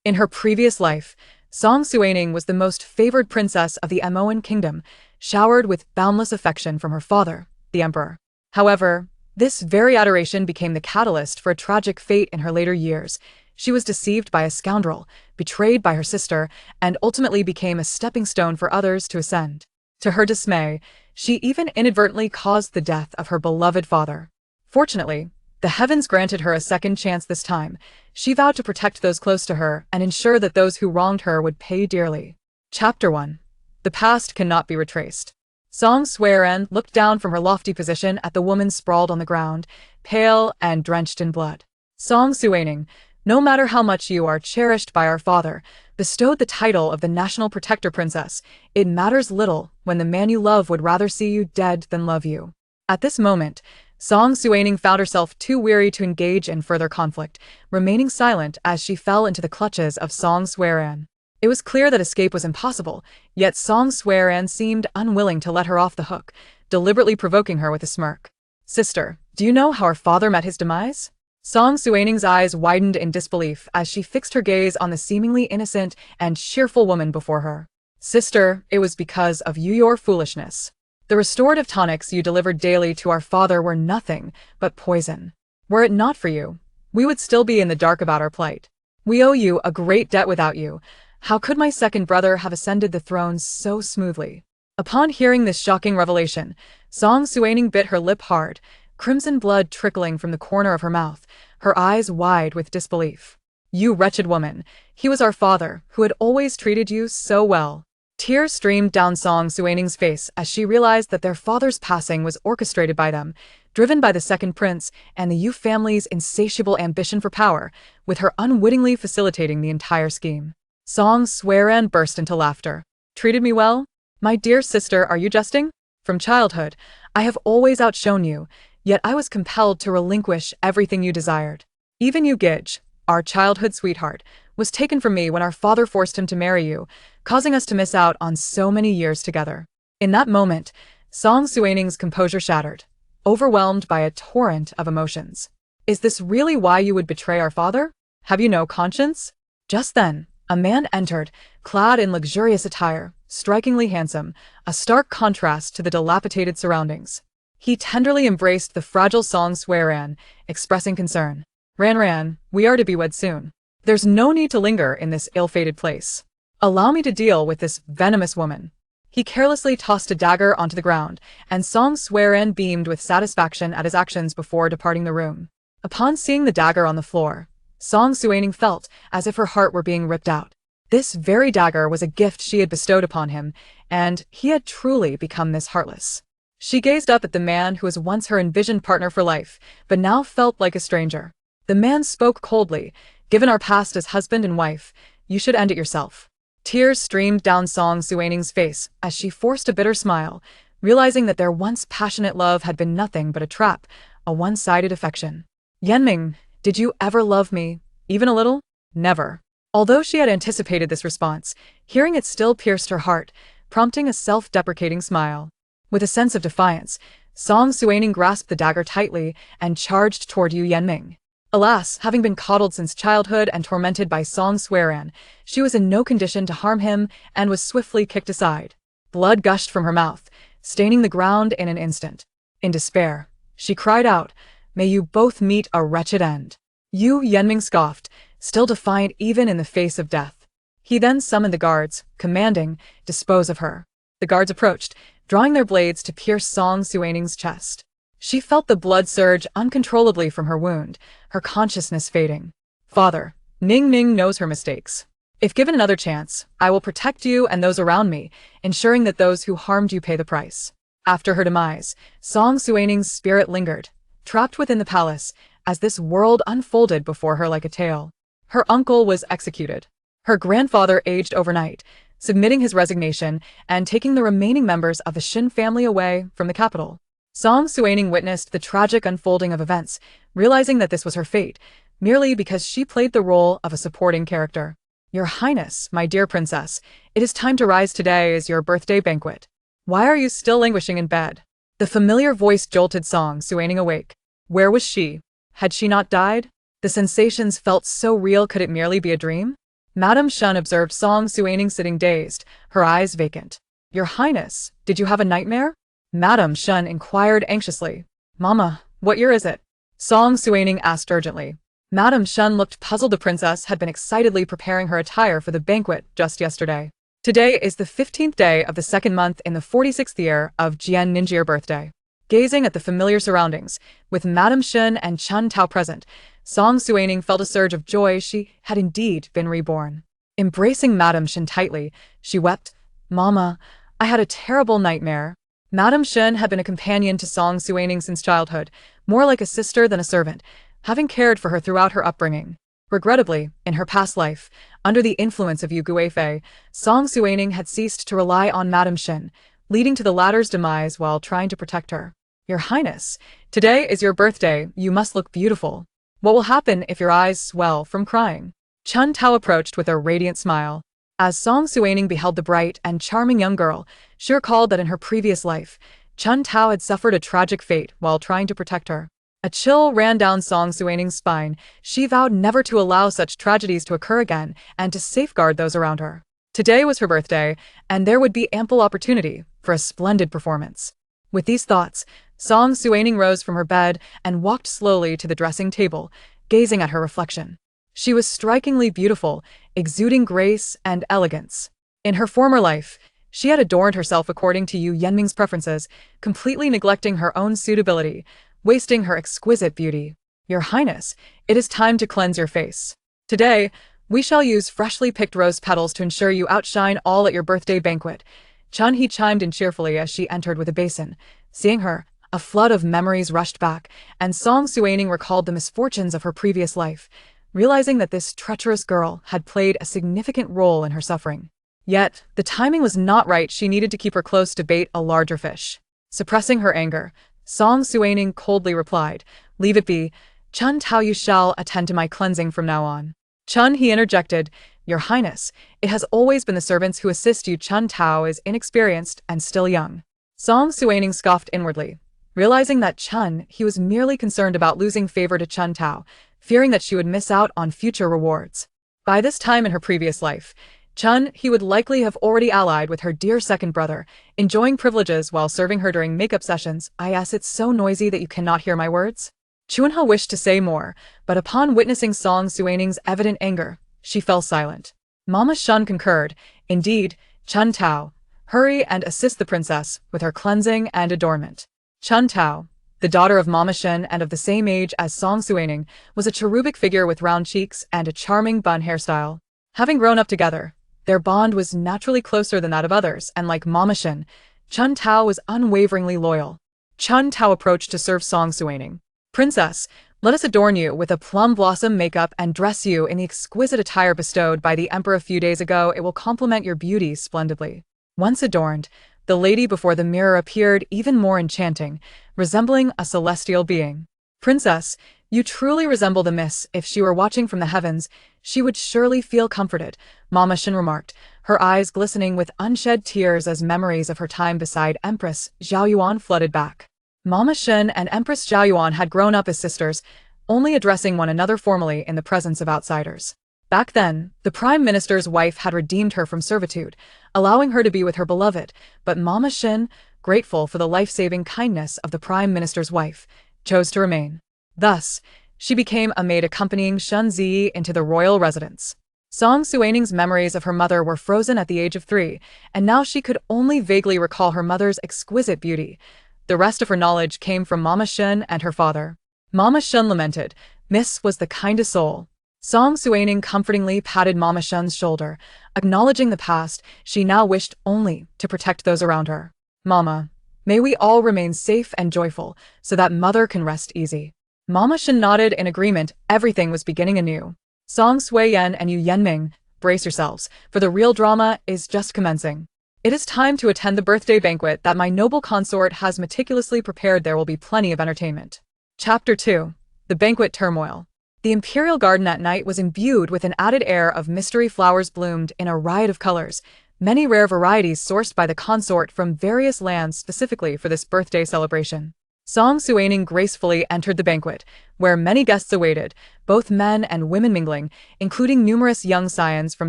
In her previous life, Suining was the most favored princess of the Amoan kingdom, showered with boundless affection from her father, the emperor. However, this very adoration became the catalyst for a tragic fate in her later years. She was deceived by a scoundrel, betrayed by her sister, and ultimately became a stepping stone for others to ascend. To her dismay, she even inadvertently caused the death of her beloved father. Fortunately, the heavens granted her a second chance this time. She vowed to protect those close to her and ensure that those who wronged her would pay dearly. Chapter 1. The past cannot be retraced. Suining looked down from her lofty position at the woman sprawled on the ground, pale and drenched in blood. Suining, no matter how much you are cherished by our father, bestowed the title of the National Protector Princess, it matters little when the man you love would rather see you dead than love you. At this moment, Suining found herself too weary to engage in further conflict, remaining silent as she fell into the clutches of Suining. It was clear that escape was impossible, yet Suining seemed unwilling to let her off the hook, deliberately provoking her with a smirk. "Sister, do you know how our father met his demise?" Suining's eyes widened in disbelief as she fixed her gaze on the seemingly innocent and cheerful woman before her. "Sister, it was because of your foolishness. The restorative tonics you delivered daily to our father were nothing but poison. Were it not for you, we would still be in the dark about our plight. We owe you a great debt without you. How could my second brother have ascended the throne so smoothly?" Upon hearing this shocking revelation, Suining bit her lip hard, crimson blood trickling from the corner of her mouth, her eyes wide with disbelief. "You wretched woman, he was our father, who had always treated you so well." Tears streamed down Suining's face as she realized that their father's passing was orchestrated by them, driven by the second prince and the Yu family's insatiable ambition for power, with her unwittingly facilitating the entire scheme. Suining burst into laughter. "Treated me well? My dear sister, are you jesting? From childhood, I have always outshone you, yet I was compelled to relinquish everything you desired. Even you, Gidge, our childhood sweetheart, was taken from me when our father forced him to marry you, causing us to miss out on so many years together." In that moment, Suining's composure shattered, overwhelmed by a torrent of emotions. "Is this really why you would betray our father? Have you no conscience?" Just then, a man entered, clad in luxurious attire, strikingly handsome, a stark contrast to the dilapidated surroundings. He tenderly embraced the fragile Suining, expressing concern. "Ran, we are to be wed soon. There's no need to linger in this ill-fated place. Allow me to deal with this venomous woman." He carelessly tossed a dagger onto the ground, and Suining beamed with satisfaction at his actions before departing the room. Upon seeing the dagger on the floor, Suining felt as if her heart were being ripped out. This very dagger was a gift she had bestowed upon him, and he had truly become this heartless. She gazed up at the man who was once her envisioned partner for life, but now felt like a stranger. The man spoke coldly. "Given our past as husband and wife, you should end it yourself." Tears streamed down Suining's face as she forced a bitter smile, realizing that their once passionate love had been nothing but a trap, a one-sided affection. "Yanming, did you ever love me, even a little?" "Never." Although she had anticipated this response, hearing it still pierced her heart, prompting a self-deprecating smile. With a sense of defiance, Suining grasped the dagger tightly and charged toward Yanming. Alas, having been coddled since childhood and tormented by Suining, she was in no condition to harm him and was swiftly kicked aside. Blood gushed from her mouth, staining the ground in an instant. In despair, she cried out, "May you both meet a wretched end." Yanming scoffed, still defiant even in the face of death. He then summoned the guards, commanding, "Dispose of her." The guards approached, drawing their blades to pierce Suining's chest. She felt the blood surge uncontrollably from her wound, her consciousness fading. "Father, Ning knows her mistakes. If given another chance, I will protect you and those around me, ensuring that those who harmed you pay the price." After her demise, Suining's spirit lingered, trapped within the palace, as this world unfolded before her like a tale. Her uncle was executed. Her grandfather aged overnight, submitting his resignation and taking the remaining members of the Shin family away from the capital. Suining witnessed the tragic unfolding of events, realizing that this was her fate, merely because she played the role of a supporting character. "Your Highness, my dear princess, it is time to rise. Today is your birthday banquet. Why are you still languishing in bed?" The familiar voice jolted Suining awake. Where was she? Had she not died? The sensations felt so real. Could it merely be a dream? Madame Shun observed Song Suining sitting dazed, her eyes vacant. Your Highness, did you have a nightmare? Madame Shun inquired anxiously. Mama, what year is it? Song Suining asked urgently. Madame Shun looked puzzled. The princess had been excitedly preparing her attire for the banquet just yesterday. Today is the 15th day of the second month in the 46th year of Jian Ninjir birthday. Gazing at the familiar surroundings, with Madame Shun and Chun Tao present, Song Suining felt a surge of joy. She had indeed been reborn. Embracing Madame Shun tightly, she wept, Mama, I had a terrible nightmare. Madame Shun had been a companion to Song Suining since childhood, more like a sister than a servant, having cared for her throughout her upbringing. Regrettably, in her past life, under the influence of Yu Guifei, Song Suining had ceased to rely on Madame Shun, leading to the latter's demise while trying to protect her. Your Highness, today is your birthday, you must look beautiful. What will happen if your eyes swell from crying? Chun Tao approached with a radiant smile. As Song Suining beheld the bright and charming young girl, she recalled that in her previous life, Chun Tao had suffered a tragic fate while trying to protect her. A chill ran down Song Suining's spine. She vowed never to allow such tragedies to occur again and to safeguard those around her. Today was her birthday, and there would be ample opportunity for a splendid performance. With these thoughts, Song Suining rose from her bed and walked slowly to the dressing table, gazing at her reflection. She was strikingly beautiful, exuding grace and elegance. In her former life, she had adorned herself according to Yu Yanming's preferences, completely neglecting her own suitability, wasting her exquisite beauty. Your Highness, it is time to cleanse your face. Today, we shall use freshly picked rose petals to ensure you outshine all at your birthday banquet. Chun He chimed in cheerfully as she entered with a basin. Seeing her, a flood of memories rushed back, and Song Suining recalled the misfortunes of her previous life, realizing that this treacherous girl had played a significant role in her suffering. Yet, the timing was not right. She needed to keep her close to bait a larger fish. Suppressing her anger, Song Suining coldly replied, Leave it be. Chun Tao, you shall attend to my cleansing from now on. Chun He interjected, Your Highness, it has always been the servants who assist you. Chun Tao is inexperienced and still young. Song Suining scoffed inwardly, realizing that Chun He was merely concerned about losing favor to Chun Tao, fearing that she would miss out on future rewards. By this time in her previous life, Chun He would likely have already allied with her dear second brother, enjoying privileges while serving her during makeup sessions. Yes, it's so noisy that you cannot hear my words. Chunha wished to say more, but upon witnessing Song Suining's evident anger, she fell silent. Mama Shun concurred. Indeed, Chun Tao, hurry and assist the princess with her cleansing and adornment. Chun Tao, the daughter of Mama Shun and of the same age as Song Suining, was a cherubic figure with round cheeks and a charming bun hairstyle. Having grown up together, their bond was naturally closer than that of others, and like Mama Shun, Chun Tao was unwaveringly loyal. Chun Tao approached to serve Song Suining. Princess, let us adorn you with a plum blossom makeup and dress you in the exquisite attire bestowed by the Emperor a few days ago. It will complement your beauty splendidly. Once adorned, the lady before the mirror appeared even more enchanting, resembling a celestial being. Princess, you truly resemble the Miss. If she were watching from the heavens, she would surely feel comforted, Mama Shin remarked, her eyes glistening with unshed tears as memories of her time beside Empress Zhaoyuan flooded back. Mama Shin and Empress Zhaoyuan had grown up as sisters, only addressing one another formally in the presence of outsiders. Back then, the Prime Minister's wife had redeemed her from servitude, allowing her to be with her beloved, but Mama Shin, grateful for the life-saving kindness of the Prime Minister's wife, chose to remain. Thus, she became a maid accompanying Shun Ziyi into the royal residence. Song Suining's memories of her mother were frozen at the age of 3, and now she could only vaguely recall her mother's exquisite beauty. The rest of her knowledge came from Mama Shun and her father. Mama Shun lamented, Miss was the kindest soul. Song Suining comfortingly patted Mama Shun's shoulder, acknowledging the past. She now wished only to protect those around her. Mama, may we all remain safe and joyful, so that Mother can rest easy. Mama Shun nodded in agreement. Everything was beginning anew. Song Suiyen and Yu Yanming, brace yourselves, for the real drama is just commencing. It is time to attend the birthday banquet that my noble consort has meticulously prepared. There will be plenty of entertainment. Chapter 2. The Banquet Turmoil. The imperial garden at night was imbued with an added air of mystery. Flowers bloomed in a riot of colors, many rare varieties sourced by the consort from various lands specifically for this birthday celebration. Song Suining gracefully entered the banquet, where many guests awaited, both men and women mingling, including numerous young scions from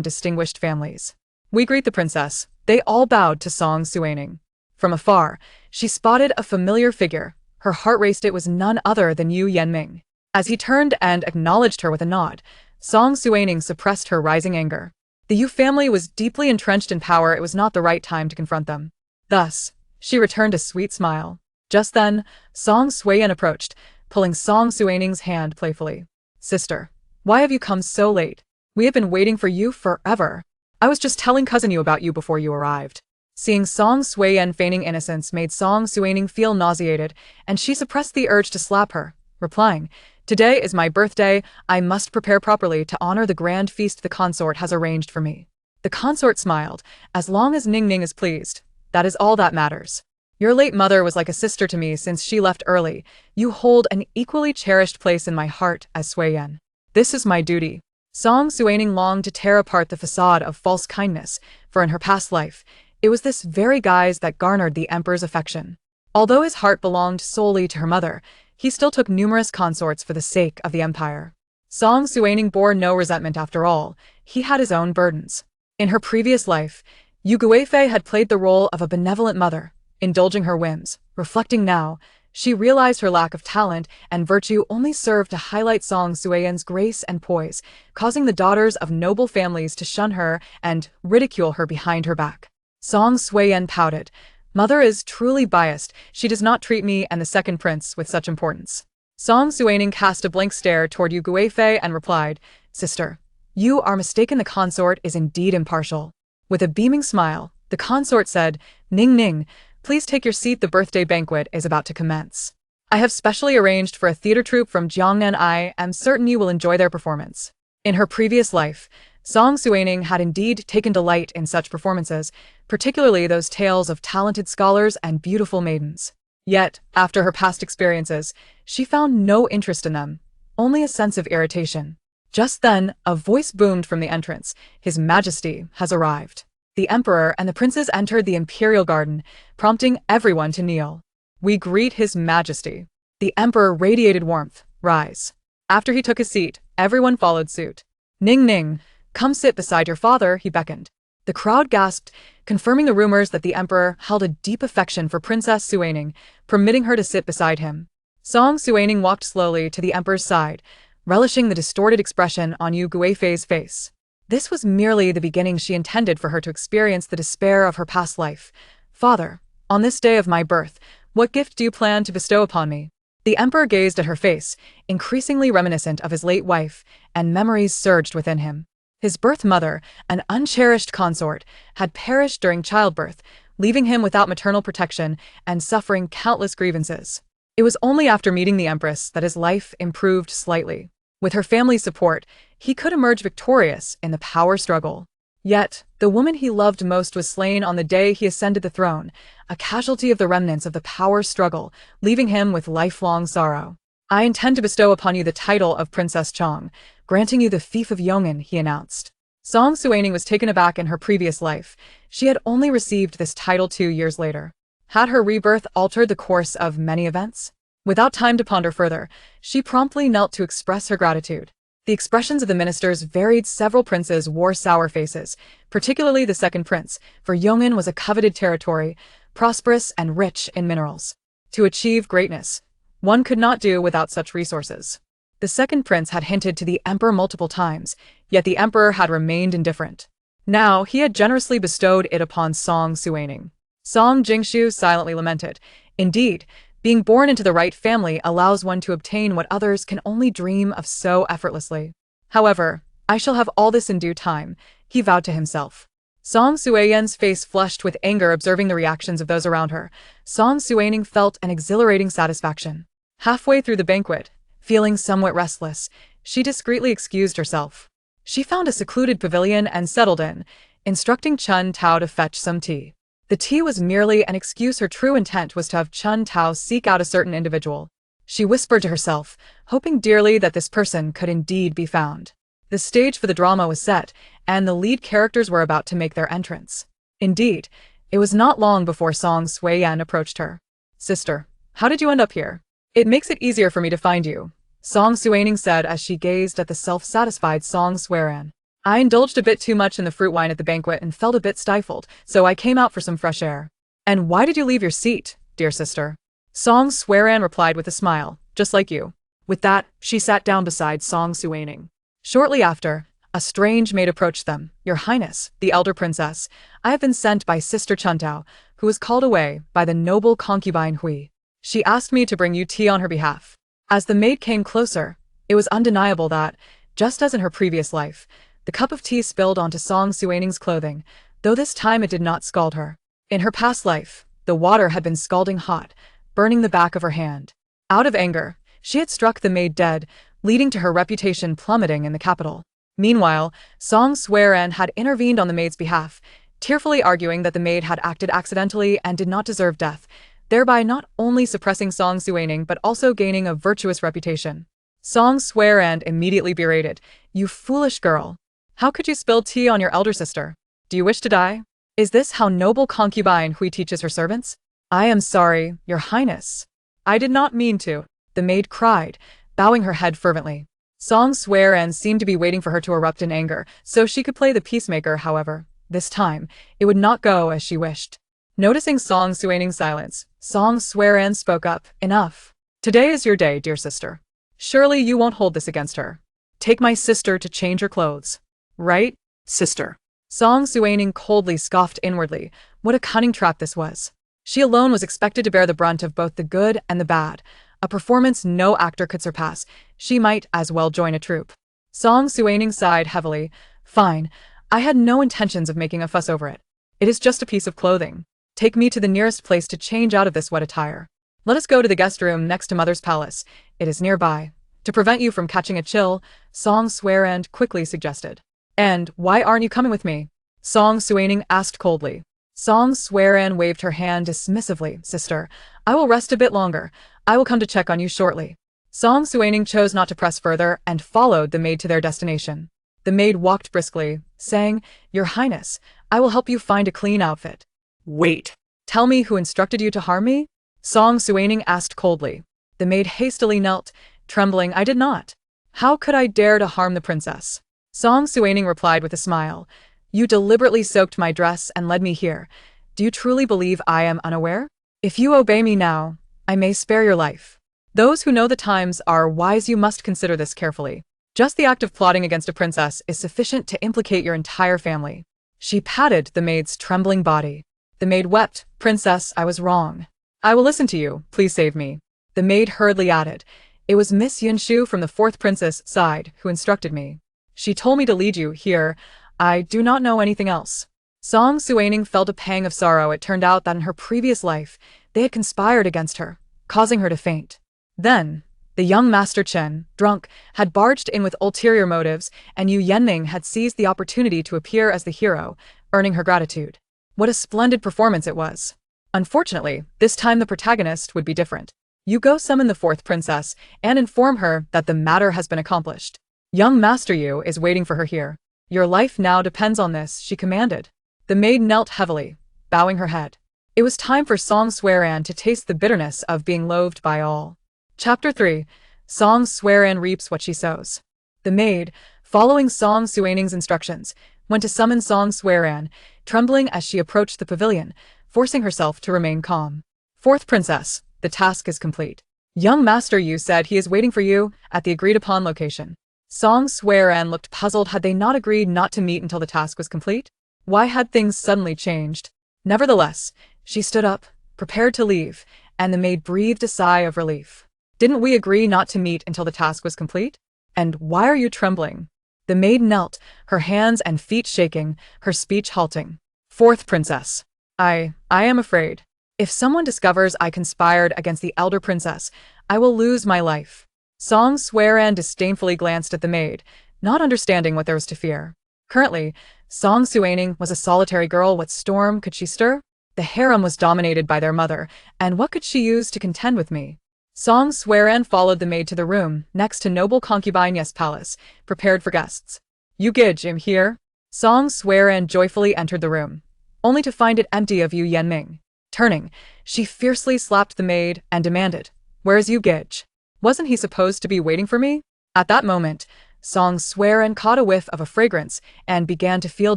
distinguished families. "We greet the princess." They all bowed to Song Suining. From afar, she spotted a familiar figure. Her heart raced. It was none other than Yu Yanming. As he turned and acknowledged her with a nod, Song Suining suppressed her rising anger. The Yu family was deeply entrenched in power. It was not the right time to confront them. Thus, she returned a sweet smile. Just then, Song Suiyan approached, pulling Song Suining's hand playfully. "Sister, why have you come so late? We have been waiting for you forever. I was just telling cousin you about you before you arrived." Seeing Song Suiyan feigning innocence made Song Suining feel nauseated, and she suppressed the urge to slap her, replying, "Today is my birthday. I must prepare properly to honor the grand feast the consort has arranged for me." The consort smiled. "As long as Ning Ning is pleased, that is all that matters. Your late mother was like a sister to me since she left early. You hold an equally cherished place in my heart as Suiyan. This is my duty." Song Suining longed to tear apart the facade of false kindness, for in her past life, it was this very guise that garnered the emperor's affection. Although his heart belonged solely to her mother, he still took numerous consorts for the sake of the empire. Song Suining bore no resentment after all. He had his own burdens. In her previous life, Yu Guifei had played the role of a benevolent mother, indulging her whims. Reflecting now, she realized her lack of talent and virtue only served to highlight Song Suiyan's grace and poise, causing the daughters of noble families to shun her and ridicule her behind her back. Song Suiyan pouted. "Mother is truly biased. She does not treat me and the second prince with such importance." Song Suining cast a blank stare toward Yu Guifei and replied, "Sister, you are mistaken. The consort is indeed impartial." With a beaming smile, the consort said, "Ning Ning, please take your seat. The birthday banquet is about to commence. I have specially arranged for a theater troupe from Jiangnan. I am certain you will enjoy their performance." In her previous life, Song Suining had indeed taken delight in such performances, particularly those tales of talented scholars and beautiful maidens. Yet, after her past experiences, she found no interest in them, only a sense of irritation. Just then, a voice boomed from the entrance. "His Majesty has arrived." The emperor and the princes entered the imperial garden, prompting everyone to kneel. "We greet His Majesty." The emperor radiated warmth. "Rise." After he took his seat, everyone followed suit. "Ning Ning, come sit beside your father," he beckoned. The crowd gasped, confirming the rumors that the emperor held a deep affection for Princess Suining, permitting her to sit beside him. Song Suining walked slowly to the emperor's side, relishing the distorted expression on Yu Guifei's face. This was merely the beginning. She intended for her to experience the despair of her past life. "Father, on this day of my birth, what gift do you plan to bestow upon me?" The emperor gazed at her face, increasingly reminiscent of his late wife, and memories surged within him. His birth mother, an uncherished consort, had perished during childbirth, leaving him without maternal protection and suffering countless grievances. It was only after meeting the empress that his life improved slightly. With her family's support, he could emerge victorious in the power struggle. Yet, the woman he loved most was slain on the day he ascended the throne, a casualty of the remnants of the power struggle, leaving him with lifelong sorrow. "I intend to bestow upon you the title of Princess Chong, granting you the fief of Yong'an," he announced. Song Suining was taken aback. In her previous life, she had only received this title 2 years later. Had her rebirth altered the course of many events? Without time to ponder further, she promptly knelt to express her gratitude. The expressions of the ministers varied. Several princes wore sour faces, particularly the second prince, for Yong'an was a coveted territory, prosperous and rich in minerals. To achieve greatness, one could not do without such resources. The second prince had hinted to the emperor multiple times, yet the emperor had remained indifferent. Now he had generously bestowed it upon Song Suining. Song Jingshu silently lamented. Indeed, being born into the right family allows one to obtain what others can only dream of so effortlessly. However, I shall have all this in due time, he vowed to himself. Song Suiyan's face flushed with anger. Observing the reactions of those around her, Song Suining felt an exhilarating satisfaction. Halfway through the banquet, feeling somewhat restless, she discreetly excused herself. She found a secluded pavilion and settled in, instructing Chun Tao to fetch some tea. The tea was merely an excuse. Her true intent was to have Chun Tao seek out a certain individual. She whispered to herself, hoping dearly that this person could indeed be found. The stage for the drama was set, and the lead characters were about to make their entrance. Indeed, it was not long before Song Suiyan approached her. "Sister, How did you end up here? It makes it easier for me to find you, Song Suining said as she gazed at the self-satisfied Song Swearan. I indulged a bit too much in the fruit wine at the banquet and felt a bit stifled, so I came out for some fresh air. And why did you leave your seat, dear sister? Song Swearan replied with a smile, just like you. With that, she sat down beside Song Suining. Shortly after, a strange maid approached them. Your Highness, the elder princess, I have been sent by Sister Chuntao, who was called away by the noble concubine Hui. She asked me to bring you tea on her behalf. As the maid came closer, it was undeniable that, just as in her previous life, the cup of tea spilled onto Song Suining's clothing, though this time it did not scald her. In her past life, the water had been scalding hot, burning the back of her hand. Out of anger, she had struck the maid dead, leading to her reputation plummeting in the capital. Meanwhile, Song Swearan had intervened on the maid's behalf, tearfully arguing that the maid had acted accidentally and did not deserve death, thereby not only suppressing Song Suining but also gaining a virtuous reputation. Song Swearan immediately berated, "You foolish girl. How could you spill tea on your elder sister? Do you wish to die? Is this how noble concubine Hui teaches her servants?" "I am sorry, your highness. I did not mean to," the maid cried, bowing her head fervently. Song Swearan seemed to be waiting for her to erupt in anger, so she could play the peacemaker. However, this time, it would not go as she wished. Noticing Song Suining's silence, Song Swearan spoke up, "Enough. Today is your day, dear sister. Surely you won't hold this against her. Take my sister to change her clothes. Right, sister?" Song Suining coldly scoffed inwardly. What a cunning trap this was. She alone was expected to bear the brunt of both the good and the bad, a performance no actor could surpass. She might as well join a troupe. Song Suining sighed heavily. "Fine, I had no intentions of making a fuss over it. It is just a piece of clothing. Take me to the nearest place to change out of this wet attire. Let us go to the guest room next to Mother's palace. It is nearby. To prevent you from catching a chill," Song Swearan quickly suggested. "And why aren't you coming with me?" Song Suining asked coldly. Song Swearan waved her hand dismissively. "Sister, I will rest a bit longer. I will come to check on you shortly." Song Suining chose not to press further and followed the maid to their destination. The maid walked briskly, saying, "Your Highness, I will help you find a clean outfit." "Wait. Tell me who instructed you to harm me?" Song Suining asked coldly. The maid hastily knelt, trembling. "I did not. How could I dare to harm the princess?" Song Suining replied with a smile. "You deliberately soaked my dress and led me here. Do you truly believe I am unaware? If you obey me now, I may spare your life. Those who know the times are wise. You must consider this carefully. Just the act of plotting against a princess is sufficient to implicate your entire family." She patted the maid's trembling body. The maid wept. "Princess, I was wrong. I will listen to you. Please save me." The maid hurriedly added, "It was Miss Yunshu from the fourth princess side who instructed me. She told me to lead you here. I do not know anything else." Song Suining felt a pang of sorrow. It turned out that in her previous life, they had conspired against her, causing her to faint. Then, the young Master Chen, drunk, had barged in with ulterior motives, and Yu Yanming had seized the opportunity to appear as the hero, earning her gratitude. What a splendid performance it was. Unfortunately, this time the protagonist would be different. You go summon the fourth princess and inform her that the matter has been accomplished. Young Master Yu is waiting for her here. Your life now depends on this, she commanded. The maid knelt heavily, bowing her head. It was time for Song Swearan to taste the bitterness of being loathed by all. Chapter 3. Song Swearan reaps what she sows. The maid, following Song Suining's instructions, went to summon Song Swearan, trembling as she approached the pavilion, forcing herself to remain calm. "Fourth princess, the task is complete. Young Master Yu said he is waiting for you at the agreed-upon location." Song Swearan looked puzzled. Had they not agreed not to meet until the task was complete? Why had things suddenly changed? Nevertheless, she stood up, prepared to leave, and the maid breathed a sigh of relief. "Didn't we agree not to meet until the task was complete? And why are you trembling?" The maid knelt, her hands and feet shaking, her speech halting. "Fourth princess. I am afraid. If someone discovers I conspired against the elder princess, I will lose my life." Song Swearan disdainfully glanced at the maid, not understanding what there was to fear. Currently, Song Suining was a solitary girl. What storm could she stir? The harem was dominated by their mother, and what could she use to contend with me? Song Swearan followed the maid to the room next to noble concubine Yes palace, prepared for guests. "You Gij am here?" Song Swearan joyfully entered the room, only to find it empty of Yu Yanming. Turning, she fiercely slapped the maid and demanded, "Where's you gidge? Wasn't he supposed to be waiting for me?" At that moment, Song Suirin caught a whiff of a fragrance and began to feel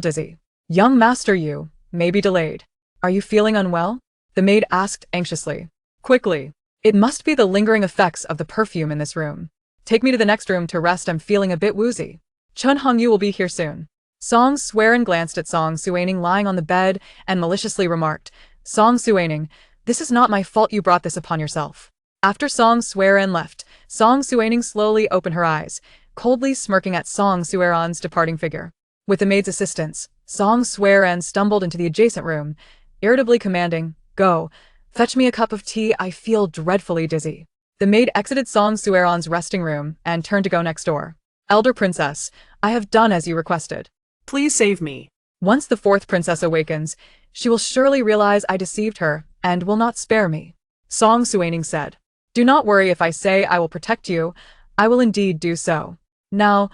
dizzy. "Young master, you may be delayed. Are you feeling unwell?" the maid asked anxiously. "Quickly. It must be the lingering effects of the perfume in this room. Take me to the next room to rest. I'm feeling a bit woozy. Chun Hongyu will be here soon." Song Suirin glanced at Song Suining lying on the bed and maliciously remarked, "Song Suining, this is not my fault you brought this upon yourself." After Song Suirin left, Song Suining slowly opened her eyes, coldly smirking at Song Suiran's departing figure. With the maid's assistance, Song Suirin stumbled into the adjacent room, irritably commanding, "Go, fetch me a cup of tea, I feel dreadfully dizzy." The maid exited Song Suiran's resting room and turned to go next door. "Elder princess, I have done as you requested. Please save me." Once the fourth princess awakens, she will surely realize I deceived her and will not spare me," Song Suining said. "Do not worry if I say I will protect you, I will indeed do so. Now,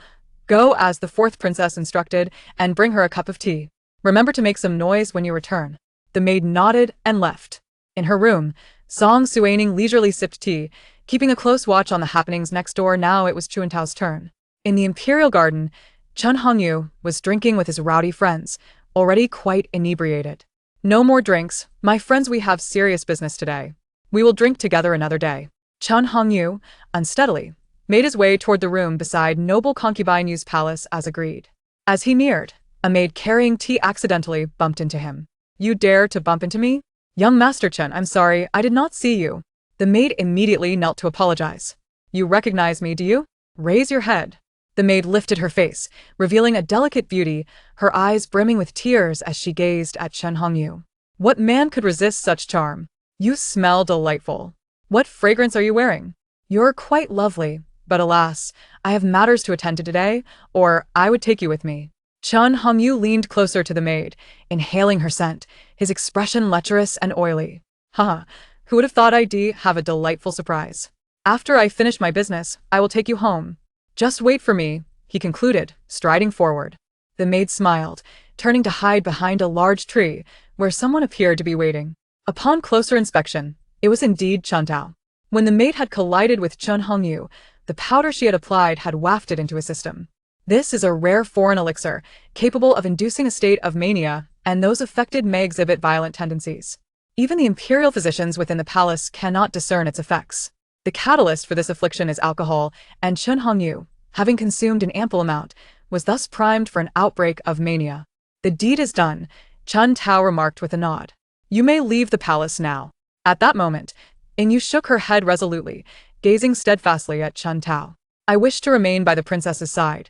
go as the fourth princess instructed and bring her a cup of tea. Remember to make some noise when you return." The maid nodded and left. In her room, Song Suining leisurely sipped tea, keeping a close watch on the happenings next door. Now it was Chuantao's turn. In the imperial garden, Chun Hongyu was drinking with his rowdy friends, already quite inebriated. "No more drinks, my friends, we have serious business today. We will drink together another day." Chun Hongyu, unsteadily, made his way toward the room beside noble concubine Yu's palace as agreed. As he neared, a maid carrying tea accidentally bumped into him. "You dare to bump into me? Young Master Chun, I'm sorry, I did not see you." The maid immediately knelt to apologize. "You recognize me, do you? Raise your head." The maid lifted her face, revealing a delicate beauty, her eyes brimming with tears as she gazed at Chun Hongyu. "What man could resist such charm? You smell delightful. What fragrance are you wearing? You're quite lovely, but alas, I have matters to attend to today, or I would take you with me." Chun Hongyu leaned closer to the maid, inhaling her scent, his expression lecherous and oily. "Haha, who would have thought I'd have a delightful surprise? After I finish my business, I will take you home. Just wait for me," he concluded, striding forward. The maid smiled, turning to hide behind a large tree, where someone appeared to be waiting. Upon closer inspection, it was indeed Chuntao. When the maid had collided with Chun Hongyu, the powder she had applied had wafted into his system. This is a rare foreign elixir, capable of inducing a state of mania, and those affected may exhibit violent tendencies. Even the imperial physicians within the palace cannot discern its effects. The catalyst for this affliction is alcohol, and Chun Hongyu, having consumed an ample amount, was thus primed for an outbreak of mania. "The deed is done," Chun Tao remarked with a nod. "You may leave the palace now." At that moment, Ingyu shook her head resolutely, gazing steadfastly at Chun Tao. "I wish to remain by the princess's side."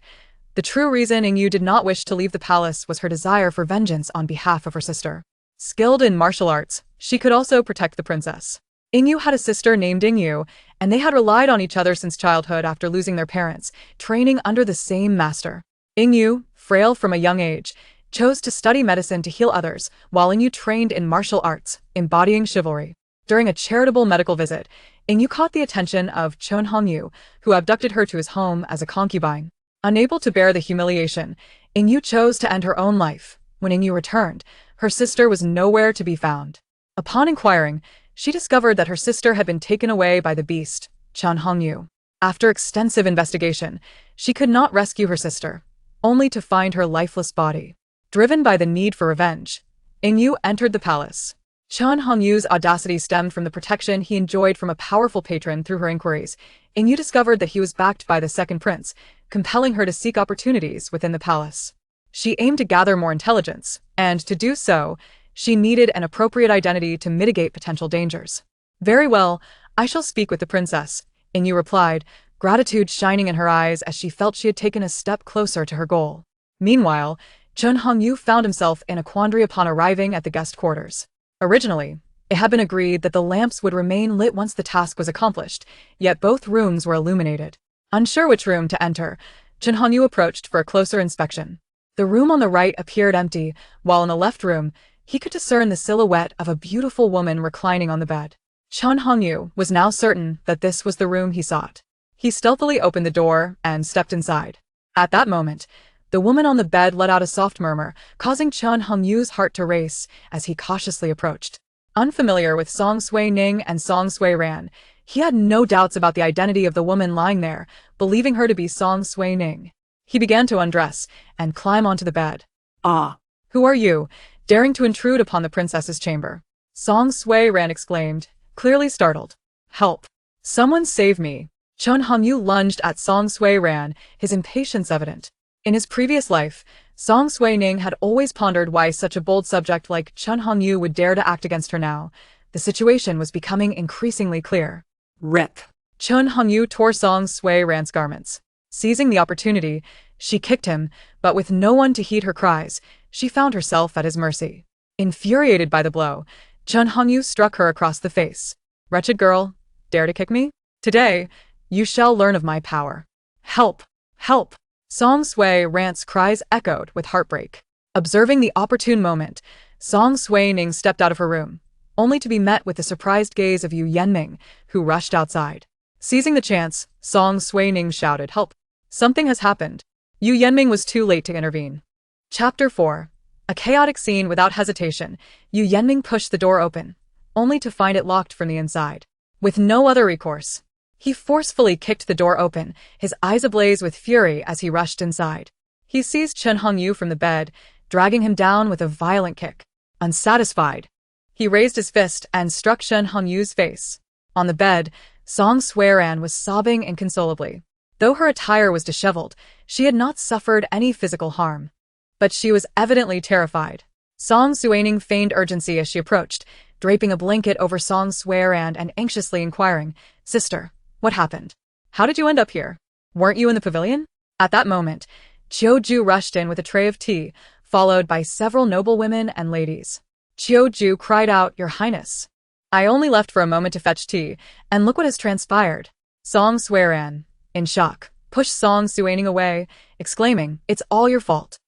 The true reason Ingyu did not wish to leave the palace was her desire for vengeance on behalf of her sister. Skilled in martial arts, she could also protect the princess. Ingyu had a sister named Ingyu, and they had relied on each other since childhood after losing their parents, training under the same master. Ingyu, frail from a young age, chose to study medicine to heal others, while Ingyu trained in martial arts, embodying chivalry. During a charitable medical visit, Ingyu caught the attention of Chun Hongyu, who abducted her to his home as a concubine. Unable to bear the humiliation, Ingyu chose to end her own life. When Ingyu returned, her sister was nowhere to be found. Upon inquiring, she discovered that her sister had been taken away by the beast, Chun Hongyu. After extensive investigation, she could not rescue her sister, only to find her lifeless body. Driven by the need for revenge, Ingyu entered the palace. Chun Hongyu's audacity stemmed from the protection he enjoyed from a powerful patron. Through her inquiries, Ingyu discovered that he was backed by the second prince, compelling her to seek opportunities within the palace. She aimed to gather more intelligence, and to do so, she needed an appropriate identity to mitigate potential dangers. "Very well, I shall speak with the princess," Ingyu replied, gratitude shining in her eyes as she felt she had taken a step closer to her goal. Meanwhile, Chun Hongyu found himself in a quandary upon arriving at the guest quarters. Originally, it had been agreed that the lamps would remain lit once the task was accomplished, yet both rooms were illuminated. Unsure which room to enter, Chun Hongyu approached for a closer inspection. The room on the right appeared empty, while in the left room, he could discern the silhouette of a beautiful woman reclining on the bed. Chun Hongyu was now certain that this was the room he sought. He stealthily opened the door and stepped inside. At that moment, the woman on the bed let out a soft murmur, causing Chun Hongyu's heart to race as he cautiously approached. Unfamiliar with Song Suining and Song Suiran, he had no doubts about the identity of the woman lying there, believing her to be Song Suining. He began to undress and climb onto the bed. Ah, "Who are you, daring to intrude upon the princess's chamber?" Song Suiran exclaimed, clearly startled. "Help! Someone save me!" Chun Hongyu lunged at Song Suiran, his impatience evident. In his previous life, Song Suining had always pondered why such a bold subject like Chun Hongyu would dare to act against her now. The situation was becoming increasingly clear. rip. Chun Hongyu tore Song Suiran's garments. Seizing the opportunity, she kicked him, but with no one to heed her cries, she found herself at his mercy. Infuriated by the blow, Chun Hongyu struck her across the face. "Wretched girl, dare to kick me? Today, you shall learn of my power. Help! Help!" Song Suiran's cries echoed with heartbreak. Observing the opportune moment, Song Suining stepped out of her room, only to be met with the surprised gaze of Yu Yanming, who rushed outside. Seizing the chance, Song Suining shouted, "Help! Something has happened." Yu Yanming was too late to intervene. Chapter 4. A chaotic scene without hesitation. Yu Yanming pushed the door open, only to find it locked from the inside. With no other recourse, he forcefully kicked the door open, his eyes ablaze with fury as he rushed inside. He seized Chun Hongyu from the bed, dragging him down with a violent kick. Unsatisfied, he raised his fist and struck Chun Hongyu's face. On the bed, Song Suiran was sobbing inconsolably. Though her attire was disheveled, she had not suffered any physical harm. But she was evidently terrified. Song Suining feigned urgency as she approached, draping a blanket over Song Suiran and anxiously inquiring, "Sister, what happened? How did you end up here? Weren't you in the pavilion?" At that moment, Chiu rushed in with a tray of tea, followed by several noblewomen and ladies. Chiu cried out, "Your Highness, I only left for a moment to fetch tea, and look what has transpired." Song Suiran, in shock, pushed Song Suining away, exclaiming, "It's all your fault.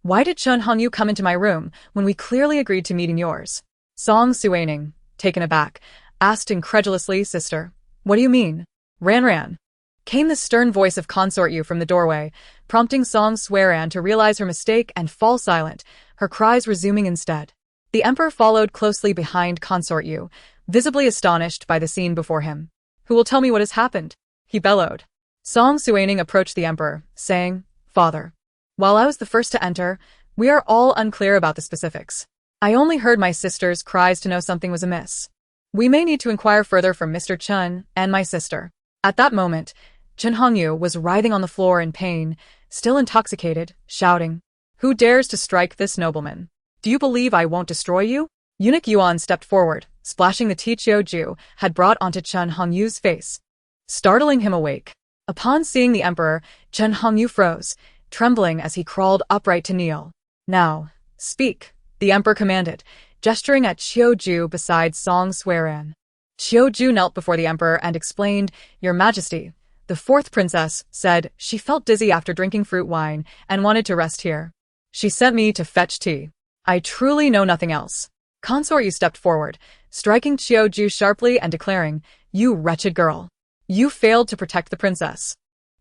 Why did Chun Hongyu come into my room when we clearly agreed to meet in yours?" Song Suining, taken aback, asked incredulously, "Sister, what do you mean?" Ran. Came the stern voice of Consort Yu from the doorway, prompting Song Suiran to realize her mistake and fall silent, her cries resuming instead. The Emperor followed closely behind Consort Yu, visibly astonished by the scene before him. "Who will tell me what has happened?" he bellowed. Song Suining approached the Emperor, saying, "Father, while I was the first to enter, we are all unclear about the specifics. I only heard my sister's cries to know something was amiss. We may need to inquire further from Mr. Chun and my sister." At that moment, Chun Hongyu was writhing on the floor in pain, still intoxicated, shouting, "Who dares to strike this nobleman? Do you believe I won't destroy you?" Eunuch Yuan stepped forward, splashing the tea Chiu had brought onto Chun Hongyu's face, startling him awake. Upon seeing the Emperor, Chun Hongyu froze, trembling as he crawled upright to kneel. "Now, speak," the Emperor commanded, gesturing at Chiu beside Song Suiran. Chiu knelt before the Emperor and explained, "Your Majesty, the fourth princess said she felt dizzy after drinking fruit wine and wanted to rest here. She sent me to fetch tea. I truly know nothing else." Consort Yu stepped forward, striking Chiu sharply and declaring, "You wretched girl. You failed to protect the princess,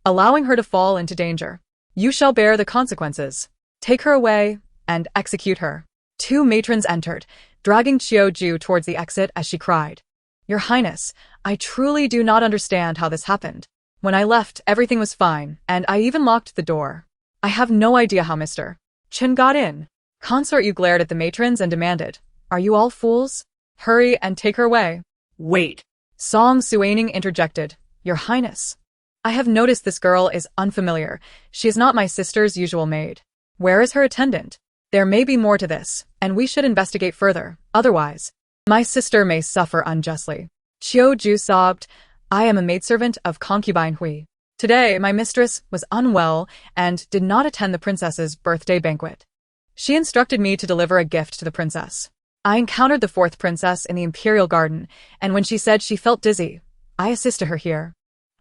allowing her to fall into danger. You shall bear the consequences. Take her away and execute her." Two matrons entered, dragging Chiu towards the exit as she cried, "Your Highness, I truly do not understand how this happened. When I left, everything was fine, and I even locked the door. I have no idea how Mr. Chen got in." Consort Yu glared at the matrons and demanded, "Are you all fools? Hurry and take her away." Wait. Song Suining interjected, "Your Highness, I have noticed this girl is unfamiliar. She is not my sister's usual maid. Where is her attendant? There may be more to this, and we should investigate further. Otherwise, my sister may suffer unjustly." Chiu sobbed, "I am a maidservant of concubine Hui. Today, my mistress was unwell and did not attend the princess's birthday banquet. She instructed me to deliver a gift to the princess. I encountered the fourth princess in the imperial garden, and when she said she felt dizzy, I assisted her here.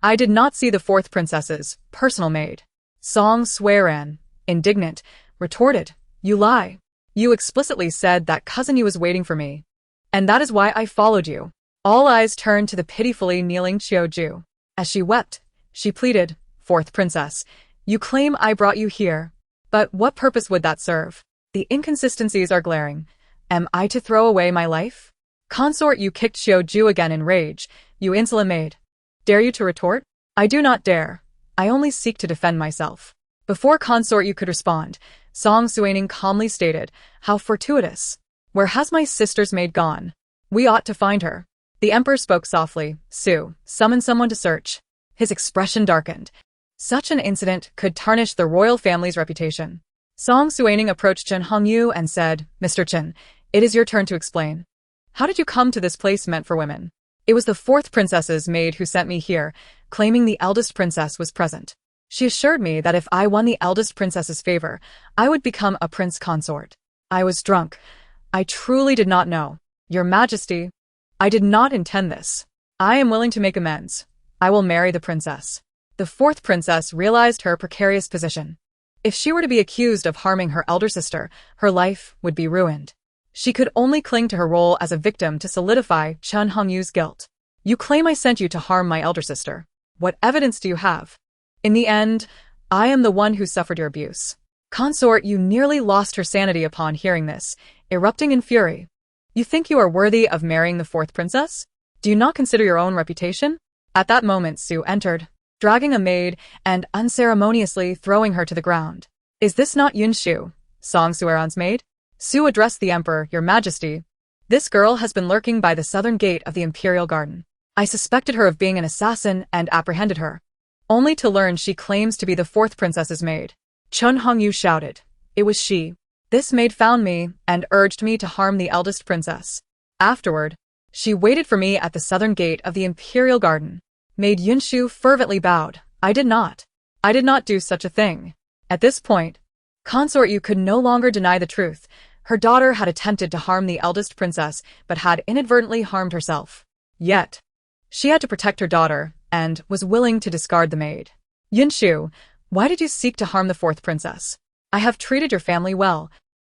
I did not see the fourth princess's personal maid." Song Suiran, indignant, retorted, "You lie. You explicitly said that cousin Yu was waiting for me, and that is why I followed you." All eyes turned to the pitifully kneeling Chiu. As she wept, she pleaded, "Fourth princess, you claim I brought you here, but what purpose would that serve? The inconsistencies are glaring. Am I to throw away my life? Consort Yu kicked Xiao Ju again in rage. You insolent maid. Dare you to retort? I do not dare. I only seek to defend myself. Before Consort Yu could respond, Song Suining calmly stated, How fortuitous. Where has my sister's maid gone? We ought to find her. The emperor spoke softly. Su, summon someone to search. His expression darkened. Such an incident could tarnish the royal family's reputation. Song Suining approached Chen Hongyu and said, Mr. Chen, it is your turn to explain. How did you come to this place meant for women? It was the fourth princess's maid who sent me here, claiming the eldest princess was present. She assured me that if I won the eldest princess's favor, I would become a prince consort. I was drunk. I truly did not know. Your Majesty, I did not intend this. I am willing to make amends. I will marry the princess. The fourth princess realized her precarious position. If she were to be accused of harming her elder sister, her life would be ruined. She could only cling to her role as a victim to solidify Chen Hongyu's guilt. You claim I sent you to harm my elder sister. What evidence do you have? In the end, I am the one who suffered your abuse. Consort Yu nearly lost her sanity upon hearing this, erupting in fury. You think you are worthy of marrying the fourth princess? Do you not consider your own reputation? At that moment Su entered, dragging a maid and unceremoniously throwing her to the ground. Is this not Yun Shu, Song Sueron's maid? Su addressed the emperor, Your Majesty. This girl has been lurking by the southern gate of the imperial garden. I suspected her of being an assassin and apprehended her, only to learn she claims to be the fourth princess's maid. Chen Hongyu shouted. It was she. This maid found me and urged me to harm the eldest princess. Afterward, she waited for me at the southern gate of the imperial garden. Maid Yunshu fervently bowed. I did not do such a thing. At this point, Consort Yu could no longer deny the truth. Her daughter had attempted to harm the eldest princess, but had inadvertently harmed herself. Yet, she had to protect her daughter, and was willing to discard the maid. Yunshu, why did you seek to harm the fourth princess? I have treated your family well.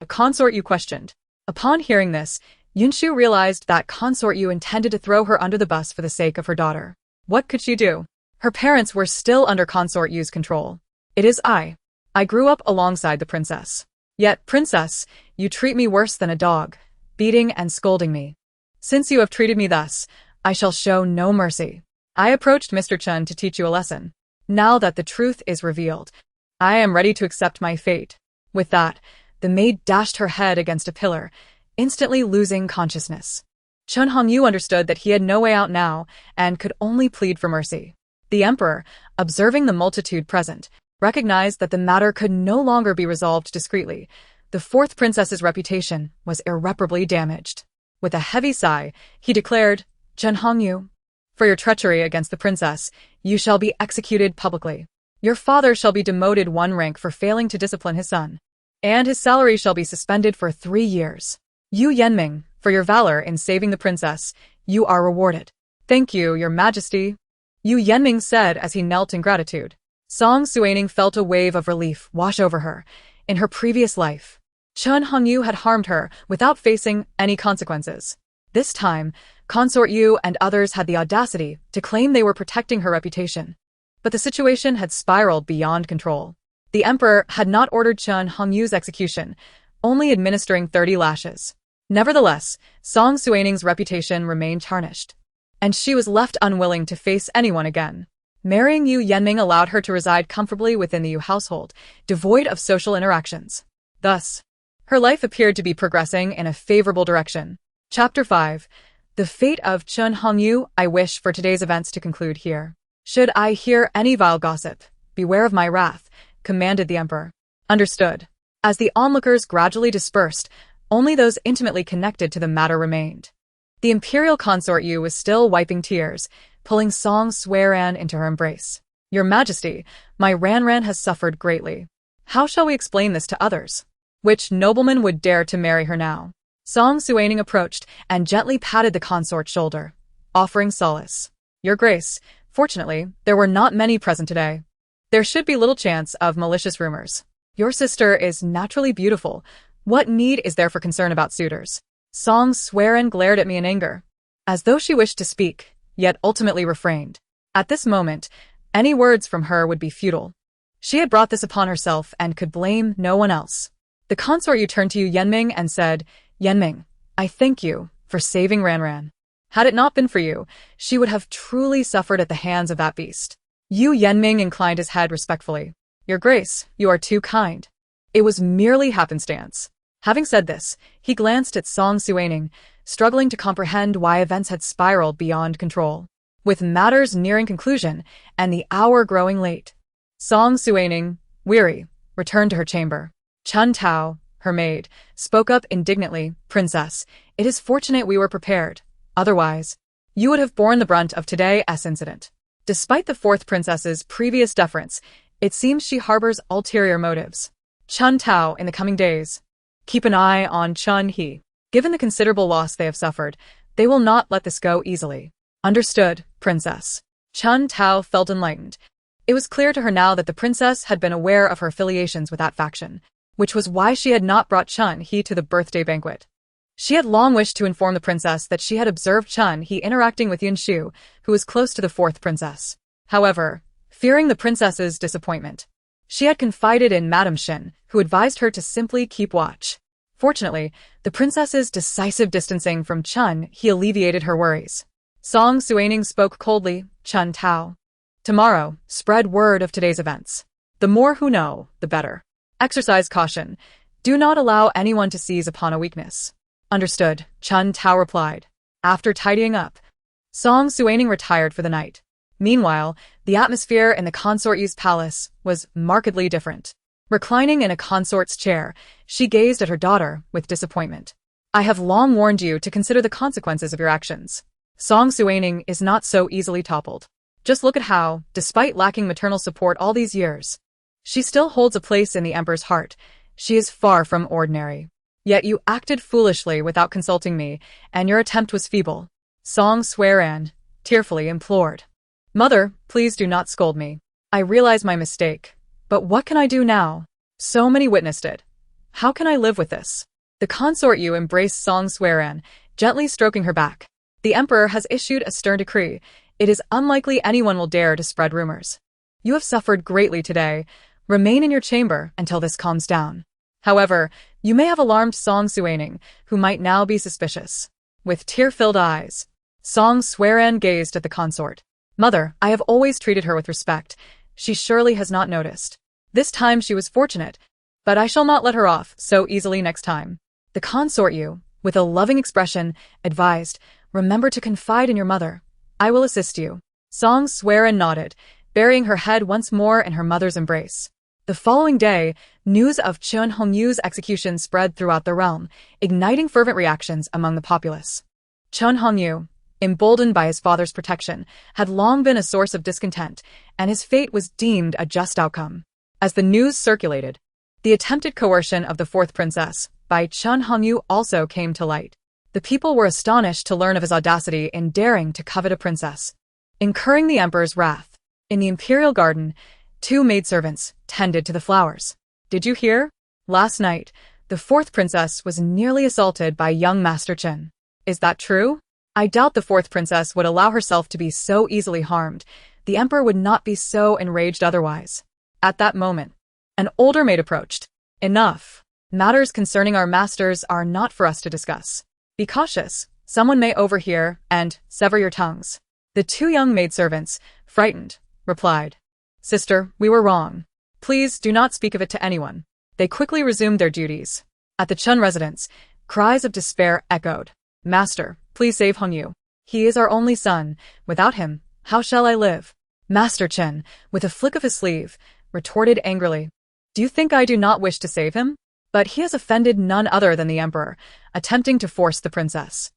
Consort Yu questioned. Upon hearing this, Yunshu realized that Consort Yu intended to throw her under the bus for the sake of her daughter. What could she do? Her parents were still under Consort Yu's control. It is I. I grew up alongside the princess. Yet, princess, you treat me worse than a dog, beating and scolding me. Since you have treated me thus, I shall show no mercy. I approached Mr. Chen to teach you a lesson. Now that the truth is revealed, I am ready to accept my fate. With that, the maid dashed her head against a pillar, instantly losing consciousness. Chen Hongyu understood that he had no way out now and could only plead for mercy. The emperor, observing the multitude present, recognized that the matter could no longer be resolved discreetly. The fourth princess's reputation was irreparably damaged. With a heavy sigh, he declared, Chen Hongyu, for your treachery against the princess, you shall be executed publicly. Your father shall be demoted 1 rank for failing to discipline his son, and his salary shall be suspended for 3 years. You Yanming, for your valor in saving the princess, you are rewarded. Thank you, Your Majesty. Yu Yanming said as he knelt in gratitude. Song Suining felt a wave of relief wash over her. In her previous life, Chen Hongyu had harmed her without facing any consequences. This time, Consort Yu and others had the audacity to claim they were protecting her reputation. But the situation had spiraled beyond control. The emperor had not ordered Chen Hongyu's execution, only administering 30 lashes. Nevertheless, Song Suining's reputation remained tarnished, and she was left unwilling to face anyone again. Marrying Yu Yanming allowed her to reside comfortably within the Yu household, devoid of social interactions. Thus, her life appeared to be progressing in a favorable direction. Chapter 5. The fate of Chen Hongyu. I wish for today's events to conclude here. Should I hear any vile gossip, beware of my wrath, commanded the emperor. Understood. As the onlookers gradually dispersed, only those intimately connected to the matter remained. The imperial consort Yu was still wiping tears, pulling Song Sueran into her embrace. Your Majesty, my Ranran has suffered greatly. How shall we explain this to others? Which nobleman would dare to marry her now? Song Suining approached and gently patted the consort's shoulder, offering solace. Your Grace, fortunately, there were not many present today. There should be little chance of malicious rumors. Your sister is naturally beautiful. What need is there for concern about suitors? Song Sueran glared at me in anger, as though she wished to speak, yet ultimately refrained. At this moment, any words from her would be futile. She had brought this upon herself and could blame no one else. The consort Yu turned to Yu Yanming and said, Yanming, I thank you, for saving Ranran. Had it not been for you, she would have truly suffered at the hands of that beast. Yu Yenming inclined his head respectfully. Your Grace, you are too kind. It was merely happenstance. Having said this, he glanced at Song Suining, struggling to comprehend why events had spiraled beyond control. With matters nearing conclusion and the hour growing late, Song Suining, weary, returned to her chamber. Chun Tao, her maid, spoke up indignantly, Princess, it is fortunate we were prepared. Otherwise, you would have borne the brunt of today's incident. Despite the fourth princess's previous deference, it seems she harbors ulterior motives. Chun Tao, in the coming days, keep an eye on Chun He. Given the considerable loss they have suffered, they will not let this go easily. Understood, Princess. Chun Tao felt enlightened. It was clear to her now that the princess had been aware of her affiliations with that faction, which was why she had not brought Chun He to the birthday banquet. She had long wished to inform the princess that she had observed Chun He interacting with Yin Shu, who was close to the fourth princess. However, fearing the princess's disappointment, she had confided in Madame Shin, who advised her to simply keep watch. Fortunately, the princess's decisive distancing from Chun He alleviated her worries. Song Suining spoke coldly, Chun Tao. Tomorrow, spread word of today's events. The more who know, the better. Exercise caution. Do not allow anyone to seize upon a weakness. Understood, Chun Tao replied. After tidying up, Song Suining retired for the night. Meanwhile, the atmosphere in the consort's palace was markedly different. Reclining in a consort's chair, she gazed at her daughter with disappointment. I have long warned you to consider the consequences of your actions. Song Suining is not so easily toppled. Just look at how, despite lacking maternal support all these years, she still holds a place in the emperor's heart. She is far from ordinary. Yet you acted foolishly without consulting me, and your attempt was feeble. Song Suiran tearfully implored. Mother, please do not scold me. I realize my mistake. But what can I do now? So many witnessed it. How can I live with this? The consort Yu embraced Song Suiran, gently stroking her back. The emperor has issued a stern decree. It is unlikely anyone will dare to spread rumors. You have suffered greatly today. Remain in your chamber until this calms down. However, you may have alarmed Song Suining, who might now be suspicious. With tear-filled eyes, Song Suiran gazed at the consort. Mother, I have always treated her with respect. She surely has not noticed. This time she was fortunate, but I shall not let her off so easily next time. The consort Yu, with a loving expression, advised, remember to confide in your mother. I will assist you. Song Suiran nodded, burying her head once more in her mother's embrace. The following day, news of Chun Hongyu's execution spread throughout the realm, igniting fervent reactions among the populace. Chun Hongyu, emboldened by his father's protection, had long been a source of discontent, and his fate was deemed a just outcome. As the news circulated, the attempted coercion of the fourth princess by Chun Hongyu also came to light. The people were astonished to learn of his audacity in daring to covet a princess, incurring the emperor's wrath. In the imperial garden, 2 maidservants tended to the flowers. Did you hear? Last night, the fourth princess was nearly assaulted by young Master Chen. Is that true? I doubt the fourth princess would allow herself to be so easily harmed. The emperor would not be so enraged otherwise. At that moment, an older maid approached. Enough. Matters concerning our masters are not for us to discuss. Be cautious. Someone may overhear and sever your tongues. The 2 young maidservants, frightened, replied. Sister, we were wrong. Please do not speak of it to anyone. They quickly resumed their duties. At the Chun residence, cries of despair echoed. Master, please save Hongyu. He is our only son. Without him, how shall I live? Master Chen, with a flick of his sleeve, retorted angrily. Do you think I do not wish to save him? But he has offended none other than the emperor, attempting to force the princess.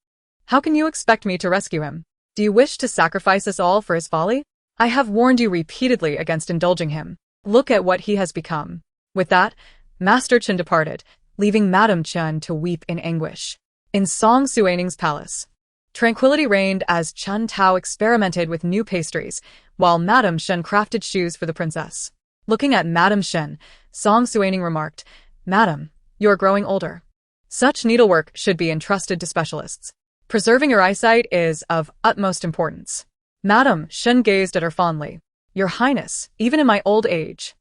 How can you expect me to rescue him? Do you wish to sacrifice us all for his folly? I have warned you repeatedly against indulging him. Look at what he has become. With that, Master Chen departed, leaving Madame Chen to weep in anguish. In Song Suining's palace, tranquility reigned as Chun Tao experimented with new pastries, while Madame Shen crafted shoes for the princess. Looking at Madame Shen, Song Suining remarked, Madam, you are growing older. Such needlework should be entrusted to specialists. Preserving your eyesight is of utmost importance. Madame Shen gazed at her fondly. Your Highness, even in my old age,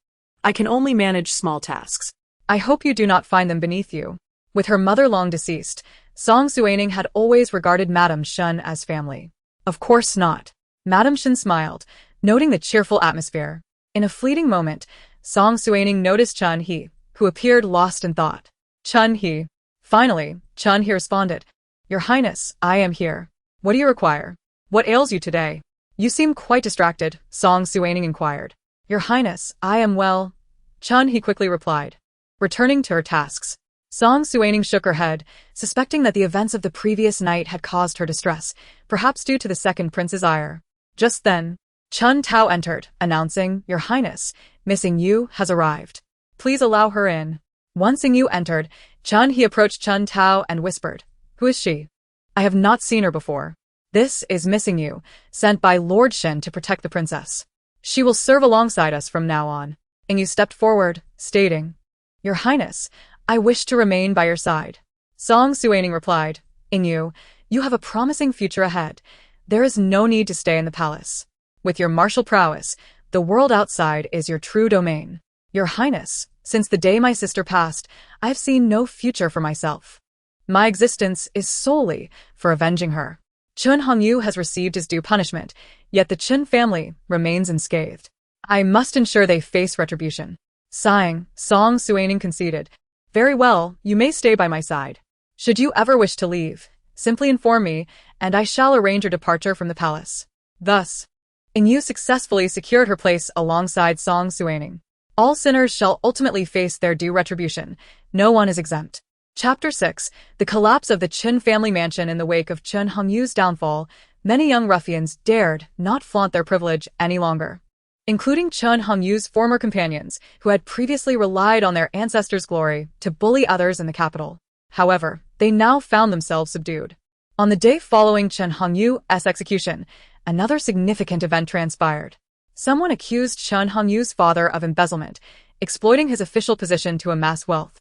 I can only manage small tasks. I hope you do not find them beneath you. With her mother long deceased, Song Suining had always regarded Madame Shun as family. Of course not. Madame Shun smiled, noting the cheerful atmosphere. In a fleeting moment, Song Suining noticed Chun He, who appeared lost in thought. Chun He. Finally, Chun He responded. Your Highness, I am here. What do you require? What ails you today? You seem quite distracted, Song Suining inquired. Your Highness, I am well. Chun He quickly replied. Returning to her tasks. Song Suining shook her head, suspecting that the events of the previous night had caused her distress, perhaps due to the second prince's ire. Just then, Chun Tao entered, announcing, Your Highness, Missing Yu has arrived. Please allow her in. Once Yu entered, Chun He approached Chun Tao and whispered, Who is she? I have not seen her before. This is Missing Yu, sent by Lord Shen to protect the princess. She will serve alongside us from now on. Yu stepped forward, stating, Your Highness, I wish to remain by your side. Song Suining replied, Yu, you have a promising future ahead. There is no need to stay in the palace. With your martial prowess, the world outside is your true domain. Your Highness, since the day my sister passed, I have seen no future for myself. My existence is solely for avenging her. Chun Hongyu has received his due punishment, yet the Chun family remains unscathed. I must ensure they face retribution. Sighing, Song Suining conceded, Very well, you may stay by my side. Should you ever wish to leave, simply inform me, and I shall arrange your departure from the palace. Thus, Yu successfully secured her place alongside Song Suining. All sinners shall ultimately face their due retribution. No one is exempt. Chapter 6. The collapse of the Chun family mansion. In the wake of Chun Hongyu's downfall, many young ruffians dared not flaunt their privilege any longer, including Chun Hongyu's former companions, who had previously relied on their ancestors' glory to bully others in the capital. However, they now found themselves subdued. On the day following Chun Hongyu's execution, another significant event transpired. Someone accused Chun Hongyu's father of embezzlement, exploiting his official position to amass wealth,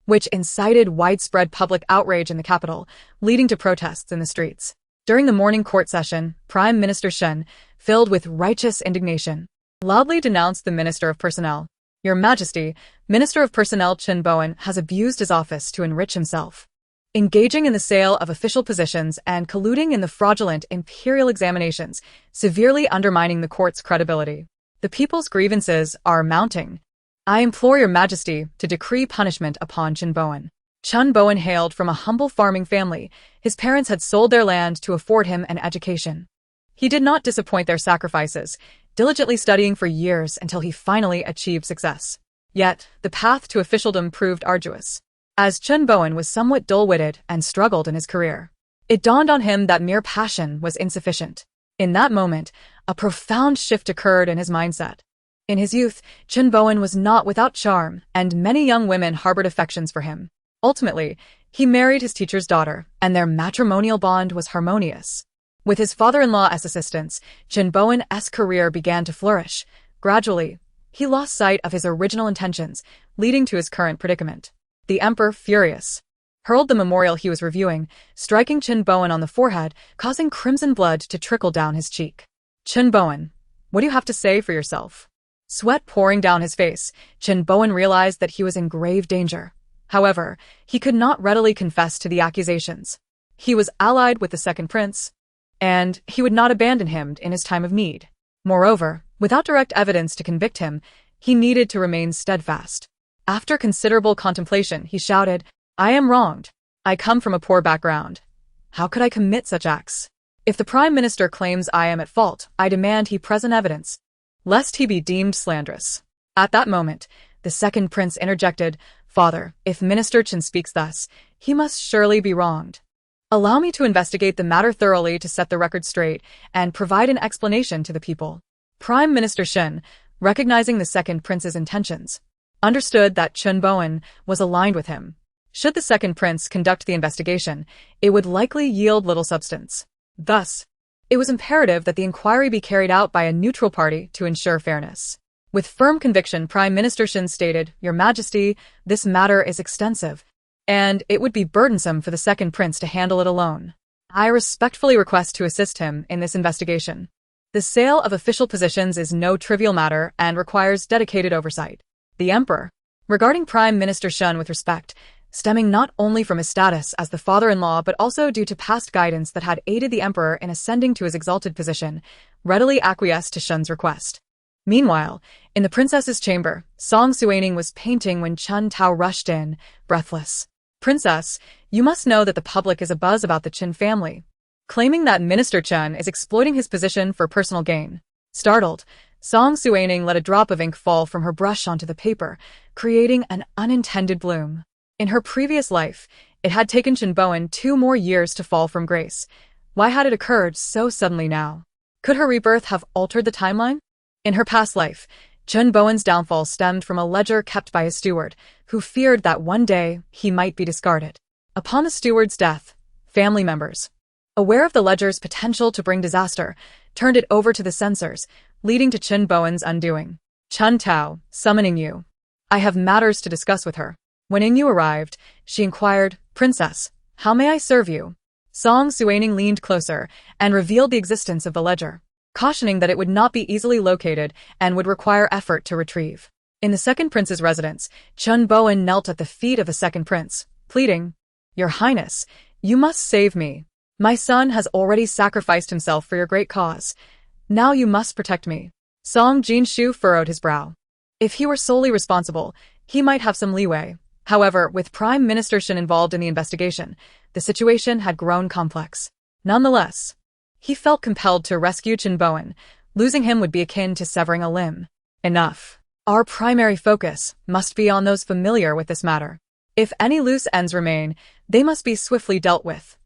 which incited widespread public outrage in the capital, leading to protests in the streets. During the morning court session, Prime Minister Shen, filled with righteous indignation, loudly denounced the Minister of Personnel. Your Majesty, Minister of Personnel Chen Bowen has abused his office to enrich himself, engaging in the sale of official positions and colluding in the fraudulent imperial examinations, severely undermining the court's credibility. The people's grievances are mounting. I implore your Majesty to decree punishment upon Chen Bowen. Chen Bowen hailed from a humble farming family. His parents had sold their land to afford him an education. He did not disappoint their sacrifices, diligently studying for years until he finally achieved success. Yet, the path to officialdom proved arduous, as Chen Bowen was somewhat dull-witted and struggled in his career. It dawned on him that mere passion was insufficient. In that moment, a profound shift occurred in his mindset. In his youth, Chen Bowen was not without charm, and many young women harbored affections for him. Ultimately, he married his teacher's daughter, and their matrimonial bond was harmonious. With his father-in-law as assistants, Chen Bowen's career began to flourish. Gradually, he lost sight of his original intentions, leading to his current predicament. The Emperor, furious, hurled the memorial he was reviewing, striking Chen Bowen on the forehead, causing crimson blood to trickle down his cheek. Chen Bowen, what do you have to say for yourself? Sweat pouring down his face, Chen Bowen realized that he was in grave danger. However, he could not readily confess to the accusations. He was allied with the second prince, and he would not abandon him in his time of need. Moreover, without direct evidence to convict him, he needed to remain steadfast. After considerable contemplation, he shouted, I am wronged. I come from a poor background. How could I commit such acts? If the Prime Minister claims I am at fault, I demand he present evidence, lest he be deemed slanderous. At that moment, the second prince interjected, Father, if Minister Chen speaks thus, he must surely be wronged. Allow me to investigate the matter thoroughly to set the record straight and provide an explanation to the people. Prime Minister Shen, recognizing the second prince's intentions, understood that Chen Bowen was aligned with him. Should the second prince conduct the investigation, it would likely yield little substance. Thus, it was imperative that the inquiry be carried out by a neutral party to ensure fairness. With firm conviction, Prime Minister Shen stated, Your Majesty, this matter is extensive, and it would be burdensome for the second prince to handle it alone. I respectfully request to assist him in this investigation. The sale of official positions is no trivial matter and requires dedicated oversight. The Emperor, regarding Prime Minister Shen with respect, stemming not only from his status as the father-in-law but also due to past guidance that had aided the emperor in ascending to his exalted position, readily acquiesced to Shun's request. Meanwhile, in the princess's chamber, Song Suining was painting when Chun Tao rushed in, breathless. "Princess, you must know that the public is abuzz about the Chen family, claiming that Minister Chen is exploiting his position for personal gain." Startled, Song Suining let a drop of ink fall from her brush onto the paper, creating an unintended bloom. In her previous life, it had taken Chen Bowen 2 more years to fall from grace. Why had it occurred so suddenly now? Could her rebirth have altered the timeline? In her past life, Chen Bowen's downfall stemmed from a ledger kept by his steward, who feared that one day he might be discarded. Upon the steward's death, family members, aware of the ledger's potential to bring disaster, turned it over to the censors, leading to Chen Bowen's undoing. "Chun Tao, summoning you. I have matters to discuss with her." When Ingyu arrived, she inquired, "Princess, how may I serve you?" Song Suining leaned closer and revealed the existence of the ledger, cautioning that it would not be easily located and would require effort to retrieve. In the second prince's residence, Chen Bowen knelt at the feet of the second prince, pleading, "Your Highness, you must save me. My son has already sacrificed himself for your great cause. Now you must protect me." Song Jinshu furrowed his brow. If he were solely responsible, he might have some leeway. However, with Prime Minister Shen involved in the investigation, the situation had grown complex. Nonetheless, he felt compelled to rescue Chen Bowen. Losing him would be akin to severing a limb. Enough. Our primary focus must be on those familiar with this matter. If any loose ends remain, they must be swiftly dealt with.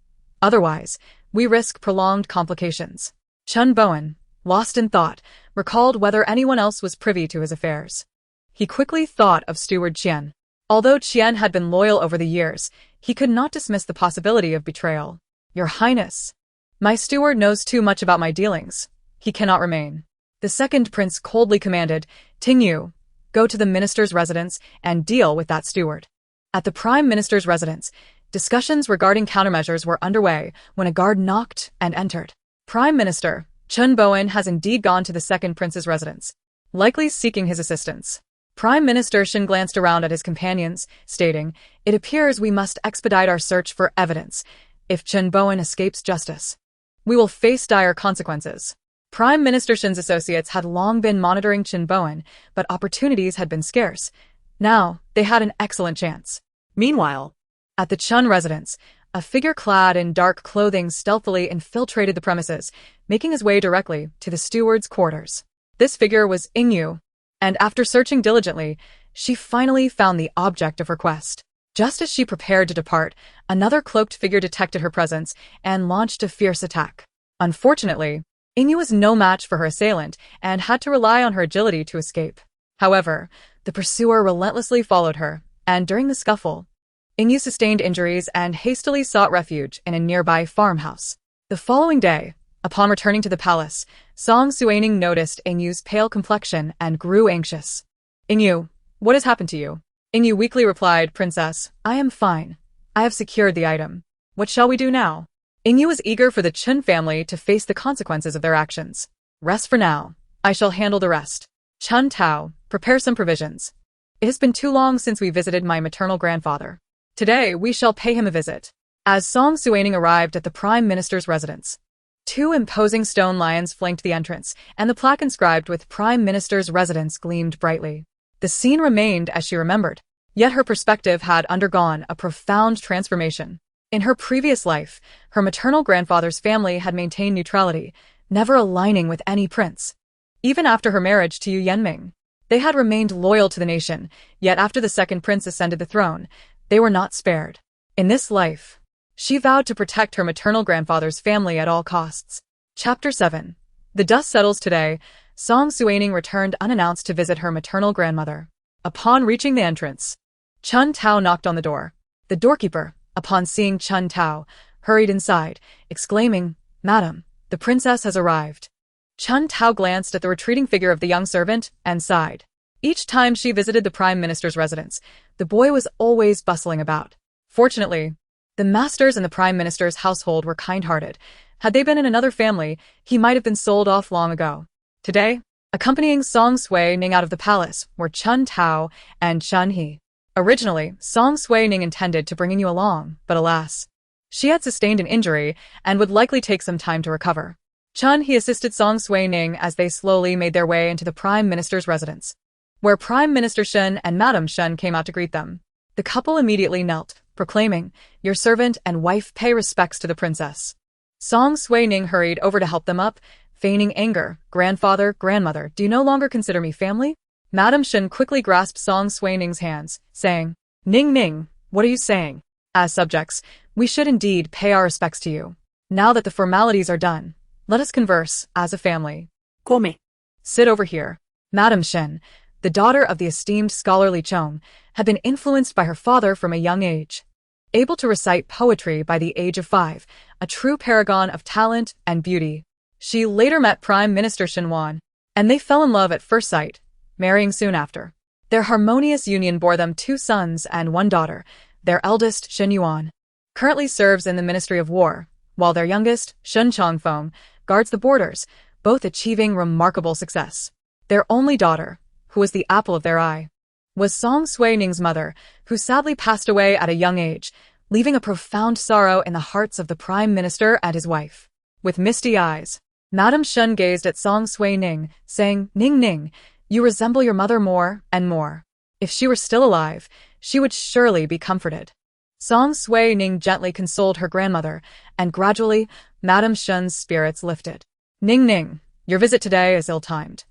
Otherwise, we risk prolonged complications. Chen Bowen, lost in thought, recalled whether anyone else was privy to his affairs. He quickly thought of Steward Qian. Although Qian had been loyal over the years, he could not dismiss the possibility of betrayal. "Your Highness, my steward knows too much about my dealings. He cannot remain." The second prince coldly commanded, "Tingyu, go to the minister's residence and deal with that steward." At the prime minister's residence, discussions regarding countermeasures were underway when a guard knocked and entered. "Prime Minister, Chen Bowen has indeed gone to the second prince's residence, likely seeking his assistance." Prime Minister Shen glanced around at his companions, stating, "It appears we must expedite our search for evidence. If Chen Bowen escapes justice, we will face dire consequences." Prime Minister Shen's associates had long been monitoring Chen Bowen, but opportunities had been scarce. Now, they had an excellent chance. Meanwhile, at the Chun residence, a figure clad in dark clothing stealthily infiltrated the premises, making his way directly to the steward's quarters. This figure was Ingyu, and after searching diligently, she finally found the object of her quest. Just as she prepared to depart, another cloaked figure detected her presence and launched a fierce attack. Unfortunately, Ingyu was no match for her assailant and had to rely on her agility to escape. However, the pursuer relentlessly followed her, and during the scuffle, Ingyu sustained injuries and hastily sought refuge in a nearby farmhouse. The following day, upon returning to the palace, Song Suining noticed Ingyu's pale complexion and grew anxious. "Ingyu, what has happened to you?" Ingyu weakly replied, "Princess, I am fine. I have secured the item. What shall we do now?" Ingyu was eager for the Chen family to face the consequences of their actions. "Rest for now. I shall handle the rest. Chun Tao, prepare some provisions. It has been too long since we visited my maternal grandfather. Today we shall pay him a visit." As Song Suining arrived at the Prime Minister's residence, 2 imposing stone lions flanked the entrance, and the plaque inscribed with Prime Minister's residence gleamed brightly. The scene remained as she remembered, yet her perspective had undergone a profound transformation. In her previous life, her maternal grandfather's family had maintained neutrality, never aligning with any prince. Even after her marriage to Yu Yenming, they had remained loyal to the nation, yet after the second prince ascended the throne, they were not spared. In this life, she vowed to protect her maternal grandfather's family at all costs. Chapter 7. The dust settles today. Song Suining returned unannounced to visit her maternal grandmother. Upon reaching the entrance, Chun Tao knocked on the door. The doorkeeper, upon seeing Chun Tao, hurried inside, exclaiming, "Madam, the princess has arrived." Chun Tao glanced at the retreating figure of the young servant and sighed. Each time she visited the Prime Minister's residence, the boy was always bustling about. Fortunately, the masters in the Prime Minister's household were kind-hearted. Had they been in another family, he might have been sold off long ago. Today, accompanying Song Suining out of the palace were Chun Tao and Chun He. Originally, Song Suining intended to bring you along, but alas, she had sustained an injury and would likely take some time to recover. He assisted Song Suining as they slowly made their way into the Prime Minister's residence, where Prime Minister Shen and Madam Shen came out to greet them. The couple immediately knelt, proclaiming, "Your servant and wife pay respects to the princess." Song Suining hurried over to help them up, feigning anger. "Grandfather, grandmother, do you no longer consider me family?" Madam Shen quickly grasped Song Suining's hands, saying, "Ning Ning, what are you saying? As subjects, we should indeed pay our respects to you. Now that the formalities are done, let us converse as a family." Come. "Sit over here." Madam Shen, the daughter of the esteemed scholarly Chong, had been influenced by her father from a young age. Able to recite poetry by the age of 5, a true paragon of talent and beauty. She later met Prime Minister Shen Wan, and they fell in love at first sight, marrying soon after. Their harmonious union bore them 2 sons and 1 daughter. Their eldest, Shen Yuan, currently serves in the Ministry of War, while their youngest, Shen Chongfeng, guards the borders, both achieving remarkable success. Their only daughter, who was the apple of their eye, was Song Suining's mother, who sadly passed away at a young age, leaving a profound sorrow in the hearts of the Prime Minister and his wife. With misty eyes, Madam Shen gazed at Song Suining, saying, "Ning Ning, you resemble your mother more and more. If she were still alive, she would surely be comforted." Song Suining gently consoled her grandmother, and gradually, Madam Shen's spirits lifted. "Ning Ning, your visit today is ill-timed.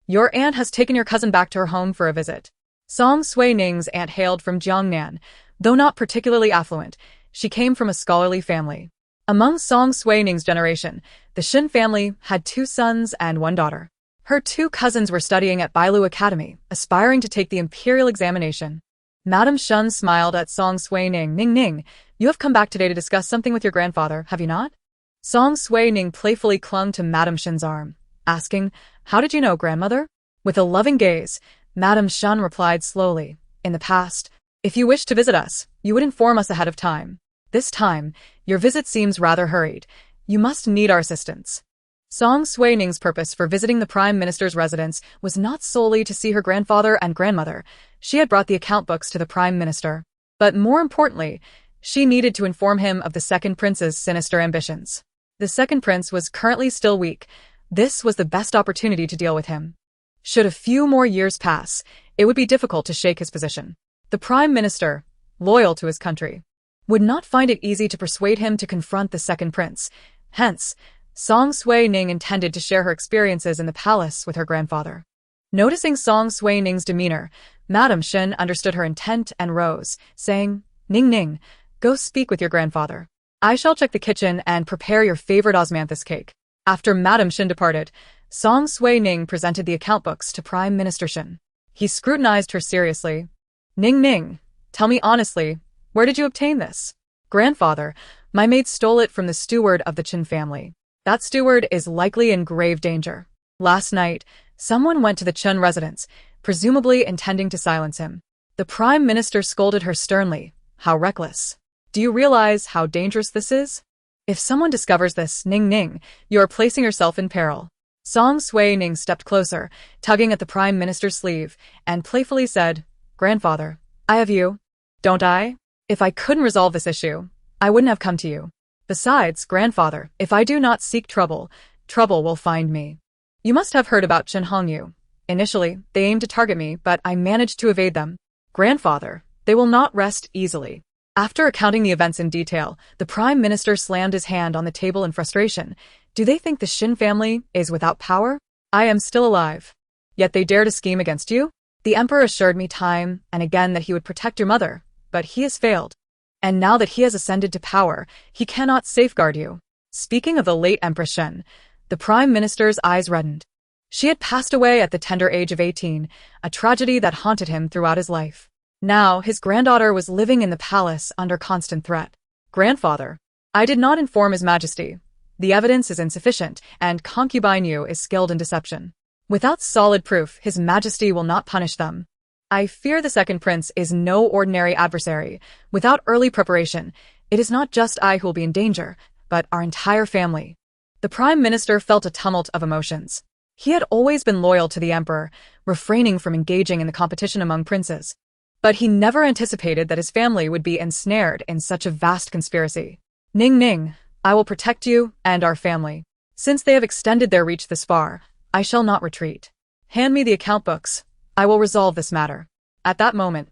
Your aunt has taken your cousin back to her home for a visit." Song Suining's aunt hailed from Jiangnan. Though not particularly affluent, she came from a scholarly family. Among Song Suining's generation, the Shen family had 2 sons and 1 daughter. Her 2 cousins were studying at Bailu Academy, aspiring to take the imperial examination. Madam Shen smiled at Song Suining. "Ning Ning, you have come back today to discuss something with your grandfather, have you not?" Song Suining playfully clung to Madam Shen's arm, asking, "How did you know, grandmother?" With a loving gaze, Madam Shen replied slowly, "In the past, if you wished to visit us, you would inform us ahead of time. This time, your visit seems rather hurried. You must need our assistance." Song Suining's purpose for visiting the Prime Minister's residence was not solely to see her grandfather and grandmother. She had brought the account books to the Prime Minister. But more importantly, she needed to inform him of the second prince's sinister ambitions. The second prince was currently still weak. This was the best opportunity to deal with him. Should a few more years pass, it would be difficult to shake his position. The Prime Minister, loyal to his country, would not find it easy to persuade him to confront the second prince. Hence, Song Suining intended to share her experiences in the palace with her grandfather. Noticing Song Suining's demeanor, Madam Shen understood her intent and rose, saying, "Ning Ning, go speak with your grandfather. I shall check the kitchen and prepare your favorite osmanthus cake." After Madam Shen departed, Song Suining presented the account books to Prime Minister Shen. He scrutinized her seriously. "Ning Ning, tell me honestly, where did you obtain this?" "Grandfather, my maid stole it from the steward of the Chen family. That steward is likely in grave danger. Last night, someone went to the Chen residence, presumably intending to silence him." The Prime Minister scolded her sternly. "How reckless. Do you realize how dangerous this is? If someone discovers this, Ning Ning, you are placing yourself in peril." Song Suining stepped closer, tugging at the Prime Minister's sleeve, and playfully said, "Grandfather, I have you, don't I? If I couldn't resolve this issue, I wouldn't have come to you. Besides, grandfather, if I do not seek trouble, trouble will find me. You must have heard about Chen Hongyu. Initially, they aimed to target me, but I managed to evade them. Grandfather, they will not rest easily." After recounting the events in detail, the Prime Minister slammed his hand on the table in frustration. "Do they think the Shen family is without power? I am still alive. Yet they dare to scheme against you? The Emperor assured me time and again that he would protect your mother, but he has failed. And now that he has ascended to power, he cannot safeguard you." Speaking of the late Empress Shen, the Prime Minister's eyes reddened. She had passed away at the tender age of 18, a tragedy that haunted him throughout his life. Now, his granddaughter was living in the palace under constant threat. "Grandfather, I did not inform His Majesty. The evidence is insufficient, and concubine Yu is skilled in deception. Without solid proof, His Majesty will not punish them. I fear the second prince is no ordinary adversary. Without early preparation, it is not just I who will be in danger, but our entire family." The Prime Minister felt a tumult of emotions. He had always been loyal to the Emperor, refraining from engaging in the competition among princes. But he never anticipated that his family would be ensnared in such a vast conspiracy. Ning Ning, I will protect you and our family. Since they have extended their reach this far, I shall not retreat. Hand me the account books. I will resolve this matter. At that moment,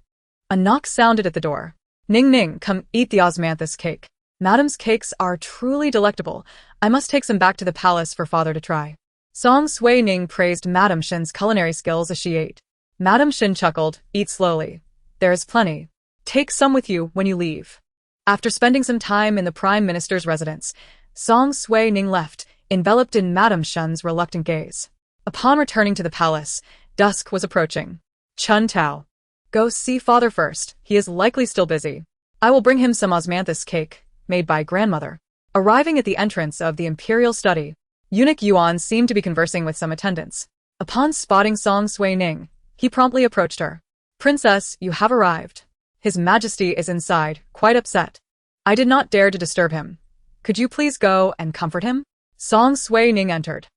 a knock sounded at the door. Ning Ning, come eat the osmanthus cake. Madam's cakes are truly delectable. I must take some back to the palace for father to try. Song Suining praised Madame Shin's culinary skills as she ate. Madame Shin chuckled, eat slowly. There is plenty. Take some with you when you leave. After spending some time in the Prime Minister's residence, Song Suining left, enveloped in Madame Shin's reluctant gaze. Upon returning to the palace, dusk was approaching. Chun Tao. Go see father first, he is likely still busy. I will bring him some osmanthus cake, made by grandmother. Arriving at the entrance of the imperial study, eunuch Yuan seemed to be conversing with some attendants. Upon spotting Song Suining, he promptly approached her. Princess, you have arrived. His Majesty is inside, quite upset. I did not dare to disturb him. Could you please go and comfort him? Song Suining entered,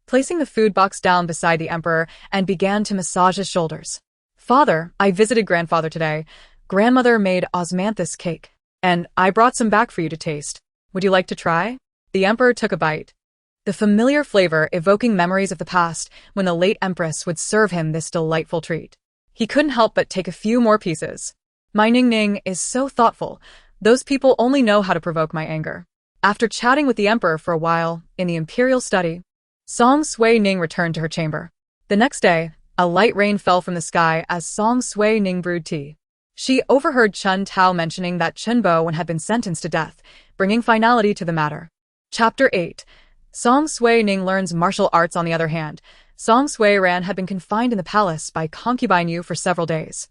placing the food box down beside the emperor and began to massage his shoulders. Father, I visited grandfather today. Grandmother made osmanthus cake, and I brought some back for you to taste. Would you like to try? The emperor took a bite, the familiar flavor evoking memories of the past when the late empress would serve him this delightful treat. He couldn't help but take a few more pieces. My Ning Ning is so thoughtful. Those people only know how to provoke my anger. After chatting with the emperor for a while in the imperial study, Song Suining returned to her chamber. The next day, a light rain fell from the sky as Song Suining brewed tea. She overheard Chun Tao mentioning that Chen Bowen had been sentenced to death, bringing finality to the matter. Chapter 8. Song Suining learns martial arts. On the other hand, Song Suiran had been confined in the palace by concubine Yu for several days.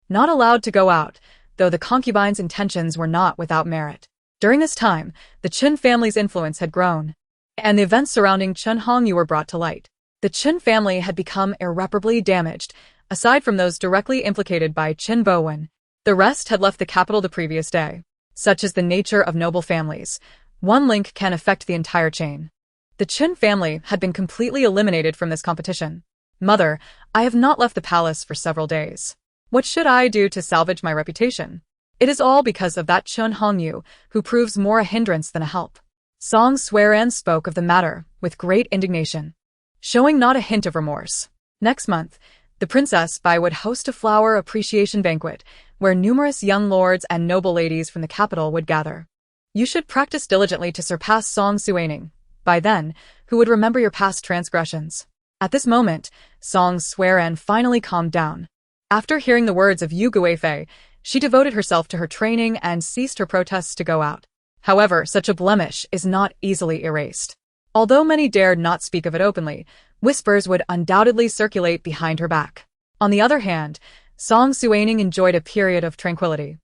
Not allowed to go out, though the concubine's intentions were not without merit. During this time, the Chen family's influence had grown, and the events surrounding Chen Hongyu were brought to light. The Chen family had become irreparably damaged. Aside from those directly implicated by Chen Bowen, the rest had left the capital the previous day. Such is the nature of noble families. One link can affect the entire chain. The Chen family had been completely eliminated from this competition. Mother, I have not left the palace for several days. What should I do to salvage my reputation? It is all because of that Chen Hongyu, who proves more a hindrance than a help. Song Suiran spoke of the matter with great indignation, showing not a hint of remorse. Next month, the Princess Bai would host a flower appreciation banquet, where numerous young lords and noble ladies from the capital would gather. You should practice diligently to surpass Song Suining. By then, who would remember your past transgressions? At this moment, Song Suiran finally calmed down. After hearing the words of Yu Guifei, she devoted herself to her training and ceased her protests to go out. However, such a blemish is not easily erased. Although many dared not speak of it openly, whispers would undoubtedly circulate behind her back. On the other hand, Song Suining enjoyed a period of tranquility.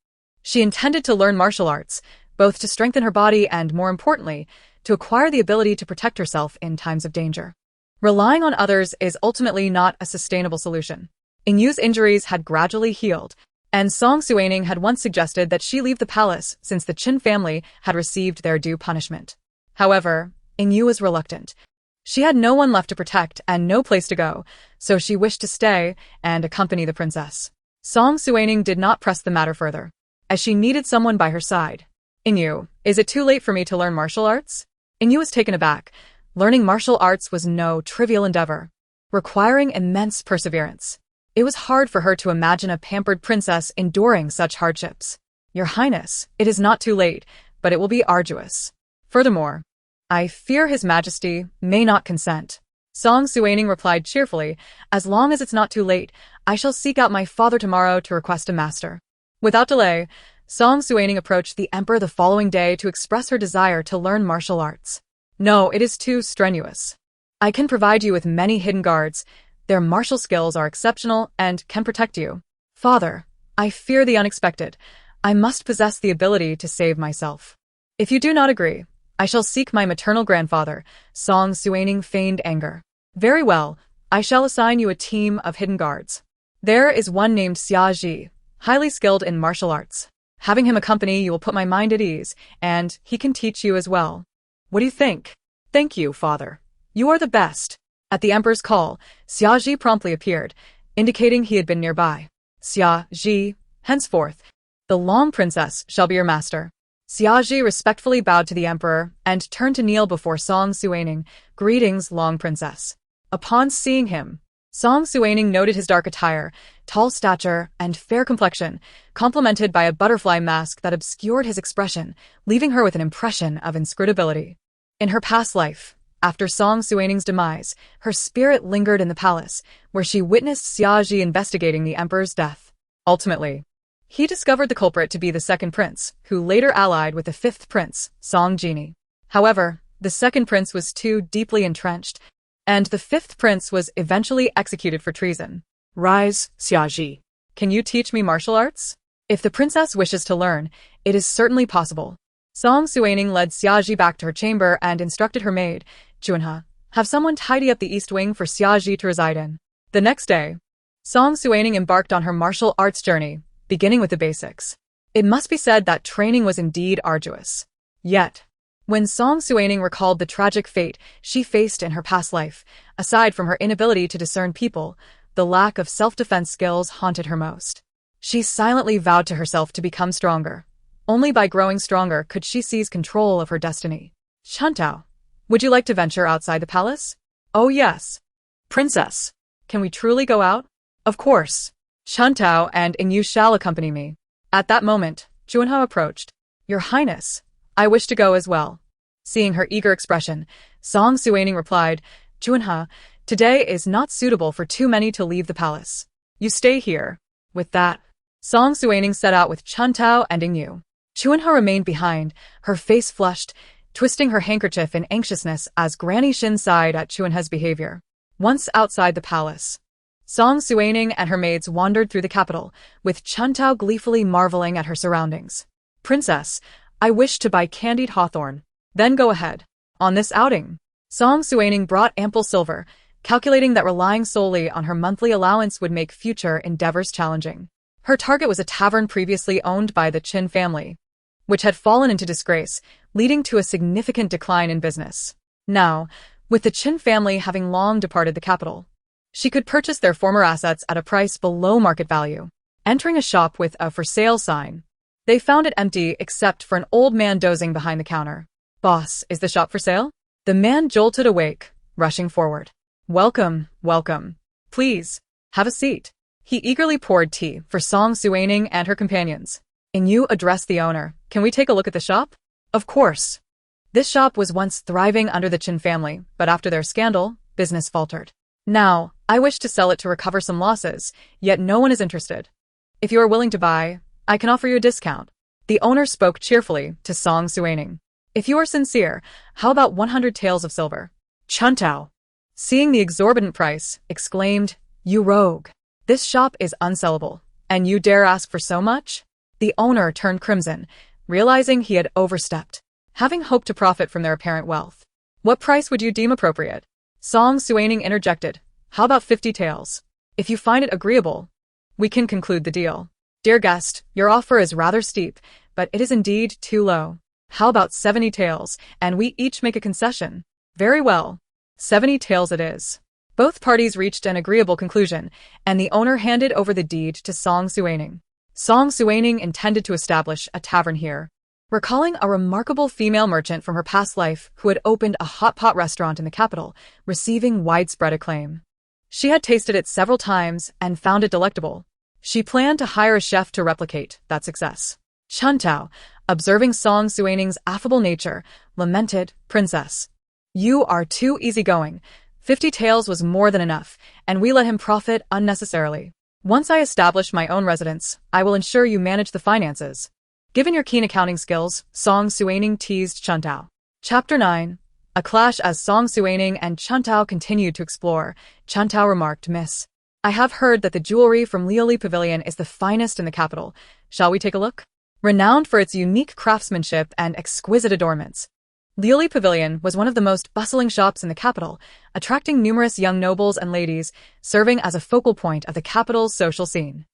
She intended to learn martial arts, both to strengthen her body and, more importantly, to acquire the ability to protect herself in times of danger. Relying on others is ultimately not a sustainable solution. Yu's injuries had gradually healed, and Song Suining had once suggested that she leave the palace since the Qin family had received their due punishment. However, Yu was reluctant. She had no one left to protect and no place to go, so she wished to stay and accompany the princess. Song Suining did not press the matter further, as she needed someone by her side. Yu, is it too late for me to learn martial arts? Yu was taken aback. Learning martial arts was no trivial endeavor, requiring immense perseverance. It was hard for her to imagine a pampered princess enduring such hardships. Your Highness, it is not too late, but it will be arduous. Furthermore, I fear His Majesty may not consent. Song Suining replied cheerfully, as long as it's not too late, I shall seek out my father tomorrow to request a master. Without delay, Song Suining approached the emperor the following day to express her desire to learn martial arts. No, it is too strenuous. I can provide you with many hidden guards. Their martial skills are exceptional and can protect you. Father, I fear the unexpected. I must possess the ability to save myself. If you do not agree, I shall seek my maternal grandfather. Song Suining feigned anger. Very well, I shall assign you a team of hidden guards. There is one named Xia Ji, highly skilled in martial arts. Having him accompany you will put my mind at ease, and he can teach you as well. What do you think? Thank you, father. You are the best. At the emperor's call, Xia Ji promptly appeared, indicating he had been nearby. Xia Ji, Henceforth, the Long Princess shall be your master. Xiaji respectfully bowed to the emperor and turned to kneel before Song Suining. Greetings, Long Princess. Upon seeing him, Song Suining noted his dark attire, tall stature, and fair complexion, complemented by a butterfly mask that obscured his expression, leaving her with an impression of inscrutability. In her past life, after Song Suining's demise, her spirit lingered in the palace, where she witnessed Xiaji investigating the emperor's death. Ultimately, he discovered the culprit to be the second prince, who later allied with the fifth prince, Song Jini. However, the second prince was too deeply entrenched, and the fifth prince was eventually executed for treason. Rise, Xiaji. Can you teach me martial arts? If the princess wishes to learn, it is certainly possible. Song Suining led Xiaji back to her chamber and instructed her maid, Junha, have someone tidy up the east wing for Xiaji to reside in. The next day, Song Suining embarked on her martial arts journey, beginning with the basics. It must be said that training was indeed arduous. Yet, when Song Suining recalled the tragic fate she faced in her past life, aside from her inability to discern people, the lack of self-defense skills haunted her most. She silently vowed to herself to become stronger. Only by growing stronger could she seize control of her destiny. Chuntao, would you like to venture outside the palace? Oh yes. Princess, can we truly go out? Of course. Chuntao and you shall accompany me. At that moment, Junha approached. Your Highness, I wish to go as well. Seeing her eager expression, Song Suining replied, Junha, today is not suitable for too many to leave the palace. You stay here. With that, Song Suining set out with Chuntao and Yu. Junha remained behind, her face flushed, twisting her handkerchief in anxiousness as Granny Shin sighed at Junha's behavior. Once outside the palace, Song Suining and her maids wandered through the capital, with Chuntao gleefully marveling at her surroundings. Princess, I wish to buy candied hawthorn. Then go ahead. On this outing, Song Suining brought ample silver, calculating that relying solely on her monthly allowance would make future endeavors challenging. Her target was a tavern previously owned by the Qin family, which had fallen into disgrace, leading to a significant decline in business. Now, with the Qin family having long departed the capital, she could purchase their former assets at a price below market value. Entering a shop with a for sale sign, they found it empty except for an old man dozing behind the counter. Boss, is the shop for sale? The man jolted awake, rushing forward. Welcome, welcome. Please, have a seat. He eagerly poured tea for Song Suining and her companions. Yu addressed the owner. Can we take a look at the shop? Of course. This shop was once thriving under the Qin family, but after their scandal, business faltered. Now, I wish to sell it to recover some losses, yet no one is interested. If you are willing to buy, I can offer you a discount. The owner spoke cheerfully to Song Suining. If you are sincere, how about 100 taels of silver? Chuntao, seeing the exorbitant price, exclaimed, You rogue. This shop is unsellable, and you dare ask for so much? The owner turned crimson, realizing he had overstepped, having hoped to profit from their apparent wealth. What price would you deem appropriate? Song Suining interjected. How about 50 taels? If you find it agreeable, we can conclude the deal. Dear guest, your offer is rather steep, but it is indeed too low. How about 70 taels, and we each make a concession? Very well. 70 taels it is. Both parties reached an agreeable conclusion, and the owner handed over the deed to Song Suining. Song Suining intended to establish a tavern here, recalling a remarkable female merchant from her past life who had opened a hot pot restaurant in the capital, receiving widespread acclaim. She had tasted it several times and found it delectable. She planned to hire a chef to replicate that success. Chuntao, observing Song Suining's affable nature, lamented, Princess, you are too easygoing. 50 taels was more than enough, and we let him profit unnecessarily. Once I establish my own residence, I will ensure you manage the finances. Given your keen accounting skills, Song Suining teased Chuntao. Chapter 9. A clash. As Song Suining and Chuntao continued to explore, Chuntao remarked, Miss, I have heard that the jewelry from Lioli Pavilion is the finest in the capital. Shall we take a look? Renowned for its unique craftsmanship and exquisite adornments, Lioli Pavilion was one of the most bustling shops in the capital, attracting numerous young nobles and ladies, serving as a focal point of the capital's social scene.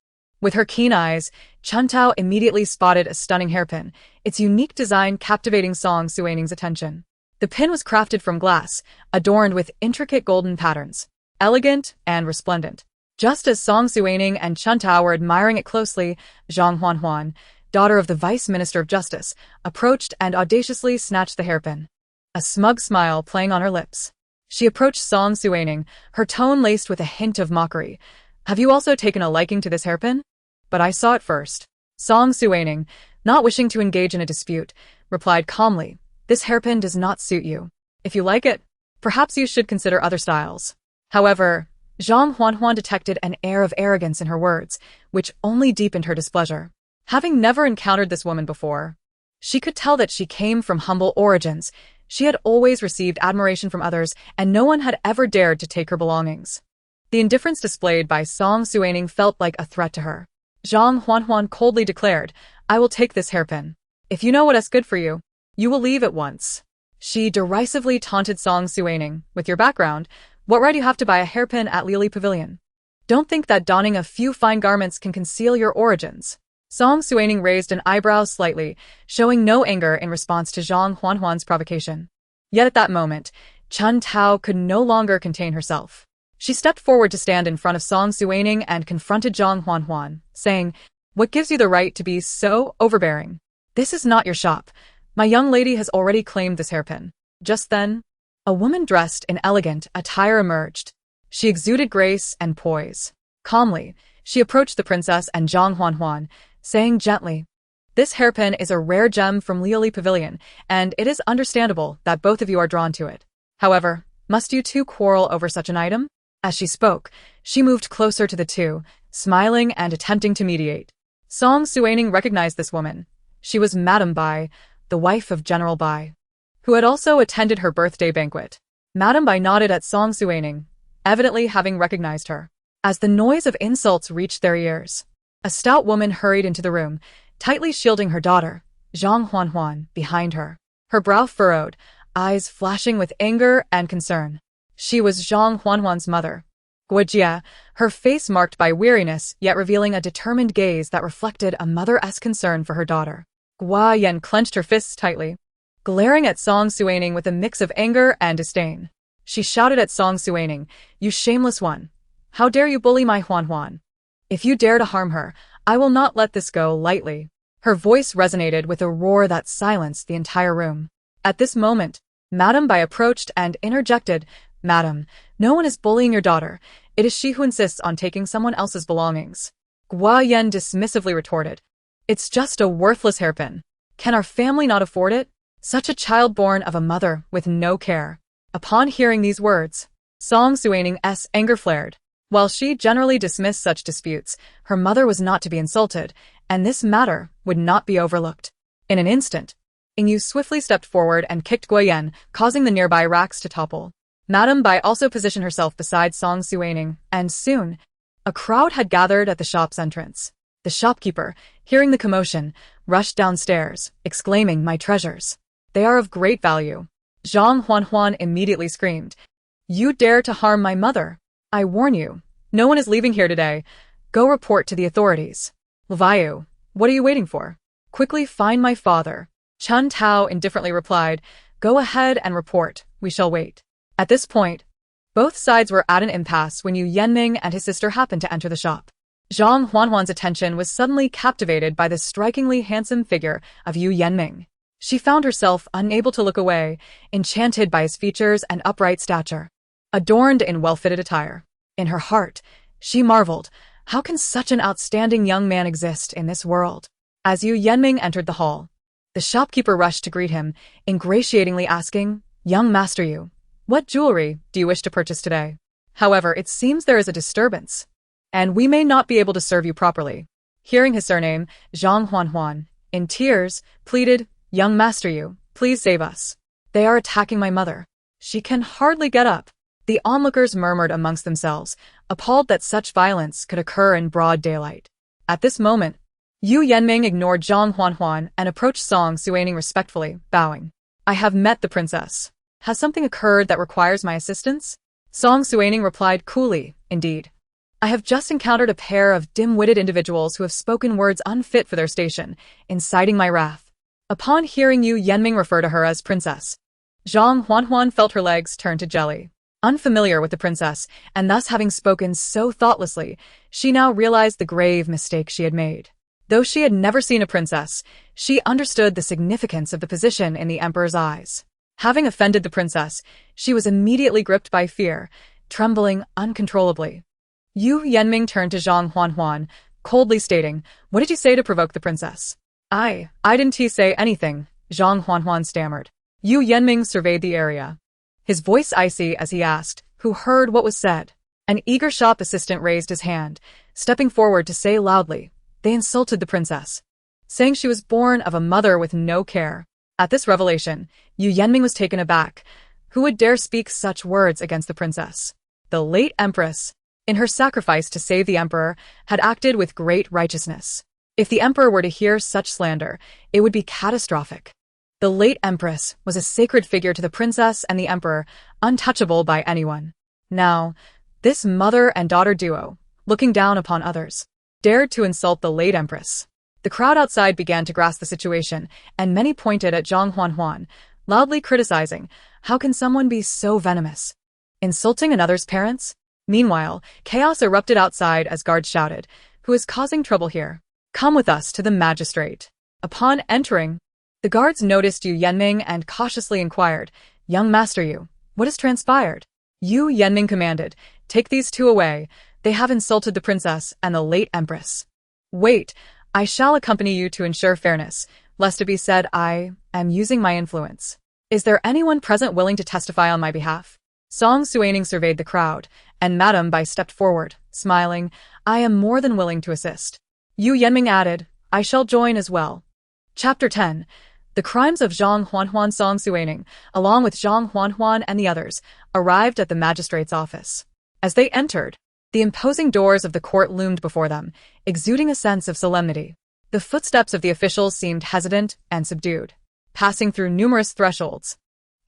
With her keen eyes, Chuntao immediately spotted a stunning hairpin, its unique design captivating Song Suining's attention. The pin was crafted from glass, adorned with intricate golden patterns. Elegant and resplendent, Just as Song Suining and Chun Tao were admiring it closely, Zhang Huanhuan, daughter of the Vice Minister of Justice, approached and audaciously snatched the hairpin. A smug smile playing on her lips. She approached Song Suining, her tone laced with a hint of mockery. "Have you also taken a liking to this hairpin?" "But I saw it first." Song Suining, not wishing to engage in a dispute, replied calmly, "This hairpin does not suit you. If you like it, perhaps you should consider other styles." However, Zhang Huanhuan detected an air of arrogance in her words, which only deepened her displeasure. Having never encountered this woman before, she could tell that she came from humble origins. She had always received admiration from others, and no one had ever dared to take her belongings. The indifference displayed by Song Suining felt like a threat to her. Zhang Huanhuan coldly declared, "I will take this hairpin. If you know what is good for you, you will leave at once." She derisively taunted Song Suining, "With your background, what right do you have to buy a hairpin at Lily Pavilion? Don't think that donning a few fine garments can conceal your origins." Song Suining raised an eyebrow slightly, showing no anger in response to Zhang Huanhuan's provocation. Yet at that moment, Chun Tao could no longer contain herself. She stepped forward to stand in front of Song Suining and confronted Zhang Huanhuan, saying, "What gives you the right to be so overbearing? This is not your shop. My young lady has already claimed this hairpin." Just then, a woman dressed in elegant attire emerged. She exuded grace and poise. Calmly, she approached the princess and Zhang Huanhuan, saying gently, "This hairpin is a rare gem from Lily Pavilion, and it is understandable that both of you are drawn to it. However, must you two quarrel over such an item?" As she spoke, she moved closer to the two, smiling and attempting to mediate. Song Suining recognized this woman. She was Madame Bai, the wife of General Bai, who had also attended her birthday banquet. Madame Bai nodded at Song Suining, evidently having recognized her. As the noise of insults reached their ears, a stout woman hurried into the room, tightly shielding her daughter, Zhang Huanhuan, behind her. Her brow furrowed, eyes flashing with anger and concern. She was Zhang Huanhuan's mother, Guojia, her face marked by weariness yet revealing a determined gaze that reflected a mother-esque concern for her daughter. Guoyan clenched her fists tightly, glaring at Song Suining with a mix of anger and disdain. She shouted at Song Suining, "You shameless one! How dare you bully my Huanhuan? If you dare to harm her, I will not let this go lightly." Her voice resonated with a roar that silenced the entire room. At this moment, Madame Bai approached and interjected, "Madam, no one is bullying your daughter. It is she who insists on taking someone else's belongings." Guoyan dismissively retorted, "It's just a worthless hairpin. Can our family not afford it? Such a child born of a mother with no care." Upon hearing these words, Song Suining's anger flared. While she generally dismissed such disputes, her mother was not to be insulted, and this matter would not be overlooked. In an instant, Ingyu swiftly stepped forward and kicked Guoyan, causing the nearby racks to topple. Madame Bai also positioned herself beside Song Suining, and soon, a crowd had gathered at the shop's entrance. The shopkeeper, hearing the commotion, rushed downstairs, exclaiming, "My treasures! They are of great value." Zhang Huanhuan immediately screamed, "You dare to harm my mother? I warn you, no one is leaving here today. Go report to the authorities." "Leviu, what are you waiting for? Quickly find my father." Chun Tao indifferently replied, "Go ahead and report, we shall wait." At this point, both sides were at an impasse when Yu Yanming and his sister happened to enter the shop. Zhang Huanhuan's attention was suddenly captivated by the strikingly handsome figure of Yu Yanming. She found herself unable to look away, enchanted by his features and upright stature, adorned in well-fitted attire. In her heart, she marveled, how can such an outstanding young man exist in this world? As Yu Yanming entered the hall, the shopkeeper rushed to greet him, ingratiatingly asking, "Young Master Yu, what jewelry do you wish to purchase today? However, it seems there is a disturbance, and we may not be able to serve you properly." Hearing his surname, Zhang Huanhuan, in tears, pleaded, "Young Master Yu, please save us. They are attacking my mother. She can hardly get up." The onlookers murmured amongst themselves, appalled that such violence could occur in broad daylight. At this moment, Yu Yanming ignored Zhang Huanhuan and approached Song Suining respectfully, bowing. "I have met the princess. Has something occurred that requires my assistance?" Song Suining replied coolly, "Indeed. I have just encountered a pair of dim-witted individuals who have spoken words unfit for their station, inciting my wrath." Upon hearing Yu Yanming refer to her as princess, Zhang Huanhuan felt her legs turn to jelly. Unfamiliar with the princess, and thus having spoken so thoughtlessly, she now realized the grave mistake she had made. Though she had never seen a princess, she understood the significance of the position in the emperor's eyes. Having offended the princess, she was immediately gripped by fear, trembling uncontrollably. Yu Yenming turned to Zhang Huanhuan, coldly stating, "What did you say to provoke the princess?" I didn't say anything," Zhang Huanhuan stammered. Yu Yenming surveyed the area, his voice icy as he asked, "Who heard what was said?" An eager shop assistant raised his hand, stepping forward to say loudly, "They insulted the princess, saying she was born of a mother with no care." At this revelation, Yu Yenming was taken aback. Who would dare speak such words against the princess? The late empress, in her sacrifice to save the emperor, had acted with great righteousness. If the emperor were to hear such slander, it would be catastrophic. The late empress was a sacred figure to the princess and the emperor, untouchable by anyone. Now, this mother and daughter duo, looking down upon others, dared to insult the late empress. The crowd outside began to grasp the situation, and many pointed at Zhang Huanhuan, loudly criticizing, "How can someone be so venomous? Insulting another's parents?" Meanwhile, chaos erupted outside as guards shouted, "Who is causing trouble here? Come with us to the magistrate." Upon entering, the guards noticed Yu Yenming and cautiously inquired, "Young master Yu, what has transpired?" Yu Yenming commanded, "Take these two away. They have insulted the princess and the late empress." "Wait, I shall accompany you to ensure fairness, lest it be said I am using my influence. Is there anyone present willing to testify on my behalf?" Song Suining surveyed the crowd, and Madame Bai stepped forward, smiling, "I am more than willing to assist." Yu Yenming added, "I shall join as well." Chapter 10. The crimes of Zhang Huanhuan. Song Suining, along with Zhang Huanhuan and the others, arrived at the magistrate's office. As they entered, the imposing doors of the court loomed before them, exuding a sense of solemnity. The footsteps of the officials seemed hesitant and subdued, passing through numerous thresholds.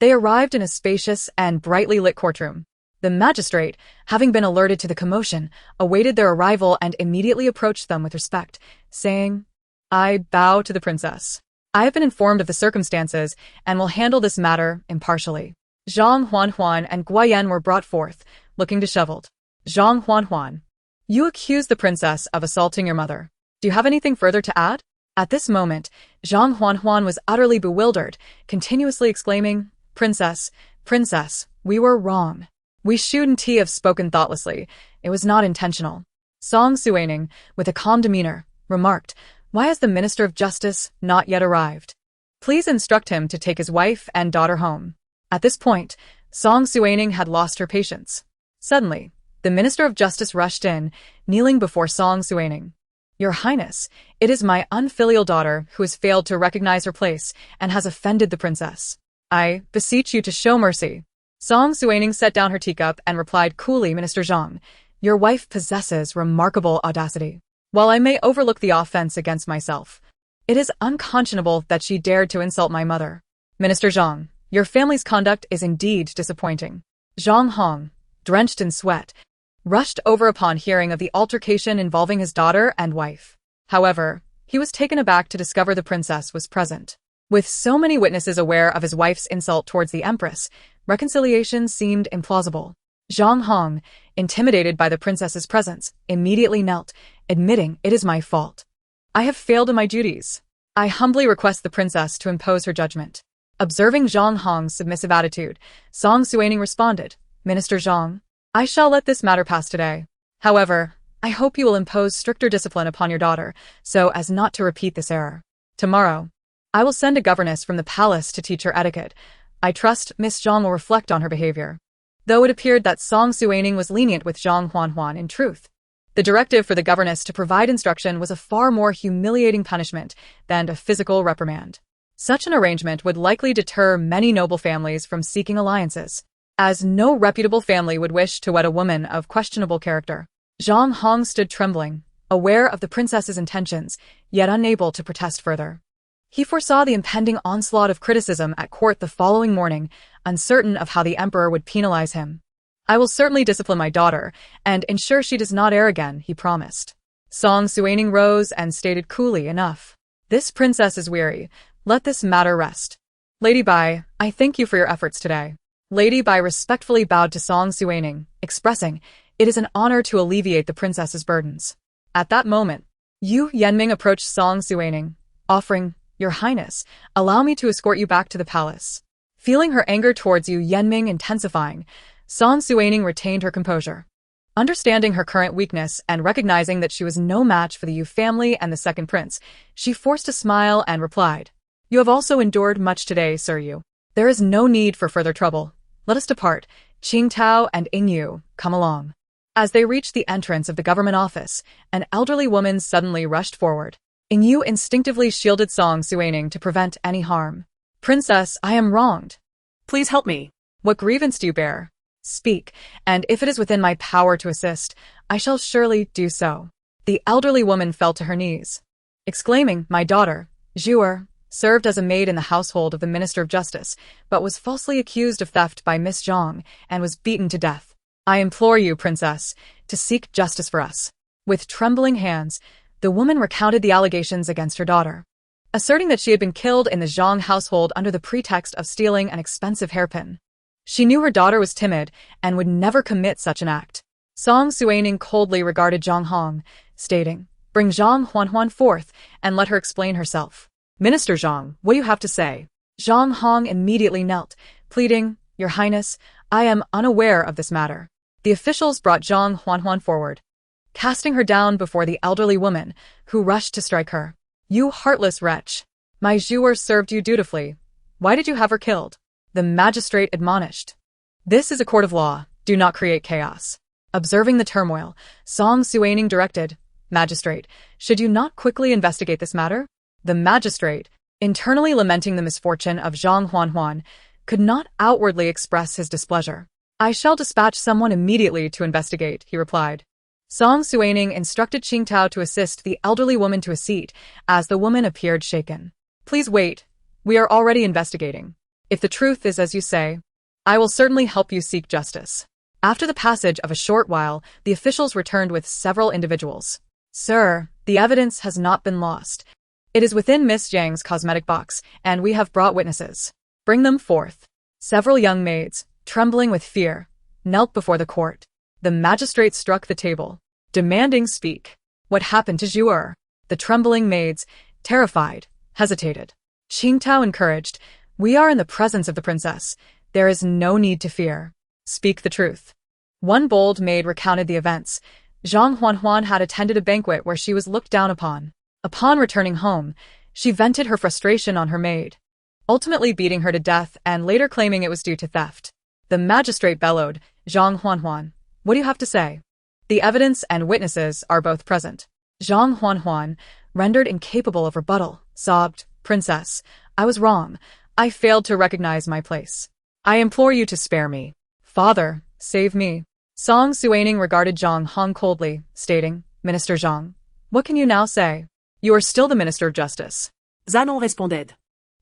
They arrived in a spacious and brightly lit courtroom. The magistrate, having been alerted to the commotion, awaited their arrival and immediately approached them with respect, saying, "I bow to the princess. I have been informed of the circumstances and will handle this matter impartially." Zhang Huanhuan and Guayan were brought forth, looking disheveled. Zhang Huanhuan, "You accuse the princess of assaulting your mother. Do you have anything further to add?" At this moment, Zhang Huanhuan was utterly bewildered, continuously exclaiming, "Princess, princess, we were wrong. We shouldn't have spoken thoughtlessly. It was not intentional." Song Suining, with a calm demeanor, remarked, "Why has the Minister of Justice not yet arrived? Please instruct him to take his wife and daughter home." At this point, Song Suining had lost her patience. Suddenly, the Minister of Justice rushed in, kneeling before Song Suining. "Your Highness, it is my unfilial daughter who has failed to recognize her place and has offended the princess. I beseech you to show mercy." Song Suining set down her teacup and replied coolly, "Minister Zhang, your wife possesses remarkable audacity. While I may overlook the offense against myself, it is unconscionable that she dared to insult my mother. Minister Zhang, your family's conduct is indeed disappointing." Zhang Hong, drenched in sweat, rushed over upon hearing of the altercation involving his daughter and wife. However, he was taken aback to discover the princess was present. With so many witnesses aware of his wife's insult towards the empress, reconciliation seemed implausible. Zhang Hong, intimidated by the princess's presence, immediately knelt, admitting, "It is my fault. I have failed in my duties. I humbly request the princess to impose her judgment." Observing Zhang Hong's submissive attitude, Song Suining responded, "Minister Zhang, I shall let this matter pass today. However, I hope you will impose stricter discipline upon your daughter, so as not to repeat this error. Tomorrow, I will send a governess from the palace to teach her etiquette. I trust Miss Zhang will reflect on her behavior." Though it appeared that Song Suining was lenient with Zhang Huanhuan in truth, the directive for the governess to provide instruction was a far more humiliating punishment than a physical reprimand. Such an arrangement would likely deter many noble families from seeking alliances, as no reputable family would wish to wed a woman of questionable character. Zhang Hong stood trembling, aware of the princess's intentions, yet unable to protest further. He foresaw the impending onslaught of criticism at court the following morning, uncertain of how the emperor would penalize him. "I will certainly discipline my daughter, and ensure she does not err again," he promised. Song Suining rose and stated coolly, "Enough. This princess is weary. Let this matter rest. Lady Bai, I thank you for your efforts today. Lady Bai respectfully bowed to Song Suining, expressing, "It is an honor to alleviate the princess's burdens." At that moment, Yu Yanming approached Song Suining, offering, "Your Highness, allow me to escort you back to the palace." Feeling her anger towards Yu Yanming intensifying, Song Suining retained her composure. Understanding her current weakness and recognizing that she was no match for the Yu family and the second prince, she forced a smile and replied, "You have also endured much today, Sir Yu. There is no need for further trouble. Let us depart. Qingtao and Ingyu, come along." As they reached the entrance of the government office, an elderly woman suddenly rushed forward. Ingyu instinctively shielded Song Suining to prevent any harm. "Princess, I am wronged. Please help me." What grievance do you bear? Speak, and if it is within my power to assist, I shall surely do so." The elderly woman fell to her knees, exclaiming, "My daughter, Zhuer, served as a maid in the household of the Minister of Justice, but was falsely accused of theft by Miss Zhang and was beaten to death. I implore you, Princess, to seek justice for us." With trembling hands, the woman recounted the allegations against her daughter, asserting that she had been killed in the Zhang household under the pretext of stealing an expensive hairpin. She knew her daughter was timid and would never commit such an act. Song Suining coldly regarded Zhang Hong, stating, "Bring Zhang Huanhuan forth and let her explain herself." "Minister Zhang, what do you have to say?" Zhang Hong immediately knelt, pleading, "Your Highness, I am unaware of this matter." The officials brought Zhang Huanhuan forward, casting her down before the elderly woman, who rushed to strike her. "You heartless wretch! My Zhuer served you dutifully. Why did you have her killed?" The magistrate admonished. "This is a court of law. Do not create chaos." Observing the turmoil, Song Suining directed, "Magistrate, should you not quickly investigate this matter?" The magistrate, internally lamenting the misfortune of Zhang Huanhuan, could not outwardly express his displeasure. "I shall dispatch someone immediately to investigate," he replied. Song Suining instructed Qingtao to assist the elderly woman to a seat, as the woman appeared shaken. "Please wait. We are already investigating. If the truth is as you say, I will certainly help you seek justice." After the passage of a short while, the officials returned with several individuals. "Sir, the evidence has not been lost. It is within Miss Zhang's cosmetic box, and we have brought witnesses. Bring them forth." Several young maids, trembling with fear, knelt before the court. The magistrate struck the table, demanding, "Speak. What happened to Zhuer?" The trembling maids, terrified, hesitated. Qingtao encouraged, "We are in the presence of the princess. There is no need to fear. Speak the truth." One bold maid recounted the events. Zhang Huanhuan had attended a banquet where she was looked down upon. Upon returning home, she vented her frustration on her maid, ultimately beating her to death and later claiming it was due to theft. The magistrate bellowed, "Zhang Huanhuan, what do you have to say?" The evidence and witnesses are both present. Zhang Huanhuan, rendered incapable of rebuttal, sobbed, "Princess, I was wrong. I failed to recognize my place. I implore you to spare me. Father, save me." Song Suining regarded Zhang Hong coldly, stating, "Minister Zhang, what can you now say? You are still the Minister of Justice." Zanon responded.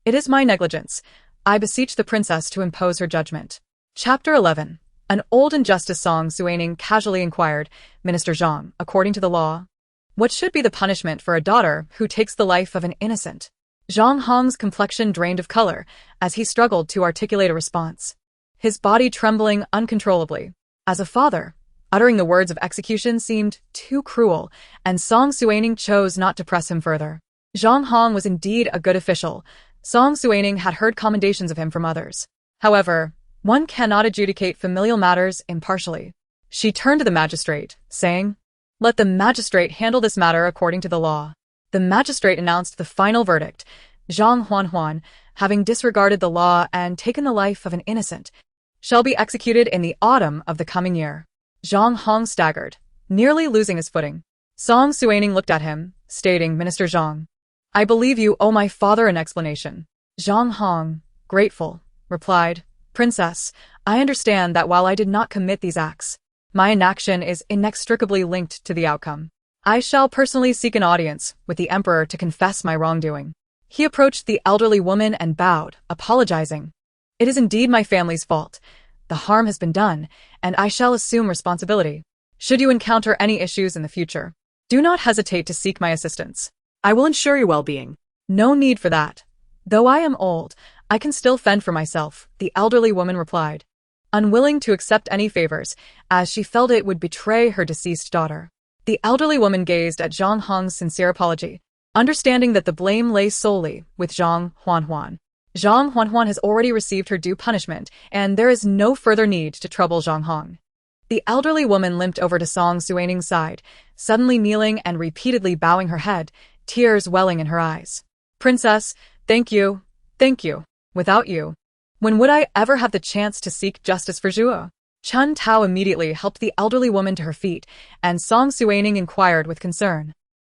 "It is my negligence. I beseech the princess to impose her judgment." Chapter 11. An old injustice. Song Suining casually inquired, "Minister Zhang, according to the law, what should be the punishment for a daughter who takes the life of an innocent?" Zhang Hong's complexion drained of color as he struggled to articulate a response, his body trembling uncontrollably. As a father, uttering the words of execution seemed too cruel, and Song Suining chose not to press him further. Zhang Hong was indeed a good official. Song Suining had heard commendations of him from others. However, one cannot adjudicate familial matters impartially. She turned to the magistrate, saying, "Let the magistrate handle this matter according to the law." The magistrate announced the final verdict. Zhang Huanhuan, having disregarded the law and taken the life of an innocent, shall be executed in the autumn of the coming year. Zhang Hong staggered, nearly losing his footing. Song Suining looked at him, stating, "Minister Zhang, I believe you owe my father an explanation." Zhang Hong, grateful, replied, "Princess, I understand that while I did not commit these acts, my inaction is inextricably linked to the outcome. I shall personally seek an audience with the emperor to confess my wrongdoing." He approached the elderly woman and bowed, apologizing. "It is indeed my family's fault. The harm has been done, and I shall assume responsibility. Should you encounter any issues in the future, do not hesitate to seek my assistance. I will ensure your well-being." "No need for that. Though I am old, I can still fend for myself," the elderly woman replied. unwilling to accept any favors, as she felt it would betray her deceased daughter. The elderly woman gazed at Zhang Hong's sincere apology, understanding that the blame lay solely with Zhang Huanhuan. Zhang Huanhuan has already received her due punishment, and there is no further need to trouble Zhang Hong. The elderly woman limped over to Song Suining's side, suddenly kneeling and repeatedly bowing her head, tears welling in her eyes. Princess, thank you. Thank you. Without you, when would I ever have the chance to seek justice for Zhuo? Chun Tao immediately helped the elderly woman to her feet, and Song Suining inquired with concern.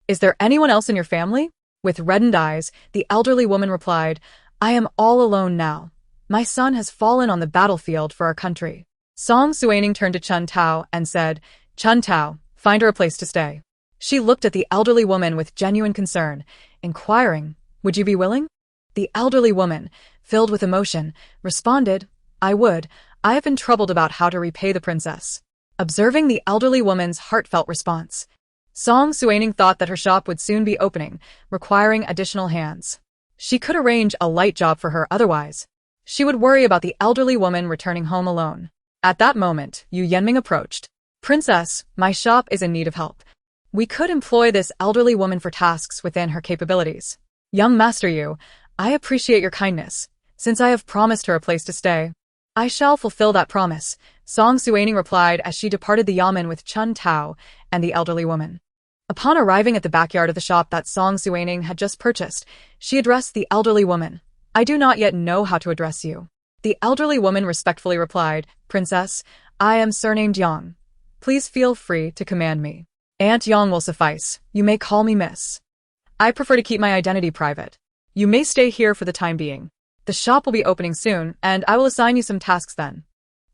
Is there anyone else in your family? With reddened eyes, the elderly woman replied, I am all alone now. My son has fallen on the battlefield for our country. Song Suining turned to Chun Tao and said, Chun Tao, find her a place to stay. She looked at the elderly woman with genuine concern, inquiring, would you be willing? The elderly woman, filled with emotion, responded, I would. I have been troubled about how to repay the princess. Observing the elderly woman's heartfelt response, Song Suining thought that her shop would soon be opening, requiring additional hands. She could arrange a light job for her otherwise. She would worry about the elderly woman returning home alone. At that moment, Yu Yanming approached. Princess, my shop is in need of help. We could employ this elderly woman for tasks within her capabilities. Young Master Yu, I appreciate your kindness. Since I have promised her a place to stay, I shall fulfill that promise, Song Suining replied as she departed the yamen with Chun Tao and the elderly woman. Upon arriving at the backyard of the shop that Song Suining had just purchased, she addressed the elderly woman. I do not yet know how to address you. The elderly woman respectfully replied, Princess, I am surnamed Yang. Please feel free to command me. Aunt Yang will suffice. You may call me Miss. I prefer to keep my identity private. You may stay here for the time being. The shop will be opening soon, and I will assign you some tasks then.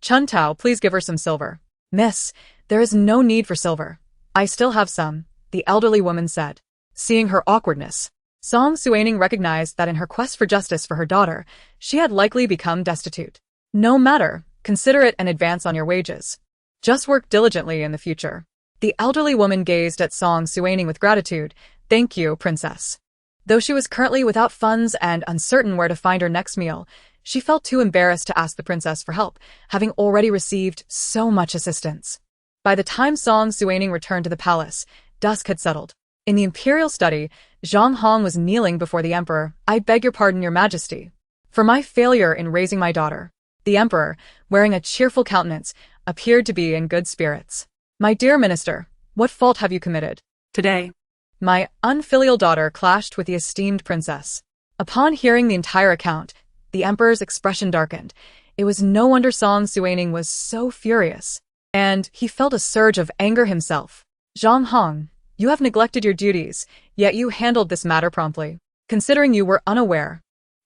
Chun Tao, please give her some silver. Miss, there is no need for silver. I still have some, the elderly woman said. Seeing her awkwardness, Song Suining recognized that in her quest for justice for her daughter, she had likely become destitute. No matter, consider it an advance on your wages. Just work diligently in the future. The elderly woman gazed at Song Suining with gratitude. Thank you, Princess. Though she was currently without funds and uncertain where to find her next meal, she felt too embarrassed to ask the princess for help, having already received so much assistance. By the time Song Suining returned to the palace, dusk had settled. In the imperial study, Zhang Hong was kneeling before the emperor. I beg your pardon, your majesty, for my failure in raising my daughter. The emperor, wearing a cheerful countenance, appeared to be in good spirits. My dear minister, what fault have you committed? Today, My unfilial daughter clashed with the esteemed princess. Upon hearing the entire account, the emperor's expression darkened. It was no wonder Song Suining was so furious, and he felt a surge of anger himself. Zhang Hong, you have neglected your duties, yet you handled this matter promptly. Considering you were unaware,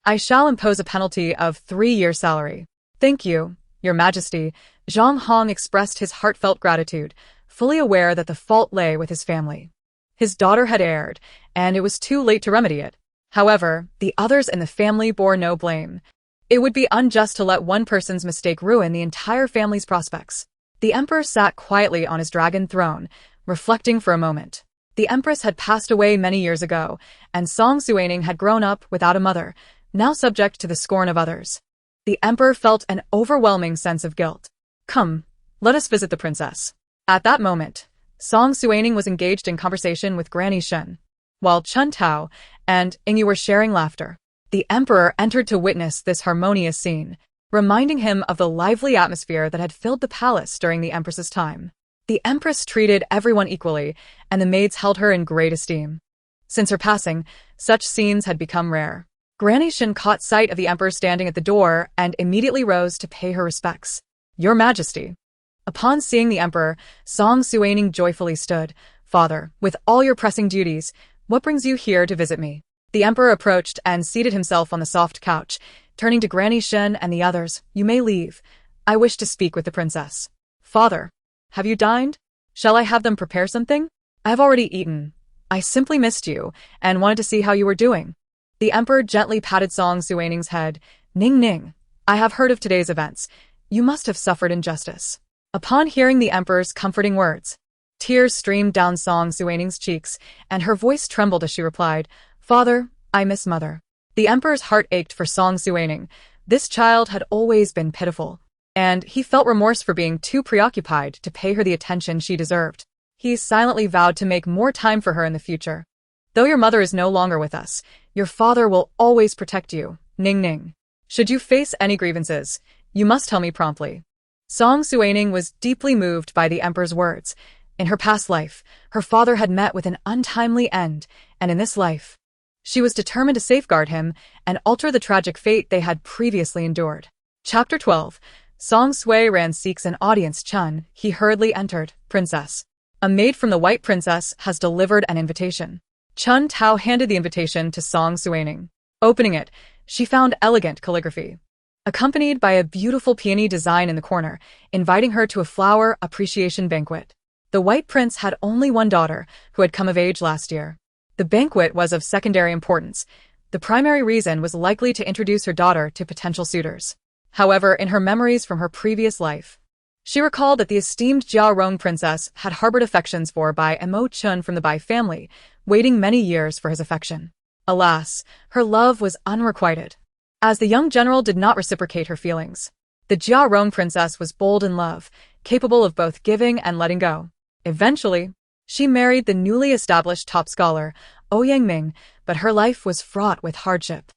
I shall impose a penalty of 3 years' salary. Thank you, your majesty. Zhang Hong expressed his heartfelt gratitude, fully aware that the fault lay with his family. His daughter had erred, and it was too late to remedy it. However, the others in the family bore no blame. It would be unjust to let one person's mistake ruin the entire family's prospects. The emperor sat quietly on his dragon throne, reflecting for a moment. The empress had passed away many years ago, and Song Suining had grown up without a mother, now subject to the scorn of others. The emperor felt an overwhelming sense of guilt. Come, let us visit the princess. At that moment, Song Suining was engaged in conversation with Granny Shen, while Chun Tao and Ingyu were sharing laughter. The emperor entered to witness this harmonious scene, reminding him of the lively atmosphere that had filled the palace during the empress's time. The empress treated everyone equally, and the maids held her in great esteem. Since her passing, such scenes had become rare. Granny Shen caught sight of the emperor standing at the door and immediately rose to pay her respects. Your Majesty. Upon seeing the emperor, Song Suining joyfully stood. Father, with all your pressing duties, what brings you here to visit me? The emperor approached and seated himself on the soft couch, turning to Granny Shen and the others. You may leave. I wish to speak with the princess. Father, have you dined? Shall I have them prepare something? I have already eaten. I simply missed you and wanted to see how you were doing. The emperor gently patted Song Suining's head. Ning Ning, I have heard of today's events. You must have suffered injustice. Upon hearing the emperor's comforting words, tears streamed down Song Suining's cheeks, and her voice trembled as she replied, Father, I miss Mother. The emperor's heart ached for Song Suining. This child had always been pitiful. and he felt remorse for being too preoccupied to pay her the attention she deserved. He silently vowed to make more time for her in the future. Though your mother is no longer with us, your father will always protect you, Ning Ning. Should you face any grievances, you must tell me promptly. Song Suining was deeply moved by the emperor's words. In her past life, her father had met with an untimely end, and in this life, she was determined to safeguard him and alter the tragic fate they had previously endured. Chapter 12. Song Sui Ran seeks an audience. Chun, he hurriedly entered. Princess. A maid from the White Princess has delivered an invitation. Chun Tao handed the invitation to Song Suining. Opening it, she found elegant calligraphy, accompanied by a beautiful peony design in the corner, inviting her to a flower appreciation banquet. The White Prince had only one daughter, who had come of age last year. The banquet was of secondary importance. The primary reason was likely to introduce her daughter to potential suitors. However, in her memories from her previous life, she recalled that the esteemed Jiaorong princess had harbored affections for Bai Mo Chun from the Bai family, waiting many years for his affection. Alas, her love was unrequited, as the young general did not reciprocate her feelings. The Jiaorong princess was bold in love, capable of both giving and letting go. Eventually, she married the newly established top scholar, Ouyang Ming, but her life was fraught with hardship.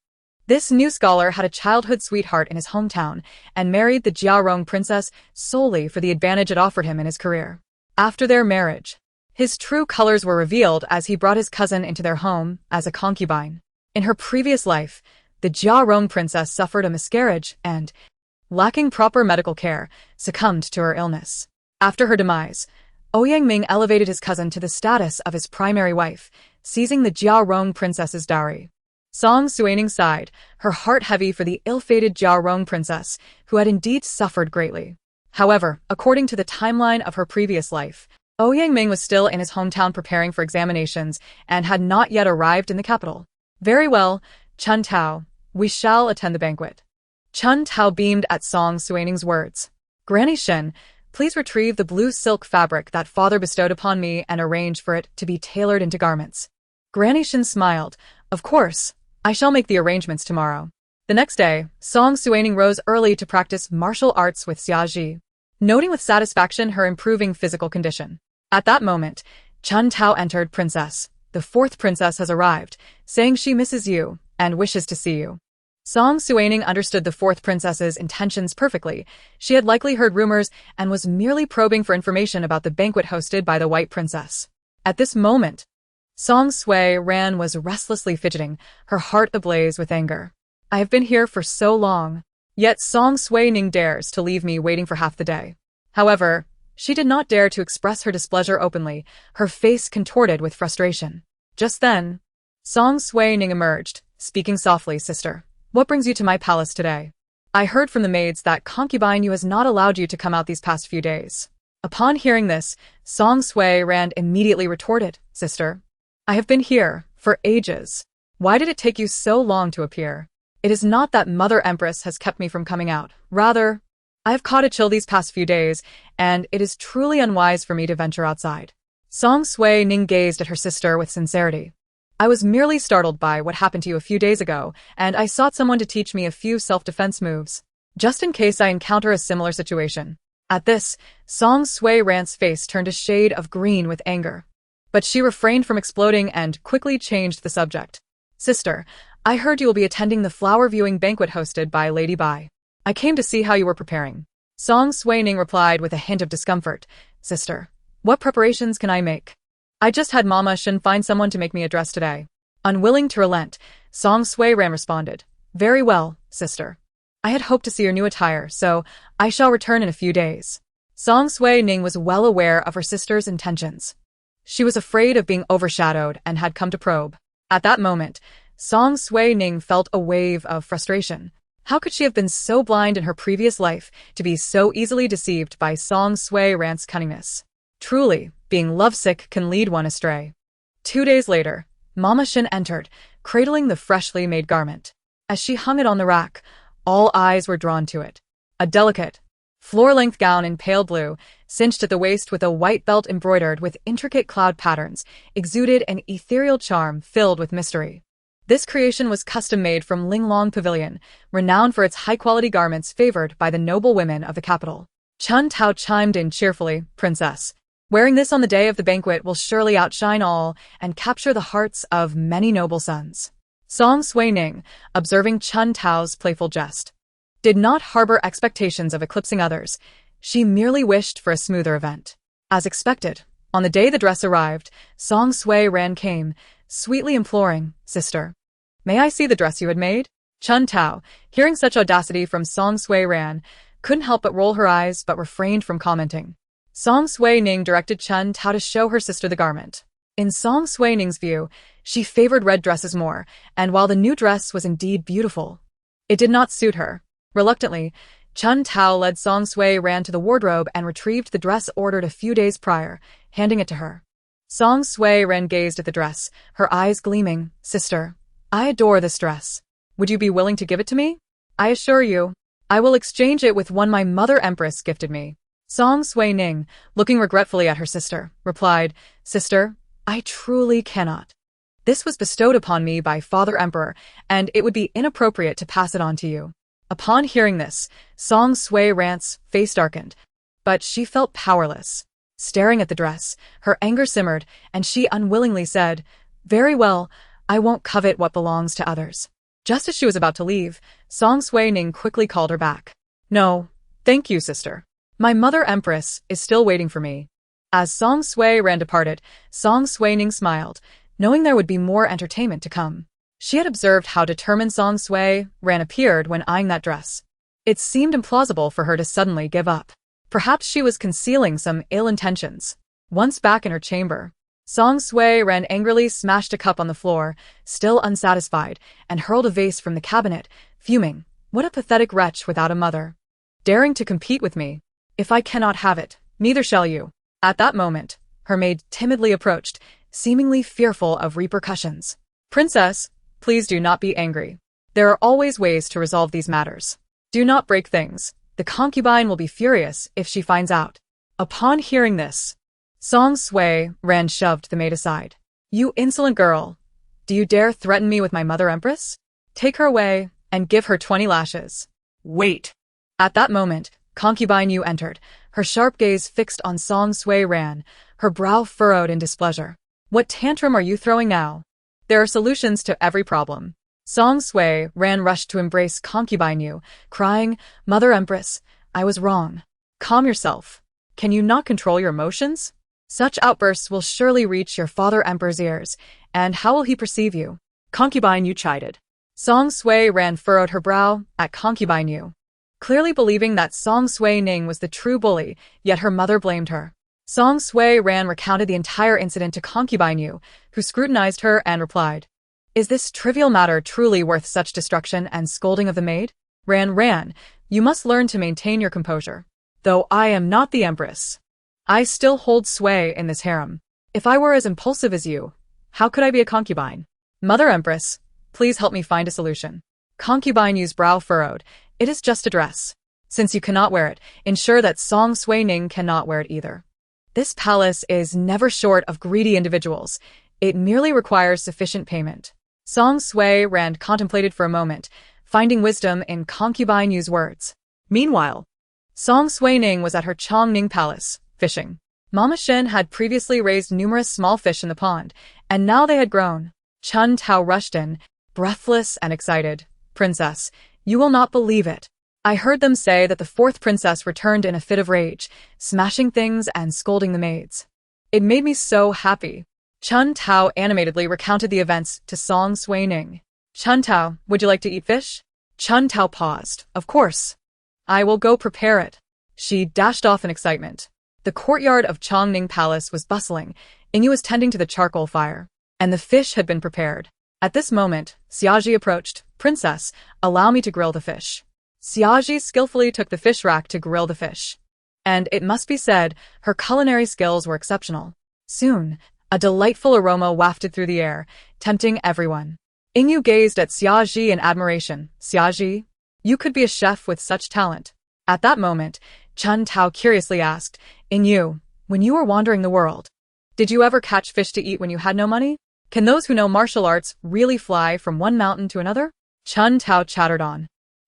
This new scholar had a childhood sweetheart in his hometown and married the Jiaorong princess solely for the advantage it offered him in his career. After their marriage, his true colors were revealed as he brought his cousin into their home as a concubine. In her previous life, the Jiaorong princess suffered a miscarriage and, lacking proper medical care, succumbed to her illness. After her demise, Ouyang Ming elevated his cousin to the status of his primary wife, seizing the Jiaorong princess's dowry. Song Suining sighed, her heart heavy for the ill-fated Jiaorong princess, who had indeed suffered greatly. However, according to the timeline of her previous life, Ouyang Ming was still in his hometown preparing for examinations and had not yet arrived in the capital. Very well, Chun Tao, we shall attend the banquet. Chun Tao beamed at Song Suining's words. Granny Shen, please retrieve the blue silk fabric that father bestowed upon me and arrange for it to be tailored into garments. Granny Shen smiled. Of course, I shall make the arrangements tomorrow. The next day, Song Suining rose early to practice martial arts with Xia Ji, noting with satisfaction her improving physical condition. At that moment, Chun Tao entered. Princess, the fourth princess has arrived, saying she misses you and wishes to see you. Song Suining understood the fourth princess's intentions perfectly. She had likely heard rumors and was merely probing for information about the banquet hosted by the White Princess. At this moment, Song Sui Ran was restlessly fidgeting, her heart ablaze with anger. I have been here for so long, yet Song Suining dares to leave me waiting for half the day. However, she did not dare to express her displeasure openly, her face contorted with frustration. Just then, Song Suining emerged, speaking softly. Sister, what brings you to my palace today? I heard from the maids that concubine you has not allowed you to come out these past few days. Upon hearing this, Song Sui Ran immediately retorted, Sister, I have been here for ages. Why did it take you so long to appear? It is not that Mother Empress has kept me from coming out. Rather, I have caught a chill these past few days, and it is truly unwise for me to venture outside. Song Suining gazed at her sister with sincerity. I was merely startled by what happened to you a few days ago, and I sought someone to teach me a few self-defense moves, just in case I encounter a similar situation. At this, Song Sui Ran's face turned a shade of green with anger. But she refrained from exploding and quickly changed the subject. Sister, I heard you will be attending the flower viewing banquet hosted by Lady Bai. I came to see how you were preparing. Song Suining replied with a hint of discomfort. Sister, what preparations can I make? I just had Mama Shen find someone to make me a dress today. Unwilling to relent, Song Sui Ran responded. Very well, sister. I had hoped to see your new attire, so I shall return in a few days. Song Suining was well aware of her sister's intentions. She was afraid of being overshadowed and had come to probe. At that moment, Song Suining felt a wave of frustration. How could she have been so blind in her previous life to be so easily deceived by Song Sui Ran's cunningness? Truly, being lovesick can lead one astray. 2 days later, Mama Shen entered, cradling the freshly made garment. As she hung it on the rack, all eyes were drawn to it. A delicate, floor-length gown in pale blue, cinched at the waist with a white belt embroidered with intricate cloud patterns, exuded an ethereal charm filled with mystery. This creation was custom-made from Linglong Pavilion, renowned for its high-quality garments favored by the noble women of the capital. Chun Tao chimed in cheerfully, "Princess, wearing this on the day of the banquet will surely outshine all and capture the hearts of many noble sons." Song Suining, observing Chun Tao's playful jest, did not harbor expectations of eclipsing others. She merely wished for a smoother event. As expected, on the day the dress arrived, Song Suining came, sweetly imploring, "Sister, may I see the dress you had made?" Chun Tao, hearing such audacity from Song Suining, couldn't help but roll her eyes but refrained from commenting. Song Suining directed Chun Tao to show her sister the garment. In Song Suining's view, she favored red dresses more, and while the new dress was indeed beautiful, it did not suit her. Reluctantly, Chun Tao led Song Suining to the wardrobe and retrieved the dress ordered a few days prior, handing it to her. Song Suining gazed at the dress, her eyes gleaming. "Sister, I adore this dress. Would you be willing to give it to me? I assure you, I will exchange it with one my mother empress gifted me." Song Suining, looking regretfully at her sister, replied, "Sister, I truly cannot. This was bestowed upon me by Father Emperor, and it would be inappropriate to pass it on to you." Upon hearing this, Song Suining's face darkened, but she felt powerless. Staring at the dress, her anger simmered, and she unwillingly said, "Very well, I won't covet what belongs to others." Just as she was about to leave, Song Suining quickly called her back. "No, thank you, sister. My mother empress is still waiting for me." As Song Suining departed, Song Suining smiled, knowing there would be more entertainment to come. She had observed how determined Song Suining appeared when eyeing that dress. It seemed implausible for her to suddenly give up. Perhaps she was concealing some ill intentions. Once back in her chamber, Song Suining angrily smashed a cup on the floor, still unsatisfied, and hurled a vase from the cabinet, fuming. "What a pathetic wretch without a mother. Daring to compete with me. If I cannot have it, neither shall you." At that moment, her maid timidly approached, seemingly fearful of repercussions. "Princess, please do not be angry. There are always ways to resolve these matters. Do not break things. The concubine will be furious if she finds out." Upon hearing this, Song Suining shoved the maid aside. "You insolent girl! Do you dare threaten me with my mother empress? Take her away and give her 20 lashes." Wait. At that moment, Concubine Yu entered, her sharp gaze fixed on Song Suining, her brow furrowed in displeasure. "What tantrum are you throwing now? There are solutions to every problem." Song Suining rushed to embrace Concubine Yu, crying, "Mother Empress, I was wrong. Calm yourself. Can you not control your emotions? Such outbursts will surely reach your father Emperor's ears, and how will he perceive you?" Concubine Yu chided. Song Suining furrowed her brow at Concubine Yu, clearly believing that Song Suining was the true bully, yet her mother blamed her. Song Suining recounted the entire incident to Concubine Yu, who scrutinized her and replied, "Is this trivial matter truly worth such destruction and scolding of the maid? Ran, you must learn to maintain your composure. Though I am not the empress, I still hold sway in this harem. If I were as impulsive as you, how could I be a concubine? Mother Empress, please help me find a solution." Concubine Yu's brow furrowed. "It is just a dress. Since you cannot wear it, ensure that Song Suining cannot wear it either. This palace is never short of greedy individuals. It merely requires sufficient payment." Song Suining contemplated for a moment, finding wisdom in Concubine Yu's words. Meanwhile, Song Suining was at her Chongning palace, fishing. Mama Shin had previously raised numerous small fish in the pond, and now they had grown. Chun Tao rushed in, breathless and excited. "Princess, you will not believe it. I heard them say that the fourth princess returned in a fit of rage, smashing things and scolding the maids. It made me so happy." Chun Tao animatedly recounted the events to Song Suining. "Chun Tao, would you like to eat fish?" Chun Tao paused. "Of course. I will go prepare it." She dashed off in excitement. The courtyard of Chongning Palace was bustling. Inyu was tending to the charcoal fire, and the fish had been prepared. At this moment, Xiaoji approached. "Princess, allow me to grill the fish." Xiaoji skillfully took the fish rack to grill the fish. And it must be said, her culinary skills were exceptional. Soon, a delightful aroma wafted through the air, tempting everyone. Inyu gazed at Xiaoji in admiration. "Xiaoji, you could be a chef with such talent." At that moment, Chun Tao curiously asked, "Inyu, when you were wandering the world, did you ever catch fish to eat when you had no money?" Can those who know martial arts really fly from one mountain to another? Chun Tao chattered on.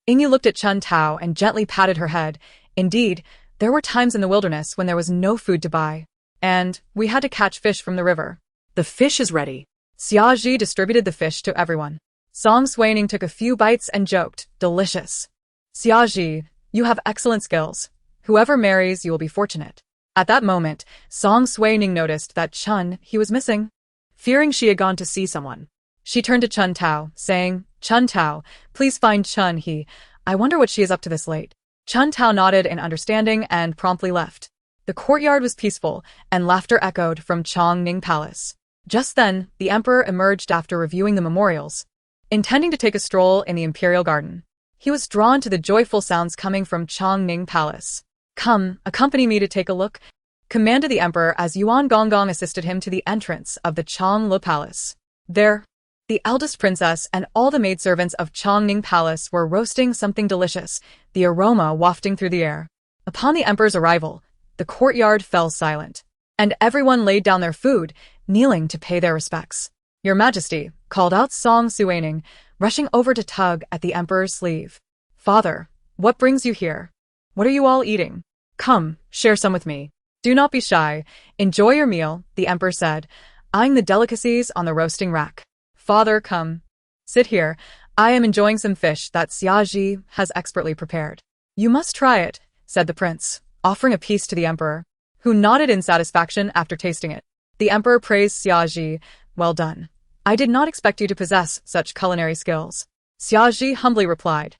Ingyu looked at Chun Tao and gently patted her head. Indeed, there were times in the wilderness when there was no food to buy. And we had to catch fish from the river. The fish is ready. Xiaoji distributed the fish to everyone. Song Suining took a few bites and joked, delicious. Xiaoji, you have excellent skills. Whoever marries you will be fortunate. At that moment, Song Suining noticed that Chun he was missing. Fearing she had gone to see someone, she turned to Chun Tao, saying, Chun Tao, please find Chun he. I wonder what she is up to this late. Chun Tao nodded in understanding and promptly left. The courtyard was peaceful, and laughter echoed from Chongning Palace. Just then, the emperor emerged after reviewing the memorials, intending to take a stroll in the imperial garden. He was drawn to the joyful sounds coming from Chongning Palace. Come, accompany me to take a look, commanded the emperor as Yuan Gonggong assisted him to the entrance of the Chonglu Palace. There, the eldest princess and all the maidservants of Chongning Palace were roasting something delicious, the aroma wafting through the air. Upon the emperor's arrival, the courtyard fell silent, and everyone laid down their food, kneeling to pay their respects. Your Majesty, called out Song Suining, rushing over to tug at the emperor's sleeve. Father, what brings you here? What are you all eating? Come, share some with me. Do not be shy. Enjoy your meal, the emperor said, eyeing the delicacies on the roasting rack. Father, come. Sit here. I am enjoying some fish that Xiaoji has expertly prepared. You must try it, said the prince, offering a piece to the emperor, who nodded in satisfaction after tasting it. The emperor praised Xiaoji. Well done. I did not expect you to possess such culinary skills. Xiaoji humbly replied.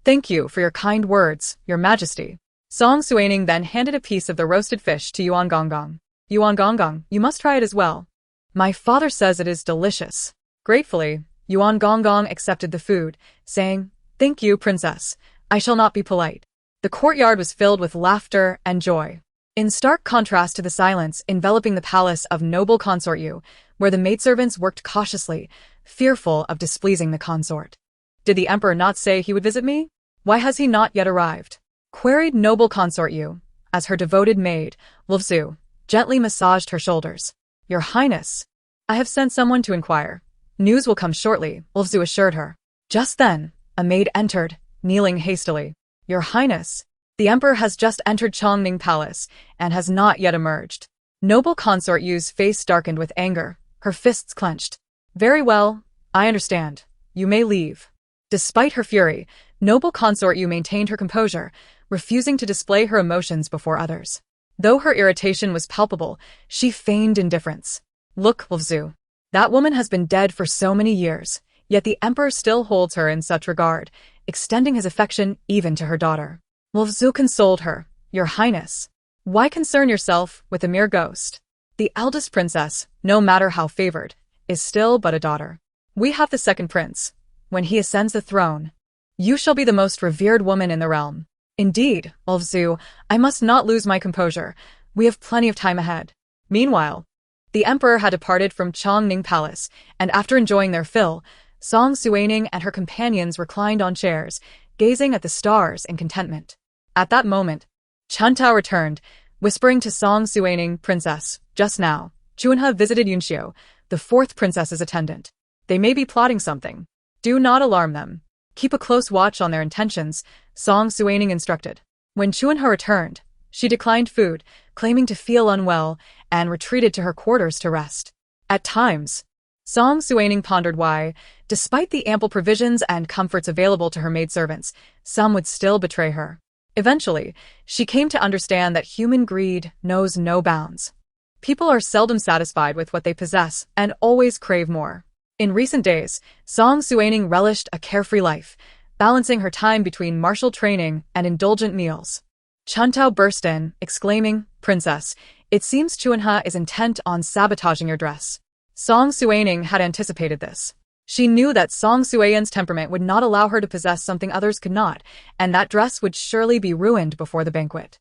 Thank you for your kind words, Your Majesty. Song Suining then handed a piece of the roasted fish to Yuan Gonggong. Yuan Gonggong, you must try it as well. My father says it is delicious. Gratefully, Yuan Gonggong accepted the food, saying, Thank you, princess. I shall not be polite. The courtyard was filled with laughter and joy. In stark contrast to the silence enveloping the palace of noble consort Yu, where the maidservants worked cautiously, fearful of displeasing the consort. Did the emperor not say he would visit me? Why has he not yet arrived? Queried noble consort Yu, as her devoted maid, Wolfzu, gently massaged her shoulders. Your Highness, I have sent someone to inquire. News will come shortly, Wolfzu assured her. Just then, a maid entered, kneeling hastily. Your Highness, the emperor has just entered Chongning Palace and has not yet emerged. Noble consort Yu's face darkened with anger, her fists clenched. Very well, I understand. You may leave. Despite her fury, noble consort Yu maintained her composure, refusing to display her emotions before others. Though her irritation was palpable, she feigned indifference. Look, Wolfzu. That woman has been dead for so many years, yet the emperor still holds her in such regard, extending his affection even to her daughter. Wolfzu consoled her. Your Highness, why concern yourself with a mere ghost? The eldest princess, no matter how favored, is still but a daughter. We have the second prince. When he ascends the throne, you shall be the most revered woman in the realm. Indeed, Wolfzu, I must not lose my composure. We have plenty of time ahead. Meanwhile, the emperor had departed from Chongning Palace, and after enjoying their fill, Song Suining and her companions reclined on chairs, gazing at the stars in contentment. At that moment, Chun Tao returned, whispering to Song Suining, Princess, just now, Chunha visited Yunxiu, the fourth princess's attendant. They may be plotting something. Do not alarm them. Keep a close watch on their intentions, Song Suining instructed. When Chunha returned, she declined food, claiming to feel unwell, and retreated to her quarters to rest. At times, Song Suining pondered why, despite the ample provisions and comforts available to her maidservants, some would still betray her. Eventually, she came to understand that human greed knows no bounds. People are seldom satisfied with what they possess and always crave more. In recent days, Song Suining relished a carefree life, balancing her time between martial training and indulgent meals. Chun Tao burst in, exclaiming, Princess, it seems Chunha is intent on sabotaging your dress. Song Suining had anticipated this. She knew that Song Suiyen's temperament would not allow her to possess something others could not, and that dress would surely be ruined before the banquet.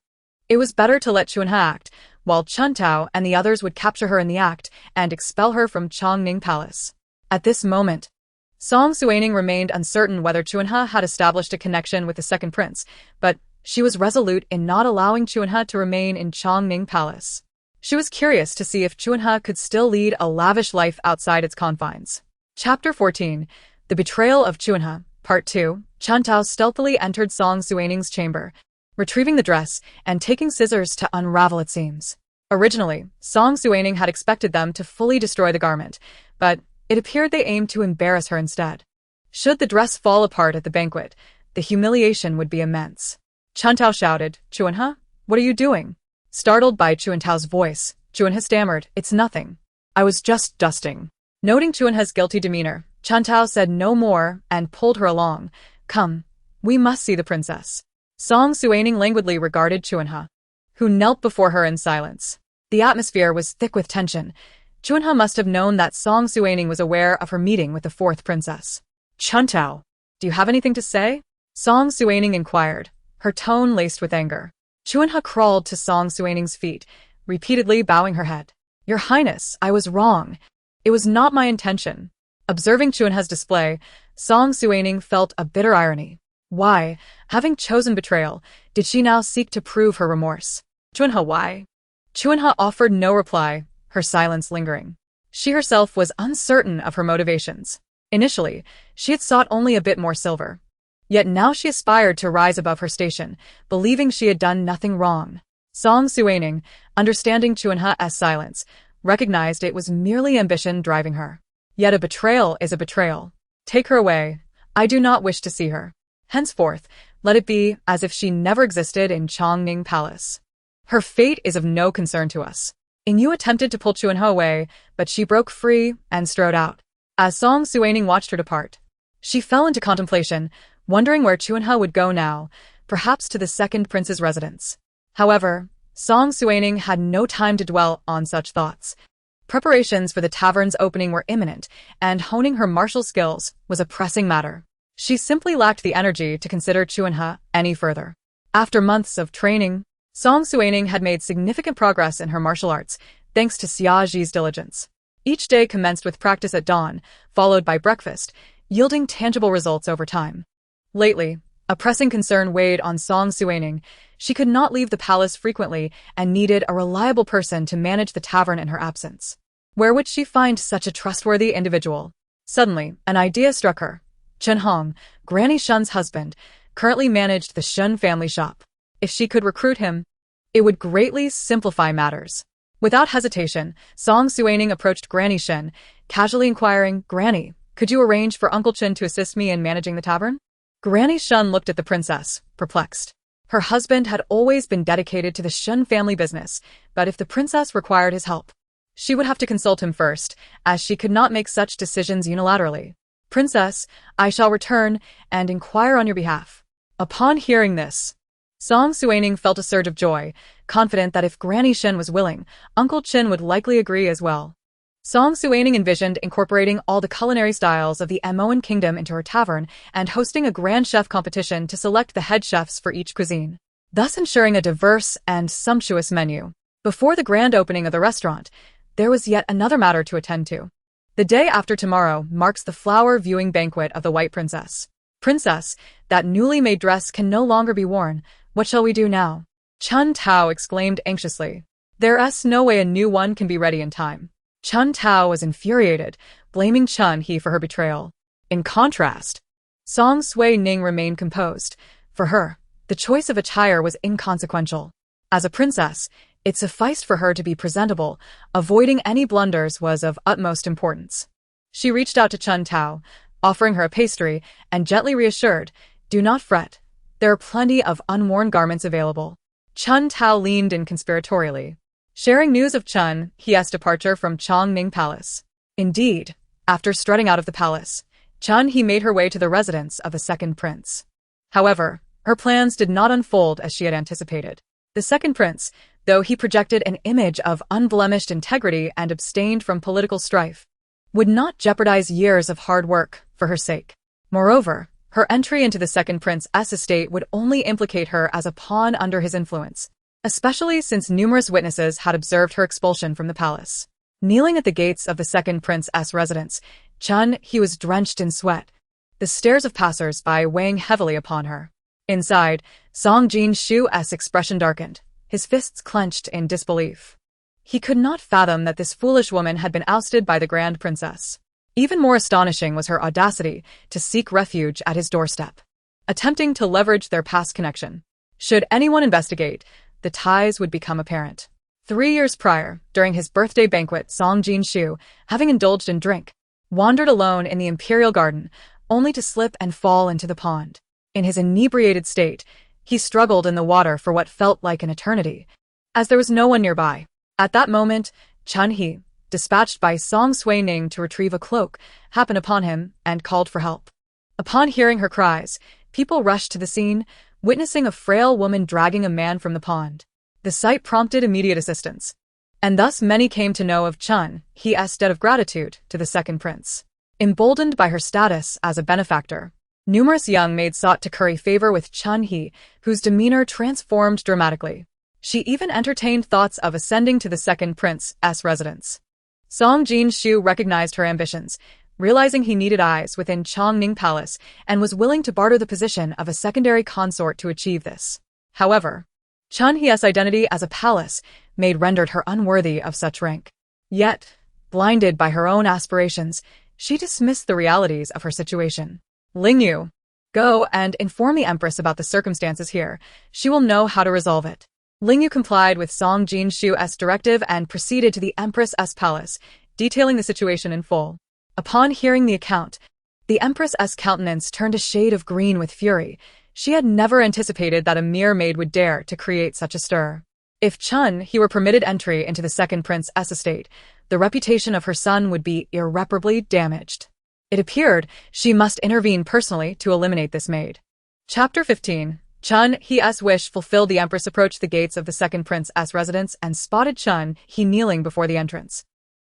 It was better to let Chunha act, while Chun Tao and the others would capture her in the act and expel her from Chongning Palace. At this moment, Song Suining remained uncertain whether Chunha had established a connection with the second prince, but she was resolute in not allowing Chunha to remain in Chongning Palace. She was curious to see if Chunha could still lead a lavish life outside its confines. Chapter 14. The Betrayal of Chunha, Part 2. Chuntao stealthily entered Song Suining's chamber, retrieving the dress and taking scissors to unravel its seams. Originally, Song Suining had expected them to fully destroy the garment, but it appeared they aimed to embarrass her instead. Should the dress fall apart at the banquet, the humiliation would be immense. Chuntao shouted, "Chunha, what are you doing?" Startled by Chuntao's voice, Chunha stammered, "It's nothing. I was just dusting." Noting Chunha's guilty demeanor, Chuntao said no more and pulled her along. "Come, we must see the princess." Song Suining languidly regarded Chunha, who knelt before her in silence. The atmosphere was thick with tension. Chunha must have known that Song Suining was aware of her meeting with the fourth princess. "Chuntao, do you have anything to say?" Song Suining inquired, her tone laced with anger. Chunha crawled to Song Suining's feet, repeatedly bowing her head. "Your Highness, I was wrong. It was not my intention." Observing Chunha's display, Song Suining felt a bitter irony. Why, having chosen betrayal, did she now seek to prove her remorse? "Chunha, why?" Chunha offered no reply, her silence lingering. She herself was uncertain of her motivations. Initially, she had sought only a bit more silver. Yet now she aspired to rise above her station, believing she had done nothing wrong. Song Suining, understanding Chunha's silence, recognized it was merely ambition driving her. Yet a betrayal is a betrayal. "Take her away. I do not wish to see her. Henceforth, let it be as if she never existed in Chongning Palace. Her fate is of no concern to us." Yu attempted to pull Chunha away, but she broke free and strode out. As Song Suining watched her depart, she fell into contemplation, wondering where Chunha would go now, perhaps to the second prince's residence. However, Song Suining had no time to dwell on such thoughts. Preparations for the tavern's opening were imminent, and honing her martial skills was a pressing matter. She simply lacked the energy to consider Chunha any further. After months of training, Song Suining had made significant progress in her martial arts, thanks to Xiaoji's diligence. Each day commenced with practice at dawn, followed by breakfast, yielding tangible results over time. Lately, a pressing concern weighed on Song Suining. She could not leave the palace frequently and needed a reliable person to manage the tavern in her absence. Where would she find such a trustworthy individual? Suddenly, an idea struck her. Chen Hong, Granny Shun's husband, currently managed the Shun family shop. If she could recruit him, it would greatly simplify matters. Without hesitation, Song Suining approached Granny Shun, casually inquiring, "Granny, could you arrange for Uncle Chen to assist me in managing the tavern?" Granny Shun looked at the princess, perplexed. Her husband had always been dedicated to the Shun family business, but if the princess required his help, she would have to consult him first, as she could not make such decisions unilaterally. "Princess, I shall return and inquire on your behalf." Upon hearing this, Song Suining felt a surge of joy, confident that if Granny Shun was willing, Uncle Chen would likely agree as well. Song Suining envisioned incorporating all the culinary styles of the Moan Kingdom into her tavern and hosting a grand chef competition to select the head chefs for each cuisine, thus ensuring a diverse and sumptuous menu. Before the grand opening of the restaurant, there was yet another matter to attend to. The day after tomorrow marks the flower viewing banquet of the White Princess. "Princess, that newly made dress can no longer be worn. What shall we do now?" Chuntao exclaimed anxiously. "There's no way a new one can be ready in time." Chuntao was infuriated, blaming Chun-He for her betrayal. In contrast, Song Suining remained composed. For her, the choice of attire was inconsequential. As a princess, it sufficed for her to be presentable. Avoiding any blunders was of utmost importance. She reached out to Chuntao, offering her a pastry, and gently reassured, "Do not fret. There are plenty of unworn garments available." Chuntao leaned in conspiratorially, sharing news of Chun-He's departure from Chongning Palace. Indeed, after strutting out of the palace, Chun-He made her way to the residence of the second prince. However, her plans did not unfold as she had anticipated. The second prince, though he projected an image of unblemished integrity and abstained from political strife, would not jeopardize years of hard work for her sake. Moreover, her entry into the second prince's estate would only implicate her as a pawn under his influence, especially since numerous witnesses had observed her expulsion from the palace. Kneeling at the gates of the second prince's residence, Chun-He was drenched in sweat, the stares of passers-by weighing heavily upon her. Inside, Song Jin-Shu's expression darkened, his fists clenched in disbelief. He could not fathom that this foolish woman had been ousted by the Grand Princess. Even more astonishing was her audacity to seek refuge at his doorstep, attempting to leverage their past connection. Should anyone investigate, the ties would become apparent. 3 years prior, during his birthday banquet, Song Jin-shu, having indulged in drink, wandered alone in the imperial garden, only to slip and fall into the pond. In his inebriated state, he struggled in the water for what felt like an eternity, as there was no one nearby. At that moment, Chun-hee, dispatched by Song Suining to retrieve a cloak, happened upon him and called for help. Upon hearing her cries, people rushed to the scene, witnessing a frail woman dragging a man from the pond. The sight prompted immediate assistance, and thus many came to know of Chun-hee's debt of gratitude to the second prince. Emboldened by her status as a benefactor, numerous young maids sought to curry favor with Chun-hee, whose demeanor transformed dramatically. She even entertained thoughts of ascending to the second prince's residence. Song Jin-shu recognized her ambitions, realizing he needed eyes within Chongning Palace, and was willing to barter the position of a secondary consort to achieve this. However, Chun-hee's identity as a palace maid rendered her unworthy of such rank. Yet, blinded by her own aspirations, she dismissed the realities of her situation. Lingyu, go and inform the Empress about the circumstances here. She will know how to resolve it. Lingyu complied with Song Jin-shu's directive and proceeded to the Empress's palace, detailing the situation in full. Upon hearing the account, the Empress's countenance turned a shade of green with fury. She had never anticipated that a mere maid would dare to create such a stir. If Chun-hee were permitted entry into the second prince's estate, the reputation of her son would be irreparably damaged. It appeared she must intervene personally to eliminate this maid. Chapter 15. Chun-hee's wish fulfilled. The Empress approached the gates of the second prince's residence and spotted Chun-hee kneeling before the entrance,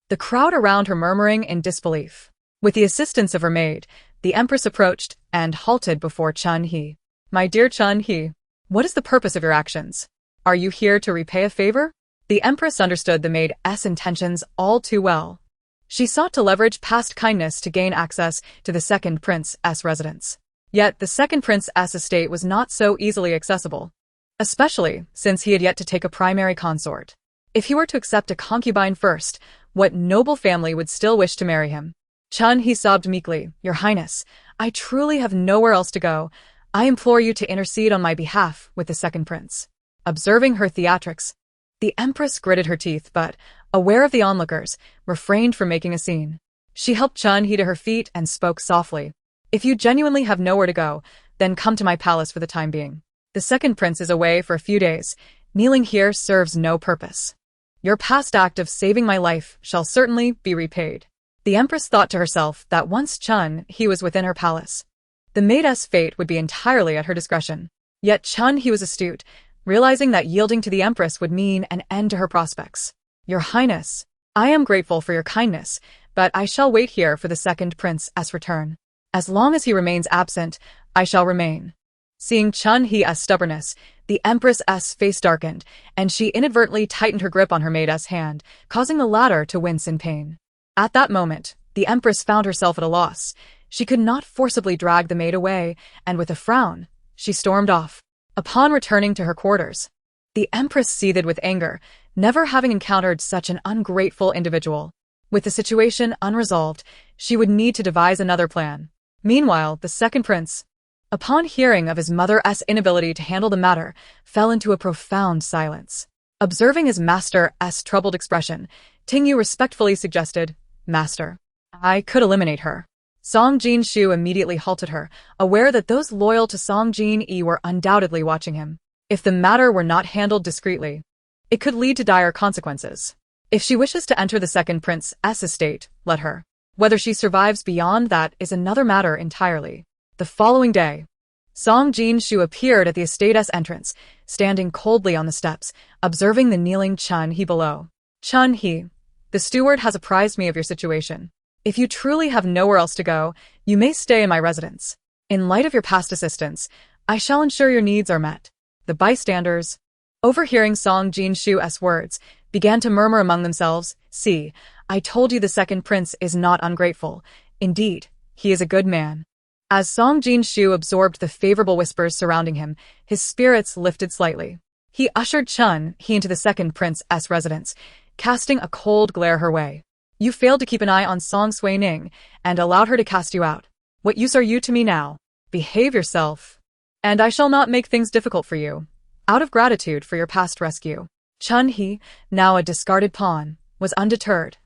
the crowd around her murmuring in disbelief. With the assistance of her maid, the Empress approached and halted before Chun-hee. My dear Chun-hee, what is the purpose of your actions? Are you here to repay a favor? The Empress understood the maid's intentions all too well. She sought to leverage past kindness to gain access to the second prince's residence. Yet the second prince's estate was not so easily accessible, especially since he had yet to take a primary consort. If he were to accept a concubine first, what noble family would still wish to marry him? Chun-hee sobbed meekly, Your Highness, I truly have nowhere else to go. I implore you to intercede on my behalf with the second prince. Observing her theatrics, the Empress gritted her teeth but, aware of the onlookers, refrained from making a scene. She helped Chun-hee to her feet and spoke softly. If you genuinely have nowhere to go, then come to my palace for the time being. The second prince is away for a few days. Kneeling here serves no purpose. Your past act of saving my life shall certainly be repaid. The Empress thought to herself that once Chun-hee was within her palace, the maid's fate would be entirely at her discretion. Yet Chun-hee was astute, realizing that yielding to the Empress would mean an end to her prospects. Your Highness, I am grateful for your kindness, but I shall wait here for the second prince's return. As long as he remains absent, I shall remain. Seeing Chun-hee's stubbornness, the Empress's face darkened, and she inadvertently tightened her grip on her maid's hand, causing the latter to wince in pain. At that moment, the Empress found herself at a loss. She could not forcibly drag the maid away, and with a frown, she stormed off. Upon returning to her quarters, the Empress seethed with anger, never having encountered such an ungrateful individual. With the situation unresolved, she would need to devise another plan. Meanwhile, the second prince, upon hearing of his mother's inability to handle the matter, fell into a profound silence. Observing his master's troubled expression, Tingyu respectfully suggested, Master, I could eliminate her. Song Jin-shu immediately halted her, aware that those loyal to Song Jin-yi were undoubtedly watching him. If the matter were not handled discreetly, it could lead to dire consequences. If she wishes to enter the second prince's estate, let her. Whether she survives beyond that is another matter entirely. The following day, Song Jin-shu appeared at the estate's entrance, standing coldly on the steps, observing the kneeling Chun-hee below. Chun-hee, the steward has apprised me of your situation. If you truly have nowhere else to go, you may stay in my residence. In light of your past assistance, I shall ensure your needs are met. The bystanders, overhearing Song Jin-shu's words, began to murmur among themselves, See, I told you the second prince is not ungrateful. Indeed, he is a good man. As Song Jin-shu absorbed the favorable whispers surrounding him, his spirits lifted slightly. He ushered Chun-hee into the second prince's residence, casting a cold glare her way. You failed to keep an eye on Suining and allowed her to cast you out. What use are you to me now? Behave yourself, and I shall not make things difficult for you. Out of gratitude for your past rescue. Chun-hee, now a discarded pawn, was undeterred.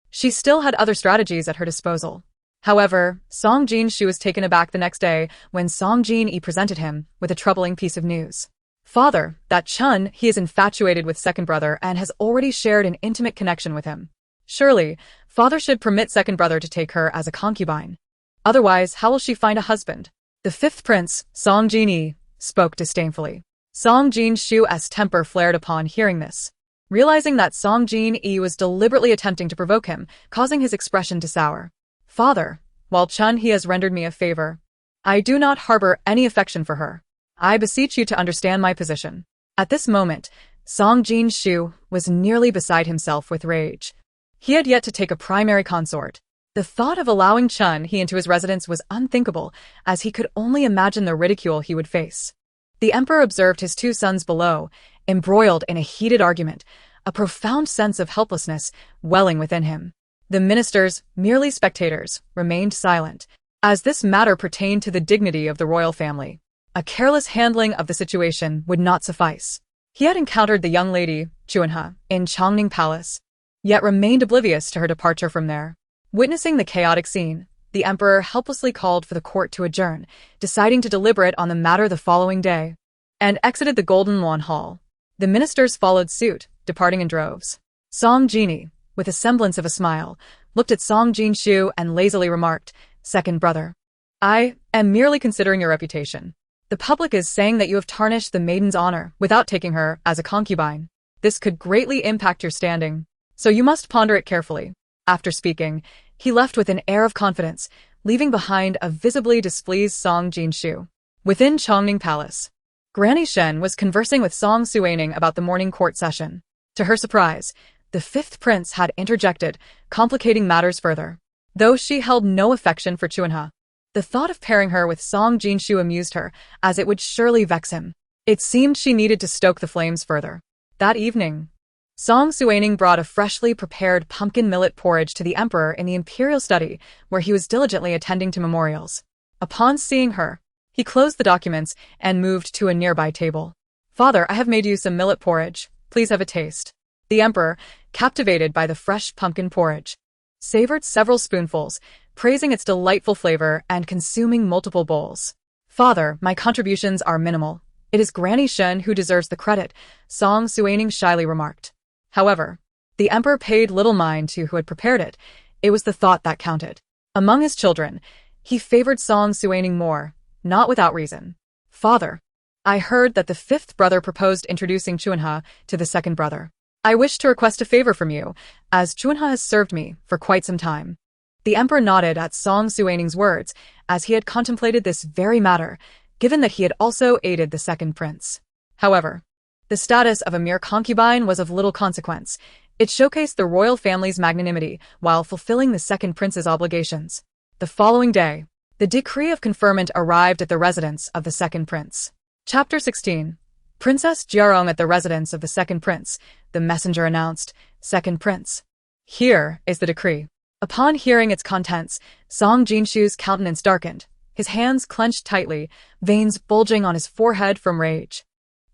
She still had other strategies at her disposal. However, Song Jin-shu was taken aback the next day when Song Jin-yi presented him with a troubling piece of news. Father, that Chun-hee is infatuated with second brother and has already shared an intimate connection with him. Surely, father should permit second brother to take her as a concubine. Otherwise, how will she find a husband? The fifth prince, Song Jin-yi, spoke disdainfully. Song Jin-shu's temper flared upon hearing this. Realizing that Song Jin-yi was deliberately attempting to provoke him, causing his expression to sour. Father, while Chun-hee has rendered me a favor, I do not harbor any affection for her. I beseech you to understand my position. At this moment, Song Jin-shu was nearly beside himself with rage. He had yet to take a primary consort. The thought of allowing Chun-hee into his residence was unthinkable, as he could only imagine the ridicule he would face. The emperor observed his two sons below, embroiled in a heated argument, a profound sense of helplessness welling within him. The ministers, merely spectators, remained silent, as this matter pertained to the dignity of the royal family. A careless handling of the situation would not suffice. He had encountered the young lady, Chuanha, in Chongning Palace, yet remained oblivious to her departure from there. Witnessing the chaotic scene, the emperor helplessly called for the court to adjourn, deciding to deliberate on the matter the following day, and exited the Golden Lawn Hall. The ministers followed suit, departing in droves. Song Jin-yi, with a semblance of a smile, looked at Song Jin-shu and lazily remarked, "Second brother, I am merely considering your reputation. The public is saying that you have tarnished the maiden's honor without taking her as a concubine. This could greatly impact your standing, so you must ponder it carefully." After speaking, he left with an air of confidence, leaving behind a visibly displeased Song Jin-shu. Within Chongning Palace, Granny Shen was conversing with Song Suining about the morning court session. To her surprise, the fifth prince had interjected, complicating matters further. Though she held no affection for Chuanha, the thought of pairing her with Song Jin-shu amused her, as it would surely vex him. It seemed she needed to stoke the flames further. That evening, Song Suining brought a freshly prepared pumpkin millet porridge to the emperor in the imperial study, where he was diligently attending to memorials. Upon seeing her, he closed the documents and moved to a nearby table. "Father, I have made you some millet porridge. Please have a taste." The emperor, captivated by the fresh pumpkin porridge, savored several spoonfuls, praising its delightful flavor and consuming multiple bowls. "Father, my contributions are minimal. It is Granny Shen who deserves the credit," Song Suining shyly remarked. However, the emperor paid little mind to who had prepared it. It was the thought that counted. Among his children, he favored Song Suining more, not without reason. "Father, I heard that the fifth brother proposed introducing Chuanha to the second brother. I wish to request a favor from you, as Chuanha has served me for quite some time." The emperor nodded at Song Suining's words, as he had contemplated this very matter, given that he had also aided the second prince. However, the status of a mere concubine was of little consequence. It showcased the royal family's magnanimity while fulfilling the second prince's obligations. The following day, the decree of conferment arrived at the residence of the second prince. Chapter 16. Princess Jiarong at the residence of the second prince, the messenger announced, "Second prince. Here is the decree." Upon hearing its contents, Song Jin-shu's countenance darkened, his hands clenched tightly, veins bulging on his forehead from rage.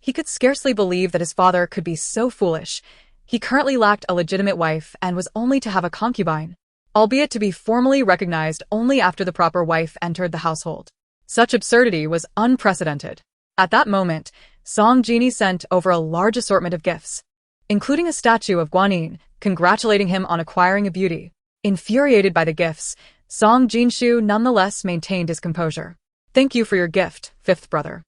He could scarcely believe that his father could be so foolish. He currently lacked a legitimate wife and was only to have a concubine, albeit to be formally recognized only after the proper wife entered the household. Such absurdity was unprecedented. At that moment, Song Jin-yi sent over a large assortment of gifts, including a statue of Guanyin, congratulating him on acquiring a beauty. Infuriated by the gifts, Song Jin-shu nonetheless maintained his composure. "Thank you for your gift, fifth brother.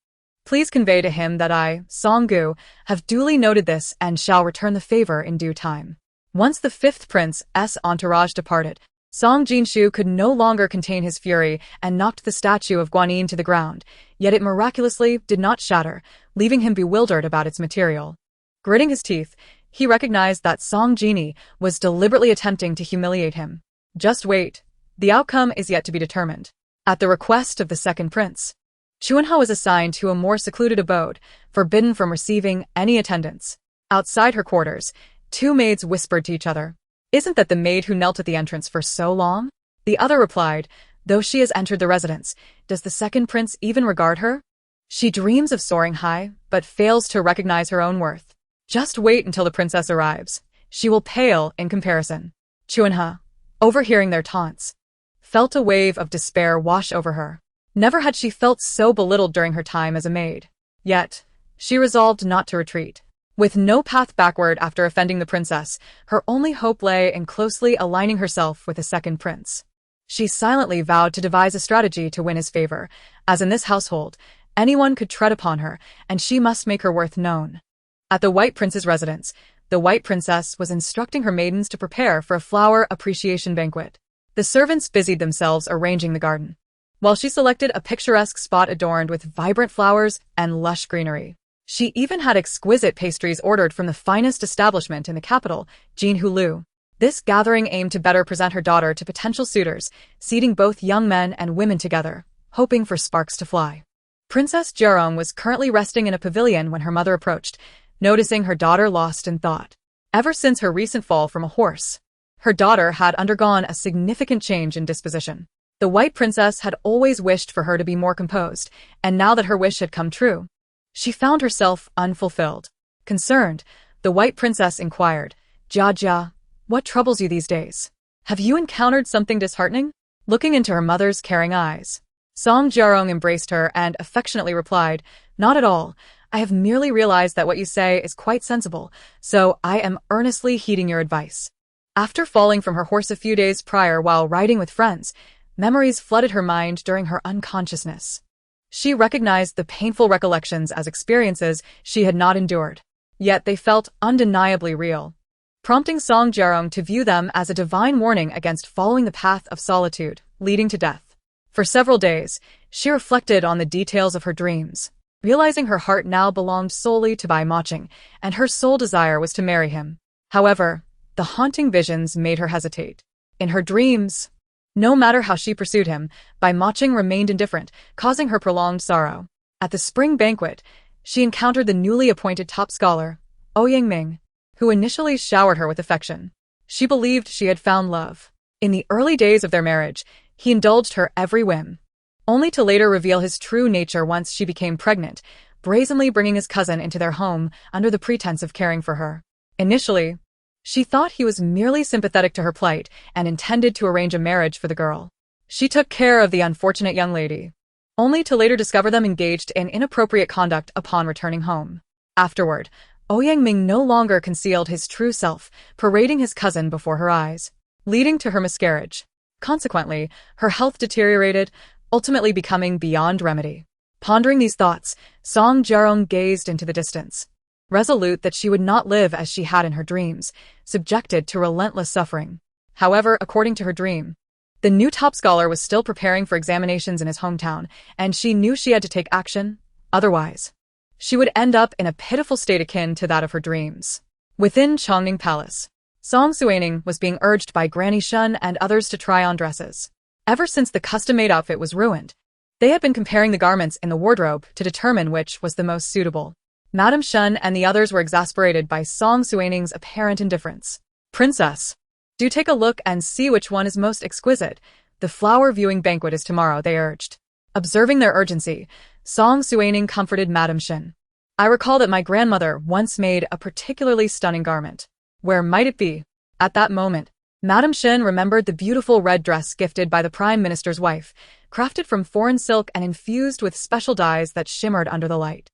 Please convey to him that I, Song Gu, have duly noted this and shall return the favor in due time." Once the fifth prince's entourage departed, Song Jin-shu could no longer contain his fury and knocked the statue of Guanyin to the ground, yet it miraculously did not shatter, leaving him bewildered about its material. Gritting his teeth, he recognized that Song Jin-yi was deliberately attempting to humiliate him. Just wait. The outcome is yet to be determined. At the request of the second prince, Chuanha was assigned to a more secluded abode, forbidden from receiving any attendance. Outside her quarters, Two maids whispered to each other. Isn't that the maid who knelt at the entrance for so long? The other replied, though she has entered the residence, does the second prince even regard her? She dreams of soaring high, but fails to recognize her own worth. Just wait until the princess arrives. She will pale in comparison. Chuanha, overhearing their taunts, felt a wave of despair wash over her. Never had she felt so belittled during her time as a maid. Yet, she resolved not to retreat. With no path backward after offending the princess, her only hope lay in closely aligning herself with the second prince. She silently vowed to devise a strategy to win his favor, as in this household, anyone could tread upon her, and she must make her worth known. At the White Prince's residence, the White Princess was instructing her maidens to prepare for a flower appreciation banquet. The servants busied themselves arranging the garden, while she selected a picturesque spot adorned with vibrant flowers and lush greenery. She even had exquisite pastries ordered from the finest establishment in the capital, Jinhulu. This gathering aimed to better present her daughter to potential suitors, seating both young men and women together, hoping for sparks to fly. Princess Jerong was currently resting in a pavilion when her mother approached, noticing her daughter lost in thought. Ever since her recent fall from a horse, her daughter had undergone a significant change in disposition. The White Princess had always wished for her to be more composed, and now that her wish had come true, she found herself unfulfilled. Concerned, the White Princess inquired, Jia, what troubles you these days? Have you encountered something disheartening? Looking into her mother's caring eyes, Song Jiarong embraced her and affectionately replied, not at all. I have merely realized that what you say is quite sensible, so I am earnestly heeding your advice. After falling from her horse a few days prior while riding with friends, memories flooded her mind during her unconsciousness. She recognized the painful recollections as experiences she had not endured, yet they felt undeniably real, prompting Song Jiarong to view them as a divine warning against following the path of solitude, leading to death. For several days, she reflected on the details of her dreams, realizing her heart now belonged solely to Bai Maching, and her sole desire was to marry him. However, the haunting visions made her hesitate. In her dreams, no matter how she pursued him, Bai Maching remained indifferent, causing her prolonged sorrow. At the spring banquet, she encountered the newly appointed top scholar, Ouyang who initially showered her with affection. She believed she had found love. In the early days of their marriage, he indulged her every whim, only to later reveal his true nature once she became pregnant, brazenly bringing his cousin into their home under the pretense of caring for her. Initially, she thought he was merely sympathetic to her plight and intended to arrange a marriage for the girl. She took care of the unfortunate young lady, only to later discover them engaged in inappropriate conduct upon returning home. Afterward, Ouyang no longer concealed his true self, parading his cousin before her eyes, leading to her miscarriage. Consequently, her health deteriorated, ultimately becoming beyond remedy. Pondering these thoughts, Song Jiarong gazed into the distance, resolute that she would not live as she had in her dreams, subjected to relentless suffering. However, according to her dream, the new top scholar was still preparing for examinations in his hometown, and she knew she had to take action, otherwise she would end up in a pitiful state akin to that of her dreams. Within Chongning Palace, Song Suining was being urged by Granny Shun and others to try on dresses. Ever since the custom-made outfit was ruined, they had been comparing the garments in the wardrobe to determine which was the most suitable. Madame Shun and the others were exasperated by Song Suining's apparent indifference. Princess, do take a look and see which one is most exquisite. The flower viewing banquet is tomorrow, they urged. Observing their urgency, Song Suining comforted Madame Shun. I recall that my grandmother once made a particularly stunning garment. Where might it be? At that moment, Madame Shun remembered the beautiful red dress gifted by the Prime Minister's wife, crafted from foreign silk and infused with special dyes that shimmered under the light.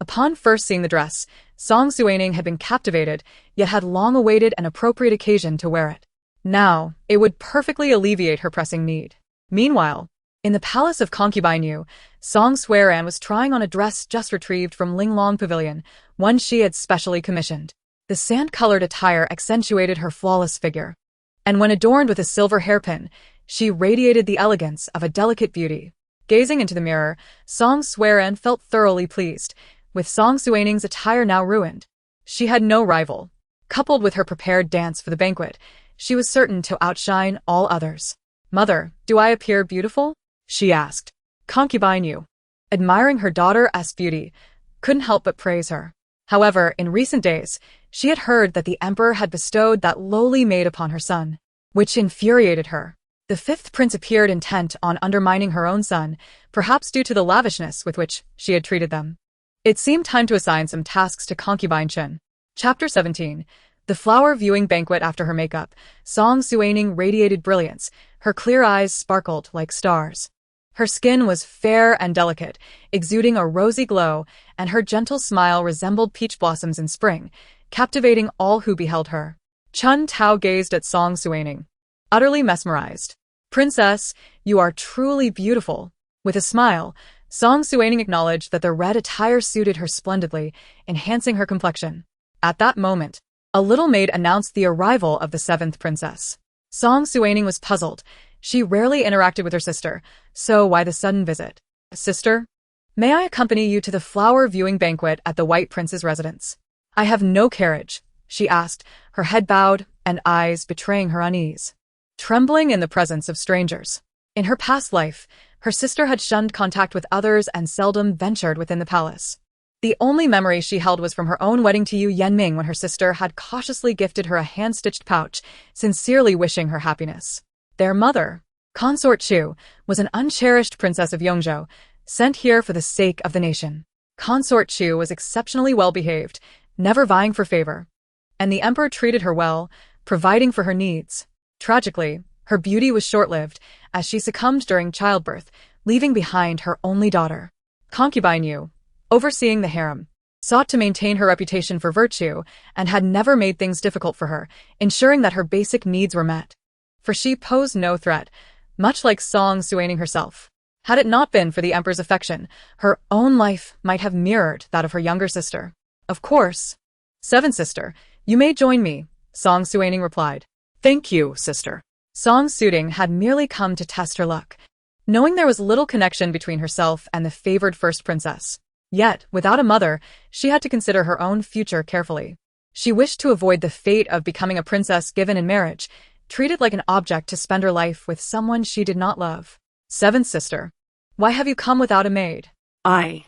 Upon first seeing the dress, Song Suining had been captivated, yet had long awaited an appropriate occasion to wear it. Now, it would perfectly alleviate her pressing need. Meanwhile, in the palace of Concubine Yu, Song Suiran was trying on a dress just retrieved from Linglong Pavilion, one she had specially commissioned. The sand-colored attire accentuated her flawless figure, and when adorned with a silver hairpin, she radiated the elegance of a delicate beauty. Gazing into the mirror, Song Suiran felt thoroughly pleased. With Song Suining's attire now ruined, she had no rival. Coupled with her prepared dance for the banquet, she was certain to outshine all others. Mother, do I appear beautiful? She asked. Concubine Yu, admiring her daughter's beauty, couldn't help but praise her. However, in recent days, she had heard that the emperor had bestowed that lowly maid upon her son, which infuriated her. The fifth prince appeared intent on undermining her own son, perhaps due to the lavishness with which she had treated them. It seemed time to assign some tasks to concubine Chen. Chapter 17. The flower viewing banquet. After her makeup, Song Suining radiated brilliance. Her clear eyes sparkled like stars. Her skin was fair and delicate, exuding a rosy glow, and her gentle smile resembled peach blossoms in spring, captivating all who beheld her. Chun Tao gazed at Song Suining, utterly mesmerized. "Princess, you are truly beautiful." With a smile, Song Suining acknowledged that the red attire suited her splendidly, enhancing her complexion. At that moment, a little maid announced the arrival of the seventh princess. Song Suining was puzzled. She rarely interacted with her sister, so why the sudden visit? "Sister, may I accompany you to the flower viewing banquet at the White Prince's residence?" "I have no carriage," she asked, her head bowed and eyes betraying her unease. Trembling in the presence of strangers. In her past life, her sister had shunned contact with others and seldom ventured within the palace. The only memory she held was from her own wedding to Yu Yanming, when her sister had cautiously gifted her a hand-stitched pouch, sincerely wishing her happiness. Their mother, Consort Chu, was an uncherished princess of Yongzhou, sent here for the sake of the nation. Consort Chu was exceptionally well-behaved, never vying for favor, and the emperor treated her well, providing for her needs. Tragically, her beauty was short-lived, as she succumbed during childbirth, leaving behind her only daughter. Concubine Yu, overseeing the harem, sought to maintain her reputation for virtue and had never made things difficult for her, ensuring that her basic needs were met. For she posed no threat, much like Song Suining herself. Had it not been for the emperor's affection, her own life might have mirrored that of her younger sister. "Of course. Seventh sister, you may join me," Song Suining replied. "Thank you, sister." Song Suining had merely come to test her luck, knowing there was little connection between herself and the favored first princess. Yet, without a mother, she had to consider her own future carefully. She wished to avoid the fate of becoming a princess given in marriage, treated like an object to spend her life with someone she did not love. "Seventh sister, why have you come without a maid?" I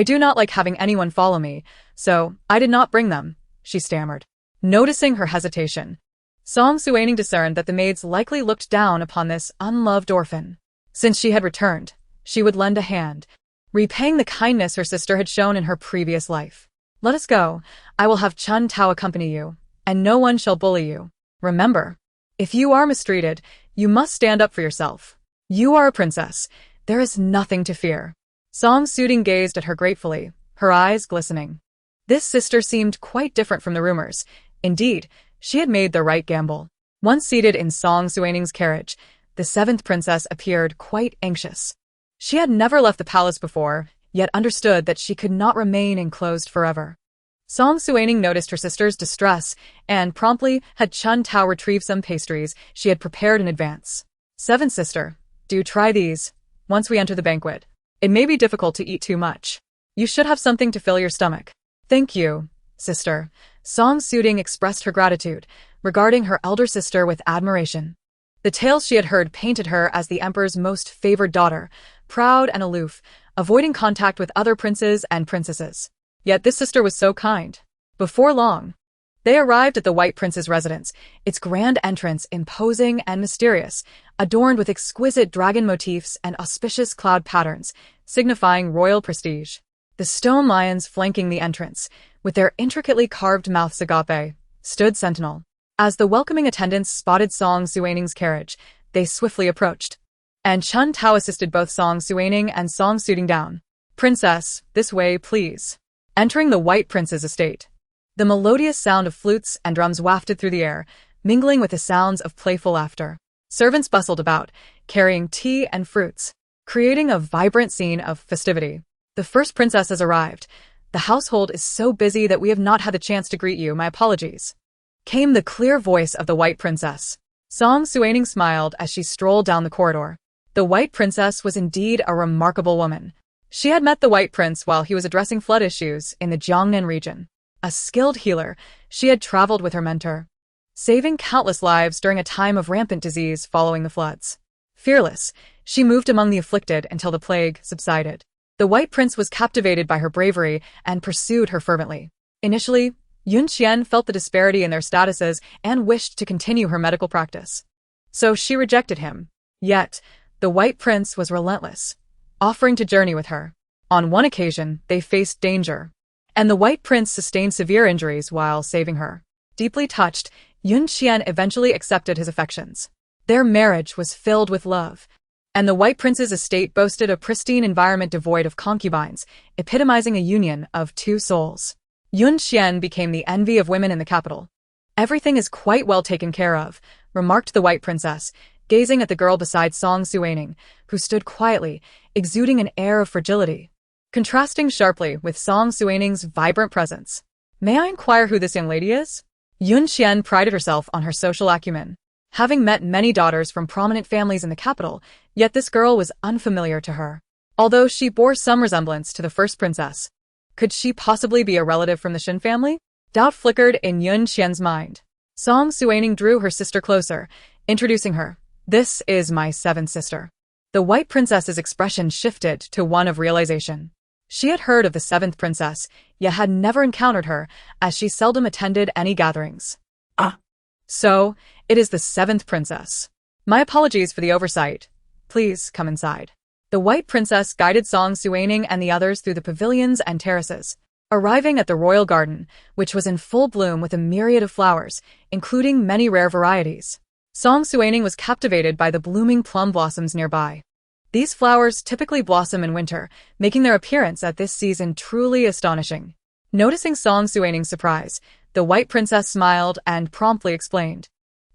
do not like having anyone follow me, so I did not bring them," she stammered. Noticing her hesitation, Song Suining discerned that the maids likely looked down upon this unloved orphan. Since she had returned, she would lend a hand, repaying the kindness her sister had shown in her previous life. "Let us go. I will have Chun Tao accompany you, and no one shall bully you. Remember, if you are mistreated, you must stand up for yourself. You are a princess. There is nothing to fear." Song Suining gazed at her gratefully, her eyes glistening. This sister seemed quite different from the rumors. Indeed, she had made the right gamble. Once seated in Song Suining's carriage, the seventh princess appeared quite anxious. She had never left the palace before, yet understood that she could not remain enclosed forever. Song Suining noticed her sister's distress and promptly had Chun Tao retrieve some pastries she had prepared in advance. "Seventh sister, do try these. Once we enter the banquet, it may be difficult to eat too much. You should have something to fill your stomach." "Thank you, sister." Song Suining expressed her gratitude, regarding her elder sister with admiration. The tales she had heard painted her as the emperor's most favored daughter, proud and aloof, avoiding contact with other princes and princesses. Yet this sister was so kind. Before long, they arrived at the White Prince's residence, its grand entrance imposing and mysterious, adorned with exquisite dragon motifs and auspicious cloud patterns, signifying royal prestige. The stone lions flanking the entrance, with their intricately carved mouths agape, stood sentinel. As the welcoming attendants spotted Song Suining's carriage, they swiftly approached, and Chun Tao assisted both Song Suining and Song Suining down. "Princess, this way, please." Entering the White Prince's estate, the melodious sound of flutes and drums wafted through the air, mingling with the sounds of playful laughter. Servants bustled about, carrying tea and fruits, creating a vibrant scene of festivity. "The first princess has arrived. The household is so busy that we have not had the chance to greet you. My apologies," came the clear voice of the White Princess. Song Suining smiled as she strolled down the corridor. The White Princess was indeed a remarkable woman. She had met the White Prince while he was addressing flood issues in the Jiangnan region. A skilled healer, she had traveled with her mentor, saving countless lives during a time of rampant disease following the floods. Fearless, she moved among the afflicted until the plague subsided. The White Prince was captivated by her bravery and pursued her fervently. Initially, Yun Xian felt the disparity in their statuses and wished to continue her medical practice. So she rejected him. Yet, the White Prince was relentless, offering to journey with her. On one occasion, they faced danger, and the White Prince sustained severe injuries while saving her. Deeply touched, Yun Xian eventually accepted his affections. Their marriage was filled with love, and the White Prince's estate boasted a pristine environment devoid of concubines, epitomizing a union of two souls. Yun Xian became the envy of women in the capital. "Everything is quite well taken care of," remarked the White Princess, gazing at the girl beside Song Suining, who stood quietly, exuding an air of fragility, contrasting sharply with Song Suining's vibrant presence. "May I inquire who this young lady is?" Yun Xian prided herself on her social acumen, having met many daughters from prominent families in the capital, yet this girl was unfamiliar to her. Although she bore some resemblance to the first princess, could she possibly be a relative from the Shin family? Doubt flickered in Yun Xian's mind. Song Suining drew her sister closer, introducing her. "This is my seventh sister." The White Princess's expression shifted to one of realization. She had heard of the seventh princess, yet had never encountered her, as she seldom attended any gatherings. So, it is the seventh princess. My apologies for the oversight. Please come inside. The White Princess guided Song Suining and the others through the pavilions and terraces, arriving at the royal garden, which was in full bloom with a myriad of flowers, including many rare varieties. Song Suining was captivated by the blooming plum blossoms nearby. These flowers typically blossom in winter, making their appearance at this season truly astonishing. Noticing Song Suining's surprise, the White Princess smiled and promptly explained.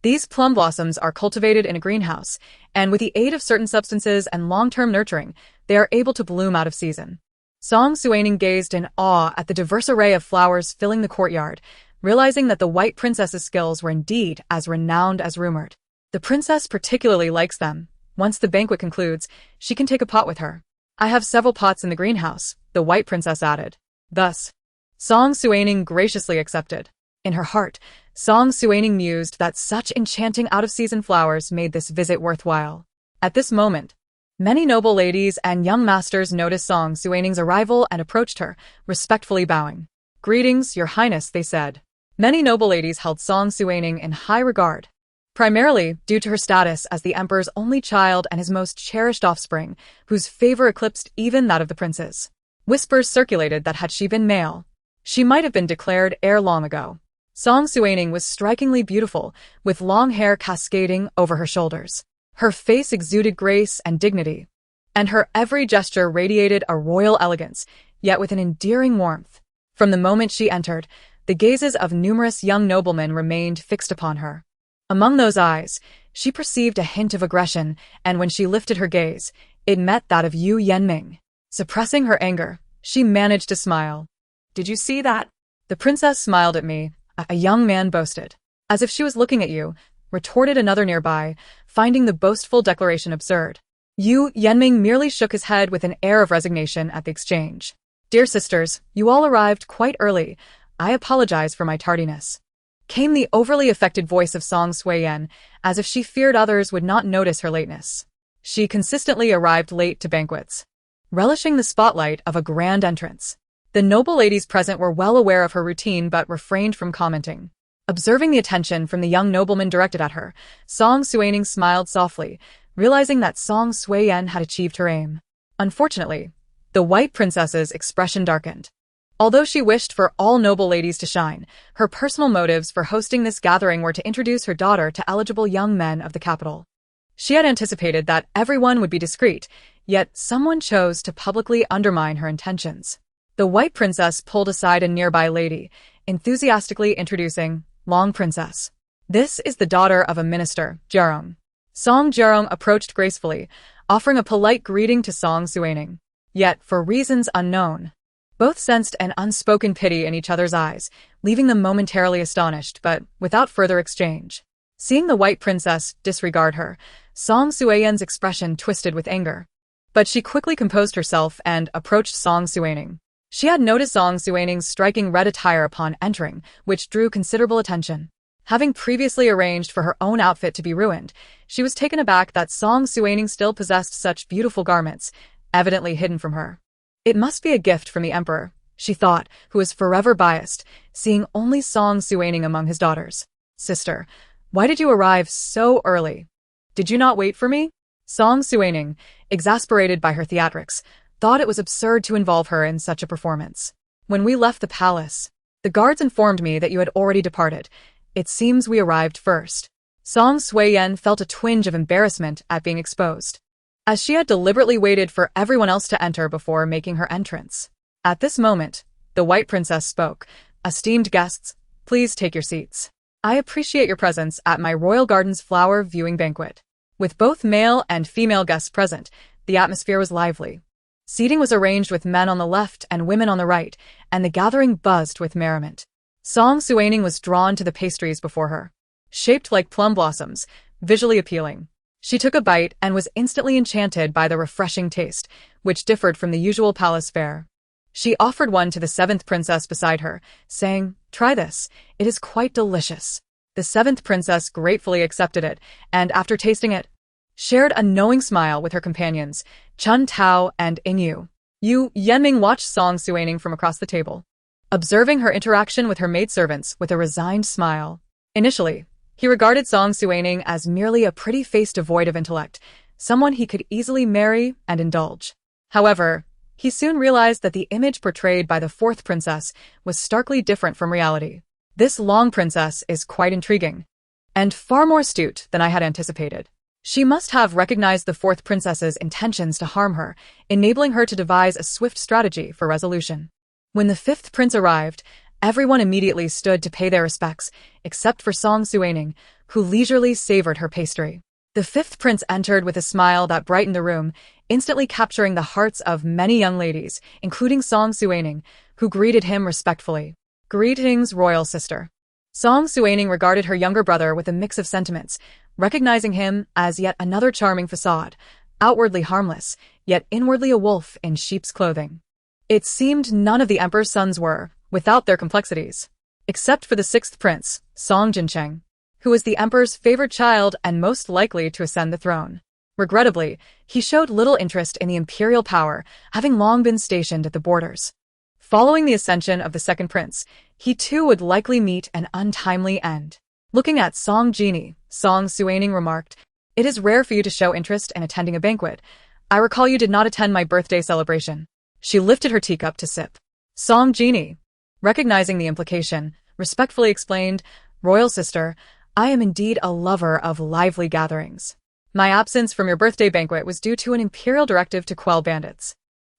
"These plum blossoms are cultivated in a greenhouse, and with the aid of certain substances and long-term nurturing, they are able to bloom out of season." Song Suining gazed in awe at the diverse array of flowers filling the courtyard, realizing that the White Princess's skills were indeed as renowned as rumored. "The princess particularly likes them. Once the banquet concludes, she can take a pot with her. I have several pots in the greenhouse," the White Princess added. Thus, Song Suining graciously accepted. In her heart, Song Suining mused that such enchanting out-of-season flowers made this visit worthwhile. At this moment, many noble ladies and young masters noticed Song Suining's arrival and approached her, respectfully bowing. "Greetings, Your Highness," they said. Many noble ladies held Song Suining in high regard, primarily due to her status as the emperor's only child and his most cherished offspring, whose favor eclipsed even that of the princes. Whispers circulated that had she been male, she might have been declared heir long ago. Song Suining was strikingly beautiful, with long hair cascading over her shoulders. Her face exuded grace and dignity, and her every gesture radiated a royal elegance, yet with an endearing warmth. From the moment she entered, the gazes of numerous young noblemen remained fixed upon her. Among those eyes, she perceived a hint of aggression, and when she lifted her gaze, it met that of Yu Yanming. Suppressing her anger, she managed to smile. "Did you see that?" "The princess smiled at me," a young man boasted. "As if she was looking at you," retorted another nearby, finding the boastful declaration absurd. Yu Yanming merely shook his head with an air of resignation at the exchange. "Dear sisters, you all arrived quite early. I apologize for my tardiness," came the overly affected voice of Song Suiyen, as if she feared others would not notice her lateness. She consistently arrived late to banquets, relishing the spotlight of a grand entrance. The noble ladies present were well aware of her routine but refrained from commenting. Observing the attention from the young nobleman directed at her, Song Suining smiled softly, realizing that Song Suiyen had achieved her aim. Unfortunately, the White Princess's expression darkened. Although she wished for all noble ladies to shine, her personal motives for hosting this gathering were to introduce her daughter to eligible young men of the capital. She had anticipated that everyone would be discreet, yet someone chose to publicly undermine her intentions. The White Princess pulled aside a nearby lady, enthusiastically introducing Long Princess. "This is the daughter of a minister, Jerong." Song Jerong approached gracefully, offering a polite greeting to Song Suining. Yet, for reasons unknown, both sensed an unspoken pity in each other's eyes, leaving them momentarily astonished, but without further exchange. Seeing the White Princess disregard her, Song Suiyen's expression twisted with anger. But she quickly composed herself and approached Song Suining. She had noticed Song Suining's striking red attire upon entering, which drew considerable attention. Having previously arranged for her own outfit to be ruined, she was taken aback that Song Suining still possessed such beautiful garments, evidently hidden from her. "It must be a gift from the emperor," she thought, who was forever biased, seeing only Song Suining among his daughters. Sister, why did you arrive so early? Did you not wait for me? Song Suining, exasperated by her theatrics, thought it was absurd to involve her in such a performance. When we left the palace, the guards informed me that you had already departed. It seems we arrived first. Song Suiyen felt a twinge of embarrassment at being exposed, as she had deliberately waited for everyone else to enter before making her entrance. At this moment, the White Princess spoke. Esteemed guests, please take your seats. I appreciate your presence at my Royal Gardens flower viewing banquet. With both male and female guests present, the atmosphere was lively. Seating was arranged with men on the left and women on the right, and the gathering buzzed with merriment. Song Suining was drawn to the pastries before her, shaped like plum blossoms, visually appealing. She took a bite and was instantly enchanted by the refreshing taste, which differed from the usual palace fare. She offered one to the seventh princess beside her, saying, "Try this, it is quite delicious." The seventh princess gratefully accepted it, and after tasting it, shared a knowing smile with her companions, Chun Tao and Inyu. Yanming watched Song Suining from across the table, observing her interaction with her maidservants with a resigned smile. Initially, he regarded Song Suining as merely a pretty face devoid of intellect, someone he could easily marry and indulge. However, he soon realized that the image portrayed by the fourth princess was starkly different from reality. This long princess is quite intriguing, and far more astute than I had anticipated. She must have recognized the fourth princess's intentions to harm her, enabling her to devise a swift strategy for resolution. When the fifth prince arrived, everyone immediately stood to pay their respects, except for Song Suining, who leisurely savored her pastry. The fifth prince entered with a smile that brightened the room, instantly capturing the hearts of many young ladies, including Song Suining, who greeted him respectfully. Greetings, royal sister. Song Suining regarded her younger brother with a mix of sentiments, recognizing him as yet another charming facade, outwardly harmless, yet inwardly a wolf in sheep's clothing. It seemed none of the emperor's sons were, without their complexities, except for the sixth prince, Song Jincheng, who was the emperor's favorite child and most likely to ascend the throne. Regrettably, he showed little interest in the imperial power, having long been stationed at the borders. Following the ascension of the second prince, he too would likely meet an untimely end. Looking at Song Genie, Song Suining remarked, "It is rare for you to show interest in attending a banquet. I recall you did not attend my birthday celebration." She lifted her teacup to sip. Song Genie, recognizing the implication, respectfully explained, "Royal sister, I am indeed a lover of lively gatherings. My absence from your birthday banquet was due to an imperial directive to quell bandits.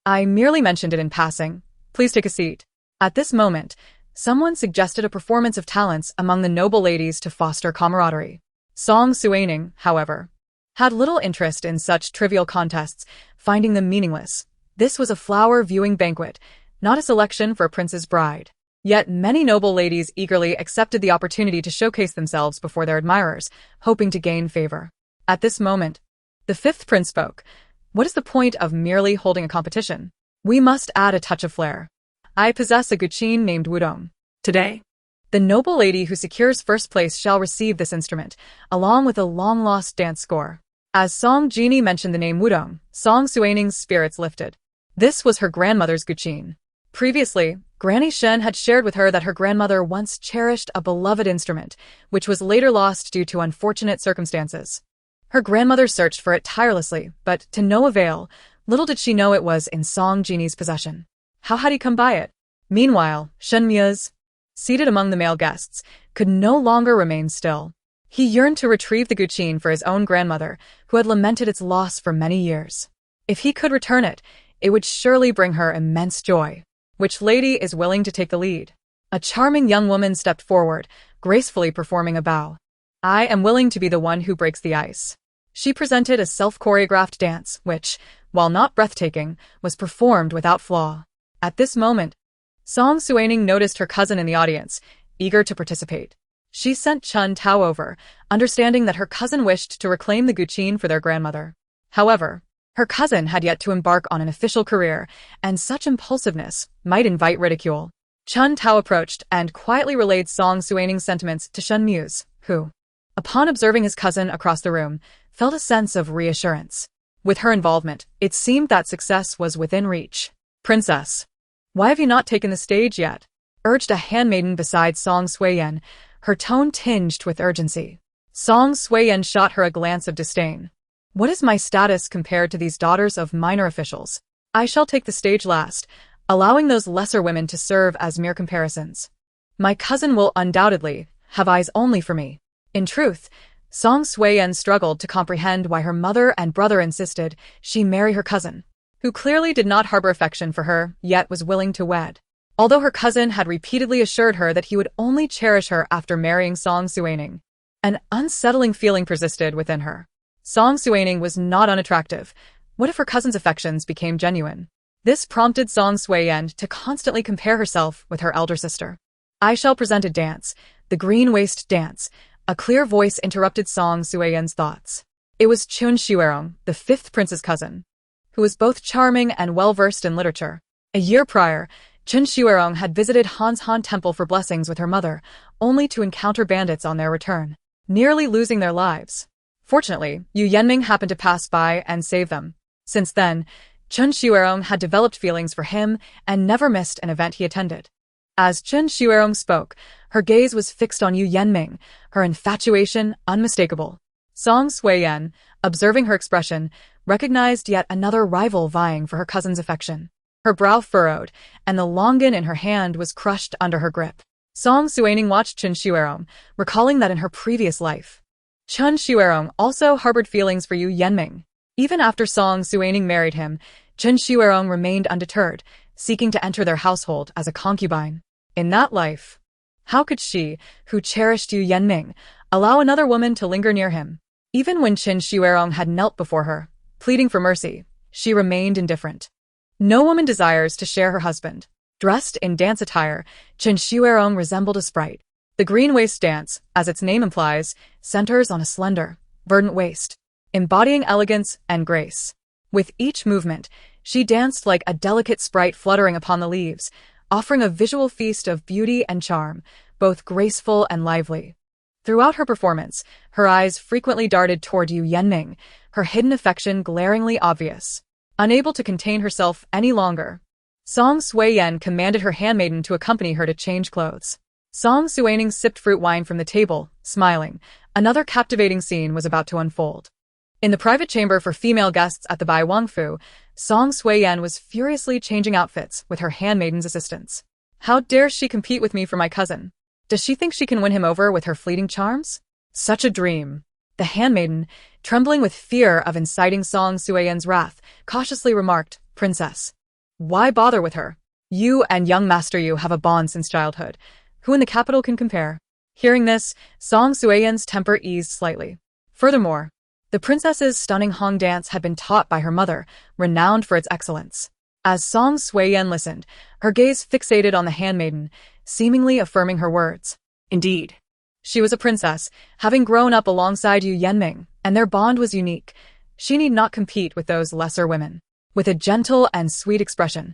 I merely mentioned it in passing. Please take a seat." At this moment, someone suggested a performance of talents among the noble ladies to foster camaraderie. Song Suining, however, had little interest in such trivial contests, finding them meaningless. This was a flower viewing banquet, not a selection for a prince's bride. Yet many noble ladies eagerly accepted the opportunity to showcase themselves before their admirers, hoping to gain favor. At this moment, the fifth prince spoke. "What is the point of merely holding a competition? We must add a touch of flair. I possess a guqin named Wudong. Today, the noble lady who secures first place shall receive this instrument, along with a long-lost dance score." As Song Genie mentioned the name Wudong, Song Suining's spirits lifted. This was her grandmother's guqin. Previously, Granny Shen had shared with her that her grandmother once cherished a beloved instrument, which was later lost due to unfortunate circumstances. Her grandmother searched for it tirelessly, but to no avail. Little did she know it was in Song Genie's possession. How had he come by it? Meanwhile, Shen Mia's, seated among the male guests, could no longer remain still. He yearned to retrieve the guqin for his own grandmother, who had lamented its loss for many years. If he could return it, it would surely bring her immense joy. Which lady is willing to take the lead? A charming young woman stepped forward, gracefully performing a bow. "I am willing to be the one who breaks the ice." She presented a self-choreographed dance, which, while not breathtaking, was performed without flaw. At this moment, Song Suining noticed her cousin in the audience, eager to participate. She sent Chun Tao over, understanding that her cousin wished to reclaim the guqin for their grandmother. However, her cousin had yet to embark on an official career, and such impulsiveness might invite ridicule. Chun Tao approached and quietly relayed Song Suining's sentiments to Shen Muse, who, upon observing his cousin across the room, felt a sense of reassurance. With her involvement, it seemed that success was within reach. "Princess, Why have you not taken the stage yet? Urged a handmaiden beside Song Suiyen, her tone tinged with urgency. Song Suiyen shot her a glance of disdain. What is my status compared to these daughters of minor officials? I shall take the stage last, allowing those lesser women to serve as mere comparisons. My cousin will undoubtedly have eyes only for me. In truth, Song Suiyen struggled to comprehend why her mother and brother insisted she marry her cousin, who clearly did not harbor affection for her, yet was willing to wed. Although her cousin had repeatedly assured her that he would only cherish her after marrying Song Suining, an unsettling feeling persisted within her. Song Suining was not unattractive. What if her cousin's affections became genuine? This prompted Song Suiyen to constantly compare herself with her elder sister. I shall present a dance, the green waist dance. A clear voice interrupted Song Suiyen's thoughts. It was Chun Xuerong, the fifth prince's cousin, who was both charming and well-versed in literature. A year prior, Chun Xuerong had visited Han's Han Temple for blessings with her mother, only to encounter bandits on their return, nearly losing their lives. Fortunately, Yu Yenming happened to pass by and save them. Since then, Chun Xuerong had developed feelings for him and never missed an event he attended. As Chun Xuerong spoke, her gaze was fixed on Yu Yenming, her infatuation unmistakable. Song Suiyen, observing her expression, recognized yet another rival vying for her cousin's affection. Her brow furrowed, and the longan in her hand was crushed under her grip. Song Suining watched Chun Xuerong, recalling that in her previous life, Chun Xuerong also harbored feelings for Yu Yenming. Even after Song Suining married him, Chun Xuerong remained undeterred, seeking to enter their household as a concubine. In that life, how could she, who cherished Yu Yenming, allow another woman to linger near him? Even when Chun Xuerong had knelt before her, pleading for mercy, she remained indifferent. No woman desires to share her husband. Dressed in dance attire, Chun Xuerong resembled a sprite. The green waist dance, as its name implies, centers on a slender, verdant waist, embodying elegance and grace. With each movement, she danced like a delicate sprite fluttering upon the leaves, offering a visual feast of beauty and charm, both graceful and lively. Throughout her performance, her eyes frequently darted toward Yu Yenming, her hidden affection glaringly obvious. Unable to contain herself any longer, Song Suiyen commanded her handmaiden to accompany her to change clothes. Song Suining sipped fruit wine from the table, smiling. Another captivating scene was about to unfold. In the private chamber for female guests at the Bai Wangfu, Song Suiyen was furiously changing outfits with her handmaiden's assistance. How dare she compete with me for my cousin? Does she think she can win him over with her fleeting charms? Such a dream. The handmaiden, trembling with fear of inciting Song Suiyen's wrath, cautiously remarked, Princess, why bother with her? You and young Master Yu have a bond since childhood. Who in the capital can compare? Hearing this, Song Suiyen's temper eased slightly. Furthermore, the princess's stunning Hong dance had been taught by her mother, renowned for its excellence. As Song Suiyen listened, her gaze fixated on the handmaiden, seemingly affirming her words. Indeed, she was a princess, having grown up alongside Yu Yenming, and their bond was unique. She need not compete with those lesser women. With a gentle and sweet expression,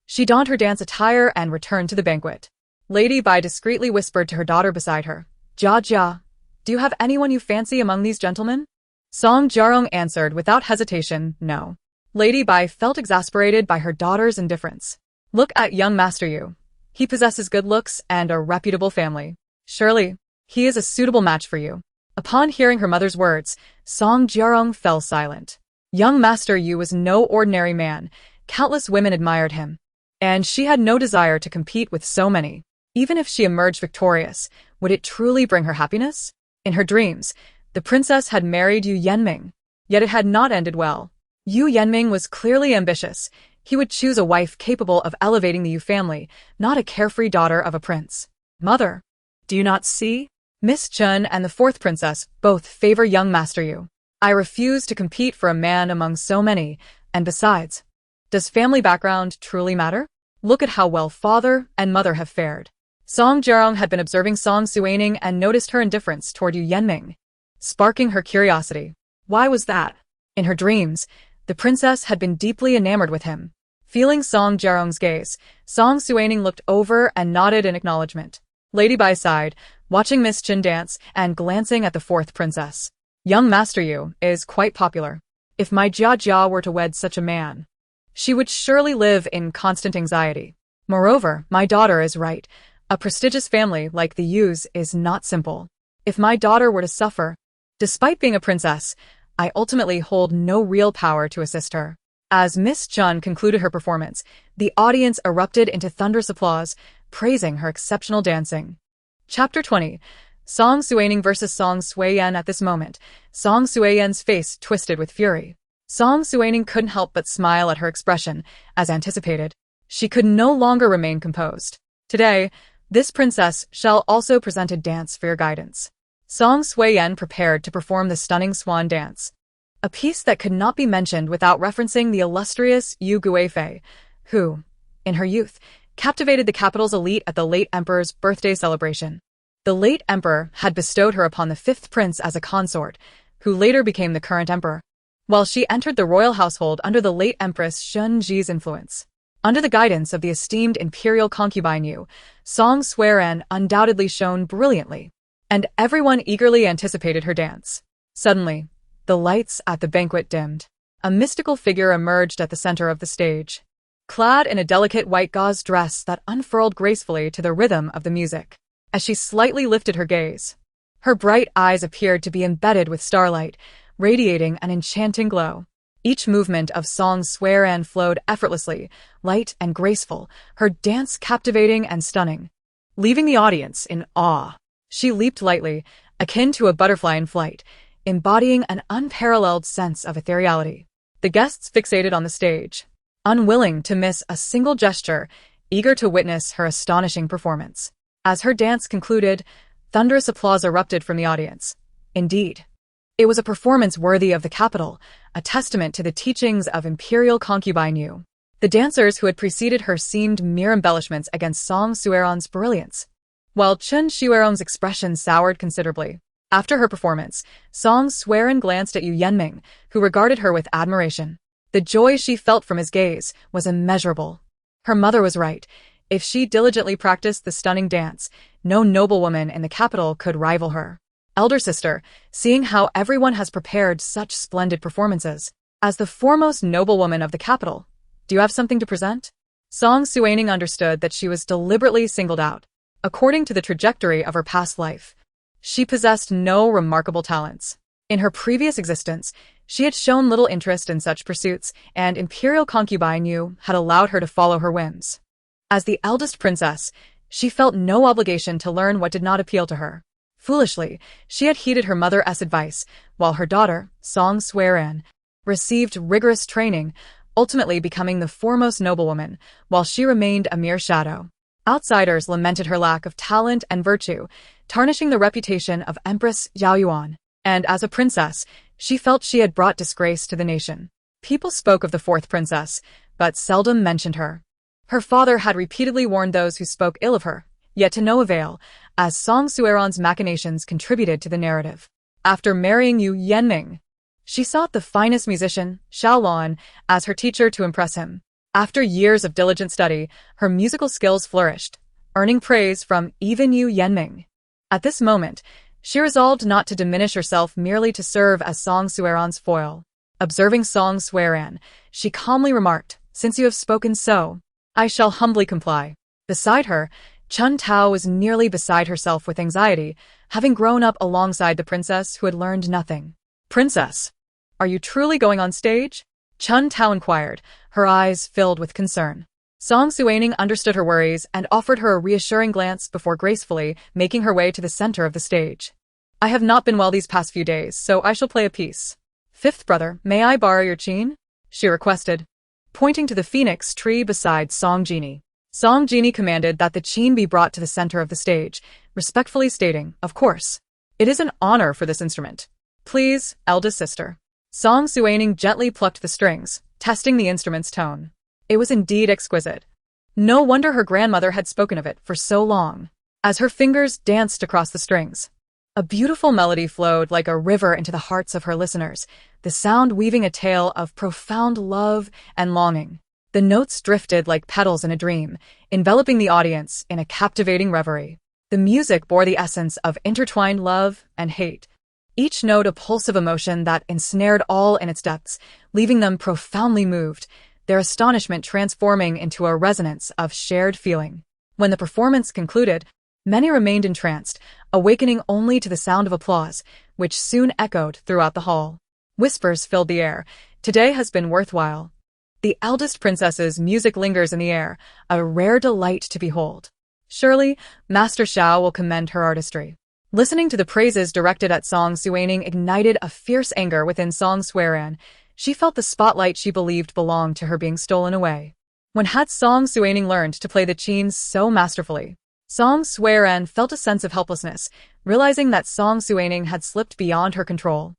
she donned her dance attire and returned to the banquet. Lady Bai discreetly whispered to her daughter beside her, Jia Jia, do you have anyone you fancy among these gentlemen? Song Jiarong answered without hesitation, no. Lady Bai felt exasperated by her daughter's indifference. Look at young Master Yu. He possesses good looks and a reputable family. Surely, he is a suitable match for you. Upon hearing her mother's words, Song Jiarong fell silent. Young Master Yu was no ordinary man. Countless women admired him, and she had no desire to compete with so many. Even if she emerged victorious, would it truly bring her happiness? In her dreams, the princess had married Yu Yenming, yet it had not ended well. Yu Yenming was clearly ambitious. He would choose a wife capable of elevating the Yu family, not a carefree daughter of a prince. Mother, do you not see? Miss Chun and the fourth princess both favor young Master Yu. I refuse to compete for a man among so many, and besides, does family background truly matter? Look at how well father and mother have fared. Song Jiarong had been observing Song Suining and noticed her indifference toward Yu Yenming, sparking her curiosity. Why was that? In her dreams, the princess had been deeply enamored with him. Feeling Song Jiarong's gaze, Song Suining looked over and nodded in acknowledgement. Lady Bai sighed, watching Miss Chun dance and glancing at the fourth princess. Young Master Yu is quite popular. If my Jia Jia were to wed such a man, she would surely live in constant anxiety. Moreover, my daughter is right. A prestigious family like the Yu's is not simple. If my daughter were to suffer, despite being a princess, I ultimately hold no real power to assist her. As Miss Chun concluded her performance, the audience erupted into thunderous applause, praising her exceptional dancing. Chapter 20. Song Suining versus Song Suiyen. At this moment, Song Suiyen's face twisted with fury. Song Suining couldn't help but smile at her expression, as anticipated. She could no longer remain composed. Today, this princess shall also present a dance for your guidance. Song Suiyen prepared to perform the stunning swan dance, a piece that could not be mentioned without referencing the illustrious Yu Guifei, who, in her youth, captivated the capital's elite at the late emperor's birthday celebration. The late emperor had bestowed her upon the fifth prince as a consort, who later became the current emperor, while she entered the royal household under the late empress Shunji's influence. Under the guidance of the esteemed imperial concubine Yu, Song Suiren undoubtedly shone brilliantly, and everyone eagerly anticipated her dance. Suddenly, the lights at the banquet dimmed. A mystical figure emerged at the center of the stage, clad in a delicate white gauze dress that unfurled gracefully to the rhythm of the music. As she slightly lifted her gaze, her bright eyes appeared to be embedded with starlight, radiating an enchanting glow. Each movement of Song Suiren flowed effortlessly, light and graceful, her dance captivating and stunning. Leaving the audience in awe, she leaped lightly, akin to a butterfly in flight, embodying an unparalleled sense of ethereality. The guests fixated on the stage, unwilling to miss a single gesture, eager to witness her astonishing performance. As her dance concluded, thunderous applause erupted from the audience. Indeed, it was a performance worthy of the capital, a testament to the teachings of imperial concubine Yu. The dancers who had preceded her seemed mere embellishments against Song Suiren's brilliance, while Chun Shiweron's expression soured considerably. After her performance, Song Suiren glanced at Yu Yenming, who regarded her with admiration. The joy she felt from his gaze was immeasurable. Her mother was right. If she diligently practiced the stunning dance, no noblewoman in the capital could rival her. Elder sister, seeing how everyone has prepared such splendid performances, as the foremost noblewoman of the capital, do you have something to present? Song Suining understood that she was deliberately singled out. According to the trajectory of her past life, she possessed no remarkable talents. In her previous existence, she had shown little interest in such pursuits, and imperial concubine Yu had allowed her to follow her whims. As the eldest princess, she felt no obligation to learn what did not appeal to her. Foolishly, she had heeded her mother's advice, while her daughter, Song Suiren, received rigorous training, ultimately becoming the foremost noblewoman, while she remained a mere shadow. Outsiders lamented her lack of talent and virtue, tarnishing the reputation of Empress Yaoyuan, and as a princess, she felt she had brought disgrace to the nation. People spoke of the fourth princess, but seldom mentioned her. Her father had repeatedly warned those who spoke ill of her, yet to no avail, as Song Suiren's machinations contributed to the narrative. After marrying Yu Yenming, she sought the finest musician, Xiaolon, as her teacher to impress him. After years of diligent study, her musical skills flourished, earning praise from even Yu Yenming. At this moment, she resolved not to diminish herself merely to serve as Song Suiren's foil. Observing Song Suiren, she calmly remarked, "Since you have spoken so, I shall humbly comply." Beside her, Chun Tao was nearly beside herself with anxiety, having grown up alongside the princess who had learned nothing. "Princess, are you truly going on stage?" Chun Tao inquired, her eyes filled with concern. Song Suining understood her worries and offered her a reassuring glance before gracefully making her way to the center of the stage. "I have not been well these past few days, so I shall play a piece." "Fifth brother, may I borrow your chin?" she requested, pointing to the phoenix tree beside Song Genie. Song Genie commanded that the chin be brought to the center of the stage, respectfully stating, "Of course. It is an honor for this instrument. Please, eldest sister." Song Suining gently plucked the strings, testing the instrument's tone. It was indeed exquisite. No wonder her grandmother had spoken of it for so long. As her fingers danced across the strings, a beautiful melody flowed like a river into the hearts of her listeners, the sound weaving a tale of profound love and longing. The notes drifted like petals in a dream, enveloping the audience in a captivating reverie. The music bore the essence of intertwined love and hate, each note a pulse of emotion that ensnared all in its depths, leaving them profoundly moved. their astonishment transforming into a resonance of shared feeling. When the performance concluded, many remained entranced, awakening only to the sound of applause, which soon echoed throughout the hall. Whispers filled the air. Today has been worthwhile. The eldest princess's music lingers in the air, a rare delight to behold. Surely, Master Xiao will commend her artistry. Listening to the praises directed at Song Suining ignited a fierce anger within Song Suiran. She felt the spotlight she believed belonged to her being stolen away. When had Song Suining learned to play the qin so masterfully? Song Suiran felt a sense of helplessness, realizing that Song Suining had slipped beyond her control.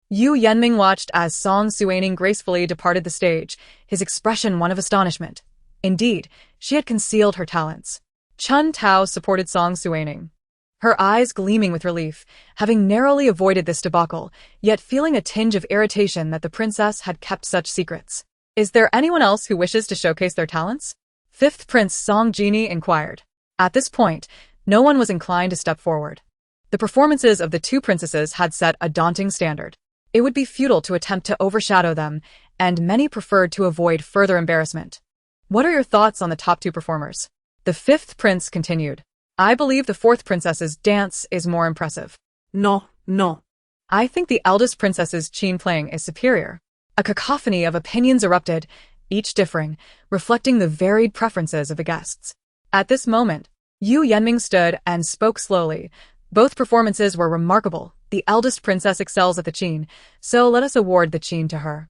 Yu Yanming watched as Song Suining gracefully departed the stage, his expression one of astonishment. Indeed, she had concealed her talents. Chun Tao supported Song Suining, her eyes gleaming with relief, having narrowly avoided this debacle, yet feeling a tinge of irritation that the princess had kept such secrets. Is there anyone else who wishes to showcase their talents? Fifth Prince Song Genie inquired. At this point, no one was inclined to step forward. The performances of the two princesses had set a daunting standard. It would be futile to attempt to overshadow them, and many preferred to avoid further embarrassment. What are your thoughts on the top two performers? The fifth prince continued. I believe the fourth princess's dance is more impressive. No. I think the eldest princess's qin playing is superior. A cacophony of opinions erupted, each differing, reflecting the varied preferences of the guests. At this moment, Yu Yanming stood and spoke slowly. Both performances were remarkable. The eldest princess excels at the qin, so let us award the qin to her.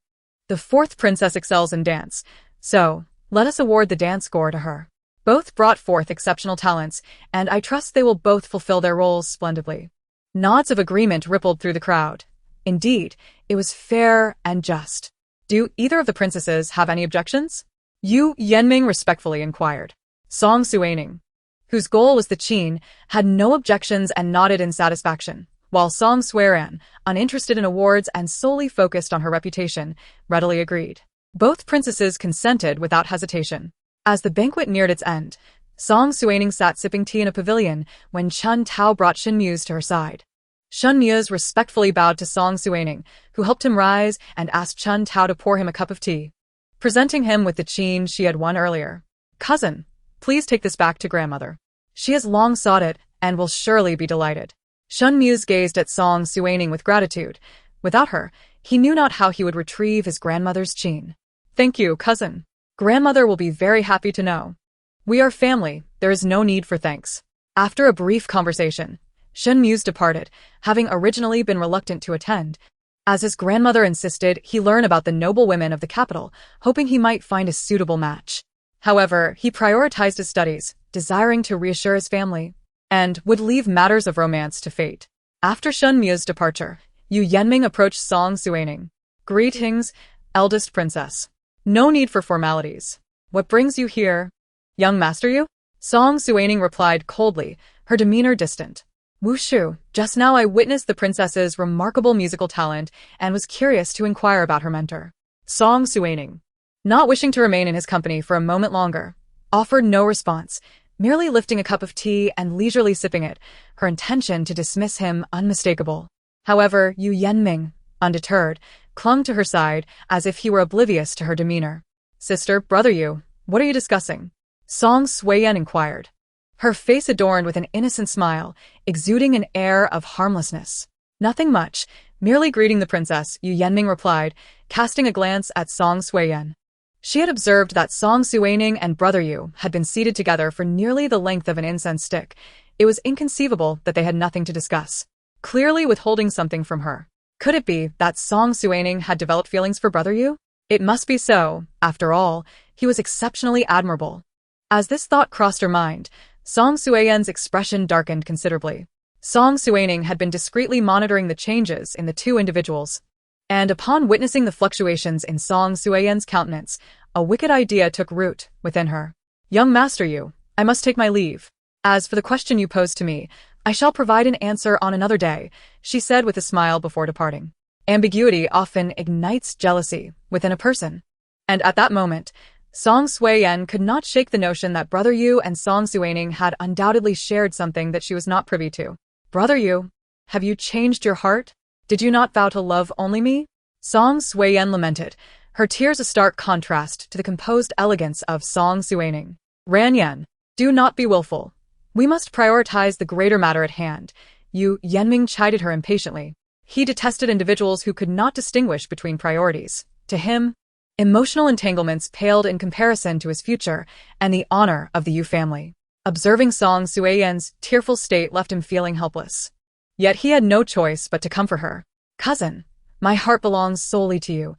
The fourth princess excels in dance, so let us award the dance score to her. Both brought forth exceptional talents, and I trust they will both fulfill their roles splendidly. Nods of agreement rippled through the crowd. Indeed, it was fair and just. Do either of the princesses have any objections? Yu Yanming respectfully inquired. Song Suining, whose goal was the qin, had no objections and nodded in satisfaction, while Song Suiran, uninterested in awards and solely focused on her reputation, readily agreed. Both princesses consented without hesitation. As the banquet neared its end, Song Suining sat sipping tea in a pavilion when Chun Tao brought Shen Muse to her side. Shen Muse respectfully bowed to Song Suining, who helped him rise and asked Chun Tao to pour him a cup of tea, presenting him with the qin she had won earlier. Cousin, please take this back to grandmother. She has long sought it and will surely be delighted. Shen Muse gazed at Song Suining with gratitude. Without her, he knew not how he would retrieve his grandmother's qin. Thank you, cousin. Grandmother will be very happy to know. We are family, there is no need for thanks. After a brief conversation, Shen Muse departed, having originally been reluctant to attend. As his grandmother insisted, he learn about the noble women of the capital, hoping he might find a suitable match. However, he prioritized his studies, desiring to reassure his family, and would leave matters of romance to fate. After Shen Muse's departure, Yu Yanming approached Song Suining. Greetings, eldest princess. No need for formalities. What brings you here? Young master Yu? Song Suining replied coldly, her demeanor distant. Wushu, just now I witnessed the princess's remarkable musical talent and was curious to inquire about her mentor. Song Suining, not wishing to remain in his company for a moment longer, offered no response, merely lifting a cup of tea and leisurely sipping it, her intention to dismiss him unmistakable. However, Yu Yanming, undeterred, clung to her side as if he were oblivious to her demeanor. Sister, brother Yu, what are you discussing? Song Suiyan inquired, her face adorned with an innocent smile, exuding an air of harmlessness. Nothing much, merely greeting the princess, Yu Yanming replied, casting a glance at Song Suiyan. She had observed that Song Suining and brother Yu had been seated together for nearly the length of an incense stick. It was inconceivable that they had nothing to discuss, clearly withholding something from her. Could it be that Song Suining had developed feelings for brother Yu? It must be so. After all, he was exceptionally admirable. As this thought crossed her mind, Song Suiyan's expression darkened considerably. Song Suining had been discreetly monitoring the changes in the two individuals, and upon witnessing the fluctuations in Song Suiyan's countenance, a wicked idea took root within her. Young master Yu, I must take my leave. As for the question you posed to me, I shall provide an answer on another day, she said with a smile before departing. Ambiguity often ignites jealousy within a person. And at that moment, Song Suiyan could not shake the notion that brother Yu and Song Suining had undoubtedly shared something that she was not privy to. Brother Yu, have you changed your heart? Did you not vow to love only me? Song Suiyan lamented, her tears a stark contrast to the composed elegance of Song Suining. Ranyan, do not be willful. We must prioritize the greater matter at hand. Yanming chided her impatiently. He detested individuals who could not distinguish between priorities. To him, emotional entanglements paled in comparison to his future and the honor of the Yu family. Observing Song Suiyen's tearful state left him feeling helpless. Yet he had no choice but to comfort her. Cousin, my heart belongs solely to you.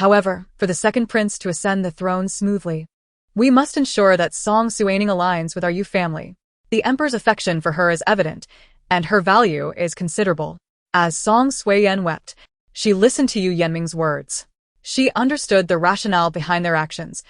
However, for the second prince to ascend the throne smoothly, we must ensure that Song Suining aligns with our Yu family. The emperor's affection for her is evident, and her value is considerable. As Song Suiyen wept, she listened to Yu Yanming's words. She understood the rationale behind their actions,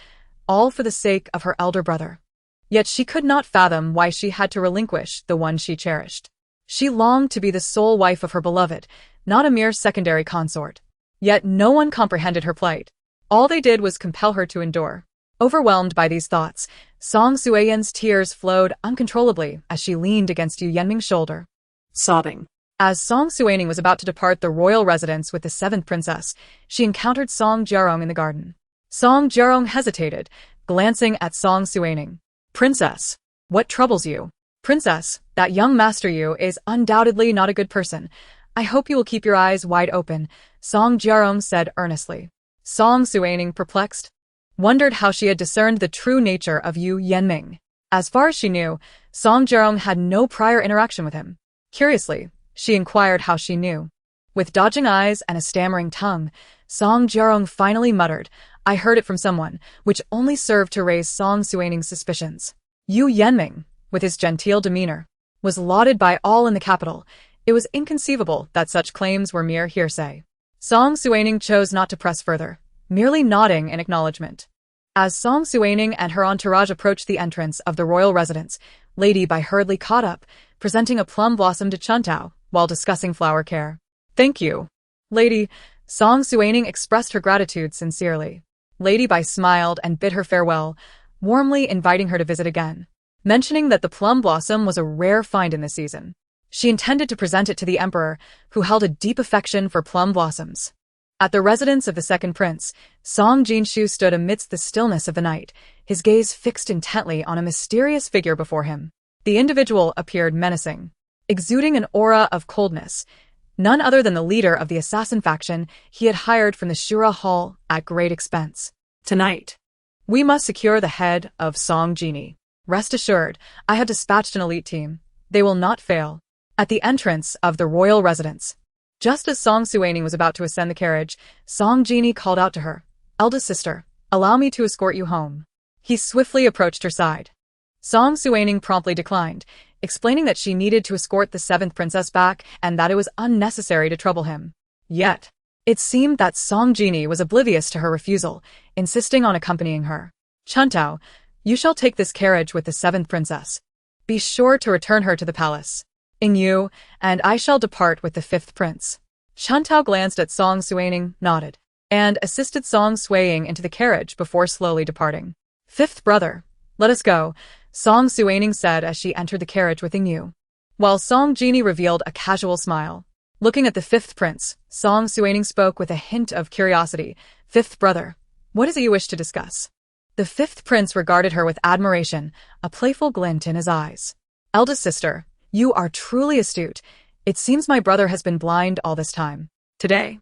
all for the sake of her elder brother. Yet she could not fathom why she had to relinquish the one she cherished. She longed to be the sole wife of her beloved, not a mere secondary consort. Yet no one comprehended her plight. All they did was compel her to endure. Overwhelmed by these thoughts, Song Suiyen's tears flowed uncontrollably as she leaned against Yu Yanming's shoulder. Sobbing. As Song Suining was about to depart the royal residence with the seventh princess, she encountered Song Jiarong in the garden. Song Jiarong hesitated, glancing at Song Suining. Princess, what troubles you? Princess, that young Master Yu is undoubtedly not a good person. I hope you will keep your eyes wide open, Song Jiarong said earnestly. Song Suining, perplexed, wondered how she had discerned the true nature of Yu Yanming. As far as she knew, Song Jiarong had no prior interaction with him. Curiously, she inquired how she knew. With dodging eyes and a stammering tongue, Song Jiarong finally muttered, I heard it from someone, which only served to raise Song Suining's suspicions. Yu Yanming, with his genteel demeanor, was lauded by all in the capital. It was inconceivable that such claims were mere hearsay. Song Suining chose not to press further, merely nodding in acknowledgement. As Song Suining and her entourage approached the entrance of the royal residence, Lady Bai hurriedly caught up, presenting a plum blossom to Chuntao while discussing flower care. Thank you, Lady. Song Suining expressed her gratitude sincerely. Lady Bai smiled and bid her farewell, warmly inviting her to visit again, mentioning that the plum blossom was a rare find in the season. She intended to present it to the emperor, who held a deep affection for plum blossoms. At the residence of the second prince, Song Jinshu stood amidst the stillness of the night, his gaze fixed intently on a mysterious figure before him. The individual appeared menacing, exuding an aura of coldness, none other than the leader of the assassin faction he had hired from the Shura Hall at great expense. Tonight, we must secure the head of Song Genie. Rest assured, I have dispatched an elite team. They will not fail. At the entrance of the royal residence, just as Song Suining was about to ascend the carriage, Song Genie called out to her, Eldest sister, allow me to escort you home. He swiftly approached her side. Song Suining promptly declined, explaining that she needed to escort the seventh princess back and that it was unnecessary to trouble him. Yet, it seemed that Song Genie was oblivious to her refusal, insisting on accompanying her. Chuntao, you shall take this carriage with the seventh princess. Be sure to return her to the palace. Yu, and I shall depart with the fifth prince. Chuntao glanced at Song Suining, nodded, and assisted Song Suining into the carriage before slowly departing. Fifth brother, let us go, Song Suining said as she entered the carriage with Yu, while Song Genie revealed a casual smile. Looking at the fifth prince, Song Suining spoke with a hint of curiosity. Fifth brother, what is it you wish to discuss? The fifth prince regarded her with admiration, a playful glint in his eyes. Eldest sister, you are truly astute. It seems my brother has been blind all this time. Today,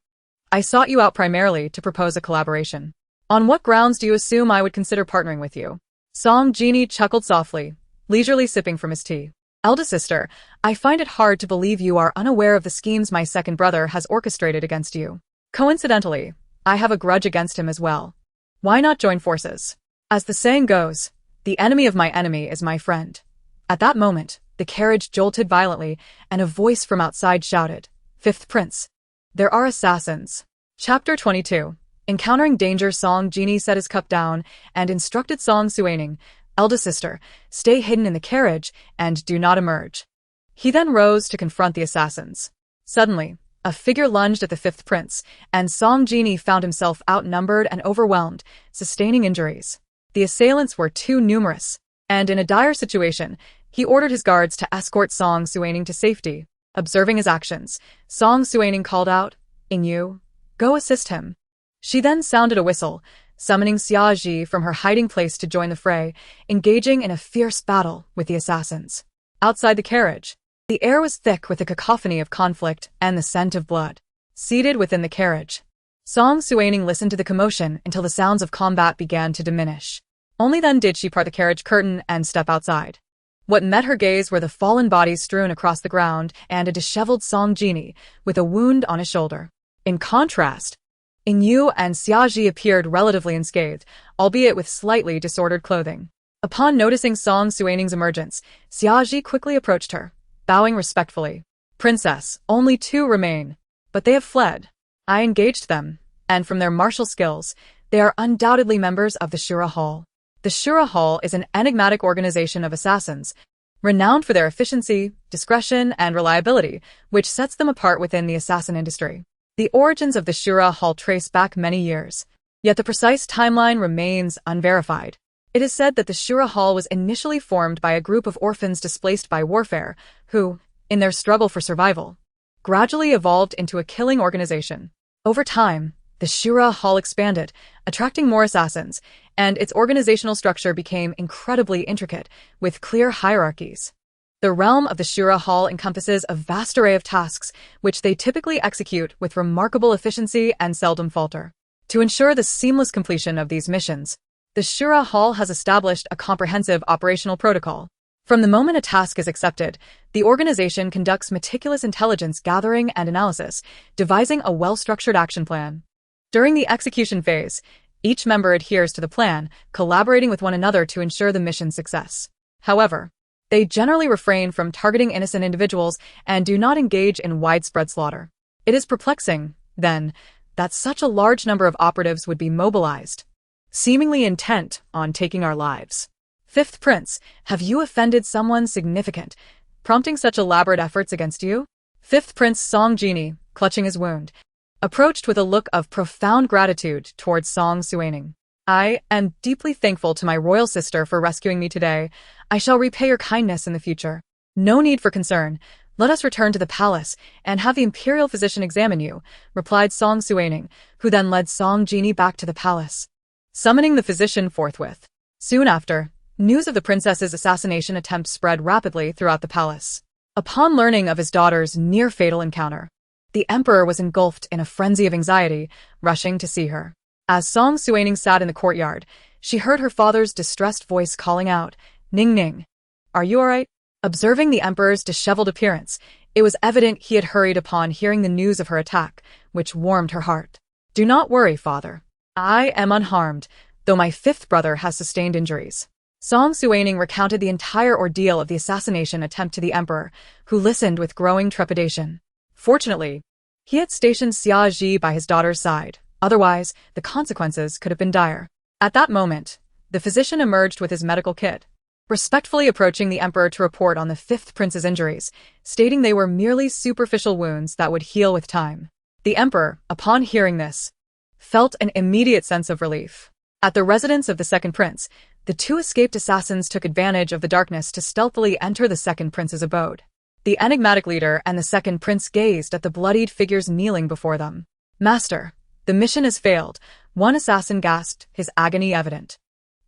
I sought you out primarily to propose a collaboration. On what grounds do you assume I would consider partnering with you? Song Genie chuckled softly, leisurely sipping from his tea. Eldest sister, I find it hard to believe you are unaware of the schemes my second brother has orchestrated against you. Coincidentally, I have a grudge against him as well. Why not join forces? As the saying goes, the enemy of my enemy is my friend. At that moment, the carriage jolted violently, and a voice from outside shouted, Fifth Prince, there are assassins. Chapter 22. Encountering danger. Song Genie set his cup down and instructed Song Suining, Eldest sister, stay hidden in the carriage and do not emerge. He then rose to confront the assassins. Suddenly, a figure lunged at the fifth prince, and Song Genie found himself outnumbered and overwhelmed, sustaining injuries. The assailants were too numerous, and in a dire situation, he ordered his guards to escort Song Suining to safety. Observing his actions, Song Suining called out, Yu, go assist him. She then sounded a whistle, summoning Xiaji from her hiding place to join the fray, engaging in a fierce battle with the assassins. Outside the carriage, the air was thick with a cacophony of conflict and the scent of blood. Seated within the carriage, Song Suining listened to the commotion until the sounds of combat began to diminish. Only then did she part the carriage curtain and step outside. What met her gaze were the fallen bodies strewn across the ground and a disheveled Song Genie with a wound on his shoulder. In contrast, Yu and Xiaji appeared relatively unscathed, albeit with slightly disordered clothing. Upon noticing Song Suining's emergence, Xiaji quickly approached her, bowing respectfully. "Princess, only 2 remain, but they have fled. I engaged them, and from their martial skills, they are undoubtedly members of the Shura Hall. The Shura Hall is an enigmatic organization of assassins, renowned for their efficiency, discretion, and reliability, which sets them apart within the assassin industry. The origins of the Shura Hall trace back many years, yet the precise timeline remains unverified. It is said that the Shura Hall was initially formed by a group of orphans displaced by warfare, who, in their struggle for survival, gradually evolved into a killing organization. Over time, the Shura Hall expanded, attracting more assassins, and its organizational structure became incredibly intricate, with clear hierarchies. The realm of the Shura Hall encompasses a vast array of tasks, which they typically execute with remarkable efficiency and seldom falter. To ensure the seamless completion of these missions, the Shura Hall has established a comprehensive operational protocol. From the moment a task is accepted, the organization conducts meticulous intelligence gathering and analysis, devising a well-structured action plan. During the execution phase, each member adheres to the plan, collaborating with one another to ensure the mission's success. However, they generally refrain from targeting innocent individuals and do not engage in widespread slaughter. It is perplexing, then, that such a large number of operatives would be mobilized, seemingly intent on taking our lives. Fifth Prince, have you offended someone significant, prompting such elaborate efforts against you? Fifth Prince Song Genie, clutching his wound, approached with a look of profound gratitude towards Song Suining. I am deeply thankful to my royal sister for rescuing me today. I shall repay your kindness in the future. No need for concern. Let us return to the palace and have the imperial physician examine you, replied Song Suining, who then led Song Genie back to the palace, summoning the physician forthwith. Soon after, news of the princess's assassination attempt spread rapidly throughout the palace. Upon learning of his daughter's near-fatal encounter, the emperor was engulfed in a frenzy of anxiety, rushing to see her. As Song Suining sat in the courtyard, she heard her father's distressed voice calling out, "Ning Ning, are you all right?" Observing the emperor's disheveled appearance, it was evident he had hurried upon hearing the news of her attack, which warmed her heart. "Do not worry, father. I am unharmed, though my 5th brother has sustained injuries." Song Suining recounted the entire ordeal of the assassination attempt to the emperor, who listened with growing trepidation. Fortunately, he had stationed Xiaji by his daughter's side. Otherwise, the consequences could have been dire. At that moment, the physician emerged with his medical kit, respectfully approaching the emperor to report on the 5th prince's injuries, stating they were merely superficial wounds that would heal with time. The emperor, upon hearing this, felt an immediate sense of relief. At the residence of the 2nd prince, the 2 escaped assassins took advantage of the darkness to stealthily enter the 2nd prince's abode. The enigmatic leader and the 2nd prince gazed at the bloodied figures kneeling before them. "Master, the mission has failed," one assassin gasped, his agony evident.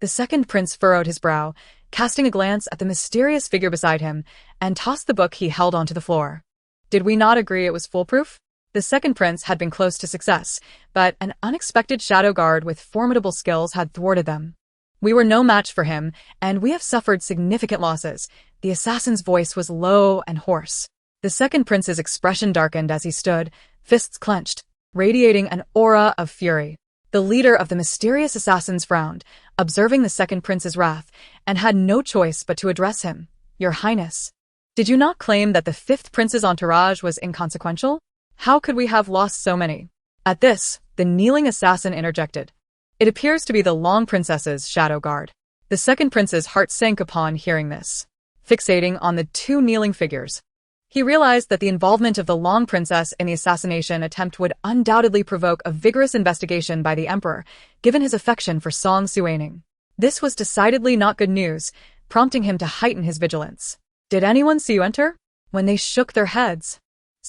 The 2nd prince furrowed his brow, casting a glance at the mysterious figure beside him, and tossed the book he held onto the floor. "Did we not agree it was foolproof?" The 2nd prince had been close to success, but an unexpected shadow guard with formidable skills had thwarted them. "We were no match for him, and we have suffered significant losses." The assassin's voice was low and hoarse. The 2nd prince's expression darkened as he stood, fists clenched, radiating an aura of fury. The leader of the mysterious assassins frowned, observing the 2nd prince's wrath, and had no choice but to address him. "Your Highness, did you not claim that the 5th prince's entourage was inconsequential? How could we have lost so many?" At this, the kneeling assassin interjected. "It appears to be the Long Princess's shadow guard." The 2nd prince's heart sank upon hearing this. Fixating on the 2 kneeling figures, he realized that the involvement of the Long Princess in the assassination attempt would undoubtedly provoke a vigorous investigation by the emperor, given his affection for Song Suining. This was decidedly not good news, prompting him to heighten his vigilance. "Did anyone see you enter?" When they shook their heads,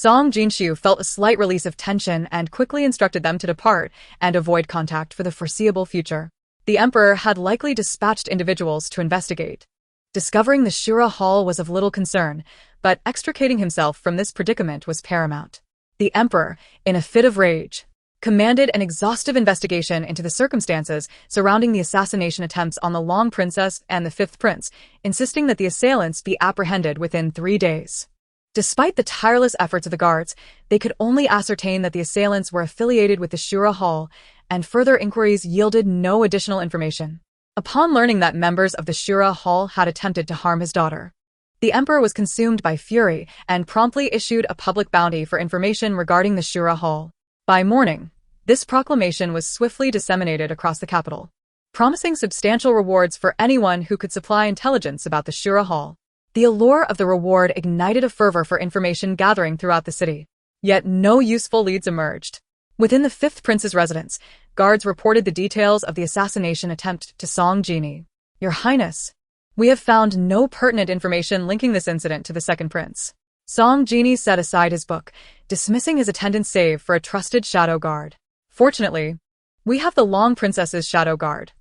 Song Jinshu felt a slight release of tension and quickly instructed them to depart and avoid contact for the foreseeable future. The emperor had likely dispatched individuals to investigate. Discovering the Shura Hall was of little concern, but extricating himself from this predicament was paramount. The emperor, in a fit of rage, commanded an exhaustive investigation into the circumstances surrounding the assassination attempts on the Long Princess and the Fifth Prince, insisting that the assailants be apprehended within 3 days. Despite the tireless efforts of the guards, they could only ascertain that the assailants were affiliated with the Shura Hall, and further inquiries yielded no additional information. Upon learning that members of the Shura Hall had attempted to harm his daughter, the emperor was consumed by fury and promptly issued a public bounty for information regarding the Shura Hall. By morning, this proclamation was swiftly disseminated across the capital, promising substantial rewards for anyone who could supply intelligence about the Shura Hall. The allure of the reward ignited a fervor for information gathering throughout the city. Yet no useful leads emerged. Within the Fifth Prince's residence, guards reported the details of the assassination attempt to Song Jinshu. Your Highness, we have found no pertinent information linking this incident to the Second Prince. Song Jinshu set aside his book, dismissing his attendance save for a trusted shadow guard. Fortunately, we have the Long Princess's shadow guard.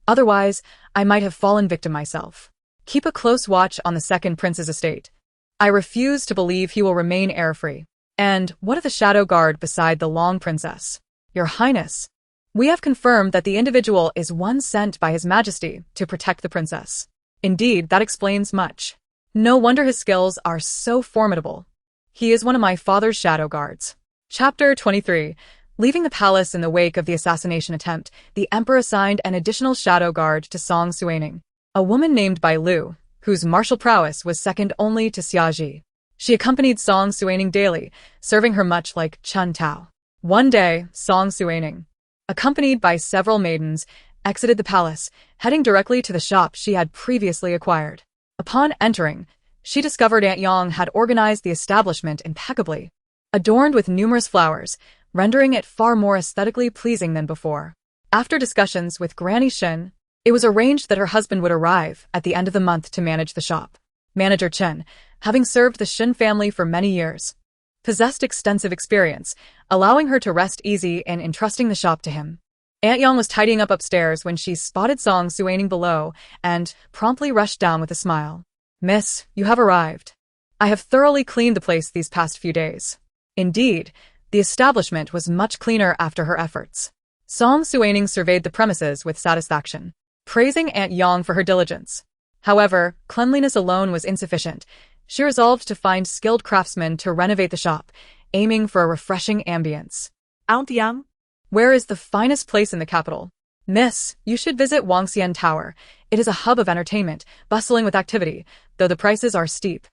Otherwise, I might have fallen victim myself. Keep a close watch on the Second Prince's estate. I refuse to believe he will remain heir-free. And what of the shadow guard beside the Long Princess? Your Highness, we have confirmed that the individual is one sent by His Majesty to protect the princess. Indeed, that explains much. No wonder his skills are so formidable. He is one of my father's shadow guards. Chapter 23. Leaving the palace in the wake of the assassination attempt, the emperor assigned an additional shadow guard to Song Suining, a woman named Bai Lu, whose martial prowess was second only to Xiaji. She accompanied Song Suining daily, serving her much like Chun Tao. One day, Song Suining, accompanied by several maidens, exited the palace, heading directly to the shop she had previously acquired. Upon entering, she discovered Aunt Yang had organized the establishment impeccably, adorned with numerous flowers, rendering it far more aesthetically pleasing than before. After discussions with Granny Shen, it was arranged that her husband would arrive at the end of the month to manage the shop. Manager Chen, having served the Shen family for many years, possessed extensive experience, allowing her to rest easy in entrusting the shop to him. Aunt Yang was tidying up upstairs when she spotted Song Suining below and promptly rushed down with a smile. Miss, you have arrived. I have thoroughly cleaned the place these past few days. Indeed, the establishment was much cleaner after her efforts. Song Suining surveyed the premises with satisfaction, praising Aunt Yang for her diligence. However, cleanliness alone was insufficient. She resolved to find skilled craftsmen to renovate the shop, aiming for a refreshing ambience. Aunt Yang? Where is the finest place in the capital? Miss, you should visit Wangxian Tower. It is a hub of entertainment, bustling with activity, though the prices are steep,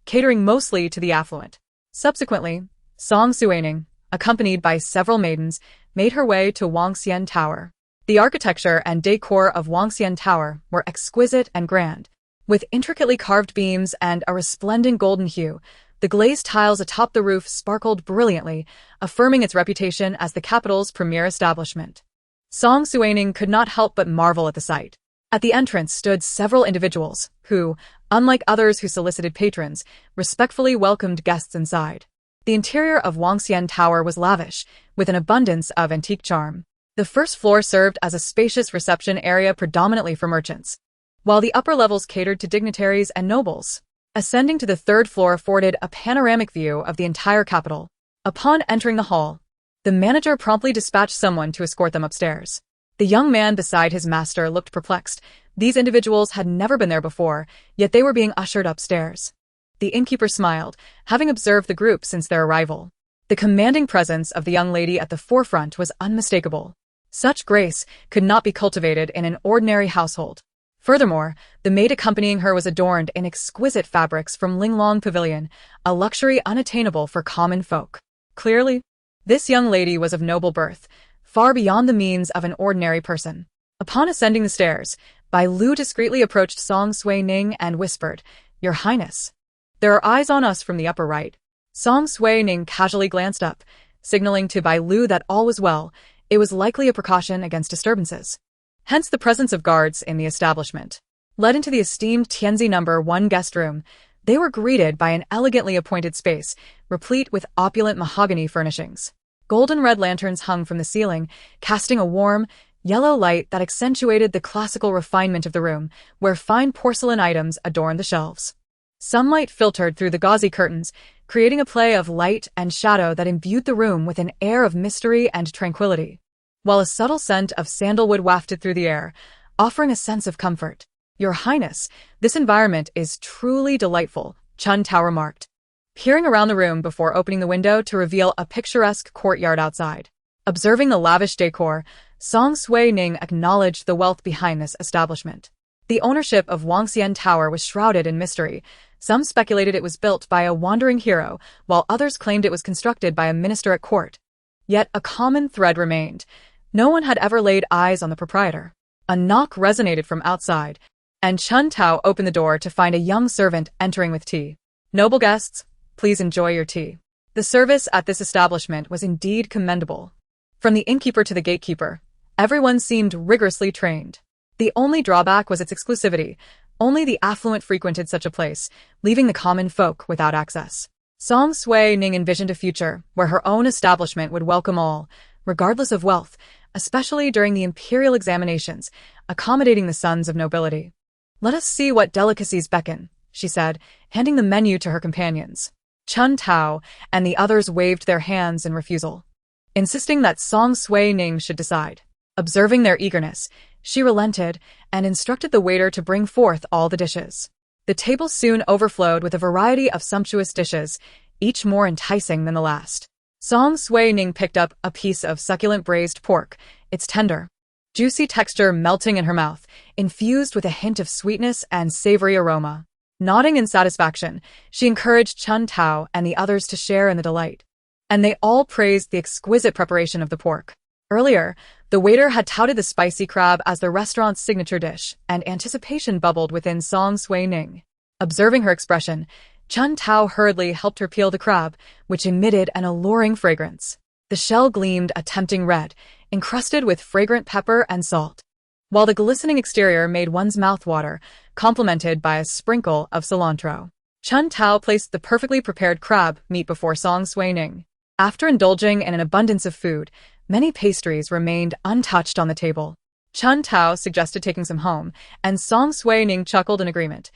catering mostly to the affluent. Subsequently, Song Suining, accompanied by several maidens, made her way to Wangxian Tower. The architecture and decor of Wangxian Tower were exquisite and grand. With intricately carved beams and a resplendent golden hue, the glazed tiles atop the roof sparkled brilliantly, affirming its reputation as the capital's premier establishment. Song Suining could not help but marvel at the sight. At the entrance stood several individuals who, unlike others who solicited patrons, respectfully welcomed guests inside. The interior of Wangxian Tower was lavish, with an abundance of antique charm. The first floor served as a spacious reception area predominantly for merchants, while the upper levels catered to dignitaries and nobles. Ascending to the third floor afforded a panoramic view of the entire capital. Upon entering the hall, the manager promptly dispatched someone to escort them upstairs. The young man beside his master looked perplexed. These individuals had never been there before, yet they were being ushered upstairs. The innkeeper smiled, having observed the group since their arrival. The commanding presence of the young lady at the forefront was unmistakable. Such grace could not be cultivated in an ordinary household. Furthermore, the maid accompanying her was adorned in exquisite fabrics from Linglong Pavilion, a luxury unattainable for common folk. Clearly, this young lady was of noble birth, far beyond the means of an ordinary person. Upon ascending the stairs, Bai Lu discreetly approached Song Suining and whispered, "Your Highness, there are eyes on us from the upper right." Song Suining casually glanced up, signaling to Bai Lu that all was well. It was likely a precaution against disturbances. Hence the presence of guards in the establishment. Led into the esteemed Tianzi No. 1 guest room, They were greeted by an elegantly appointed space, replete with opulent mahogany furnishings. Golden red lanterns hung from the ceiling, casting a warm, yellow light that accentuated the classical refinement of the room, where fine porcelain items adorned the shelves. Sunlight filtered through the gauzy curtains, creating a play of light and shadow that imbued the room with an air of mystery and tranquility, while a subtle scent of sandalwood wafted through the air, offering a sense of comfort. "Your Highness, this environment is truly delightful," Chun Tao remarked, peering around the room before opening the window to reveal a picturesque courtyard outside. Observing the lavish decor, Song Suining acknowledged the wealth behind this establishment. The ownership of Wangxian Tower was shrouded in mystery. Some speculated it was built by a wandering hero, while others claimed it was constructed by a minister at court. Yet a common thread remained. No one had ever laid eyes on the proprietor. A knock resonated from outside, and Chun Tao opened the door to find a young servant entering with tea. "Noble guests, please enjoy your tea." The service at this establishment was indeed commendable. From the innkeeper to the gatekeeper, everyone seemed rigorously trained. The only drawback was its exclusivity. Only the affluent frequented such a place, leaving the common folk without access. Song Suining envisioned a future where her own establishment would welcome all, regardless of wealth, especially during the imperial examinations, accommodating the sons of nobility. "Let us see what delicacies beckon," she said, handing the menu to her companions. Chun Tao and the others waved their hands in refusal, insisting that Song Suining should decide. Observing their eagerness, she relented and instructed the waiter to bring forth all the dishes. The table soon overflowed with a variety of sumptuous dishes, each more enticing than the last. Song Suining picked up a piece of succulent braised pork, its tender, juicy texture melting in her mouth, infused with a hint of sweetness and savory aroma. Nodding in satisfaction, she encouraged Chun Tao and the others to share in the delight, and they all praised the exquisite preparation of the pork. Earlier, the waiter had touted the spicy crab as the restaurant's signature dish, and anticipation bubbled within Song Suining. Observing her expression, Chun Tao hurriedly helped her peel the crab, which emitted an alluring fragrance. The shell gleamed a tempting red, encrusted with fragrant pepper and salt, while the glistening exterior made one's mouth water, complemented by a sprinkle of cilantro. Chun Tao placed the perfectly prepared crab meat before Song Suining. After indulging in an abundance of food, many pastries remained untouched on the table. Chun Tao suggested taking some home, and Song Suining chuckled in agreement,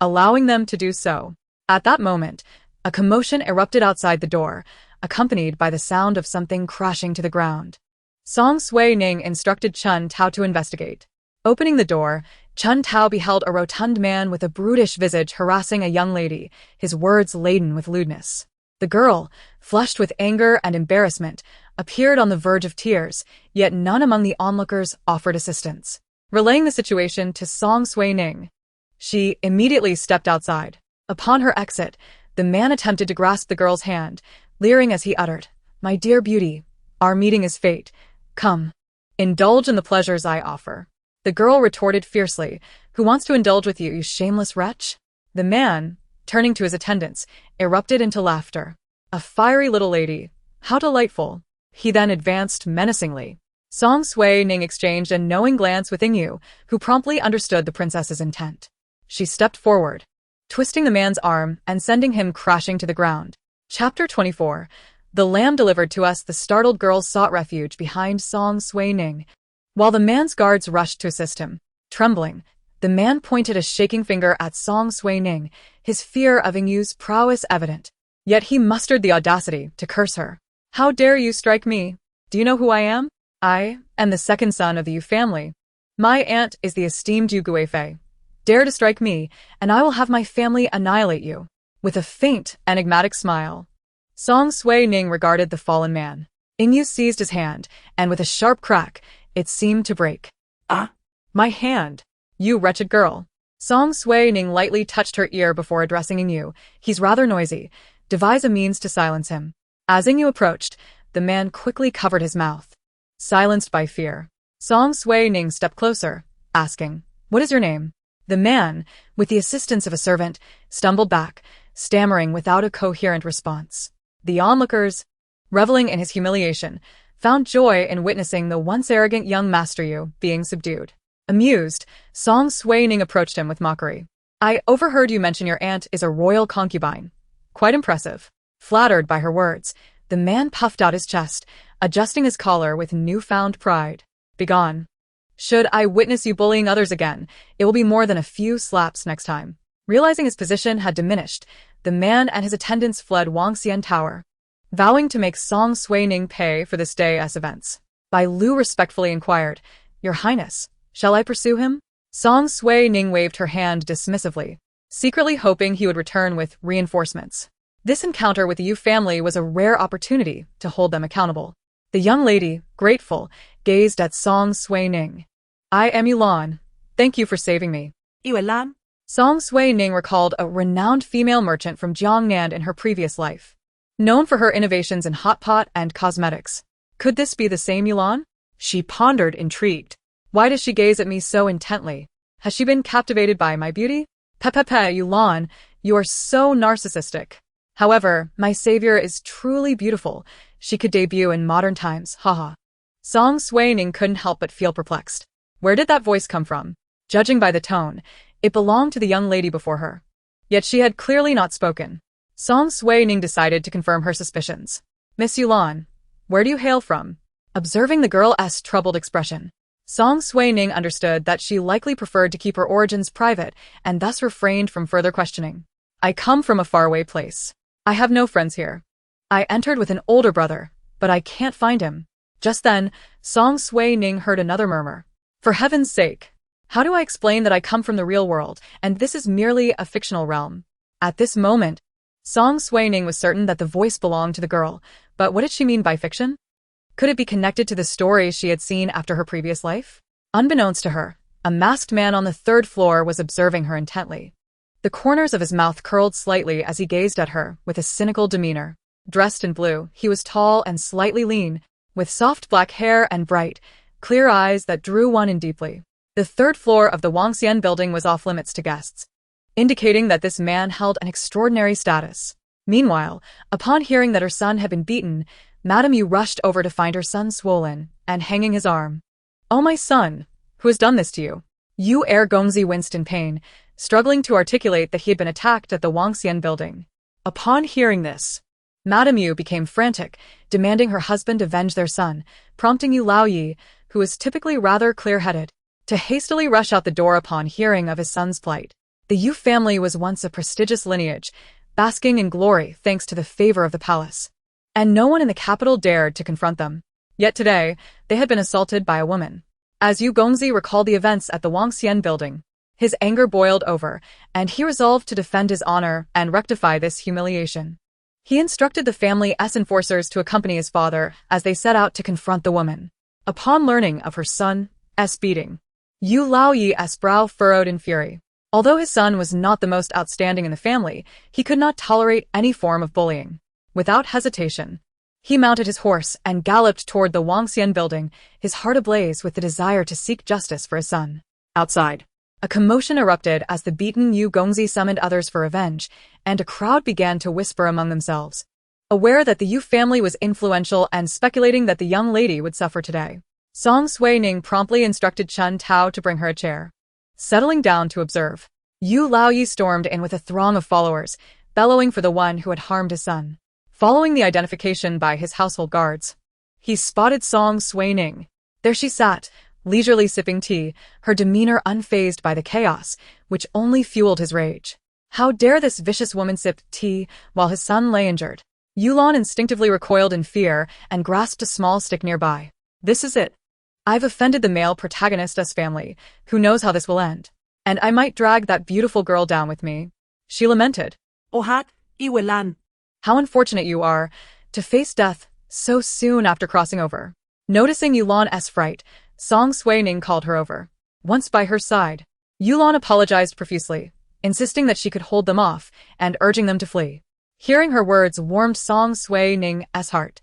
allowing them to do so. At that moment, a commotion erupted outside the door, accompanied by the sound of something crashing to the ground. Song Suining instructed Chun Tao to investigate. Opening the door, Chun Tao beheld a rotund man with a brutish visage harassing a young lady, his words laden with lewdness. The girl, flushed with anger and embarrassment, appeared on the verge of tears, yet none among the onlookers offered assistance. Relaying the situation to Song Suining, she immediately stepped outside. Upon her exit, the man attempted to grasp the girl's hand, leering as he uttered, "My dear beauty, our meeting is fate. Come, indulge in the pleasures I offer." The girl retorted fiercely, "Who wants to indulge with you, you shameless wretch?" The man, turning to his attendants, erupted into laughter. "A fiery little lady. How delightful." He then advanced menacingly. Song Suining exchanged a knowing glance with Yu, who promptly understood the princess's intent. She stepped forward, twisting the man's arm and sending him crashing to the ground. Chapter 24. The lamb delivered to us. The startled girl sought refuge behind Song Suining, while the man's guards rushed to assist him. Trembling, the man pointed a shaking finger at Song Suining, his fear of Yu's prowess evident. Yet he mustered the audacity to curse her. "How dare you strike me? Do you know who I am? I am the second son of the Yu family. My aunt is the esteemed Yu Guifei. Dare to strike me, and I will have my family annihilate you." With a faint, enigmatic smile, Song Suining regarded the fallen man. Yu seized his hand, and with a sharp crack, it seemed to break. "Ah! My hand! You wretched girl!" Song Suining lightly touched her ear before addressing Yu. "He's rather noisy. Devise a means to silence him." As Yu approached, the man quickly covered his mouth. Silenced by fear, Song Suining stepped closer, asking, "What is your name?" The man, with the assistance of a servant, stumbled back, stammering without a coherent response. The onlookers, reveling in his humiliation, found joy in witnessing the once arrogant young master Yu being subdued. Amused, Song Suining approached him with mockery. I overheard you mention your aunt is a royal concubine. Quite impressive. Flattered by her words, the man puffed out his chest, adjusting his collar with newfound pride. Begone. Should I witness you bullying others again, it will be more than a few slaps next time. Realizing his position had diminished, the man and his attendants fled Wangxian Tower, vowing to make Song Suining pay for this day's events. Bai Lu respectfully inquired, Your Highness, shall I pursue him? Song Suining waved her hand dismissively, secretly hoping he would return with reinforcements. This encounter with the Yu family was a rare opportunity to hold them accountable. The young lady, grateful, gazed at Song Suining. I am Yulan. Thank you for saving me. Yulan? Song Suining recalled a renowned female merchant from Jiangnan in her previous life, known for her innovations in hot pot and cosmetics. Could this be the same Yulan? She pondered, intrigued. Why does she gaze at me so intently? Has she been captivated by my beauty? Pepepe, Yulan, you are so narcissistic. However, my savior is truly beautiful. She could debut in modern times, haha. Song Suining couldn't help but feel perplexed. Where did that voice come from? Judging by the tone, it belonged to the young lady before her. Yet she had clearly not spoken. Song Suining decided to confirm her suspicions. Miss Yulan, where do you hail from? Observing the girl's troubled expression, Song Suining understood that she likely preferred to keep her origins private and thus refrained from further questioning. I come from a faraway place. I have no friends here. I entered with an older brother, but I can't find him. Just then, Song Suining heard another murmur. For heaven's sake, how do I explain that I come from the real world, and this is merely a fictional realm? At this moment, Song Suining was certain that the voice belonged to the girl, but what did she mean by fiction? Could it be connected to the stories she had seen after her previous life? Unbeknownst to her, a masked man on the third floor was observing her intently. The corners of his mouth curled slightly as he gazed at her with a cynical demeanor. Dressed in blue, he was tall and slightly lean, with soft black hair and bright, clear eyes that drew one in deeply. The third floor of the Wangxian building was off limits to guests, indicating that this man held an extraordinary status. Meanwhile, upon hearing that her son had been beaten, Madame Yu rushed over to find her son swollen and hanging his arm. Oh, my son, who has done this to you? Yu Gongzi winced in pain, struggling to articulate that he had been attacked at the Wangxian building. Upon hearing this, Madame Yu became frantic, demanding her husband avenge their son, prompting Yu Laoyi, who was typically rather clear-headed, to hastily rush out the door upon hearing of his son's plight. The Yu family was once a prestigious lineage, basking in glory thanks to the favor of the palace, and no one in the capital dared to confront them. Yet today, they had been assaulted by a woman. As Yu Gongzi recalled the events at the Wangxian building, his anger boiled over, and he resolved to defend his honor and rectify this humiliation. He instructed the family's enforcers to accompany his father as they set out to confront the woman. Upon learning of her son's beating, Yu Laoyi's brow furrowed in fury. Although his son was not the most outstanding in the family, he could not tolerate any form of bullying. Without hesitation, he mounted his horse and galloped toward the Wangxian building, his heart ablaze with the desire to seek justice for his son. Outside, a commotion erupted as the beaten Yu Gongzi summoned others for revenge, and a crowd began to whisper among themselves, aware that the Yu family was influential and speculating that the young lady would suffer today. Song Suining promptly instructed Chen Tao to bring her a chair. Settling down to observe, Yu Laoyi stormed in with a throng of followers, bellowing for the one who had harmed his son. Following the identification by his household guards, he spotted Song Suining. There she sat, leisurely sipping tea, her demeanor unfazed by the chaos, which only fueled his rage. How dare this vicious woman sip tea while his son lay injured? Yulan instinctively recoiled in fear and grasped a small stick nearby. This is it. I've offended the male protagonist's family, who knows how this will end. And I might drag that beautiful girl down with me. She lamented. Ohat, Iwelan. How unfortunate you are to face death so soon after crossing over. Noticing Yulan's fright, Song Suining called her over. Once by her side, Yulan apologized profusely, insisting that she could hold them off and urging them to flee. Hearing her words warmed Song Suining's heart.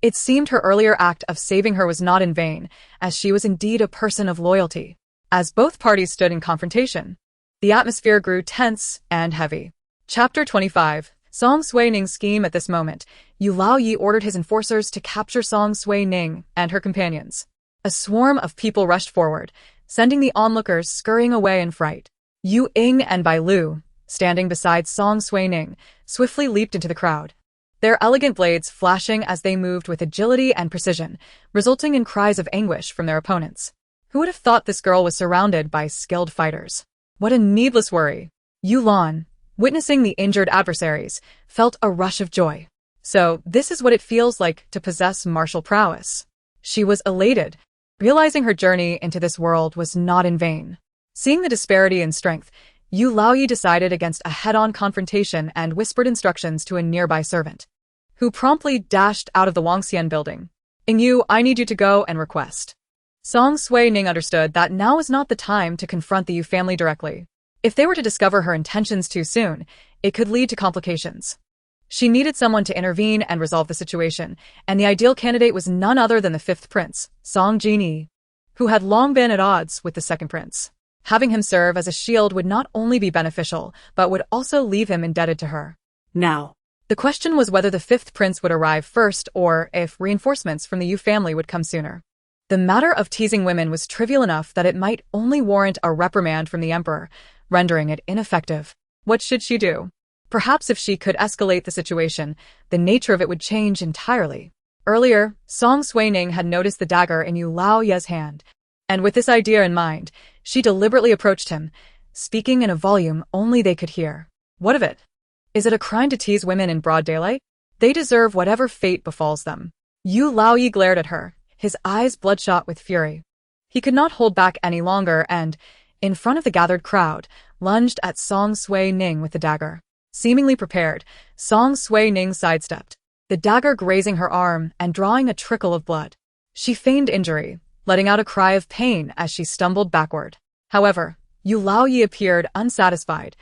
It seemed her earlier act of saving her was not in vain, as she was indeed a person of loyalty. As both parties stood in confrontation, the atmosphere grew tense and heavy. Chapter 25. Song Suining's scheme. At this moment, Yu Laoyi ordered his enforcers to capture Song Suining and her companions. A swarm of people rushed forward, sending the onlookers scurrying away in fright. Yu Ying and Bai Lu, standing beside Song Suining, swiftly leaped into the crowd. Their elegant blades flashing as they moved with agility and precision, resulting in cries of anguish from their opponents. Who would have thought this girl was surrounded by skilled fighters? What a needless worry. Yu Lan, witnessing the injured adversaries, felt a rush of joy. So, this is what it feels like to possess martial prowess. She was elated, realizing her journey into this world was not in vain. Seeing the disparity in strength, Yu Laoyi decided against a head-on confrontation and whispered instructions to a nearby servant, who promptly dashed out of the Wangxian building. Yu, I need you to go and request. Song Suining understood that now was not the time to confront the Yu family directly. If they were to discover her intentions too soon, it could lead to complications. She needed someone to intervene and resolve the situation, and the ideal candidate was none other than the fifth prince, Song Jinyi, who had long been at odds with the second prince. Having him serve as a shield would not only be beneficial, but would also leave him indebted to her. Now. The question was whether the fifth prince would arrive first or if reinforcements from the Yu family would come sooner. The matter of teasing women was trivial enough that it might only warrant a reprimand from the emperor, rendering it ineffective. What should she do? Perhaps if she could escalate the situation, the nature of it would change entirely. Earlier, Song Suining had noticed the dagger in Yu Laoye's hand, and with this idea in mind, she deliberately approached him, speaking in a volume only they could hear. What of it? Is it a crime to tease women in broad daylight? They deserve whatever fate befalls them. Yu Laoye glared at her, his eyes bloodshot with fury. He could not hold back any longer and, in front of the gathered crowd, lunged at Song Suining with the dagger. Seemingly prepared, Song Suining sidestepped, the dagger grazing her arm and drawing a trickle of blood. She feigned injury, letting out a cry of pain as she stumbled backward. However, Yu Laoye appeared unsatisfied,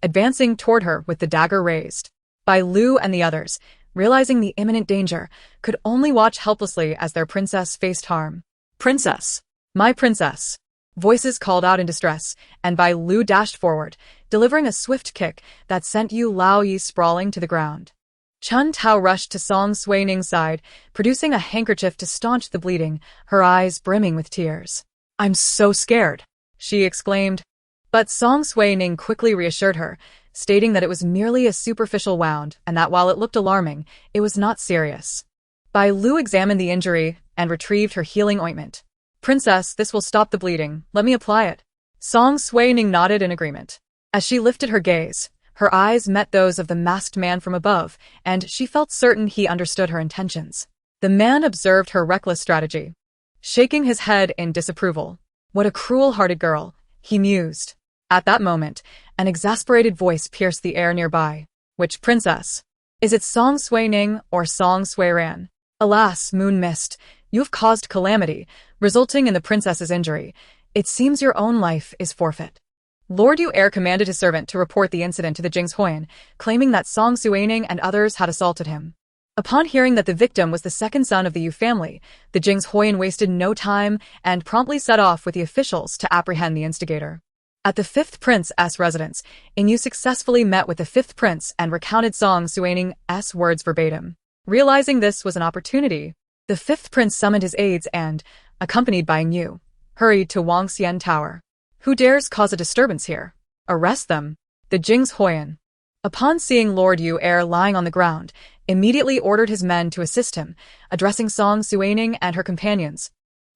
advancing toward her with the dagger raised. Bai Lu and the others, realizing the imminent danger, could only watch helplessly as their princess faced harm. Princess! My princess! Voices called out in distress, and Bai Lu dashed forward, delivering a swift kick that sent Yu Laoye sprawling to the ground. Chun Tao rushed to Song Suining's side, producing a handkerchief to staunch the bleeding, her eyes brimming with tears. I'm so scared, she exclaimed. But Song Suining quickly reassured her, stating that it was merely a superficial wound and that while it looked alarming, it was not serious. Bai Lu examined the injury and retrieved her healing ointment. Princess, this will stop the bleeding. Let me apply it. Song Suining nodded in agreement. As she lifted her gaze, her eyes met those of the masked man from above, and she felt certain he understood her intentions. The man observed her reckless strategy, shaking his head in disapproval. What a cruel-hearted girl, he mused. At that moment, an exasperated voice pierced the air nearby. Which princess? Is it Song Suining or Song Suiran? Alas, Moon Mist, you have caused calamity, resulting in the princess's injury. It seems your own life is forfeit. Lord Yu Er commanded his servant to report the incident to the Jingshuian, claiming that Song Suining and others had assaulted him. Upon hearing that the victim was the second son of the Yu family, the Jingshuian wasted no time and promptly set off with the officials to apprehend the instigator. At the fifth prince's residence, Yu successfully met with the fifth prince and recounted Song Suining's words verbatim. Realizing this was an opportunity, the fifth prince summoned his aides and, accompanied by Yu, hurried to Wangxian Tower. Who dares cause a disturbance here? Arrest them. The Jingshuian, upon seeing Lord Yu Er lying on the ground, immediately ordered his men to assist him, addressing Song Suining and her companions.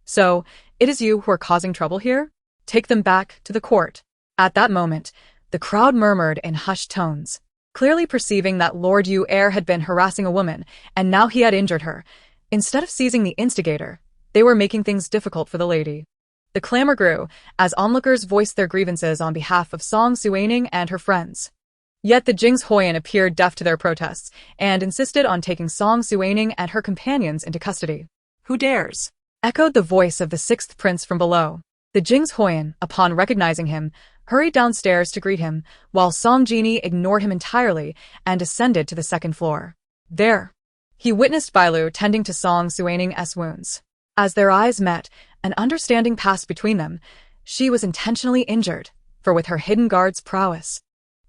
So, it is you who are causing trouble here? Take them back to the court. At that moment, the crowd murmured in hushed tones, clearly perceiving that Lord Yu Er had been harassing a woman, and now he had injured her. Instead of seizing the instigator, they were making things difficult for the lady. The clamor grew, as onlookers voiced their grievances on behalf of Song Suining and her friends. Yet the Jingshuian appeared deaf to their protests, and insisted on taking Song Suining and her companions into custody. Who dares? Echoed the voice of the sixth prince from below. The Jingshuian, upon recognizing him, hurried downstairs to greet him, while Song Jinyi ignored him entirely and ascended to the second floor. There, he witnessed Bai Lu tending to Song Suining's wounds. As their eyes met, an understanding passed between them. She was intentionally injured, for with her hidden guard's prowess,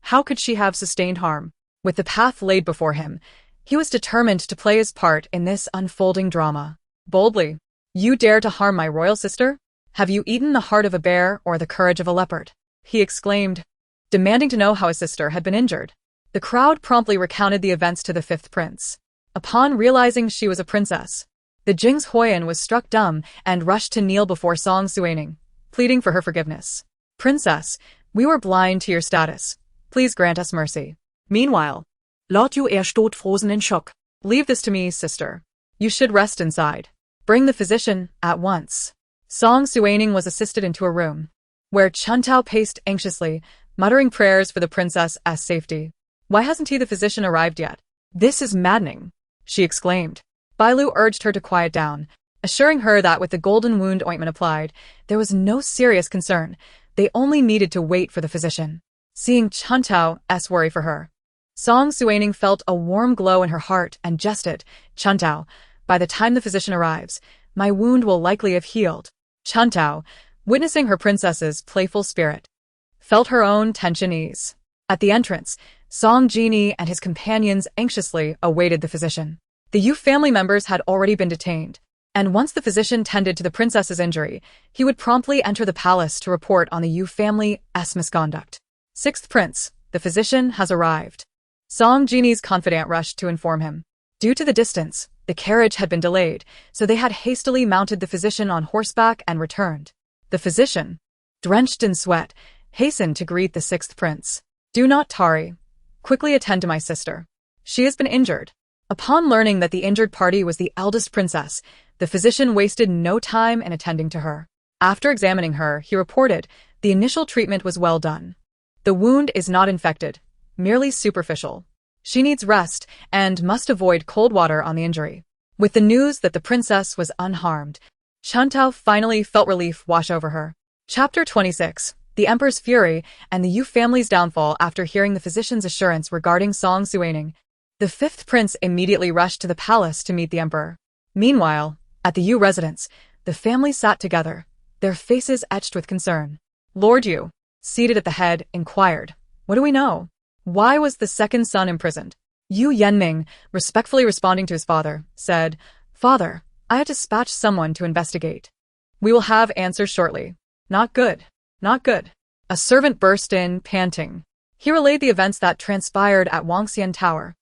how could she have sustained harm? With the path laid before him, he was determined to play his part in this unfolding drama. Boldly, you dare to harm my royal sister? Have you eaten the heart of a bear or the courage of a leopard? he exclaimed, demanding to know how his sister had been injured. The crowd promptly recounted the events to the fifth prince. Upon realizing she was a princess, the Jing's Huoyan was struck dumb and rushed to kneel before Song Suining, pleading for her forgiveness. Princess, we were blind to your status. Please grant us mercy. Meanwhile, Lord Yu stood frozen in shock. Leave this to me, sister. You should rest inside. Bring the physician at once. Song Suining was assisted into a room, where Chuntao paced anxiously, muttering prayers for the princess's safety. Why hasn't the physician arrived yet? This is maddening, she exclaimed. Bailu urged her to quiet down, assuring her that with the golden wound ointment applied, there was no serious concern. They only needed to wait for the physician. Seeing Chuntao's worry for her, Song Suining felt a warm glow in her heart and jested, Chuntao, by the time the physician arrives, my wound will likely have healed. Chuntao, witnessing her princess's playful spirit, felt her own tension ease. At the entrance, Song Genie and his companions anxiously awaited the physician. The Yu family members had already been detained, and once the physician tended to the princess's injury, he would promptly enter the palace to report on the Yu family's misconduct. Sixth prince, the physician has arrived. Song Genie's confidant rushed to inform him. Due to the distance, the carriage had been delayed, so they had hastily mounted the physician on horseback and returned. The physician, drenched in sweat, hastened to greet the sixth prince. Do not tarry. Quickly attend to my sister. She has been injured. Upon learning that the injured party was the eldest princess, the physician wasted no time in attending to her. After examining her, he reported, the initial treatment was well done. The wound is not infected, merely superficial. She needs rest and must avoid cold water on the injury. With the news that the princess was unharmed, Chuntao finally felt relief wash over her. Chapter 26. The Emperor's Fury and the Yu family's downfall. After hearing the physician's assurance regarding Song Suining, the fifth prince immediately rushed to the palace to meet the emperor. Meanwhile, at the Yu residence, the family sat together, their faces etched with concern. Lord Yu, seated at the head, inquired, what do we know? Why was the second son imprisoned? Yu Yanming, respectfully responding to his father, said, Father, I have dispatched someone to investigate. We will have answers shortly. Not good. Not good. A servant burst in, panting. He relayed the events that transpired at Wangxian Tower,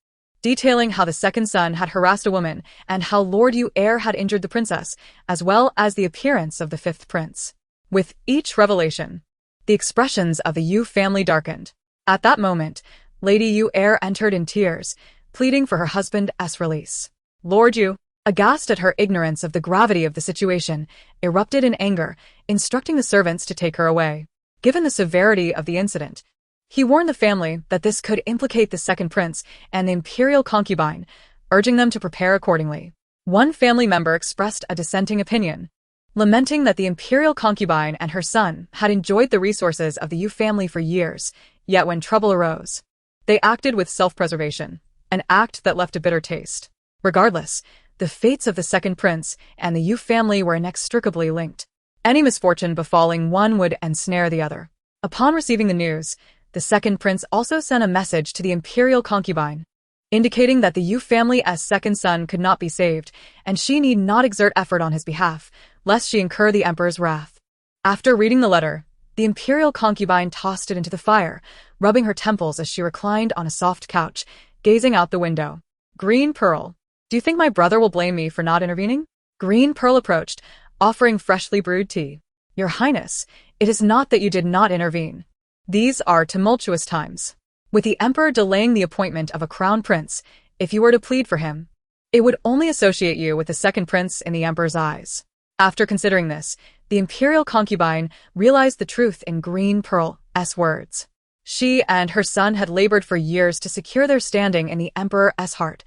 detailing how the second son had harassed a woman and how Lord Yu had injured the princess, as well as the appearance of the fifth prince. With each revelation, the expressions of the Yu family darkened. At that moment, Lady Yu entered in tears, pleading for her husband's release. Lord Yu, aghast at her ignorance of the gravity of the situation, erupted in anger, instructing the servants to take her away. Given the severity of the incident, he warned the family that this could implicate the second prince and the imperial concubine, urging them to prepare accordingly. One family member expressed a dissenting opinion, lamenting that the imperial concubine and her son had enjoyed the resources of the Yu family for years, yet when trouble arose, they acted with self-preservation, an act that left a bitter taste. Regardless, the fates of the second prince and the Yu family were inextricably linked. Any misfortune befalling one would ensnare the other. Upon receiving the news, the second prince also sent a message to the imperial concubine, indicating that the Yu family's second son could not be saved, and she need not exert effort on his behalf, lest she incur the emperor's wrath. After reading the letter, the imperial concubine tossed it into the fire, rubbing her temples as she reclined on a soft couch, gazing out the window. Green Pearl, do you think my brother will blame me for not intervening? Green Pearl approached, offering freshly brewed tea. Your Highness, it is not that you did not intervene. These are tumultuous times. With the emperor delaying the appointment of a crown prince, if you were to plead for him, it would only associate you with the second prince in the emperor's eyes. After considering this, the imperial concubine realized the truth in Green Pearl's words. She and her son had labored for years to secure their standing in the emperor's heart.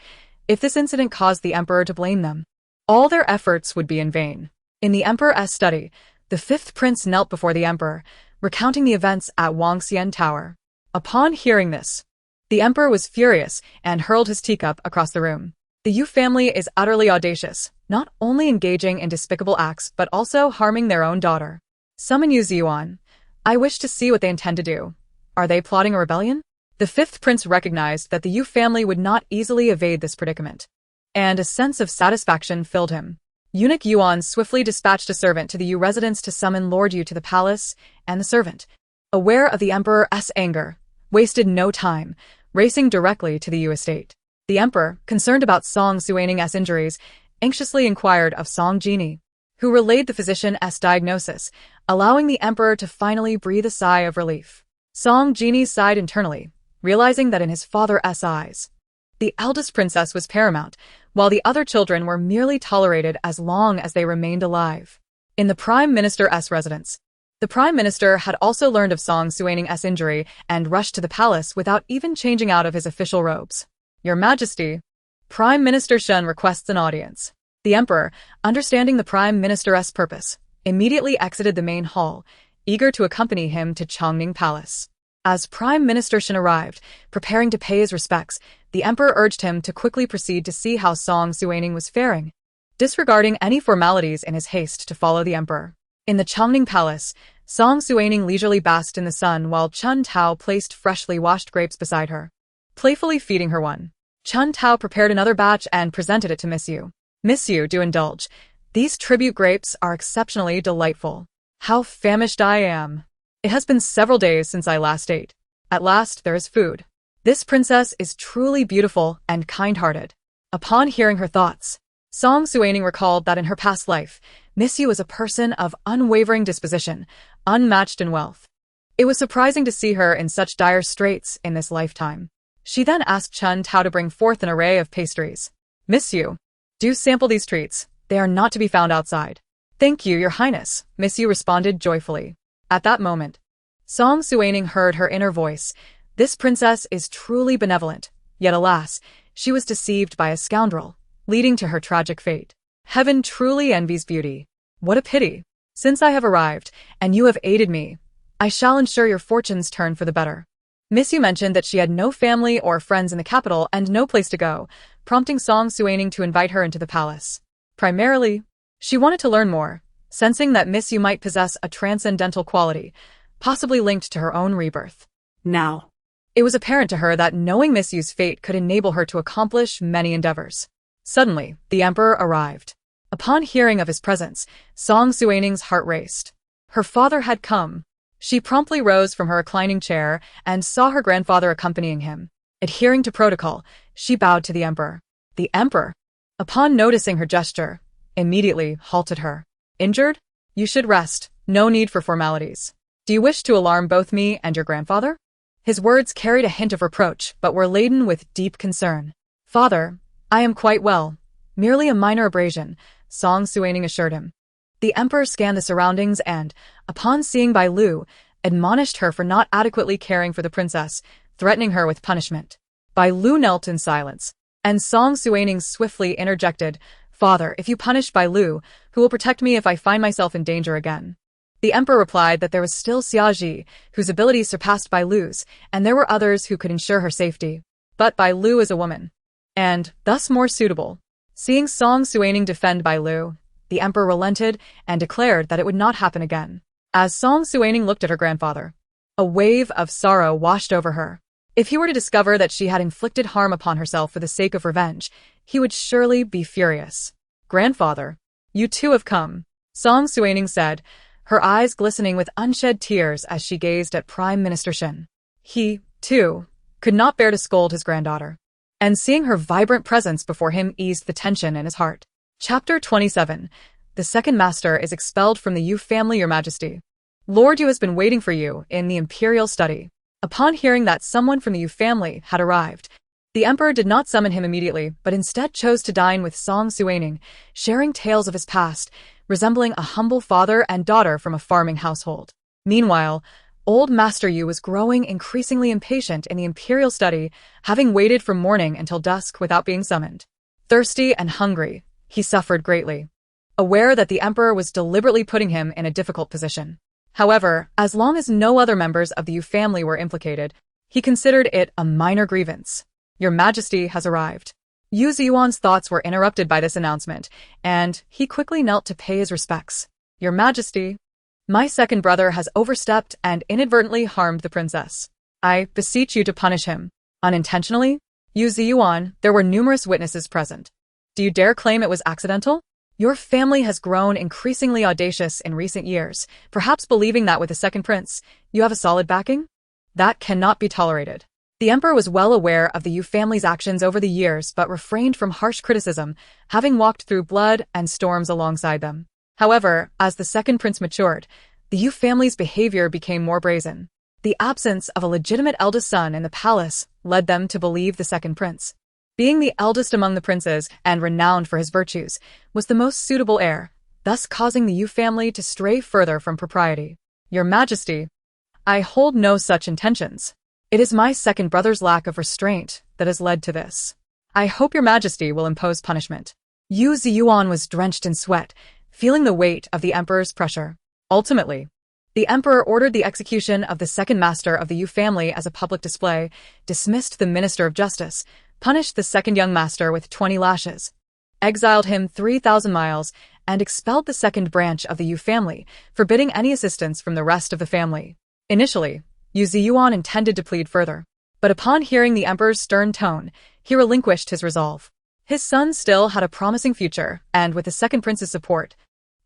If this incident caused the emperor to blame them, all their efforts would be in vain. In the emperor's study, the fifth prince knelt before the emperor, recounting the events at Wangxian Tower. Upon hearing this, the emperor was furious and hurled his teacup across the room. The Yu family is utterly audacious, not only engaging in despicable acts but also harming their own daughter. Summon Yu Ziyuan. I wish to see what they intend to do. Are they plotting a rebellion? The fifth prince recognized that the Yu family would not easily evade this predicament, and a sense of satisfaction filled him. Eunuch Yuan swiftly dispatched a servant to the Yu residence to summon Lord Yu to the palace, and the servant, aware of the emperor's anger, wasted no time, racing directly to the Yu estate. The emperor, concerned about Song Suining's injuries, anxiously inquired of Song Jini, who relayed the physician's diagnosis, allowing the emperor to finally breathe a sigh of relief. Song Jini sighed internally, realizing that in his father's eyes, the eldest princess was paramount, while the other children were merely tolerated as long as they remained alive. In the Prime Minister's residence, the Prime Minister had also learned of Song Suining's injury and rushed to the palace without even changing out of his official robes. Your Majesty, Prime Minister Shun requests an audience. The Emperor, understanding the Prime Minister's purpose, immediately exited the main hall, eager to accompany him to Chongning Palace. As Prime Minister Shun arrived, preparing to pay his respects, the Emperor urged him to quickly proceed to see how Song Suining was faring, disregarding any formalities in his haste to follow the Emperor. In the Chongning Palace, Song Suining leisurely basked in the sun while Chun Tao placed freshly washed grapes beside her, playfully feeding her one. Chun Tao prepared another batch and presented it to Miss Yu. Miss Yu, do indulge. These tribute grapes are exceptionally delightful. How famished I am. It has been several days since I last ate. At last there is food. This princess is truly beautiful and kind-hearted. Upon hearing her thoughts, Song Suining recalled that in her past life, Miss Yu was a person of unwavering disposition, unmatched in wealth. It was surprising to see her in such dire straits in this lifetime. She then asked Chun Tao to bring forth an array of pastries. Miss Yu, do sample these treats. They are not to be found outside. Thank you, Your Highness, Miss Yu responded joyfully. At that moment, Song Suining heard her inner voice. This princess is truly benevolent, yet alas, she was deceived by a scoundrel, leading to her tragic fate. Heaven truly envies beauty. What a pity. Since I have arrived, and you have aided me, I shall ensure your fortunes turn for the better. Miss Yu mentioned that she had no family or friends in the capital and no place to go, prompting Song Suining to invite her into the palace. Primarily, she wanted to learn more, sensing that Miss Yu might possess a transcendental quality, possibly linked to her own rebirth. Now, it was apparent to her that knowing Miss Yu's fate could enable her to accomplish many endeavors. Suddenly, the Emperor arrived. Upon hearing of his presence, Song Suining's heart raced. Her father had come. She promptly rose from her reclining chair and saw her grandfather accompanying him. Adhering to protocol, she bowed to the Emperor. The Emperor, upon noticing her gesture, immediately halted her. Injured? You should rest. No need for formalities. Do you wish to alarm both me and your grandfather? His words carried a hint of reproach, but were laden with deep concern. Father, I am quite well. Merely a minor abrasion, Song Suining assured him. The Emperor scanned the surroundings and, upon seeing Bai Lu, admonished her for not adequately caring for the princess, threatening her with punishment. Bai Lu knelt in silence, and Song Suining swiftly interjected, Father, if you punish Bai Lu, who will protect me if I find myself in danger again? The Emperor replied that there was still Xiaji, whose abilities surpassed Bai Lu's, and there were others who could ensure her safety. But Bai Lu is a woman, and thus more suitable. Seeing Song Suining defend Bai Lu, the Emperor relented and declared that it would not happen again. As Song Suining looked at her grandfather, a wave of sorrow washed over her. If he were to discover that she had inflicted harm upon herself for the sake of revenge, he would surely be furious. Grandfather, you too have come, Song Suining said, her eyes glistening with unshed tears as she gazed at Prime Minister Shen. He, too, could not bear to scold his granddaughter, and seeing her vibrant presence before him eased the tension in his heart. Chapter 27. The second master is expelled from the Yu family, Your Majesty. Lord Yu has been waiting for you in the imperial study. Upon hearing that someone from the Yu family had arrived, the Emperor did not summon him immediately, but instead chose to dine with Song Suining, sharing tales of his past, resembling a humble father and daughter from a farming household. Meanwhile, old Master Yu was growing increasingly impatient in the imperial study, having waited from morning until dusk without being summoned. Thirsty and hungry, he suffered greatly, aware that the Emperor was deliberately putting him in a difficult position. However, as long as no other members of the Yu family were implicated, he considered it a minor grievance. Your Majesty has arrived. Yu Ziyuan's thoughts were interrupted by this announcement, and he quickly knelt to pay his respects. Your Majesty, my second brother has overstepped and inadvertently harmed the princess. I beseech you to punish him. Unintentionally? Yu Ziyuan, there were numerous witnesses present. Do you dare claim it was accidental? Your family has grown increasingly audacious in recent years, perhaps believing that with the second prince, you have a solid backing? That cannot be tolerated. The emperor was well aware of the Yu family's actions over the years but refrained from harsh criticism, having walked through blood and storms alongside them. However, as the second prince matured, the Yu family's behavior became more brazen. The absence of a legitimate eldest son in the palace led them to believe the second prince, being the eldest among the princes and renowned for his virtues, was the most suitable heir, thus causing the Yu family to stray further from propriety. Your Majesty, I hold no such intentions. It is my second brother's lack of restraint that has led to this. I hope your Majesty will impose punishment. Yu Ziyuan was drenched in sweat, feeling the weight of the emperor's pressure. Ultimately, the emperor ordered the execution of the second master of the Yu family as a public display, dismissed the Minister of Justice, punished the second young master with 20 lashes, exiled him 3,000 miles, and expelled the second branch of the Yu family, forbidding any assistance from the rest of the family. Initially, Yu Ziyuan intended to plead further, but upon hearing the emperor's stern tone, he relinquished his resolve. His son still had a promising future, and with the second prince's support,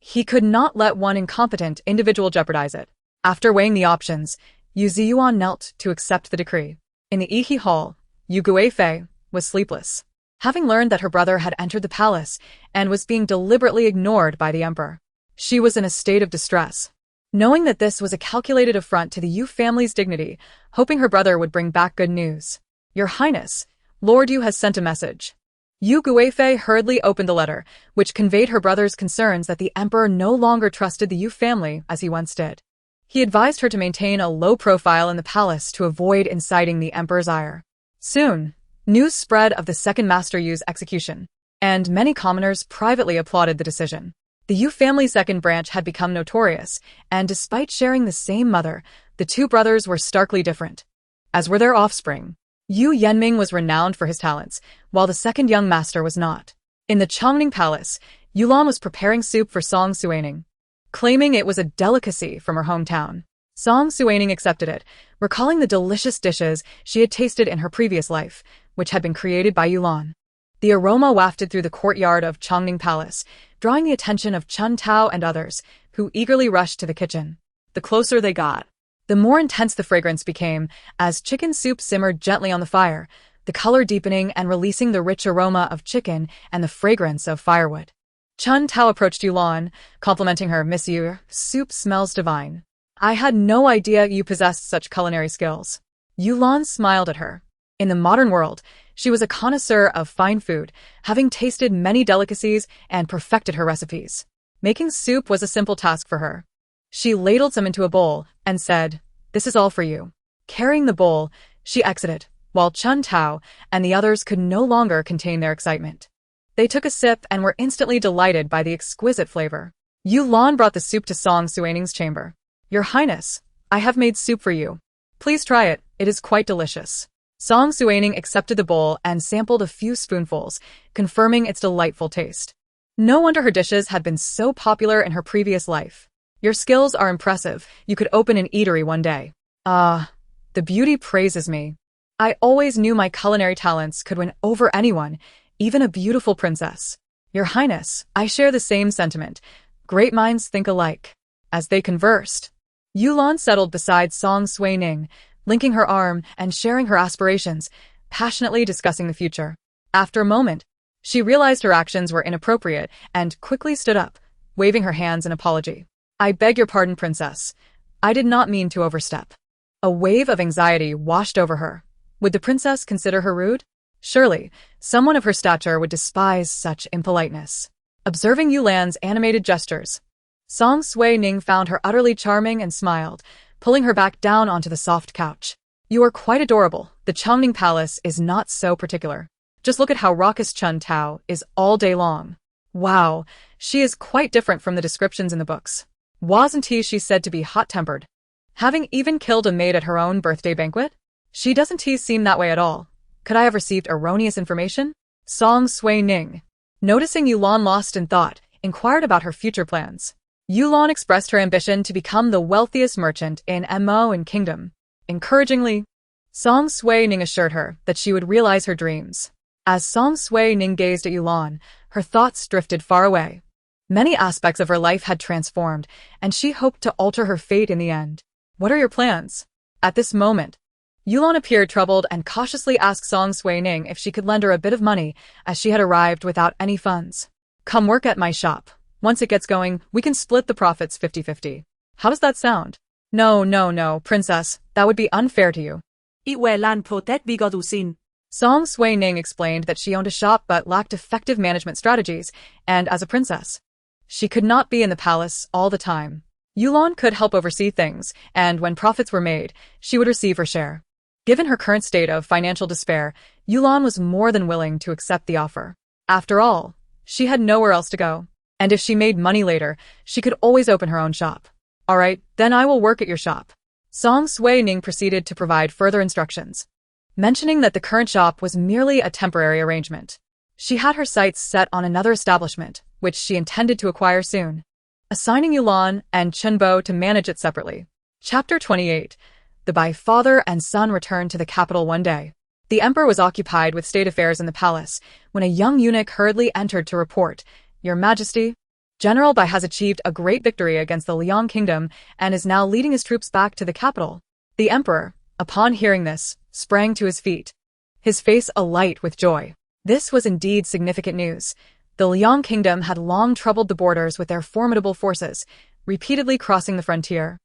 he could not let one incompetent individual jeopardize it. After weighing the options, Yu Ziyuan knelt to accept the decree. In the Yihe Hall, Yu Guifei was sleepless, having learned that her brother had entered the palace and was being deliberately ignored by the emperor. She was in a state of distress, knowing that this was a calculated affront to the Yu family's dignity, hoping her brother would bring back good news. Your Highness, Lord Yu has sent a message. Yu Guifei hurriedly opened the letter, which conveyed her brother's concerns that the emperor no longer trusted the Yu family as he once did. He advised her to maintain a low profile in the palace to avoid inciting the emperor's ire. Soon, news spread of the second Master Yu's execution, and many commoners privately applauded the decision. The Yu family's second branch had become notorious, and despite sharing the same mother, the two brothers were starkly different, as were their offspring. Yu Yanming was renowned for his talents, while the second young master was not. In the Chongning Palace, Yulan was preparing soup for Song Suining, claiming it was a delicacy from her hometown. Song Suining accepted it, recalling the delicious dishes she had tasted in her previous life, which had been created by Yulan. The aroma wafted through the courtyard of Chongning Palace, drawing the attention of Chun Tao and others, who eagerly rushed to the kitchen. The closer they got, the more intense the fragrance became, as chicken soup simmered gently on the fire, the color deepening and releasing the rich aroma of chicken and the fragrance of firewood. Chun Tao approached Yulan, complimenting her. Miss Yu, soup smells divine. I had no idea you possessed such culinary skills. Yulan smiled at her. In the modern world, she was a connoisseur of fine food, having tasted many delicacies and perfected her recipes. Making soup was a simple task for her. She ladled some into a bowl and said, "This is all for you." Carrying the bowl, she exited, while Chun Tao and the others could no longer contain their excitement. They took a sip and were instantly delighted by the exquisite flavor. Yulan brought the soup to Song Suining's chamber. Your Highness, I have made soup for you. Please try it, it is quite delicious. Song Suining accepted the bowl and sampled a few spoonfuls, confirming its delightful taste. No wonder her dishes had been so popular in her previous life. Your skills are impressive, you could open an eatery one day. Ah, the beauty praises me. I always knew my culinary talents could win over anyone, even a beautiful princess. Your Highness, I share the same sentiment. Great minds think alike. As they conversed, Yulan settled beside Song Suining, linking her arm and sharing her aspirations, passionately discussing the future. After a moment, she realized her actions were inappropriate and quickly stood up, waving her hands in apology. I beg your pardon, Princess. I did not mean to overstep. A wave of anxiety washed over her. Would the princess consider her rude? Surely, someone of her stature would despise such impoliteness. Observing Yulan's animated gestures, Song Suining found her utterly charming and smiled, pulling her back down onto the soft couch. You are quite adorable. The Chongning Palace is not so particular. Just look at how raucous Chun Tao is all day long. Wow, she is quite different from the descriptions in the books. Wasn't she said to be hot-tempered? Having even killed a maid at her own birthday banquet? She doesn't seem that way at all. Could I have received erroneous information? Song Suining, noticing Yulan lost in thought, inquired about her future plans. Yulan expressed her ambition to become the wealthiest merchant in Mo and Kingdom. Encouragingly, Song Suining assured her that she would realize her dreams. As Song Suining gazed at Yulan, her thoughts drifted far away. Many aspects of her life had transformed, and she hoped to alter her fate in the end. What are your plans? At this moment, Yulon appeared troubled and cautiously asked Song Suining if she could lend her a bit of money, as she had arrived without any funds. Come work at my shop. Once it gets going, we can split the profits 50-50. How does that sound? No, princess, that would be unfair to you. Iwalan på det vi går sin. Song Suining explained that she owned a shop but lacked effective management strategies, and as a princess, she could not be in the palace all the time. Yulon could help oversee things, and when profits were made, she would receive her share. Given her current state of financial despair, Yulon was more than willing to accept the offer. After all, she had nowhere else to go, and if she made money later, she could always open her own shop. All right, then I will work at your shop. Song Suining proceeded to provide further instructions, mentioning that the current shop was merely a temporary arrangement. She had her sights set on another establishment, which she intended to acquire soon, assigning Yulon and Chenbo to manage it separately. Chapter 28. The Bai father and son returned to the capital one day. The emperor was occupied with state affairs in the palace when a young eunuch hurriedly entered to report, "Your Majesty, General Bai has achieved a great victory against the Liang kingdom and is now leading his troops back to the capital." The emperor, upon hearing this, sprang to his feet, his face alight with joy. This was indeed significant news. The Liang kingdom had long troubled the borders with their formidable forces, repeatedly crossing the frontier,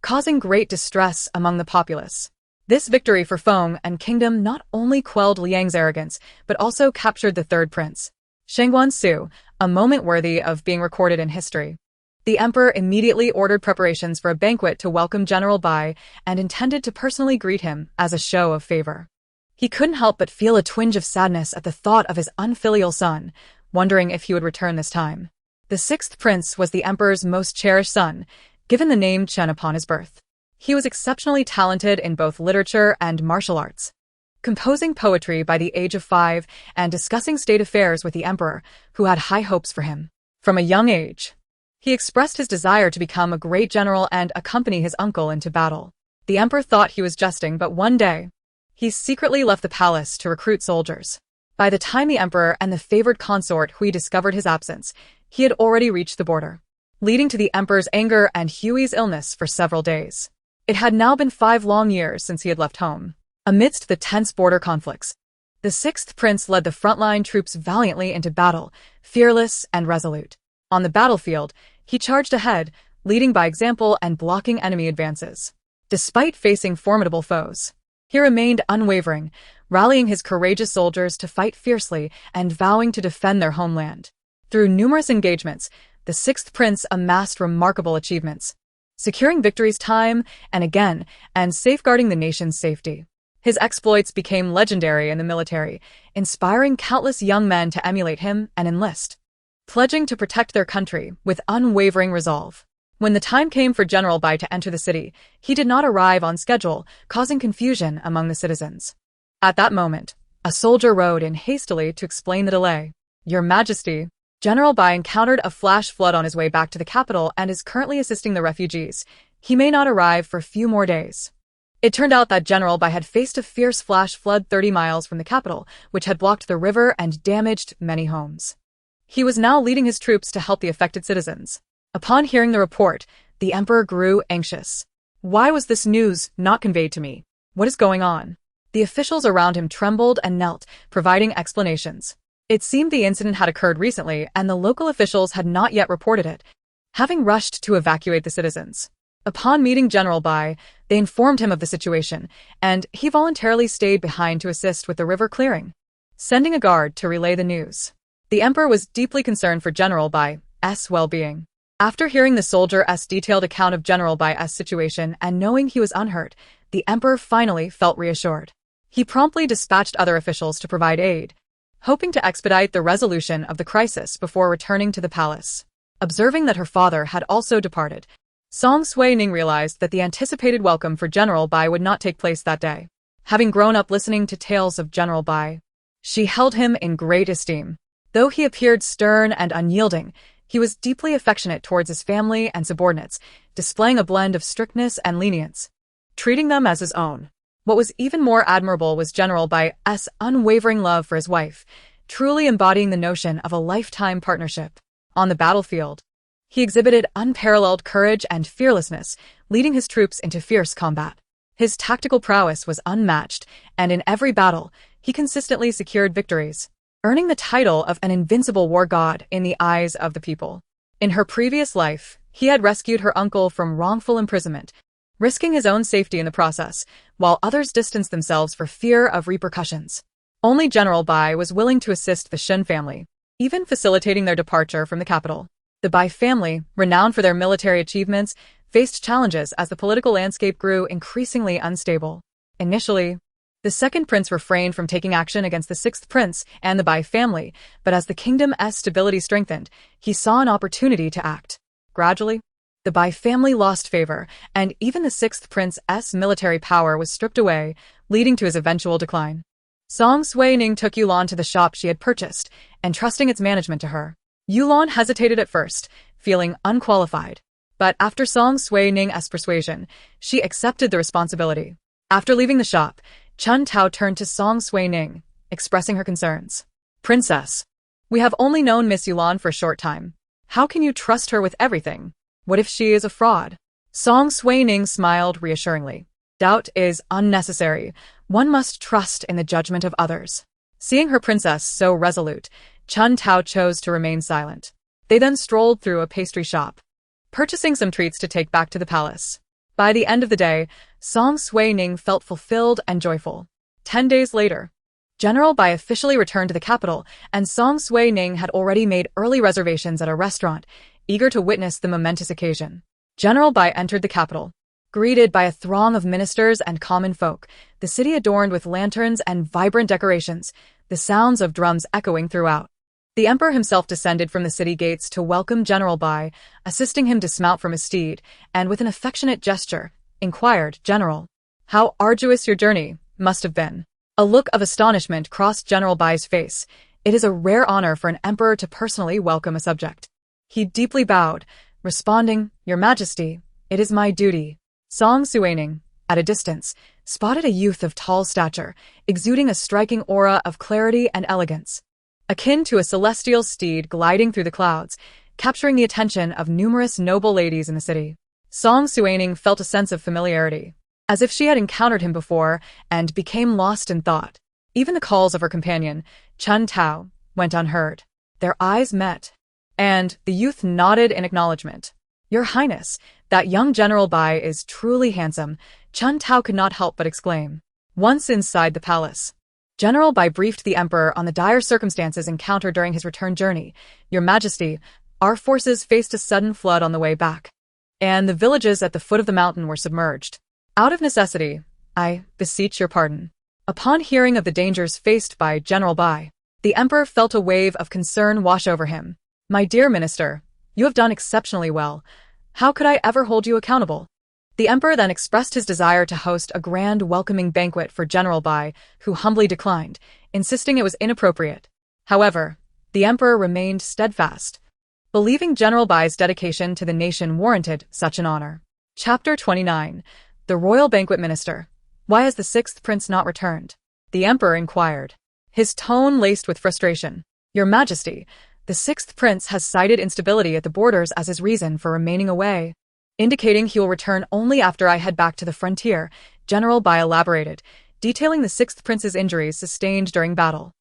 causing great distress among the populace. This victory for Feng and kingdom not only quelled Liang's arrogance, but also captured the third prince, Shengguan Su, a moment worthy of being recorded in history. The emperor immediately ordered preparations for a banquet to welcome General Bai and intended to personally greet him as a show of favor. He couldn't help but feel a twinge of sadness at the thought of his unfilial son, wondering if he would return this time. The sixth prince was the emperor's most cherished son, given the name Chen upon his birth. He was exceptionally talented in both literature and martial arts, composing poetry by the age of 5 and discussing state affairs with the emperor, who had high hopes for him. From a young age, he expressed his desire to become a great general and accompany his uncle into battle. The emperor thought he was jesting, but one day, he secretly left the palace to recruit soldiers. By the time the emperor and the favored consort Hui discovered his absence, he had already reached the border, leading to the emperor's anger and Hui's illness for several days. It had now been 5 long years since he had left home. Amidst the tense border conflicts, the sixth prince led the frontline troops valiantly into battle, fearless and resolute. On the battlefield, he charged ahead, leading by example and blocking enemy advances. Despite facing formidable foes, he remained unwavering, rallying his courageous soldiers to fight fiercely and vowing to defend their homeland. Through numerous engagements, the sixth prince amassed remarkable achievements, securing victories time and again and safeguarding the nation's safety. His exploits became legendary in the military, inspiring countless young men to emulate him and enlist, pledging to protect their country with unwavering resolve. When the time came for General Bai to enter the city, he did not arrive on schedule, causing confusion among the citizens. At that moment, a soldier rode in hastily to explain the delay. "Your Majesty, General Bai encountered a flash flood on his way back to the capital and is currently assisting the refugees. He may not arrive for a few more days." It turned out that General Bai had faced a fierce flash flood 30 miles from the capital, which had blocked the river and damaged many homes. He was now leading his troops to help the affected citizens. Upon hearing the report, the emperor grew anxious. Why was this news not conveyed to me? What is going on? The officials around him trembled and knelt, providing explanations. It seemed the incident had occurred recently and the local officials had not yet reported it, having rushed to evacuate the citizens. Upon meeting General Bai, they informed him of the situation, and he voluntarily stayed behind to assist with the river clearing, sending a guard to relay the news. The emperor was deeply concerned for General Bai's well-being. After hearing the soldier's detailed account of General Bai's situation and knowing he was unhurt, the emperor finally felt reassured. He promptly dispatched other officials to provide aid, hoping to expedite the resolution of the crisis before returning to the palace. Observing that her father had also departed, Song Suining realized that the anticipated welcome for General Bai would not take place that day. Having grown up listening to tales of General Bai, she held him in great esteem. Though he appeared stern and unyielding, he was deeply affectionate towards his family and subordinates, displaying a blend of strictness and lenience, treating them as his own. What was even more admirable was General Bai's unwavering love for his wife, truly embodying the notion of a lifetime partnership. On the battlefield, he exhibited unparalleled courage and fearlessness, leading his troops into fierce combat. His tactical prowess was unmatched, and in every battle, he consistently secured victories, earning the title of an invincible war god in the eyes of the people. In her previous life, he had rescued her uncle from wrongful imprisonment, risking his own safety in the process, while others distanced themselves for fear of repercussions. Only General Bai was willing to assist the Shun family, even facilitating their departure from the capital. The Bai family, renowned for their military achievements, faced challenges as the political landscape grew increasingly unstable. Initially, the second prince refrained from taking action against the sixth prince and the Bai family, but as the kingdom's stability strengthened, he saw an opportunity to act. Gradually, the Bai family lost favor, and even the sixth prince's military power was stripped away, leading to his eventual decline. Suining took Yulan to the shop she had purchased, entrusting its management to her. Yulan hesitated at first, feeling unqualified. But after Suining's persuasion, she accepted the responsibility. After leaving the shop, Chun Tao turned to Suining, expressing her concerns. "Princess, we have only known Miss Yulan for a short time. How can you trust her with everything? What if she is a fraud?" Suining smiled reassuringly. "Doubt is unnecessary. One must trust in the judgment of others." Seeing her princess so resolute, Chun Tao chose to remain silent. They then strolled through a pastry shop, purchasing some treats to take back to the palace. By the end of the day, Suining felt fulfilled and joyful. 10 days later, General Bai officially returned to the capital, and Suining had already made early reservations at a restaurant, eager to witness the momentous occasion. General Bai entered the capital, greeted by a throng of ministers and common folk, the city adorned with lanterns and vibrant decorations, the sounds of drums echoing throughout. The emperor himself descended from the city gates to welcome General Bai, assisting him dismount from his steed, and with an affectionate gesture, inquired, "General, how arduous your journey must have been." A look of astonishment crossed General Bai's face. It is a rare honor for an emperor to personally welcome a subject. He deeply bowed, responding, "Your Majesty, it is my duty." Suining, at a distance, spotted a youth of tall stature, exuding a striking aura of clarity and elegance, akin to a celestial steed gliding through the clouds, capturing the attention of numerous noble ladies in the city. Suining felt a sense of familiarity, as if she had encountered him before, and became lost in thought. Even the calls of her companion, Chun Tao, went unheard. Their eyes met, and the youth nodded in acknowledgement. "Your Highness, that young General Bai is truly handsome," Chun Tao could not help but exclaim. Once inside the palace, General Bai briefed the emperor on the dire circumstances encountered during his return journey. "Your Majesty, our forces faced a sudden flood on the way back, and the villages at the foot of the mountain were submerged. Out of necessity, I beseech your pardon." Upon hearing of the dangers faced by General Bai, the emperor felt a wave of concern wash over him. "My dear minister, you have done exceptionally well. How could I ever hold you accountable?" The emperor then expressed his desire to host a grand welcoming banquet for General Bai, who humbly declined, insisting it was inappropriate. However, the emperor remained steadfast, believing General Bai's dedication to the nation warranted such an honor. Chapter 29. The Royal Banquet Minister. "Why has the sixth prince not returned?" the emperor inquired, his tone laced with frustration. "Your Majesty, the sixth prince has cited instability at the borders as his reason for remaining away, indicating he will return only after I head back to the frontier," General Bai elaborated, detailing the sixth prince's injuries sustained during battle.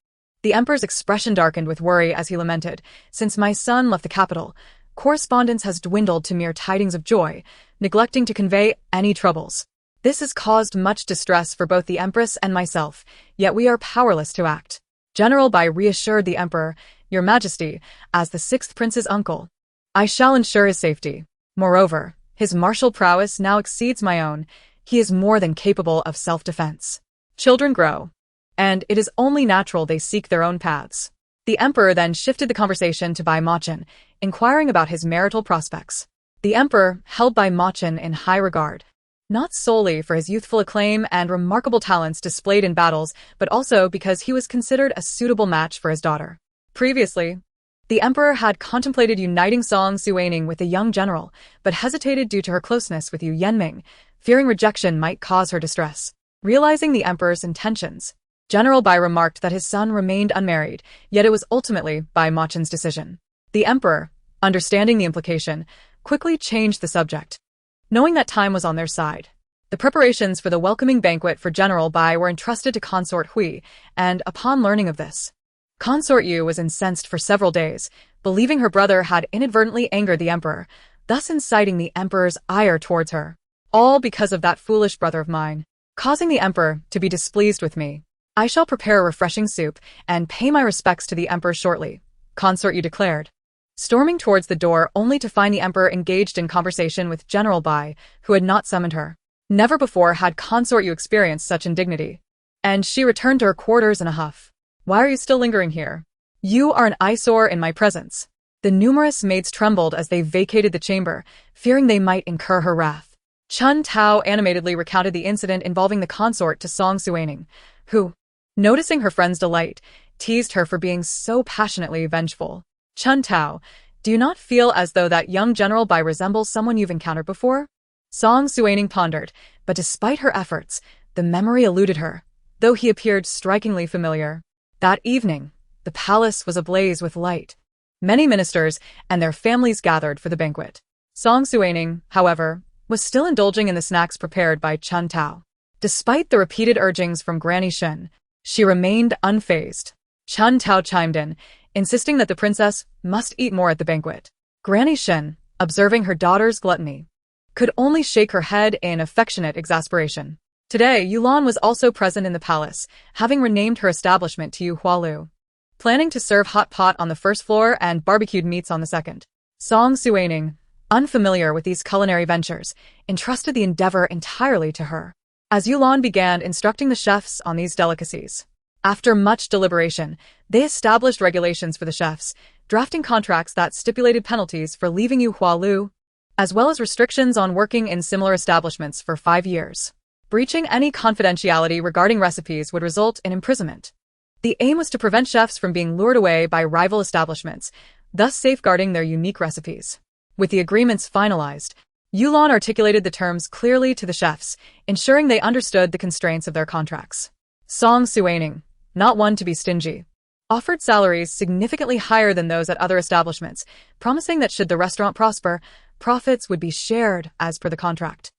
The emperor's expression darkened with worry as he lamented, "Since my son left the capital, correspondence has dwindled to mere tidings of joy, neglecting to convey any troubles. This has caused much distress for both the empress and myself, yet we are powerless to act." General Bai reassured the emperor, "Your Majesty, as the sixth prince's uncle, I shall ensure his safety. Moreover, his martial prowess now exceeds my own. He is more than capable of self-defense. Children grow, and it is only natural they seek their own paths." The emperor then shifted the conversation to Bai Machin, inquiring about his marital prospects. The emperor held Bai Machin in high regard, not solely for his youthful acclaim and remarkable talents displayed in battles, but also because he was considered a suitable match for his daughter. Previously, the emperor had contemplated uniting Suining with the young general, but hesitated due to her closeness with Yu Yenming, fearing rejection might cause her distress. Realizing the emperor's intentions, General Bai remarked that his son remained unmarried, yet it was ultimately Bai Machin's decision. The emperor, understanding the implication, quickly changed the subject. Knowing that time was on their side, the preparations for the welcoming banquet for General Bai were entrusted to Consort Hui, and upon learning of this, Consort Yu was incensed for several days, believing her brother had inadvertently angered the emperor, thus inciting the emperor's ire towards her. All because of that foolish brother of mine, causing the emperor to be displeased with me. I shall prepare a refreshing soup and pay my respects to the emperor shortly, Consort Yu declared, storming towards the door only to find the emperor engaged in conversation with General Bai, who had not summoned her. Never before had Consort Yu experienced such indignity, and she returned to her quarters in a huff. Why are you still lingering here? You are an eyesore in my presence. The numerous maids trembled as they vacated the chamber, fearing they might incur her wrath. Chun Tao animatedly recounted the incident involving the consort to Song Suining, who, noticing her friend's delight, teased her for being so passionately vengeful. Chun Tao, do you not feel as though that young General Bai resembles someone you've encountered before? Song Suining pondered, but despite her efforts, the memory eluded her, though he appeared strikingly familiar. That evening, the palace was ablaze with light. Many ministers and their families gathered for the banquet. Song Suining, however, was still indulging in the snacks prepared by Chun Tao. Despite the repeated urgings from Granny Shen, she remained unfazed. Chun Tao chimed in, insisting that the princess must eat more at the banquet. Granny Shen, observing her daughter's gluttony, could only shake her head in affectionate exasperation. Today, Yulan was also present in the palace, having renamed her establishment to Yu Hualu, planning to serve hot pot on the first floor and barbecued meats on the second. Song Suining, unfamiliar with these culinary ventures, entrusted the endeavor entirely to her. As Yulan began instructing the chefs on these delicacies, after much deliberation, they established regulations for the chefs, drafting contracts that stipulated penalties for leaving Yu Hualu, as well as restrictions on working in similar establishments for 5 years. Breaching any confidentiality regarding recipes would result in imprisonment. The aim was to prevent chefs from being lured away by rival establishments, thus safeguarding their unique recipes. With the agreements finalized, Yulan articulated the terms clearly to the chefs, ensuring they understood the constraints of their contracts. Song Suining, not one to be stingy, offered salaries significantly higher than those at other establishments, promising that should the restaurant prosper, profits would be shared as per the contract.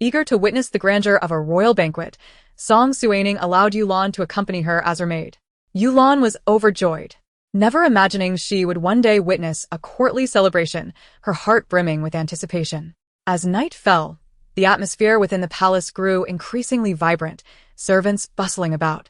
Eager to witness the grandeur of a royal banquet, Song Suining allowed Yulan to accompany her as her maid. Yulan was overjoyed, never imagining she would one day witness a courtly celebration, her heart brimming with anticipation. As night fell, the atmosphere within the palace grew increasingly vibrant, servants bustling about,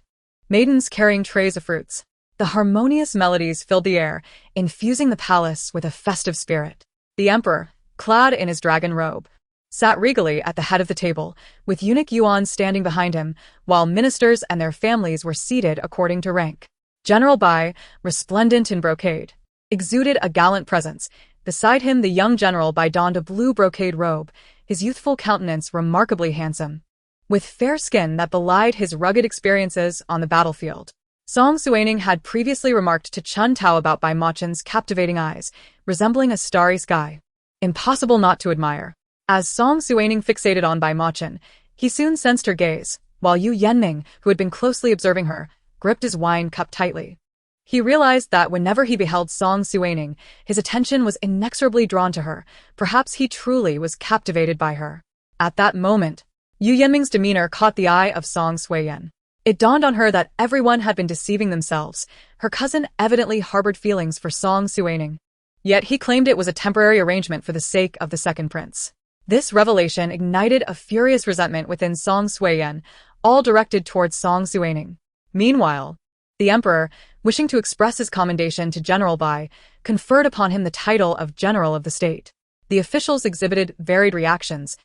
maidens carrying trays of fruits. The harmonious melodies filled the air, infusing the palace with a festive spirit. The emperor, clad in his dragon robe, sat regally at the head of the table, with eunuch Yuan standing behind him, while ministers and their families were seated according to rank. General Bai, resplendent in brocade, exuded a gallant presence. Beside him the young General Bai donned a blue brocade robe, his youthful countenance remarkably handsome, with fair skin that belied his rugged experiences on the battlefield. Song Suining had previously remarked to Chun Tao about Bai Machen's captivating eyes, resembling a starry sky. Impossible not to admire. As Song Suining fixated on Bai Machen, he soon sensed her gaze, while Yu Yanming, who had been closely observing her, gripped his wine cup tightly. He realized that whenever he beheld Song Suining, his attention was inexorably drawn to her. Perhaps he truly was captivated by her. At that moment, Yu Yanming's demeanor caught the eye of Song Suiyen. It dawned on her that everyone had been deceiving themselves. Her cousin evidently harbored feelings for Song Suining. Yet he claimed it was a temporary arrangement for the sake of the second prince. This revelation ignited a furious resentment within Song Suiyen, all directed towards Song Suining. Meanwhile, the emperor, wishing to express his commendation to General Bai, conferred upon him the title of General of the State. The officials exhibited varied reactions,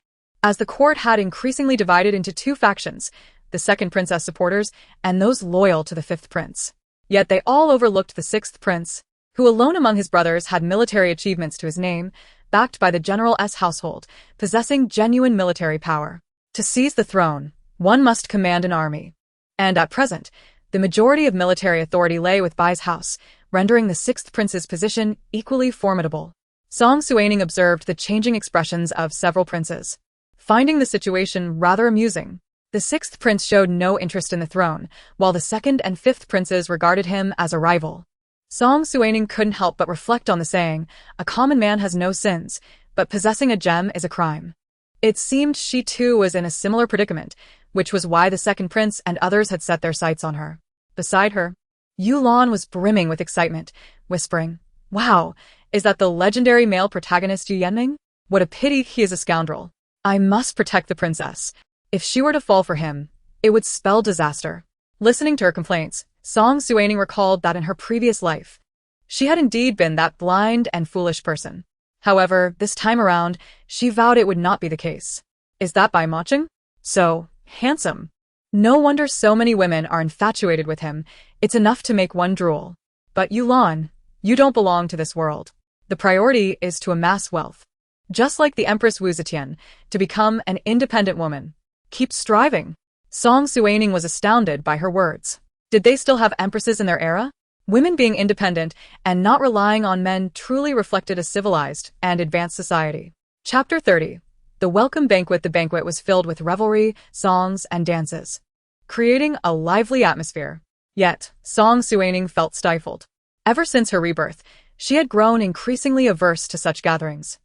as the court had increasingly divided into two factions, the second princess supporters and those loyal to the fifth prince. Yet they all overlooked the sixth prince, who alone among his brothers had military achievements to his name, backed by the General's household, possessing genuine military power. To seize the throne, one must command an army. And at present, the majority of military authority lay with Bai's house, rendering the sixth prince's position equally formidable. Song Suining observed the changing expressions of several princes. Finding the situation rather amusing, the sixth prince showed no interest in the throne, while the second and fifth princes regarded him as a rival. Song Suining couldn't help but reflect on the saying, a common man has no sins, but possessing a gem is a crime. It seemed she too was in a similar predicament, which was why the second prince and others had set their sights on her. Beside her, Yulan was brimming with excitement, whispering, "Wow, is that the legendary male protagonist Yu Yanming? What a pity he is a scoundrel. I must protect the princess. If she were to fall for him, it would spell disaster." Listening to her complaints, Song Suining recalled that in her previous life, she had indeed been that blind and foolish person. However, this time around, she vowed it would not be the case. Is that by matching? So handsome. No wonder so many women are infatuated with him. It's enough to make one drool. But Yulan, you don't belong to this world. The priority is to amass wealth. Just like the Empress Wu Zetian, to become an independent woman. Keep striving. Song Suining was astounded by her words. Did they still have empresses in their era? Women being independent and not relying on men truly reflected a civilized and advanced society. Chapter 30. The Welcome Banquet. The banquet was filled with revelry, songs, and dances, creating a lively atmosphere. Yet, Song Suining felt stifled. Ever since her rebirth, she had grown increasingly averse to such gatherings,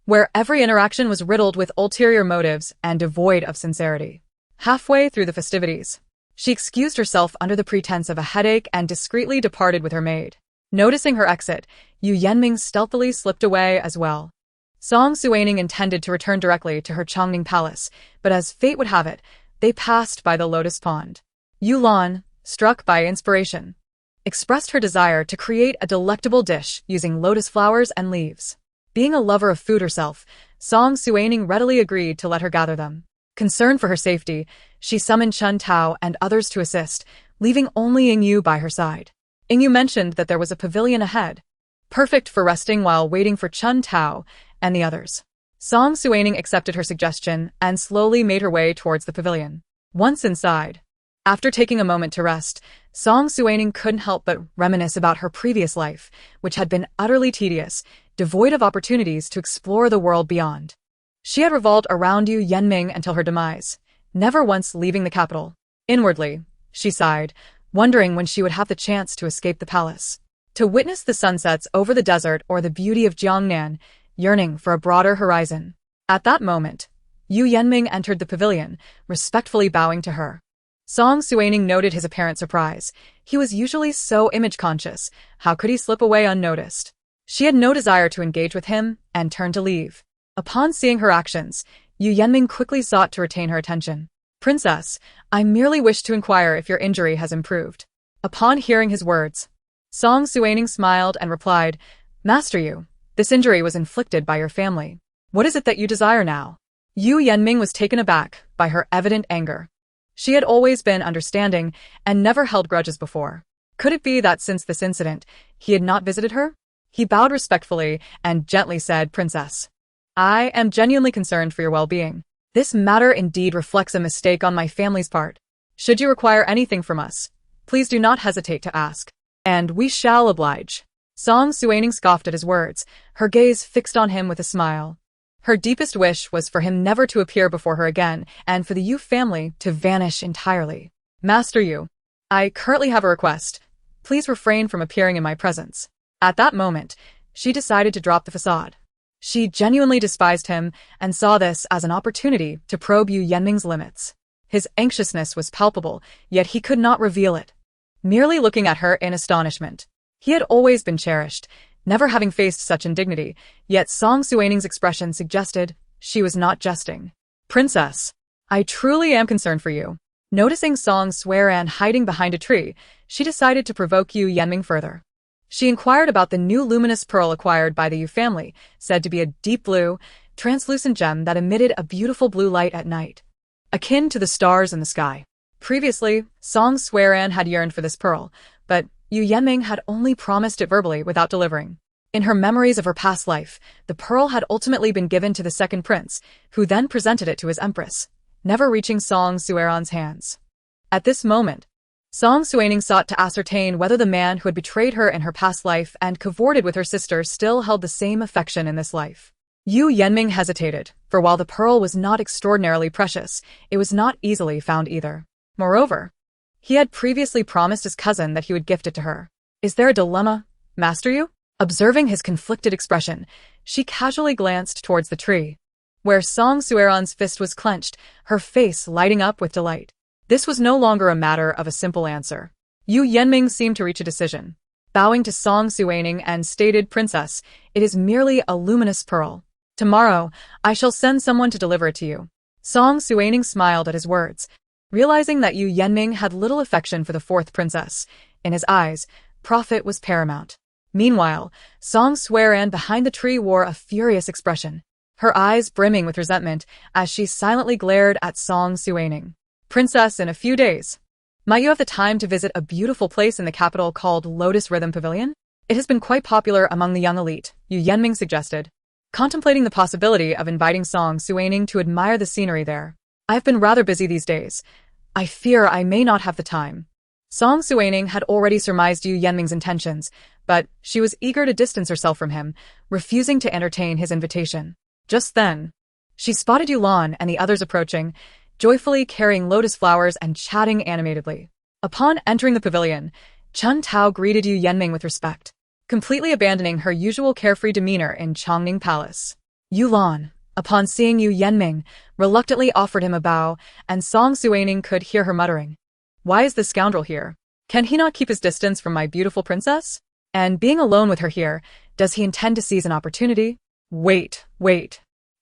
where every interaction was riddled with ulterior motives and devoid of sincerity. Halfway through the festivities, she excused herself under the pretense of a headache and discreetly departed with her maid. Noticing her exit, Yu Yanming stealthily slipped away as well. Song Suining intended to return directly to her Chongning palace, but as fate would have it, they passed by the lotus pond. Yulan, struck by inspiration, expressed her desire to create a delectable dish using lotus flowers and leaves. Being a lover of food herself, Song Suining readily agreed to let her gather them. Concerned for her safety, she summoned Chun Tao and others to assist, leaving only Yingyu by her side. Yingyu mentioned that there was a pavilion ahead, perfect for resting while waiting for Chun Tao and the others. Song Suining accepted her suggestion and slowly made her way towards the pavilion. Once inside, after taking a moment to rest, Song Suining couldn't help but reminisce about her previous life, which had been utterly tedious, devoid of opportunities to explore the world beyond. She had revolved around Yu Yanming until her demise, never once leaving the capital. Inwardly, she sighed, wondering when she would have the chance to escape the palace, to witness the sunsets over the desert or the beauty of Jiangnan, yearning for a broader horizon. At that moment, Yu Yanming entered the pavilion, respectfully bowing to her. Song Suining noted his apparent surprise. He was usually so image-conscious. How could he slip away unnoticed? She had no desire to engage with him and turned to leave. Upon seeing her actions, Yu Yanming quickly sought to retain her attention. "Princess, I merely wish to inquire if your injury has improved." Upon hearing his words, Song Suining smiled and replied, "Master Yu, this injury was inflicted by your family. What is it that you desire now?" Yu Yanming was taken aback by her evident anger. She had always been understanding and never held grudges before. Could it be that since this incident, he had not visited her? He bowed respectfully and gently said, "Princess, I am genuinely concerned for your well-being. This matter indeed reflects a mistake on my family's part. Should you require anything from us, please do not hesitate to ask, and we shall oblige." Song Suining scoffed at his words, her gaze fixed on him with a smile. Her deepest wish was for him never to appear before her again, and for the Yu family to vanish entirely. "Master Yu, I currently have a request. Please refrain from appearing in my presence." At that moment, she decided to drop the facade. She genuinely despised him and saw this as an opportunity to probe Yu Yanming's limits. His anxiousness was palpable, yet he could not reveal it. Merely looking at her in astonishment. He had always been cherished, never having faced such indignity, yet Song Suining's expression suggested she was not jesting. "Princess, I truly am concerned for you." Noticing Song Suiran hiding behind a tree, she decided to provoke Yu Yanming further. She inquired about the new luminous pearl acquired by the Yu family, said to be a deep blue, translucent gem that emitted a beautiful blue light at night, akin to the stars in the sky. Previously, Song Suiran had yearned for this pearl, but Yu Yanming had only promised it verbally without delivering. In her memories of her past life, the pearl had ultimately been given to the second prince, who then presented it to his empress, never reaching Song Suiran's hands. At this moment, Song Suining sought to ascertain whether the man who had betrayed her in her past life and cavorted with her sister still held the same affection in this life. Yu Yanming hesitated, for while the pearl was not extraordinarily precious, it was not easily found either. Moreover, he had previously promised his cousin that he would gift it to her. Is there a dilemma? Master you? Observing his conflicted expression, she casually glanced towards the tree, where Song Suiron's fist was clenched, her face lighting up with delight. This was no longer a matter of a simple answer. Yu Yenming seemed to reach a decision. Bowing to Song Suining and stated, Princess, it is merely a luminous pearl. Tomorrow, I shall send someone to deliver it to you. Song Suining smiled at his words, realizing that Yu Yenming had little affection for the fourth princess. In his eyes, profit was paramount. Meanwhile, Song Suiran behind the tree wore a furious expression, her eyes brimming with resentment as she silently glared at Song Suining. Princess, in a few days, might you have the time to visit a beautiful place in the capital called Lotus Rhythm Pavilion? It has been quite popular among the young elite, Yu Yenming suggested, contemplating the possibility of inviting Song Suining to admire the scenery there. I've been rather busy these days. I fear I may not have the time. Song Suining had already surmised Yu Yenming's intentions, but she was eager to distance herself from him, refusing to entertain his invitation. Just then, she spotted Yulan and the others approaching, joyfully carrying lotus flowers and chatting animatedly. Upon entering the pavilion, Chun Tao greeted Yu Yenming with respect, completely abandoning her usual carefree demeanor in Chongning Palace. Yulan, upon seeing Yu Yenming, reluctantly offered him a bow, and Song Suining could hear her muttering, "Why is this scoundrel here? Can he not keep his distance from my beautiful princess? And being alone with her here, does he intend to seize an opportunity? Wait.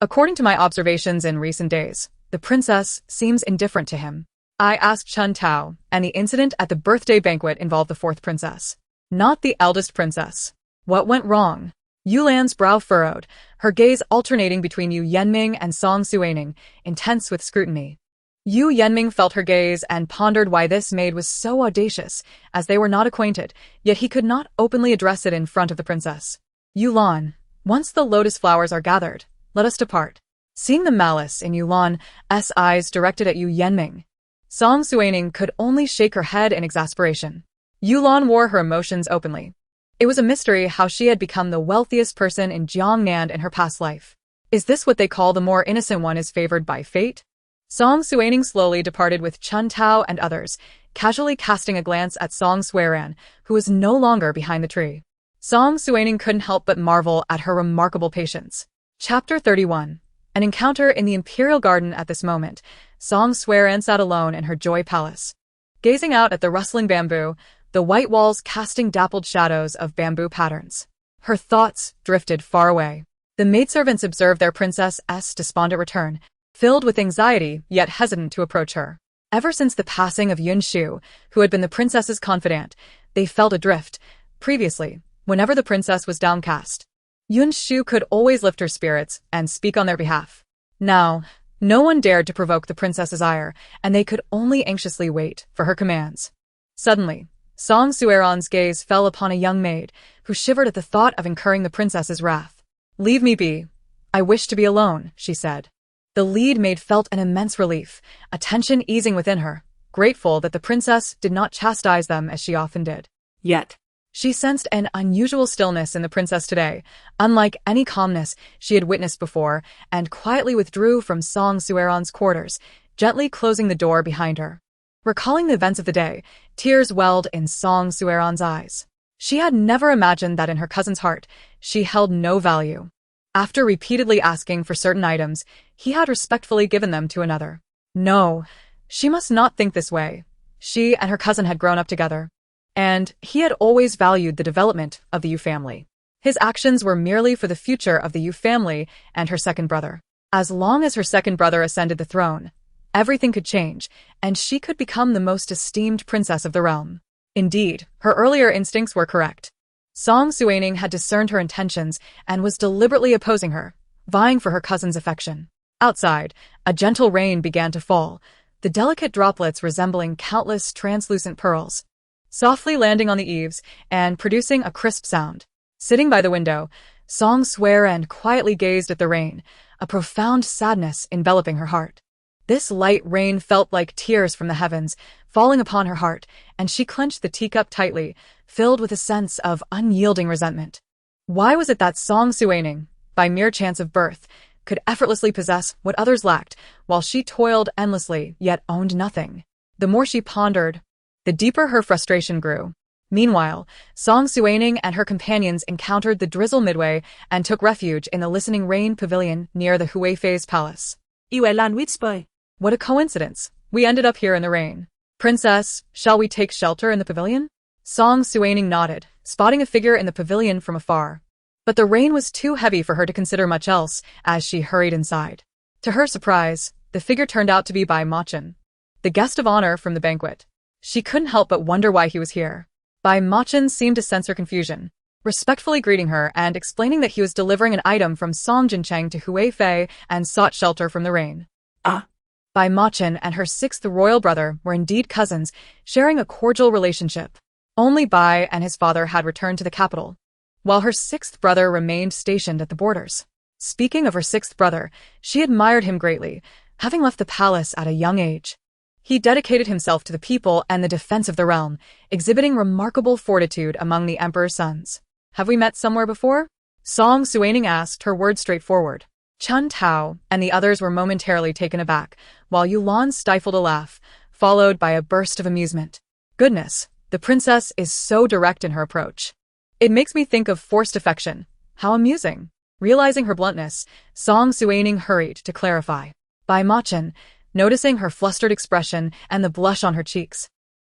According to my observations in recent days, the princess seems indifferent to him." I asked Chun Tao, and the incident at the birthday banquet involved the fourth princess, not the eldest princess. What went wrong? Yulan's brow furrowed, her gaze alternating between Yu Yenming and Song Suining, intense with scrutiny. Yu Yenming felt her gaze and pondered why this maid was so audacious, as they were not acquainted, yet he could not openly address it in front of the princess. Yulan, once the lotus flowers are gathered, let us depart. Seeing the malice in Yulan's eyes directed at Yu Yenming, Song Suining could only shake her head in exasperation. Yulan wore her emotions openly. It was a mystery how she had become the wealthiest person in Jiangnan in her past life. Is this what they call the more innocent one is favored by fate? Song Suining slowly departed with Chun Tao and others, casually casting a glance at Song Suiran, who was no longer behind the tree. Song Suining couldn't help but marvel at her remarkable patience. Chapter 31. An encounter in the Imperial Garden. At this moment, Song Suiran sat alone in her joy palace, gazing out at the rustling bamboo, the white walls casting dappled shadows of bamboo patterns. Her thoughts drifted far away. The maidservants observed their princess's despondent return, filled with anxiety yet hesitant to approach her. Ever since the passing of Yun Shu, who had been the princess's confidant, they felt adrift. Previously, whenever the princess was downcast, Yun Shu could always lift her spirits and speak on their behalf. Now, no one dared to provoke the princess's ire, and they could only anxiously wait for her commands. Suddenly, Song Suiran's gaze fell upon a young maid, who shivered at the thought of incurring the princess's wrath. "Leave me be. I wish to be alone," she said. The lead maid felt an immense relief, a tension easing within her, grateful that the princess did not chastise them as she often did. Yet, she sensed an unusual stillness in the princess today, unlike any calmness she had witnessed before, and quietly withdrew from Song Suiran's quarters, gently closing the door behind her. Recalling the events of the day, tears welled in Song Suiran's eyes. She had never imagined that in her cousin's heart, she held no value. After repeatedly asking for certain items, he had respectfully given them to another. No, she must not think this way. She and her cousin had grown up together, and he had always valued the development of the Yu family. His actions were merely for the future of the Yu family and her second brother. As long as her second brother ascended the throne, everything could change, and she could become the most esteemed princess of the realm. Indeed, her earlier instincts were correct. Song Suining had discerned her intentions and was deliberately opposing her, vying for her cousin's affection. Outside, a gentle rain began to fall, the delicate droplets resembling countless translucent pearls, softly landing on the eaves and producing a crisp sound. Sitting by the window, Song Suiran quietly gazed at the rain, a profound sadness enveloping her heart. This light rain felt like tears from the heavens, falling upon her heart, and she clenched the teacup tightly, filled with a sense of unyielding resentment. Why was it that Song Suining, by mere chance of birth, could effortlessly possess what others lacked, while she toiled endlessly yet owned nothing? The more she pondered, the deeper her frustration grew. Meanwhile, Song Suining and her companions encountered the drizzle midway and took refuge in the listening rain pavilion near the Huifei's palace. Lan whisper. What a coincidence. We ended up here in the rain. Princess, shall we take shelter in the pavilion? Song Suining nodded, spotting a figure in the pavilion from afar. But the rain was too heavy for her to consider much else as she hurried inside. To her surprise, the figure turned out to be Bai Machin, the guest of honor from the banquet. She couldn't help but wonder why he was here. Bai Machin seemed to sense her confusion, respectfully greeting her and explaining that he was delivering an item from Song Jincheng to Huifei and sought shelter from the rain. Bai Machin and her sixth royal brother were indeed cousins, sharing a cordial relationship. Only Bai and his father had returned to the capital, while her sixth brother remained stationed at the borders. Speaking of her sixth brother, she admired him greatly, having left the palace at a young age. He dedicated himself to the people and the defense of the realm, exhibiting remarkable fortitude among the emperor's sons. Have we met somewhere before? Song Suining asked, her words straightforward. Chun Tao and the others were momentarily taken aback, while Yulan stifled a laugh, followed by a burst of amusement. Goodness, the princess is so direct in her approach. It makes me think of forced affection. How amusing. Realizing her bluntness, Song Suining hurried to clarify. Bai Machin, noticing her flustered expression and the blush on her cheeks,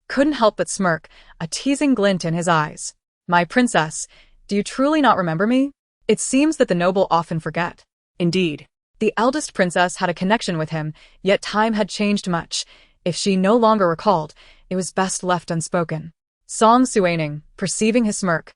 couldn't help but smirk, a teasing glint in his eyes. My princess, do you truly not remember me? It seems that the noble often forget. Indeed, the eldest princess had a connection with him, yet time had changed much. If she no longer recalled, it was best left unspoken. Song Suining, perceiving his smirk,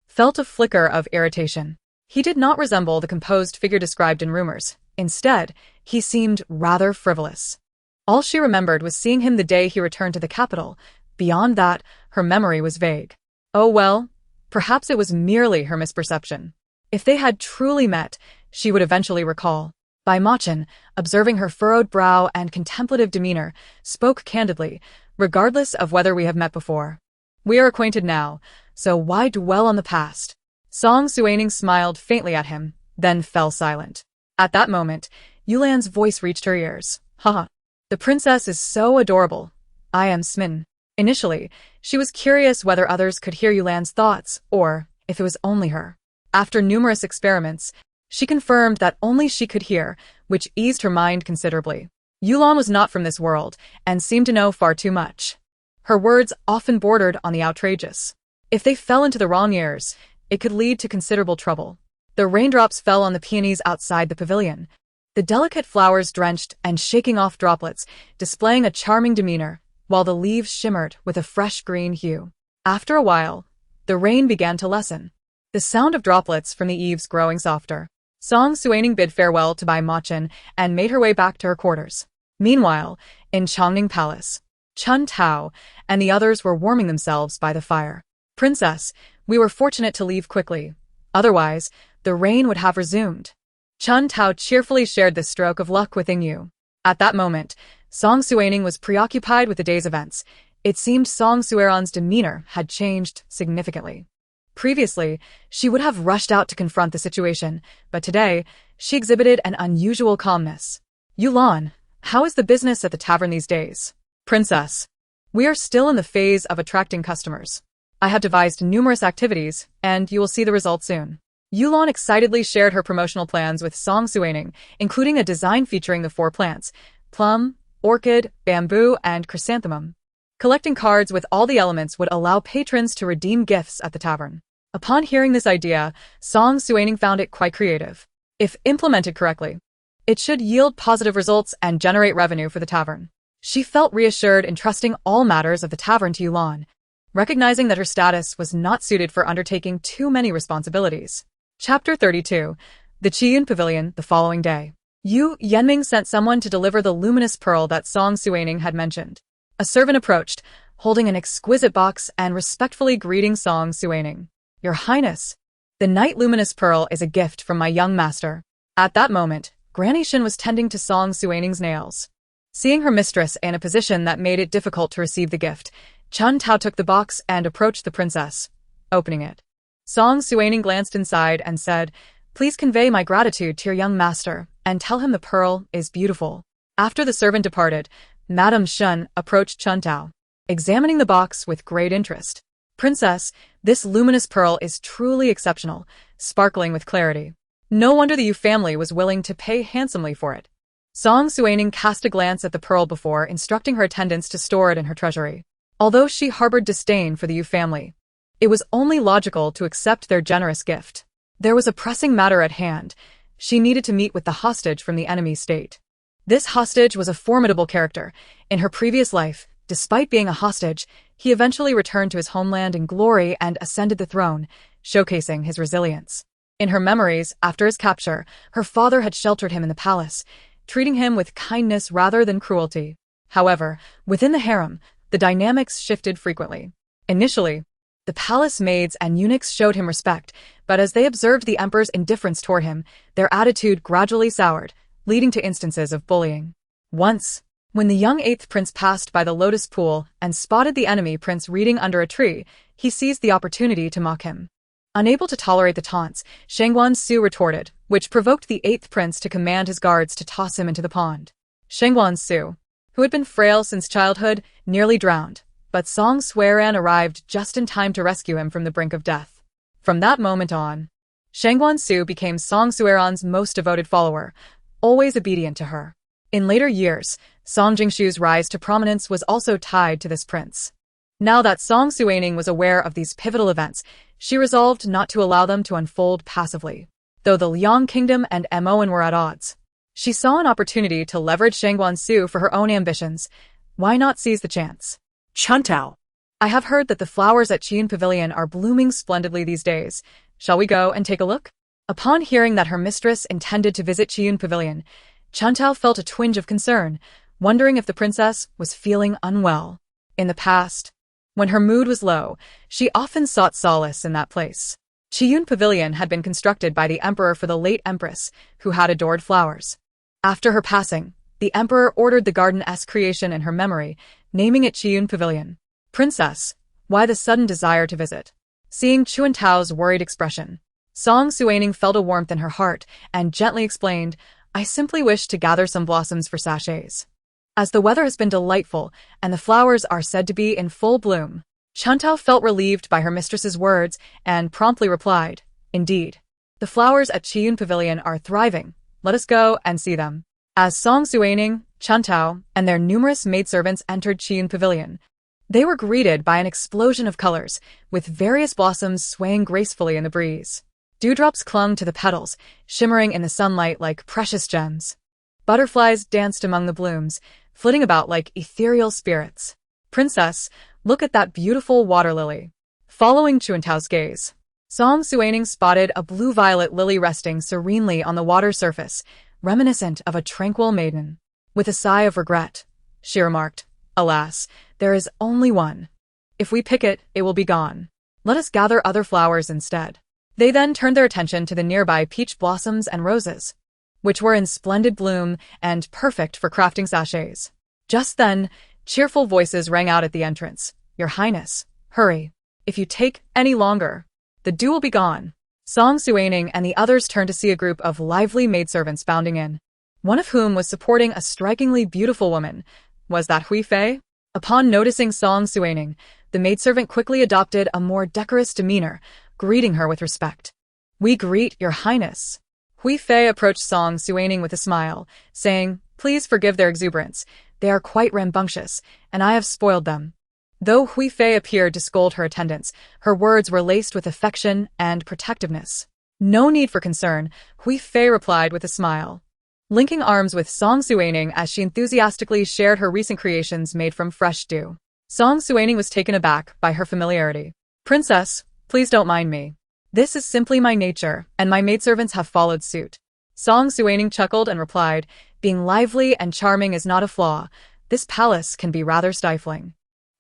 felt a flicker of irritation. He did not resemble the composed figure described in rumors. Instead, he seemed rather frivolous. All she remembered was seeing him the day he returned to the capital. Beyond that, her memory was vague. Oh well, perhaps it was merely her misperception. If they had truly met, she would eventually recall. Bai Machin, observing her furrowed brow and contemplative demeanor, spoke candidly, regardless of whether we have met before. We are acquainted now, so why dwell on the past? Song Suining smiled faintly at him, then fell silent. At that moment, Yulan's voice reached her ears. Haha. The princess is so adorable. I am smitten. Initially, she was curious whether others could hear Yulan's thoughts, or if it was only her. After numerous experiments, she confirmed that only she could hear, which eased her mind considerably. Yulan was not from this world, and seemed to know far too much. Her words often bordered on the outrageous. If they fell into the wrong ears, it could lead to considerable trouble. The raindrops fell on the peonies outside the pavilion, the delicate flowers drenched and shaking off droplets, displaying a charming demeanor, while the leaves shimmered with a fresh green hue. After a while, the rain began to lessen, the sound of droplets from the eaves growing softer. Song Suining bid farewell to Bai Machin and made her way back to her quarters. Meanwhile, in Chongning Palace, Chun Tao and the others were warming themselves by the fire. Princess, we were fortunate to leave quickly. Otherwise, the rain would have resumed. Chun Tao cheerfully shared this stroke of luck within you. At that moment, Song Suining was preoccupied with the day's events. It seemed Song Suiran's demeanor had changed significantly. Previously, she would have rushed out to confront the situation, but today, she exhibited an unusual calmness. Yulan, how is the business at the tavern these days? Princess, we are still in the phase of attracting customers. I have devised numerous activities, and you will see the results soon. Yulan excitedly shared her promotional plans with Song Suining, including a design featuring the 4 plants: plum, orchid, bamboo, and chrysanthemum. Collecting cards with all the elements would allow patrons to redeem gifts at the tavern. Upon hearing this idea, Song Suining found it quite creative. If implemented correctly, it should yield positive results and generate revenue for the tavern. She felt reassured in trusting all matters of the tavern to Yulan, recognizing that her status was not suited for undertaking too many responsibilities. Chapter 32. The Qiyun Pavilion the following day. Yu Yanming sent someone to deliver the luminous pearl that Song Suining had mentioned. A servant approached, holding an exquisite box and respectfully greeting Song Suining. Your Highness, the night luminous pearl is a gift from my young master. At that moment, Granny Shin was tending to Song Suining's nails. Seeing her mistress in a position that made it difficult to receive the gift, Chun Tao took the box and approached the princess, opening it. Song Suining glanced inside and said, Please convey my gratitude to your young master, and tell him the pearl is beautiful. After the servant departed, Madame Shun approached Chun Tao, examining the box with great interest. Princess, this luminous pearl is truly exceptional, sparkling with clarity. No wonder the Yu family was willing to pay handsomely for it. Song Suining cast a glance at the pearl before instructing her attendants to store it in her treasury. Although she harbored disdain for the Yu family, it was only logical to accept their generous gift. There was a pressing matter at hand. She needed to meet with the hostage from the enemy state. This hostage was a formidable character. In her previous life, despite being a hostage, he eventually returned to his homeland in glory and ascended the throne, showcasing his resilience. In her memories, after his capture, her father had sheltered him in the palace, treating him with kindness rather than cruelty. However, within the harem, the dynamics shifted frequently. Initially, the palace maids and eunuchs showed him respect, but as they observed the emperor's indifference toward him, their attitude gradually soured, leading to instances of bullying. Once, when the young 8th prince passed by the lotus pool and spotted the enemy prince reading under a tree, he seized the opportunity to mock him. Unable to tolerate the taunts, Shangguan Su retorted, which provoked the 8th prince to command his guards to toss him into the pond. Shangguan Su, who had been frail since childhood, nearly drowned, but Song Suiran arrived just in time to rescue him from the brink of death. From that moment on, Shangguan Su became Song Suiran's most devoted follower, always obedient to her. In later years, Song Jingshu's rise to prominence was also tied to this prince. Now that Song Suining was aware of these pivotal events, she resolved not to allow them to unfold passively. Though the Liang Kingdom and Mon were at odds, she saw an opportunity to leverage Shangguan Su for her own ambitions. Why not seize the chance? Chuntao. I have heard that the flowers at Qiyun Pavilion are blooming splendidly these days. Shall we go and take a look? Upon hearing that her mistress intended to visit Qiyun Pavilion, Chuntao felt a twinge of concern, wondering if the princess was feeling unwell. In the past, when her mood was low, she often sought solace in that place. Qiyun Pavilion had been constructed by the emperor for the late empress, who had adored flowers. After her passing, the emperor ordered the garden-esque creation in her memory, naming it Qiyun Pavilion. Princess, why the sudden desire to visit? Seeing Chuantao's worried expression, Song Suining felt a warmth in her heart and gently explained, I simply wish to gather some blossoms for sachets. As the weather has been delightful and the flowers are said to be in full bloom, Chuntao felt relieved by her mistress's words and promptly replied, Indeed, the flowers at Qiyun Pavilion are thriving. Let us go and see them. As Song Suining, Chuntao, and their numerous maidservants entered Qiyun Pavilion, they were greeted by an explosion of colors, with various blossoms swaying gracefully in the breeze. Dewdrops clung to the petals, shimmering in the sunlight like precious gems. Butterflies danced among the blooms, flitting about like ethereal spirits. Princess, look at that beautiful water lily. Following Chuantao's gaze, Song Suining spotted a blue-violet lily resting serenely on the water surface, reminiscent of a tranquil maiden. With a sigh of regret, she remarked, Alas, there is only one. If we pick it, it will be gone. Let us gather other flowers instead. They then turned their attention to the nearby peach blossoms and roses, which were in splendid bloom and perfect for crafting sachets. Just then, cheerful voices rang out at the entrance. Your Highness, hurry. If you take any longer, the dew will be gone. Song Suining and the others turned to see a group of lively maidservants bounding in, one of whom was supporting a strikingly beautiful woman. Was that Hui Fei? Upon noticing Song Suining, the maidservant quickly adopted a more decorous demeanor, greeting her with respect. We greet your Highness. Hui Fei approached Song Suining with a smile, saying, Please forgive their exuberance. They are quite rambunctious, and I have spoiled them. Though Hui Fei appeared to scold her attendants, her words were laced with affection and protectiveness. No need for concern, Hui Fei replied with a smile, linking arms with Song Suining as she enthusiastically shared her recent creations made from fresh dew. Song Suining was taken aback by her familiarity. Princess, please don't mind me. This is simply my nature, and my maidservants have followed suit. Song Suining chuckled and replied, Being lively and charming is not a flaw. This palace can be rather stifling.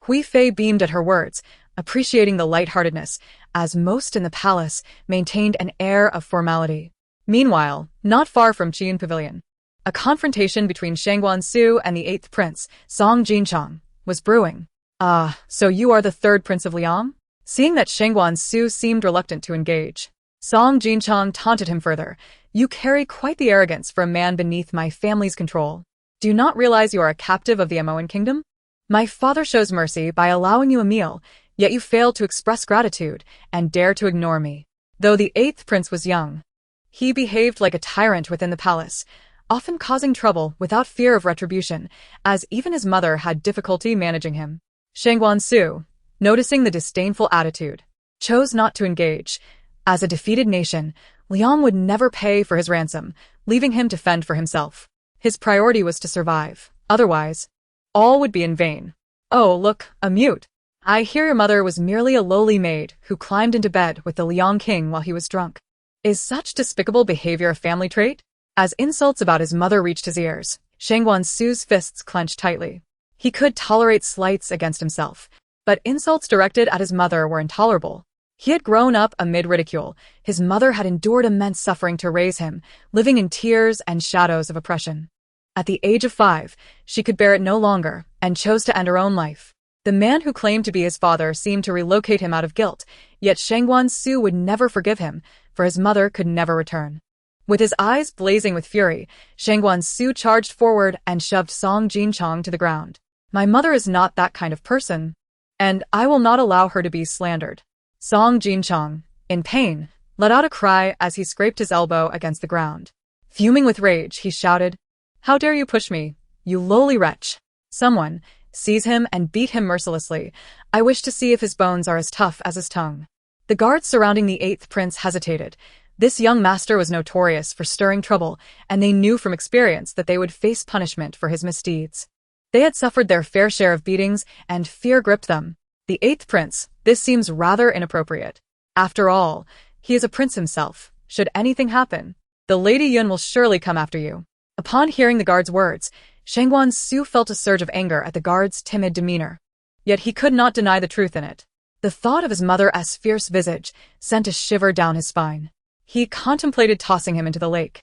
Hui Fei beamed at her words, appreciating the lightheartedness, as most in the palace maintained an air of formality. Meanwhile, not far from Qiyun Pavilion, a confrontation between Shangguan Su and the 8th prince, Song Jinchang, was brewing. So you are the 3rd prince of Liang? Seeing that Shangguan Su seemed reluctant to engage, Song Jinchang taunted him further. You carry quite the arrogance for a man beneath my family's control. Do you not realize you are a captive of the Mon Kingdom? My father shows mercy by allowing you a meal, Yet you failed to express gratitude and dare to ignore me. Though the eighth prince was young, he behaved like a tyrant within the palace, often causing trouble without fear of retribution, as even his mother had difficulty managing him. Shangguan-su, noticing the disdainful attitude, chose not to engage. As a defeated nation, Liang would never pay for his ransom, leaving him to fend for himself. His priority was to survive. Otherwise, all would be in vain. Oh, look, a mute. I hear your mother was merely a lowly maid who climbed into bed with the Liang king while he was drunk. Is such despicable behavior a family trait? As insults about his mother reached his ears, Shangguan-su's fists clenched tightly. He could tolerate slights against himself, but insults directed at his mother were intolerable. He had grown up amid ridicule. His mother had endured immense suffering to raise him, living in tears and shadows of oppression. At the age of 5, she could bear it no longer and chose to end her own life. The man who claimed to be his father seemed to relocate him out of guilt, yet Shangguan-su would never forgive him, for his mother could never return. With his eyes blazing with fury, Shangguan-su charged forward and shoved Song Jinchong to the ground. My mother is not that kind of person, and I will not allow her to be slandered. Song Jinchong, in pain, let out a cry as he scraped his elbow against the ground. Fuming with rage, he shouted, "How dare you push me, you lowly wretch! Someone, seize him and beat him mercilessly. I wish to see if his bones are as tough as his tongue." The guards surrounding the eighth prince hesitated. This young master was notorious for stirring trouble, and they knew from experience that they would face punishment for his misdeeds. They had suffered their fair share of beatings, and fear gripped them. The eighth prince, this seems rather inappropriate. After all, he is a prince himself. Should anything happen, the Lady Yun will surely come after you. Upon hearing the guard's words, Shangguan-su felt a surge of anger at the guard's timid demeanor. Yet he could not deny the truth in it. The thought of his mother's fierce visage sent a shiver down his spine. He contemplated tossing him into the lake,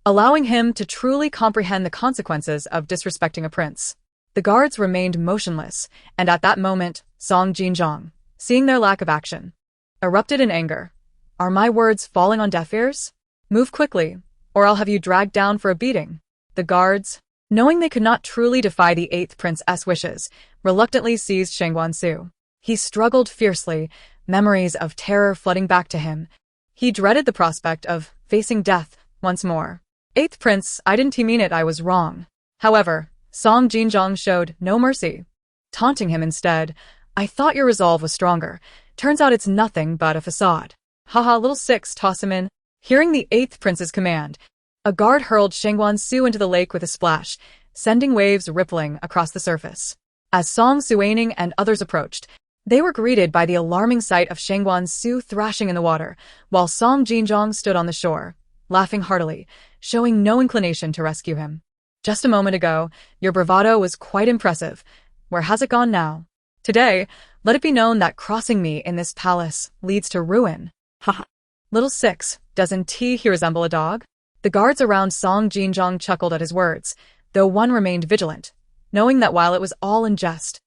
allowing him to truly comprehend the consequences of disrespecting a prince. The guards remained motionless, and at that moment, Song Jinchong, seeing their lack of action, erupted in anger. "Are my words falling on deaf ears? Move quickly, or I'll have you dragged down for a beating." The guards, knowing they could not truly defy the eighth prince's wishes, reluctantly seized Shangguan-su. He struggled fiercely, memories of terror flooding back to him. He dreaded the prospect of facing death once more. "Eighth prince, I didn't mean it, I was wrong." However, Song Jinchong showed no mercy, taunting him instead. "I thought your resolve was stronger. Turns out it's nothing but a facade. Haha, little six, toss him in." Hearing the eighth prince's command, a guard hurled Shangguan-su into the lake with a splash, sending waves rippling across the surface. As Song Suining and others approached, they were greeted by the alarming sight of Shangguan-su thrashing in the water, while Song Jinchong stood on the shore, laughing heartily, showing no inclination to rescue him. "Just a moment ago, your bravado was quite impressive. Where has it gone now? Today, let it be known that crossing me in this palace leads to ruin." Haha. "Little six, doesn't he resemble a dog?" The guards around Song Jinchong chuckled at his words, though one remained vigilant, knowing that while it was all in jest,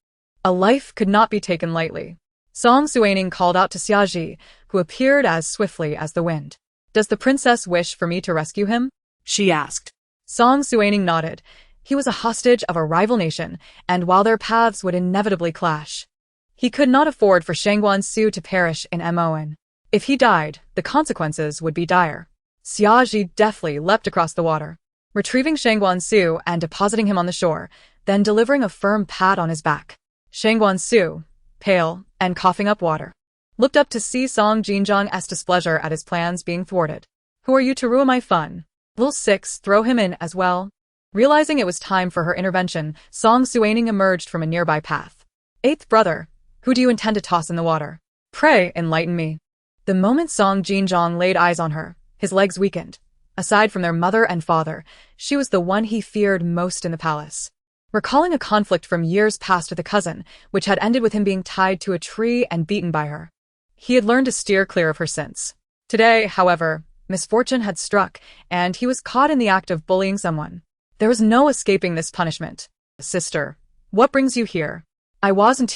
a life could not be taken lightly. Song Suining called out to Xiaji, who appeared as swiftly as the wind. "Does the princess wish for me to rescue him?" she asked. Song Suining nodded. He was a hostage of a rival nation, and while their paths would inevitably clash, he could not afford for Shangguan-su to perish in Mon. If he died, the consequences would be dire. Xiaji deftly leapt across the water, retrieving Shangguan-su and depositing him on the shore, then delivering a firm pat on his back. Shangguan-su, pale and coughing up water, looked up to see Song Jinchong's displeasure at his plans being thwarted. "Who are you to ruin my fun? Little six, throw him in as well." Realizing it was time for her intervention, Song Suining emerged from a nearby path. "Eighth brother, who do you intend to toss in the water? Pray, enlighten me." The moment Song Jinchong laid eyes on her, his legs weakened. Aside from their mother and father, she was the one he feared most in the palace. Recalling a conflict from years past with a cousin, which had ended with him being tied to a tree and beaten by her, he had learned to steer clear of her since. Today, however, misfortune had struck, and he was caught in the act of bullying someone. There was no escaping this punishment. "Sister, what brings you here?" "I wasn't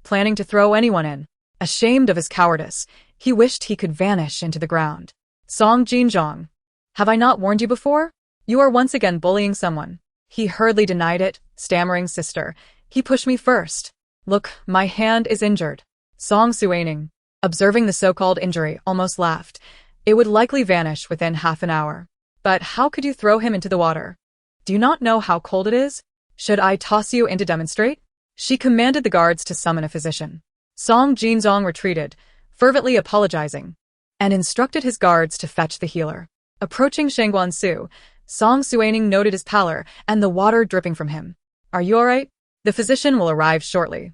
planning to throw anyone in." Ashamed of his cowardice, he wished he could vanish into the ground. "Song Jinchong, have I not warned you before? You are once again bullying someone." He hurriedly denied it, stammering, "Sister, he pushed me first." Look, my hand is injured. Song Suining, observing the so-called injury, almost laughed. It would likely vanish within half an hour. But how could you throw him into the water? Do you not know how cold it is? Should I toss you in to demonstrate? She commanded the guards to summon a physician. Song Jinzong retreated, fervently apologizing, and instructed his guards to fetch the healer. Approaching Shangguan-su, Song Suining noted his pallor and the water dripping from him. Are you all right? The physician will arrive shortly.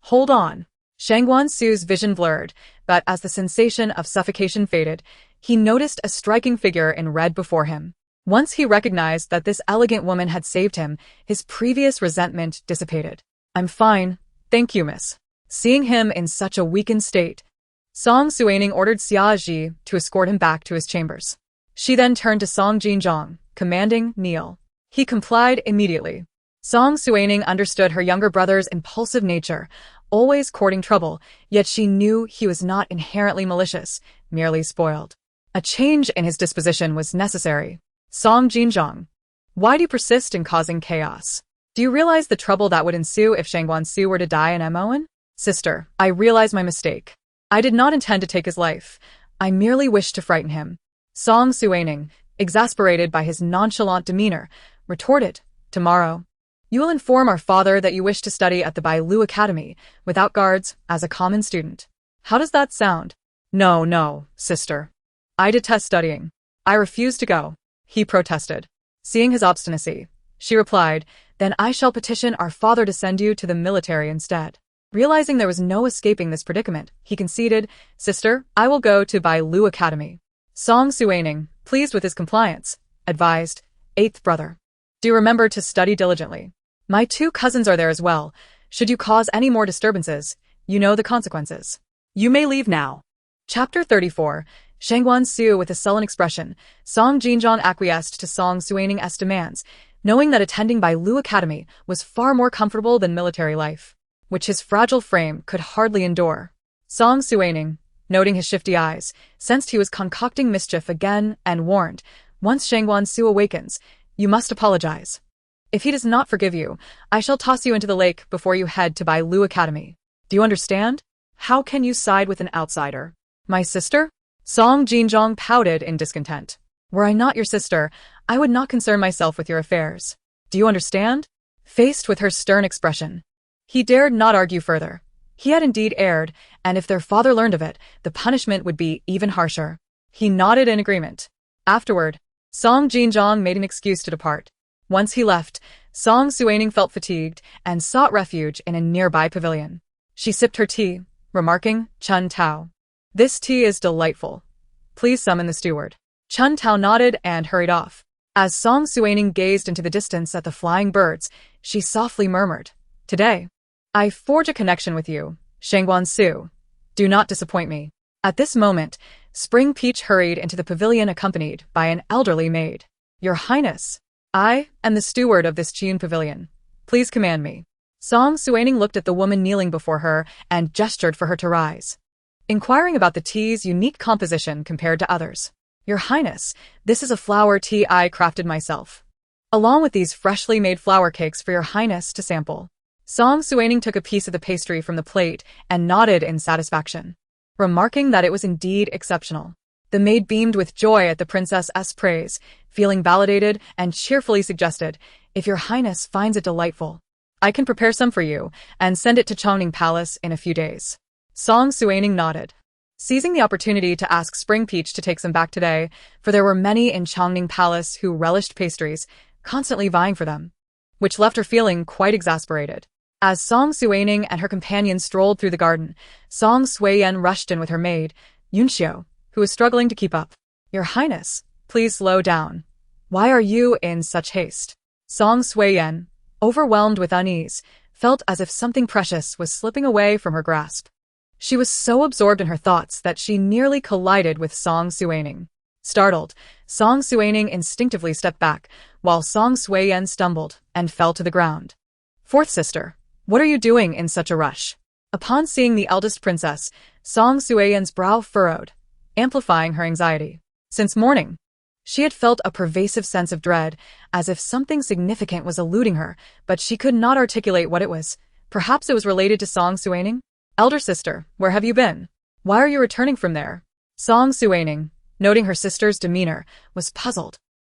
Hold on. Shangguan-su's vision blurred, but as the sensation of suffocation faded, he noticed a striking figure in red before him. Once he recognized that this elegant woman had saved him, his previous resentment dissipated. I'm fine, thank you, miss. Seeing him in such a weakened state, Song Suining ordered Xia Ji to escort him back to his chambers. She then turned to Song Jinzong, commanding, kneel. He complied immediately. Song Suining understood her younger brother's impulsive nature, always courting trouble, yet she knew he was not inherently malicious, merely spoiled. A change in his disposition was necessary. Song Jinzong, why do you persist in causing chaos? Do you realize the trouble that would ensue if Shangguan-su were to die in Moan? Sister, I realize my mistake. I did not intend to take his life. I merely wished to frighten him. Song Suining, exasperated by his nonchalant demeanor, retorted, tomorrow. You will inform our father that you wish to study at the Bailu Academy, without guards, as a common student. How does that sound? No, sister. I detest studying. I refuse to go. He protested. Seeing his obstinacy, she replied, then I shall petition our father to send you to the military instead. Realizing there was no escaping this predicament, he conceded, Sister, I will go to Bailu Academy. Song Suining, pleased with his compliance, advised, Eighth brother. Do remember to study diligently. My 2 cousins are there as well. Should you cause any more disturbances, you know the consequences. You may leave now. Chapter 34. Shangguan-su with a sullen expression, Song Jinzong acquiesced to Song Suining's demands, knowing that attending Bailu Academy was far more comfortable than military life, which his fragile frame could hardly endure. Song Suining, noting his shifty eyes, sensed he was concocting mischief again and warned, once Shangguan-su awakens, you must apologize. If he does not forgive you, I shall toss you into the lake before you head to Bailu Academy. Do you understand? How can you side with an outsider? My sister? Song Jinzong pouted in discontent. Were I not your sister, I would not concern myself with your affairs. Do you understand? Faced with her stern expression, he dared not argue further. He had indeed erred, and if their father learned of it, the punishment would be even harsher. He nodded in agreement. Afterward, Song Jinzong made an excuse to depart. Once he left, Song Suining felt fatigued and sought refuge in a nearby pavilion. She sipped her tea, remarking, Chun Tao. This tea is delightful. Please summon the steward. Chun Tao nodded and hurried off. As Song Suining gazed into the distance at the flying birds, she softly murmured, Today, I forge a connection with you, Shangguan-su. Do not disappoint me. At this moment, Spring Peach hurried into the pavilion accompanied by an elderly maid. Your Highness, I am the steward of this Chiyun pavilion. Please command me. Song Suining looked at the woman kneeling before her and gestured for her to rise. Inquiring about the tea's unique composition compared to others. Your Highness, this is a flower tea I crafted myself, along with these freshly made flour cakes for your Highness to sample. Song Suining took a piece of the pastry from the plate and nodded in satisfaction, remarking that it was indeed exceptional. The maid beamed with joy at the princess's praise, feeling validated and cheerfully suggested, if your Highness finds it delightful, I can prepare some for you and send it to Chongning Palace in a few days. Song Suining nodded, seizing the opportunity to ask Spring Peach to take some back today, for there were many in Chongning Palace who relished pastries, constantly vying for them, which left her feeling quite exasperated. As Song Suining and her companion strolled through the garden, Song Suiyen rushed in with her maid, Yunxiu, who was struggling to keep up. Your Highness, please slow down. Why are you in such haste? Song Suiyen, overwhelmed with unease, felt as if something precious was slipping away from her grasp. She was so absorbed in her thoughts that she nearly collided with Song Suining. Startled, Song Suining instinctively stepped back, while Song Suiyen stumbled and fell to the ground. Fourth sister, what are you doing in such a rush? Upon seeing the eldest princess, Song Suiyen's brow furrowed, amplifying her anxiety. Since morning, she had felt a pervasive sense of dread, as if something significant was eluding her, but she could not articulate what it was. Perhaps it was related to Song Suining? Elder sister, where have you been? Why are you returning from there? Song Suining, noting her sister's demeanor, was puzzled,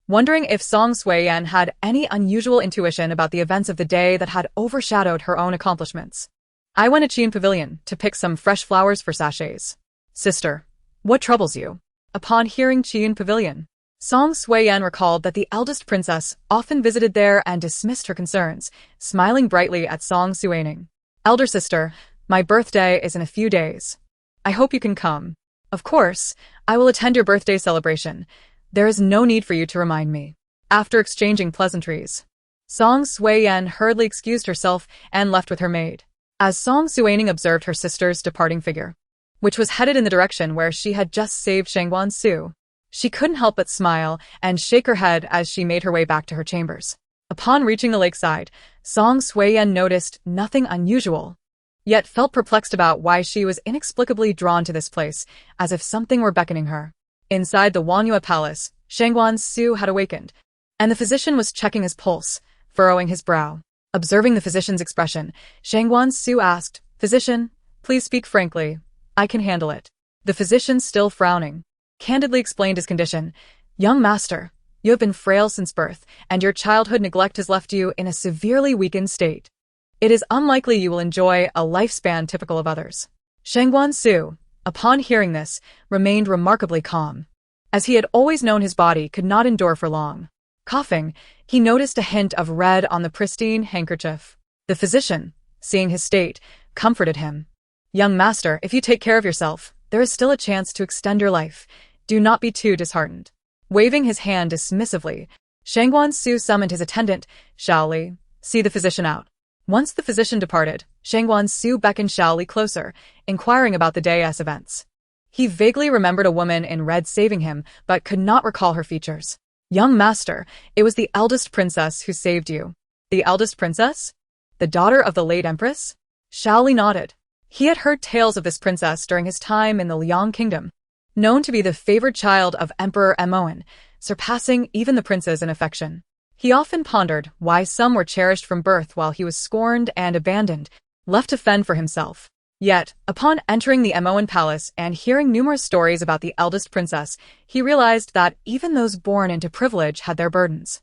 wondering if Song Suiyan had any unusual intuition about the events of the day that had overshadowed her own accomplishments. I went to Qian Pavilion to pick some fresh flowers for sachets. Sister, what troubles you? Upon hearing Qian Pavilion, Song Suiyan recalled that the eldest princess often visited there and dismissed her concerns, smiling brightly at Song Suining. Elder sister, my birthday is in a few days. I hope you can come. Of course, I will attend your birthday celebration. There is no need for you to remind me. After exchanging pleasantries, Song Suiyan hurriedly excused herself and left with her maid. As Song Suining observed her sister's departing figure, which was headed in the direction where she had just saved Shangguan Su, she couldn't help but smile and shake her head as she made her way back to her chambers. Upon reaching the lakeside, Song Suiyan noticed nothing unusual, yet felt perplexed about why she was inexplicably drawn to this place, as if something were beckoning her. Inside the Wanyue Palace, Shangguan Su had awakened, and the physician was checking his pulse, furrowing his brow. Observing the physician's expression, Shangguan Su asked, "Physician, please speak frankly. I can handle it." The physician, still frowning, candidly explained his condition. "Young master, you have been frail since birth, and your childhood neglect has left you in a severely weakened state. It is unlikely you will enjoy a lifespan typical of others." Shangguan Su, upon hearing this, remained remarkably calm, as he had always known his body could not endure for long. Coughing, he noticed a hint of red on the pristine handkerchief. The physician, seeing his state, comforted him. "Young master, if you take care of yourself, there is still a chance to extend your life. Do not be too disheartened." Waving his hand dismissively, Shangguan Su summoned his attendant, Shaoli, "See the physician out." Once the physician departed, Shangguan Su beckoned Shaoli closer, inquiring about the day's events. He vaguely remembered a woman in red saving him, but could not recall her features. "Young master, it was the eldest princess who saved you." "The eldest princess? The daughter of the late empress?" Shaoli nodded. He had heard tales of this princess during his time in the Liang kingdom, known to be the favored child of Emperor Emoan, surpassing even the princes in affection. He often pondered why some were cherished from birth while he was scorned and abandoned, left to fend for himself. Yet, upon entering the Emoan palace and hearing numerous stories about the eldest princess, he realized that even those born into privilege had their burdens.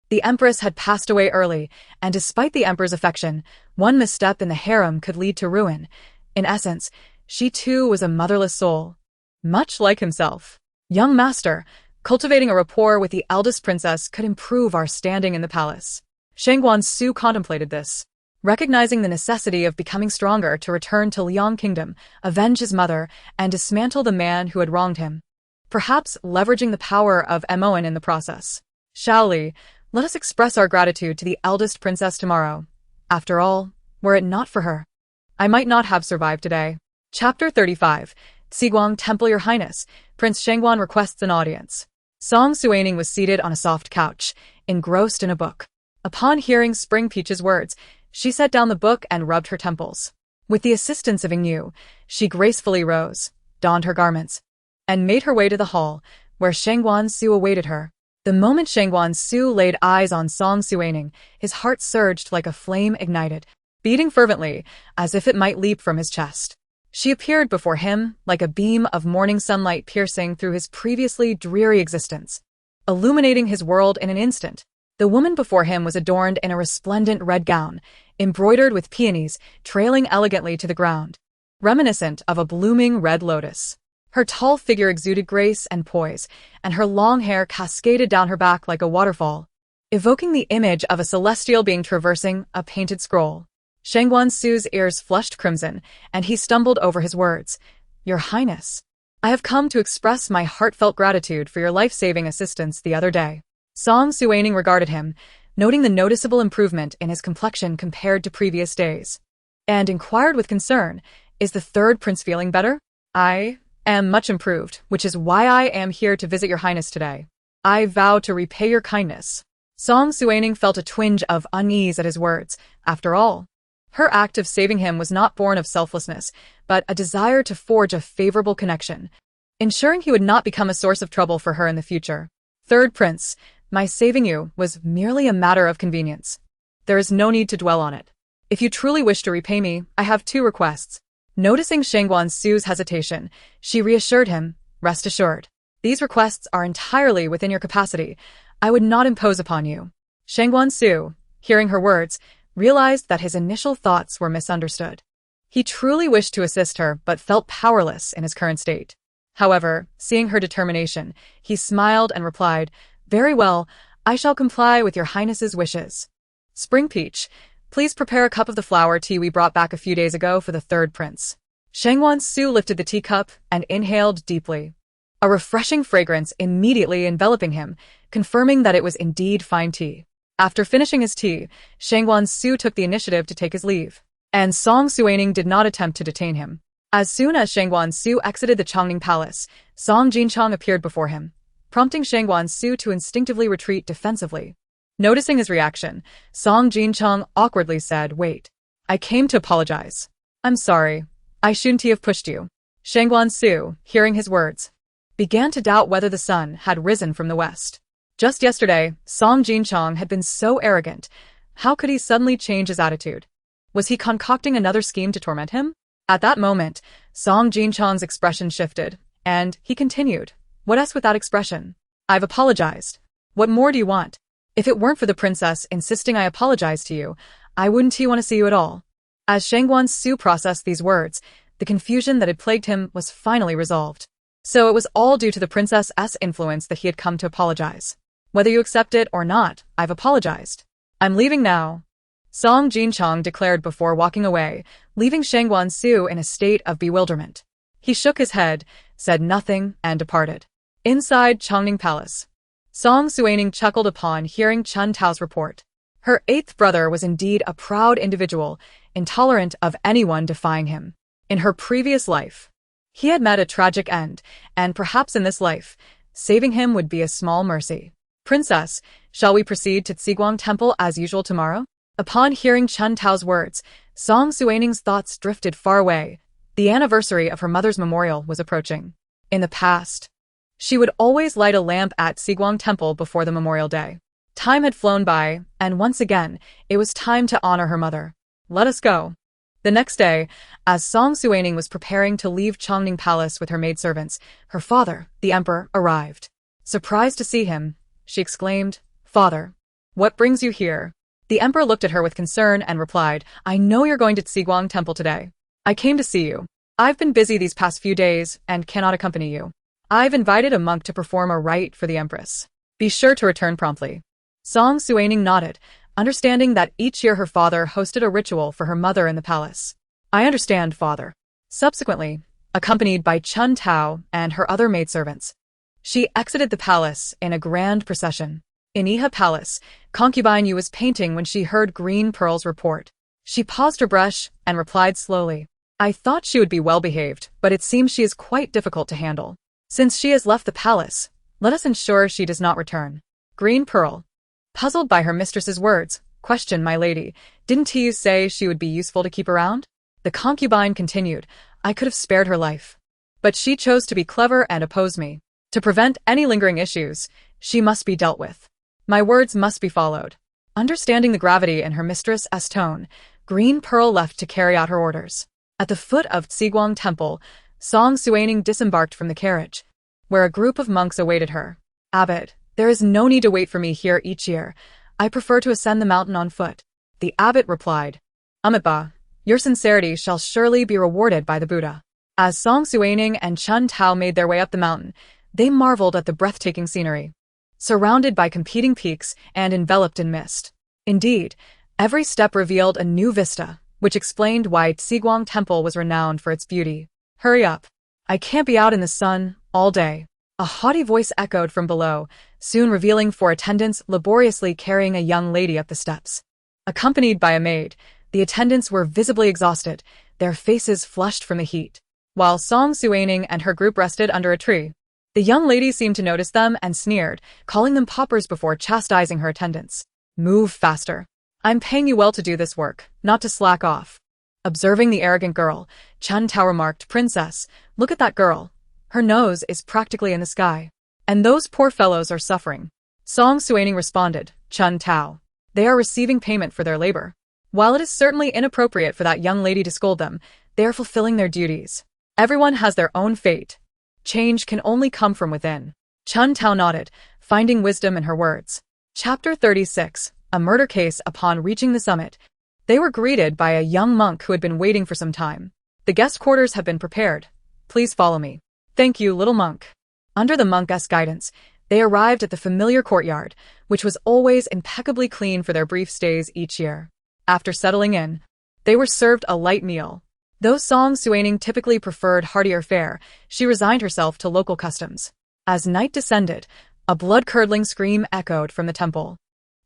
The empress had passed away early, and despite the emperor's affection, one misstep in the harem could lead to ruin. In essence, she too was a motherless soul, much like himself. "Young master, cultivating a rapport with the eldest princess could improve our standing in the palace." Shangguan Su contemplated this, recognizing the necessity of becoming stronger to return to Liang Kingdom, avenge his mother, and dismantle the man who had wronged him, perhaps leveraging the power of Emoan in the process. "Shaoli, let us express our gratitude to the eldest princess tomorrow. After all, were it not for her, I might not have survived today." Chapter 35. Xiguang Temple. Your Highness, Prince Shangguan requests an audience. Song Suining was seated on a soft couch, engrossed in a book. Upon hearing Spring Peach's words, she set down the book and rubbed her temples. With the assistance of Yingyu, she gracefully rose, donned her garments, and made her way to the hall, where Shangguan Su awaited her. The moment Shangguan Su laid eyes on Song Suining, his heart surged like a flame ignited, beating fervently, as if it might leap from his chest. She appeared before him like a beam of morning sunlight piercing through his previously dreary existence, illuminating his world in an instant. The woman before him was adorned in a resplendent red gown, embroidered with peonies, trailing elegantly to the ground, reminiscent of a blooming red lotus. Her tall figure exuded grace and poise, and her long hair cascaded down her back like a waterfall, evoking the image of a celestial being traversing a painted scroll. Shangguan Su's ears flushed crimson, and he stumbled over his words. "Your Highness, I have come to express my heartfelt gratitude for your life-saving assistance the other day." Song Suining regarded him, noting the noticeable improvement in his complexion compared to previous days, and inquired with concern, "Is the third prince feeling better?" "I am much improved, which is why I am here to visit your Highness today. I vow to repay your kindness." Song Suining felt a twinge of unease at his words. After all, her act of saving him was not born of selflessness, but a desire to forge a favorable connection, ensuring he would not become a source of trouble for her in the future. "Third prince, my saving you was merely a matter of convenience. There is no need to dwell on it." If you truly wish to repay me, I have two requests. Noticing Shangguan Su's hesitation, she reassured him, rest assured. These requests are entirely within your capacity. I would not impose upon you. Shangguan Su, hearing her words, realized that his initial thoughts were misunderstood. He truly wished to assist her but felt powerless in his current state. However, seeing her determination, he smiled and replied, very well, I shall comply with your highness's wishes. Spring Peach, please prepare a cup of the flower tea we brought back a few days ago for the third prince. Shangguan Su lifted the teacup and inhaled deeply. A refreshing fragrance immediately enveloping him, confirming that it was indeed fine tea. After finishing his tea, Shangguan Su took the initiative to take his leave, and Song Suining did not attempt to detain him. As soon as Shangguan Su exited the Chongning Palace, Song Jinchong appeared before him, prompting Shangguan Su to instinctively retreat defensively. Noticing his reaction, Song Jinchong awkwardly said, wait. I came to apologize. I'm sorry. I shouldn't have pushed you. Shangguan Su, hearing his words, began to doubt whether the sun had risen from the west. Just yesterday, Song Jinchong had been so arrogant. How could he suddenly change his attitude? Was he concocting another scheme to torment him? At that moment, Song Jinchong's expression shifted, and he continued, what else with that expression? I've apologized. What more do you want? If it weren't for the princess insisting I apologize to you, I wouldn't want to see you at all. As Shangguan Su processed these words, the confusion that had plagued him was finally resolved. So it was all due to the princess's influence that he had come to apologize. Whether you accept it or not, I've apologized. I'm leaving now. Song Jinchong declared before walking away, leaving Shangguan Su in a state of bewilderment. He shook his head, said nothing, and departed. Inside Chongning Palace, Song Suining chuckled upon hearing Chun Tao's report. Her eighth brother was indeed a proud individual, intolerant of anyone defying him. In her previous life, he had met a tragic end, and perhaps in this life, saving him would be a small mercy. Princess, shall we proceed to Tsigwang Temple as usual tomorrow? Upon hearing Chun Tao's words, Song Suining's thoughts drifted far away. The anniversary of her mother's memorial was approaching. In the past, she would always light a lamp at Tsigwang Temple before the memorial day. Time had flown by, and once again, it was time to honor her mother. Let us go. The next day, as Song Suining was preparing to leave Chongning Palace with her maidservants, her father, the emperor, arrived. Surprised to see him, she exclaimed, Father, what brings you here? The emperor looked at her with concern and replied, I know you're going to Tsigwang Temple today. I came to see you. I've been busy these past few days and cannot accompany you. I've invited a monk to perform a rite for the empress. Be sure to return promptly. Song Suining nodded, understanding that each year her father hosted a ritual for her mother in the palace. I understand, father. Subsequently, accompanied by Chun Tao and her other maidservants, she exited the palace in a grand procession. In Iha Palace, concubine Yu was painting when she heard Green Pearl's report. She paused her brush and replied slowly, I thought she would be well-behaved, but it seems she is quite difficult to handle. Since she has left the palace, let us ensure she does not return. Green Pearl, puzzled by her mistress's words, questioned my lady, didn't you say she would be useful to keep around? The concubine continued, I could have spared her life. But she chose to be clever and oppose me. To prevent any lingering issues, she must be dealt with. My words must be followed. Understanding the gravity in her mistress's tone, Green Pearl left to carry out her orders. At the foot of Tsigwang Temple, Song Suining disembarked from the carriage, where a group of monks awaited her. Abbot, there is no need to wait for me here each year. I prefer to ascend the mountain on foot. The abbot replied, Amitabha, your sincerity shall surely be rewarded by the Buddha. As Song Suining and Chun Tao made their way up the mountain, they marveled at the breathtaking scenery, surrounded by competing peaks and enveloped in mist. Indeed, every step revealed a new vista, which explained why Tsigwang Temple was renowned for its beauty. Hurry up. I can't be out in the sun all day. A haughty voice echoed from below, soon revealing four attendants laboriously carrying a young lady up the steps. Accompanied by a maid, the attendants were visibly exhausted, their faces flushed from the heat. While Song Suining and her group rested under a tree, the young lady seemed to notice them and sneered, calling them paupers before chastising her attendants. Move faster. I'm paying you well to do this work, not to slack off. Observing the arrogant girl, Chun Tao remarked, Princess, look at that girl. Her nose is practically in the sky. And those poor fellows are suffering. Song Suining responded, Chun Tao. They are receiving payment for their labor. While it is certainly inappropriate for that young lady to scold them, they are fulfilling their duties. Everyone has their own fate. Change can only come from within. Chun Tao nodded, finding wisdom in her words. Chapter 36, A Murder Case. Upon reaching the summit, they were greeted by a young monk who had been waiting for some time. The guest quarters have been prepared. Please follow me. Thank you, little monk. Under the monk's guidance, they arrived at the familiar courtyard, which was always impeccably clean for their brief stays each year. After settling in, they were served a light meal. Though Song Suining typically preferred heartier fare, she resigned herself to local customs. As night descended, a blood-curdling scream echoed from the temple.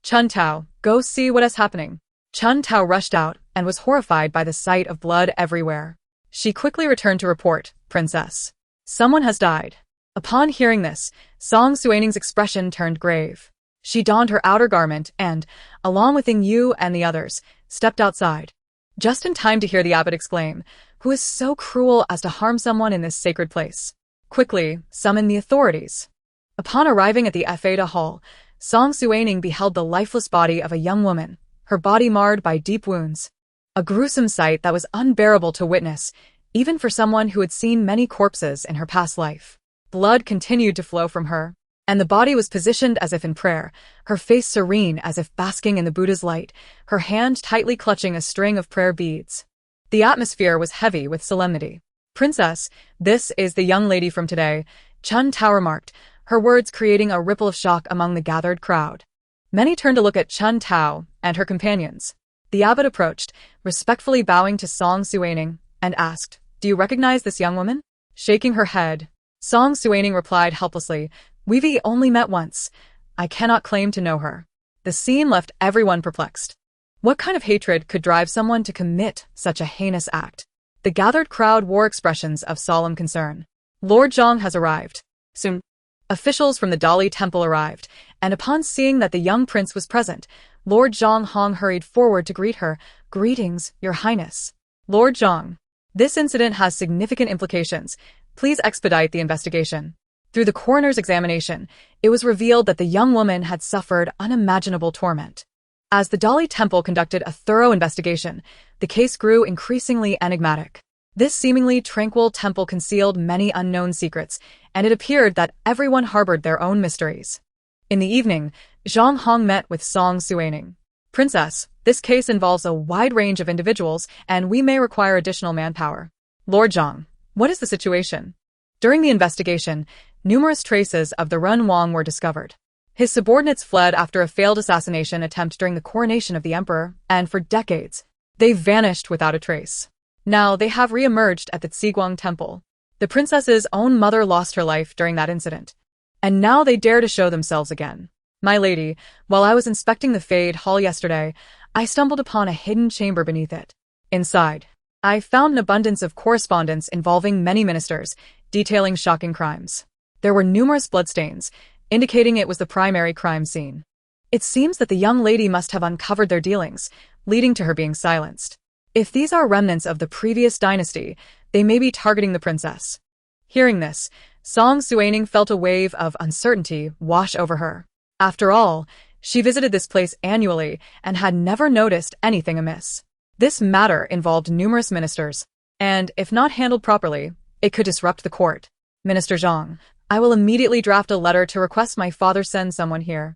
Chun Tao, go see what is happening. Chun Tao rushed out and was horrified by the sight of blood everywhere. She quickly returned to report, Princess. Someone has died. Upon hearing this, Song Suining's expression turned grave. She donned her outer garment and, along with Yu and the others, stepped outside. Just in time to hear the abbot exclaim, "Who is so cruel as to harm someone in this sacred place? Quickly, summon the authorities." Upon arriving at the Fada hall, Song Suining beheld the lifeless body of a young woman, her body marred by deep wounds. A gruesome sight that was unbearable to witness, even for someone who had seen many corpses in her past life. Blood continued to flow from her, and the body was positioned as if in prayer, her face serene as if basking in the Buddha's light, her hand tightly clutching a string of prayer beads. The atmosphere was heavy with solemnity. "Princess, this is the young lady from today," Chun Tao remarked, her words creating a ripple of shock among the gathered crowd. Many turned to look at Chun Tao and her companions. The abbot approached, respectfully bowing to Song Suining, and asked, "Do you recognize this young woman?" Shaking her head, Song Suining replied helplessly, "We've only met once. I cannot claim to know her." The scene left everyone perplexed. What kind of hatred could drive someone to commit such a heinous act? The gathered crowd wore expressions of solemn concern. Lord Zhang has arrived. Soon, officials from the Dali Temple arrived, and upon seeing that the young prince was present, Lord Zhang Hong hurried forward to greet her. "Greetings, Your Highness." Lord Zhang, this incident has significant implications. Please expedite the investigation. Through the coroner's examination, it was revealed that the young woman had suffered unimaginable torment. As the Dali Temple conducted a thorough investigation, the case grew increasingly enigmatic. This seemingly tranquil temple concealed many unknown secrets, and it appeared that everyone harbored their own mysteries. In the evening, Zhang Hong met with Song Suining. "Princess, this case involves a wide range of individuals, and we may require additional manpower." "Lord Zhang, what is the situation?" During the investigation, numerous traces of the Ren Wang were discovered. His subordinates fled after a failed assassination attempt during the coronation of the emperor, and for decades, they vanished without a trace. Now they have re-emerged at the Ziguang Temple. The princess's own mother lost her life during that incident, and now they dare to show themselves again. "My lady, while I was inspecting the Fade Hall yesterday, I stumbled upon a hidden chamber beneath it. Inside, I found an abundance of correspondence involving many ministers, detailing shocking crimes. There were numerous bloodstains, indicating it was the primary crime scene. It seems that the young lady must have uncovered their dealings, leading to her being silenced. If these are remnants of the previous dynasty, they may be targeting the princess." Hearing this, Song Suining felt a wave of uncertainty wash over her. After all, she visited this place annually and had never noticed anything amiss. This matter involved numerous ministers, and if not handled properly, it could disrupt the court. "Minister Zhang, I will immediately draft a letter to request my father send someone here.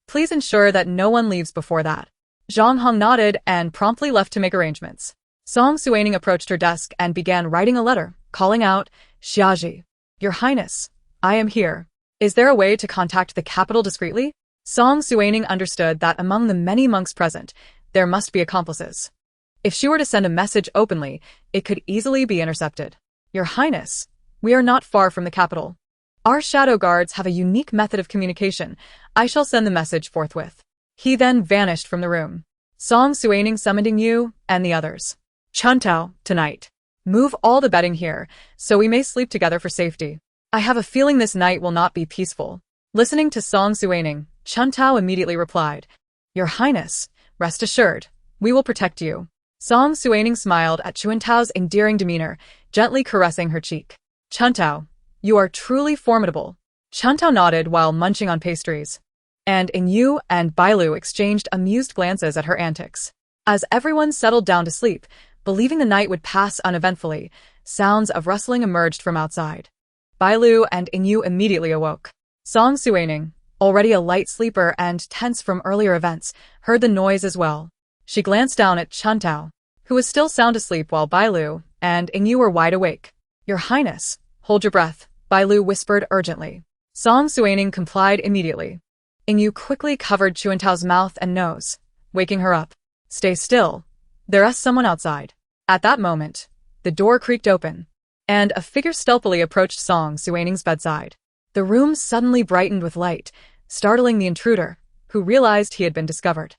Please ensure that no one leaves before that." Zhang Hong nodded and promptly left to make arrangements. Song Suining approached her desk and began writing a letter, calling out, "Xiaji, Your Highness, I am here. Is there a way to contact the capital discreetly?" Song Suining understood that among the many monks present, there must be accomplices. If she were to send a message openly, it could easily be intercepted. "Your Highness, we are not far from the capital. Our shadow guards have a unique method of communication. I shall send the message forthwith." He then vanished from the room. Song Suining summoned Yu and the others. "Chun Tao, tonight. Move all the bedding here, so we may sleep together for safety. I have a feeling this night will not be peaceful." Listening to Song Suining, Chun Tao immediately replied, "Your Highness, rest assured, we will protect you." Song Suining smiled at Chun Tao's endearing demeanor, gently caressing her cheek. "Chun Tao, you are truly formidable." Chun Tao nodded while munching on pastries, and Yu and Bailu exchanged amused glances at her antics. As everyone settled down to sleep, believing the night would pass uneventfully, sounds of rustling emerged from outside. Bailu and Ingyu immediately awoke. Song Suining, already a light sleeper and tense from earlier events, heard the noise as well. She glanced down at Chuntao, who was still sound asleep while Bailu and Ingyu were wide awake. "Your Highness, hold your breath," Bailu whispered urgently. Song Suining complied immediately. Ingyu quickly covered Chuantao's mouth and nose, waking her up. "Stay still. There's someone outside." At that moment, the door creaked open, and a figure stealthily approached Song Suining's bedside. The room suddenly brightened with light, startling the intruder, who realized he had been discovered.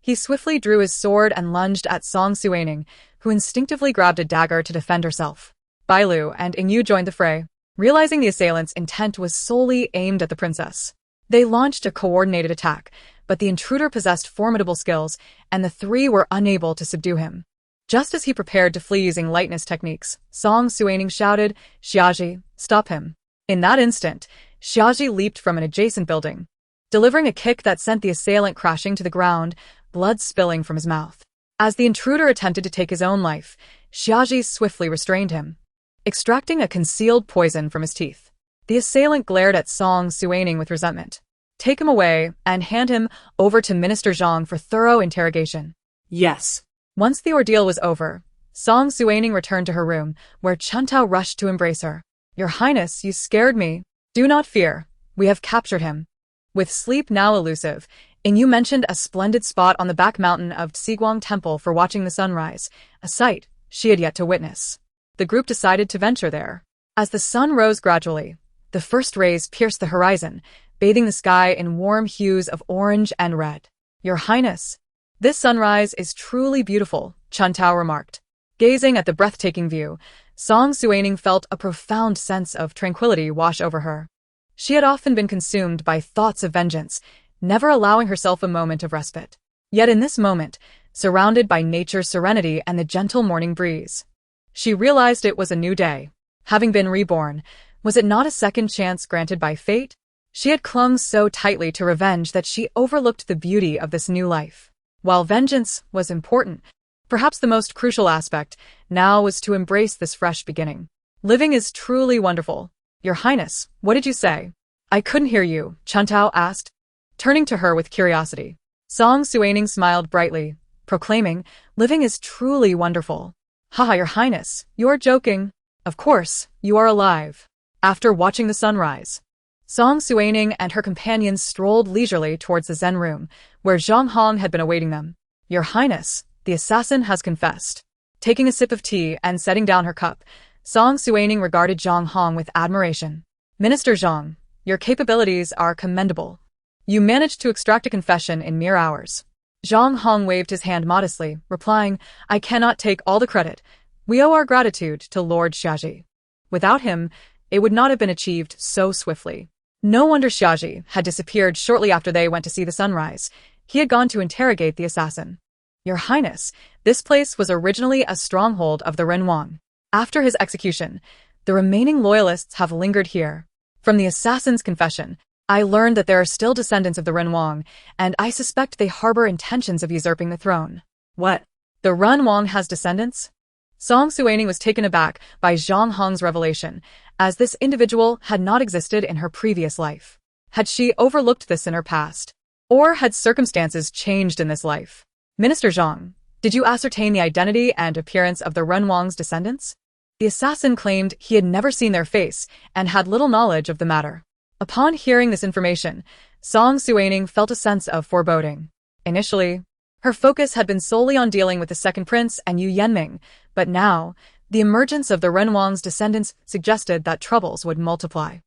He swiftly drew his sword and lunged at Song Suining, who instinctively grabbed a dagger to defend herself. Bailu and Ingyu joined the fray, realizing the assailant's intent was solely aimed at the princess. They launched a coordinated attack, but the intruder possessed formidable skills, and the three were unable to subdue him. Just as he prepared to flee using lightness techniques, Song Suining shouted, "Xiaji, stop him." In that instant, Xiaji leaped from an adjacent building, delivering a kick that sent the assailant crashing to the ground, blood spilling from his mouth. As the intruder attempted to take his own life, Xiaji swiftly restrained him, extracting a concealed poison from his teeth. The assailant glared at Song Suining with resentment. "Take him away and hand him over to Minister Zhang for thorough interrogation." Yes. Once the ordeal was over, Song Suining returned to her room, where Chuntao rushed to embrace her. "Your Highness, you scared me." "Do not fear. We have captured him." With sleep now elusive, Ingyu mentioned a splendid spot on the back mountain of Tsigwang Temple for watching the sunrise, a sight she had yet to witness. The group decided to venture there. As the sun rose gradually, the first rays pierced the horizon, bathing the sky in warm hues of orange and red. "Your Highness, this sunrise is truly beautiful," Chuntao remarked. Gazing at the breathtaking view, Song Suining felt a profound sense of tranquility wash over her. She had often been consumed by thoughts of vengeance, never allowing herself a moment of respite. Yet in this moment, surrounded by nature's serenity and the gentle morning breeze, she realized it was a new day. Having been reborn, was it not a second chance granted by fate? She had clung so tightly to revenge that she overlooked the beauty of this new life. While vengeance was important, perhaps the most crucial aspect now was to embrace this fresh beginning. Living is truly wonderful. "Your Highness, what did you say?" "I couldn't hear you," Chuntao asked, turning to her with curiosity. Song Suining smiled brightly, proclaiming, "Living is truly wonderful." "Haha, Your Highness, you are joking." "Of course, you are alive." After watching the sunrise, Song Suining and her companions strolled leisurely towards the Zen room, where Zhang Hong had been awaiting them. "Your Highness, the assassin has confessed." Taking a sip of tea and setting down her cup, Song Suining regarded Zhang Hong with admiration. "Minister Zhang, your capabilities are commendable. You managed to extract a confession in mere hours." Zhang Hong waved his hand modestly, replying, "I cannot take all the credit. We owe our gratitude to Lord Xiaji. Without him, it would not have been achieved so swiftly." No wonder Xiaji had disappeared shortly after they went to see the sunrise. He had gone to interrogate the assassin. "Your Highness, this place was originally a stronghold of the Renwang. After his execution, the remaining loyalists have lingered here. From the assassin's confession, I learned that there are still descendants of the Renwang, and I suspect they harbor intentions of usurping the throne." "What? The Renwang has descendants?" Song Suining was taken aback by Zhang Hong's revelation, as this individual had not existed in her previous life. Had she overlooked this in her past? Or had circumstances changed in this life? "Minister Zhang, did you ascertain the identity and appearance of the Renwang's descendants?" The assassin claimed he had never seen their face and had little knowledge of the matter. Upon hearing this information, Song Suining felt a sense of foreboding. Initially, her focus had been solely on dealing with the second prince and Yu Yanming, but now, the emergence of the Renwang's descendants suggested that troubles would multiply.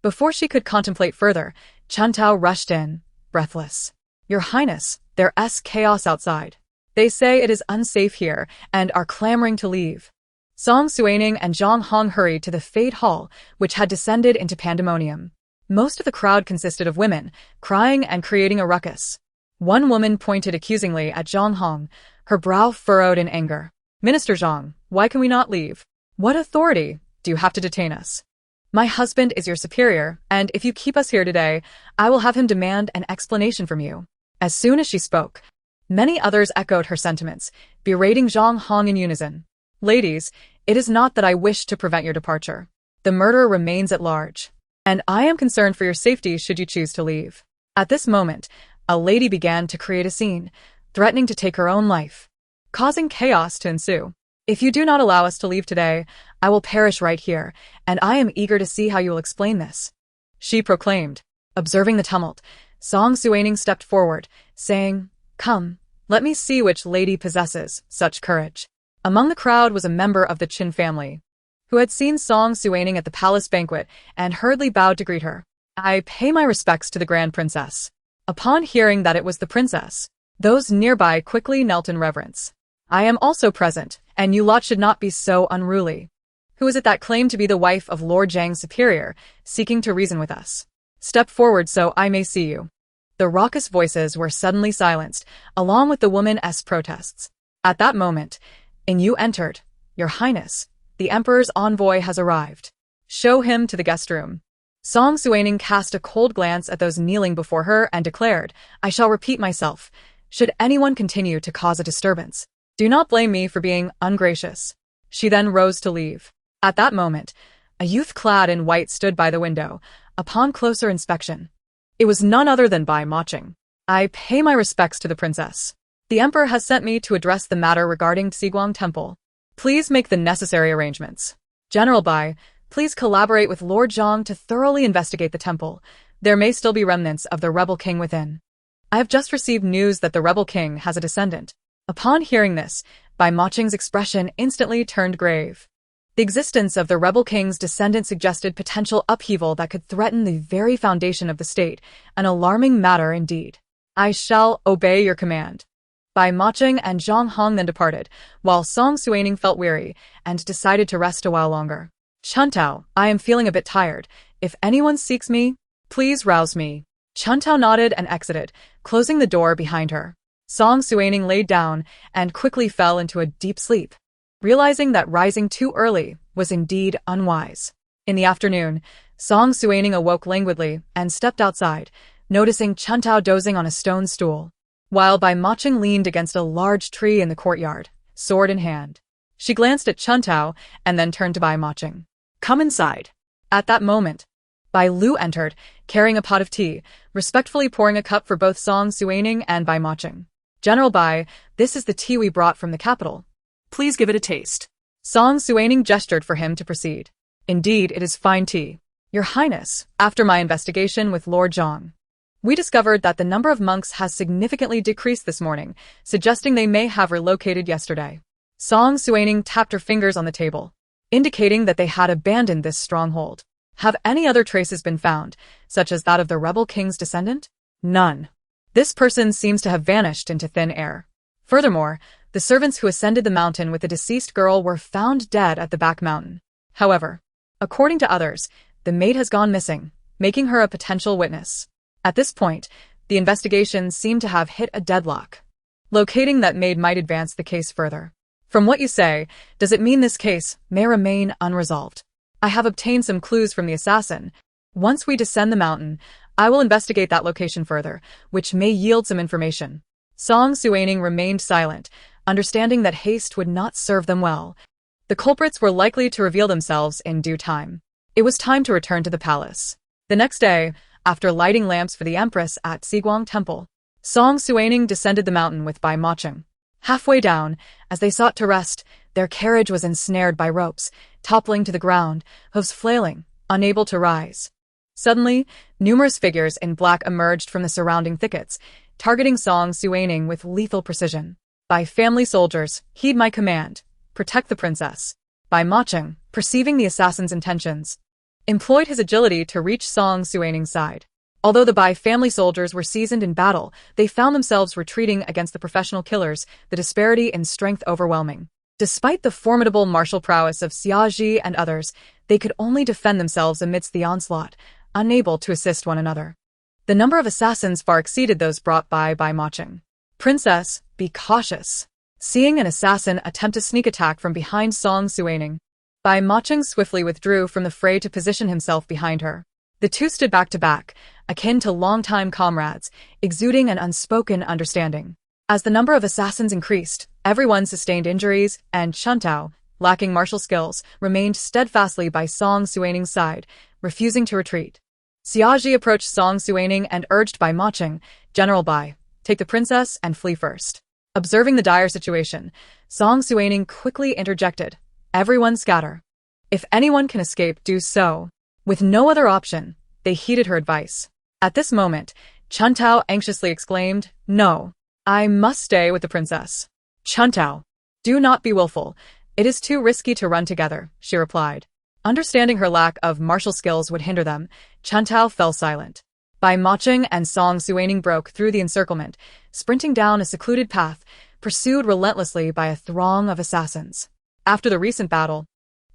Before she could contemplate further, Chuntao rushed in, breathless. "Your Highness, there's chaos outside. They say it is unsafe here and are clamoring to leave." Song Suining and Zhang Hong hurried to the Fade Hall, which had descended into pandemonium. Most of the crowd consisted of women, crying and creating a ruckus. One woman pointed accusingly at Zhang Hong, her brow furrowed in anger. "Minister Zhang, why can we not leave? What authority do you have to detain us? My husband is your superior, and if you keep us here today, I will have him demand an explanation from you." As soon as she spoke, Many others echoed her sentiments, berating Zhang Hong in unison. Ladies, it is not that I wish to prevent your departure. The murderer remains at large, and I am concerned for your safety should you choose to leave. At this moment, a lady began to create a scene, threatening to take her own life, causing chaos to ensue. If you do not allow us to leave today, I will perish right here, and I am eager to see how you will explain this, she proclaimed. Observing the tumult, Song Suining stepped forward, saying, "Come, let me see which lady possesses such courage." Among the crowd was a member of the Qin family, who had seen Song Suining at the palace banquet and hurriedly bowed to greet her. "I pay my respects to the Grand Princess." Upon hearing that it was the princess, those nearby quickly knelt in reverence. "I am also present, and you lot should not be so unruly. Who is it that claimed to be the wife of Lord Zhang's superior, seeking to reason with us? Step forward so I may see you." The raucous voices were suddenly silenced, along with the woman's protests. At that moment, Yu entered. "Your Highness, the Emperor's envoy has arrived. Show him to the guest room." Song Suining cast a cold glance at those kneeling before her and declared, "I shall repeat myself. Should anyone continue to cause a disturbance, do not blame me for being ungracious." She then rose to leave. At that moment, a youth clad in white stood by the window. Upon closer inspection, it was none other than Bai Maching. "I pay my respects to the princess. The Emperor has sent me to address the matter regarding Xiguang Temple. Please make the necessary arrangements. General Bai, please collaborate with Lord Zhang to thoroughly investigate the temple. There may still be remnants of the rebel king within. I have just received news that the rebel king has a descendant." Upon hearing this, Bai Maching's expression instantly turned grave. The existence of the rebel king's descendant suggested potential upheaval that could threaten the very foundation of the state, an alarming matter indeed. "I shall obey your command." Bai Maching and Zhang Hong then departed, while Song Suining felt weary and decided to rest a while longer. "Chuntao, I am feeling a bit tired. If anyone seeks me, please rouse me." Chuntao nodded and exited, closing the door behind her. Song Suining laid down and quickly fell into a deep sleep, realizing that rising too early was indeed unwise. In the afternoon, Song Suining awoke languidly and stepped outside, noticing Chuntao dozing on a stone stool, while Bai Maching leaned against a large tree in the courtyard, sword in hand. She glanced at Chuntao and then turned to Bai Maching. "Come inside." At that moment, Bai Lu entered, carrying a pot of tea, respectfully pouring a cup for both Song Suining and Bai Maching. "General Bai, this is the tea we brought from the capital. Please give it a taste." Song Suining gestured for him to proceed. "Indeed, it is fine tea. Your Highness, after my investigation with Lord Zhang, we discovered that the number of monks has significantly decreased this morning, suggesting they may have relocated yesterday." Song Suining tapped her fingers on the table, indicating that they had abandoned this stronghold. "Have any other traces been found, such as that of the rebel king's descendant?" "None. This person seems to have vanished into thin air. Furthermore, the servants who ascended the mountain with the deceased girl were found dead at the back mountain. However, according to others, the maid has gone missing, making her a potential witness." At this point, the investigation seemed to have hit a deadlock. Locating that maid might advance the case further. "From what you say, does it mean this case may remain unresolved? I have obtained some clues from the assassin. Once we descend the mountain, I will investigate that location further, which may yield some information." Song Suining remained silent, understanding that haste would not serve them well. The culprits were likely to reveal themselves in due time. It was time to return to the palace. The next day, after lighting lamps for the Empress at Xiguang Temple, Song Suining descended the mountain with Bai Maching. Halfway down, as they sought to rest, their carriage was ensnared by ropes, toppling to the ground, hooves flailing, unable to rise. Suddenly, numerous figures in black emerged from the surrounding thickets, targeting Song Suining with lethal precision. "Bai family soldiers, heed my command. Protect the princess." Bai Maching, perceiving the assassin's intentions, employed his agility to reach Song Suining's side. Although the Bai family soldiers were seasoned in battle, they found themselves retreating against the professional killers, the disparity in strength overwhelming. Despite the formidable martial prowess of Xiaji and others, they could only defend themselves amidst the onslaught, unable to assist one another. The number of assassins far exceeded those brought by Bai Maching. "Princess, be cautious." Seeing an assassin attempt a sneak attack from behind Song Suining, Bai Maching swiftly withdrew from the fray to position himself behind her. The two stood back to back, akin to longtime comrades, exuding an unspoken understanding. As the number of assassins increased, everyone sustained injuries, and Chuntao, lacking martial skills, remained steadfastly by Song Suining's side, refusing to retreat. Xiaoji approached Song Suining and urged Bai Macheng, "General Bai, take the princess and flee first." Observing the dire situation, Song Suining quickly interjected, "Everyone scatter. If anyone can escape, do so." With no other option, they heeded her advice. At this moment, Chuntao anxiously exclaimed, "No, I must stay with the princess." "Chuntao, do not be willful. It is too risky to run together," she replied. Understanding her lack of martial skills would hinder them, Chuntao fell silent. Bai Macheng and Song Suining broke through the encirclement, sprinting down a secluded path, pursued relentlessly by a throng of assassins. After the recent battle,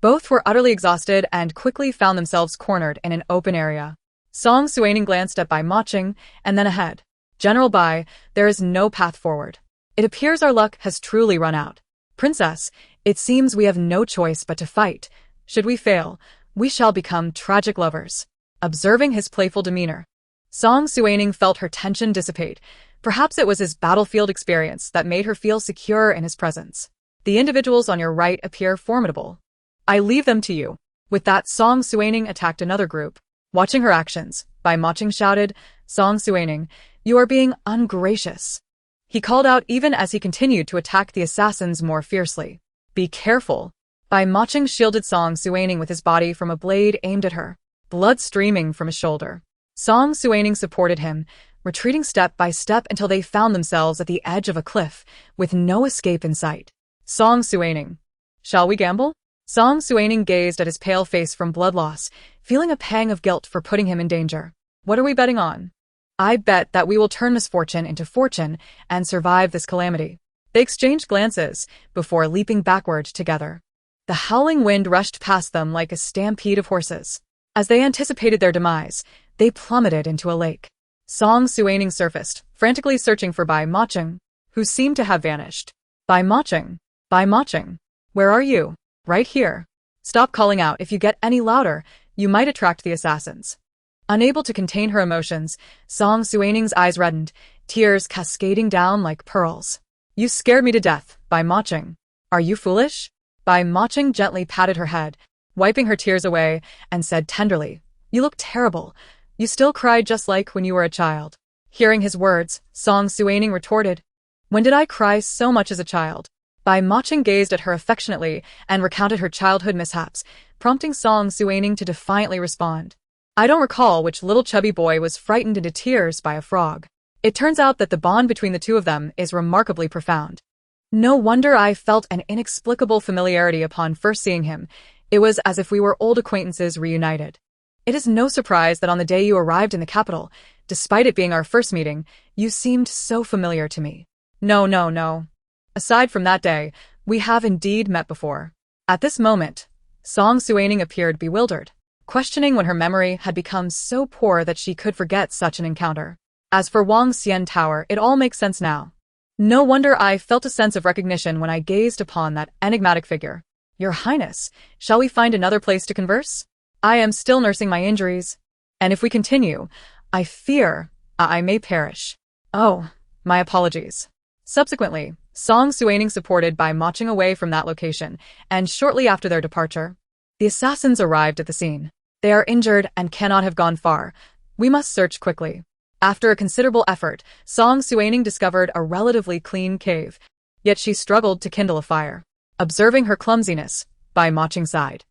both were utterly exhausted and quickly found themselves cornered in an open area. Song Suining glanced at Bai Macheng and then ahead. "General Bai, there is no path forward. It appears our luck has truly run out. Princess, it seems we have no choice but to fight. Should we fail, we shall become tragic lovers." Observing his playful demeanor, Song Suining felt her tension dissipate. Perhaps it was his battlefield experience that made her feel secure in his presence. "The individuals on your right appear formidable. I leave them to you." With that, Song Suining attacked another group. Watching her actions, Bai Macheng shouted, "Song Suining, you are being ungracious." He called out even as he continued to attack the assassins more fiercely. "Be careful." Bai Macheng shielded Song Suining with his body from a blade aimed at her, blood streaming from his shoulder. Song Suining supported him, retreating step by step until they found themselves at the edge of a cliff, with no escape in sight. "Song Suining, shall we gamble?" Song Suining gazed at his pale face from blood loss, feeling a pang of guilt for putting him in danger. "What are we betting on?" "I bet that we will turn misfortune into fortune and survive this calamity." They exchanged glances before leaping backward together. The howling wind rushed past them like a stampede of horses. As they anticipated their demise, they plummeted into a lake. Song Suining surfaced, frantically searching for Bai Macheng, who seemed to have vanished. "Bai Macheng, Bai Macheng, where are you?" "Right here." "Stop calling out. If you get any louder, you might attract the assassins." Unable to contain her emotions, Song Suining's eyes reddened, tears cascading down like pearls. "You scared me to death, Bai Macheng. Are you foolish?" Bai Macheng gently patted her head, wiping her tears away, and said tenderly, "You look terrible. You still cry just like when you were a child." Hearing his words, Song Suining retorted, "When did I cry so much as a child?" Bai Macheng gazed at her affectionately and recounted her childhood mishaps, prompting Song Suining to defiantly respond. "I don't recall which little chubby boy was frightened into tears by a frog. It turns out that the bond between the two of them is remarkably profound. No wonder I felt an inexplicable familiarity upon first seeing him. It was as if we were old acquaintances reunited. It is no surprise that on the day you arrived in the capital, despite it being our first meeting, you seemed so familiar to me." No. Aside from that day, we have indeed met before." At this moment, Song Suining appeared bewildered, questioning when her memory had become so poor that she could forget such an encounter. As for Wang Xian Tower, it all makes sense now. No wonder I felt a sense of recognition when I gazed upon that enigmatic figure. "Your Highness, shall we find another place to converse? I am still nursing my injuries, and if we continue, I fear I may perish." "Oh, my apologies." Subsequently, Song Suining supported Bai Macheng away from that location, and shortly after their departure, the assassins arrived at the scene. "They are injured and cannot have gone far. We must search quickly." After a considerable effort, Song Suining discovered a relatively clean cave, yet she struggled to kindle a fire. Observing her clumsiness, Bai Macheng sighed.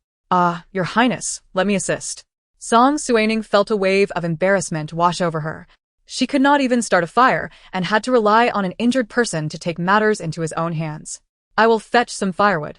Your Highness, let me assist." Song Suining felt a wave of embarrassment wash over her. She could not even start a fire and had to rely on an injured person to take matters into his own hands. "I will fetch some firewood."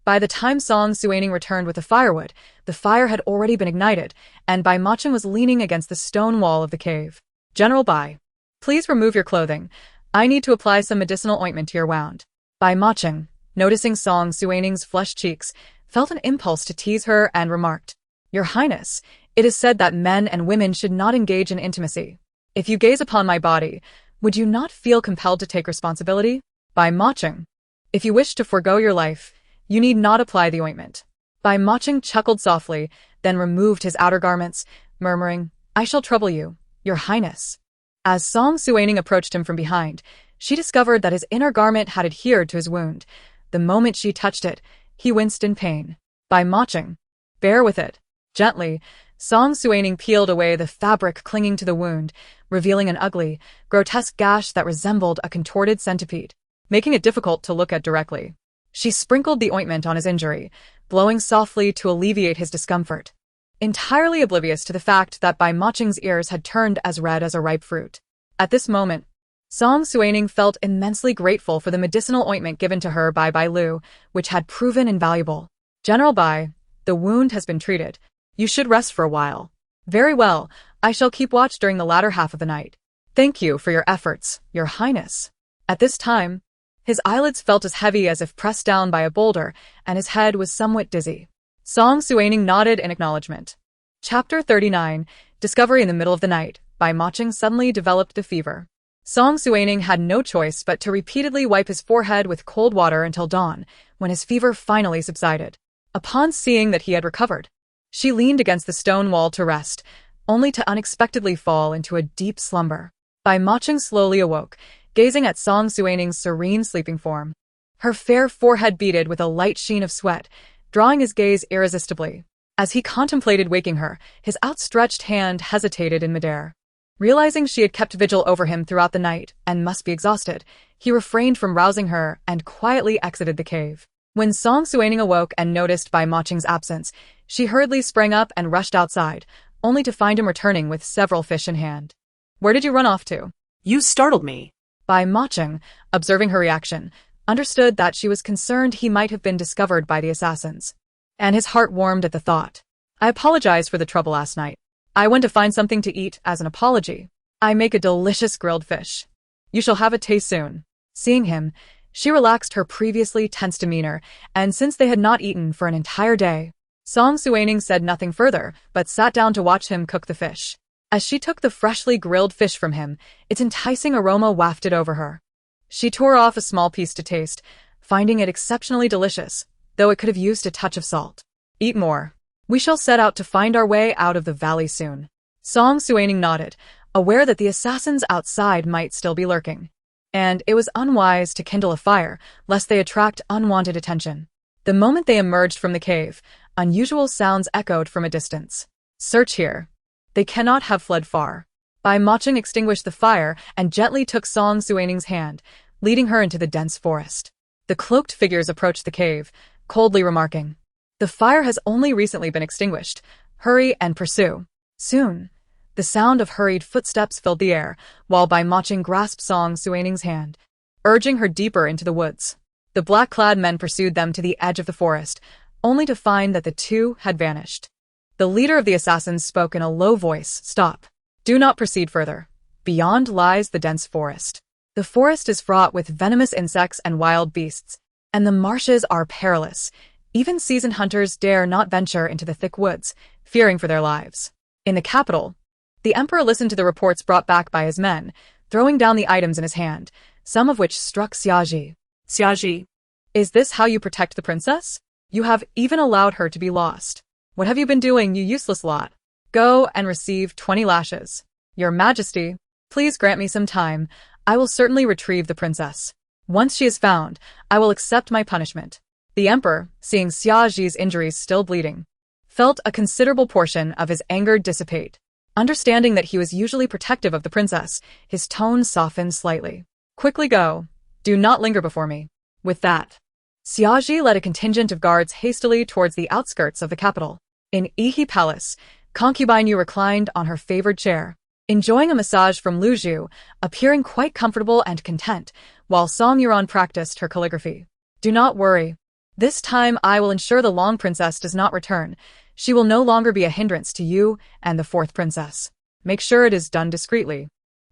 By the time Song Suining returned with the firewood, the fire had already been ignited, and Bai Macheng was leaning against the stone wall of the cave. "General Bai, please remove your clothing. I need to apply some medicinal ointment to your wound." Bai Macheng, noticing Song Suining's flushed cheeks, felt an impulse to tease her and remarked, "Your Highness, it is said that men and women should not engage in intimacy. If you gaze upon my body, would you not feel compelled to take responsibility?" Bai Macheng, "If you wish to forego your life, you need not apply the ointment." Bai Macheng chuckled softly, then removed his outer garments, murmuring, "I shall trouble you, Your Highness." As Song Suining approached him from behind, She discovered that his inner garment had adhered to his wound. The moment she touched it, he winced in pain. By matching, bear with it. Gently, Song Suining peeled away the fabric clinging to the wound, revealing an ugly, grotesque gash that resembled a contorted centipede, making it difficult to look at directly. She sprinkled the ointment on his injury, blowing softly to alleviate his discomfort, entirely oblivious to the fact that Bai Maching's ears had turned as red as a ripe fruit. At this moment, Song Suining felt immensely grateful for the medicinal ointment given to her by Bai Lu, which had proven invaluable. General Bai, the wound has been treated. You should rest for a while. Very well, I shall keep watch during the latter half of the night. Thank you for your efforts, Your Highness. At this time, his eyelids felt as heavy as if pressed down by a boulder, and his head was somewhat dizzy. Song Suining nodded in acknowledgement. Chapter 39, Discovery in the Middle of the Night. Bai Maching suddenly developed the fever. Song Suining had no choice but to repeatedly wipe his forehead with cold water until dawn, when his fever finally subsided. Upon seeing that he had recovered, she leaned against the stone wall to rest, only to unexpectedly fall into a deep slumber. Bai Maching slowly awoke, gazing at Song Suining's serene sleeping form. Her fair forehead beaded with a light sheen of sweat, drawing his gaze irresistibly. As he contemplated waking her, his outstretched hand hesitated in midair. Realizing she had kept vigil over him throughout the night and must be exhausted, he refrained from rousing her and quietly exited the cave. When Song Suining awoke and noticed Bai Maching's absence, she hurriedly sprang up and rushed outside, only to find him returning with several fish in hand. Where did you run off to? You startled me. Bai Maching, observing her reaction, understood that she was concerned he might have been discovered by the assassins, and his heart warmed at the thought. I apologize for the trouble last night. I went to find something to eat as an apology. I make a delicious grilled fish. You shall have a taste soon. Seeing him, she relaxed her previously tense demeanor, and since they had not eaten for an entire day, Song Suining said nothing further, but sat down to watch him cook the fish. As she took the freshly grilled fish from him, its enticing aroma wafted over her. She tore off a small piece to taste, finding it exceptionally delicious, though it could have used a touch of salt. Eat more. We shall set out to find our way out of the valley soon. Song Suining nodded, aware that the assassins outside might still be lurking, and it was unwise to kindle a fire, lest they attract unwanted attention. The moment they emerged from the cave, unusual sounds echoed from a distance. Search here. They cannot have fled far. Bai Maching extinguished the fire and gently took Song Suining's hand, leading her into the dense forest. The cloaked figures approached the cave, coldly remarking, "The fire has only recently been extinguished. Hurry and pursue." Soon, the sound of hurried footsteps filled the air, while Bai Maching grasped Song Suining's hand, urging her deeper into the woods. The black-clad men pursued them to the edge of the forest, only to find that the two had vanished. The leader of the assassins spoke in a low voice. "Stop. Do not proceed further. Beyond lies the dense forest. The forest is fraught with venomous insects and wild beasts, and the marshes are perilous. Even seasoned hunters dare not venture into the thick woods, fearing for their lives." In the capital, the emperor listened to the reports brought back by his men, throwing down the items in his hand, some of which struck Xiaji. Xiaji. Is this how you protect the princess? You have even allowed her to be lost. What have you been doing, you useless lot? Go and receive 20 lashes. Your Majesty, please grant me some time. I will certainly retrieve the princess. Once she is found, I will accept my punishment. The emperor, seeing Xiaji's injuries still bleeding, felt a considerable portion of his anger dissipate. Understanding that he was usually protective of the princess, his tone softened slightly. Quickly go. Do not linger before me. With that, Xiaji led a contingent of guards hastily towards the outskirts of the capital. In Yihe Palace, concubine Yu reclined on her favored chair, enjoying a massage from Lu Zhu, appearing quite comfortable and content, while Song Yuran practiced her calligraphy. Do not worry. This time I will ensure the Long Princess does not return. She will no longer be a hindrance to you and the fourth princess. Make sure it is done discreetly,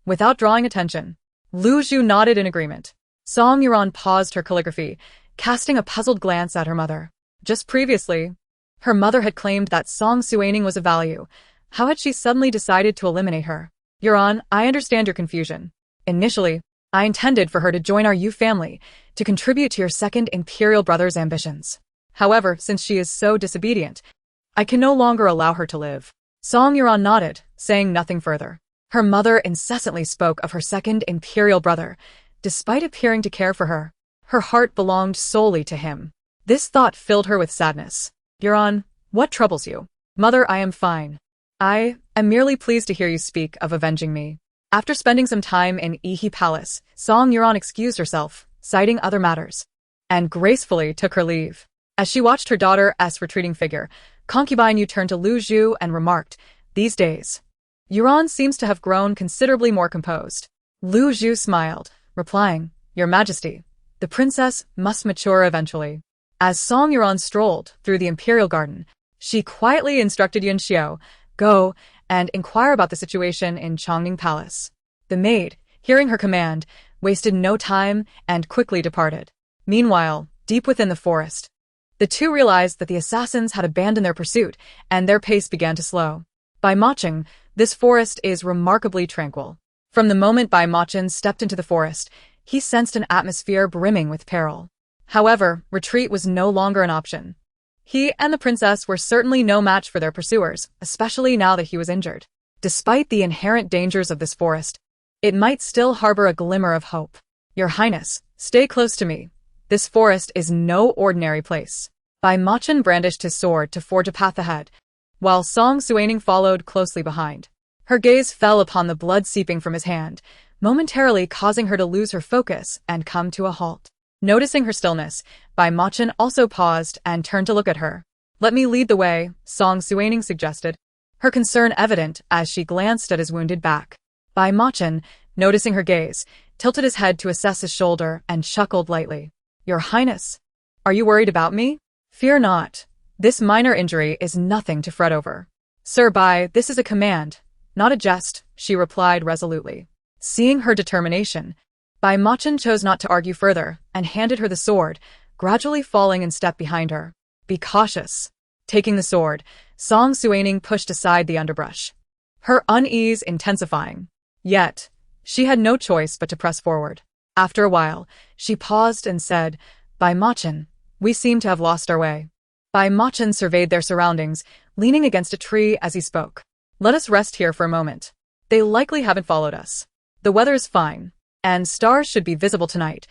without drawing attention. Lu Zhu nodded in agreement. Song Yuran paused her calligraphy, casting a puzzled glance at her mother. Just previously, her mother had claimed that Song Suining was of value. How had she suddenly decided to eliminate her? Yuran, I understand your confusion. Initially, I intended for her to join our Yu family, to contribute to your second imperial brother's ambitions. However, since she is so disobedient, I can no longer allow her to live. Song Yuran nodded, saying nothing further. Her mother incessantly spoke of her second imperial brother, despite appearing to care for her. Her heart belonged solely to him. This thought filled her with sadness. Euron, what troubles you? Mother, I am fine. I am merely pleased to hear you speak of avenging me. After spending some time in Ihi Palace, Song Euron excused herself, citing other matters, and gracefully took her leave. As she watched her daughter's retreating figure, concubine Yu turned to Lu Zhu and remarked, "These days, Euron seems to have grown considerably more composed." Lu Zhu smiled, replying, "Your Majesty, the princess must mature eventually." As Song Euron strolled through the imperial garden, she quietly instructed Yun Xiao, "Go and inquire about the situation in Chongning Palace." The maid, hearing her command, wasted no time and quickly departed. Meanwhile, deep within the forest, the two realized that the assassins had abandoned their pursuit, and their pace began to slow. Bai Macheng, this forest is remarkably tranquil. From the moment Bai Macheng stepped into the forest, he sensed an atmosphere brimming with peril. However, retreat was no longer an option. He and the princess were certainly no match for their pursuers, especially now that he was injured. Despite the inherent dangers of this forest, it might still harbor a glimmer of hope. "Your Highness, stay close to me. This forest is no ordinary place." Bai Macheng brandished his sword to forge a path ahead, while Song Suining followed closely behind. Her gaze fell upon the blood seeping from his hand, momentarily causing her to lose her focus and come to a halt. Noticing her stillness, Bai Macheng also paused and turned to look at her. "Let me lead the way," Song Suining suggested, her concern evident as she glanced at his wounded back. Bai Macheng, noticing her gaze, tilted his head to assess his shoulder and chuckled lightly. "Your Highness, are you worried about me? Fear not. This minor injury is nothing to fret over." "Sir Bai, this is a command, not a jest," she replied resolutely. Seeing her determination, Bai Macheng chose not to argue further and handed her the sword, gradually falling in step behind her. "Be cautious." Taking the sword, Song Suining pushed aside the underbrush, her unease intensifying. Yet, she had no choice but to press forward. After a while, she paused and said, "Bai Macheng, we seem to have lost our way." Bai Macheng surveyed their surroundings, leaning against a tree as he spoke. "Let us rest here for a moment. They likely haven't followed us. The weather is fine, and stars should be visible tonight.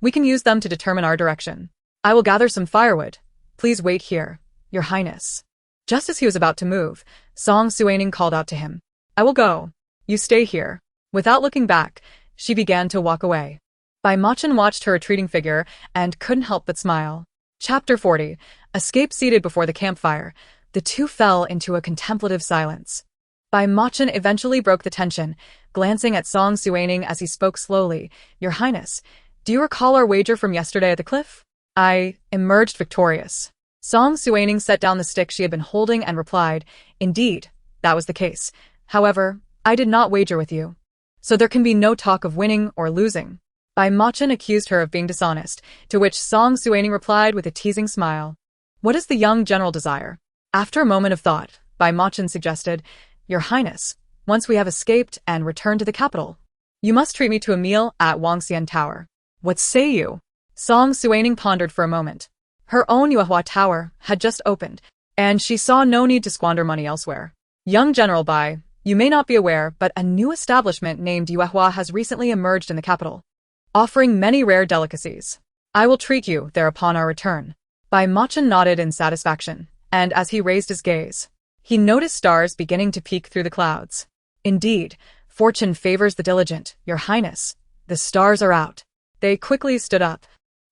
We can use them to determine our direction. I will gather some firewood. Please wait here, Your Highness." Just as he was about to move, Song Suining called out to him, "I will go. You stay here." Without looking back, she began to walk away. Bai Macheng watched her retreating figure and couldn't help but smile. Chapter 40. Escape. Seated before the campfire, the two fell into a contemplative silence. Bai Macheng eventually broke the tension, glancing at Song Suining as he spoke slowly. "Your Highness, do you recall our wager from yesterday at the cliff? I emerged victorious." Song Suining set down the stick she had been holding and replied, "Indeed, that was the case. However, I did not wager with you. So there can be no talk of winning or losing." Bai Macheng accused her of being dishonest, to which Song Suining replied with a teasing smile. "What does the young general desire?" After a moment of thought, Bai Macheng suggested, "Your Highness, once we have escaped and returned to the capital, you must treat me to a meal at Wangxian Tower. What say you?" Song Suining pondered for a moment. Her own Yuehua Tower had just opened, and she saw no need to squander money elsewhere. "Young General Bai, you may not be aware, but a new establishment named Yuehua has recently emerged in the capital, offering many rare delicacies. I will treat you there upon our return." Bai Macheng nodded in satisfaction, and as he raised his gaze, he noticed stars beginning to peek through the clouds. "Indeed, fortune favors the diligent, Your Highness. The stars are out." They quickly stood up,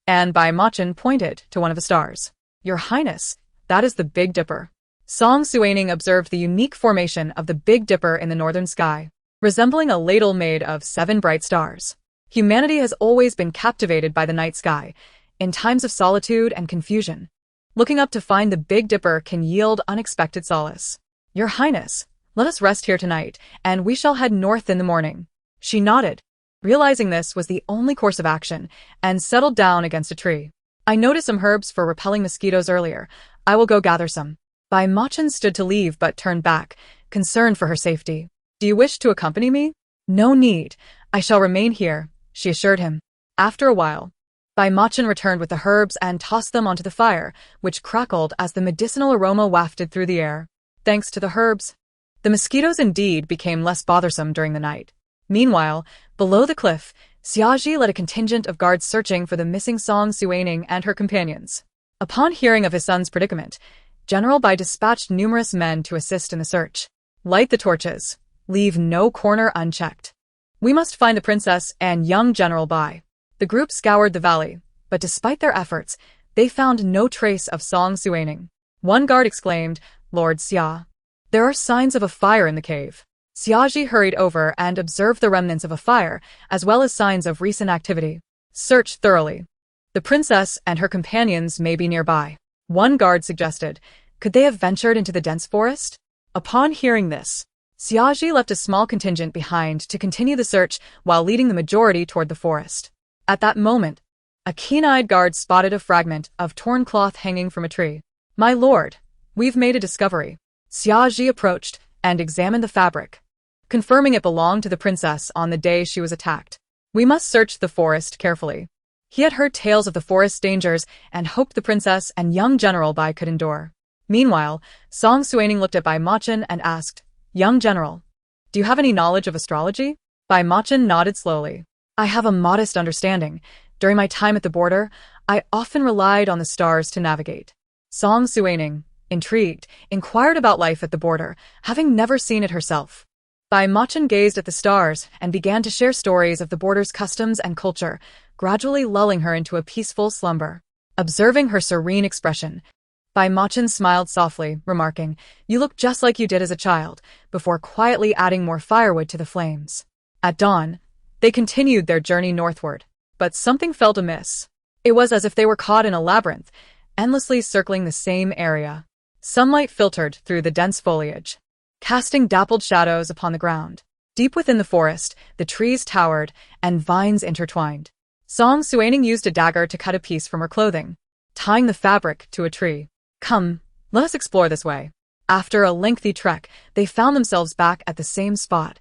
and Bai Macheng pointed to one of the stars. "Your Highness, that is the Big Dipper." Song Suining observed the unique formation of the Big Dipper in the northern sky, resembling a ladle made of 7 bright stars. Humanity has always been captivated by the night sky, in times of solitude and confusion. Looking up to find the Big Dipper can yield unexpected solace. "Your Highness, let us rest here tonight, and we shall head north in the morning." She nodded, realizing this was the only course of action, and settled down against a tree. "I noticed some herbs for repelling mosquitoes earlier. I will go gather some." Bai Macheng stood to leave but turned back, concerned for her safety. "Do you wish to accompany me?" "No need. I shall remain here," she assured him. After a while, Bai Macheng returned with the herbs and tossed them onto the fire, which crackled as the medicinal aroma wafted through the air. Thanks to the herbs, the mosquitoes indeed became less bothersome during the night. Meanwhile, below the cliff, Xiaji led a contingent of guards searching for the missing Song Suining and her companions. Upon hearing of his son's predicament, General Bai dispatched numerous men to assist in the search. Light the torches. Leave no corner unchecked. We must find the princess and young General Bai. The group scoured the valley, but despite their efforts, they found no trace of Song Suining. One guard exclaimed, "Lord Xia, there are signs of a fire in the cave." Xiaji hurried over and observed the remnants of a fire, as well as signs of recent activity. Search thoroughly. The princess and her companions may be nearby. One guard suggested, could they have ventured into the dense forest? Upon hearing this, Xiaji left a small contingent behind to continue the search while leading the majority toward the forest. At that moment, a keen-eyed guard spotted a fragment of torn cloth hanging from a tree. "My lord, we've made a discovery." Xiaji approached and examined the fabric, confirming it belonged to the princess on the day she was attacked. "We must search the forest carefully." He had heard tales of the forest's dangers and hoped the princess and young General Bai could endure. Meanwhile, Song Suining looked at Bai Machin and asked, "Young General, do you have any knowledge of astrology?" Bai Machin nodded slowly. "I have a modest understanding. During my time at the border, I often relied on the stars to navigate." Song Suining, intrigued, inquired about life at the border, having never seen it herself. Bai Machin gazed at the stars and began to share stories of the border's customs and culture, gradually lulling her into a peaceful slumber. Observing her serene expression, Bai Machin smiled softly, remarking, "You look just like you did as a child," before quietly adding more firewood to the flames. At dawn, they continued their journey northward, but something felt amiss. It was as if they were caught in a labyrinth, endlessly circling the same area. Sunlight filtered through the dense foliage, casting dappled shadows upon the ground. Deep within the forest, the trees towered and vines intertwined. Song Suining used a dagger to cut a piece from her clothing, tying the fabric to a tree. "Come, let us explore this way." After a lengthy trek, they found themselves back at the same spot,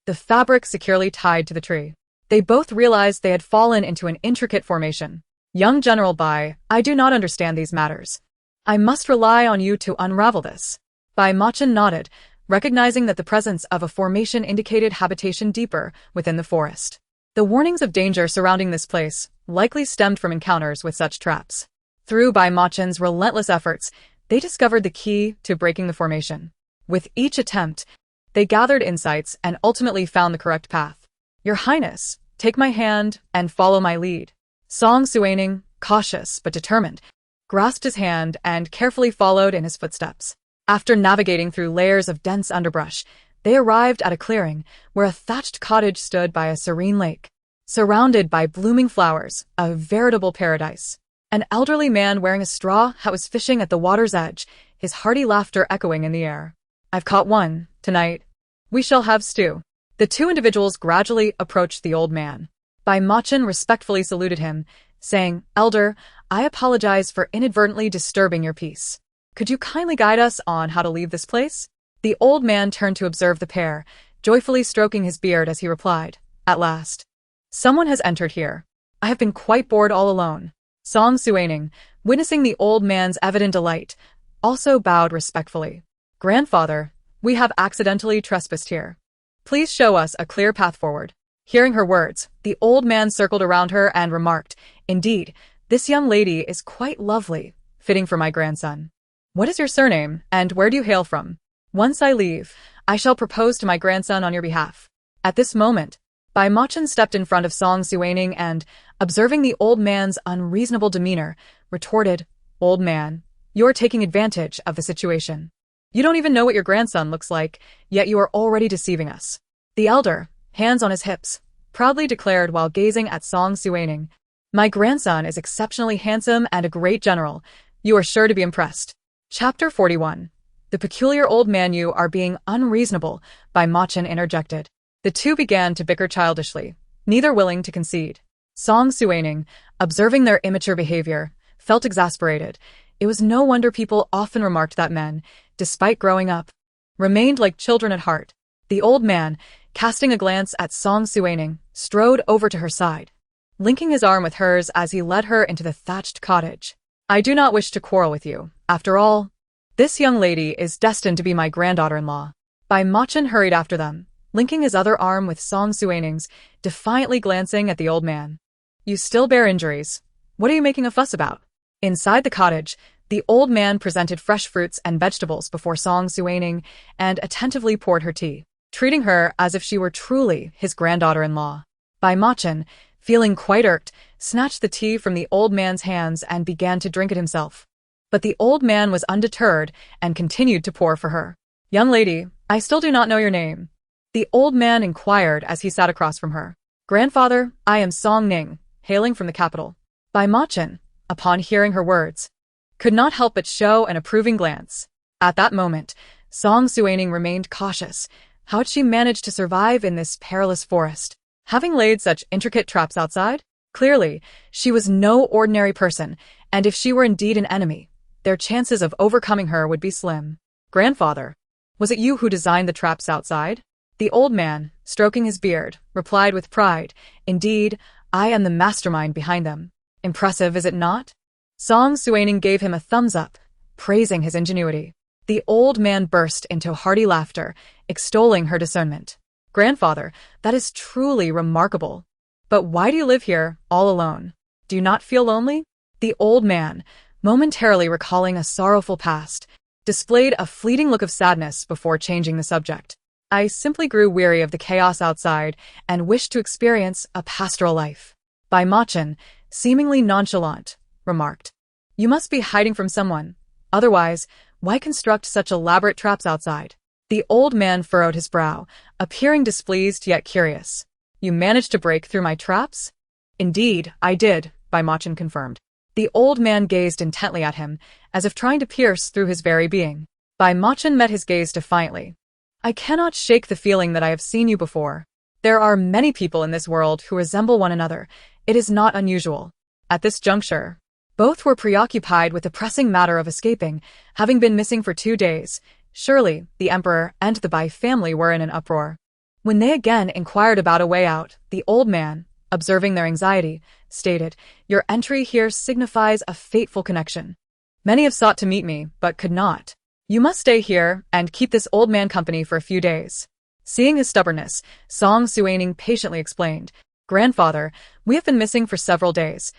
the fabric securely tied to the tree. They both realized they had fallen into an intricate formation. "Young General Bai, I do not understand these matters. I must rely on you to unravel this." Bai Machin nodded, recognizing that the presence of a formation indicated habitation deeper within the forest. The warnings of danger surrounding this place likely stemmed from encounters with such traps. Through Bai Machin's relentless efforts, they discovered the key to breaking the formation. With each attempt, they gathered insights and ultimately found the correct path. "Your Highness, take my hand and follow my lead." Song Suining, cautious but determined, grasped his hand and carefully followed in his footsteps. After navigating through layers of dense underbrush, they arrived at a clearing where a thatched cottage stood by a serene lake. Surrounded by blooming flowers, a veritable paradise. An elderly man wearing a straw hat was fishing at the water's edge, his hearty laughter echoing in the air. "I've caught one. Tonight, we shall have stew." The two individuals gradually approached the old man. Bai Machin respectfully saluted him, saying, "Elder, I apologize for inadvertently disturbing your peace. Could you kindly guide us on how to leave this place?" The old man turned to observe the pair, joyfully stroking his beard as he replied, "At last. Someone has entered here. I have been quite bored all alone." Song Suining, witnessing the old man's evident delight, also bowed respectfully. "Grandfather, we have accidentally trespassed here. Please show us a clear path forward." Hearing her words, the old man circled around her and remarked, "Indeed, this young lady is quite lovely, fitting for my grandson. What is your surname, and where do you hail from? Once I leave, I shall propose to my grandson on your behalf." At this moment, Bai Machin stepped in front of Song Suining and, observing the old man's unreasonable demeanor, retorted, "Old man, you're taking advantage of the situation. You don't even know what your grandson looks like, yet you are already deceiving us." The elder, hands on his hips, proudly declared while gazing at Song Suining, "My grandson is exceptionally handsome and a great general. You are sure to be impressed." Chapter 41. The peculiar old man. "You are being unreasonable," Bai Machin interjected. The two began to bicker childishly, neither willing to concede. Song Suining, observing their immature behavior, felt exasperated. It was no wonder people often remarked that men, despite growing up, remained like children at heart. The old man, casting a glance at Song Suining, strode over to her side, linking his arm with hers as he led her into the thatched cottage. "I do not wish to quarrel with you. After all, this young lady is destined to be my granddaughter-in-law." Bai Machin hurried after them, linking his other arm with Song Suining's, defiantly glancing at the old man. You still bear injuries. What are you making a fuss about? Inside the cottage, the old man presented fresh fruits and vegetables before Song Suining and attentively poured her tea, treating her as if she were truly his granddaughter-in-law. Bai Machin, feeling quite irked, snatched the tea from the old man's hands and began to drink it himself. But the old man was undeterred and continued to pour for her. Young lady, I still do not know your name. The old man inquired as he sat across from her. Grandfather, I am Song Ning, hailing from the capital. Bai Machin, upon hearing her words, could not help but show an approving glance. At that moment, Song Suining remained cautious. How had she managed to survive in this perilous forest? Having laid such intricate traps outside? Clearly, she was no ordinary person, and if she were indeed an enemy, their chances of overcoming her would be slim. Grandfather, was it you who designed the traps outside? The old man, stroking his beard, replied with pride, Indeed, I am the mastermind behind them. Impressive, is it not? Song Suining gave him a thumbs up, praising his ingenuity. The old man burst into hearty laughter, extolling her discernment. Grandfather, that is truly remarkable. But why do you live here, all alone? Do you not feel lonely? The old man, momentarily recalling a sorrowful past, displayed a fleeting look of sadness before changing the subject. I simply grew weary of the chaos outside and wished to experience a pastoral life. Bai Machin, seemingly nonchalant, remarked. You must be hiding from someone. Otherwise, why construct such elaborate traps outside? The old man furrowed his brow, appearing displeased yet curious. You managed to break through my traps? Indeed, I did, Bai Machin confirmed. The old man gazed intently at him, as if trying to pierce through his very being. Bai Machin met his gaze defiantly. I cannot shake the feeling that I have seen you before. There are many people in this world who resemble one another. It is not unusual. At this juncture, both were preoccupied with the pressing matter of escaping, having been missing for 2 days. Surely, the emperor and the Bai family were in an uproar. When they again inquired about a way out, the old man, observing their anxiety, stated, Your entry here signifies a fateful connection. Many have sought to meet me, but could not. You must stay here and keep this old man company for a few days. Seeing his stubbornness, Song Suining patiently explained, Grandfather, we have been missing for several days.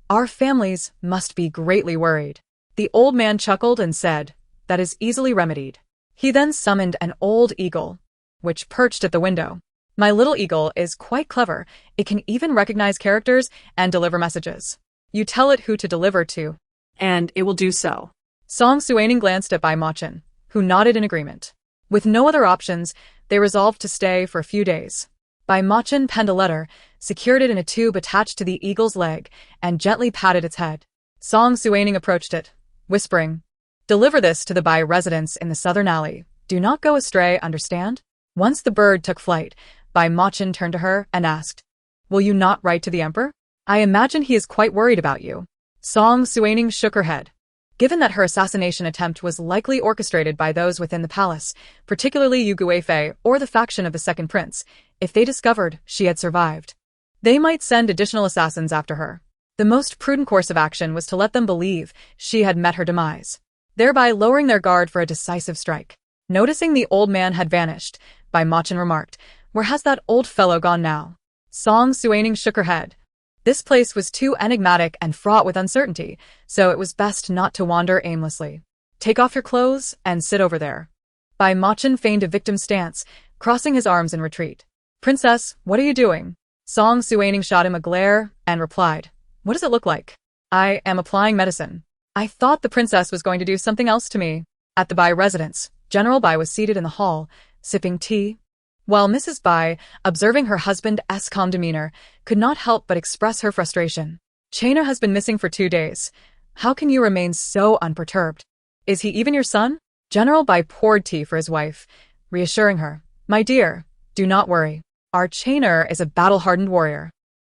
Our families must be greatly worried. The old man chuckled and said, That is easily remedied. He then summoned an old eagle, which perched at the window. My little eagle is quite clever. It can even recognize characters and deliver messages. You tell it who to deliver to, and it will do so. Song Suining glanced at Bai Machin, who nodded in agreement. With no other options, they resolved to stay for a few days. Bai Machin penned a letter, secured it in a tube attached to the eagle's leg, and gently patted its head. Song Suining approached it, whispering, Deliver this to the Bai residents in the southern alley. Do not go astray, understand? Once the bird took flight, Bai Machin turned to her and asked, Will you not write to the emperor? I imagine he is quite worried about you. Song Suining shook her head. Given that her assassination attempt was likely orchestrated by those within the palace, particularly Yu Guifei or the faction of the second prince, if they discovered she had survived, they might send additional assassins after her. The most prudent course of action was to let them believe she had met her demise, thereby lowering their guard for a decisive strike. Noticing the old man had vanished, Bai Machin remarked, Where has that old fellow gone now? Song Suining shook her head. This place was too enigmatic and fraught with uncertainty, so it was best not to wander aimlessly. Take off your clothes and sit over there. Bai Machin feigned a victim stance, crossing his arms in retreat. Princess, what are you doing? Song Suining shot him a glare and replied, What does it look like? I am applying medicine. I thought the princess was going to do something else to me. At the Bai residence, General Bai was seated in the hall, sipping tea, while Mrs. Bai, observing her husband's calm demeanor, could not help but express her frustration. Chainer has been missing for 2 days. How can you remain so unperturbed? Is he even your son? General Bai poured tea for his wife, reassuring her, My dear, do not worry. Our Chainer is a battle-hardened warrior.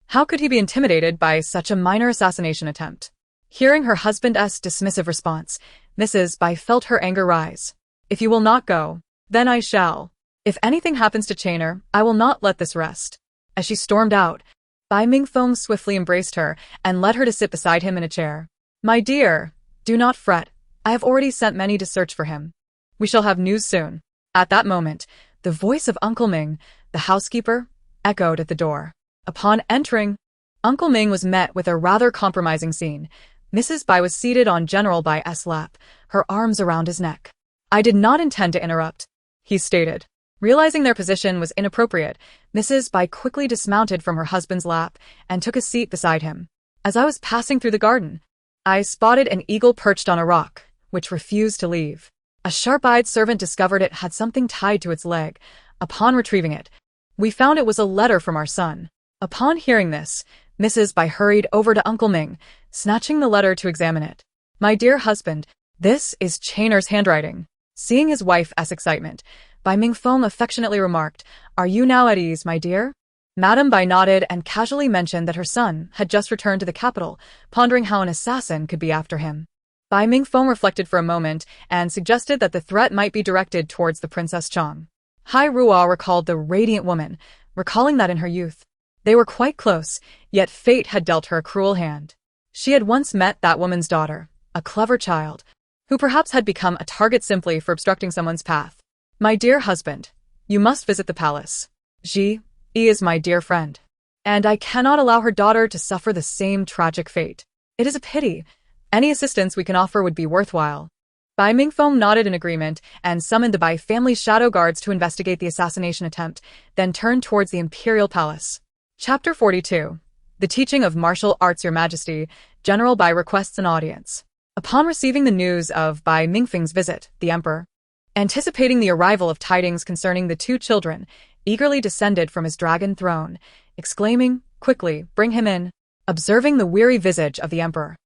How could he be intimidated by such a minor assassination attempt? Hearing her husband's dismissive response, Mrs. Bai felt her anger rise. If you will not go, then I shall. If anything happens to Chainer, I will not let this rest. As she stormed out, Bai Mingfeng swiftly embraced her and led her to sit beside him in a chair. My dear, do not fret. I have already sent many to search for him. We shall have news soon. At that moment, The voice of Uncle Ming, the housekeeper, echoed at the door. Upon entering, Uncle Ming was met with a rather compromising scene. Mrs. Bai was seated on General Bai's lap, her arms around his neck. "I did not intend to interrupt," he stated. Realizing their position was inappropriate, Mrs. Bai quickly dismounted from her husband's lap and took a seat beside him. "As I was passing through the garden, I spotted an eagle perched on a rock, which refused to leave. A sharp-eyed servant discovered it had something tied to its leg. Upon retrieving it, we found it was a letter from our son." Upon hearing this, Mrs. Bai hurried over to Uncle Ming, snatching the letter to examine it. "My dear husband, this is Chainer's handwriting." Seeing his wife's excitement, Bai Mingfeng affectionately remarked, "Are you now at ease, my dear?" Madame Bai nodded and casually mentioned that her son had just returned to the capital, pondering how an assassin could be after him. Bai Mingfeng reflected for a moment and suggested that the threat might be directed towards the Princess Chang. Hai Ruo recalled the radiant woman, recalling that in her youth, they were quite close, yet fate had dealt her a cruel hand. She had once met that woman's daughter, a clever child, who perhaps had become a target simply for obstructing someone's path. "My dear husband, you must visit the palace. Ji is my dear friend, and I cannot allow her daughter to suffer the same tragic fate. It is a pity. Any assistance we can offer would be worthwhile." Bai Mingfeng nodded in agreement and summoned the Bai family's shadow guards to investigate the assassination attempt, then turned towards the imperial palace. Chapter 42. The Teaching of Martial Arts. Your Majesty, General Bai requests an audience. Upon receiving the news of Bai Mingfeng's visit, the emperor, anticipating the arrival of tidings concerning the two children, eagerly descended from his dragon throne, exclaiming, "Quickly, bring him in." Observing the weary visage of the emperor,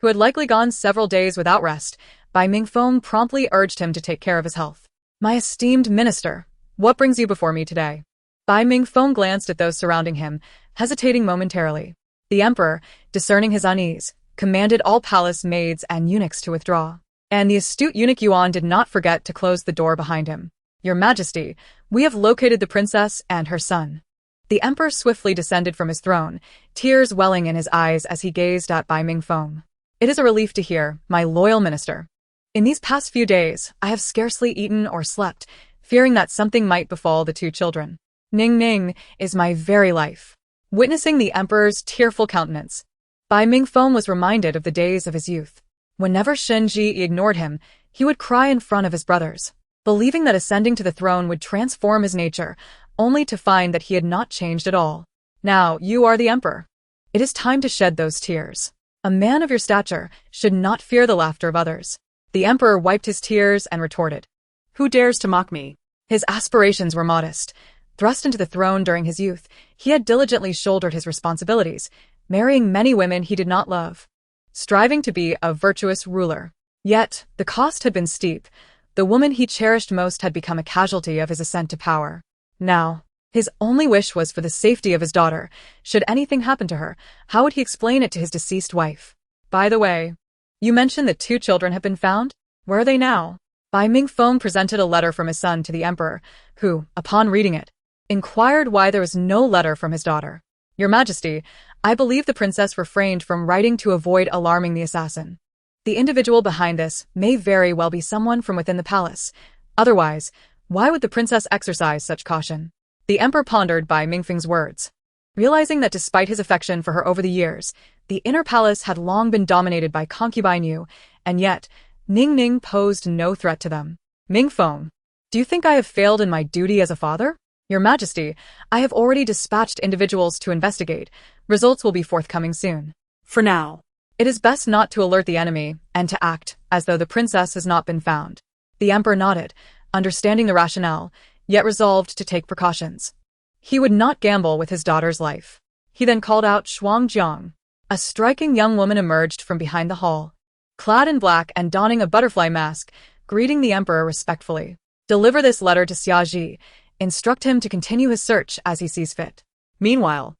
who had likely gone several days without rest, Bai Mingfeng promptly urged him to take care of his health. "My esteemed minister, what brings you before me today?" Bai Mingfeng glanced at those surrounding him, hesitating momentarily. The emperor, discerning his unease, commanded all palace maids and eunuchs to withdraw. And the astute eunuch Yuan did not forget to close the door behind him. "Your Majesty, we have located the princess and her son." The emperor swiftly descended from his throne, tears welling in his eyes as he gazed at Bai Mingfeng. "It is a relief to hear, my loyal minister. In these past few days, I have scarcely eaten or slept, fearing that something might befall the two children. Ning Ning is my very life." Witnessing the emperor's tearful countenance, Bai Mingfeng was reminded of the days of his youth. Whenever Shen Ji ignored him, he would cry in front of his brothers, believing that ascending to the throne would transform his nature, only to find that he had not changed at all. "Now you are the emperor. It is time to shed those tears. A man of your stature should not fear the laughter of others." The emperor wiped his tears and retorted, Who dares to mock me? His aspirations were modest. Thrust into the throne during his youth, he had diligently shouldered his responsibilities, marrying many women he did not love, striving to be a virtuous ruler. Yet, the cost had been steep. The woman he cherished most had become a casualty of his ascent to power. Now, his only wish was for the safety of his daughter. Should anything happen to her, how would he explain it to his deceased wife? "By the way, you mentioned that two children have been found? Where are they now?" Bai Mingfeng presented a letter from his son to the emperor, who, upon reading it, inquired why there was no letter from his daughter. "Your Majesty, I believe the princess refrained from writing to avoid alarming the assassin. The individual behind this may very well be someone from within the palace. Otherwise, why would the princess exercise such caution?" The emperor pondered Bai Mingfeng's words, realizing that despite his affection for her over the years, the inner palace had long been dominated by concubine Yu, and yet, Ning Ning posed no threat to them. "Mingfeng, do you think I have failed in my duty as a father?" "Your Majesty, I have already dispatched individuals to investigate. Results will be forthcoming soon. For now, It is best not to alert the enemy and to act as though the princess has not been found." The emperor nodded, understanding the rationale, yet resolved to take precautions. He would not gamble with his daughter's life. He then called out Shuang Jiang. A striking young woman emerged from behind the hall, clad in black and donning a butterfly mask, greeting the emperor respectfully. "Deliver this letter to Xiaji. Instruct him to continue his search as he sees fit." Meanwhile,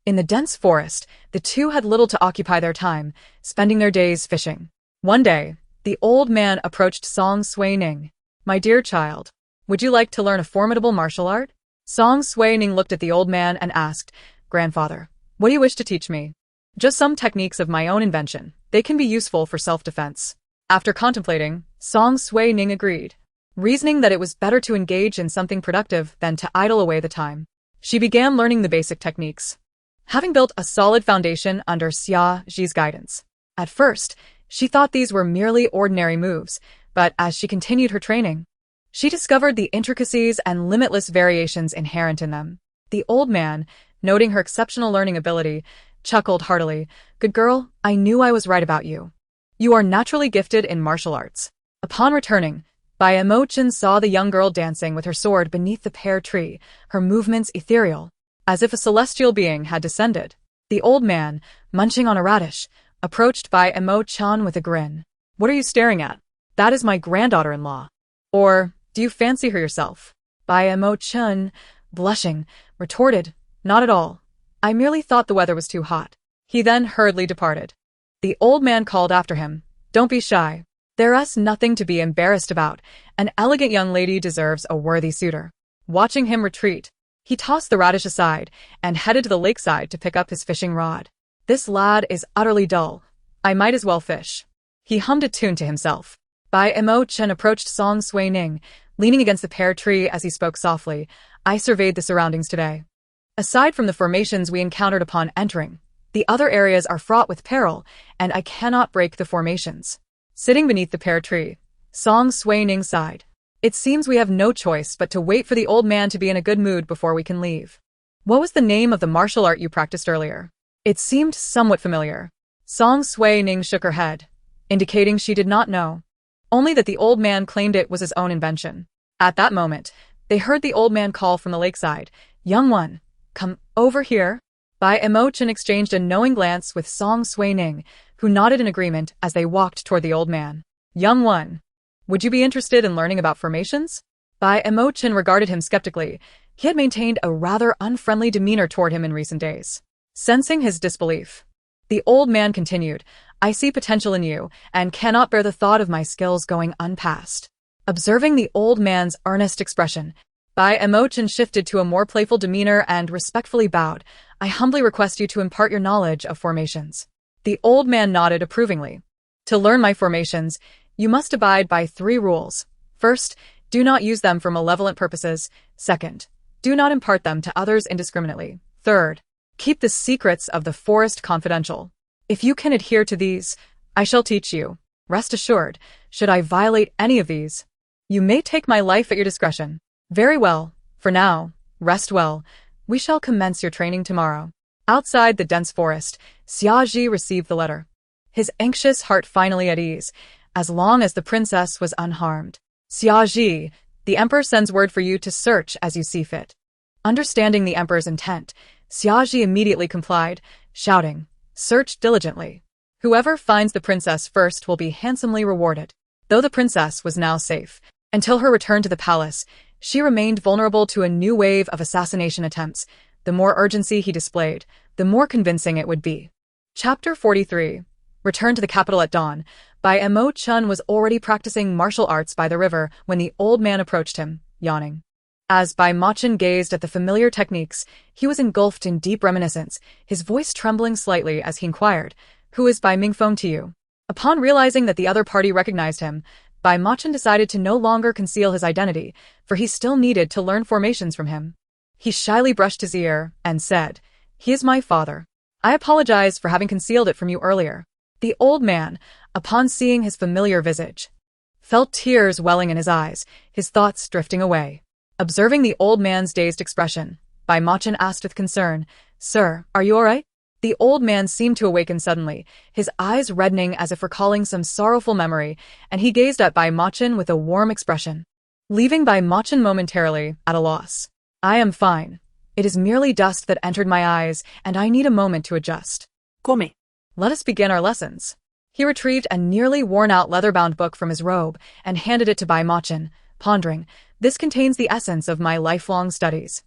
in the dense forest, the two had little to occupy their time, spending their days fishing. One day, the old man approached Suining. "My dear child, would you like to learn a formidable martial art?" Suining looked at the old man and asked, "Grandfather, what do you wish to teach me?" "Just some techniques of my own invention. They can be useful for self-defense." After contemplating, Suining agreed. reasoning that it was better to engage in something productive than to idle away the time. She began learning the basic techniques, having built a solid foundation under Xia Zhi's guidance. At first, she thought these were merely ordinary moves, but as she continued her training, she discovered the intricacies and limitless variations inherent in them. The old man, noting her exceptional learning ability, chuckled heartily. "Good girl, I knew I was right about you. You are naturally gifted in martial arts." Upon returning, Bai Mo-chen saw the young girl dancing with her sword beneath the pear tree, her movements ethereal, as if a celestial being had descended. The old man, munching on a radish, approached Bai Mo-chen with a grin. "What are you staring at? That is my granddaughter-in-law. Or, do you fancy her yourself?" Bai Mo-chen, blushing, retorted, "Not at all. I merely thought the weather was too hot." He then hurriedly departed. The old man called after him, "Don't be shy. There is nothing to be embarrassed about. An elegant young lady deserves a worthy suitor." Watching him retreat, he tossed the radish aside and headed to the lakeside to pick up his fishing rod. "This lad is utterly dull. I might as well fish." He hummed a tune to himself. Bai Mo-chen approached Suining, leaning against the pear tree as he spoke softly. "I surveyed the surroundings today. Aside from the formations we encountered upon entering, the other areas are fraught with peril, and I cannot break the formations." Sitting beneath the pear tree, Suining sighed. "It seems we have no choice but to wait for the old man to be in a good mood before we can leave." "What was the name of the martial art you practiced earlier?" It seemed somewhat familiar. Suining shook her head, indicating she did not know, only that the old man claimed it was his own invention. At that moment, they heard the old man call from the lakeside, "Young one, come over here." Bai Mo-chen exchanged a knowing glance with Suining, who nodded in agreement as they walked toward the old man. "Young one, would you be interested in learning about formations?" Bai Mo-chen regarded him skeptically. He had maintained a rather unfriendly demeanor toward him in recent days. Sensing his disbelief, the old man continued, "I see potential in you and cannot bear the thought of my skills going unpassed." Observing the old man's earnest expression, Bai Mo-chen shifted to a more playful demeanor and respectfully bowed. "I humbly request you to impart your knowledge of formations." The old man nodded approvingly. "To learn my formations, you must abide by 3 rules. First, do not use them for malevolent purposes. Second, do not impart them to others indiscriminately. Third, keep the secrets of the forest confidential. If you can adhere to these, I shall teach you. Rest assured, should I violate any of these, you may take my life at your discretion." "Very well. For now, rest well. We shall commence your training tomorrow." Outside the dense forest, Xia Zhi received the letter, his anxious heart finally at ease, as long as the princess was unharmed. "Xia Zhi, the emperor sends word for you to search as you see fit." Understanding the emperor's intent, Xia Zhi immediately complied, shouting, "Search diligently. Whoever finds the princess first will be handsomely rewarded." Though the princess was now safe, until her return to the palace, she remained vulnerable to a new wave of assassination attempts. The more urgency he displayed, the more convincing it would be. Chapter 43. Return to the capital at dawn. Bai Mo-chen was already practicing martial arts by the river when the old man approached him, yawning. As Bai Mo-chen gazed at the familiar techniques, he was engulfed in deep reminiscence, his voice trembling slightly as he inquired, "Who is Bai Mingfeng to you?" Upon realizing that the other party recognized him, Bai Mo-chen decided to no longer conceal his identity, for he still needed to learn formations from him. He shyly brushed his ear and said, "He is my father. I apologize for having concealed it from you earlier." The old man, upon seeing his familiar visage, felt tears welling in his eyes, his thoughts drifting away. Observing the old man's dazed expression, Bai Mo-chen asked with concern, "Sir, are you all right?" The old man seemed to awaken suddenly, his eyes reddening as if recalling some sorrowful memory, and he gazed at Bai Mo-chen with a warm expression, leaving Bai Mo-chen momentarily at a loss. "I am fine. It is merely dust that entered my eyes, and I need a moment to adjust." Come. "Let us begin our lessons." He retrieved a nearly worn-out leather-bound book from his robe and handed it to Bai Mo-chen, pondering, "This contains the essence of my lifelong studies.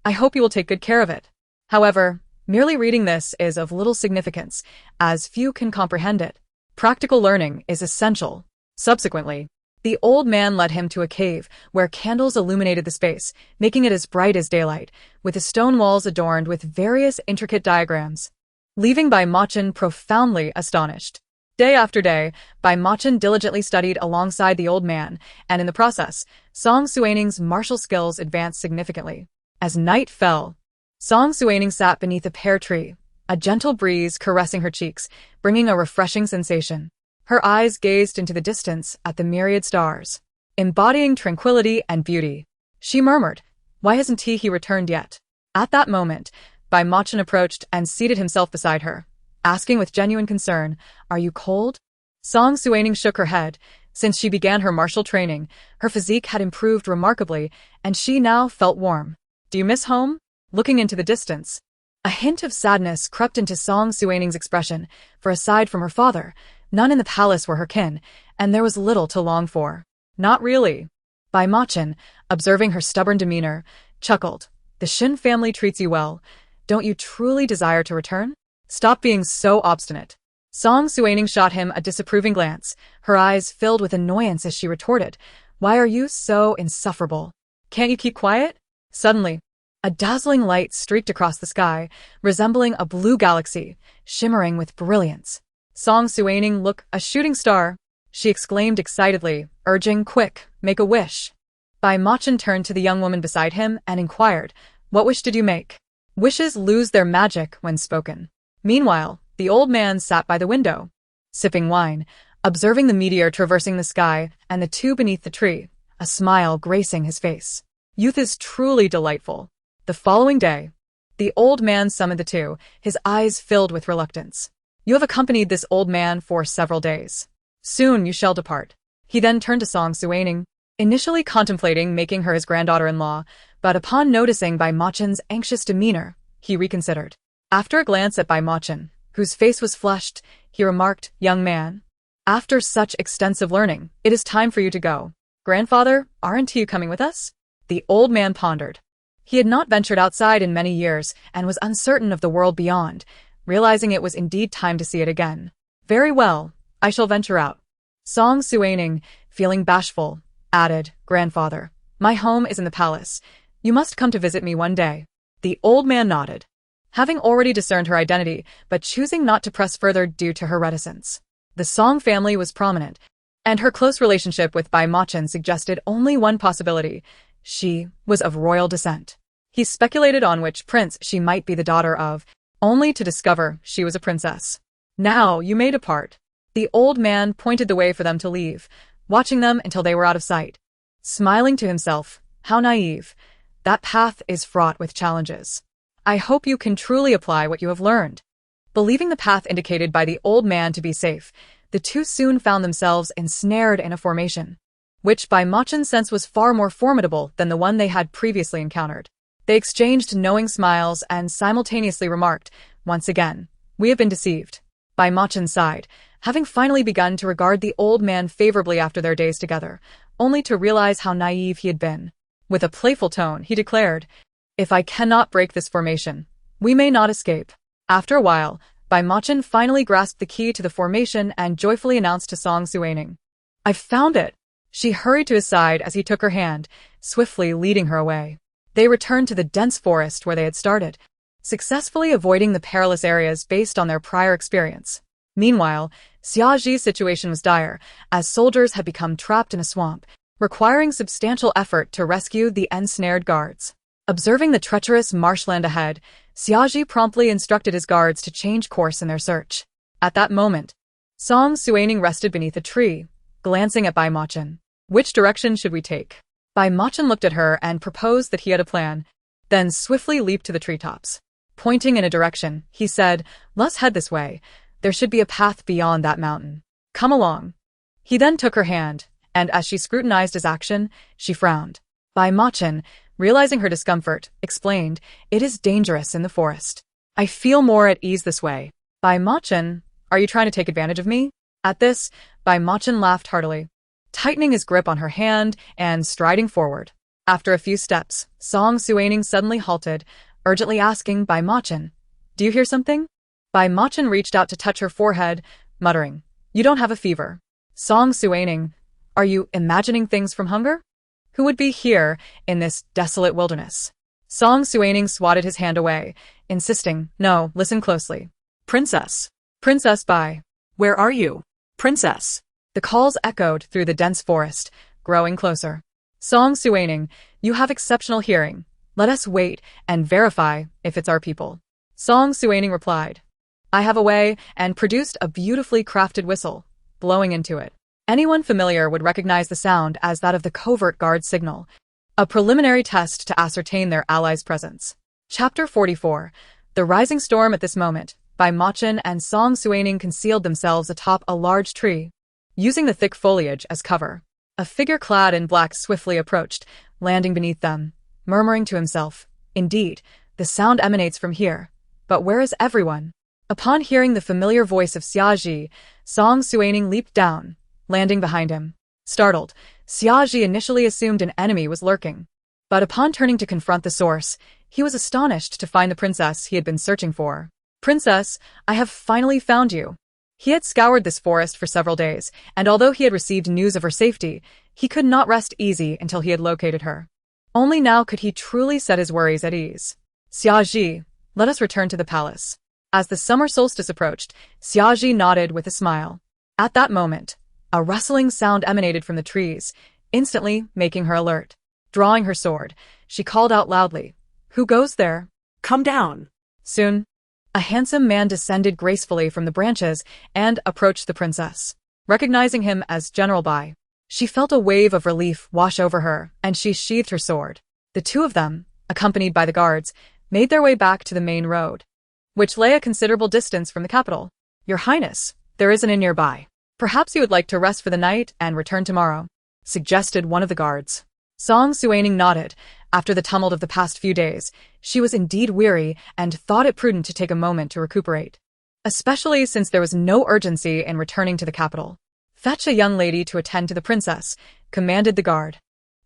I hope you will take good care of it." However, merely reading this is of little significance, as few can comprehend it. Practical learning is essential. Subsequently, the old man led him to a cave where candles illuminated the space, making it as bright as daylight, with the stone walls adorned with various intricate diagrams, leaving Bai Mo-chen profoundly astonished. Day after day, Bai Machin diligently studied alongside the old man, and in the process, Song Suining's martial skills advanced significantly. As night fell, Song Suining sat beneath a pear tree, a gentle breeze caressing her cheeks, bringing a refreshing sensation. Her eyes gazed into the distance at the myriad stars, embodying tranquility and beauty. She murmured, "Why hasn't he returned yet?" At that moment, Bai Machin approached and seated himself beside her, asking with genuine concern, "Are you cold?" Song Suining shook her head. Since she began her martial training, her physique had improved remarkably, and she now felt warm. "Do you miss home?" Looking into the distance, a hint of sadness crept into Song Suining's expression, for aside from her father, none in the palace were her kin, and there was little to long for. "Not really." Bai Machin, observing her stubborn demeanor, chuckled. "The Shin family treats you well. Don't you truly desire to return? Stop being so obstinate." Song Suining shot him a disapproving glance, her eyes filled with annoyance as she retorted, "Why are you so insufferable? Can't you keep quiet?" Suddenly, a dazzling light streaked across the sky, resembling a blue galaxy, shimmering with brilliance. Song Suining, "Look, a shooting star!" she exclaimed excitedly, urging, "Quick, make a wish." Bai Machin turned to the young woman beside him and inquired, "What wish did you make?" Wishes lose their magic when spoken. Meanwhile, the old man sat by the window, sipping wine, observing the meteor traversing the sky and the two beneath the tree, a smile gracing his face. Youth is truly delightful. The following day, the old man summoned the two, his eyes filled with reluctance. "You have accompanied this old man for several days. Soon you shall depart." He then turned to Song Suining, initially contemplating making her his granddaughter-in-law, but upon noticing Bai Machin's anxious demeanor, he reconsidered. After a glance at Bai Machin, whose face was flushed, he remarked, "Young man, after such extensive learning, it is time for you to go." "Grandfather, aren't you coming with us?" The old man pondered. He had not ventured outside in many years and was uncertain of the world beyond, realizing it was indeed time to see it again. "Very well, I shall venture out." Song Suining, feeling bashful, added, "Grandfather, my home is in the palace. You must come to visit me one day." The old man nodded, having already discerned her identity, but choosing not to press further due to her reticence. The Song family was prominent, and her close relationship with Bai Machin suggested only one possibility. She was of royal descent. He speculated on which prince she might be the daughter of, only to discover she was a princess. "Now you may depart." The old man pointed the way for them to leave, watching them until they were out of sight. Smiling to himself, how naive. That path is fraught with challenges. I hope you can truly apply what you have learned. Believing the path indicated by the old man to be safe, the two soon found themselves ensnared in a formation, which Bai Machin's sense was far more formidable than the one they had previously encountered. They exchanged knowing smiles and simultaneously remarked, "Once again, we have been deceived." Bai Machin sighed, having finally begun to regard the old man favorably after their days together, only to realize how naive he had been. With a playful tone, he declared, "If I cannot break this formation, we may not escape." After a while, Bai Machin finally grasped the key to the formation and joyfully announced to Song Suining, "I've found it." She hurried to his side as he took her hand, swiftly leading her away. They returned to the dense forest where they had started, successfully avoiding the perilous areas based on their prior experience. Meanwhile, Xiaoji's situation was dire, as soldiers had become trapped in a swamp, requiring substantial effort to rescue the ensnared guards. Observing the treacherous marshland ahead, Xiaoji promptly instructed his guards to change course in their search. At that moment, Song Suining rested beneath a tree, glancing at Bai Machin. "Which direction should we take?" Bai Machin looked at her and proposed that he had a plan, then swiftly leaped to the treetops. Pointing in a direction, he said, "Let's head this way. There should be a path beyond that mountain. Come along." He then took her hand, and as she scrutinized his action, she frowned. Bai Machin, realizing her discomfort, explained, "It is dangerous in the forest. I feel more at ease this way." "Bai Machin, are you trying to take advantage of me?" At this, Bai Machin laughed heartily, tightening his grip on her hand and striding forward. After a few steps, Song Suining suddenly halted, urgently asking Bai Machin, "Do you hear something?" Bai Machin reached out to touch her forehead, muttering, "You don't have a fever." Song Suining, "Are you imagining things from hunger? Who would be here in this desolate wilderness?" Song Suining swatted his hand away, insisting, "No, listen closely. Princess. Princess Bai. Where are you?" Princess. The calls echoed through the dense forest, growing closer. Song Suining, you have exceptional hearing. Let us wait and verify if it's our people. Song Suining replied. I have a way, and produced a beautifully crafted whistle, blowing into it. Anyone familiar would recognize the sound as that of the covert guard signal, a preliminary test to ascertain their allies' presence. Chapter 44. The Rising Storm. At this moment, Bai Machin and Song Suining concealed themselves atop a large tree, using the thick foliage as cover. A figure clad in black swiftly approached, landing beneath them, murmuring to himself, Indeed, the sound emanates from here. But where is everyone? Upon hearing the familiar voice of Xiaji, Song Suining leaped down, landing behind him. Startled, Xiaji initially assumed an enemy was lurking. But upon turning to confront the source, he was astonished to find the princess he had been searching for. Princess, I have finally found you. He had scoured this forest for several days, and although he had received news of her safety, he could not rest easy until he had located her. Only now could he truly set his worries at ease. Xiaji, let us return to the palace. As the summer solstice approached, Xiaji nodded with a smile. At that moment, a rustling sound emanated from the trees, instantly making her alert. Drawing her sword, she called out loudly, Who goes there? Come down. Soon, a handsome man descended gracefully from the branches and approached the princess. Recognizing him as General Bai, she felt a wave of relief wash over her, and she sheathed her sword. The two of them, accompanied by the guards, made their way back to the main road, which lay a considerable distance from the capital. Your Highness, there is an inn nearby. Perhaps you would like to rest for the night and return tomorrow, suggested one of the guards. Song Suining nodded. After the tumult of the past few days, she was indeed weary and thought it prudent to take a moment to recuperate, especially since there was no urgency in returning to the capital. Fetch a young lady to attend to the princess, commanded the guard.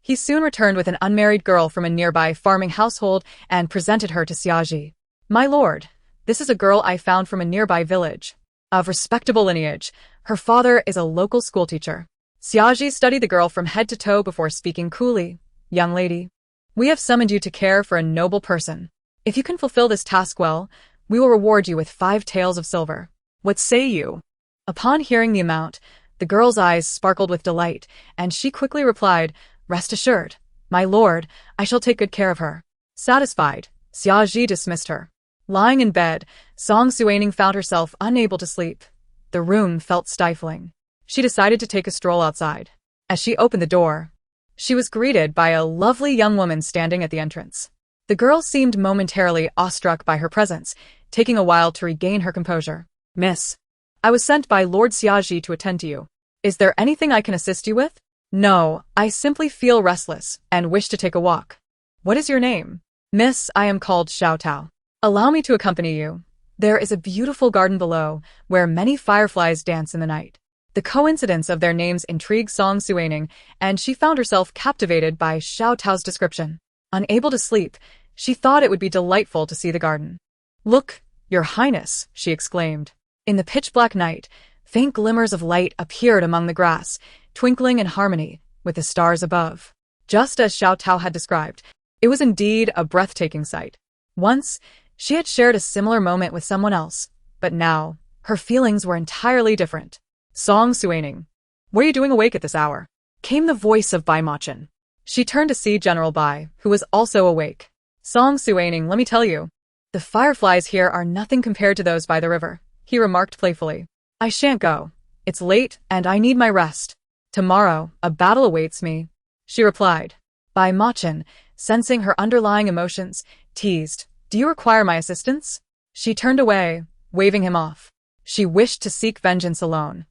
He soon returned with an unmarried girl from a nearby farming household and presented her to Xiaji. My lord, this is a girl I found from a nearby village, of respectable lineage. Her father is a local schoolteacher. Xiaji studied the girl from head to toe before speaking coolly. Young lady, we have summoned you to care for a noble person. If you can fulfill this task well, we will reward you with 5 taels of silver. What say you? Upon hearing the amount, the girl's eyes sparkled with delight, and she quickly replied, Rest assured, my lord, I shall take good care of her. Satisfied, Xiaji dismissed her. Lying in bed, Song Suining found herself unable to sleep. The room felt stifling. She decided to take a stroll outside. As she opened the door, she was greeted by a lovely young woman standing at the entrance. The girl seemed momentarily awestruck by her presence, taking a while to regain her composure. Miss, I was sent by Lord Xiaji to attend to you. Is there anything I can assist you with? No, I simply feel restless and wish to take a walk. What is your name? Miss, I am called Xiao Tao. Allow me to accompany you. There is a beautiful garden below, where many fireflies dance in the night. The coincidence of their names intrigued Song Suining, and she found herself captivated by Xiao Tao's description. Unable to sleep, she thought it would be delightful to see the garden. Look, Your Highness, she exclaimed. In the pitch-black night, faint glimmers of light appeared among the grass, twinkling in harmony with the stars above. Just as Xiao Tao had described, it was indeed a breathtaking sight. Once, she had shared a similar moment with someone else, but now, her feelings were entirely different. Song Suining, what are you doing awake at this hour? Came the voice of Bai Machin. She turned to see General Bai, who was also awake. Song Suining, let me tell you, the fireflies here are nothing compared to those by the river, he remarked playfully. I shan't go. It's late, and I need my rest. Tomorrow, a battle awaits me, she replied. Bai Machin, sensing her underlying emotions, teased, Do you require my assistance? She turned away, waving him off. She wished to seek vengeance alone,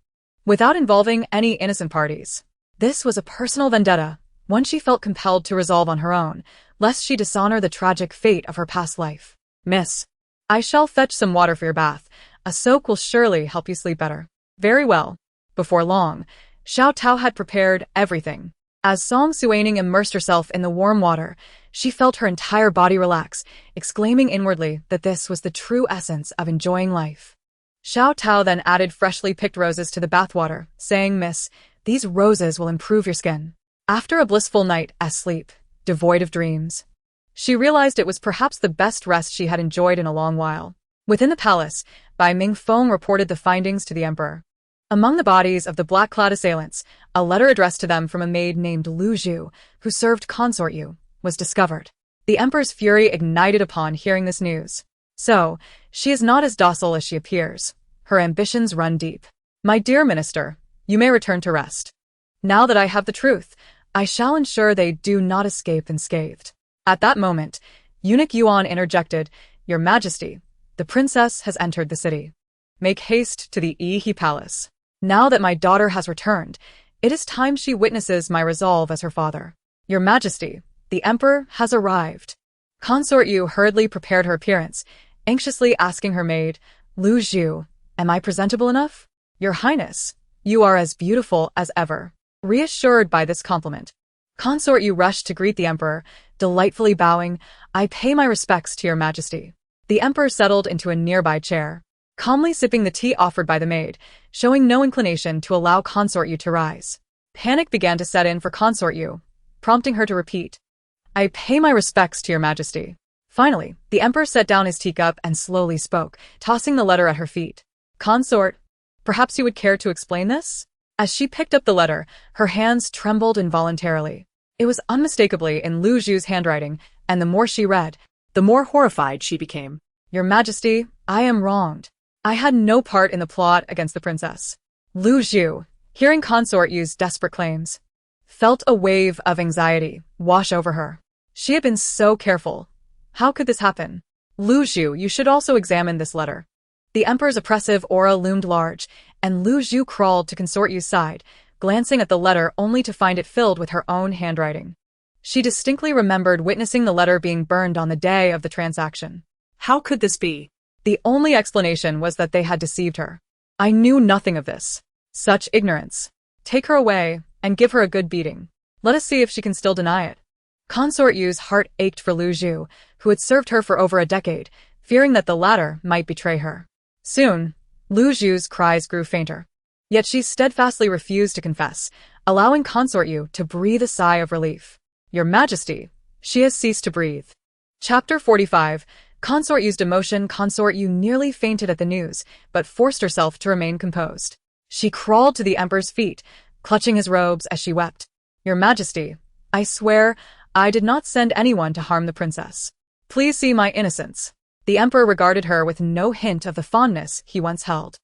without involving any innocent parties. This was a personal vendetta, one she felt compelled to resolve on her own, lest she dishonor the tragic fate of her past life. Miss, I shall fetch some water for your bath. A soak will surely help you sleep better. Very well. Before long, Xiao Tao had prepared everything. As Song Suining immersed herself in the warm water, she felt her entire body relax, exclaiming inwardly that this was the true essence of enjoying life. Xiao Tao then added freshly picked roses to the bathwater, saying, Miss, these roses will improve your skin. After a blissful night as sleep, devoid of dreams, she realized it was perhaps the best rest she had enjoyed in a long while. Within the palace, Bai Mingfeng reported the findings to the emperor. Among the bodies of the black-clad assailants, a letter addressed to them from a maid named Lu Zhu, who served consort Yu, was discovered. The emperor's fury ignited upon hearing this news. So, she is not as docile as she appears. Her ambitions run deep. My dear minister, you may return to rest. Now that I have the truth, I shall ensure they do not escape unscathed. At that moment, Eunuch Yuan interjected, Your Majesty, the princess has entered the city. Make haste to the Yi Palace. Now that my daughter has returned, it is time she witnesses my resolve as her father. Your Majesty, the Emperor has arrived. Consort Yu hurriedly prepared her appearance, anxiously asking her maid, Lu Zhu, am I presentable enough? Your Highness, you are as beautiful as ever. Reassured by this compliment, Consort Yu rushed to greet the Emperor, delightfully bowing, I pay my respects to Your Majesty. The Emperor settled into a nearby chair, calmly sipping the tea offered by the maid, showing no inclination to allow Consort Yu to rise. Panic began to set in for Consort Yu, prompting her to repeat, I pay my respects to Your Majesty. Finally, the Emperor set down his teacup and slowly spoke, tossing the letter at her feet. Consort, perhaps you would care to explain this? As she picked up the letter, her hands trembled involuntarily. It was unmistakably in Lu Zhu's handwriting, and the more she read, The more horrified she became. Your Majesty, I am wronged. I had no part in the plot against the princess. Lu Zhu, hearing Consort Yu's desperate claims, felt a wave of anxiety wash over her. She had been so careful. How could this happen? Lu Zhu, you should also examine this letter. The Emperor's oppressive aura loomed large, and Lu Zhu crawled to Consort Yu's side, glancing at the letter only to find it filled with her own handwriting. She distinctly remembered witnessing the letter being burned on the day of the transaction. How could this be? The only explanation was that they had deceived her. I knew nothing of this. Such ignorance. Take her away, and give her a good beating. Let us see if she can still deny it. Consort Yu's heart ached for Lu Zhu, who had served her for over a decade, fearing that the latter might betray her. Soon, Lu Zhu's cries grew fainter. Yet she steadfastly refused to confess, allowing Consort Yu to breathe a sigh of relief. Your Majesty, she has ceased to breathe. Chapter 45. Consort Yu's demotion. Consort Yu nearly fainted at the news, but forced herself to remain composed. She crawled to the Emperor's feet, clutching his robes as she wept. Your Majesty, I swear, I did not send anyone to harm the princess. Please see my innocence. The Emperor regarded her with no hint of the fondness he once held.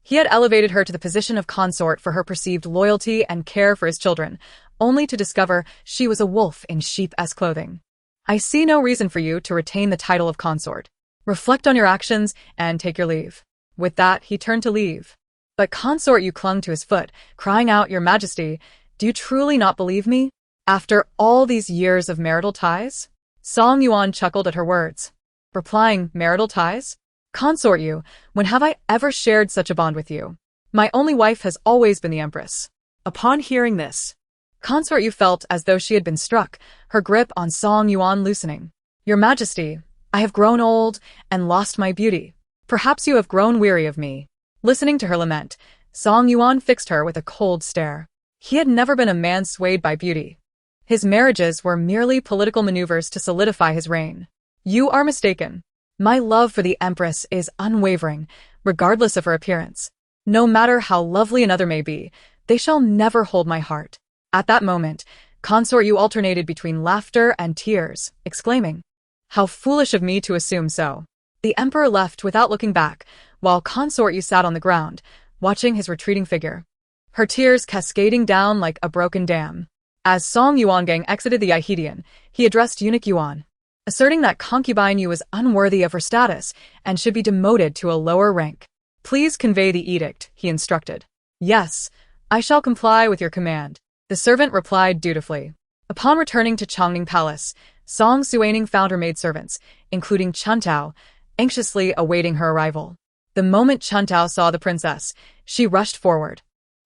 He had elevated her to the position of consort for her perceived loyalty and care for his children, only to discover she was a wolf in sheep's clothing. I see no reason for you to retain the title of consort. Reflect on your actions and take your leave. With that, he turned to leave. But Consort Yu clung to his foot, crying out, Your Majesty, do you truly not believe me? After all these years of marital ties? Song Yuan chuckled at her words, replying, Marital ties? Consort Yu, when have I ever shared such a bond with you? My only wife has always been the Empress. Upon hearing this, Consort Yu felt as though she had been struck, her grip on Song Yuan loosening. Your Majesty, I have grown old and lost my beauty. Perhaps you have grown weary of me. Listening to her lament, Song Yuan fixed her with a cold stare. He had never been a man swayed by beauty. His marriages were merely political maneuvers to solidify his reign. You are mistaken. My love for the Empress is unwavering, regardless of her appearance. No matter how lovely another may be, they shall never hold my heart. At that moment, Consort Yu alternated between laughter and tears, exclaiming, How foolish of me to assume so. The Emperor left without looking back, while Consort Yu sat on the ground, watching his retreating figure, her tears cascading down like a broken dam. As Song Yuangang exited the Yihedian, he addressed Eunuch Yuan, asserting that concubine Yu was unworthy of her status and should be demoted to a lower rank. Please convey the edict, he instructed. Yes, I shall comply with your command. The servant replied dutifully. Upon returning to Chongning Palace, Song Suining found her maidservants, including Chuntao, anxiously awaiting her arrival. The moment Chuntao saw the princess, she rushed forward,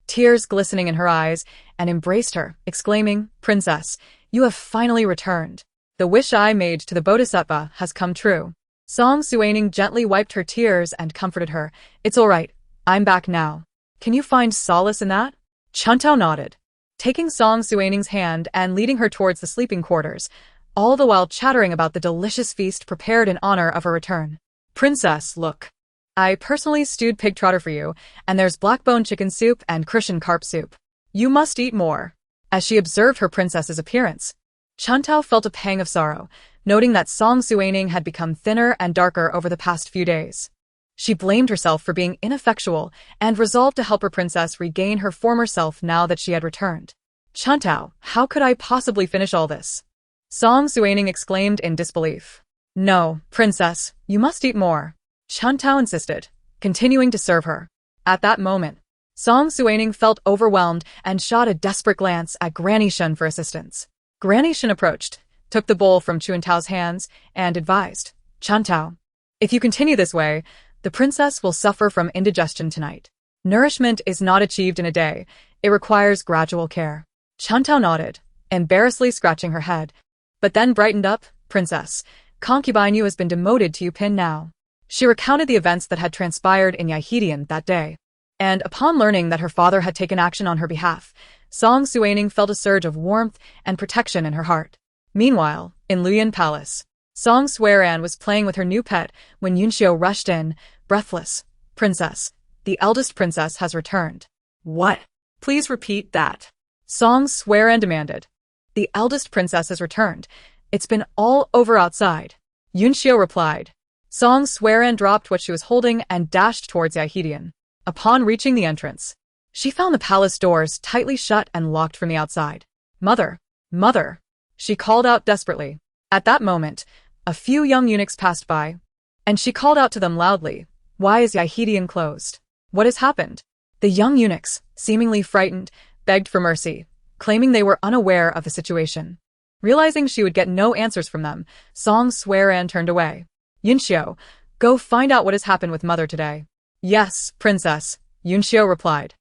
tears glistening in her eyes, and embraced her, exclaiming, Princess, you have finally returned. The wish I made to the Bodhisattva has come true. Song Suining gently wiped her tears and comforted her. It's all right. I'm back now. Can you find solace in that? Chuntao nodded, taking Song Suining's hand and leading her towards the sleeping quarters, all the while chattering about the delicious feast prepared in honor of her return. Princess, look. I personally stewed pig trotter for you, and there's black-bone chicken soup and Christian carp soup. You must eat more." As she observed her princess's appearance, Chantao felt a pang of sorrow, noting that Song Suining had become thinner and darker over the past few days. She blamed herself for being ineffectual and resolved to help her princess regain her former self now that she had returned. "Chantao, how could I possibly finish all this?" Song Suining exclaimed in disbelief. "No, princess, you must eat more," Chantao insisted, continuing to serve her. At that moment, Song Suining felt overwhelmed and shot a desperate glance at Granny Shen for assistance. Granny Shen approached, took the bowl from Chuntao's hands, and advised, "Chantao, if you continue this way, the princess will suffer from indigestion tonight. Nourishment is not achieved in a day. It requires gradual care." Chantao nodded, embarrassedly scratching her head, but then brightened up. "Princess, concubine Yu has been demoted to Yupin now." She recounted the events that had transpired in Yaihidian that day, and upon learning that her father had taken action on her behalf, Song Suining felt a surge of warmth and protection in her heart. Meanwhile, in Luyan Palace, Song Suiran was playing with her new pet when Yunxiu rushed in, breathless. "Princess, the eldest princess has returned." What? Please repeat that. Song Suiran demanded. "The eldest princess has returned. It's been all over outside," Yunxiu replied. Song Suiran dropped what she was holding and dashed towards Yaihidian. Upon reaching the entrance, she found the palace doors tightly shut and locked from the outside. "Mother! Mother!" she called out desperately. At that moment, a few young eunuchs passed by, and she called out to them loudly, "Why is Yaihidian closed? What has happened?" The young eunuchs, seemingly frightened, begged for mercy, claiming they were unaware of the situation. Realizing she would get no answers from them, Song Suiran turned away. "Yunxiu, go find out what has happened with mother today." "Yes, princess," Yunxiu replied.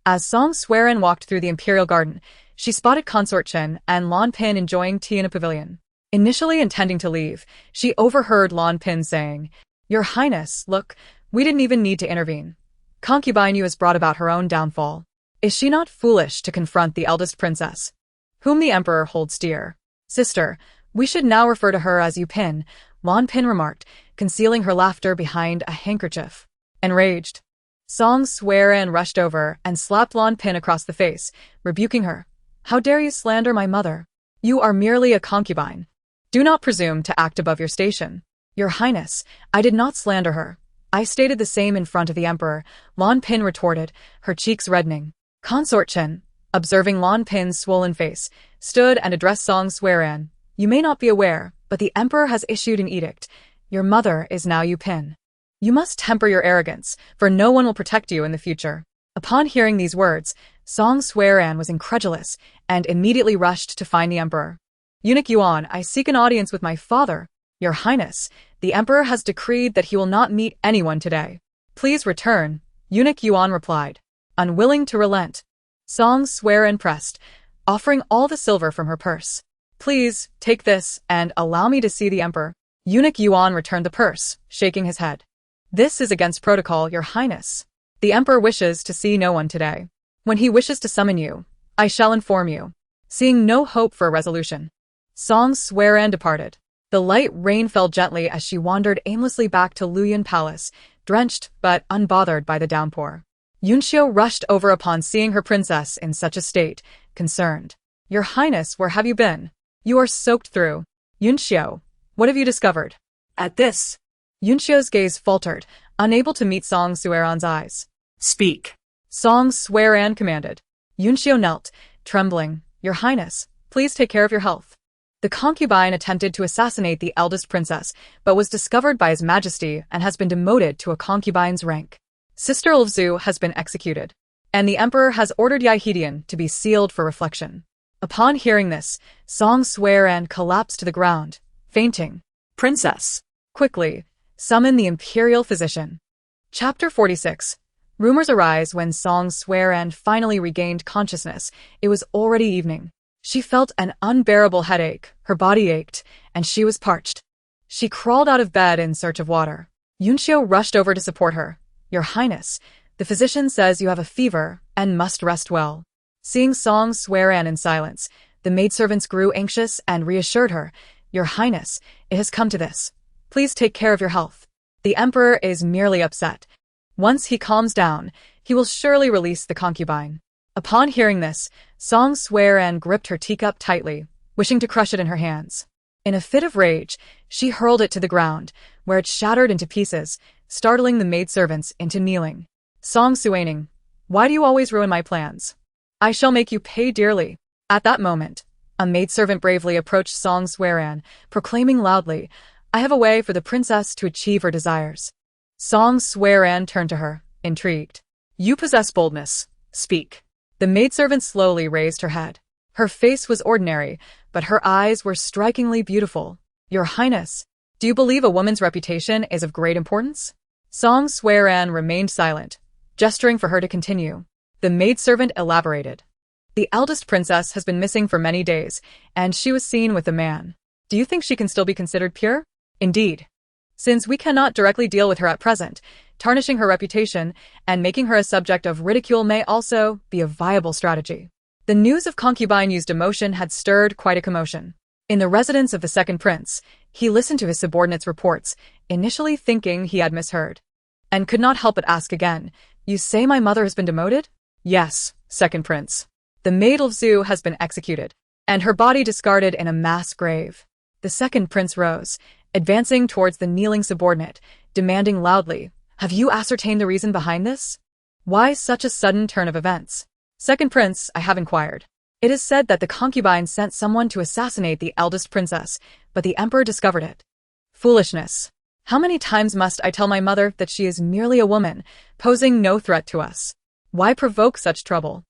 As Song Suiran walked through the imperial garden, she spotted Consort Chen and Lan Pin enjoying tea in a pavilion. Initially intending to leave, she overheard Lan Pin saying, "Your Highness, look, we didn't even need to intervene. Concubine Yu has brought about her own downfall. Is she not foolish to confront the eldest princess, whom the emperor holds dear?" "Sister, we should now refer to her as Yu Pin," Lan Pin remarked, concealing her laughter behind a handkerchief. Enraged, Song Suiran rushed over and slapped Lan Pin across the face, rebuking her. "How dare you slander my mother? You are merely a concubine. Do not presume to act above your station." "Your Highness, I did not slander her. I stated the same in front of the emperor," Lan Pin retorted, her cheeks reddening. Consort Chen, observing Lan Pin's swollen face, stood and addressed Song Suiran. "You may not be aware, but the emperor has issued an edict. Your mother is now Yu Pin. You must temper your arrogance, for no one will protect you in the future." Upon hearing these words, Song Suiran was incredulous and immediately rushed to find the emperor. "Eunuch Yuan, I seek an audience with my father." "Your Highness, the emperor has decreed that he will not meet anyone today. Please return," Eunuch Yuan replied. Unwilling to relent, Song Suiran pressed, offering all the silver from her purse. "Please, take this and allow me to see the emperor." Eunuch Yuan returned the purse, shaking his head. "This is against protocol, Your Highness. The emperor wishes to see no one today. When he wishes to summon you, I shall inform you." Seeing no hope for a resolution, Song Suiran departed. The light rain fell gently as she wandered aimlessly back to Luyan Palace, drenched but unbothered by the downpour. Yunxiu rushed over upon seeing her princess in such a state, concerned. "Your Highness, where have you been? You are soaked through." "Yunxiu, what have you discovered?" At this, Yunxiu's gaze faltered, unable to meet Song Suiran's eyes. "Speak." Song Suiran commanded. Yunxiu knelt, trembling. "Your Highness, please take care of your health." The concubine attempted to assassinate the eldest princess, but was discovered by His Majesty and has been demoted to a concubine's rank. Sister Lvzu has been executed, and the emperor has ordered Yaihidian to be sealed for reflection. Upon hearing this, Song Suiran collapsed to the ground, fainting. "Princess." "Quickly, summon the imperial physician." Chapter 46. Rumors arise. When Song Suiran finally regained consciousness, it was already evening. She felt an unbearable headache, her body ached, and she was parched. She crawled out of bed in search of water. Yunxiu rushed over to support her. "Your Highness, the physician says you have a fever and must rest well." Seeing Song Suiran in silence, the maidservants grew anxious and reassured her. "Your Highness, it has come to this. Please take care of your health." The emperor is merely upset. Once he calms down, he will surely release the concubine. Upon hearing this, Song Suining gripped her teacup tightly, wishing to crush it in her hands. In a fit of rage, she hurled it to the ground, where it shattered into pieces, startling the maidservants into kneeling. Song Suining, why do you always ruin my plans? I shall make you pay dearly. At that moment, a maidservant bravely approached Song Suining, proclaiming loudly, I have a way for the princess to achieve her desires. Song Suining turned to her, intrigued. You possess boldness. Speak. The maidservant slowly raised her head. Her face was ordinary, but her eyes were strikingly beautiful. Your Highness, do you believe a woman's reputation is of great importance? Song Suining remained silent, gesturing for her to continue. The maidservant elaborated. The eldest princess has been missing for many days, and she was seen with a man. Do you think she can still be considered pure? Indeed. Since we cannot directly deal with her at present, tarnishing her reputation and making her a subject of ridicule may also be a viable strategy. The news of concubine-used emotion had stirred quite a commotion. In the residence of the second prince, he listened to his subordinates' reports, initially thinking he had misheard, and could not help but ask again, You say my mother has been demoted? Yes, second prince. The maid Lvzu has been executed, and her body discarded in a mass grave. The second prince rose, advancing towards the kneeling subordinate, demanding loudly, Have you ascertained the reason behind this? Why such a sudden turn of events? Second prince, I have inquired. It is said that the concubine sent someone to assassinate the eldest princess, but the emperor discovered it. Foolishness. How many times must I tell my mother that she is merely a woman, posing no threat to us? Why provoke such trouble?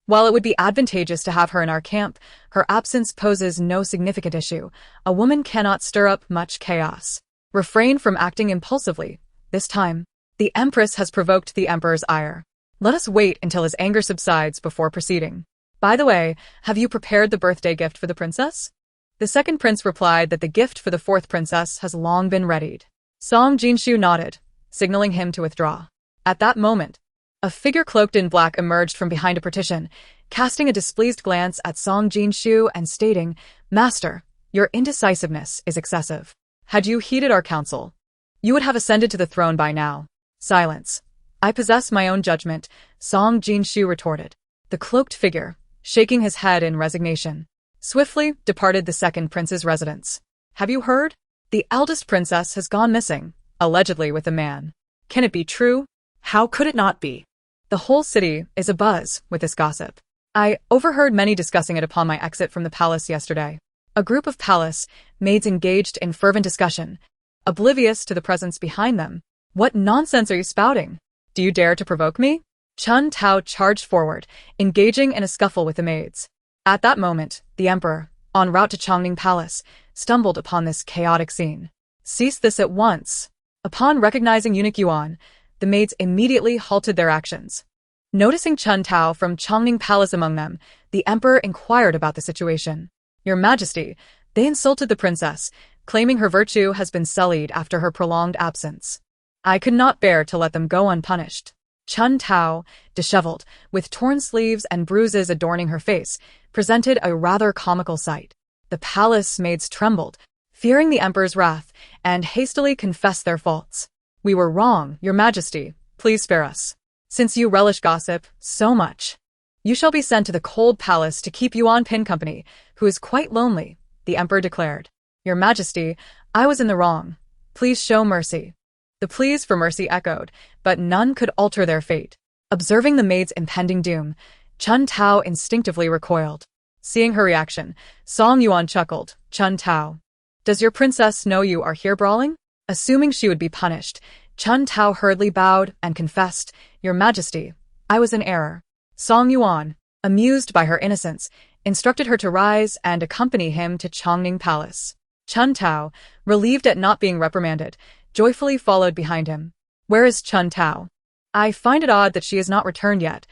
While it would be advantageous to have her in our camp, her absence poses no significant issue. A woman cannot stir up much chaos. Refrain from acting impulsively. This time, the empress has provoked the emperor's ire. Let us wait until his anger subsides before proceeding. By the way, have you prepared the birthday gift for the princess? The second prince replied that the gift for the fourth princess has long been readied. Song Jinshu nodded, signaling him to withdraw. At that moment, a figure cloaked in black emerged from behind a partition, casting a displeased glance at Song Jinshu and stating, Master, your indecisiveness is excessive. Had you heeded our counsel, you would have ascended to the throne by now. Silence. I possess my own judgment, Song Jinshu retorted. The cloaked figure, shaking his head in resignation, swiftly departed the second prince's residence. Have you heard? The eldest princess has gone missing, allegedly with a man. Can it be true? How could it not be? The whole city is abuzz with this gossip. I overheard many discussing it upon my exit from the palace yesterday. A group of palace maids engaged in fervent discussion, oblivious to the presence behind them. What nonsense are you spouting? Do you dare to provoke me? Chun Tao charged forward, engaging in a scuffle with the maids. At that moment, the emperor, en route to Chongning Palace, stumbled upon this chaotic scene. Cease this at once. Upon recognizing eunuch Yuan, the maids immediately halted their actions. Noticing Chun Tao from Chongning Palace among them, the emperor inquired about the situation. Your Majesty, they insulted the princess, claiming her virtue has been sullied after her prolonged absence. I could not bear to let them go unpunished. Chun Tao, disheveled, with torn sleeves and bruises adorning her face, presented a rather comical sight. The palace maids trembled, fearing the emperor's wrath, and hastily confessed their faults. We were wrong, Your Majesty. Please spare us. Since you relish gossip so much, you shall be sent to the cold palace to keep Yuan Pin company, who is quite lonely, the emperor declared. Your Majesty, I was in the wrong. Please show mercy. The pleas for mercy echoed, but none could alter their fate. Observing the maid's impending doom, Chun Tao instinctively recoiled. Seeing her reaction, Song Yuan chuckled. Chun Tao, does your princess know you are here brawling? Assuming she would be punished, Chun Tao hurriedly bowed and confessed, Your Majesty, I was in error. Song Yuan, amused by her innocence, instructed her to rise and accompany him to Chongning Palace. Chun Tao, relieved at not being reprimanded, joyfully followed behind him. Where is Chun Tao? I find it odd that she has not returned yet.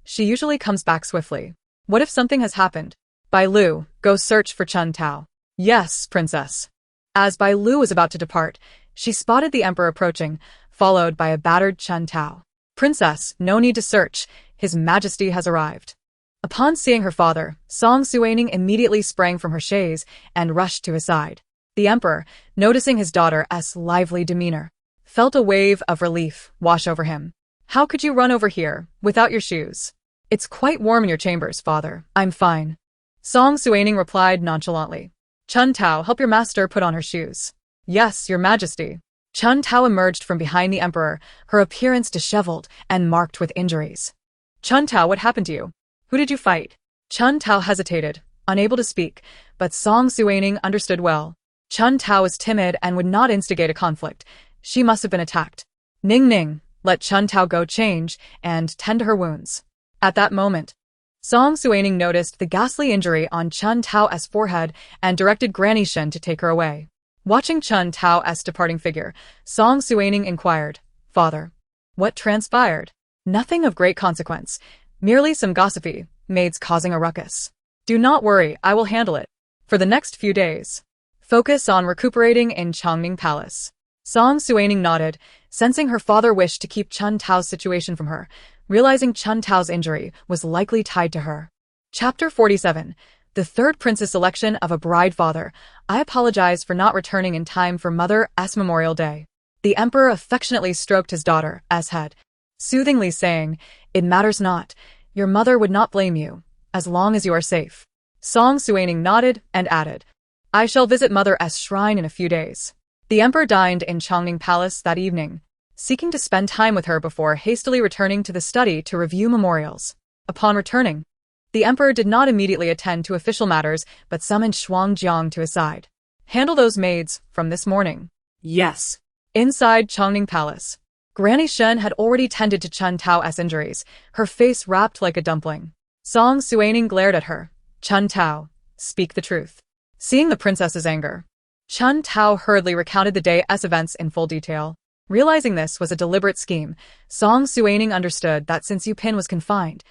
She usually comes back swiftly. What if something has happened? Bai Lu, go search for Chun Tao. Yes, princess. As Bai Lu was about to depart, she spotted the emperor approaching, followed by a battered Chun Tao. Princess, no need to search. His Majesty has arrived. Upon seeing her father, Song Suining immediately sprang from her chaise and rushed to his side. The emperor, noticing his daughter's lively demeanor, felt a wave of relief wash over him. How could you run over here, without your shoes? It's quite warm in your chambers, father. I'm fine. Song Suining replied nonchalantly. Chun Tao, help your master put on her shoes. Yes, your majesty. Chun Tao emerged from behind the emperor, her appearance disheveled and marked with injuries. Chun Tao, what happened to you? Who did you fight? Chun Tao hesitated, unable to speak, but Song Suining understood well. Chun Tao was timid and would not instigate a conflict. She must have been attacked. Ning Ning, let Chun Tao go change and tend to her wounds. At that moment, Song Suining noticed the ghastly injury on Chun Tao's forehead and directed Granny Shen to take her away. Watching Chun Tao's departing figure, Song Suining inquired, Father, what transpired? Nothing of great consequence, merely some gossipy maids causing a ruckus. Do not worry, I will handle it. For the next few days, focus on recuperating in Chongning Palace. Song Suining nodded, sensing her father wished to keep Chun Tao's situation from her, realizing Chun Tao's injury was likely tied to her. Chapter 47. The third princess selection of a bride. Father, I apologize for not returning in time for Mother's Memorial Day. The emperor affectionately stroked his daughter's head, soothingly saying, It matters not. Your mother would not blame you, as long as you are safe. Song Suining nodded and added, I shall visit Mother's shrine in a few days. The emperor dined in Chongning Palace that evening, seeking to spend time with her before hastily returning to the study to review memorials. Upon returning, the emperor did not immediately attend to official matters but summoned Shuangjiang to his side. Handle those maids from this morning. Yes. Inside Chongning Palace, Granny Shen had already tended to Chun Tao's injuries, her face wrapped like a dumpling. Song Suining glared at her. Chun Tao, speak the truth. Seeing the princess's anger, Chun Tao hurriedly recounted the day's events in full detail. Realizing this was a deliberate scheme, Song Suining understood that since Yu Pin was confined,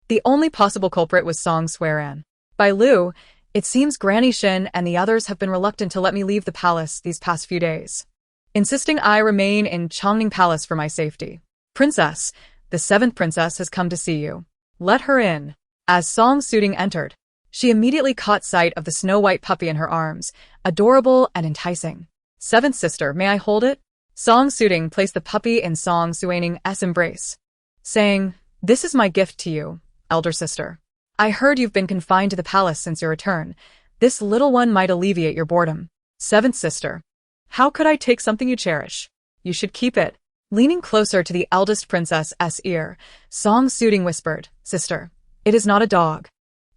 the only possible culprit was Song Suiran. By Lu, it seems Granny Shen and the others have been reluctant to let me leave the palace these past few days, insisting I remain in Chongning Palace for my safety. Princess, the seventh princess has come to see you. Let her in. As Song Suining entered, she immediately caught sight of the snow-white puppy in her arms, adorable and enticing. Seventh sister, may I hold it? Song Suining placed the puppy in Song Suining's embrace, saying, This is my gift to you, elder sister. I heard you've been confined to the palace since your return. This little one might alleviate your boredom. Seventh sister, how could I take something you cherish? You should keep it. Leaning closer to the eldest princess's ear, Song Suining whispered, Sister, it is not a dog.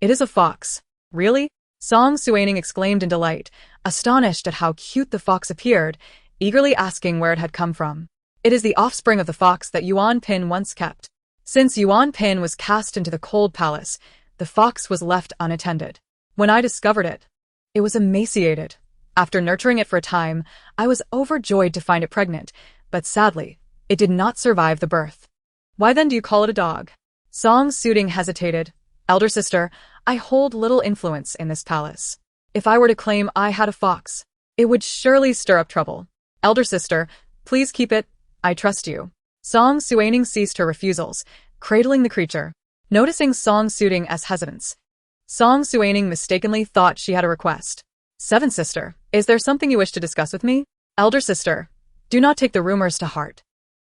It is a fox. Really? Song Suining exclaimed in delight, astonished at how cute the fox appeared, eagerly asking where it had come from. It is the offspring of the fox that Yuan Pin once kept. Since Yuan Pin was cast into the cold palace, the fox was left unattended. When I discovered it, it was emaciated. After nurturing it for a time, I was overjoyed to find it pregnant, but sadly, it did not survive the birth. Why then do you call it a dog? Song Suining hesitated. Elder sister, I hold little influence in this palace. If I were to claim I had a fox, it would surely stir up trouble. Elder sister, please keep it. I trust you. Song Suining ceased her refusals, cradling the creature. Noticing Song Suining's hesitance, Song Suining mistakenly thought she had a request. Seventh sister, is there something you wish to discuss with me? Elder sister, do not take the rumors to heart.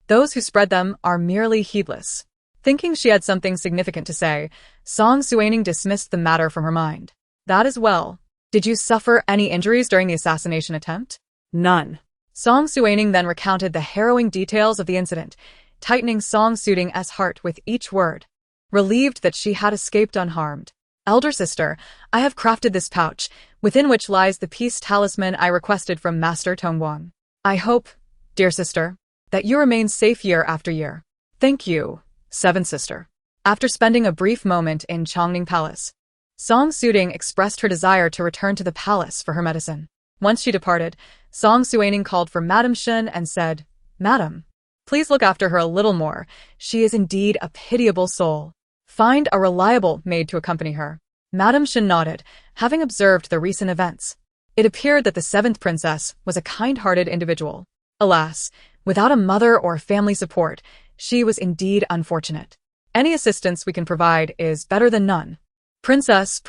Those who spread them are merely heedless. Thinking she had something significant to say, Song Suining dismissed the matter from her mind. That is well. Did you suffer any injuries during the assassination attempt? None. Song Suining then recounted the harrowing details of the incident, tightening Song Suiting's heart with each word. Relieved that she had escaped unharmed. Elder sister, I have crafted this pouch, within which lies the peace talisman I requested from Master Tongguang. I hope, dear sister, that you remain safe year after year. Thank you, seventh sister. After spending a brief moment in Chongning Palace, Song Suining expressed her desire to return to the palace for her medicine. Once she departed, Song Suining called for Madame Shen and said, Madam, please look after her a little more. She is indeed a pitiable soul. Find a reliable maid to accompany her. Madame Shen nodded, having observed the recent events. It appeared that the seventh princess was a kind-hearted individual. Alas, without a mother or family support, she was indeed unfortunate. Any assistance we can provide is better than none. Princess,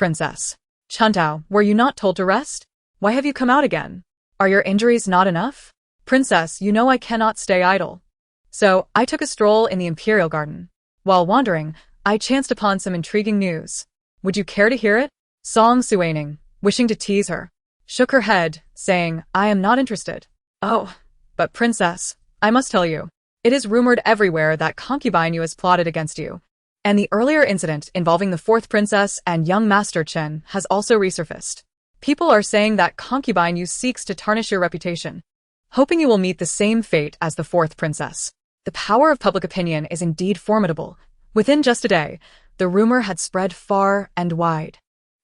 Chun Tao, were you not told to rest? Why have you come out again? Are your injuries not enough? Princess, you know I cannot stay idle. So, I took a stroll in the imperial garden. While wandering, I chanced upon some intriguing news. Would you care to hear it? Song Suining, wishing to tease her, shook her head, saying, I am not interested. Oh, but princess, I must tell you. It is rumored everywhere that concubine Yu has plotted against you. And the earlier incident involving the fourth princess and young Master Chen has also resurfaced. People are saying that concubine Yu seeks to tarnish your reputation, hoping you will meet the same fate as the fourth princess. The power of public opinion is indeed formidable. Within just a day, the rumor had spread far and wide.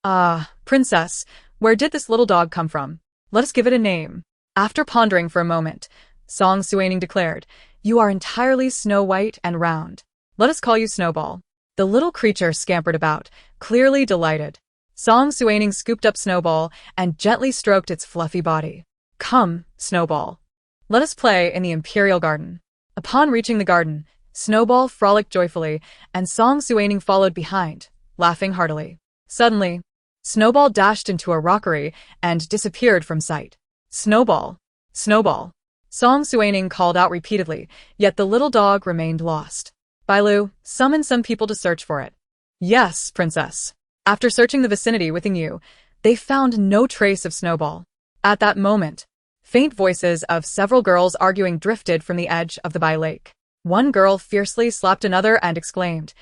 Ah, princess, where did this little dog come from? Let us give it a name. After pondering for a moment, Song Suining declared, You are entirely snow-white and round. Let us call you Snowball. The little creature scampered about, clearly delighted. Song Suining scooped up Snowball and gently stroked its fluffy body. Come, Snowball. Let us play in the imperial garden. Upon reaching the garden, Snowball frolicked joyfully, and Song Suining followed behind, laughing heartily. Suddenly, Snowball dashed into a rockery and disappeared from sight. Snowball! Snowball! Song Suining called out repeatedly, yet the little dog remained lost. Bailu, summon some people to search for it. Yes, princess. After searching the vicinity within you, they found no trace of Snowball. At that moment, faint voices of several girls arguing drifted from the edge of the Bai Lake. One girl fiercely slapped another and exclaimed,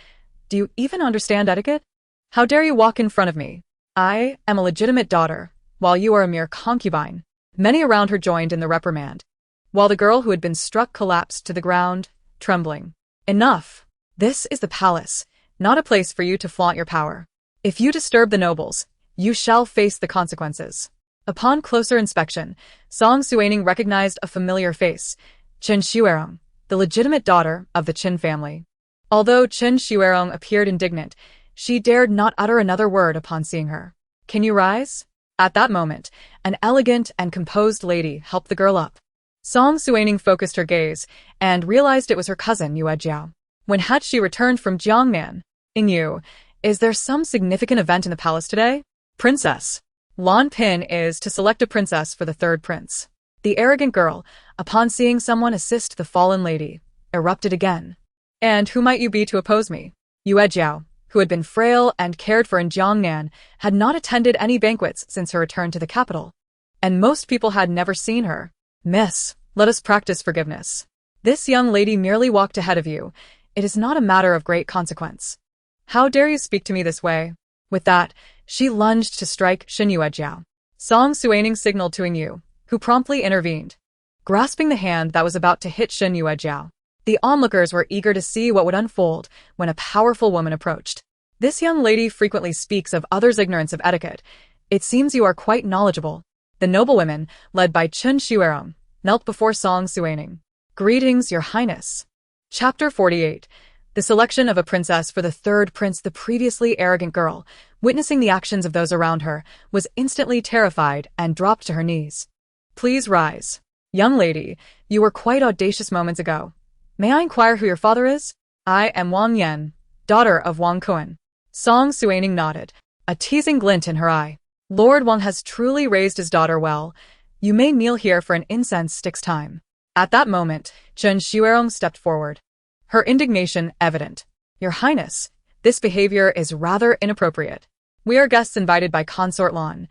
Do you even understand etiquette? How dare you walk in front of me? I am a legitimate daughter, while you are a mere concubine. Many around her joined in the reprimand, while the girl who had been struck collapsed to the ground, trembling. Enough! This is the palace, not a place for you to flaunt your power. If you disturb the nobles, you shall face the consequences. Upon closer inspection, Song Suining recognized a familiar face, Chen Xuerong, the legitimate daughter of the Qin family. Although Chen Xuerong appeared indignant, she dared not utter another word upon seeing her. Can you rise? At that moment, an elegant and composed lady helped the girl up. Song Suining focused her gaze and realized it was her cousin Yue Jiao. When had she returned from Jiangnan? Yu, is there some significant event in the palace today? Princess. Lan Pin is to select a princess for the third prince. The arrogant girl, upon seeing someone assist the fallen lady, erupted again. And who might you be to oppose me? Yue Jiao, who had been frail and cared for in Jiangnan, had not attended any banquets since her return to the capital. And most people had never seen her. Miss, let us practice forgiveness. This young lady merely walked ahead of you. It is not a matter of great consequence. How dare you speak to me this way? With that, she lunged to strike Shin Yue Jiao. Song Suining signaled to Yu, who promptly intervened, grasping the hand that was about to hit Shin Yue Jiao. The onlookers were eager to see what would unfold when a powerful woman approached. This young lady frequently speaks of others' ignorance of etiquette. It seems you are quite knowledgeable. The noblewomen, led by Chen Xuerong, knelt before Song Suining. Greetings, your highness. Chapter 48. The selection of a princess for the third prince. The previously arrogant girl, witnessing the actions of those around her, was instantly terrified and dropped to her knees. Please rise. Young lady, you were quite audacious moments ago. May I inquire who your father is? I am Wang Yan, daughter of Wang Kuan. Song Suining nodded, a teasing glint in her eye. Lord Wang has truly raised his daughter well. You may kneel here for an incense stick's time. At that moment, Chen Xuerong stepped forward, her indignation evident. Your highness, this behavior is rather inappropriate. We are guests invited by Consort Lan.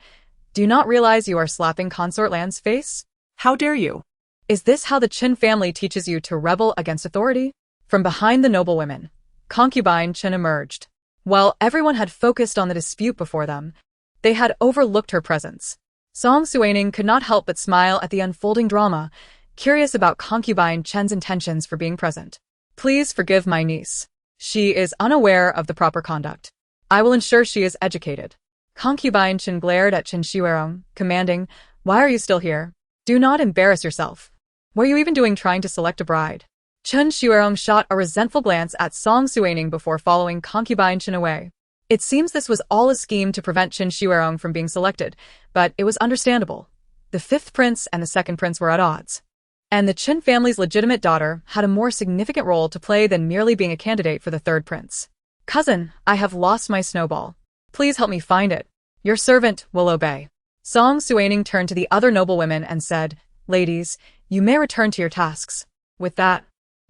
Do you not realize you are slapping Consort Lan's face? How dare you? Is this how the Qin family teaches you to rebel against authority? From behind the noblewomen, concubine Chen emerged. While everyone had focused on the dispute before them, they had overlooked her presence. Song Suining could not help but smile at the unfolding drama, curious about concubine Chen's intentions for being present. Please forgive my niece. She is unaware of the proper conduct. I will ensure she is educated. Concubine Chen glared at Chen Xuerong, commanding, Why are you still here? Do not embarrass yourself. What are you even doing trying to select a bride? Chen Xuerong shot a resentful glance at Song Suining before following concubine Chen away. It seems this was all a scheme to prevent Chen Xuerong from being selected, but it was understandable. The fifth prince and the second prince were at odds, and the Qin family's legitimate daughter had a more significant role to play than merely being a candidate for the third prince. Cousin, I have lost my snowball. Please help me find it. Your servant will obey. Song Suining turned to the other noblewomen and said, Ladies, you may return to your tasks. With that,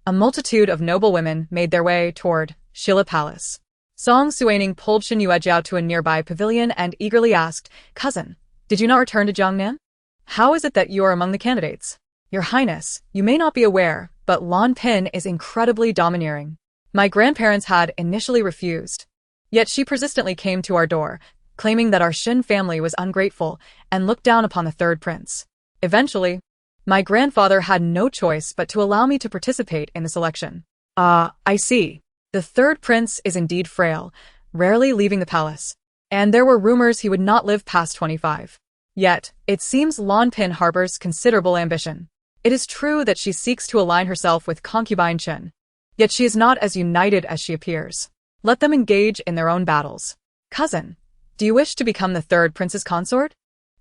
a multitude of noble women made their way toward Shilla Palace. Song Suining pulled Shen Yuejiao to a nearby pavilion and eagerly asked, "Cousin, did you not return to Jiangnan? How is it that you are among the candidates? Your Highness, you may not be aware, but Lan Pin is incredibly domineering. My grandparents had initially refused. Yet she persistently came to our door, claiming that our Shen family was ungrateful and looked down upon the third prince. Eventually, my grandfather had no choice but to allow me to participate in the selection." I see. The third prince is indeed frail, rarely leaving the palace. And there were rumors he would not live past 25. Yet, it seems Lan Pin harbors considerable ambition. It is true that she seeks to align herself with concubine Chen. Yet she is not as united as she appears. Let them engage in their own battles. Cousin, do you wish to become the third prince's consort?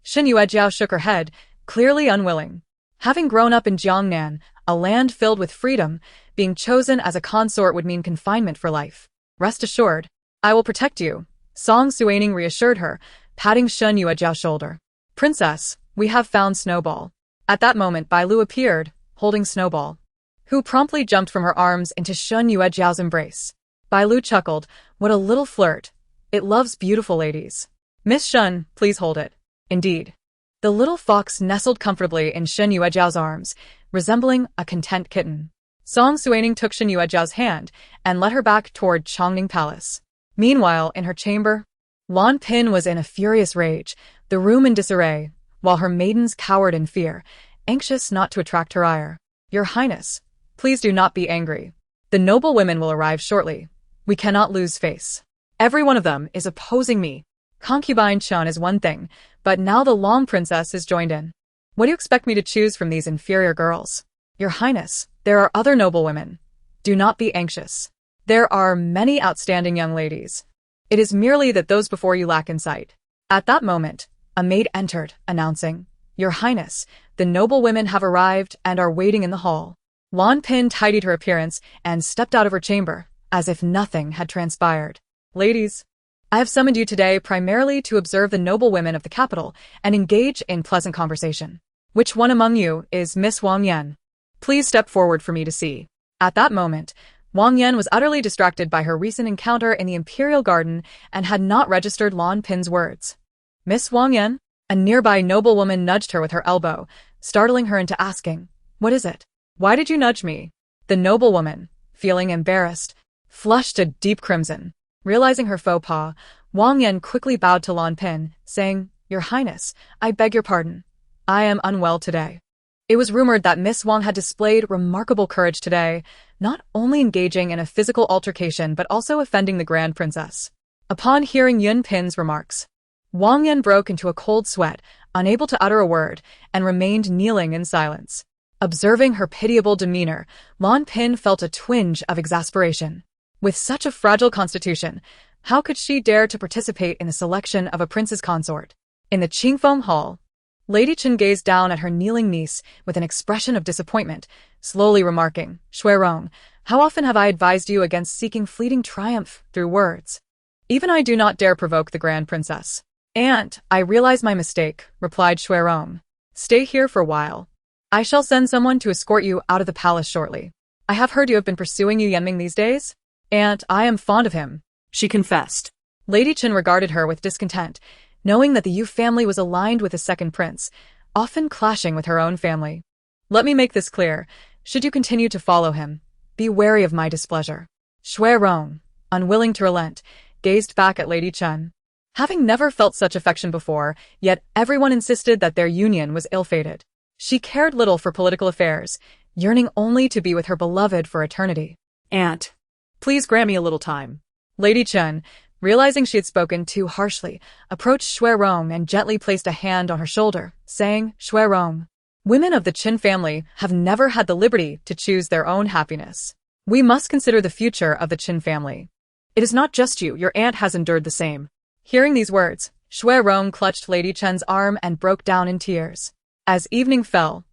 Shen Yuejiao shook her head, clearly unwilling. Having grown up in Jiangnan, a land filled with freedom, being chosen as a consort would mean confinement for life. Rest assured, I will protect you, Song Suining reassured her, patting Shen Yuejiao's shoulder. Princess, we have found Snowball. At that moment Bai Lu appeared, holding Snowball, who promptly jumped from her arms into Shen Yuejiao's embrace. Bai Lu chuckled, what a little flirt. It loves beautiful ladies. Miss Shen, please hold it. Indeed. The little fox nestled comfortably in Shen Yuejiao's arms, resembling a content kitten. Song Suining took Shen Yuejiao's hand and led her back toward Chongning Palace. Meanwhile, in her chamber, Lan Pin was in a furious rage, the room in disarray, while her maidens cowered in fear, anxious not to attract her ire. Your Highness, please do not be angry. The noble women will arrive shortly. We cannot lose face. Every one of them is opposing me. Concubine Chen is one thing, but now the Long Princess is joined in. What do you expect me to choose from these inferior girls? Your Highness, there are other noble women. Do not be anxious. There are many outstanding young ladies. It is merely that those before you lack insight. At that moment, a maid entered, announcing, Your Highness, the noble women have arrived and are waiting in the hall. Lan Pin tidied her appearance and stepped out of her chamber, as if nothing had transpired. Ladies, I have summoned you today primarily to observe the noble women of the capital and engage in pleasant conversation. Which one among you is Miss Wang Yan? Please step forward for me to see. At that moment, Wang Yan was utterly distracted by her recent encounter in the Imperial Garden and had not registered Lan Pin's words. Miss Wang Yan? A nearby noblewoman nudged her with her elbow, startling her into asking, What is it? Why did you nudge me? The noblewoman, feeling embarrassed, flushed a deep crimson. Realizing her faux pas, Wang Yan quickly bowed to Lan Pin, saying, Your Highness, I beg your pardon. I am unwell today. It was rumored that Miss Wang had displayed remarkable courage today, not only engaging in a physical altercation but also offending the Grand Princess. Upon hearing Yun Pin's remarks, Wang Yan broke into a cold sweat, unable to utter a word, and remained kneeling in silence. Observing her pitiable demeanor, Lan Pin felt a twinge of exasperation. With such a fragile constitution, how could she dare to participate in the selection of a prince's consort? In the Qingfeng Hall, Lady Chen gazed down at her kneeling niece with an expression of disappointment, slowly remarking, Shuirong, how often have I advised you against seeking fleeting triumph through words? Even I do not dare provoke the Grand Princess. Aunt, I realize my mistake, replied Shuirong. Stay here for a while. I shall send someone to escort you out of the palace shortly. I have heard you have been pursuing Yu Yanming these days? Aunt, I am fond of him, she confessed. Lady Chen regarded her with discontent, knowing that the Yu family was aligned with the second prince, often clashing with her own family. Let me make this clear. Should you continue to follow him, be wary of my displeasure. Shuirong, unwilling to relent, gazed back at Lady Chen. Having never felt such affection before, yet everyone insisted that their union was ill-fated. She cared little for political affairs, yearning only to be with her beloved for eternity. Aunt, please grant me a little time. Lady Chen, realizing she had spoken too harshly, approached Shuirong and gently placed a hand on her shoulder, saying, Shuirong, women of the Qin family have never had the liberty to choose their own happiness. We must consider the future of the Qin family. It is not just you, your aunt has endured the same. Hearing these words, Shuirong clutched Lady Chen's arm and broke down in tears. As evening fell,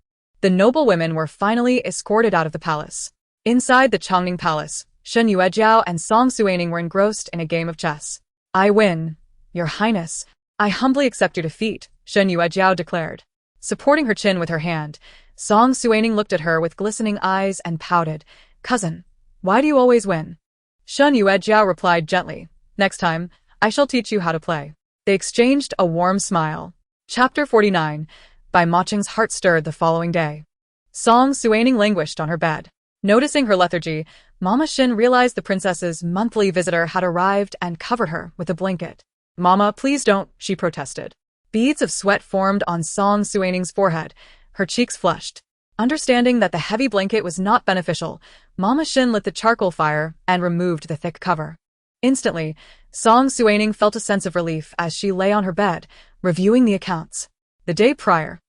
the noble women were finally escorted out of the palace. Inside the Chongning Palace, Shen Yuejiao and Song Suining were engrossed in a game of chess. I win. Your Highness, I humbly accept your defeat, Shen Yuejiao declared. Supporting her chin with her hand, Song Suining looked at her with glistening eyes and pouted. Cousin, why do you always win? Shun Yue Jiao replied gently. Next time, I shall teach you how to play. They exchanged a warm smile. Chapter 49. By Maching's heart stirred the following day. Song Suining languished on her bed. Noticing her lethargy, Mama Xin realized the princess's monthly visitor had arrived and covered her with a blanket. Mama, please don't, she protested. Beads of sweat formed on Song Suining's forehead. Her cheeks flushed. Understanding that the heavy blanket was not beneficial, Mama Xin lit the charcoal fire and removed the thick cover. Instantly, Song Suining felt a sense of relief as she lay on her bed, reviewing the accounts. The day prior,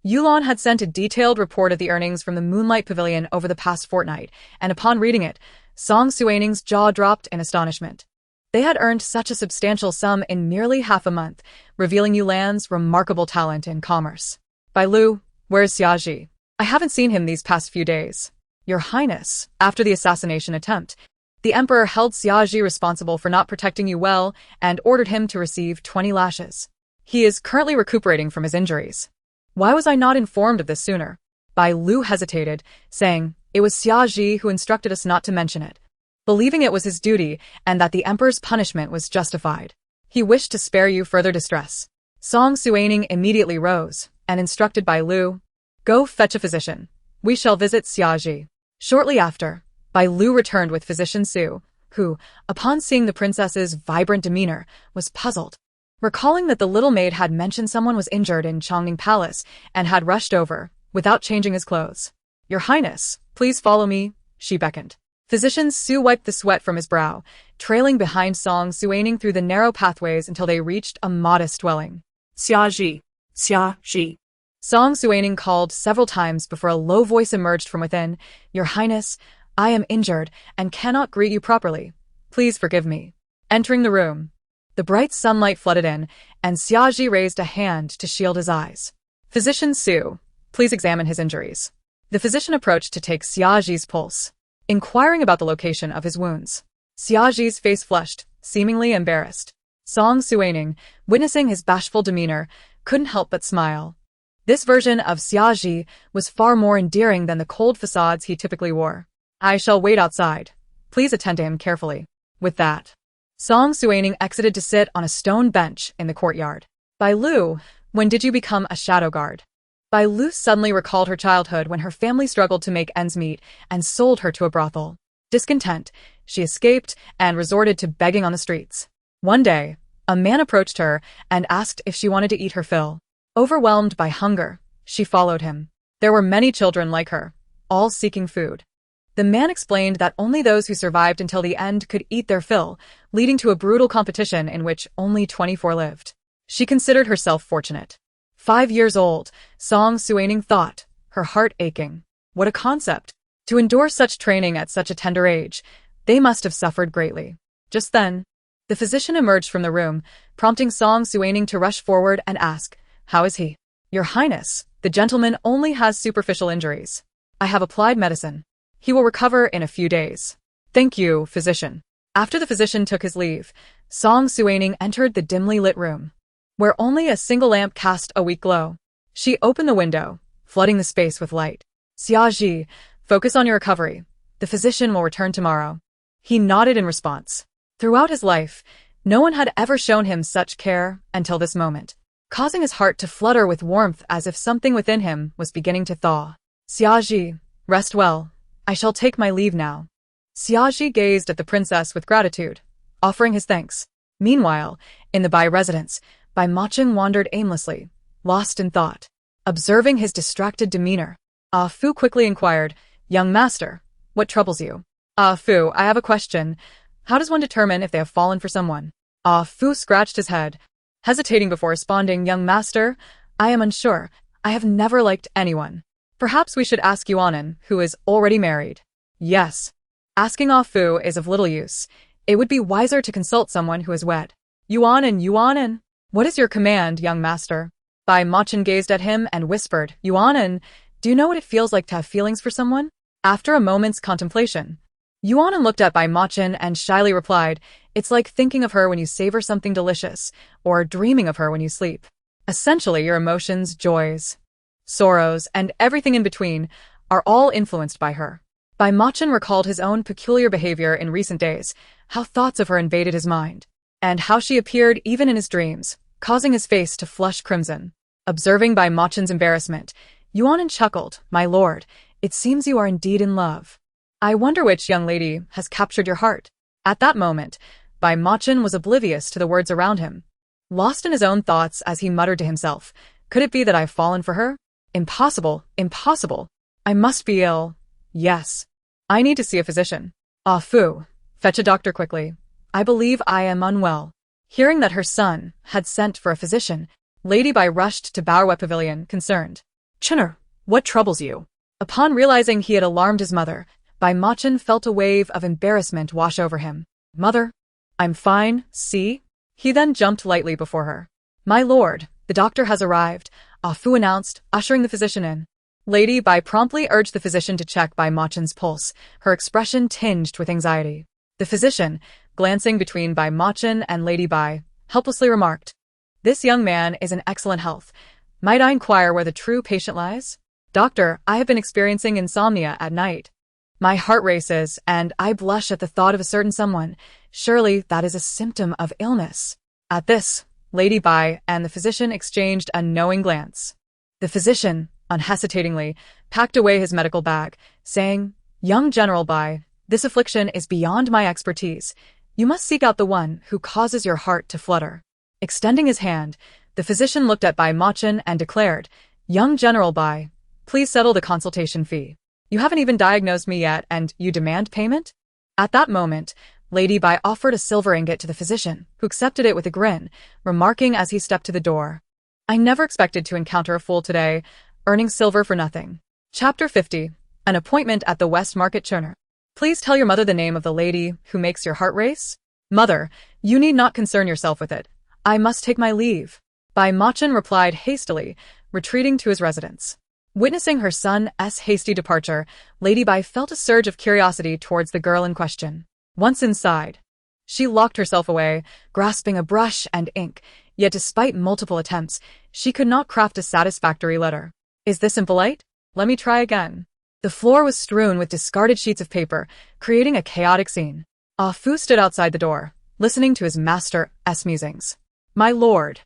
Yulan had sent a detailed report of the earnings from the Moonlight Pavilion over the past fortnight, and upon reading it, Song Suining's jaw dropped in astonishment. They had earned such a substantial sum in merely half a month, revealing Yulan's remarkable talent in commerce. Bai Lu, where's Xiaji? I haven't seen him these past few days. Your Highness, after the assassination attempt, the Emperor held Xiaji responsible for not protecting you well and ordered him to receive 20 lashes. He is currently recuperating from his injuries. Why was I not informed of this sooner? Bai Lu hesitated, saying, it was Xiaji who instructed us not to mention it, believing it was his duty and that the Emperor's punishment was justified. He wished to spare you further distress. Song Suining immediately rose and instructed Bai Lu, go fetch a physician. We shall visit Xiaji. Shortly after, Bai Lu returned with Physician Su, who, upon seeing the princess's vibrant demeanor, was puzzled. Recalling that the little maid had mentioned someone was injured in Chongning Palace and had rushed over, without changing his clothes. Your Highness, please follow me, she beckoned. Physician Su wiped the sweat from his brow, trailing behind Song Suining through the narrow pathways until they reached a modest dwelling. Xiaji. Xiaji. Song Suining called several times before a low voice emerged from within. Your Highness, I am injured and cannot greet you properly. Please forgive me. Entering the room, the bright sunlight flooded in, and Xiaji raised a hand to shield his eyes. Physician Su, please examine his injuries. The physician approached to take Xiaji's pulse, inquiring about the location of his wounds. Xiaji's face flushed, seemingly embarrassed. Song Suining, witnessing his bashful demeanor, couldn't help but smile. This version of Xiaji was far more endearing than the cold facades he typically wore. I shall wait outside. Please attend to him carefully. With that, Song Suining exited to sit on a stone bench in the courtyard. Bai Lu, when did you become a shadow guard? Bai Lu suddenly recalled her childhood when her family struggled to make ends meet and sold her to a brothel. Discontent, she escaped and resorted to begging on the streets. One day, a man approached her and asked if she wanted to eat her fill. Overwhelmed by hunger, she followed him. There were many children like her, all seeking food. The man explained that only those who survived until the end could eat their fill, leading to a brutal competition in which only 24 lived. She considered herself fortunate. 5 years old, Song Suining thought, her heart aching. What a concept! To endure such training at such a tender age, they must have suffered greatly. Just then, the physician emerged from the room, prompting Song Suining to rush forward and ask, how is he? Your Highness, the gentleman only has superficial injuries. I have applied medicine. He will recover in a few days. Thank you, physician. After the physician took his leave, Song Suining entered the dimly lit room, where only a single lamp cast a weak glow. She opened the window, flooding the space with light. Xiaji, focus on your recovery. The physician will return tomorrow. He nodded in response. Throughout his life, no one had ever shown him such care until this moment, causing his heart to flutter with warmth as if something within him was beginning to thaw. Xiaji, rest well. I shall take my leave now. Xiaji gazed at the princess with gratitude, offering his thanks. Meanwhile, in the Bai residence, Bai Macheng wandered aimlessly, lost in thought. Observing his distracted demeanor, Ah Fu quickly inquired, young master, what troubles you? Ah Fu, I have a question. How does one determine if they have fallen for someone? Ah Fu scratched his head, hesitating before responding, young master, I am unsure. I have never liked anyone. Perhaps we should ask Yuanan, who is already married. Yes. Asking Ah Fu is of little use. It would be wiser to consult someone who is wed. Yuanan, what is your command, young master? Bai Macheng gazed at him and whispered, Yuanan, do you know what it feels like to have feelings for someone? After a moment's contemplation, Yuanan looked at Bai Macheng and shyly replied, it's like thinking of her when you savor something delicious, or dreaming of her when you sleep. Essentially your emotions, joys. sorrows, and everything in between are all influenced by her. Bai Machin recalled his own peculiar behavior in recent days, how thoughts of her invaded his mind, and how she appeared even in his dreams, causing his face to flush crimson. Observing Bai Machin's embarrassment, Yuanin chuckled, "My lord, it seems you are indeed in love. I wonder which young lady has captured your heart." At that moment, Bai Machin was oblivious to the words around him, lost in his own thoughts as he muttered to himself, "Could it be that I've fallen for her? Impossible, impossible. I must be ill. Yes. I need to see a physician. Ah Fu, fetch a doctor quickly. I believe I am unwell." Hearing that her son had sent for a physician, Lady Bai rushed to Bowerwet Pavilion, concerned. "Chinner, what troubles you?" Upon realizing he had alarmed his mother, Bai Machin felt a wave of embarrassment wash over him. "Mother, I'm fine, see?" He then jumped lightly before her. "My lord, the doctor has arrived," Ah Fu announced, ushering the physician in. Lady Bai promptly urged the physician to check Bai Machin's pulse, her expression tinged with anxiety. The physician, glancing between Bai Machin and Lady Bai, helplessly remarked, "This young man is in excellent health. Might I inquire where the true patient lies?" "Doctor, I have been experiencing insomnia at night. My heart races, and I blush at the thought of a certain someone. Surely that is a symptom of illness." At this, Lady Bai and the physician exchanged a knowing glance. The physician, unhesitatingly, packed away his medical bag, saying, "Young General Bai, this affliction is beyond my expertise. You must seek out the one who causes your heart to flutter." Extending his hand, the physician looked at Bai Machin and declared, "Young General Bai, please settle the consultation fee. You haven't even diagnosed me yet, and you demand payment?" At that moment, Lady Bai offered a silver ingot to the physician, who accepted it with a grin, remarking as he stepped to the door, "I never expected to encounter a fool today, earning silver for nothing." Chapter 50. An appointment at the West Market Churner. "Please tell your mother the name of the lady who makes your heart race?" "Mother, you need not concern yourself with it. I must take my leave." Bai Machin replied hastily, retreating to his residence. Witnessing her son's hasty departure, Lady Bai felt a surge of curiosity towards the girl in question. Once inside, she locked herself away, grasping a brush and ink, yet despite multiple attempts, she could not craft a satisfactory letter. "Is this impolite? Let me try again." The floor was strewn with discarded sheets of paper, creating a chaotic scene. Ah Fu stood outside the door, listening to his master's musings. "My lord,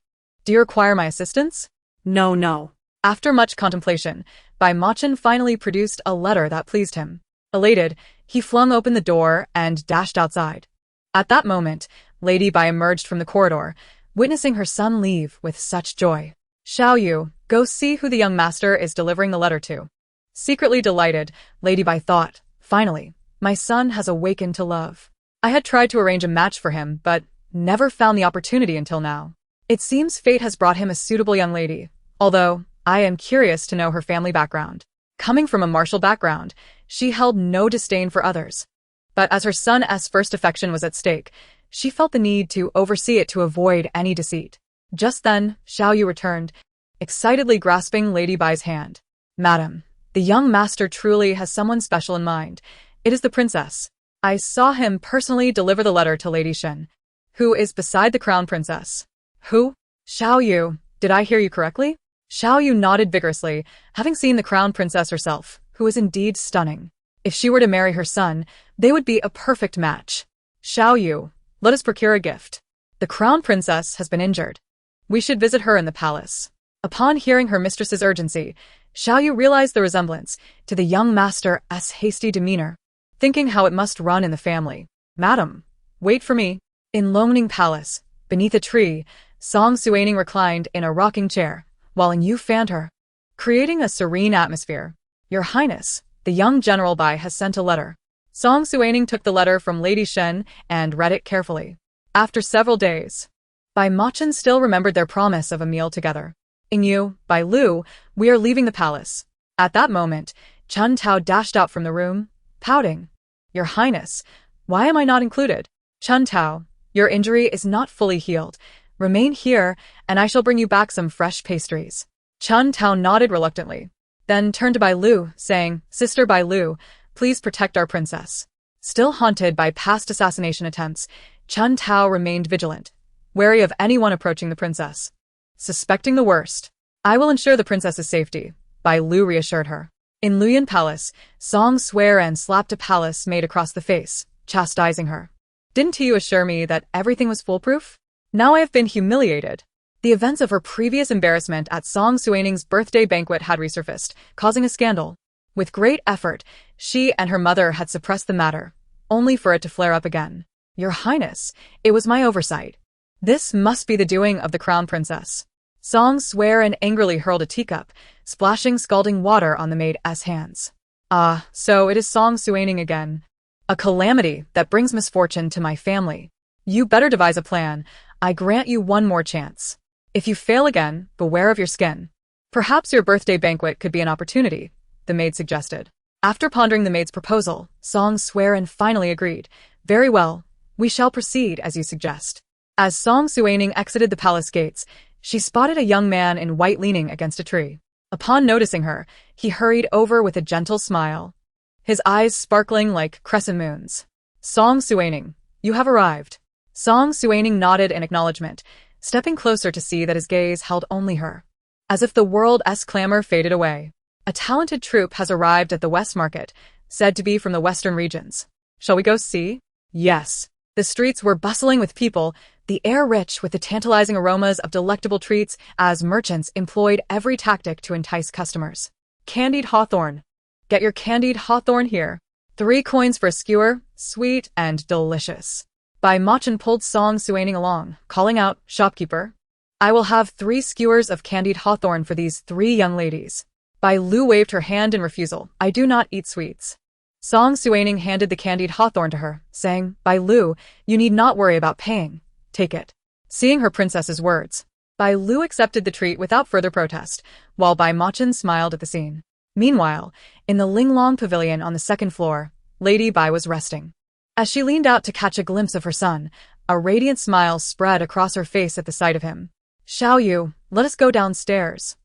do you require my assistance?" No, no. After much contemplation, Bai Machin finally produced a letter that pleased him. Elated, he flung open the door and dashed outside. At that moment, Lady Bai emerged from the corridor, witnessing her son leave with such joy. "Xiao Yu, go see who the young master is delivering the letter to." Secretly delighted, Lady Bai thought, "Finally, my son has awakened to love. I had tried to arrange a match for him, but never found the opportunity until now. It seems fate has brought him a suitable young lady, although I am curious to know her family background." Coming from a martial background, she held no disdain for others. But as her son's first affection was at stake, she felt the need to oversee it to avoid any deceit. Just then, Xiao Yu returned, excitedly grasping Lady Bai's hand. "Madam, the young master truly has someone special in mind. It is the princess. I saw him personally deliver the letter to Lady Shen, who is beside the crown princess." "Who? Xiao Yu, did I hear you correctly?" Xiao Yu nodded vigorously, having seen the crown princess herself, who was indeed stunning. If she were to marry her son, they would be a perfect match. "Xiao Yu, let us procure a gift. The crown princess has been injured. We should visit her in the palace." Upon hearing her mistress's urgency, Xiao Yu realized the resemblance to the young master's hasty demeanor, thinking how it must run in the family. "Madam, wait for me." In Longning Palace, beneath a tree, Song Suining reclined in a rocking chair, while Yu fanned her, creating a serene atmosphere. "Your Highness, the young General Bai has sent a letter." Song Suining took the letter from Lady Shen and read it carefully. After several days, Bai Machin still remembered their promise of a meal together. "Yu, Bai Lu, we are leaving the palace." At that moment, Chun Tao dashed out from the room, pouting. "Your Highness, why am I not included?" "Chun Tao, your injury is not fully healed. Remain here, and I shall bring you back some fresh pastries." Chun Tao nodded reluctantly, then turned to Bai Lu, saying, "Sister Bai Lu, please protect our princess." Still haunted by past assassination attempts, Chun Tao remained vigilant, wary of anyone approaching the princess. Suspecting the worst, "I will ensure the princess's safety. Bai Lu reassured her. In Luyan Palace, Song swore and slapped a palace maid across the face, chastising her. Didn't you assure me that everything was foolproof? Now I have been humiliated. The events of her previous embarrassment at Song Suining's birthday banquet had resurfaced, causing a scandal. With great effort, she and her mother had suppressed the matter, only for it to flare up again. Your Highness, it was my oversight. This must be the doing of the crown princess. Song swore and angrily hurled a teacup, splashing scalding water on the maid's hands. Ah, so it is Song Suining again. A calamity that brings misfortune to my family. You better devise a plan. I grant you one more chance. If you fail again, beware of your skin. Perhaps your birthday banquet could be an opportunity, the maid suggested. After pondering the maid's proposal, Song swore and finally agreed. Very well, we shall proceed as you suggest. As Song Suining exited the palace gates, she spotted a young man in white leaning against a tree. Upon noticing her, he hurried over with a gentle smile, his eyes sparkling like crescent moons. Song Suining, you have arrived. Song Suining nodded in acknowledgement, stepping closer to see that his gaze held only her. As if the world's clamor faded away. A talented troupe has arrived at the West Market, said to be from the western regions. Shall we go see? Yes. The streets were bustling with people, the air rich with the tantalizing aromas of delectable treats as merchants employed every tactic to entice customers. Candied hawthorn. Get your candied hawthorn here. 3 coins for a skewer, sweet and delicious. Bai Machin pulled Song Suining along, calling out, Shopkeeper. I will have 3 skewers of candied hawthorn for these 3 young ladies. Bai Lu waved her hand in refusal. I do not eat sweets. Song Suining handed the candied hawthorn to her, saying, Bai Lu, you need not worry about paying. Take it. Seeing her princess's words, Bai Lu accepted the treat without further protest, while Bai Machin smiled at the scene. Meanwhile, in the Linglong Pavilion on the 2nd floor, Lady Bai was resting. As she leaned out to catch a glimpse of her son, a radiant smile spread across her face at the sight of him. Xiao Yu, let us go downstairs.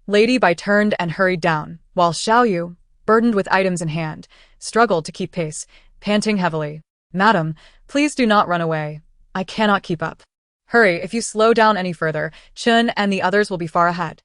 Lady Bai turned and hurried down, while Xiao Yu, burdened with items in hand, struggled to keep pace, panting heavily. Madam, please do not run away. I cannot keep up. Hurry, if you slow down any further, Chun and the others will be far ahead.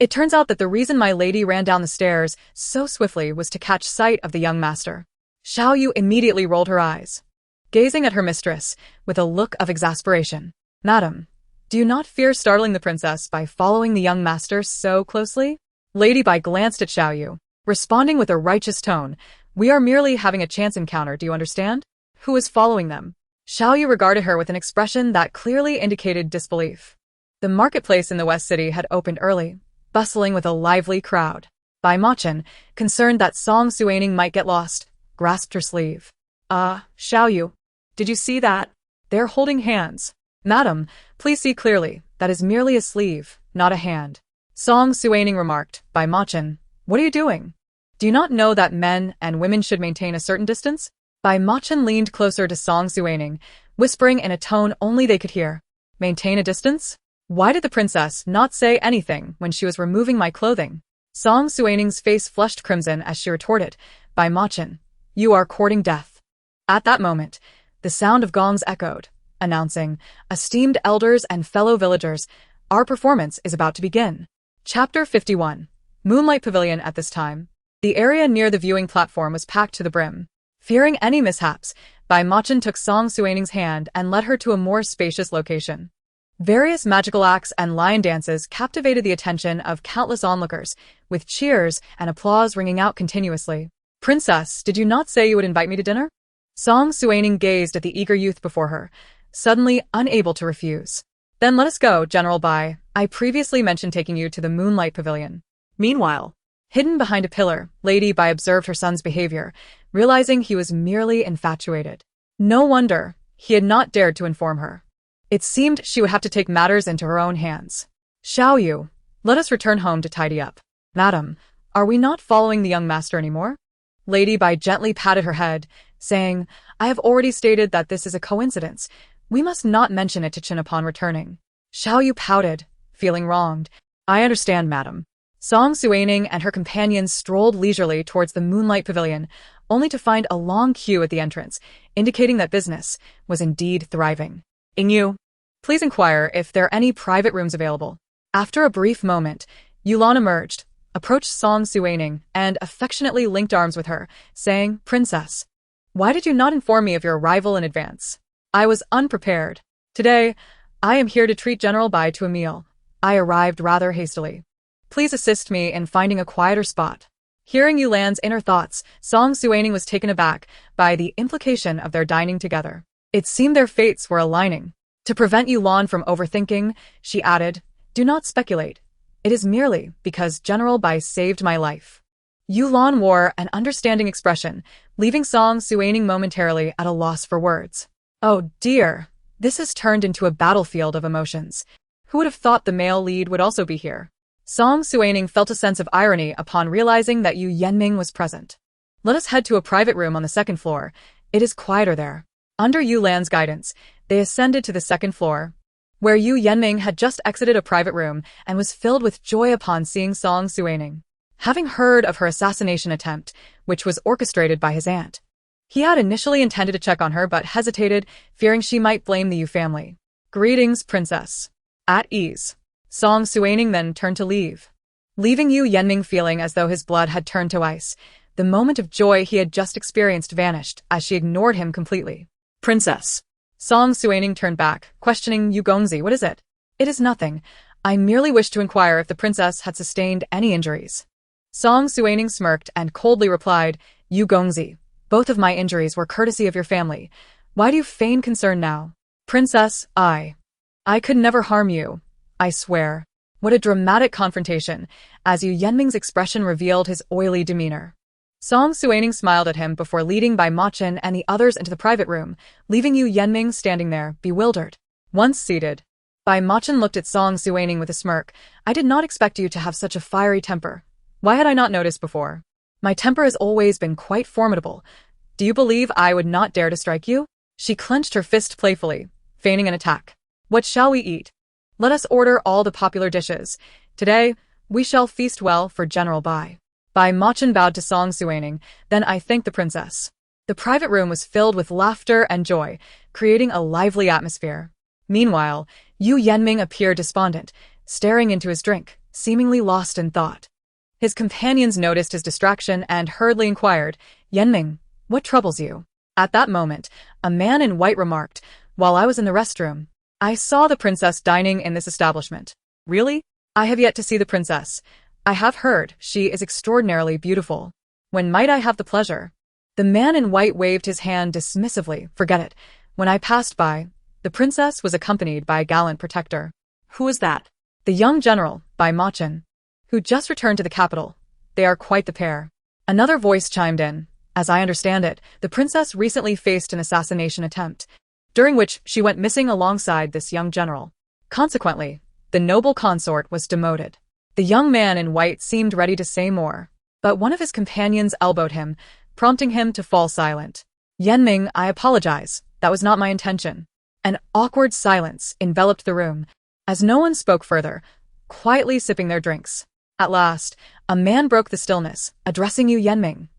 It turns out that the reason my lady ran down the stairs so swiftly was to catch sight of the young master. Xiao Yu immediately rolled her eyes, gazing at her mistress with a look of exasperation. Madam, do you not fear startling the princess by following the young master so closely? Lady Bai glanced at Xiao Yu, responding with a righteous tone. We are merely having a chance encounter, do you understand? Who is following them? Xiao Yu regarded her with an expression that clearly indicated disbelief. The marketplace in the West City had opened early, bustling with a lively crowd. Bai Machin, concerned that Song Suining might get lost, grasped her sleeve. Xiao Yu, did you see that? They're holding hands. Madam, please see clearly, that is merely a sleeve, not a hand. Song Suining remarked. Bai Machin, what are you doing? Do you not know that men and women should maintain a certain distance? Bai Machin leaned closer to Song Suining, whispering in a tone only they could hear. Maintain a distance? Why did the princess not say anything when she was removing my clothing? Song Suining's face flushed crimson as she retorted. Bai Machin, you are courting death. At that moment, the sound of gongs echoed, announcing, esteemed elders and fellow villagers, our performance is about to begin. Chapter 51. Moonlight Pavilion. At this time, the area near the viewing platform was packed to the brim. Fearing any mishaps, Bai Machin took Song Suining's hand and led her to a more spacious location. Various magical acts and lion dances captivated the attention of countless onlookers, with cheers and applause ringing out continuously. Princess, did you not say you would invite me to dinner? Song Suining gazed at the eager youth before her, suddenly unable to refuse. Then let us go, General Bai. I previously mentioned taking you to the Moonlight Pavilion. Meanwhile, hidden behind a pillar, Lady Bai observed her son's behavior, realizing he was merely infatuated. No wonder he had not dared to inform her. It seemed she would have to take matters into her own hands. Xiao Yu, let us return home to tidy up. Madam, are we not following the young master anymore? Lady Bai gently patted her head, saying, I have already stated that this is a coincidence. We must not mention it to Chin upon returning. Xiao Yu pouted, feeling wronged. I understand, madam. Song Suining and her companions strolled leisurely towards the Moonlight Pavilion, only to find a long queue at the entrance, indicating that business was indeed thriving. Ingyu, please inquire if there are any private rooms available. After a brief moment, Yulan emerged, approached Song Suining and affectionately linked arms with her, saying, "Princess, why did you not inform me of your arrival in advance? I was unprepared. Today, I am here to treat General Bai to a meal. I arrived rather hastily. Please assist me in finding a quieter spot." Hearing Yulan's inner thoughts, Song Suining was taken aback by the implication of their dining together. It seemed their fates were aligning. To prevent Yulan from overthinking, she added, "Do not speculate. It is merely because General Bai saved my life." Yulan wore an understanding expression, leaving Song Suining momentarily at a loss for words. Oh dear, this has turned into a battlefield of emotions. Who would have thought the male lead would also be here? Song Suining felt a sense of irony upon realizing that Yu Yenming was present. "Let us head to a private room on the second floor. It is quieter there." Under Yulan's guidance, they ascended to the second floor, where Yu Yenming had just exited a private room and was filled with joy upon seeing Song Suining. Having heard of her assassination attempt, which was orchestrated by his aunt, he had initially intended to check on her but hesitated, fearing she might blame the Yu family. "Greetings, princess." At ease, Song Suining then turned to leave, leaving Yu Yenming feeling as though his blood had turned to ice. The moment of joy he had just experienced vanished as she ignored him completely. Princess. Song Suining turned back, questioning Yu Gongzi. "What is it?" "It is nothing. I merely wish to inquire if the princess had sustained any injuries." Song Suining smirked and coldly replied, "Yu Gongzi, both of my injuries were courtesy of your family. Why do you feign concern now?" "Princess, I could never harm you. I swear." What a dramatic confrontation, as Yu Yenming's expression revealed his oily demeanor. Song Suining smiled at him before leading Bai Machin and the others into the private room, leaving Yu Yenming standing there, bewildered. Once seated, Bai Machin looked at Song Suining with a smirk. "I did not expect you to have such a fiery temper. Why had I not noticed before? My temper has always been quite formidable. Do you believe I would not dare to strike you?" She clenched her fist playfully, feigning an attack. "What shall we eat? Let us order all the popular dishes. Today, we shall feast well for General Bai." Bai Machin bowed to Song Suining, "Then I thank the princess." The private room was filled with laughter and joy, creating a lively atmosphere. Meanwhile, Yu Yenming appeared despondent, staring into his drink, seemingly lost in thought. His companions noticed his distraction and hurriedly inquired, "Yenming, what troubles you?" At that moment, a man in white remarked, "While I was in the restroom, I saw the princess dining in this establishment." "Really? I have yet to see the princess. I have heard she is extraordinarily beautiful. When might I have the pleasure?" The man in white waved his hand dismissively. "Forget it. When I passed by, the princess was accompanied by a gallant protector." Who is that? "The young general, Bai Machin, who just returned to the capital. They are quite the pair." Another voice chimed in. "As I understand it, the princess recently faced an assassination attempt, during which she went missing alongside this young general. Consequently, the noble consort was demoted." The young man in white seemed ready to say more, but one of his companions elbowed him, prompting him to fall silent. "Yenming, I apologize. That was not my intention." An awkward silence enveloped the room, as no one spoke further, quietly sipping their drinks. At last, a man broke the stillness, addressing Yu Yenming.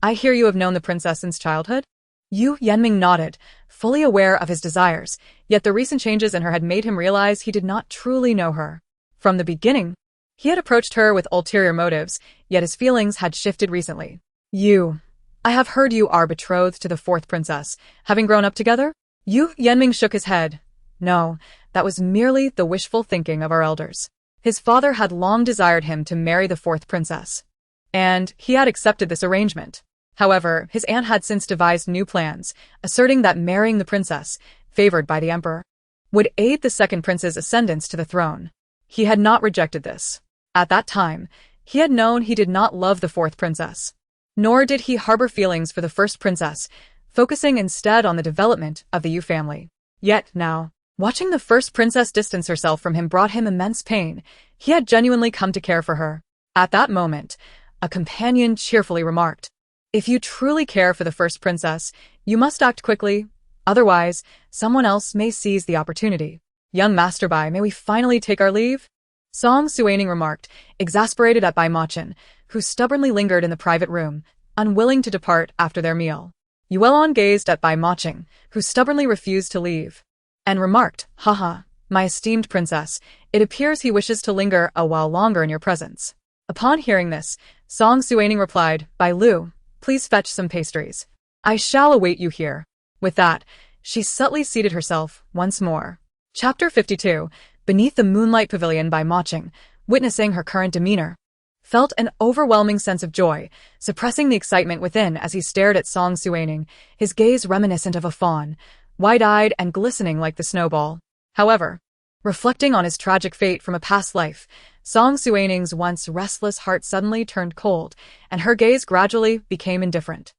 I hear you have known the princess since childhood?" Yu Yenming nodded, fully aware of his desires, yet the recent changes in her had made him realize he did not truly know her. From the beginning, he had approached her with ulterior motives, yet his feelings had shifted recently. I have heard you are betrothed to the fourth princess, having grown up together?" Yu Yenming shook his head. "No, that was merely the wishful thinking of our elders. His father had long desired him to marry the fourth princess, and he had accepted this arrangement. However, his aunt had since devised new plans, asserting that marrying the princess, favored by the emperor, would aid the second prince's ascendance to the throne. He had not rejected this. At that time, he had known he did not love the fourth princess, nor did he harbor feelings for the first princess, focusing instead on the development of the Yu family. Yet now, watching the first princess distance herself from him brought him immense pain. He had genuinely come to care for her. At that moment, a companion cheerfully remarked, "If you truly care for the first princess, you must act quickly, otherwise, someone else may seize the opportunity. Young Master Bai, may we finally take our leave?" Song Suining remarked, exasperated at Bai Machin, who stubbornly lingered in the private room, unwilling to depart after their meal. Yuelon gazed at Bai Machin, who stubbornly refused to leave, and remarked, "Haha, my esteemed princess, it appears he wishes to linger a while longer in your presence." Upon hearing this, Song Suining replied, "Bai Lu, please fetch some pastries. I shall await you here." With that, she subtly seated herself once more. Chapter 52. Beneath the moonlight pavilion by Maching, witnessing her current demeanor, felt an overwhelming sense of joy, suppressing the excitement within as he stared at Song Suining, his gaze reminiscent of a fawn, wide-eyed and glistening like the snowball. However, reflecting on his tragic fate from a past life, Song Suining's once restless heart suddenly turned cold, and her gaze gradually became indifferent.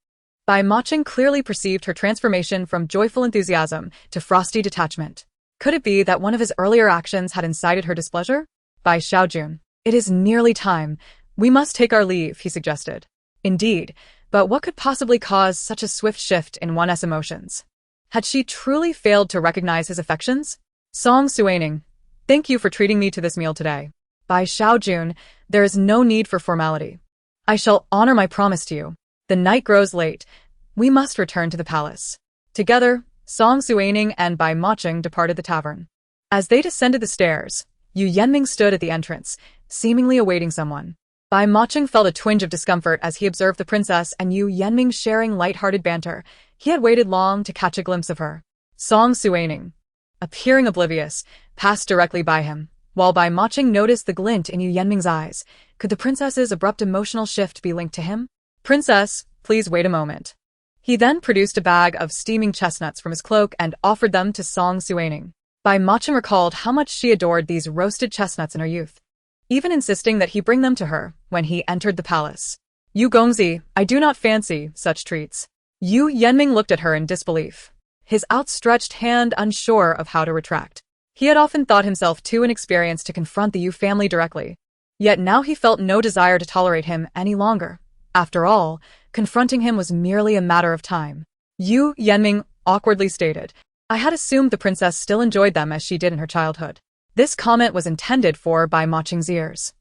Bai Maching clearly perceived her transformation from joyful enthusiasm to frosty detachment. Could it be that one of his earlier actions had incited her displeasure? Bai Xiaojun. "It is nearly time. We must take our leave," he suggested. Indeed, but what could possibly cause such a swift shift in one's emotions? Had she truly failed to recognize his affections? Song Suining, thank you for treating me to this meal today. Bai Xiaojun, there is no need for formality. I shall honor my promise to you. The night grows late. We must return to the palace. Together, Song Suining and Bai Maching departed the tavern. As they descended the stairs, Yu Yanming stood at the entrance, seemingly awaiting someone. Bai Maching felt a twinge of discomfort as he observed the princess and Yu Yanming sharing light-hearted banter. He had waited long to catch a glimpse of her. Song Suining, appearing oblivious, passed directly by him, while Bai Maching noticed the glint in Yu Yanming's eyes. Could the princess's abrupt emotional shift be linked to him? "Princess, please wait a moment." He then produced a bag of steaming chestnuts from his cloak and offered them to Song Suining. Bai Maching recalled how much she adored these roasted chestnuts in her youth, even insisting that he bring them to her when he entered the palace. "Yu Gongzi, I do not fancy such treats." Yu Yanming looked at her in disbelief, his outstretched hand unsure of how to retract. He had often thought himself too inexperienced to confront the Yu family directly, yet now he felt no desire to tolerate him any longer. After all, confronting him was merely a matter of time. Yu Yanming awkwardly stated, "I had assumed the princess still enjoyed them as she did in her childhood." This comment was intended for Bai Maching's ears,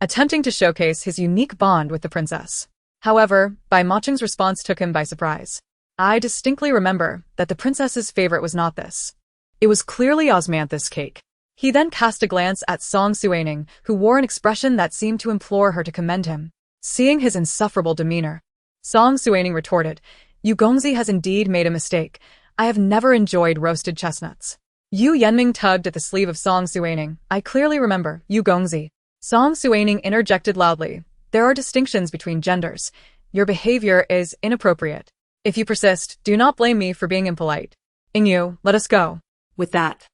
attempting to showcase his unique bond with the princess. However, Bai Maching's response took him by surprise. "I distinctly remember that the princess's favorite was not this. It was clearly osmanthus cake." He then cast a glance at Song Suining, who wore an expression that seemed to implore her to commend him. Seeing his insufferable demeanor, Song Suining retorted, "Yu Gongzi has indeed made a mistake. I have never enjoyed roasted chestnuts." Yu Yanming tugged at the sleeve of Song Suining. "I clearly remember, Yu Gongzi." Song Suining interjected loudly, "There are distinctions between genders. Your behavior is inappropriate. If you persist, do not blame me for being impolite. Ingyu, let us go." With that,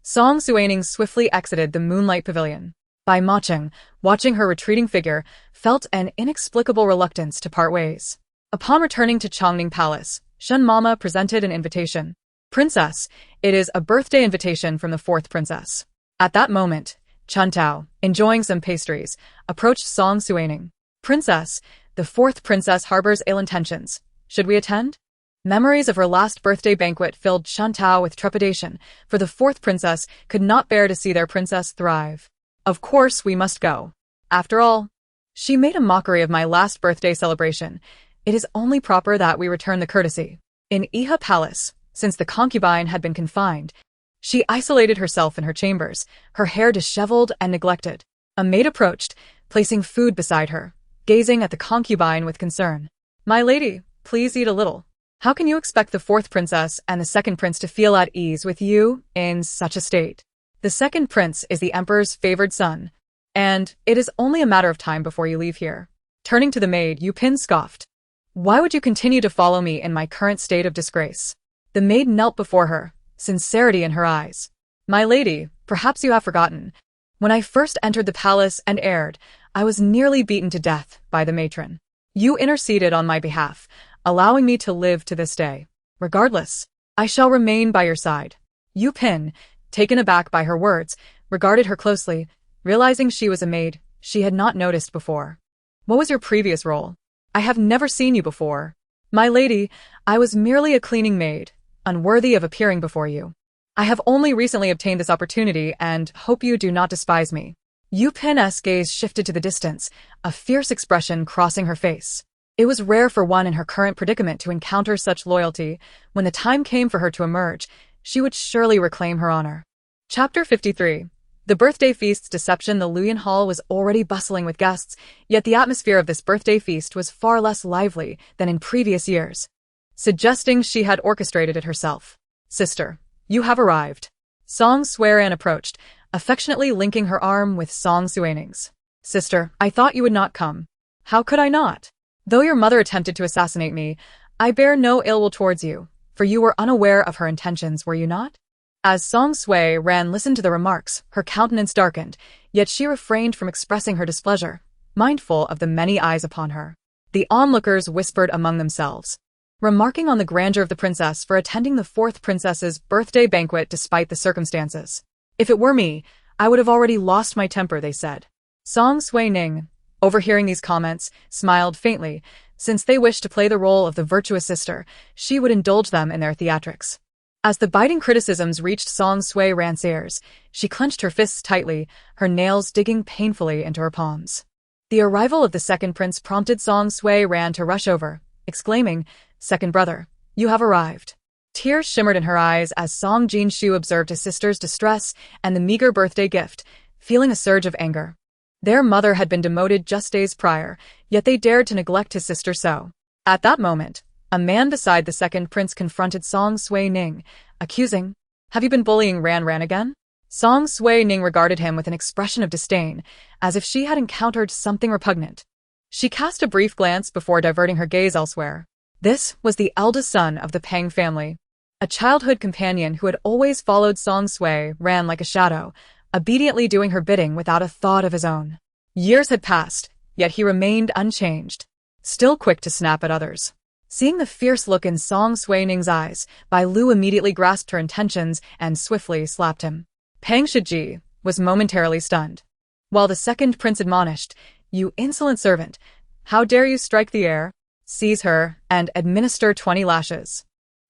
Song Suining swiftly exited the moonlight pavilion. Bai Maching, watching her retreating figure, felt an inexplicable reluctance to part ways. Upon returning to Chongning Palace, Shen Mama presented an invitation. "Princess, it is a birthday invitation from the fourth princess." At that moment, Chun Tao, enjoying some pastries, approached Song Suining. "Princess, the fourth princess harbors ill intentions. Should we attend?" Memories of her last birthday banquet filled Chun Tao with trepidation, for the fourth princess could not bear to see their princess thrive. "Of course we must go. After all, she made a mockery of my last birthday celebration. It is only proper that we return the courtesy." In Iha Palace, since the concubine had been confined, she isolated herself in her chambers, her hair disheveled and neglected. A maid approached, placing food beside her, gazing at the concubine with concern. "My lady, please eat a little. How can you expect the fourth princess and the second prince to feel at ease with you in such a state? The second prince is the emperor's favored son, and it is only a matter of time before you leave here." Turning to the maid, Yu Pin scoffed. "Why would you continue to follow me in my current state of disgrace?" The maid knelt before her, sincerity in her eyes. "My lady, perhaps you have forgotten. When I first entered the palace and erred, I was nearly beaten to death by the matron. You interceded on my behalf, allowing me to live to this day. Regardless, I shall remain by your side." Yu Pin, taken aback by her words, regarded her closely, realizing she was a maid she had not noticed before. "What was your previous role? I have never seen you before." "My lady, I was merely a cleaning maid, unworthy of appearing before you. I have only recently obtained this opportunity and hope you do not despise me." Yu Pin's gaze shifted to the distance, a fierce expression crossing her face. It was rare for one in her current predicament to encounter such loyalty. When the time came for her to emerge, she would surely reclaim her honor. Chapter 53. The birthday feast's deception. The Luyan Hall was already bustling with guests, yet the atmosphere of this birthday feast was far less lively than in previous years, suggesting she had orchestrated it herself. Sister, you have arrived. Song Suiran approached, affectionately linking her arm with Song Suining's. Sister, I thought you would not come. How could I not? Though your mother attempted to assassinate me, I bear no ill will towards you, for you were unaware of her intentions, were you not? As Song Suiran listened to the remarks, her countenance darkened, yet she refrained from expressing her displeasure, mindful of the many eyes upon her. The onlookers whispered among themselves, remarking on the grandeur of the princess for attending the fourth princess's birthday banquet despite the circumstances. If it were me, I would have already lost my temper, they said. Song Suining, overhearing these comments, smiled faintly. Since they wished to play the role of the virtuous sister, she would indulge them in their theatrics. As the biting criticisms reached Song Suiran's ears, she clenched her fists tightly, her nails digging painfully into her palms. The arrival of the second prince prompted Song Suiran to rush over, exclaiming, "Second brother, you have arrived." Tears shimmered in her eyes as Song Jinshu observed his sister's distress and the meager birthday gift, feeling a surge of anger. Their mother had been demoted just days prior, yet they dared to neglect his sister so. At that moment, a man beside the second prince confronted Song Suining, accusing, "Have you been bullying Ran again?" Song Suining regarded him with an expression of disdain, as if she had encountered something repugnant. She cast a brief glance before diverting her gaze elsewhere. This was the eldest son of the Peng family, a childhood companion who had always followed Song Suiran like a shadow, obediently doing her bidding without a thought of his own. Years had passed, yet he remained unchanged, still quick to snap at others. Seeing the fierce look in Song Suining's eyes, Bai Lu immediately grasped her intentions and swiftly slapped him. Peng Shiji was momentarily stunned, while the second prince admonished, "You insolent servant, how dare you strike the air? Seize her and administer 20 lashes."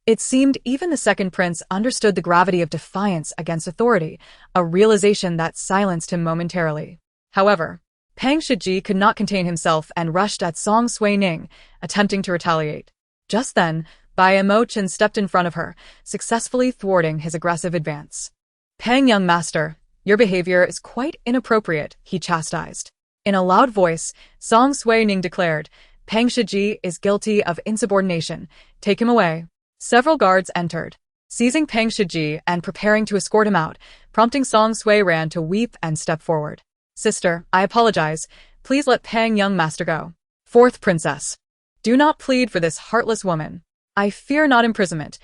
It seemed even the second prince understood the gravity of defiance against authority, a realization that silenced him momentarily. However, Peng Shiji could not contain himself and rushed at Song Suining, attempting to retaliate. Just then, Bai Mo-chen stepped in front of her, successfully thwarting his aggressive advance. "Peng, young master, your behavior is quite inappropriate," he chastised. In a loud voice, Song Suining declared, "Peng Shiji is guilty of insubordination. Take him away." Several guards entered, seizing Peng Shiji and preparing to escort him out, prompting Song Suiran to weep and step forward. "Sister, I apologize. Please let Peng young master go." Fourth princess. "Do not plead for this heartless woman. I fear not imprisonment.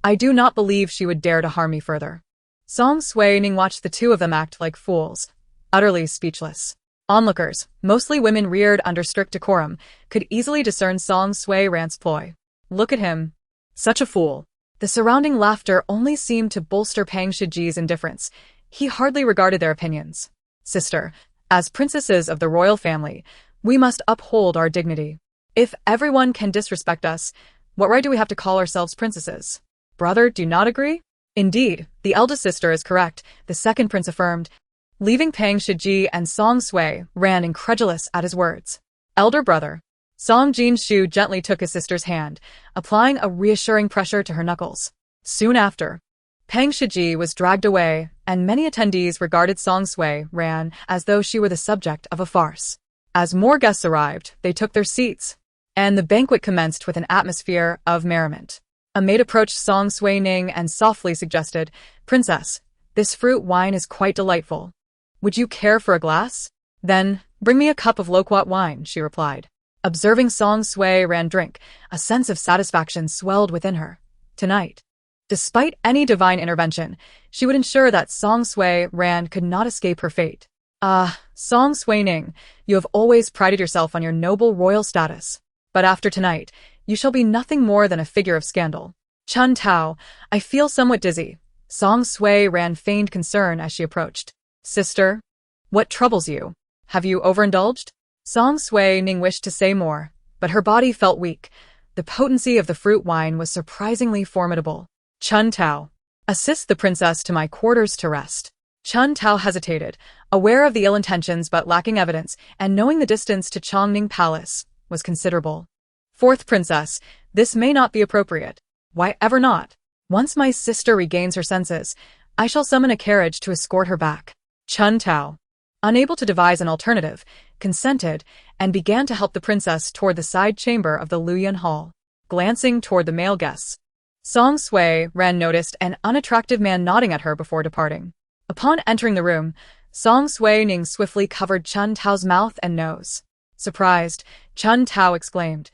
I do not believe she would dare to harm me further." Song Suining watched the two of them act like fools, utterly speechless. Onlookers, mostly women reared under strict decorum, could easily discern Song Suiran's ploy. "Look at him. Such a fool." The surrounding laughter only seemed to bolster Peng Shiji's indifference. He hardly regarded their opinions. "Sister, as princesses of the royal family, we must uphold our dignity. If everyone can disrespect us, what right do we have to call ourselves princesses?" "Brother, do not agree?" "Indeed, the eldest sister is correct," the second prince affirmed, leaving Peng Shiji and Song Suiran incredulous at his words. "Elder brother." Song Jinshu gently took his sister's hand, applying a reassuring pressure to her knuckles. Soon after, Peng Shiji was dragged away, and many attendees regarded Song Suiran as though she were the subject of a farce. As more guests arrived, they took their seats, and the banquet commenced with an atmosphere of merriment. A maid approached Song Suining and softly suggested, "Princess, this fruit wine is quite delightful. Would you care for a glass?" "Then, bring me a cup of loquat wine," she replied. Observing Song Suiran drink, a sense of satisfaction swelled within her. Tonight, despite any divine intervention, she would ensure that Song Suiran could not escape her fate. Song Suining, you have always prided yourself on your noble royal status. But after tonight, you shall be nothing more than a figure of scandal. Chun Tao, I feel somewhat dizzy. Song Suiran feigned concern as she approached. "Sister, what troubles you? Have you overindulged?" Song Suining wished to say more, but her body felt weak. The potency of the fruit wine was surprisingly formidable. "Chun Tao, assist the princess to my quarters to rest." Chun Tao hesitated, aware of the ill intentions but lacking evidence, and knowing the distance to Chongning Palace was considerable. "Fourth princess, this may not be appropriate." "Why ever not? Once my sister regains her senses, I shall summon a carriage to escort her back." Chun Tao, unable to devise an alternative, consented and began to help the princess toward the side chamber of the Luoyuan hall. Glancing toward the male guests, Song Sui Ran noticed an unattractive man nodding at her before departing. Upon entering the room, Song Suining swiftly covered Chun Tao's mouth and nose. Surprised, Chun Tao exclaimed,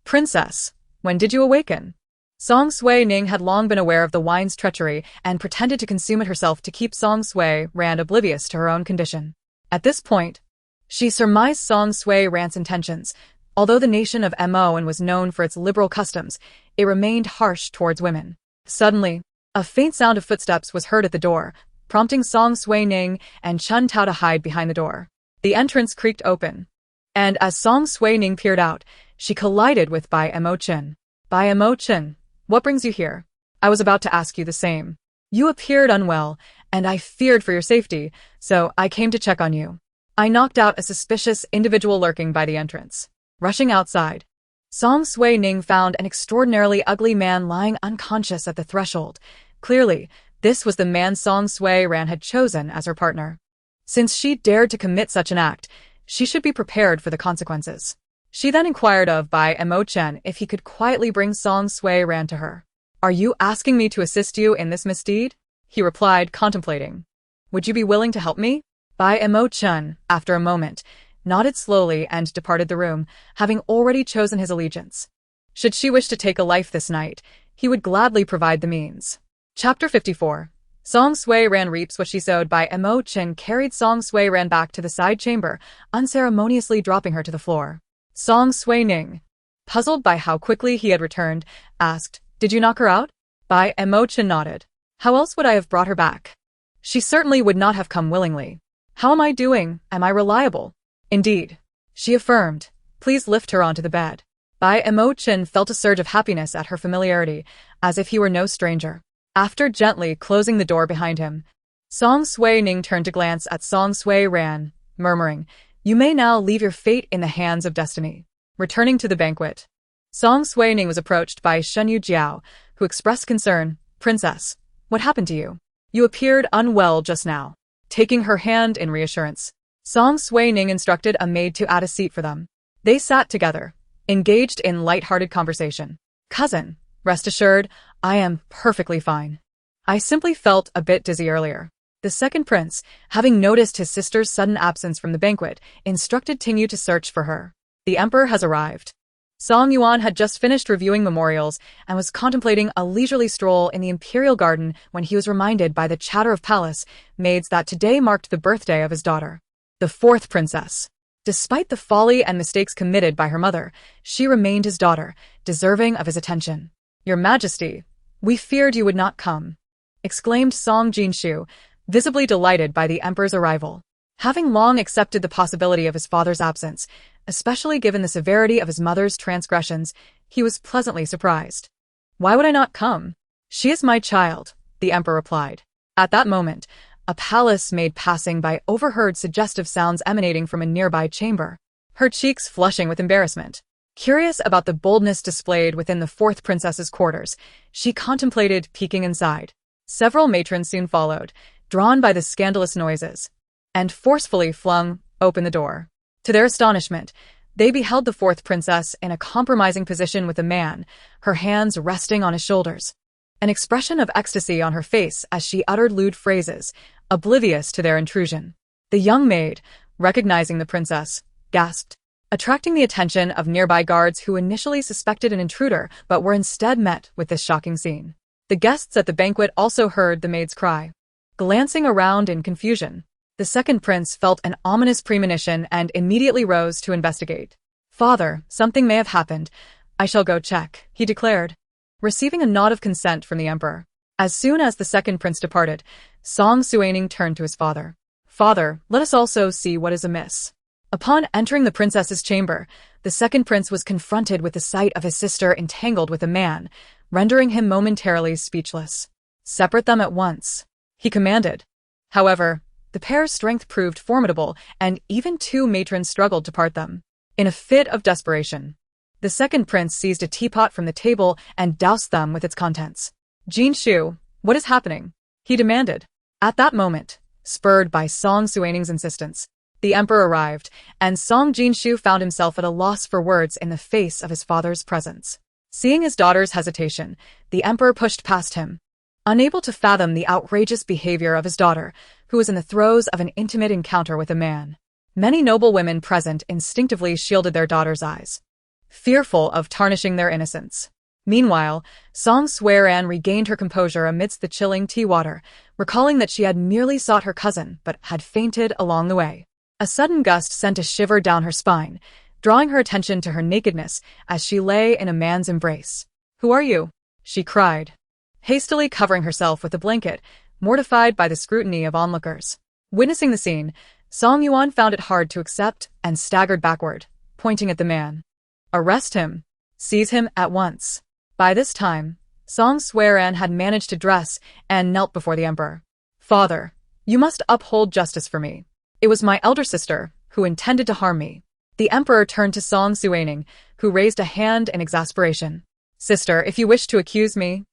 "Princess, when did you awaken?" Song Suining had long been aware of the wine's treachery and pretended to consume it herself to keep Song Sui Ran oblivious to her own condition. At this point, she surmised Song Sui Ran's intentions. Although the nation of Mon was known for its liberal customs, it remained harsh towards women. Suddenly, a faint sound of footsteps was heard at the door, prompting Song Suining and Chun Tao to hide behind the door. The entrance creaked open, and as Song Suining peered out, she collided with Bai Mo-chin. "Bai Mo-chin, what brings you here?" "I was about to ask you the same. You appeared unwell, and I feared for your safety, so I came to check on you." I knocked out a suspicious individual lurking by the entrance. Rushing outside, Song Suining found an extraordinarily ugly man lying unconscious at the threshold. Clearly, this was the man Song Sui Ran had chosen as her partner. Since she dared to commit such an act, she should be prepared for the consequences. She then inquired of Bai Mo-chen if he could quietly bring Song Sui Ran to her. "Are you asking me to assist you in this misdeed?" he replied, contemplating. "Would you be willing to help me?" Bai Mo-chen, after a moment, nodded slowly and departed the room, having already chosen his allegiance. Should she wish to take a life this night, he would gladly provide the means. Chapter 54. Song Sui Ran reaps what she sowed. Bai Mo-chen carried Song Sui Ran back to the side chamber, unceremoniously dropping her to the floor. Song Suining, puzzled by how quickly he had returned, asked, "Did you knock her out?" Bai Mo-chen nodded. "How else would I have brought her back? She certainly would not have come willingly." "How am I doing? Am I reliable?" "Indeed," she affirmed. "Please lift her onto the bed." Bai Mo-chen felt a surge of happiness at her familiarity, as if he were no stranger. After gently closing the door behind him, Song Suining turned to glance at Song Sui Ran, murmuring, "You may now leave your fate in the hands of destiny." Returning to the banquet, Song Suining was approached by Shenyu Jiao, who expressed concern. "Princess, what happened to you? You appeared unwell just now." Taking her hand in reassurance, Song Suining instructed a maid to add a seat for them. They sat together, engaged in light-hearted conversation. "Cousin, rest assured, I am perfectly fine. I simply felt a bit dizzy earlier." The second prince, having noticed his sister's sudden absence from the banquet, instructed Tingyu to search for her. "The emperor has arrived." Song Yuan had just finished reviewing memorials and was contemplating a leisurely stroll in the imperial garden when he was reminded by the chatter of palace maids that today marked the birthday of his daughter, the fourth princess. Despite the folly and mistakes committed by her mother, she remained his daughter, deserving of his attention. "Your Majesty, we feared you would not come," exclaimed Song Jinshu, visibly delighted by the emperor's arrival. Having long accepted the possibility of his father's absence, especially given the severity of his mother's transgressions, he was pleasantly surprised. "Why would I not come? She is my child," the emperor replied. At that moment, a palace maid passing by overheard suggestive sounds emanating from a nearby chamber, her cheeks flushing with embarrassment. Curious about the boldness displayed within the fourth princess's quarters, she contemplated peeking inside. Several matrons soon followed, drawn by the scandalous noises, and forcefully flung open the door. To their astonishment, they beheld the fourth princess in a compromising position with a man, her hands resting on his shoulders. An expression of ecstasy on her face as she uttered lewd phrases, oblivious to their intrusion. The young maid, recognizing the princess, gasped, attracting the attention of nearby guards who initially suspected an intruder but were instead met with this shocking scene. The guests at the banquet also heard the maid's cry. Glancing around in confusion, the second prince felt an ominous premonition and immediately rose to investigate. "Father, something may have happened. I shall go check," he declared, receiving a nod of consent from the emperor. As soon as the second prince departed, Song Suining turned to his father. "Father, let us also see what is amiss." Upon entering the princess's chamber, the second prince was confronted with the sight of his sister entangled with a man, rendering him momentarily speechless. "Separate them at once," he commanded. However, the pair's strength proved formidable, and even two matrons struggled to part them. In a fit of desperation, the second prince seized a teapot from the table and doused them with its contents. "Jinshu, what is happening?" he demanded. At that moment, spurred by Song Suining's insistence. The emperor arrived, and Song Jinshu found himself at a loss for words in the face of his father's presence. Seeing his daughter's hesitation, the emperor pushed past him. Unable to fathom the outrageous behavior of his daughter, who was in the throes of an intimate encounter with a man. Many noble women present instinctively shielded their daughters' eyes, fearful of tarnishing their innocence. Meanwhile, Song Suiran regained her composure amidst the chilling tea water, recalling that she had merely sought her cousin but had fainted along the way. A sudden gust sent a shiver down her spine, drawing her attention to her nakedness as she lay in a man's embrace. "Who are you?" she cried, hastily covering herself with a blanket, mortified by the scrutiny of onlookers. Witnessing the scene, Song Yuan found it hard to accept and staggered backward, pointing at the man. "Arrest him. Seize him at once." By this time, Song Suiran had managed to dress and knelt before the emperor. "Father, you must uphold justice for me. It was my elder sister who intended to harm me." The emperor turned to Song Suining, who raised a hand in exasperation. "Sister, if you wish to accuse me,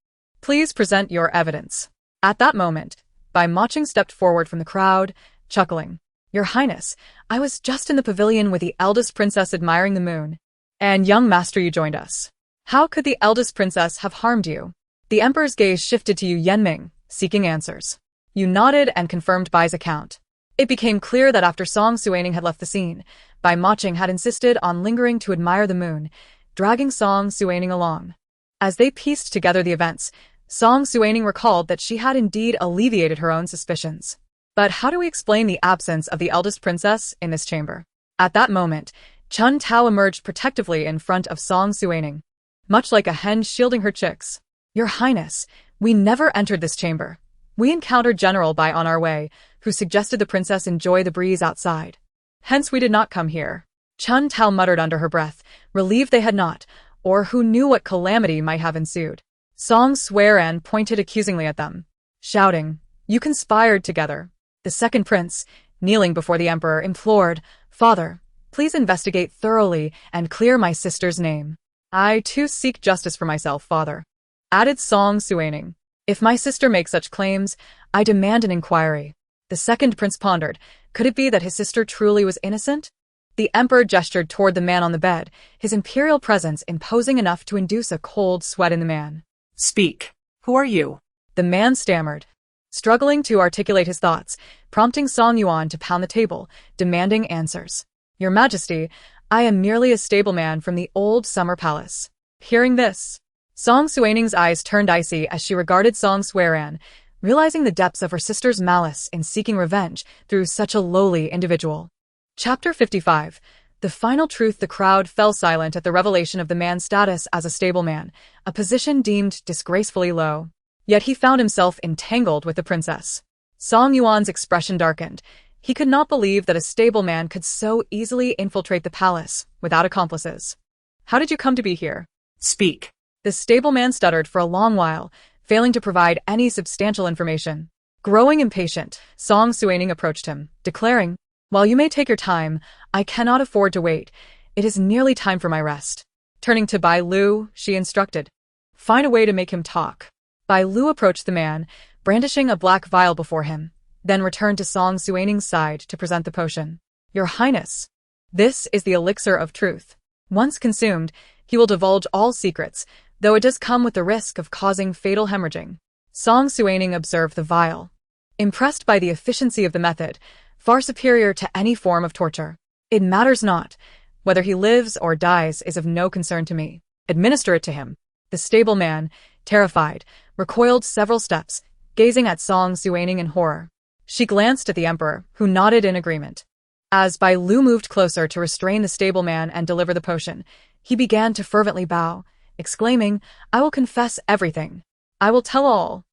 please present your evidence." At that moment, Bai Maching stepped forward from the crowd, chuckling. "Your Highness, I was just in the pavilion with the eldest princess admiring the moon. And young master, you joined us. How could the eldest princess have harmed you?" The emperor's gaze shifted to Yu Yenming, seeking answers. Yu nodded and confirmed Bai's account. It became clear that after Song Suining had left the scene, Bai Maching had insisted on lingering to admire the moon, dragging Song Suining along. As they pieced together the events, Song Suining recalled that she had indeed alleviated her own suspicions. But how do we explain the absence of the eldest princess in this chamber? At that moment, Chun Tao emerged protectively in front of Song Suining, much like a hen shielding her chicks. "Your Highness, we never entered this chamber. We encountered General Bai on our way, who suggested the princess enjoy the breeze outside. Hence we did not come here." Chun Tao muttered under her breath, relieved they had not, or who knew what calamity might have ensued. Song Suiran pointed accusingly at them, shouting, "You conspired together." The second prince, kneeling before the emperor, implored, "Father, please investigate thoroughly and clear my sister's name." "I too seek justice for myself, father," added Song Suining. "If my sister makes such claims, I demand an inquiry." The second prince pondered. Could it be that his sister truly was innocent? The emperor gestured toward the man on the bed, his imperial presence imposing enough to induce a cold sweat in the man. Speak. Who are you? The man stammered, struggling to articulate his thoughts, prompting Song Yuan to pound the table, demanding answers. "Your Majesty, I am merely a stableman from the old summer palace." Hearing this, Song Suining's eyes turned icy as she regarded Song Suiran, realizing the depths of her sister's malice in seeking revenge through such a lowly individual. Chapter 55. The final truth. The crowd fell silent at the revelation of the man's status as a stableman, a position deemed disgracefully low. Yet he found himself entangled with the princess. Song Yuan's expression darkened. He could not believe that a stableman could so easily infiltrate the palace without accomplices. "How did you come to be here?" Speak. The stableman stuttered for a long while, failing to provide any substantial information. Growing impatient, Song Suining approached him, declaring, "While you may take your time, I cannot afford to wait. It is nearly time for my rest." Turning to Bai Lu, she instructed, "Find a way to make him talk." Bai Lu approached the man, brandishing a black vial before him, then returned to Song Suining's side to present the potion. "Your Highness, this is the elixir of truth. Once consumed, he will divulge all secrets, though it does come with the risk of causing fatal hemorrhaging." Song Suining observed the vial, impressed by the efficiency of the method, far superior to any form of torture. "It matters not. Whether he lives or dies is of no concern to me. Administer it to him." The stableman, terrified, recoiled several steps, gazing at Song Suining in horror. She glanced at the emperor, who nodded in agreement. As Bai Lu moved closer to restrain the stableman and deliver the potion, he began to fervently bow, exclaiming, "I will confess everything. I will tell all."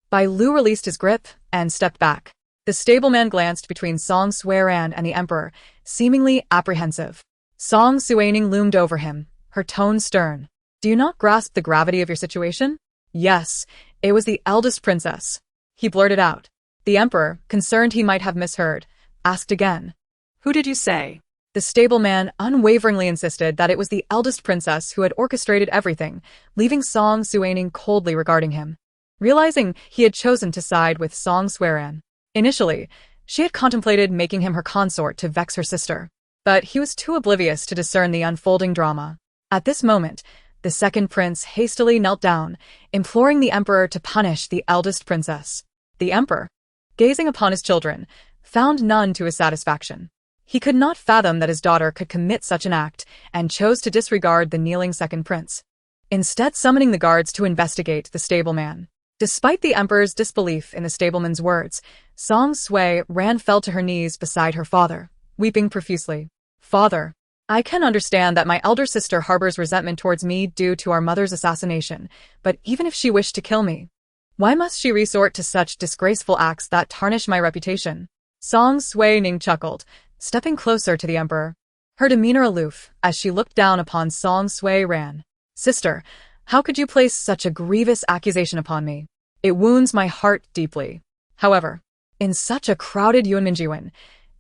Bai Lu released his grip and stepped back. The stableman glanced between Song Suiran and the emperor, seemingly apprehensive. Song Suining loomed over him, her tone stern. "Do you not grasp the gravity of your situation?" "Yes, it was the eldest princess," he blurted out. The emperor, concerned he might have misheard, asked again, Who did you say? The stableman unwaveringly insisted that it was the eldest princess who had orchestrated everything, leaving Song Suining coldly regarding him. Realizing he had chosen to side with Song Suiran. Initially, She had contemplated making him her consort to vex her sister, but he was too oblivious to discern the unfolding drama. At this moment, the second prince hastily knelt down, imploring the emperor to punish the eldest princess. The emperor, gazing upon his children, found none to his satisfaction. He could not fathom that his daughter could commit such an act, and chose to disregard the kneeling second prince, instead summoning the guards to investigate the stableman. Despite the emperor's disbelief in the stableman's words, Song Sui Ran fell to her knees beside her father, weeping profusely. "Father, I can understand that my elder sister harbors resentment towards me due to our mother's assassination, but even if she wished to kill me, why must she resort to such disgraceful acts that tarnish my reputation?" Song Suining chuckled, stepping closer to the emperor, her demeanor aloof as she looked down upon Song Sui Ran. "Sister, how could you place such a grievous accusation upon me? It wounds my heart deeply. However, in such a crowded unwittingly,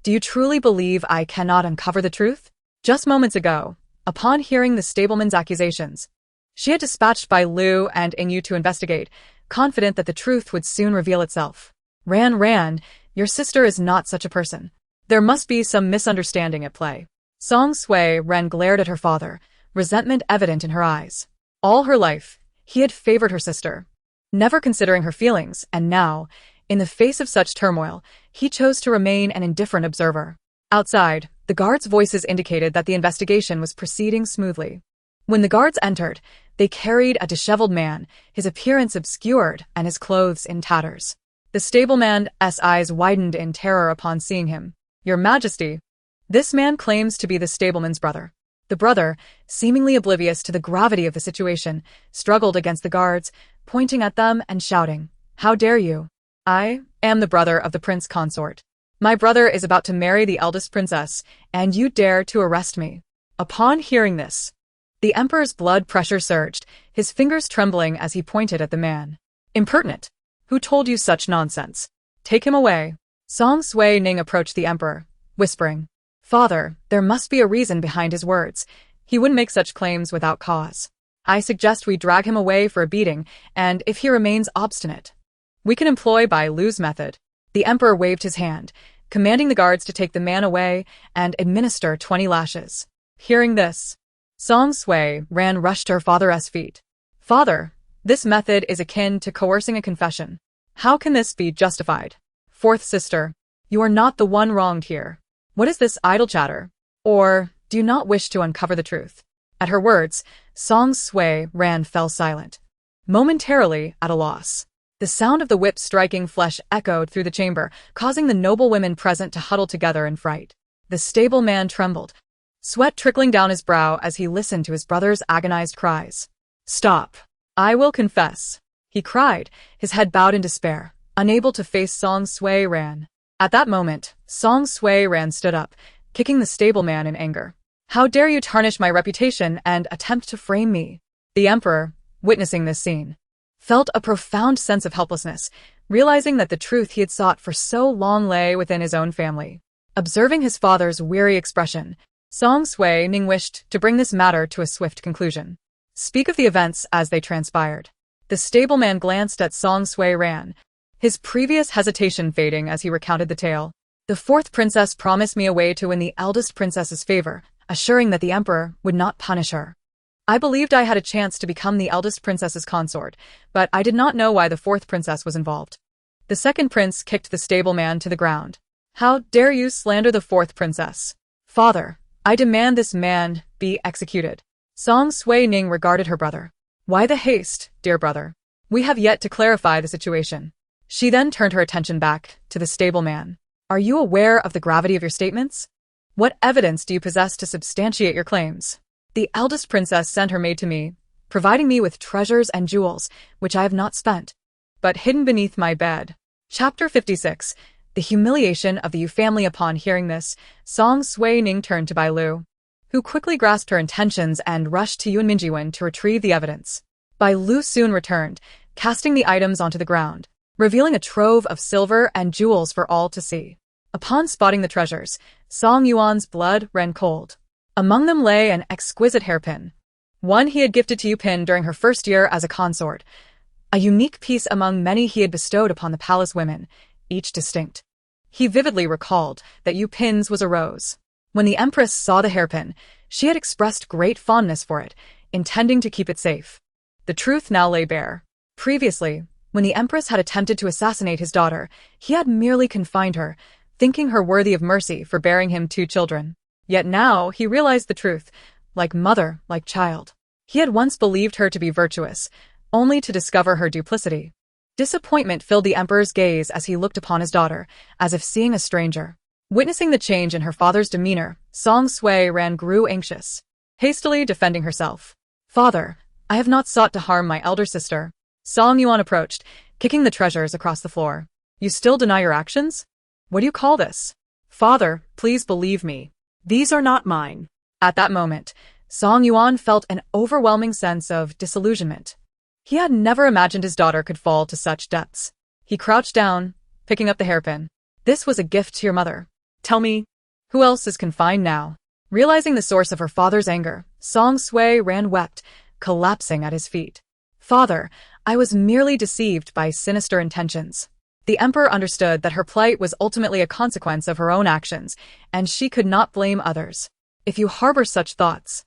do you truly believe I cannot uncover the truth?" Just moments ago, upon hearing the stableman's accusations, she had dispatched Bai Lu and Ingyu to investigate, confident that the truth would soon reveal itself. Ran, your sister is not such a person. There must be some misunderstanding at play." Song Sui Ran glared at her father, resentment evident in her eyes. All her life, he had favored her sister, never considering her feelings, and now, in the face of such turmoil, he chose to remain an indifferent observer. Outside, the guards' voices indicated that the investigation was proceeding smoothly. When the guards entered, they carried a disheveled man, his appearance obscured and his clothes in tatters. The stableman's eyes widened in terror upon seeing him. "Your Majesty, this man claims to be the stableman's brother." The brother, seemingly oblivious to the gravity of the situation, struggled against the guards, pointing at them and shouting, "How dare you? I am the brother of the prince consort. My brother is about to marry the eldest princess, and you dare to arrest me." Upon hearing this, the emperor's blood pressure surged, his fingers trembling as he pointed at the man. "Impertinent! Who told you such nonsense? Take him away." Song Suining approached the emperor, whispering, "Father, there must be a reason behind his words. He wouldn't make such claims without cause. I suggest we drag him away for a beating, and if he remains obstinate, we can employ Bai Lu's method." The emperor waved his hand, commanding the guards to take the man away and administer 20 lashes. Hearing this, Song Sui Ran rushed to her father's feet. "Father, this method is akin to coercing a confession. How can this be justified? Fourth sister, you are not the one wronged here. What is this idle chatter? Or do you not wish to uncover the truth?" At her words, Song Sui Ran fell silent, momentarily at a loss. The sound of the whip striking flesh echoed through the chamber, causing the noble women present to huddle together in fright. The stableman trembled, sweat trickling down his brow as he listened to his brother's agonized cries. "Stop! I will confess," he cried, his head bowed in despair, unable to face Song Sui Ran. At that moment, Song Sui Ran stood up, kicking the stableman in anger. "How dare you tarnish my reputation and attempt to frame me?" The emperor, witnessing this scene, felt a profound sense of helplessness, realizing that the truth he had sought for so long lay within his own family. Observing his father's weary expression, Song Suining wished to bring this matter to a swift conclusion. "Speak of the events as they transpired." The stableman glanced at Song Sui Ran, his previous hesitation fading as he recounted the tale. "The fourth princess promised me a way to win the eldest princess's favor, assuring that the emperor would not punish her. I believed I had a chance to become the eldest princess's consort, but I did not know why the fourth princess was involved." The second prince kicked the stableman to the ground. "How dare you slander the fourth princess? Father, I demand this man be executed." Song Suining regarded her brother. "Why the haste, dear brother? We have yet to clarify the situation." She then turned her attention back to the stableman. "Are you aware of the gravity of your statements? What evidence do you possess to substantiate your claims? The eldest princess sent her maid to me, providing me with treasures and jewels, which I have not spent, but hidden beneath my bed." Chapter 56. The humiliation of the Yu family. Upon hearing this, Song Suining turned to Bai Lu, who quickly grasped her intentions and rushed to Unwittingly to retrieve the evidence. Bai Lu soon returned, casting the items onto the ground, revealing a trove of silver and jewels for all to see. Upon spotting the treasures, Song Yuan's blood ran cold. Among them lay an exquisite hairpin, one he had gifted to Yu Pin during her first year as a consort, a unique piece among many he had bestowed upon the palace women, each distinct. He vividly recalled that Yu Pin's was a rose. When the Empress saw the hairpin, she had expressed great fondness for it, intending to keep it safe. The truth now lay bare. Previously, when the Empress had attempted to assassinate his daughter, he had merely confined her, thinking her worthy of mercy for bearing him 2 children. Yet now he realized the truth, like mother, like child. He had once believed her to be virtuous, only to discover her duplicity. Disappointment filled the Emperor's gaze as he looked upon his daughter, as if seeing a stranger. Witnessing the change in her father's demeanor, Song Sui-ran grew anxious, hastily defending herself. "Father, I have not sought to harm my elder sister." Song Yuan approached, kicking the treasures across the floor. "You still deny your actions? What do you call this?" "Father, please believe me. These are not mine." At that moment, Song Yuan felt an overwhelming sense of disillusionment. He had never imagined his daughter could fall to such depths. He crouched down, picking up the hairpin. "This was a gift to your mother. Tell me, who else is confined now?" Realizing the source of her father's anger, Song Sui-ran wept, collapsing at his feet. "Father, I was merely deceived by sinister intentions." The Emperor understood that her plight was ultimately a consequence of her own actions, and she could not blame others. "If you harbor such thoughts,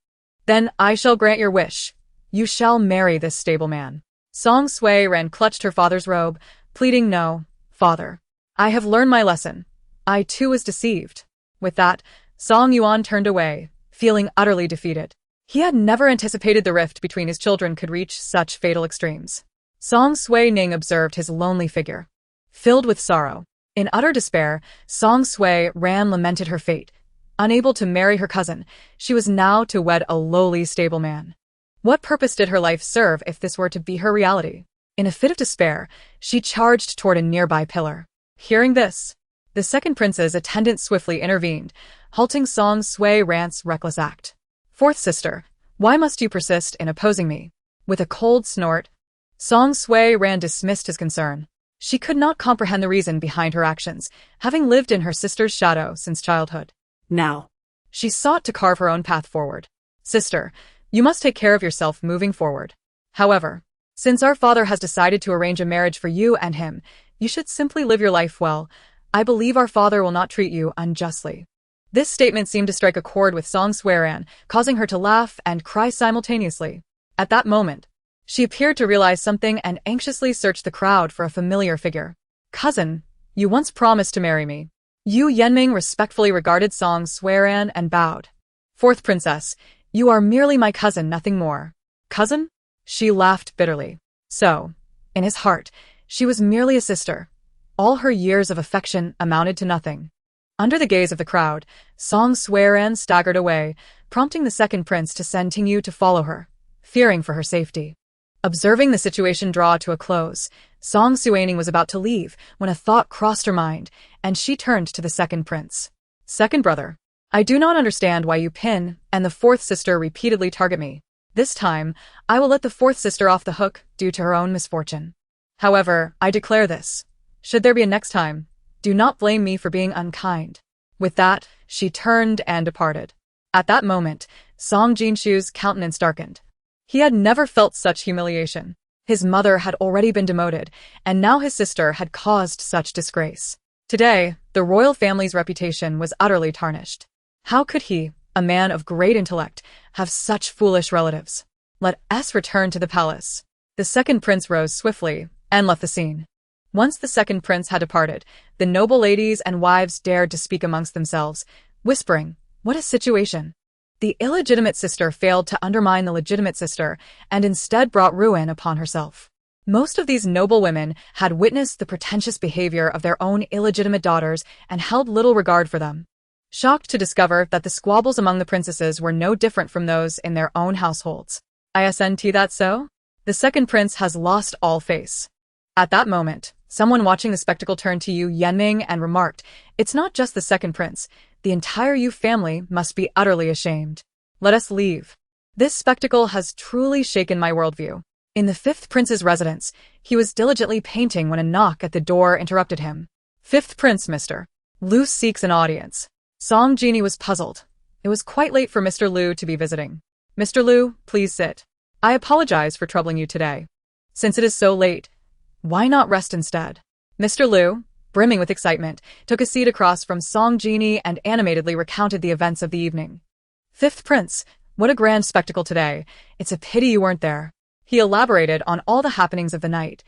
then I shall grant your wish. You shall marry this stable man." Song Sui-ran clutched her father's robe, pleading, "No, father. I have learned my lesson. I too was deceived." With that, Song Yuan turned away, feeling utterly defeated. He had never anticipated the rift between his children could reach such fatal extremes. Song Suining observed his lonely figure, filled with sorrow. In utter despair, Song Sui-ran lamented her fate. Unable to marry her cousin, she was now to wed a lowly stableman. What purpose did her life serve if this were to be her reality? In a fit of despair, she charged toward a nearby pillar. Hearing this, the second prince's attendant swiftly intervened, halting Song Sui-ran's reckless act. "Fourth sister, why must you persist in opposing me?" With a cold snort, Song Sui-ran dismissed his concern. She could not comprehend the reason behind her actions, having lived in her sister's shadow since childhood. Now, she sought to carve her own path forward. "Sister, you must take care of yourself moving forward. However, since our father has decided to arrange a marriage for you and him, you should simply live your life well. I believe our father will not treat you unjustly." This statement seemed to strike a chord with Song Sui-ran, causing her to laugh and cry simultaneously. At that moment, she appeared to realize something and anxiously searched the crowd for a familiar figure. "Cousin, you once promised to marry me." Yu Yanming respectfully regarded Song Sui-ran and bowed. "Fourth princess, you are merely my cousin, nothing more." "Cousin?" She laughed bitterly. So, in his heart, she was merely a sister. All her years of affection amounted to nothing. Under the gaze of the crowd, Song Sui-ran staggered away, prompting the second prince to send Tingyu to follow her, fearing for her safety. Observing the situation draw to a close, Song Suining was about to leave when a thought crossed her mind, and she turned to the second prince. "Second brother, I do not understand why Yu Pin and the fourth sister repeatedly target me. This time, I will let the fourth sister off the hook due to her own misfortune. However, I declare this. Should there be a next time, do not blame me for being unkind." With that, she turned and departed. At that moment, Song Jinshu's countenance darkened. He had never felt such humiliation. His mother had already been demoted, and now his sister had caused such disgrace. Today, the royal family's reputation was utterly tarnished. How could he, a man of great intellect, have such foolish relatives? Let us return to the palace. The second prince rose swiftly and left the scene. Once the second prince had departed, the noble ladies and wives dared to speak amongst themselves, whispering, "What a situation!" The illegitimate sister failed to undermine the legitimate sister and instead brought ruin upon herself. Most of these noble women had witnessed the pretentious behavior of their own illegitimate daughters and held little regard for them. Shocked to discover that the squabbles among the princesses were no different from those in their own households. Isn't that so? The second prince has lost all face. At that moment, someone watching the spectacle turned to Yu Yanming and remarked, "It's not just the second prince. The entire Yu family must be utterly ashamed. Let us leave. This spectacle has truly shaken my worldview." In the fifth prince's residence, he was diligently painting when a knock at the door interrupted him. "Fifth prince, Mr. Lu seeks an audience." Song Genie was puzzled. It was quite late for Mr. Lu to be visiting. "Mr. Lu, please sit. I apologize for troubling you today. Since it is so late, why not rest instead?" "Mr. Lu, brimming with excitement, took a seat across from Song Genie and animatedly recounted the events of the evening. Fifth Prince, what a grand spectacle today. It's a pity you weren't there. He elaborated on all the happenings of the night,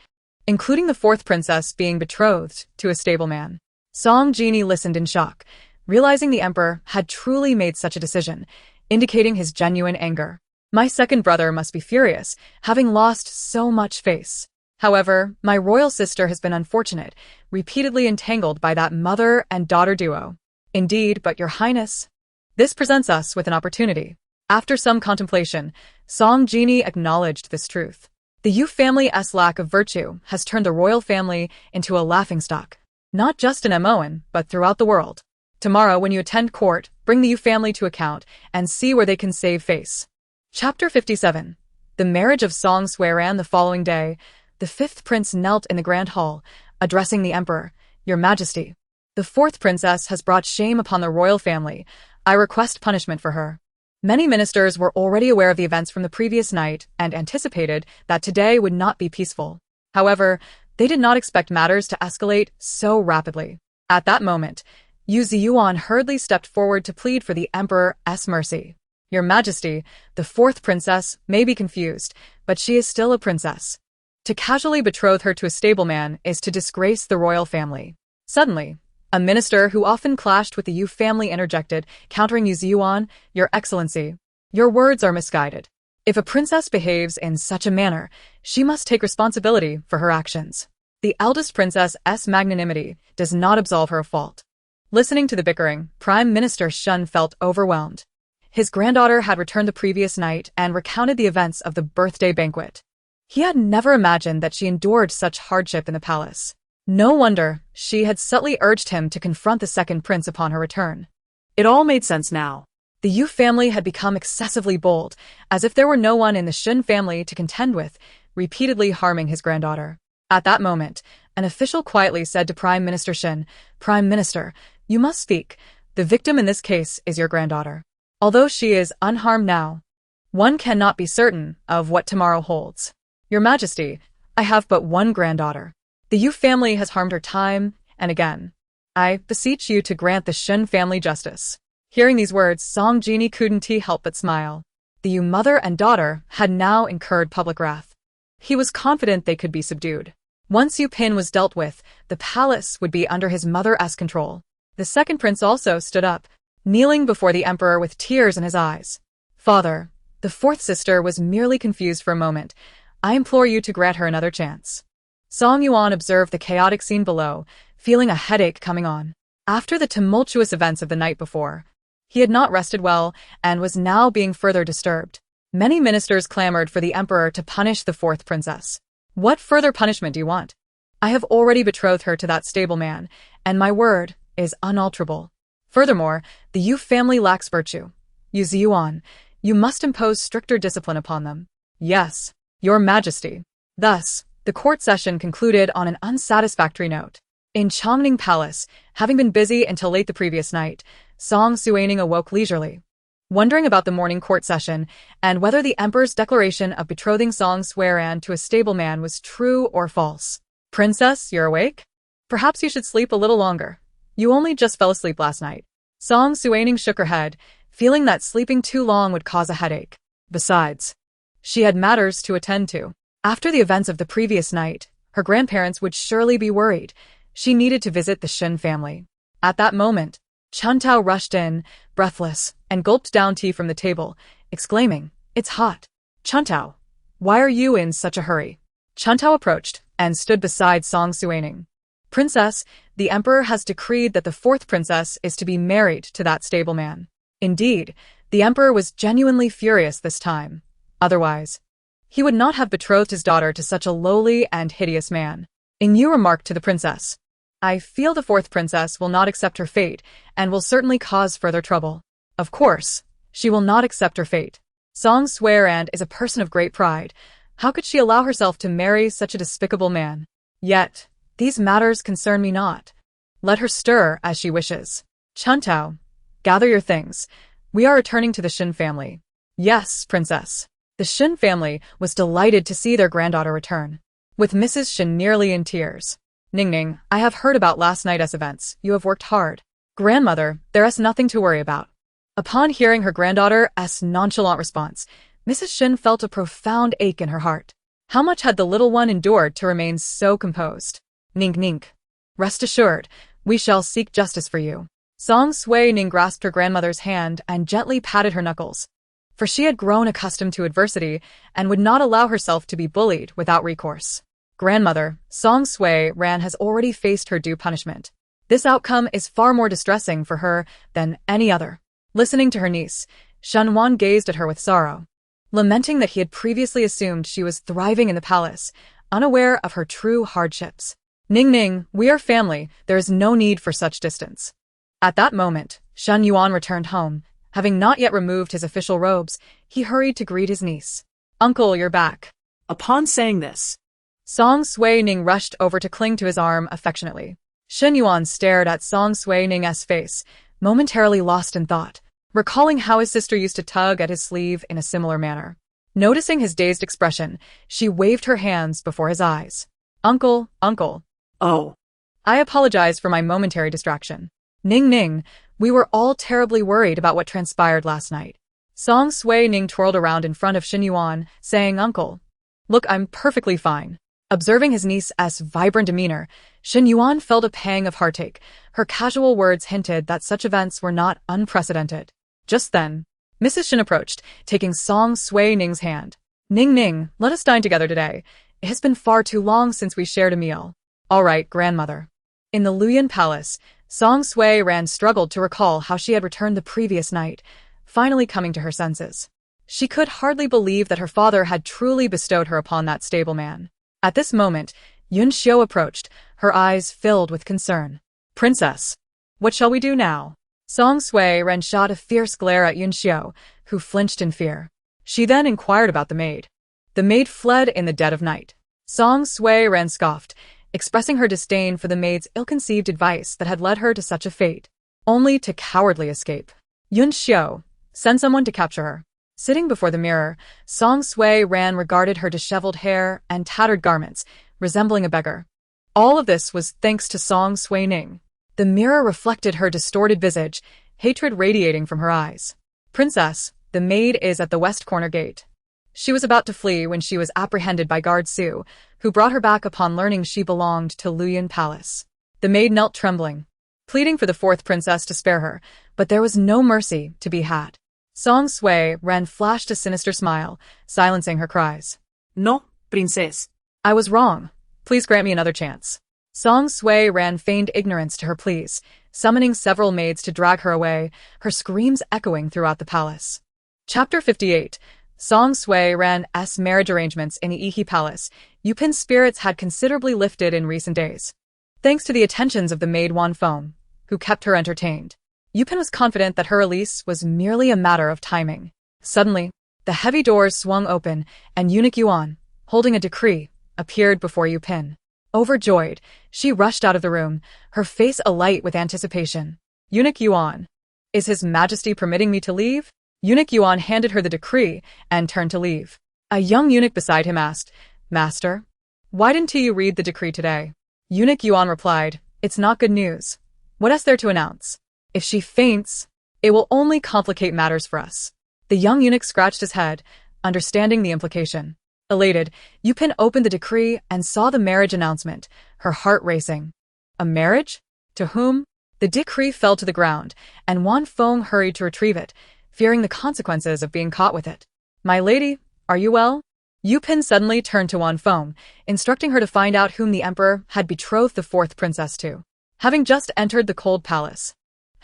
including the fourth princess being betrothed to a stableman. Song Genie listened in shock, realizing the emperor had truly made such a decision, indicating his genuine anger. My second brother must be furious, having lost so much face. However, my royal sister has been unfortunate, repeatedly entangled by that mother and daughter duo. Indeed, but your highness, this presents us with an opportunity. After some contemplation, Song Genie acknowledged this truth. The Yu family's lack of virtue has turned the royal family into a laughingstock, not just in Mon, but throughout the world. Tomorrow, when you attend court, bring the Yu family to account and see where they can save face. Chapter 57. The marriage of Song Suining. The following day, the fifth prince knelt in the grand hall, addressing the emperor. Your Majesty, the fourth princess has brought shame upon the royal family. I request punishment for her. Many ministers were already aware of the events from the previous night and anticipated that today would not be peaceful. However, they did not expect matters to escalate so rapidly. At that moment, Yu Ziyuan hurriedly stepped forward to plead for the emperor's mercy. Your Majesty, the fourth princess may be confused, but she is still a princess. To casually betroth her to a stableman is to disgrace the royal family. Suddenly, a minister who often clashed with the Yu family interjected, countering Yu Ziyuan, Your Excellency, your words are misguided. If a princess behaves in such a manner, she must take responsibility for her actions. The eldest princess's magnanimity does not absolve her of fault. Listening to the bickering, Prime Minister Shun felt overwhelmed. His granddaughter had returned the previous night and recounted the events of the birthday banquet. He had never imagined that she endured such hardship in the palace. No wonder she had subtly urged him to confront the second prince upon her return. It all made sense now. The Yu family had become excessively bold, as if there were no one in the Shun family to contend with, repeatedly harming his granddaughter. At that moment, an official quietly said to Prime Minister Shun, Prime Minister, you must speak. The victim in this case is your granddaughter. Although she is unharmed now, one cannot be certain of what tomorrow holds. Your Majesty, I have but one granddaughter. The Yu family has harmed her time and again. I beseech you to grant the Shun family justice. Hearing these words, Song Genie couldn't help but smile. The Yu mother and daughter had now incurred public wrath. He was confident they could be subdued. Once Yu Pin was dealt with, the palace would be under his mother's control. The second prince also stood up, kneeling before the emperor with tears in his eyes. Father, the fourth sister was merely confused for a moment. I implore you to grant her another chance. Song Yuan observed the chaotic scene below, feeling a headache coming on. After the tumultuous events of the night before, he had not rested well and was now being further disturbed. Many ministers clamored for the emperor to punish the fourth princess. What further punishment do you want? I have already betrothed her to that stableman, and my word is unalterable. Furthermore, the Yu family lacks virtue. Yu Ziyuan, you must impose stricter discipline upon them. Yes, Your Majesty. Thus, the court session concluded on an unsatisfactory note. In Chongning Palace, having been busy until late the previous night, Song Suining awoke leisurely, wondering about the morning court session and whether the emperor's declaration of betrothing Song Suining to a stableman was true or false. Princess, you're awake? Perhaps you should sleep a little longer. You only just fell asleep last night. Song Suining shook her head, feeling that sleeping too long would cause a headache. Besides, she had matters to attend to. After the events of the previous night, her grandparents would surely be worried. She needed to visit the Shun family. At that moment, Chuntao rushed in, breathless, and gulped down tea from the table, exclaiming, It's hot. Chuntao, why are you in such a hurry? Chuntao approached and stood beside Song Suining. Princess, the emperor has decreed that the fourth princess is to be married to that stableman. Indeed, the emperor was genuinely furious this time. Otherwise, he would not have betrothed his daughter to such a lowly and hideous man. Yu remarked to the princess, I feel the fourth princess will not accept her fate and will certainly cause further trouble. Of course, she will not accept her fate. Song Suining is a person of great pride. How could she allow herself to marry such a despicable man? Yet, these matters concern me not. Let her stir as she wishes. Chuntao, gather your things. We are returning to the Shun family. Yes, princess. The Shun family was delighted to see their granddaughter return, with Mrs. Shun nearly in tears. Ning, I have heard about last night's events. You have worked hard. Grandmother, there is nothing to worry about. Upon hearing her granddaughter's nonchalant response, Mrs. Shin felt a profound ache in her heart. How much had the little one endured to remain so composed? Ning. Rest assured, we shall seek justice for you. Song Suining grasped her grandmother's hand and gently patted her knuckles. For she had grown accustomed to adversity and would not allow herself to be bullied without recourse. Grandmother, Song Suining has already faced her due punishment. This outcome is far more distressing for her than any other. Listening to her niece, Shenwan gazed at her with sorrow, lamenting that he had previously assumed she was thriving in the palace, unaware of her true hardships. Ning, we are family, there is no need for such distance. At that moment, Shen Yuan returned home. Having not yet removed his official robes, he hurried to greet his niece. Uncle, you're back. Upon saying this, Song Suining rushed over to cling to his arm affectionately. Shen Yuan stared at Song Suining's face, momentarily lost in thought, recalling how his sister used to tug at his sleeve in a similar manner. Noticing his dazed expression, she waved her hands before his eyes. Uncle. Oh. I apologize for my momentary distraction. Ning, we were all terribly worried about what transpired last night. Song Suining twirled around in front of Shen Yuan, saying, Uncle. Look, I'm perfectly fine. Observing his niece's vibrant demeanor, Shen Yuan felt a pang of heartache. Her casual words hinted that such events were not unprecedented. Just then, Mrs. Shin approached, taking Song Suining's hand. Ning, let us dine together today. It has been far too long since we shared a meal. All right, grandmother. In the Luoyuan palace, Song Suining struggled to recall how she had returned the previous night, finally coming to her senses. She could hardly believe that her father had truly bestowed her upon that stableman. At this moment, Yun Xiu approached, her eyes filled with concern. Princess, what shall we do now? Song Suining shot a fierce glare at Yun Xiu, who flinched in fear. She then inquired about the maid. The maid fled in the dead of night. Song Suining scoffed, expressing her disdain for the maid's ill-conceived advice that had led her to such a fate, only to cowardly escape. Yun Xiu, send someone to capture her. Sitting before the mirror, Song Suining regarded her disheveled hair and tattered garments, resembling a beggar. All of this was thanks to Song Suining. The mirror reflected her distorted visage, hatred radiating from her eyes. Princess, the maid is at the west corner gate. She was about to flee when she was apprehended by guard Su, who brought her back upon learning she belonged to Luoyuan Palace. The maid knelt trembling, pleading for the fourth princess to spare her, but there was no mercy to be had. Song Suining flashed a sinister smile, silencing her cries. No, princess. I was wrong. Please grant me another chance. Song Suining feigned ignorance to her pleas, summoning several maids to drag her away, her screams echoing throughout the palace. Chapter 58. Song Suining's marriage arrangements in the Yihe Palace. Yupin's spirits had considerably lifted in recent days, thanks to the attentions of the maid Wan Feng, who kept her entertained. Yupin was confident that her release was merely a matter of timing. Suddenly, the heavy doors swung open, and eunuch Yuan, holding a decree, appeared before Yupin. Overjoyed, she rushed out of the room, her face alight with anticipation. Eunuch Yuan, is His Majesty permitting me to leave? Eunuch Yuan handed her the decree and turned to leave. A young eunuch beside him asked, Master, why didn't you read the decree today? Eunuch Yuan replied, It's not good news. What is there to announce? If she faints, it will only complicate matters for us. The young eunuch scratched his head, understanding the implication. Elated, Yupin opened the decree and saw the marriage announcement, her heart racing. A marriage? To whom? The decree fell to the ground, and Wan Feng hurried to retrieve it, fearing the consequences of being caught with it. My lady, are you well? Yupin suddenly turned to Wan Feng, instructing her to find out whom the emperor had betrothed the fourth princess to. Having just entered the cold palace,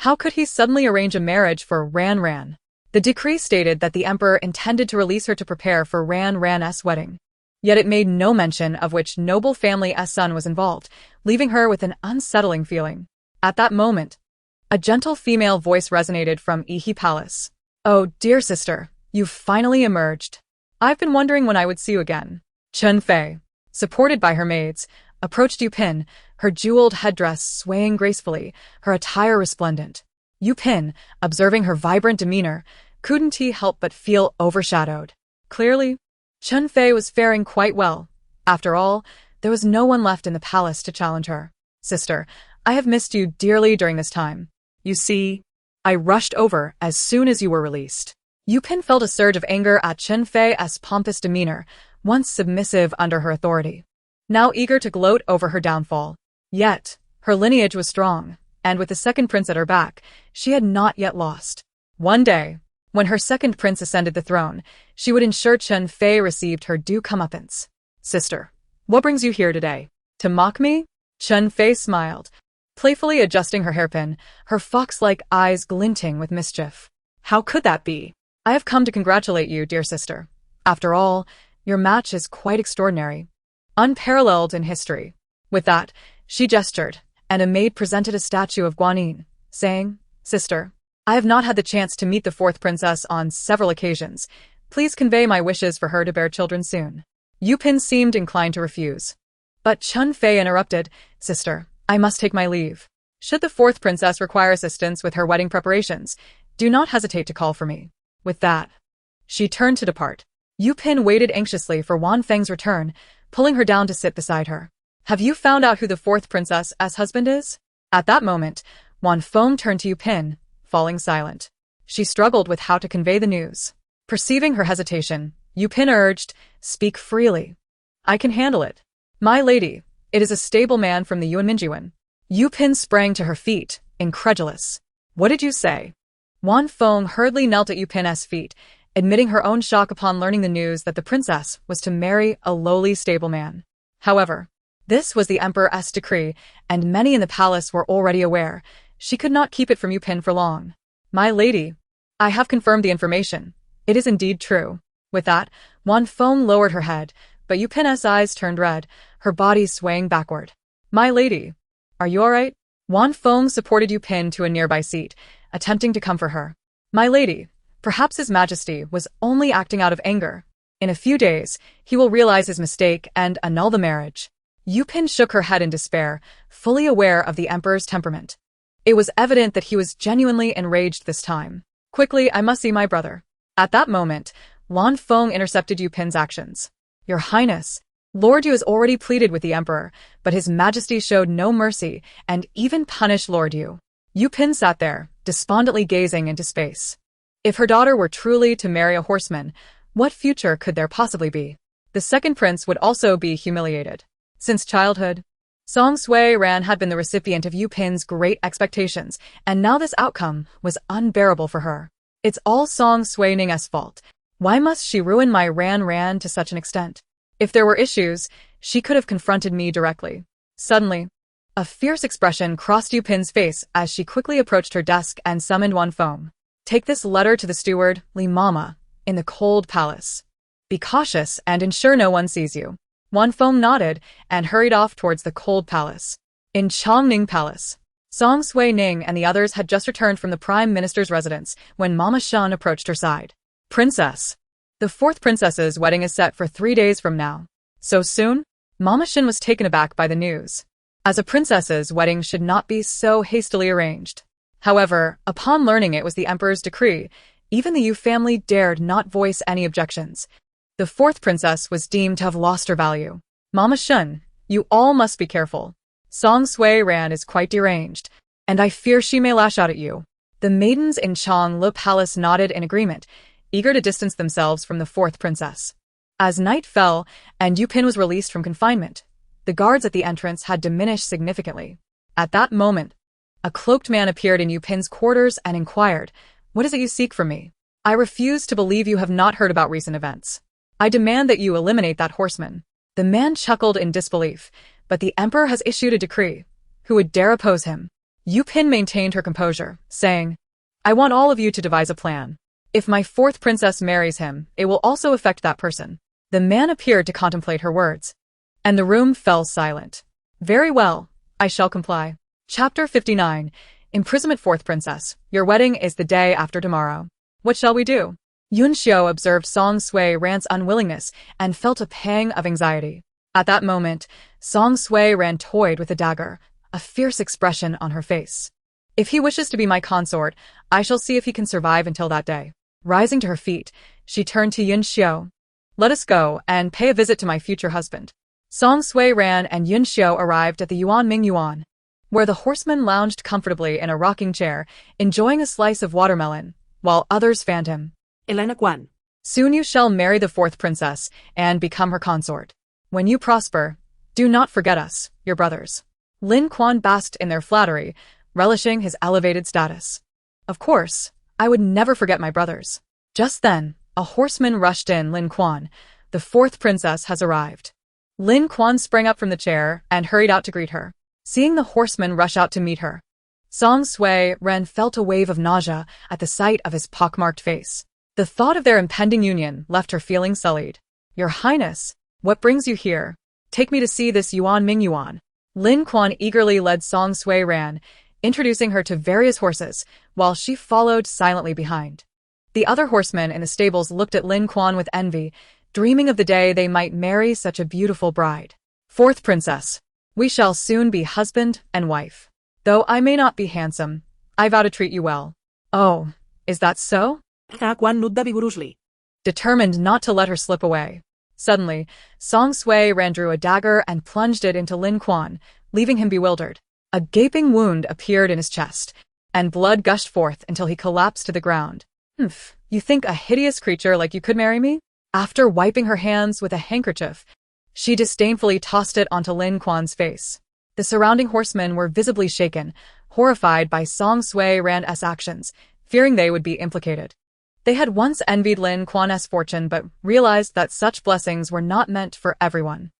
how could he suddenly arrange a marriage for Ran? The decree stated that the emperor intended to release her to prepare for Ran's wedding. Yet it made no mention of which noble family's son was involved, leaving her with an unsettling feeling. At that moment, a gentle female voice resonated from Yihe Palace. Oh, dear sister, you've finally emerged. I've been wondering when I would see you again. Chen Fei, supported by her maids, approached Yupin, her jeweled headdress swaying gracefully, her attire resplendent. Yupin, observing her vibrant demeanor, couldn't help but feel overshadowed. Clearly, Chen Fei was faring quite well. After all, there was no one left in the palace to challenge her. "Sister, I have missed you dearly during this time. You see, I rushed over as soon as you were released." Yupin felt a surge of anger at Chen Fei's pompous demeanor, once submissive under her authority, now eager to gloat over her downfall. Yet, her lineage was strong, and with the second prince at her back, she had not yet lost. One day, when her second prince ascended the throne, she would ensure Chen Fei received her due comeuppance. "Sister, what brings you here today? To mock me?" Chen Fei smiled, playfully adjusting her hairpin, her fox-like eyes glinting with mischief. "How could that be? I have come to congratulate you, dear sister. After all, your match is quite extraordinary, unparalleled in history." With that, she gestured, and a maid presented a statue of Guanyin, saying, "Sister, I have not had the chance to meet the fourth princess on several occasions. Please convey my wishes for her to bear children soon." Yupin seemed inclined to refuse. But Chen Fei interrupted, "Sister, I must take my leave. Should the fourth princess require assistance with her wedding preparations, do not hesitate to call for me." With that, she turned to depart. Yupin waited anxiously for Wan Feng's return, pulling her down to sit beside her. "Have you found out who the fourth princess's husband is?" At that moment, Wan Feng turned to Yupin, falling silent. She struggled with how to convey the news. Perceiving her hesitation, Yupin urged, "Speak freely. I can handle it." "My lady, it is a stable man from the Yuanmingyuan." Yupin sprang to her feet, incredulous. "What did you say?" Wan Feng hurriedly knelt at Yupin's feet, admitting her own shock upon learning the news that the princess was to marry a lowly stableman. However, this was the emperor's decree, and many in the palace were already aware. She could not keep it from Yupin for long. "My lady, I have confirmed the information. It is indeed true." With that, Wan Feng lowered her head, but Yupin's eyes turned red, her body swaying backward. "My lady, are you all right?" Wan Feng supported Yupin to a nearby seat, attempting to comfort her. "My lady, perhaps His Majesty was only acting out of anger. In a few days, he will realize his mistake and annul the marriage." Yupin shook her head in despair, fully aware of the emperor's temperament. It was evident that he was genuinely enraged this time. "Quickly, I must see my brother." At that moment, Wan Feng intercepted Yupin's actions. "Your Highness, Lord Yu has already pleaded with the emperor, but His Majesty showed no mercy and even punished Lord Yu." Yupin sat there, despondently gazing into space. If her daughter were truly to marry a horseman, what future could there possibly be? The second prince would also be humiliated. Since childhood, Song Sui Ran had been the recipient of Yupin's great expectations, and now this outcome was unbearable for her. "It's all Song Suining's fault. Why must she ruin my Ran to such an extent? If there were issues, she could have confronted me directly." Suddenly, a fierce expression crossed Yupin's face as she quickly approached her desk and summoned Wan Feng. "Take this letter to the steward, Li Mama, in the cold palace. Be cautious and ensure no one sees you." Wan Feng nodded and hurried off towards the cold palace. In Chongning Palace, Song Suining and the others had just returned from the Prime Minister's residence when Mama Shan approached her side. "Princess, the fourth princess's wedding is set for 3 days from now." "So soon?" Mama Shan was taken aback by the news, as a princess's wedding should not be so hastily arranged. However, upon learning it was the emperor's decree, even the Yu family dared not voice any objections. The fourth princess was deemed to have lost her value. "Mama Shan, you all must be careful. Song Sui Ran is quite deranged, and I fear she may lash out at you." The maidens in Chonglu Palace nodded in agreement, eager to distance themselves from the fourth princess. As night fell and Yupin was released from confinement, the guards at the entrance had diminished significantly. At that moment, a cloaked man appeared in Yupin's quarters and inquired, "What is it you seek from me?" "I refuse to believe you have not heard about recent events. I demand that you eliminate that horseman." The man chuckled in disbelief, but the emperor has issued a decree. Who would dare oppose him? Yupin maintained her composure, saying, "I want all of you to devise a plan. If my fourth princess marries him, it will also affect that person." The man appeared to contemplate her words, and the room fell silent. "Very well, I shall comply." Chapter 59. Imprisonment. Fourth princess, your wedding is the day after tomorrow. What shall we do? Yun Xiao observed Song Sui Ran's unwillingness and felt a pang of anxiety. At that moment, Song Sui Ran toyed with a dagger, a fierce expression on her face. "If he wishes to be my consort, I shall see if he can survive until that day." Rising to her feet, she turned to Yun Xiao. "Let us go and pay a visit to my future husband." Song Sui Ran and Yun Xiao arrived at the Yuan, where the horseman lounged comfortably in a rocking chair, enjoying a slice of watermelon, while others fanned him. Elena Quan. Soon you shall marry the fourth princess and become her consort. When you prosper, do not forget us, your brothers. Lin Quan basked in their flattery, relishing his elevated status. Of course, I would never forget my brothers. Just then, a horseman rushed in. Lin Quan, the fourth princess has arrived. Lin Quan sprang up from the chair and hurried out to greet her. Seeing the horseman rush out to meet her, Song Sui Ran felt a wave of nausea at the sight of his pockmarked face. The thought of their impending union left her feeling sullied. Your Highness, what brings you here? Take me to see this Yuan. Lin Quan eagerly led Song Sui Ran, introducing her to various horses, while she followed silently behind. The other horsemen in the stables looked at Lin Quan with envy, dreaming of the day they might marry such a beautiful bride. Fourth princess, we shall soon be husband and wife. Though I may not be handsome, I vow to treat you well. Oh, is that so? Quan nudda vigorously. Determined not to let her slip away. Suddenly, Song Sui Ran drew a dagger and plunged it into Lin Quan, leaving him bewildered. A gaping wound appeared in his chest, and blood gushed forth until he collapsed to the ground. Humph, you think a hideous creature like you could marry me? After wiping her hands with a handkerchief, she disdainfully tossed it onto Lin Quan's face. The surrounding horsemen were visibly shaken, horrified by Song Sui Ran's actions, fearing they would be implicated. They had once envied Lin Quan's fortune but realized that such blessings were not meant for everyone.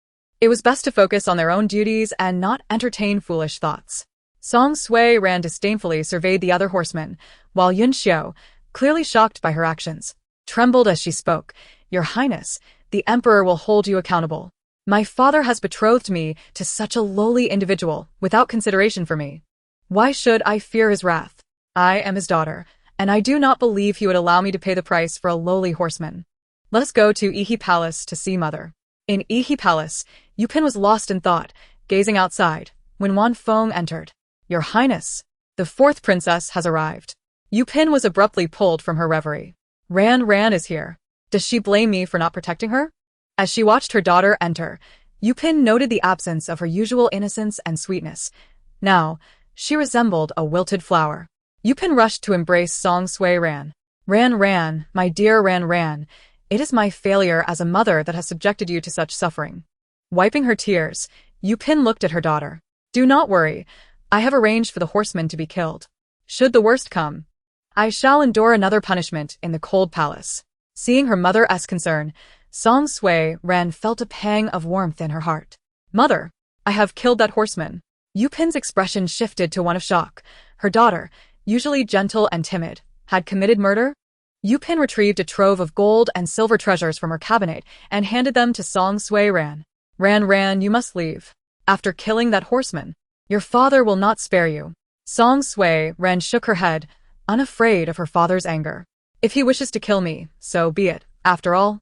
It was best to focus on their own duties and not entertain foolish thoughts. Song Sui Ran disdainfully surveyed the other horsemen, while Yun Xiao, clearly shocked by her actions, trembled as she spoke. Your Highness, the Emperor will hold you accountable. My father has betrothed me to such a lowly individual without consideration for me. Why should I fear his wrath? I am his daughter, and I do not believe he would allow me to pay the price for a lowly horseman. Let us go to Yihe Palace to see Mother. In Yihe Palace, Yupin was lost in thought, gazing outside, when Wan Feng entered. Your Highness, the fourth princess has arrived. Yupin was abruptly pulled from her reverie. Ran is here. Does she blame me for not protecting her? As she watched her daughter enter, Yupin noted the absence of her usual innocence and sweetness. Now, she resembled a wilted flower. Yupin rushed to embrace Song Sui Ran. Ran, my dear Ran, it is my failure as a mother that has subjected you to such suffering. Wiping her tears, Yupin looked at her daughter. Do not worry, I have arranged for the horsemen to be killed. Should the worst come, I shall endure another punishment in the cold palace. Seeing her mother's concern, Song Sui Ran felt a pang of warmth in her heart. Mother, I have killed that horseman. Yupin's expression shifted to one of shock. Her daughter, usually gentle and timid, had committed murder? Yupin retrieved a trove of gold and silver treasures from her cabinet and handed them to Song Sui Ran. Ran, you must leave. After killing that horseman, your father will not spare you. Song Sui Ran shook her head, unafraid of her father's anger. If he wishes to kill me, so be it. After all,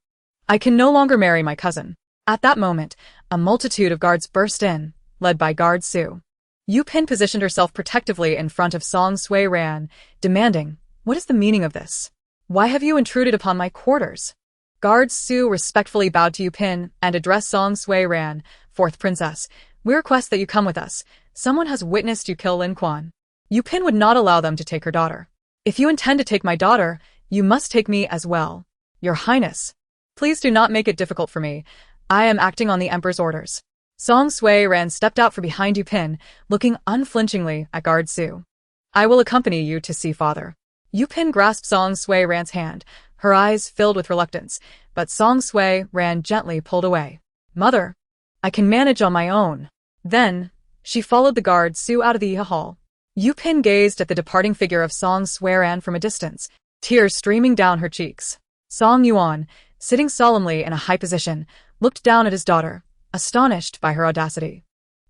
I can no longer marry my cousin. At that moment, a multitude of guards burst in, led by Guard Su. Yupin positioned herself protectively in front of Song Sui Ran, demanding, what is the meaning of this? Why have you intruded upon my quarters? Guard Su respectfully bowed to Yupin and addressed Song Sui Ran, fourth princess. We request that you come with us. Someone has witnessed you kill Lin Quan. Yupin would not allow them to take her daughter. If you intend to take my daughter, you must take me as well. Your Highness, please do not make it difficult for me. I am acting on the Emperor's orders. Song Sui Ran stepped out from behind Yupin, looking unflinchingly at Guard Su. I will accompany you to see father. Yupin grasped Song Sui Ran's hand, her eyes filled with reluctance, but Song Sui Ran gently pulled away. Mother, I can manage on my own. Then, she followed the Guard Su out of the hall. Yupin gazed at the departing figure of Song Sui Ran from a distance, tears streaming down her cheeks. Song Yuan, sitting solemnly in a high position, looked down at his daughter, astonished by her audacity.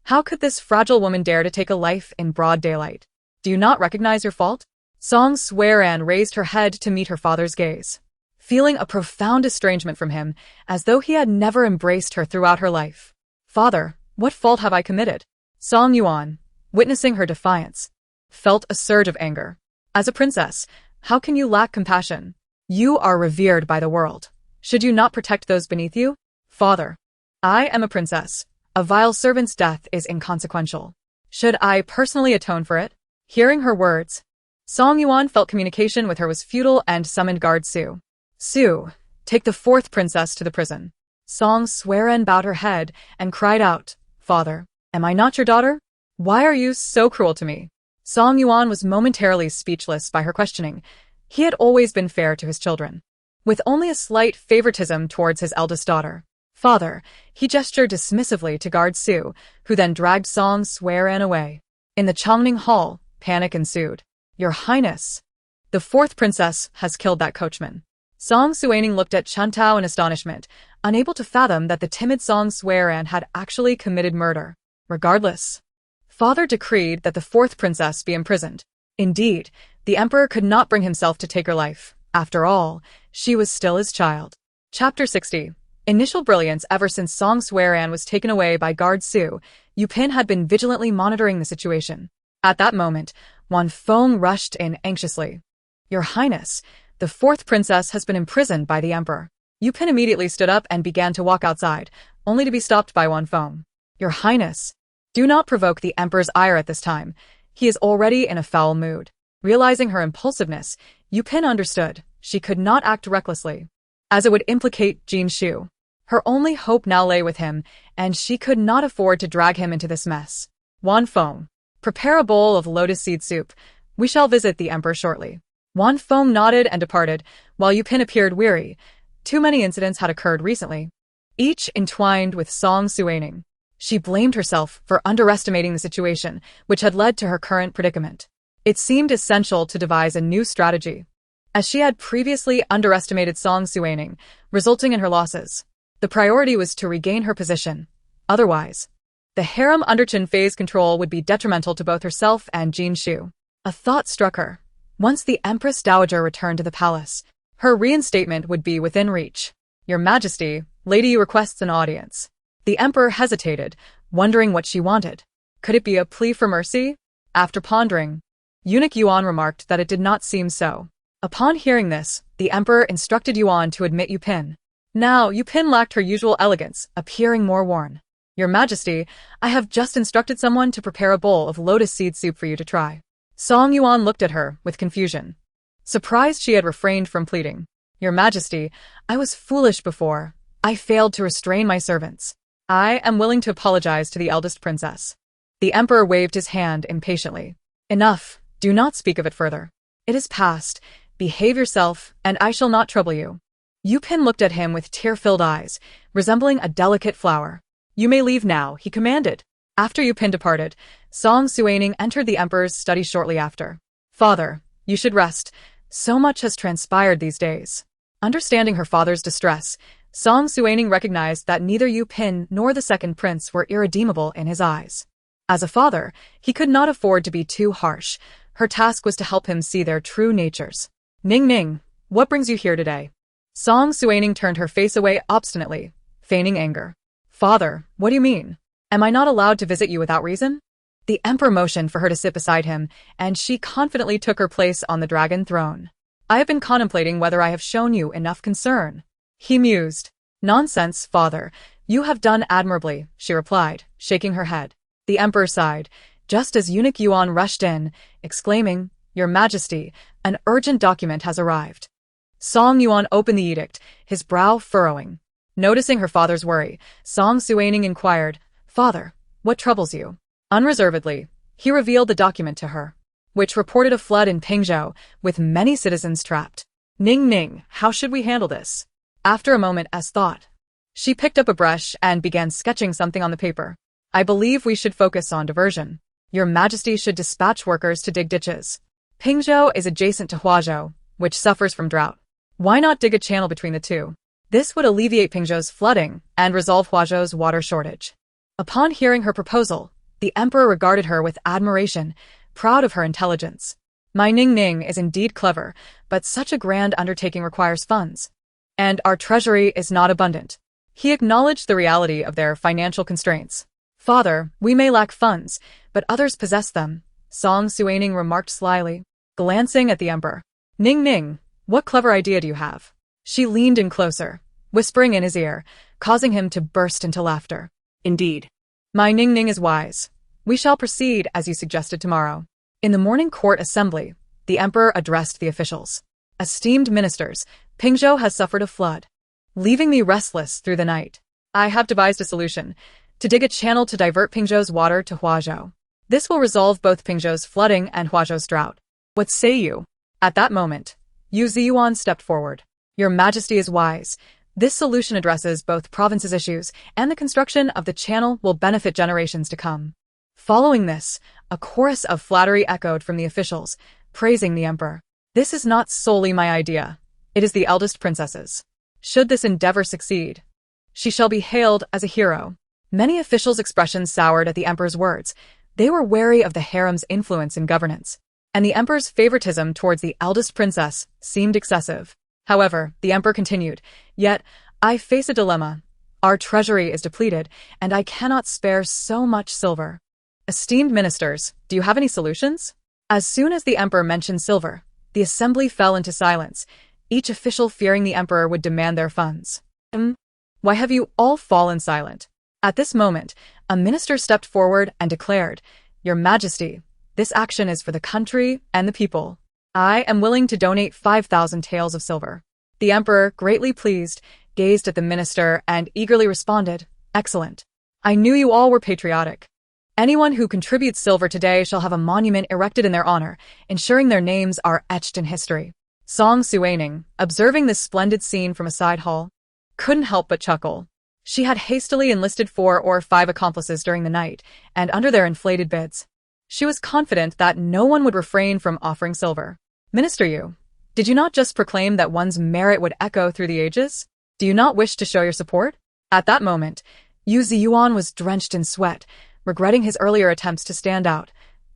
How could this fragile woman dare to take a life in broad daylight? Do you not recognize your fault? Song Sui Ran raised her head to meet her father's gaze, feeling a profound estrangement from him, as though he had never embraced her throughout her life. Father, what fault have I committed? Song Yuan, witnessing her defiance, felt a surge of anger. As a princess, how can you lack compassion? You are revered by the world. Should you not protect those beneath you? Father, I am a princess. A vile servant's death is inconsequential. Should I personally atone for it? Hearing her words, Song Yuan felt communication with her was futile and summoned guard Su. Su, take the fourth princess to the prison. Song Suining bowed her head and cried out, Father, am I not your daughter? Why are you so cruel to me? Song Yuan was momentarily speechless by her questioning. He had always been fair to his children, with only a slight favoritism towards his eldest daughter. Father, he gestured dismissively to guard Su, who then dragged Song Suining away. In the Chongning Hall, panic ensued. Your Highness, the fourth princess has killed that coachman. Song Suining looked at Chuntao in astonishment, unable to fathom that the timid Song Suining had actually committed murder. Regardless, Father decreed that the fourth princess be imprisoned. Indeed, the emperor could not bring himself to take her life. After all, she was still his child. Chapter 60. Initial brilliance. Ever since Song Suining was taken away by guard Su, Yu Pin had been vigilantly monitoring the situation. At that moment, Wan Feng rushed in anxiously. Your Highness, the fourth princess has been imprisoned by the emperor. Yu Pin immediately stood up and began to walk outside, only to be stopped by Wan Feng. Your Highness, do not provoke the emperor's ire at this time. He is already in a foul mood. Realizing her impulsiveness, Yu Pin understood she could not act recklessly, as it would implicate Jin Shu. Her only hope now lay with him, and she could not afford to drag him into this mess. Wan Feng, prepare a bowl of lotus seed soup. We shall visit the emperor shortly. Wan Feng nodded and departed, while Yu Pin appeared weary. Too many incidents had occurred recently, each entwined with Song Suining. She blamed herself for underestimating the situation, which had led to her current predicament. It seemed essential to devise a new strategy, as she had previously underestimated Song Suining, resulting in her losses. The priority was to regain her position. Otherwise, the harem under Chen Fei's control would be detrimental to both herself and Jin Shu. A thought struck her. Once the Empress Dowager returned to the palace, her reinstatement would be within reach. Your Majesty, Lady Yu requests an audience. The Emperor hesitated, wondering what she wanted. Could it be a plea for mercy? After pondering, Eunuch Yuan remarked that it did not seem so. Upon hearing this, the Emperor instructed Yuan to admit Yu Pin. Now, Yu Pin lacked her usual elegance, appearing more worn. Your Majesty, I have just instructed someone to prepare a bowl of lotus seed soup for you to try. Song Yuan looked at her with confusion, surprised she had refrained from pleading. Your Majesty, I was foolish before. I failed to restrain my servants. I am willing to apologize to the eldest princess. The Emperor waved his hand impatiently. Enough, do not speak of it further. It is past. Behave yourself, and I shall not trouble you. Yu Pin looked at him with tear-filled eyes, resembling a delicate flower. You may leave now, he commanded. After Yu Pin departed, Song Suining entered the Emperor's study shortly after. Father, you should rest. So much has transpired these days. Understanding her father's distress, Song Suining recognized that neither Yu Pin nor the second prince were irredeemable in his eyes. As a father, he could not afford to be too harsh. Her task was to help him see their true natures. Ning Ning, what brings you here today? Song Suining turned her face away obstinately, feigning anger. Father, what do you mean? Am I not allowed to visit you without reason? The Emperor motioned for her to sit beside him, and she confidently took her place on the dragon throne. I have been contemplating whether I have shown you enough concern. He mused. Nonsense, father. You have done admirably, she replied, shaking her head. The Emperor sighed, just as Eunuch Yuan rushed in, exclaiming, Your Majesty, an urgent document has arrived. Song Yuan opened the edict, his brow furrowing. Noticing her father's worry, Song Suining inquired, Father, what troubles you? Unreservedly, he revealed the document to her, which reported a flood in Pingzhou, with many citizens trapped. Ning Ning, how should we handle this? After a moment's thought, she picked up a brush and began sketching something on the paper. I believe we should focus on diversion. Your Majesty should dispatch workers to dig ditches. Pingzhou is adjacent to Huazhou, which suffers from drought. Why not dig a channel between the two? This would alleviate Pingzhou's flooding and resolve Huazhou's water shortage. Upon hearing her proposal, the Emperor regarded her with admiration, proud of her intelligence. My Ning Ning is indeed clever, but such a grand undertaking requires funds. And our treasury is not abundant. He acknowledged the reality of their financial constraints. Father, we may lack funds, but others possess them, Song Suining remarked slyly, glancing at the Emperor. Ning Ning, what clever idea do you have? She leaned in closer, whispering in his ear, causing him to burst into laughter. Indeed. My Ning Ning is wise. We shall proceed as you suggested tomorrow. In the morning court assembly, the emperor addressed the officials. Esteemed ministers, Pingzhou has suffered a flood, leaving me restless through the night. I have devised a solution, to dig a channel to divert Pingzhou's water to Huazhou. This will resolve both Pingzhou's flooding and Huazhou's drought. What say you? At that moment, Yu Ziyuan stepped forward. Your Majesty is wise. This solution addresses both provinces' issues, and the construction of the channel will benefit generations to come. Following this, a chorus of flattery echoed from the officials, praising the emperor. This is not solely my idea. It is the eldest princess's. Should this endeavor succeed, she shall be hailed as a hero. Many officials' expressions soured at the emperor's words. They were wary of the harem's influence in governance, and the emperor's favoritism towards the eldest princess seemed excessive. However, the emperor continued, Yet, I face a dilemma. Our treasury is depleted, and I cannot spare so much silver. Esteemed ministers, do you have any solutions? As soon as the emperor mentioned silver, the assembly fell into silence, each official fearing the emperor would demand their funds. Why have you all fallen silent? At this moment, a minister stepped forward and declared, Your Majesty, this action is for the country and the people. I am willing to donate 5,000 taels of silver. The emperor, greatly pleased, gazed at the minister and eagerly responded, Excellent. I knew you all were patriotic. Anyone who contributes silver today shall have a monument erected in their honor, ensuring their names are etched in history. Song Suining, observing this splendid scene from a side hall, couldn't help but chuckle. She had hastily enlisted 4 or 5 accomplices during the night, and under their inflated bids, she was confident that no one would refrain from offering silver. Minister Yu, did you not just proclaim that one's merit would echo through the ages? Do you not wish to show your support? At that moment, Yu Ziyuan was drenched in sweat, regretting his earlier attempts to stand out.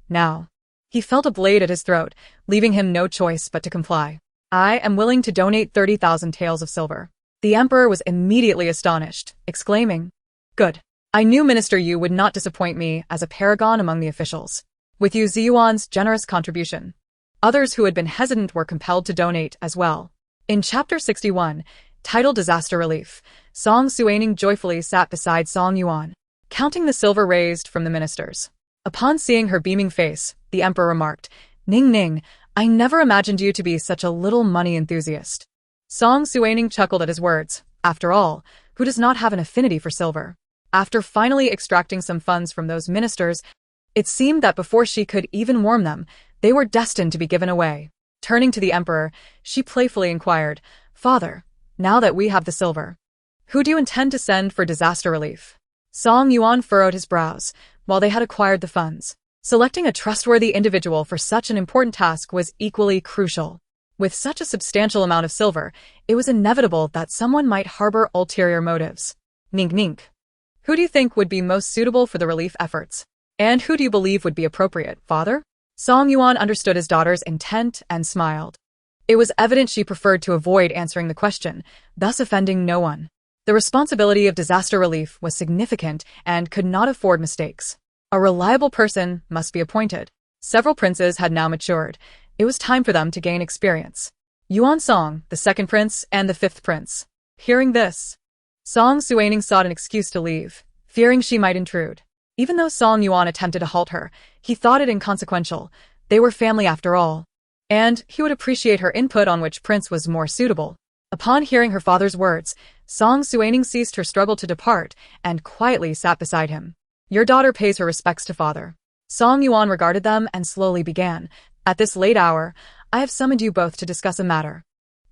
Now, he felt a blade at his throat, leaving him no choice but to comply. I am willing to donate 30,000 taels of silver. The emperor was immediately astonished, exclaiming, Good. I knew Minister Yu would not disappoint me as a paragon among the officials. With Yu Ziyuan's generous contribution, others who had been hesitant were compelled to donate as well. In Chapter 61, titled Disaster Relief, Song Suining joyfully sat beside Song Yuan, counting the silver raised from the ministers. Upon seeing her beaming face, the emperor remarked, Ning Ning, I never imagined you to be such a little money enthusiast. Song Suining chuckled at his words. After all, who does not have an affinity for silver? After finally extracting some funds from those ministers, it seemed that before she could even warm them, they were destined to be given away. Turning to the emperor, she playfully inquired, Father, now that we have the silver, who do you intend to send for disaster relief? Song Yuan furrowed his brows. While they had acquired the funds, selecting a trustworthy individual for such an important task was equally crucial. With such a substantial amount of silver, it was inevitable that someone might harbor ulterior motives. Nink Nink. Who do you think would be most suitable for the relief efforts? And who do you believe would be appropriate, father? Song Yuan understood his daughter's intent and smiled. It was evident she preferred to avoid answering the question, thus offending no one. The responsibility of disaster relief was significant and could not afford mistakes. A reliable person must be appointed. Several princes had now matured. It was time for them to gain experience. Yuan Song, the second prince, and the fifth prince. Hearing this, Song Suining sought an excuse to leave, fearing she might intrude. Even though Song Yuan attempted to halt her, he thought it inconsequential. They were family after all. And he would appreciate her input on which prince was more suitable. Upon hearing her father's words, Song Suining ceased her struggle to depart and quietly sat beside him. Your daughter pays her respects to father. Song Yuan regarded them and slowly began. At this late hour, I have summoned you both to discuss a matter.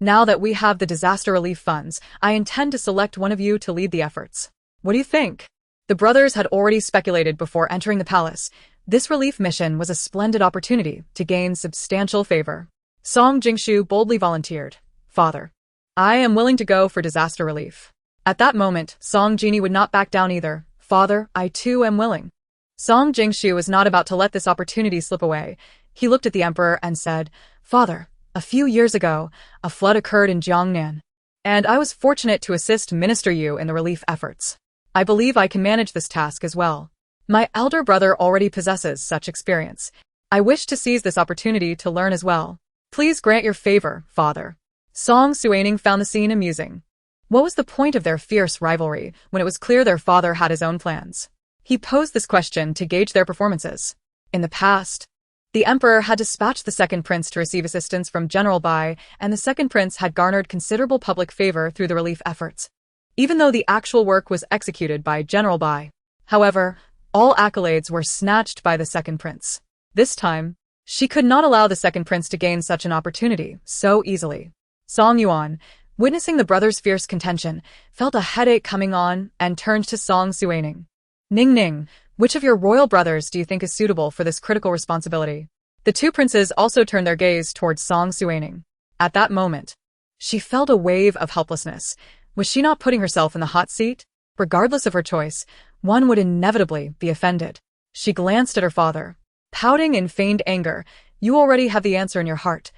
Now that we have the disaster relief funds, I intend to select one of you to lead the efforts. What do you think? The brothers had already speculated before entering the palace. This relief mission was a splendid opportunity to gain substantial favor. Song Jingshu boldly volunteered. Father, I am willing to go for disaster relief. At that moment, Song Genie would not back down either. Father, I too am willing. Song Jingshu was not about to let this opportunity slip away. He looked at the emperor and said, Father, a few years ago, a flood occurred in Jiangnan, and I was fortunate to assist Minister Yu in the relief efforts. I believe I can manage this task as well. My elder brother already possesses such experience. I wish to seize this opportunity to learn as well. Please grant your favor, father. Song Suining found the scene amusing. What was the point of their fierce rivalry when it was clear their father had his own plans? He posed this question to gauge their performances. In the past, the emperor had dispatched the second prince to receive assistance from General Bai, and the second prince had garnered considerable public favor through the relief efforts, even though the actual work was executed by General Bai. However, all accolades were snatched by the second prince. This time, she could not allow the second prince to gain such an opportunity so easily. Song Yuan, witnessing the brothers' fierce contention, felt a headache coming on and turned to Song Suining. Ning Ning, which of your royal brothers do you think is suitable for this critical responsibility? The two princes also turned their gaze towards Song Suining. At that moment, she felt a wave of helplessness. Was she not putting herself in the hot seat? Regardless of her choice, one would inevitably be offended. She glanced at her father, pouting in feigned anger. You already have the answer in your heart.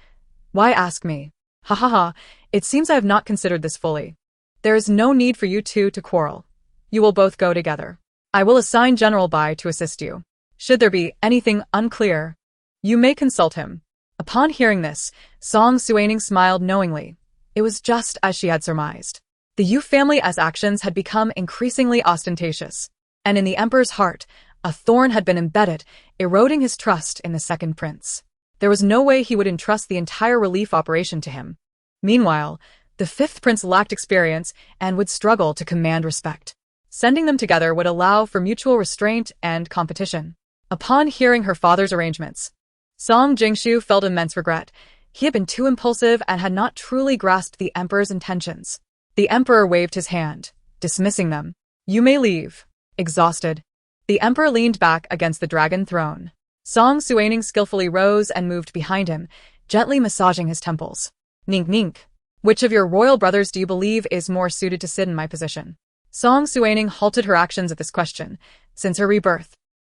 Why ask me? Ha ha ha, it seems I have not considered this fully. There is no need for you two to quarrel. You will both go together. I will assign General Bai to assist you. Should there be anything unclear, you may consult him. Upon hearing this, Song Suining smiled knowingly. It was just as she had surmised. The Yu family's actions had become increasingly ostentatious, and in the emperor's heart, a thorn had been embedded, eroding his trust in the second prince. There was no way he would entrust the entire relief operation to him. Meanwhile, the fifth prince lacked experience and would struggle to command respect. Sending them together would allow for mutual restraint and competition. Upon hearing her father's arrangements, Song Jingshu felt immense regret. He had been too impulsive and had not truly grasped the emperor's intentions. The emperor waved his hand, dismissing them. You may leave. Exhausted, the emperor leaned back against the dragon throne. Song Suining skillfully rose and moved behind him, gently massaging his temples. Nink nink. Which of your royal brothers do you believe is more suited to sit in my position? Song Suining halted her actions at this question. Since her rebirth,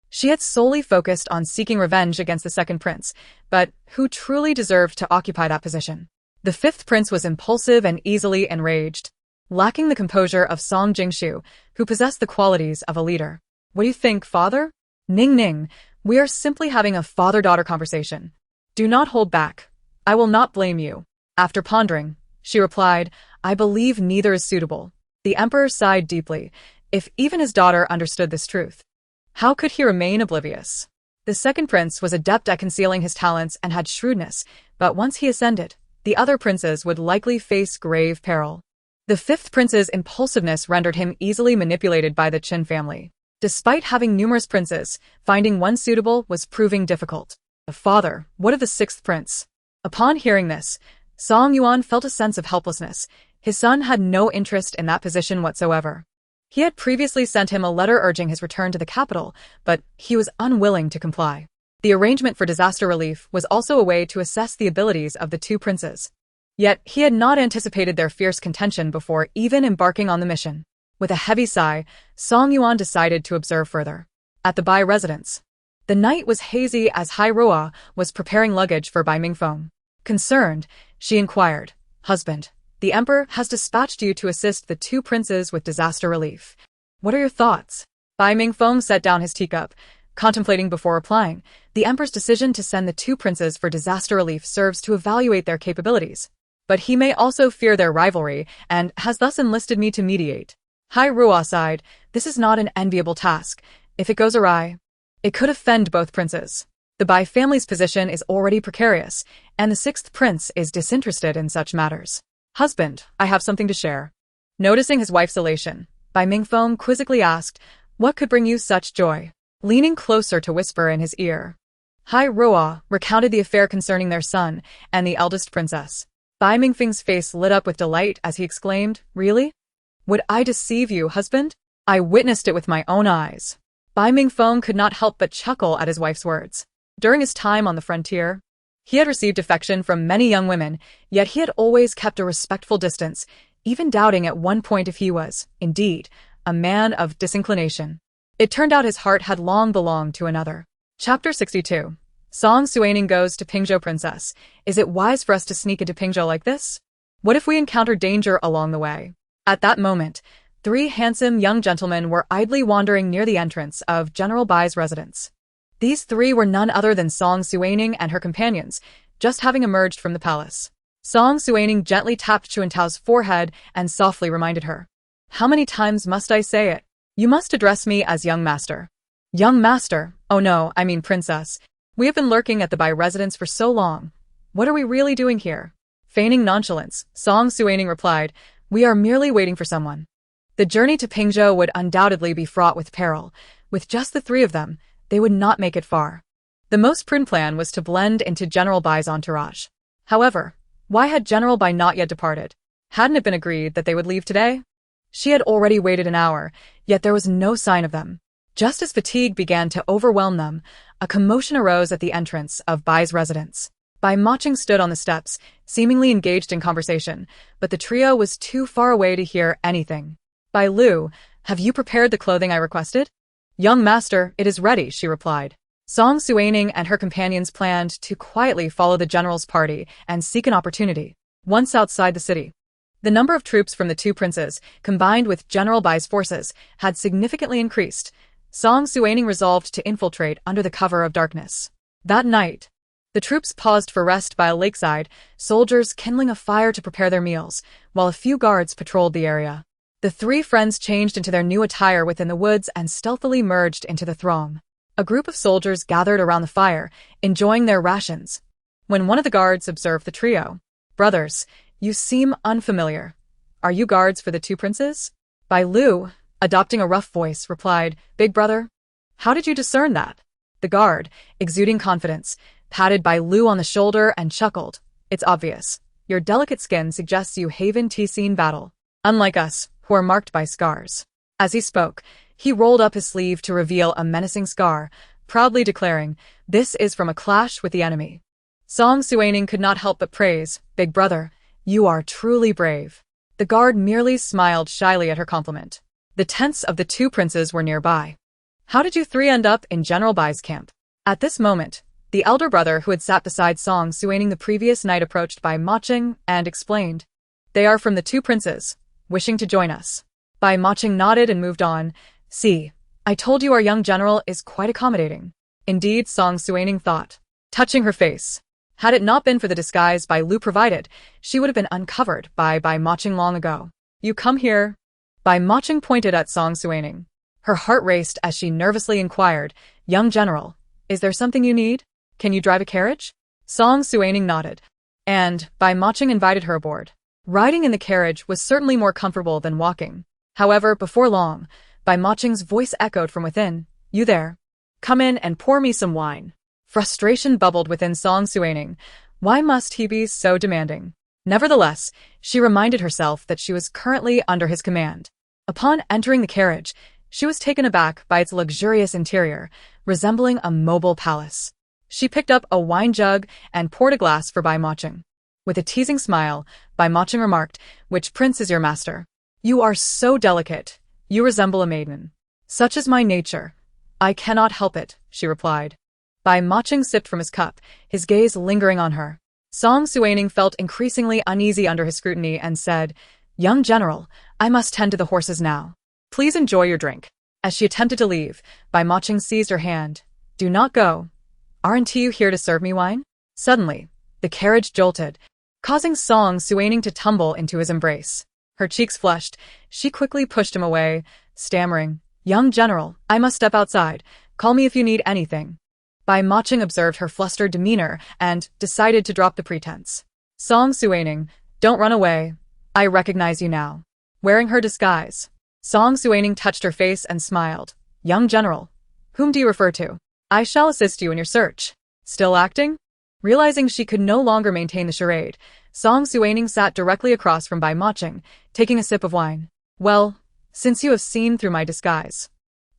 she had solely focused on seeking revenge against the second prince, but who truly deserved to occupy that position? The fifth prince was impulsive and easily enraged, lacking the composure of Song Jingshu, who possessed the qualities of a leader. What do you think, father? Ning Ning, we are simply having a father-daughter conversation. Do not hold back. I will not blame you. After pondering, she replied, I believe neither is suitable. The emperor sighed deeply. If even his daughter understood this truth, how could he remain oblivious? The second prince was adept at concealing his talents and had shrewdness, but once he ascended, the other princes would likely face grave peril. The fifth prince's impulsiveness rendered him easily manipulated by the Qin family. Despite having numerous princes, finding one suitable was proving difficult. Father, what of the sixth prince? Upon hearing this, Song Yuan felt a sense of helplessness. His son had no interest in that position whatsoever. He had previously sent him a letter urging his return to the capital, but he was unwilling to comply. The arrangement for disaster relief was also a way to assess the abilities of the two princes. Yet he had not anticipated their fierce contention before even embarking on the mission. With a heavy sigh, Song Yuan decided to observe further. At the Bai residence, the night was hazy as Hai Ruo was preparing luggage for Bai Mingfeng. Concerned, she inquired, Husband, the emperor has dispatched you to assist the two princes with disaster relief. What are your thoughts? Bai Mingfeng set down his teacup, contemplating before replying. The emperor's decision to send the two princes for disaster relief serves to evaluate their capabilities. But he may also fear their rivalry and has thus enlisted me to mediate. Hai Ruo sighed. This is not an enviable task. If it goes awry, it could offend both princes. The Bai family's position is already precarious, and the sixth prince is disinterested in such matters. Husband, I have something to share. Noticing his wife's elation, Bai Mingfeng quizzically asked, What could bring you such joy? Leaning closer to whisper in his ear, Hai Ruo recounted the affair concerning their son and the eldest princess. Bai Mingfeng's face lit up with delight as he exclaimed, Really? Would I deceive you, husband? I witnessed it with my own eyes. Bai Mingfeng could not help but chuckle at his wife's words. During his time on the frontier, he had received affection from many young women, yet he had always kept a respectful distance, even doubting at one point if he was, indeed, a man of disinclination. It turned out his heart had long belonged to another. Chapter 62. Song Suining goes to Pingzhou Princess. Is it wise for us to sneak into Pingzhou like this? What if we encounter danger along the way? At that moment, 3 handsome young gentlemen were idly wandering near the entrance of General Bai's residence. These 3 were none other than Song Suining and her companions, just having emerged from the palace. Song Suining gently tapped Chuantao's forehead and softly reminded her. How many times must I say it? You must address me as young master. Young master? Oh no, I mean princess. We have been lurking at the Bai residence for so long. What are we really doing here? Feigning nonchalance, Song Suining replied, we are merely waiting for someone. The journey to Pingzhou would undoubtedly be fraught with peril. With just the three of them, they would not make it far. The most prudent plan was to blend into General Bai's entourage. However, why had General Bai not yet departed? Hadn't it been agreed that they would leave today? She had already waited an hour, yet there was no sign of them. Just as fatigue began to overwhelm them, a commotion arose at the entrance of Bai's residence. Bai Maching stood on the steps, seemingly engaged in conversation, but the trio was too far away to hear anything. Bai Lu, have you prepared the clothing I requested? Young master, it is ready, she replied. Song Suining and her companions planned to quietly follow the general's party and seek an opportunity. Once outside the city, the number of troops from the two princes, combined with General Bai's forces, had significantly increased. Song Suining resolved to infiltrate under the cover of darkness. That night, the troops paused for rest by a lakeside, soldiers kindling a fire to prepare their meals, while a few guards patrolled the area. The three friends changed into their new attire within the woods and stealthily merged into the throng. A group of soldiers gathered around the fire, enjoying their rations. When one of the guards observed the trio, brothers, you seem unfamiliar. Are you guards for the two princes? Bai Lu, adopting a rough voice, replied, Big brother. How did you discern that? The guard, exuding confidence, patted Bai Lu on the shoulder and chuckled. It's obvious. Your delicate skin suggests you haven't seen battle. Unlike us, who are marked by scars. As he spoke, he rolled up his sleeve to reveal a menacing scar, proudly declaring, this is from a clash with the enemy. Song Suining could not help but praise, Big brother, you are truly brave. The guard merely smiled shyly at her compliment. The tents of the two princes were nearby. How did you three end up in General Bai's camp? At this moment, the elder brother who had sat beside Song Suining the previous night approached Bai Maching and explained, they are from the two princes, wishing to join us. Bai Maching nodded and moved on. See, I told you our young general is quite accommodating. Indeed, Song Suining thought, touching her face. Had it not been for the disguise Bai Lu provided, she would have been uncovered by Bai Maching long ago. You come here. Bai Maching pointed at Song Suining. Her heart raced as she nervously inquired, young general, is there something you need? Can you drive a carriage? Song Suining nodded, and Bai Maching invited her aboard. Riding in the carriage was certainly more comfortable than walking. However, before long, Bai Maching's voice echoed from within, you there? Come in and pour me some wine. Frustration bubbled within Song Suining. Why must he be so demanding? Nevertheless, she reminded herself that she was currently under his command. Upon entering the carriage, she was taken aback by its luxurious interior, resembling a mobile palace. She picked up a wine jug and poured a glass for Bai Maching. With a teasing smile, Bai Maching remarked, which prince is your master? You are so delicate. You resemble a maiden. Such is my nature. I cannot help it, she replied. Bai Maching sipped from his cup, his gaze lingering on her. Song Suining felt increasingly uneasy under his scrutiny and said, young general, I must tend to the horses now. Please enjoy your drink. As she attempted to leave, Bai Maching seized her hand. Do not go. Aren't you here to serve me wine? Suddenly, the carriage jolted, causing Song Suining to tumble into his embrace. Her cheeks flushed. She quickly pushed him away, stammering, young general, I must step outside. Call me if you need anything. Bai Maching observed her flustered demeanor and decided to drop the pretense. Song Suining, don't run away. I recognize you now. Wearing her disguise, Song Suining touched her face and smiled. Young general, whom do you refer to? I shall assist you in your search. Still acting? Realizing she could no longer maintain the charade, Song Suining sat directly across from Bai Maching, taking a sip of wine. Well, since you have seen through my disguise,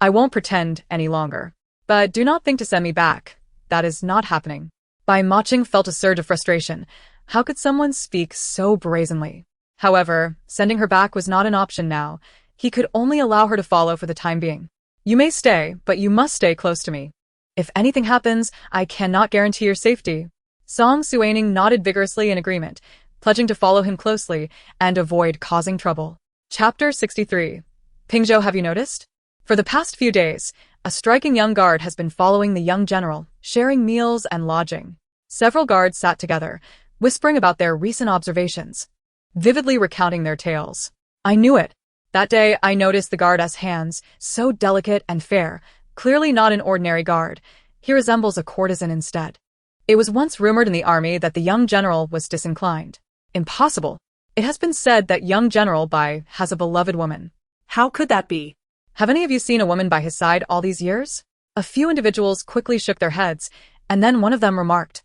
I won't pretend any longer. But do not think to send me back. That is not happening. Bai Maching felt a surge of frustration. How could someone speak so brazenly? However, sending her back was not an option now. He could only allow her to follow for the time being. You may stay, but you must stay close to me. If anything happens, I cannot guarantee your safety. Song Suining nodded vigorously in agreement, pledging to follow him closely and avoid causing trouble. Chapter 63. Pingzhou, have you noticed? For the past few days, a striking young guard has been following the young general, sharing meals and lodging. Several guards sat together, whispering about their recent observations, vividly recounting their tales. I knew it. That day I noticed the guard's hands, so delicate and fair, clearly not an ordinary guard. He resembles a courtesan instead. It was once rumored in the army that the young general was disinclined. Impossible. It has been said that young General Bai has a beloved woman. How could that be? Have any of you seen a woman by his side all these years? A few individuals quickly shook their heads, and then one of them remarked,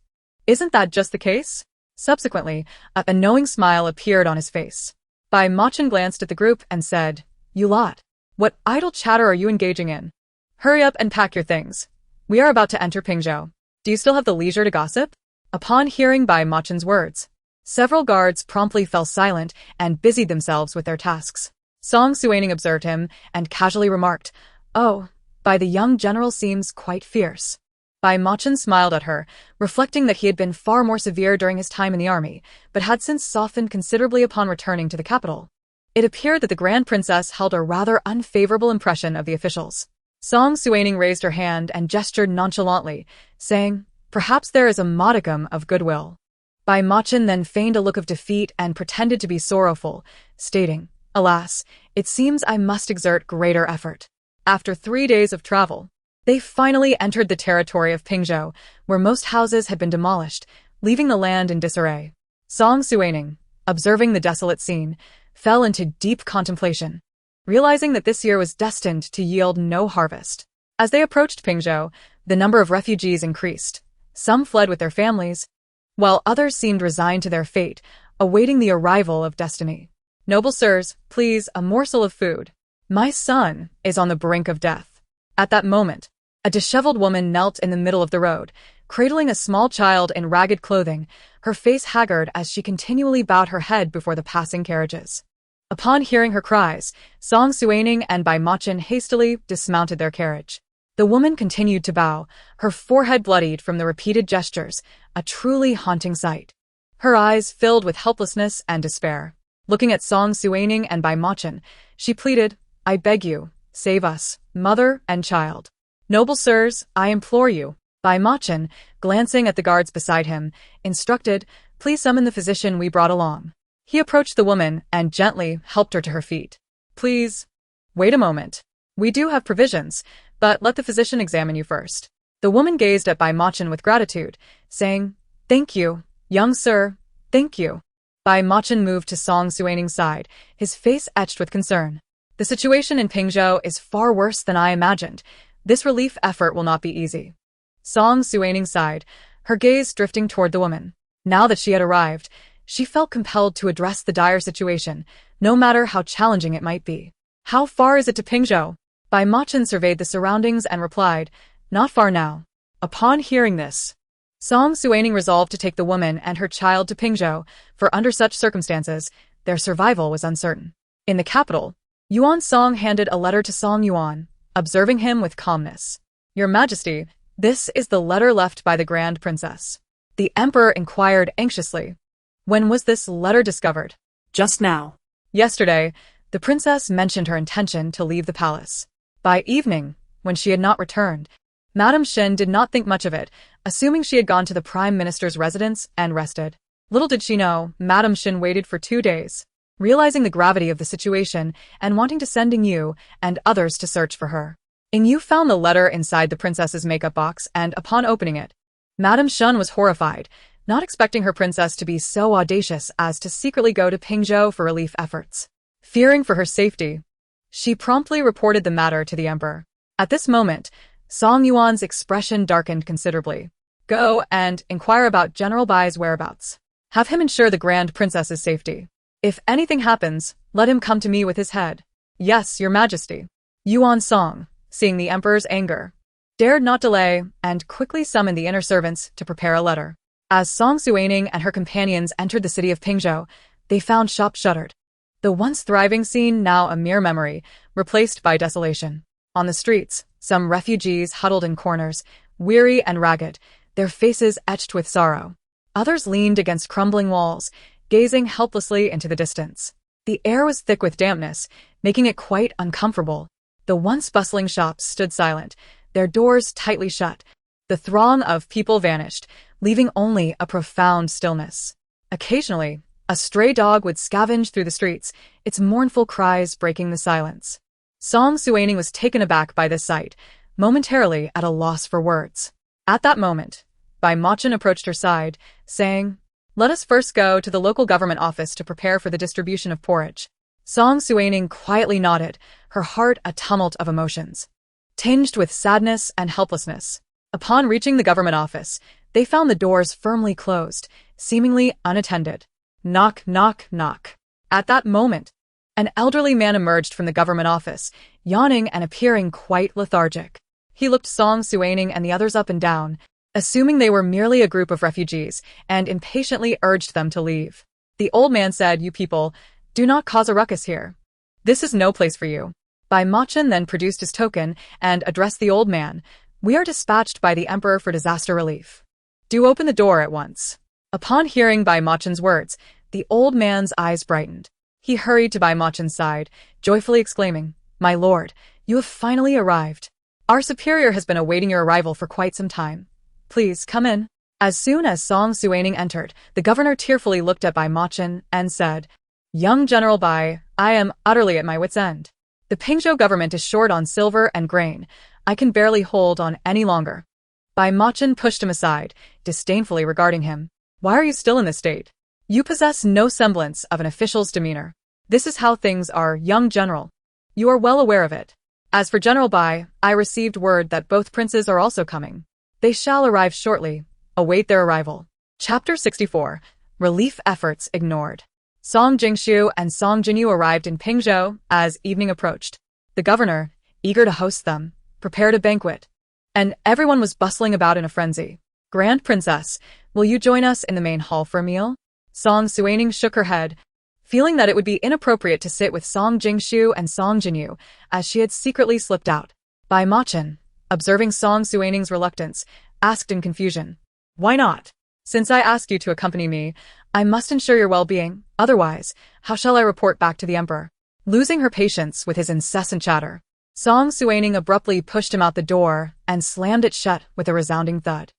"Isn't that just the case?" Subsequently, a knowing smile appeared on his face. Bai Machin glanced at the group and said, "You lot. What idle chatter are you engaging in? Hurry up and pack your things. We are about to enter Pingzhou. Do you still have the leisure to gossip?" Upon hearing Bai Machin's words, several guards promptly fell silent and busied themselves with their tasks. Song Suining observed him and casually remarked, "Oh, Bai, the young general seems quite fierce." Bai Machin smiled at her, reflecting that he had been far more severe during his time in the army, but had since softened considerably upon returning to the capital. It appeared that the Grand Princess held a rather unfavorable impression of the officials. Song Suining raised her hand and gestured nonchalantly, saying, "Perhaps there is a modicum of goodwill." Bai Machin then feigned a look of defeat and pretended to be sorrowful, stating, "Alas, it seems I must exert greater effort." After 3 days of travel, they finally entered the territory of Pingzhou, where most houses had been demolished, leaving the land in disarray. Song Suining, observing the desolate scene, fell into deep contemplation, realizing that this year was destined to yield no harvest. As they approached Pingzhou, the number of refugees increased. Some fled with their families, while others seemed resigned to their fate, awaiting the arrival of destiny. "Noble sirs, please, a morsel of food. My son is on the brink of death." At that moment, a disheveled woman knelt in the middle of the road, cradling a small child in ragged clothing, her face haggard as she continually bowed her head before the passing carriages. Upon hearing her cries, Song Suining and Bai Machin hastily dismounted their carriage. The woman continued to bow, her forehead bloodied from the repeated gestures, a truly haunting sight. Her eyes filled with helplessness and despair. Looking at Song Suining and Bai Machin, she pleaded, "I beg you, save us, mother and child." "Noble sirs, I implore you." Bai Machin, glancing at the guards beside him, instructed, "Please summon the physician we brought along." He approached the woman and gently helped her to her feet. "Please, wait a moment. We do have provisions, but let the physician examine you first." The woman gazed at Bai Machin with gratitude, saying, "Thank you, young sir, thank you." Bai Machin moved to Song Suining's side, his face etched with concern. "The situation in Pingzhou is far worse than I imagined. This relief effort will not be easy." Song Suining sighed, her gaze drifting toward the woman. Now that she had arrived, she felt compelled to address the dire situation, no matter how challenging it might be. "How far is it to Pingzhou?" Bai Machin surveyed the surroundings and replied, "Not far now." Upon hearing this, Song Suining resolved to take the woman and her child to Pingzhou, for under such circumstances, their survival was uncertain. In the capital, Yuan Song handed a letter to Song Yuan, observing him with calmness. "Your Majesty, this is the letter left by the Grand Princess." The Emperor inquired anxiously, "When was this letter discovered?" Just now. "Yesterday, the princess mentioned her intention to leave the palace. By evening, when she had not returned, Madame Shin did not think much of it, assuming she had gone to the Prime Minister's residence and rested. Little did she know, Madame Shin waited for 2 days, realizing the gravity of the situation and wanting to send Yu and others to search for her. Yu found the letter inside the princess's makeup box, and upon opening it, Madame Shin was horrified, not expecting her princess to be so audacious as to secretly go to Pingzhou for relief efforts. Fearing for her safety, she promptly reported the matter to the emperor. At this moment, Song Yuan's expression darkened considerably. "Go and inquire about General Bai's whereabouts. Have him ensure the Grand Princess's safety. If anything happens, let him come to me with his head." "Yes, your Majesty." Yuan Song, seeing the emperor's anger, dared not delay and quickly summoned the inner servants to prepare a letter. As Song Suining and her companions entered the city of Pingzhou, they found shops shuttered. The once thriving scene now a mere memory, replaced by desolation. On the streets, some refugees huddled in corners, weary and ragged, their faces etched with sorrow. Others leaned against crumbling walls, gazing helplessly into the distance. The air was thick with dampness, making it quite uncomfortable. The once bustling shops stood silent, their doors tightly shut. The throng of people vanished, leaving only a profound stillness. Occasionally, a stray dog would scavenge through the streets, its mournful cries breaking the silence. Song Suining was taken aback by this sight, momentarily at a loss for words. At that moment, Bai Machin approached her side, saying, "Let us first go to the local government office to prepare for the distribution of porridge." Song Suining quietly nodded, her heart a tumult of emotions, tinged with sadness and helplessness. Upon reaching the government office, they found the doors firmly closed, seemingly unattended. Knock, knock, knock. At that moment, an elderly man emerged from the government office, yawning and appearing quite lethargic. He looked Song Suining and the others up and down, assuming they were merely a group of refugees, and impatiently urged them to leave. The old man said, "You people, do not cause a ruckus here. This is no place for you." Bai Machin then produced his token and addressed the old man. "We are dispatched by the emperor for disaster relief. Do open the door at once." Upon hearing Bai Machin's words, the old man's eyes brightened. He hurried to Bai Machin's side, joyfully exclaiming, "My lord, you have finally arrived. Our superior has been awaiting your arrival for quite some time. Please, come in." As soon as Song Suining entered, the governor tearfully looked at Bai Machin and said, "Young General Bai, I am utterly at my wit's end. The Pingzhou government is short on silver and grain. I can barely hold on any longer." Bai Machin pushed him aside, disdainfully regarding him. "Why are you still in this state? You possess no semblance of an official's demeanor. This is how things are, young general. You are well aware of it. As for General Bai, I received word that both princes are also coming. They shall arrive shortly. Await their arrival." Chapter 64. Relief Efforts Ignored. Song Jingshu and Song Jinyu arrived in Pingzhou as evening approached. The governor, eager to host them, prepared a banquet, and everyone was bustling about in a frenzy. "Grand Princess, will you join us in the main hall for a meal?" Song Suining shook her head, feeling that it would be inappropriate to sit with Song Jingshu and Song Jinyu, as she had secretly slipped out. Bai Machin, observing Song Suining's reluctance, asked in confusion, "Why not? Since I asked you to accompany me, I must ensure your well-being, otherwise, how shall I report back to the emperor?" Losing her patience with his incessant chatter, Song Suining abruptly pushed him out the door and slammed it shut with a resounding thud.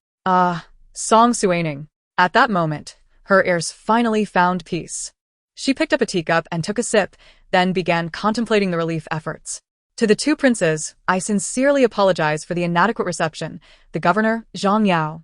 Song Suining. At that moment, her ears finally found peace. She picked up a teacup and took a sip, then began contemplating the relief efforts. "To the two princes, I sincerely apologize for the inadequate reception." The governor, Zhang Yao,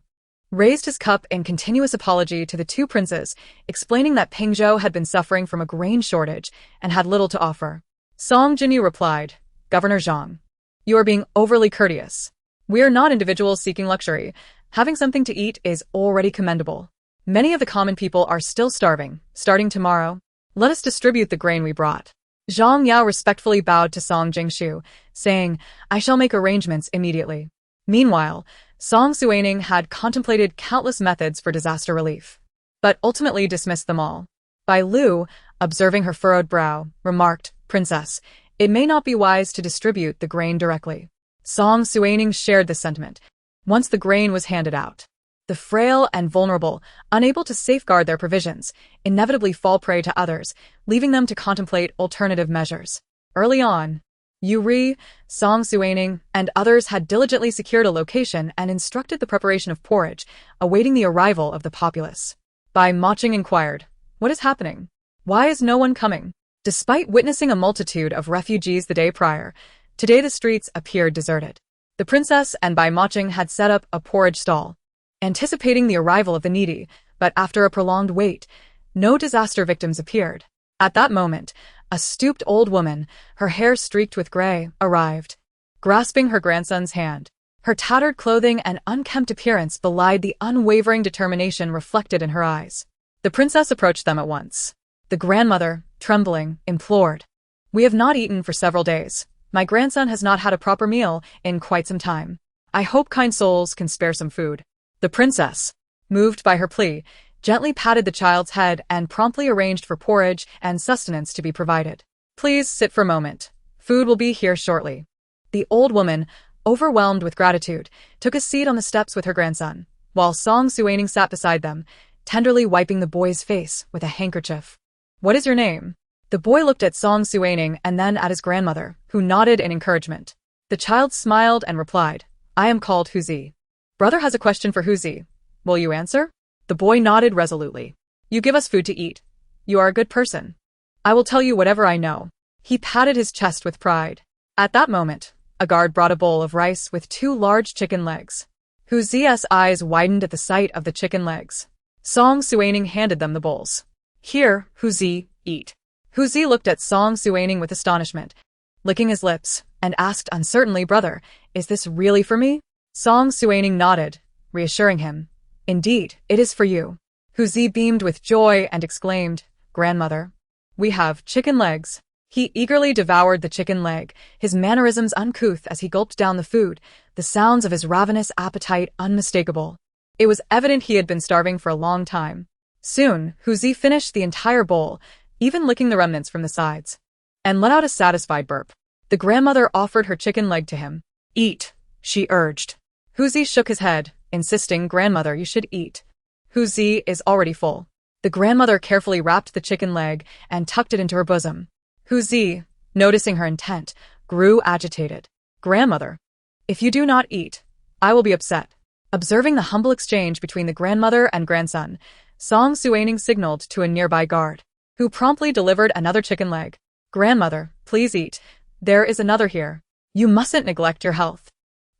raised his cup in continuous apology to the two princes, explaining that Pingzhou had been suffering from a grain shortage and had little to offer. Song Jinyu replied, "Governor Zhang, you are being overly courteous. We are not individuals seeking luxury. Having something to eat is already commendable. Many of the common people are still starving. Starting tomorrow, let us distribute the grain we brought." Zhang Yao respectfully bowed to Song Jingshu, saying, "I shall make arrangements immediately." Meanwhile, Song Suining had contemplated countless methods for disaster relief, but ultimately dismissed them all. Bai Lu, observing her furrowed brow, remarked, "Princess, it may not be wise to distribute the grain directly." Song Suining shared this sentiment. Once the grain was handed out, the frail and vulnerable, unable to safeguard their provisions, inevitably fall prey to others, leaving them to contemplate alternative measures. Early on, Yuri, Song Suining, and others had diligently secured a location and instructed the preparation of porridge, awaiting the arrival of the populace. Bai Machin inquired, "What is happening? Why is no one coming?" Despite witnessing a multitude of refugees the day prior, today the streets appeared deserted. The princess and Bai Machin had set up a porridge stall, anticipating the arrival of the needy, but after a prolonged wait, no disaster victims appeared. At that moment, a stooped old woman, her hair streaked with gray, arrived. Grasping her grandson's hand, her tattered clothing and unkempt appearance belied the unwavering determination reflected in her eyes. The princess approached them at once. The grandmother, trembling, implored, "We have not eaten for several days. My grandson has not had a proper meal in quite some time. I hope kind souls can spare some food." The princess, moved by her plea, gently patted the child's head and promptly arranged for porridge and sustenance to be provided. "Please sit for a moment. Food will be here shortly." The old woman, overwhelmed with gratitude, took a seat on the steps with her grandson, while Song Suining sat beside them, tenderly wiping the boy's face with a handkerchief. "What is your name?" The boy looked at Song Suining and then at his grandmother, who nodded in encouragement. The child smiled and replied, "I am called Huzi. Brother has a question for Huzi. Will you answer?" The boy nodded resolutely. You give us food to eat. You are a good person. I will tell you whatever I know. He patted his chest with pride. At that moment, a guard brought a bowl of rice with 2 large chicken legs. Hu Zi's eyes widened at the sight of the chicken legs. Song Suining handed them the bowls. Here, Hu Zi, eat. Hu Zi looked at Song Suining with astonishment, licking his lips, and asked uncertainly, "Brother, is this really for me?" Song Suining nodded, reassuring him. "Indeed, it is for you." Hu Zi beamed with joy and exclaimed, "Grandmother, we have chicken legs." He eagerly devoured the chicken leg, his mannerisms uncouth as he gulped down the food, the sounds of his ravenous appetite unmistakable. It was evident he had been starving for a long time. Soon, Hu Zi finished the entire bowl, even licking the remnants from the sides, and let out a satisfied burp. The grandmother offered her chicken leg to him. "Eat," she urged. Hu Zi shook his head, insisting, "Grandmother, you should eat. Hu Zi is already full." The grandmother carefully wrapped the chicken leg and tucked it into her bosom. Hu Zi, noticing her intent, grew agitated. "Grandmother, if you do not eat, I will be upset." Observing the humble exchange between the grandmother and grandson, Song Suining signaled to a nearby guard, who promptly delivered another chicken leg. "Grandmother, please eat. There is another here. You mustn't neglect your health."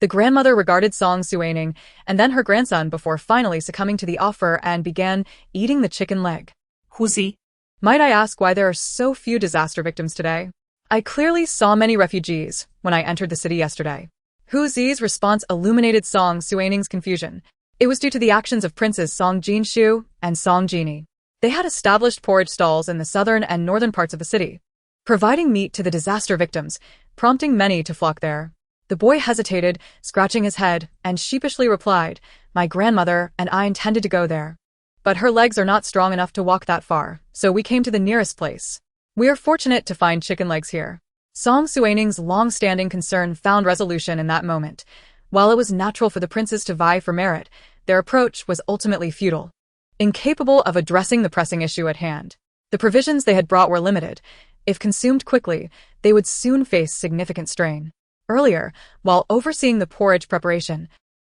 The grandmother regarded Song Suining and then her grandson before finally succumbing to the offer and began eating the chicken leg. Hu Zi, "Might I ask why there are so few disaster victims today? I clearly saw many refugees when I entered the city yesterday." Hu Zi's response illuminated Song Suining's confusion. It was due to the actions of Princes Song Jinshu and Song Jini. They had established porridge stalls in the southern and northern parts of the city, providing meat to the disaster victims, prompting many to flock there. The boy hesitated, scratching his head, and sheepishly replied, "My grandmother and I intended to go there. But her legs are not strong enough to walk that far, so we came to the nearest place. We are fortunate to find chicken legs here." Song Suining's long-standing concern found resolution in that moment. While it was natural for the princes to vie for merit, their approach was ultimately futile. Incapable of addressing the pressing issue at hand, the provisions they had brought were limited. If consumed quickly, they would soon face significant strain. Earlier, while overseeing the porridge preparation,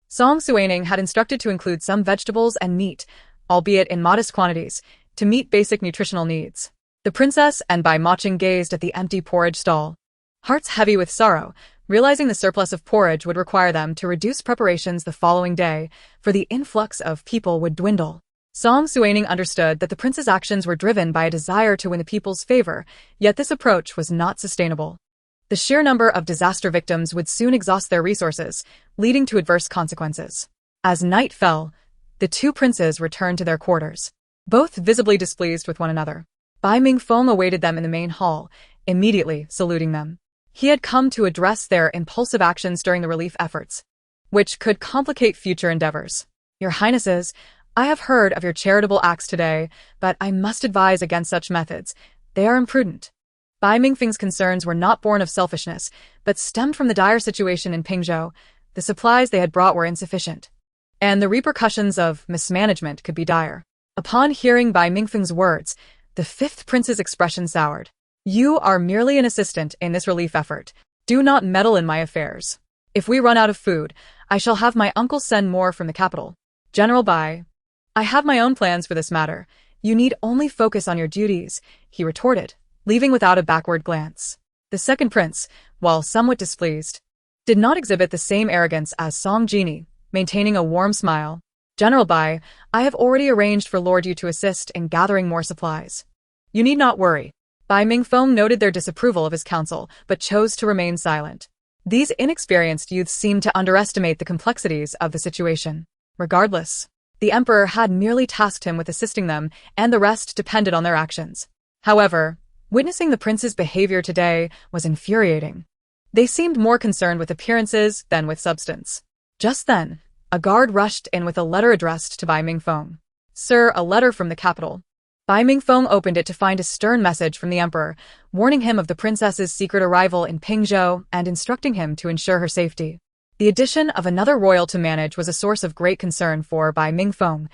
Song Suining had instructed to include some vegetables and meat, albeit in modest quantities, to meet basic nutritional needs. The princess and Bai Maching gazed at the empty porridge stall, hearts heavy with sorrow, realizing the surplus of porridge would require them to reduce preparations the following day, for the influx of people would dwindle. Song Suining understood that the prince's actions were driven by a desire to win the people's favor, yet this approach was not sustainable. The sheer number of disaster victims would soon exhaust their resources, leading to adverse consequences. As night fell, the 2 princes returned to their quarters, both visibly displeased with one another. Bai Mingfeng awaited them in the main hall, immediately saluting them. He had come to address their impulsive actions during the relief efforts, which could complicate future endeavors. "Your Highnesses, I have heard of your charitable acts today, but I must advise against such methods. They are imprudent." Bai Mingfeng's concerns were not born of selfishness, but stemmed from the dire situation in Pingzhou. The supplies they had brought were insufficient, and the repercussions of mismanagement could be dire. Upon hearing Bai Mingfeng's words, the 5th prince's expression soured. "You are merely an assistant in this relief effort. Do not meddle in my affairs. If we run out of food, I shall have my uncle send more from the capital." "General Bai, I have my own plans for this matter. You need only focus on your duties," he retorted, leaving without a backward glance. The 2nd prince, while somewhat displeased, did not exhibit the same arrogance as Song Jini, maintaining a warm smile. "General Bai, I have already arranged for Lord Yu to assist in gathering more supplies. You need not worry." Bai Mingfeng noted their disapproval of his counsel, but chose to remain silent. These inexperienced youths seemed to underestimate the complexities of the situation. Regardless, the emperor had merely tasked him with assisting them, and the rest depended on their actions. However, witnessing the prince's behavior today was infuriating. They seemed more concerned with appearances than with substance. Just then, a guard rushed in with a letter addressed to Bai Mingfeng. "Sir, a letter from the capital." Bai Mingfeng opened it to find a stern message from the emperor, warning him of the princess's secret arrival in Pingzhou and instructing him to ensure her safety. The addition of another royal to manage was a source of great concern for Bai Mingfeng,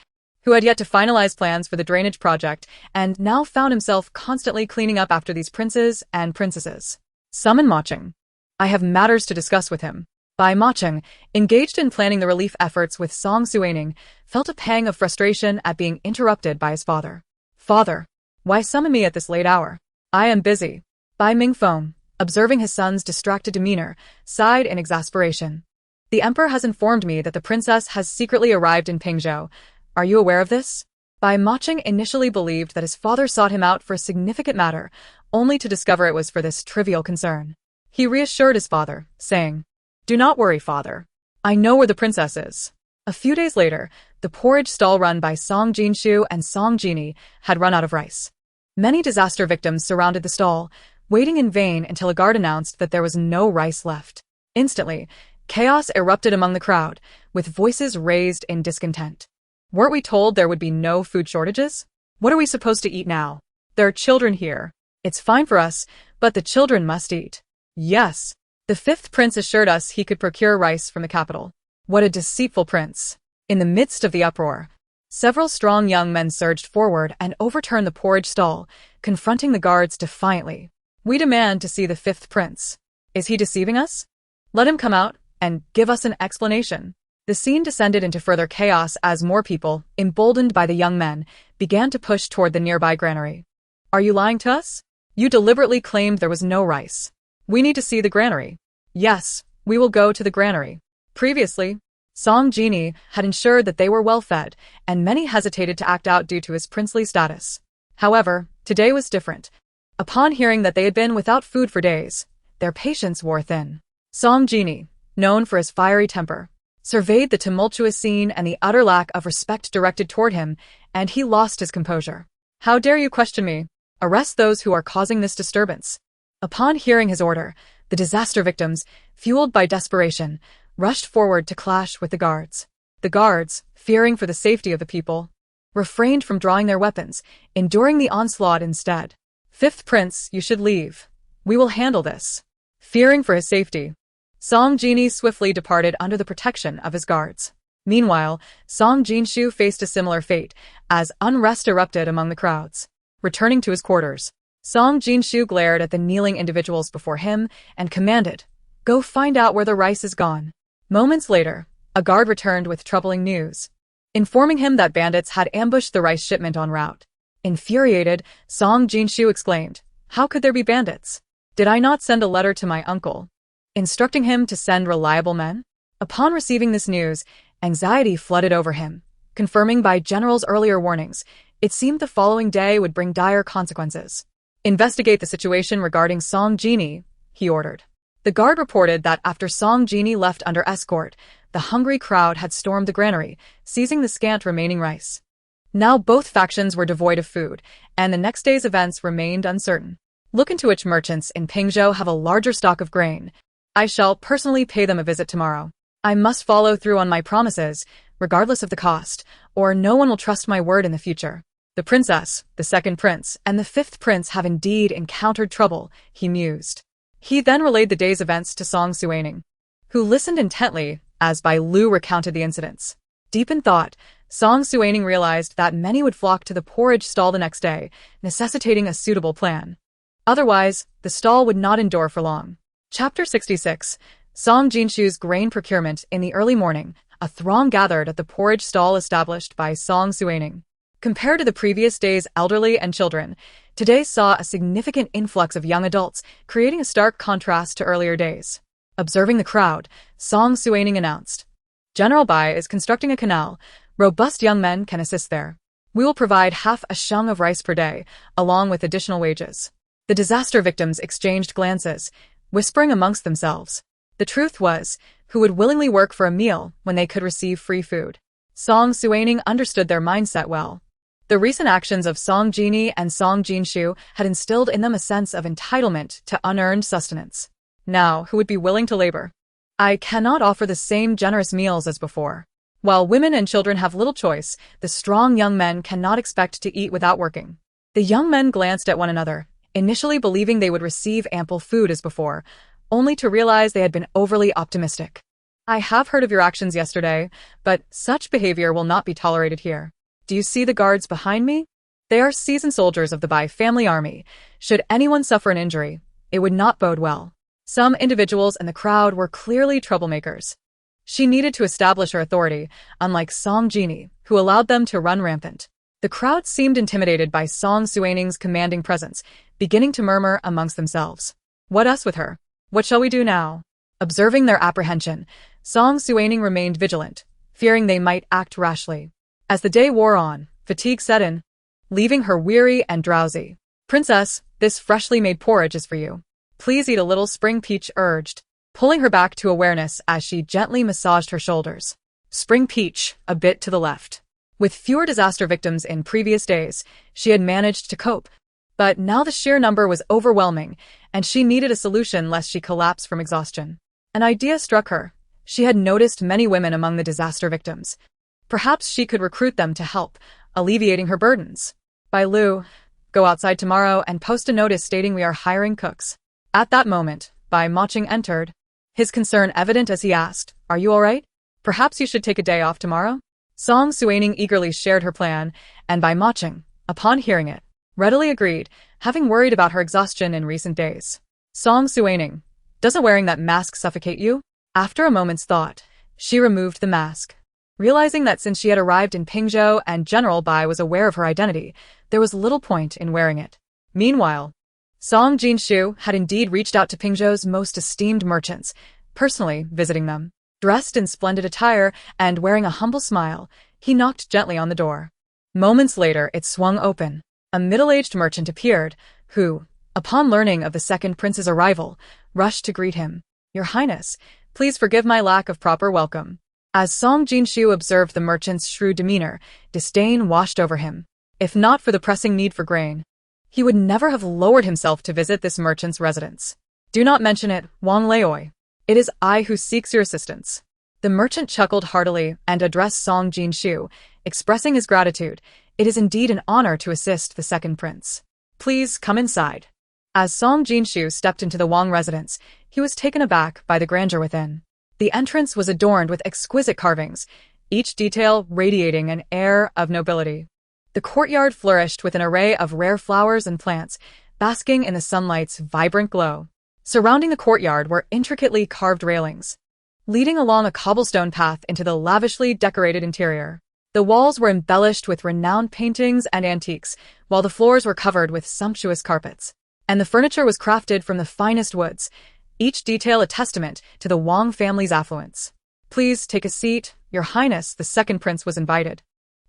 who had yet to finalize plans for the drainage project and now found himself constantly cleaning up after these princes and princesses. "Summon Maching. I have matters to discuss with him." Bai Maching, engaged in planning the relief efforts with Song Suining, felt a pang of frustration at being interrupted by his father. Father, why summon me at this late hour? I am busy. Bai Mingfeng, observing his son's distracted demeanor, sighed in exasperation. The emperor has informed me that the princess has secretly arrived in Pingzhou. Are you aware of this? Bai Macheng initially believed that his father sought him out for a significant matter, only to discover it was for this trivial concern. He reassured his father, saying, "Do not worry, father. I know where the princess is." A few days later, the porridge stall run by Song Jinshu and Song Jini had run out of rice. Many disaster victims surrounded the stall, waiting in vain until a guard announced that there was no rice left. Instantly, chaos erupted among the crowd, with voices raised in discontent. Weren't we told there would be no food shortages? What are we supposed to eat now? There are children here. It's fine for us, but the children must eat. Yes. The fifth prince assured us he could procure rice from the capital. What a deceitful prince. In the midst of the uproar, several strong young men surged forward and overturned the porridge stall, confronting the guards defiantly. We demand to see the fifth prince. Is he deceiving us? Let him come out and give us an explanation. The scene descended into further chaos as more people, emboldened by the young men, began to push toward the nearby granary. Are you lying to us? You deliberately claimed there was no rice. We need to see the granary. Yes, we will go to the granary. Previously, Song Jini had ensured that they were well fed, and many hesitated to act out due to his princely status. However, today was different. Upon hearing that they had been without food for days, their patience wore thin. Song Jini, known for his fiery temper, surveyed the tumultuous scene and the utter lack of respect directed toward him, and he lost his composure. How dare you question me? Arrest those who are causing this disturbance. Upon hearing his order, the disaster victims, fueled by desperation, rushed forward to clash with the guards. The guards, fearing for the safety of the people, refrained from drawing their weapons, enduring the onslaught instead. Fifth prince, you should leave. We will handle this. Fearing for his safety, Song Jini swiftly departed under the protection of his guards. Meanwhile, Song Jinshu faced a similar fate, as unrest erupted among the crowds. Returning to his quarters, Song Jinshu glared at the kneeling individuals before him and commanded, "Go find out where the rice is gone." Moments later, a guard returned with troubling news, informing him that bandits had ambushed the rice shipment en route. Infuriated, Song Jinshu exclaimed, "How could there be bandits? Did I not send a letter to my uncle, instructing him to send reliable men?" Upon receiving this news, anxiety flooded over him. Confirming by General's earlier warnings, it seemed the following day would bring dire consequences. "Investigate the situation regarding Song Jini," he ordered. The guard reported that after Song Jini left under escort, the hungry crowd had stormed the granary, seizing the scant remaining rice. Now both factions were devoid of food, and the next day's events remained uncertain. Look into which merchants in Pingzhou have a larger stock of grain. I shall personally pay them a visit tomorrow. I must follow through on my promises, regardless of the cost, or no one will trust my word in the future. The princess, the second prince, and the fifth prince have indeed encountered trouble, he mused. He then relayed the day's events to Song Suining, who listened intently as Bai Lu recounted the incidents. Deep in thought, Song Suining realized that many would flock to the porridge stall the next day, necessitating a suitable plan. Otherwise, the stall would not endure for long. Chapter 66. Song Jinshu's grain procurement. In the early morning, a throng gathered at the porridge stall established by Song Suining. Compared to the previous day's elderly and children, today saw a significant influx of young adults, creating a stark contrast to earlier days. Observing the crowd, Song Suining announced, "General Bai is constructing a canal. Robust young men can assist there. We will provide half a sheng of rice per day, along with additional wages." The disaster victims exchanged glances, whispering amongst themselves. The truth was, who would willingly work for a meal when they could receive free food? Song Suining understood their mindset well. The recent actions of Song Jini and Song Jinshu had instilled in them a sense of entitlement to unearned sustenance. Now, who would be willing to labor? I cannot offer the same generous meals as before. While women and children have little choice, the strong young men cannot expect to eat without working. The young men glanced at one another, initially believing they would receive ample food as before, only to realize they had been overly optimistic. I have heard of your actions yesterday, but such behavior will not be tolerated here. Do you see the guards behind me? They are seasoned soldiers of the Bai family army. Should anyone suffer an injury, it would not bode well. Some individuals in the crowd were clearly troublemakers. She needed to establish her authority, unlike Song Jini, who allowed them to run rampant. The crowd seemed intimidated by Song Suining's commanding presence, beginning to murmur amongst themselves. What us with her? What shall we do now? Observing their apprehension, Song Suining remained vigilant, fearing they might act rashly. As the day wore on, fatigue set in, leaving her weary and drowsy. Princess, this freshly made porridge is for you. Please eat a little, Spring Peach urged, pulling her back to awareness as she gently massaged her shoulders. Spring Peach, a bit to the left. With fewer disaster victims in previous days, she had managed to cope. But now the sheer number was overwhelming, and she needed a solution lest she collapse from exhaustion. An idea struck her. She had noticed many women among the disaster victims. Perhaps she could recruit them to help, alleviating her burdens. Bai Lu, go outside tomorrow and post a notice stating we are hiring cooks. At that moment, Bai Maching entered, his concern evident as he asked, are you all right? Perhaps you should take a day off tomorrow? Song Suining eagerly shared her plan, and Bai Maching, upon hearing it, readily agreed, having worried about her exhaustion in recent days. Song Suining, doesn't wearing that mask suffocate you? After a moment's thought, she removed the mask. Realizing that since she had arrived in Pingzhou and General Bai was aware of her identity, there was little point in wearing it. Meanwhile, Song Jinshu had indeed reached out to Pingzhou's most esteemed merchants, personally visiting them. Dressed in splendid attire and wearing a humble smile, he knocked gently on the door. Moments later, it swung open. A middle-aged merchant appeared, who, upon learning of the second prince's arrival, rushed to greet him. Your Highness, please forgive my lack of proper welcome. As Song Jinshu observed the merchant's shrewd demeanor, disdain washed over him. If not for the pressing need for grain, he would never have lowered himself to visit this merchant's residence. Do not mention it, Wang Leoi. It is I who seeks your assistance. The merchant chuckled heartily and addressed Song Jinshu, expressing his gratitude. It is indeed an honor to assist the second prince. Please come inside. As Song Jinshu stepped into the Wang residence, he was taken aback by the grandeur within. The entrance was adorned with exquisite carvings, each detail radiating an air of nobility. The courtyard flourished with an array of rare flowers and plants, basking in the sunlight's vibrant glow. Surrounding the courtyard were intricately carved railings, leading along a cobblestone path into the lavishly decorated interior. The walls were embellished with renowned paintings and antiques, while the floors were covered with sumptuous carpets. And the furniture was crafted from the finest woods, each detail a testament to the Wang family's affluence. Please take a seat, Your Highness, the second prince was invited.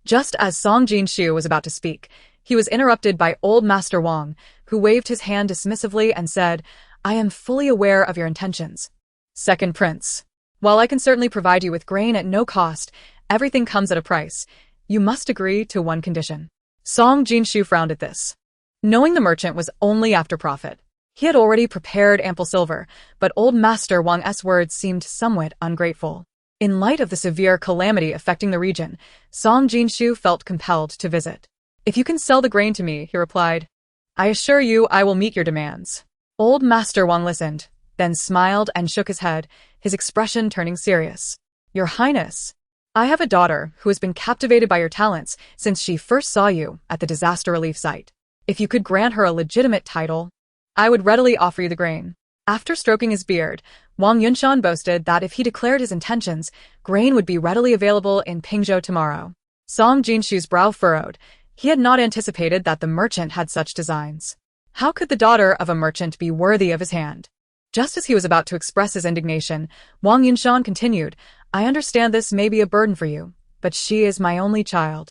Just as Song Jinshu was about to speak, he was interrupted by old Master Wang, who waved his hand dismissively and said, I am fully aware of your intentions. Second prince, while I can certainly provide you with grain at no cost, everything comes at a price. You must agree to one condition. Song Jinshu frowned at this. Knowing the merchant was only after profit, he had already prepared ample silver, but old Master Wang's words seemed somewhat ungrateful. In light of the severe calamity affecting the region, Song Jinshu felt compelled to visit. If you can sell the grain to me, he replied, I assure you I will meet your demands. Old Master Wang listened, then smiled and shook his head, his expression turning serious. Your Highness, I have a daughter who has been captivated by your talents since she first saw you at the disaster relief site. If you could grant her a legitimate title, I would readily offer you the grain. After stroking his beard, Wang Yunshan boasted that if he declared his intentions, grain would be readily available in Pingzhou tomorrow. Song Jinshu's brow furrowed. He had not anticipated that the merchant had such designs. How could the daughter of a merchant be worthy of his hand? Just as he was about to express his indignation, Wang Yunshan continued, I understand this may be a burden for you, but she is my only child.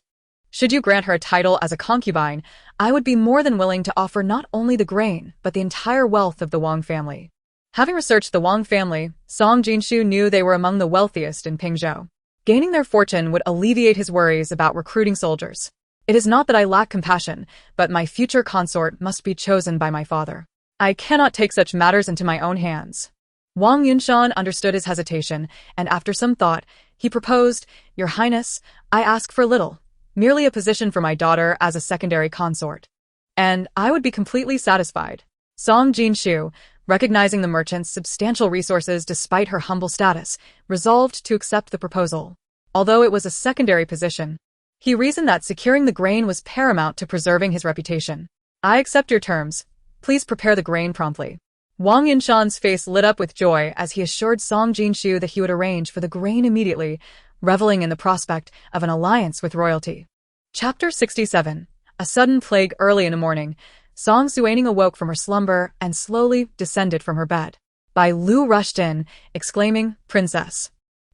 Should you grant her a title as a concubine, I would be more than willing to offer not only the grain, but the entire wealth of the Wang family. Having researched the Wang family, Song Jinshu knew they were among the wealthiest in Pingzhou. Gaining their fortune would alleviate his worries about recruiting soldiers. It is not that I lack compassion, but my future consort must be chosen by my father. I cannot take such matters into my own hands. Wang Yunshan understood his hesitation, and after some thought, he proposed, Your Highness, I ask for little. Merely a position for my daughter as a secondary consort. And I would be completely satisfied. Song Jinshu, recognizing the merchant's substantial resources despite her humble status, resolved to accept the proposal. Although it was a secondary position, he reasoned that securing the grain was paramount to preserving his reputation. I accept your terms. Please prepare the grain promptly. Wang Yunshan's face lit up with joy as he assured Song Jinshu that he would arrange for the grain immediately, reveling in the prospect of an alliance with royalty. Chapter 67. A sudden plague. Early in the morning, Song Suining awoke from her slumber and slowly descended from her bed. Bai Lu rushed in, exclaiming, "Princess."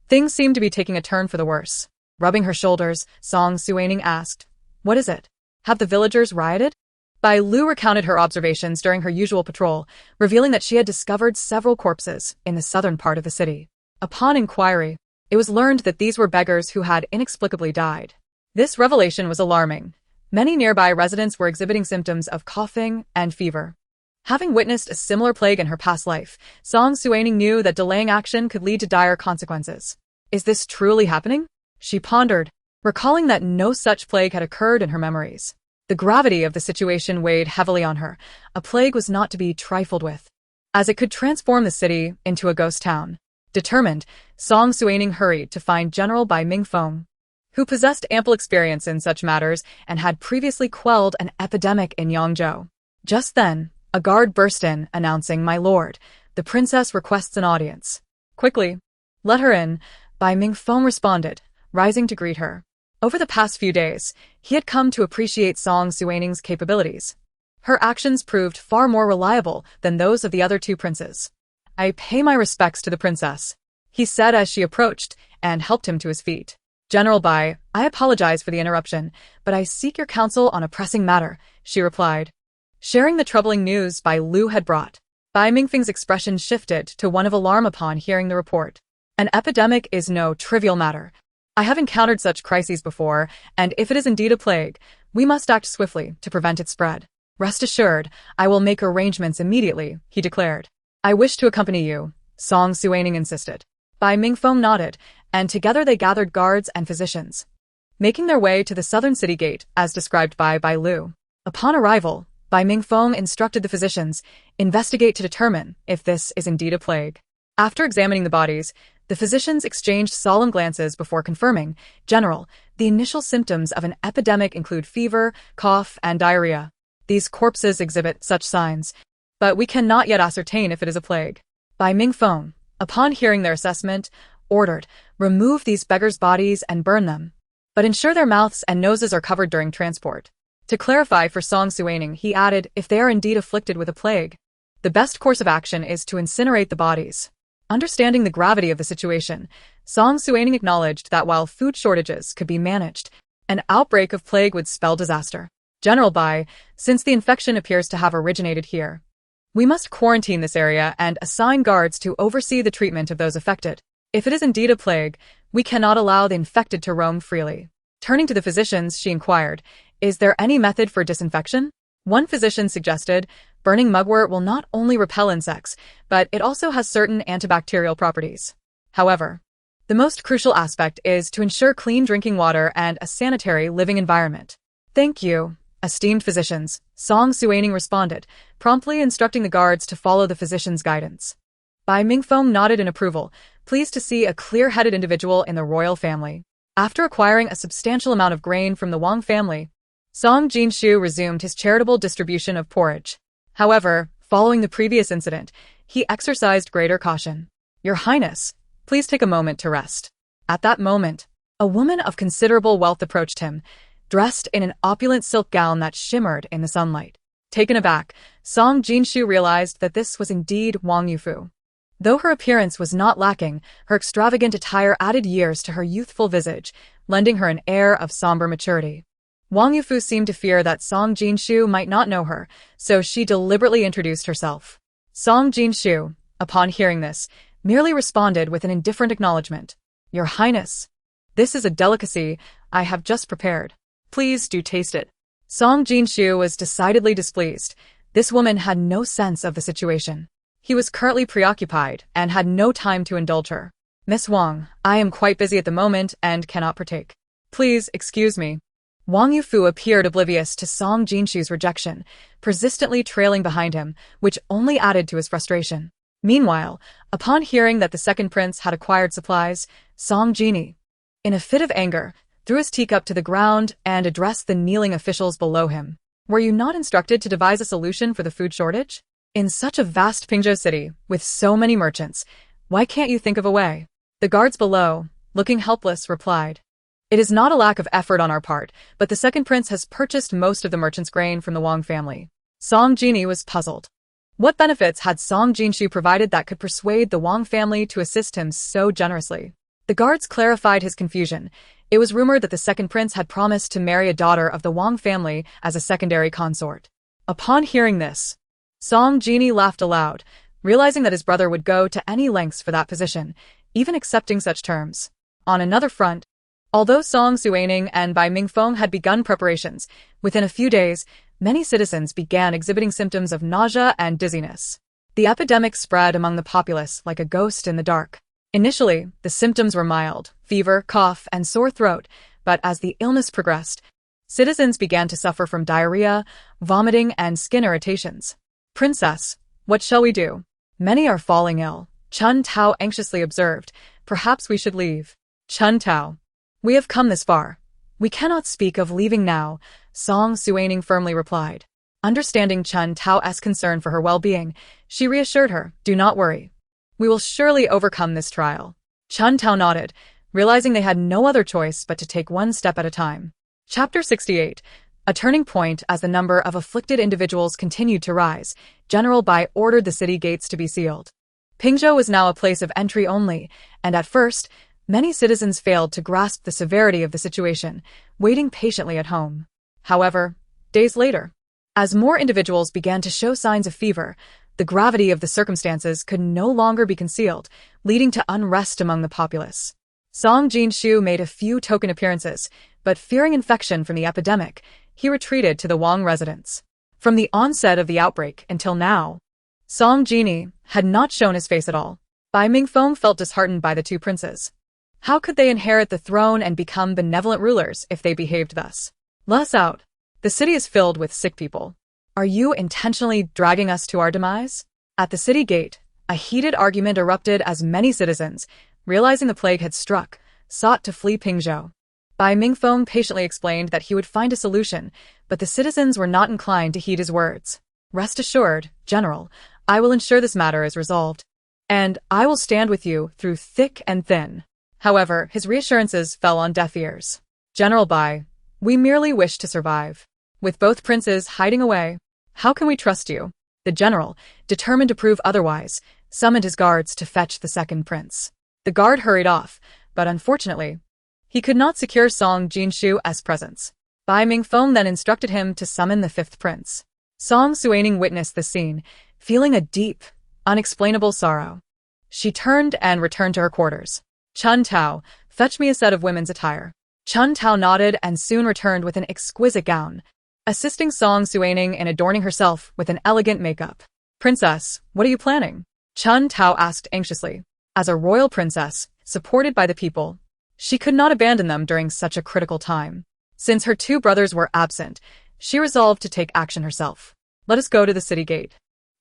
Things seemed to be taking a turn for the worse. Rubbing her shoulders, Song Suining asked, "What is it? Have the villagers rioted?" Bai Lu recounted her observations during her usual patrol, revealing that she had discovered several corpses in the southern part of the city. Upon inquiry, it was learned that these were beggars who had inexplicably died. This revelation was alarming. Many nearby residents were exhibiting symptoms of coughing and fever. Having witnessed a similar plague in her past life, Song Suining knew that delaying action could lead to dire consequences. Is this truly happening? She pondered, recalling that no such plague had occurred in her memories. The gravity of the situation weighed heavily on her. A plague was not to be trifled with, as it could transform the city into a ghost town. Determined, Song Suining hurried to find General Bai Mingfeng, who possessed ample experience in such matters and had previously quelled an epidemic in Yangzhou. Just then, a guard burst in, announcing, "My lord, the princess requests an audience." "Quickly, let her in," Bai Mingfeng responded, rising to greet her. Over the past few days, he had come to appreciate Song Suining's capabilities. Her actions proved far more reliable than those of the other two princes. "I pay my respects to the princess," he said as she approached and helped him to his feet. "General Bai, I apologize for the interruption, but I seek your counsel on a pressing matter," she replied, sharing the troubling news Bai Lu had brought. Bai Mingfeng's expression shifted to one of alarm upon hearing the report. "An epidemic is no trivial matter. I have encountered such crises before, and if it is indeed a plague, we must act swiftly to prevent its spread. Rest assured, I will make arrangements immediately," he declared. "I wish to accompany you," Song Suining insisted. Bai Mingfeng nodded, and together they gathered guards and physicians, making their way to the southern city gate as described by Bai Lu. Upon arrival, Bai Mingfeng instructed the physicians, "Investigate to determine if this is indeed a plague." After examining the bodies, the physicians exchanged solemn glances before confirming, "General, the initial symptoms of an epidemic include fever, cough, and diarrhea. These corpses exhibit such signs, but we cannot yet ascertain if it is a plague." Bai Mingfeng, upon hearing their assessment, ordered, "Remove these beggars' bodies and burn them, but ensure their mouths and noses are covered during transport." To clarify for Song Suining, he added, "If they are indeed afflicted with a plague, the best course of action is to incinerate the bodies." Understanding the gravity of the situation, Song Suining acknowledged that while food shortages could be managed, an outbreak of plague would spell disaster. "General Bai, since the infection appears to have originated here, we must quarantine this area and assign guards to oversee the treatment of those affected. If it is indeed a plague, we cannot allow the infected to roam freely." Turning to the physicians, she inquired, "Is there any method for disinfection?" One physician suggested, "Burning mugwort will not only repel insects, but it also has certain antibacterial properties. However, the most crucial aspect is to ensure clean drinking water and a sanitary living environment." "Thank you, esteemed physicians," Song Suining responded, promptly instructing the guards to follow the physician's guidance. Bai Mingfeng nodded in approval, pleased to see a clear-headed individual in the royal family. After acquiring a substantial amount of grain from the Wang family, Song Jinshu resumed his charitable distribution of porridge. However, following the previous incident, he exercised greater caution. "Your Highness, please take a moment to rest." At that moment, a woman of considerable wealth approached him, dressed in an opulent silk gown that shimmered in the sunlight. Taken aback, Song Jinshu realized that this was indeed Wang Yufu. Though her appearance was not lacking, her extravagant attire added years to her youthful visage, lending her an air of somber maturity. Wang Yufu seemed to fear that Song Jinshu might not know her, so she deliberately introduced herself. Song Jinshu, upon hearing this, merely responded with an indifferent acknowledgement. "Your Highness, this is a delicacy I have just prepared. Please do taste it." Song Jinshu was decidedly displeased. This woman had no sense of the situation. He was currently preoccupied and had no time to indulge her. "Miss Wang, I am quite busy at the moment and cannot partake. Please excuse me." Wang Yufu appeared oblivious to Song Jinshu's rejection, persistently trailing behind him, which only added to his frustration. Meanwhile, upon hearing that the second prince had acquired supplies, Song Jini, in a fit of anger, threw his teacup to the ground and addressed the kneeling officials below him. "Were you not instructed to devise a solution for the food shortage? In such a vast Pingzhou city, with so many merchants, why can't you think of a way?" The guards below, looking helpless, replied, It is not a lack of effort on our part, but the second prince has purchased most of the merchant's grain from the Wang family. Song Jini was puzzled. What benefits had Song Jinshu provided that could persuade the Wang family to assist him so generously? The guards clarified his confusion. It was rumored that the second prince had promised to marry a daughter of the Wang family as a secondary consort. Upon hearing this, Song Jini laughed aloud, realizing that his brother would go to any lengths for that position, even accepting such terms. On another front, although Song Suining and Bai Mingfeng had begun preparations, within a few days, many citizens began exhibiting symptoms of nausea and dizziness. The epidemic spread among the populace like a ghost in the dark. Initially, the symptoms were mild, fever, cough, and sore throat, but as the illness progressed, citizens began to suffer from diarrhea, vomiting, and skin irritations. Princess, what shall we do? Many are falling ill, Chun Tao anxiously observed. Perhaps we should leave. Chun Tao. We have come this far. We cannot speak of leaving now, Song Suining firmly replied. Understanding Chun Tao's concern for her well-being, she reassured her, do not worry. We will surely overcome this trial. Chun Tao nodded, realizing they had no other choice but to take one step at a time. Chapter 68. A turning point. As the number of afflicted individuals continued to rise, General Bai ordered the city gates to be sealed. Pingzhou was now a place of entry only, and at first, many citizens failed to grasp the severity of the situation, waiting patiently at home. However, days later, as more individuals began to show signs of fever, the gravity of the circumstances could no longer be concealed, leading to unrest among the populace. Song Jinshu made a few token appearances, but fearing infection from the epidemic, he retreated to the Wang residence. From the onset of the outbreak until now, Song Jini had not shown his face at all. Bai Mingfeng felt disheartened by the two princes. How could they inherit the throne and become benevolent rulers if they behaved thus? Less out. The city is filled with sick people. Are you intentionally dragging us to our demise? At the city gate, a heated argument erupted as many citizens, realizing the plague had struck, sought to flee Pingzhou. Bai Mingfeng patiently explained that he would find a solution, but the citizens were not inclined to heed his words. Rest assured, General, I will ensure this matter is resolved. And I will stand with you through thick and thin. However, his reassurances fell on deaf ears. General Bai, we merely wish to survive. With both princes hiding away, how can we trust you? The general, determined to prove otherwise, summoned his guards to fetch the second prince. The guard hurried off, but unfortunately, he could not secure Song Jinshu's presence. Bai Mingfeng then instructed him to summon the fifth prince. Song Suining witnessed the scene, feeling a deep, unexplainable sorrow. She turned and returned to her quarters. Chun Tao, fetch me a set of women's attire. Chun Tao nodded and soon returned with an exquisite gown, assisting Song Suining in adorning herself with an elegant makeup. Princess, what are you planning? Chun Tao asked anxiously. As a royal princess, supported by the people, she could not abandon them during such a critical time. Since her two brothers were absent, she resolved to take action herself. Let us go to the city gate.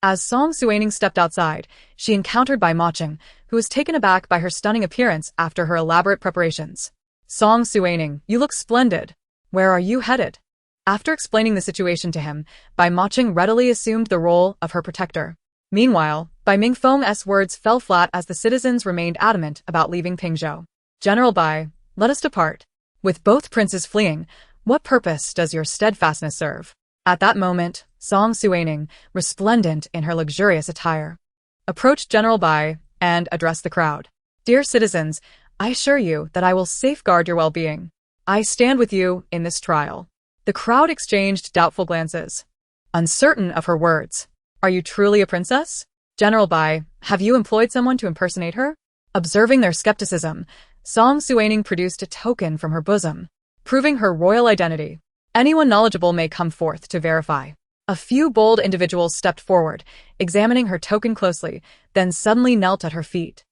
As Song Suining stepped outside, she encountered Bai Macheng, who was taken aback by her stunning appearance after her elaborate preparations. Song Suining, you look splendid. Where are you headed? After explaining the situation to him, Bai Macheng readily assumed the role of her protector. Meanwhile, Bai Mingfeng's words fell flat as the citizens remained adamant about leaving Pingzhou. General Bai, let us depart. With both princes fleeing, what purpose does your steadfastness serve? At that moment, Song Suining, resplendent in her luxurious attire, approached General Bai and addressed the crowd. Dear citizens, I assure you that I will safeguard your well-being. I stand with you in this trial. The crowd exchanged doubtful glances, uncertain of her words. Are you truly a princess? General Bai, have you employed someone to impersonate her? Observing their skepticism, Song Suining produced a token from her bosom, proving her royal identity. Anyone knowledgeable may come forth to verify. A few bold individuals stepped forward, examining her token closely, then suddenly knelt at her feet.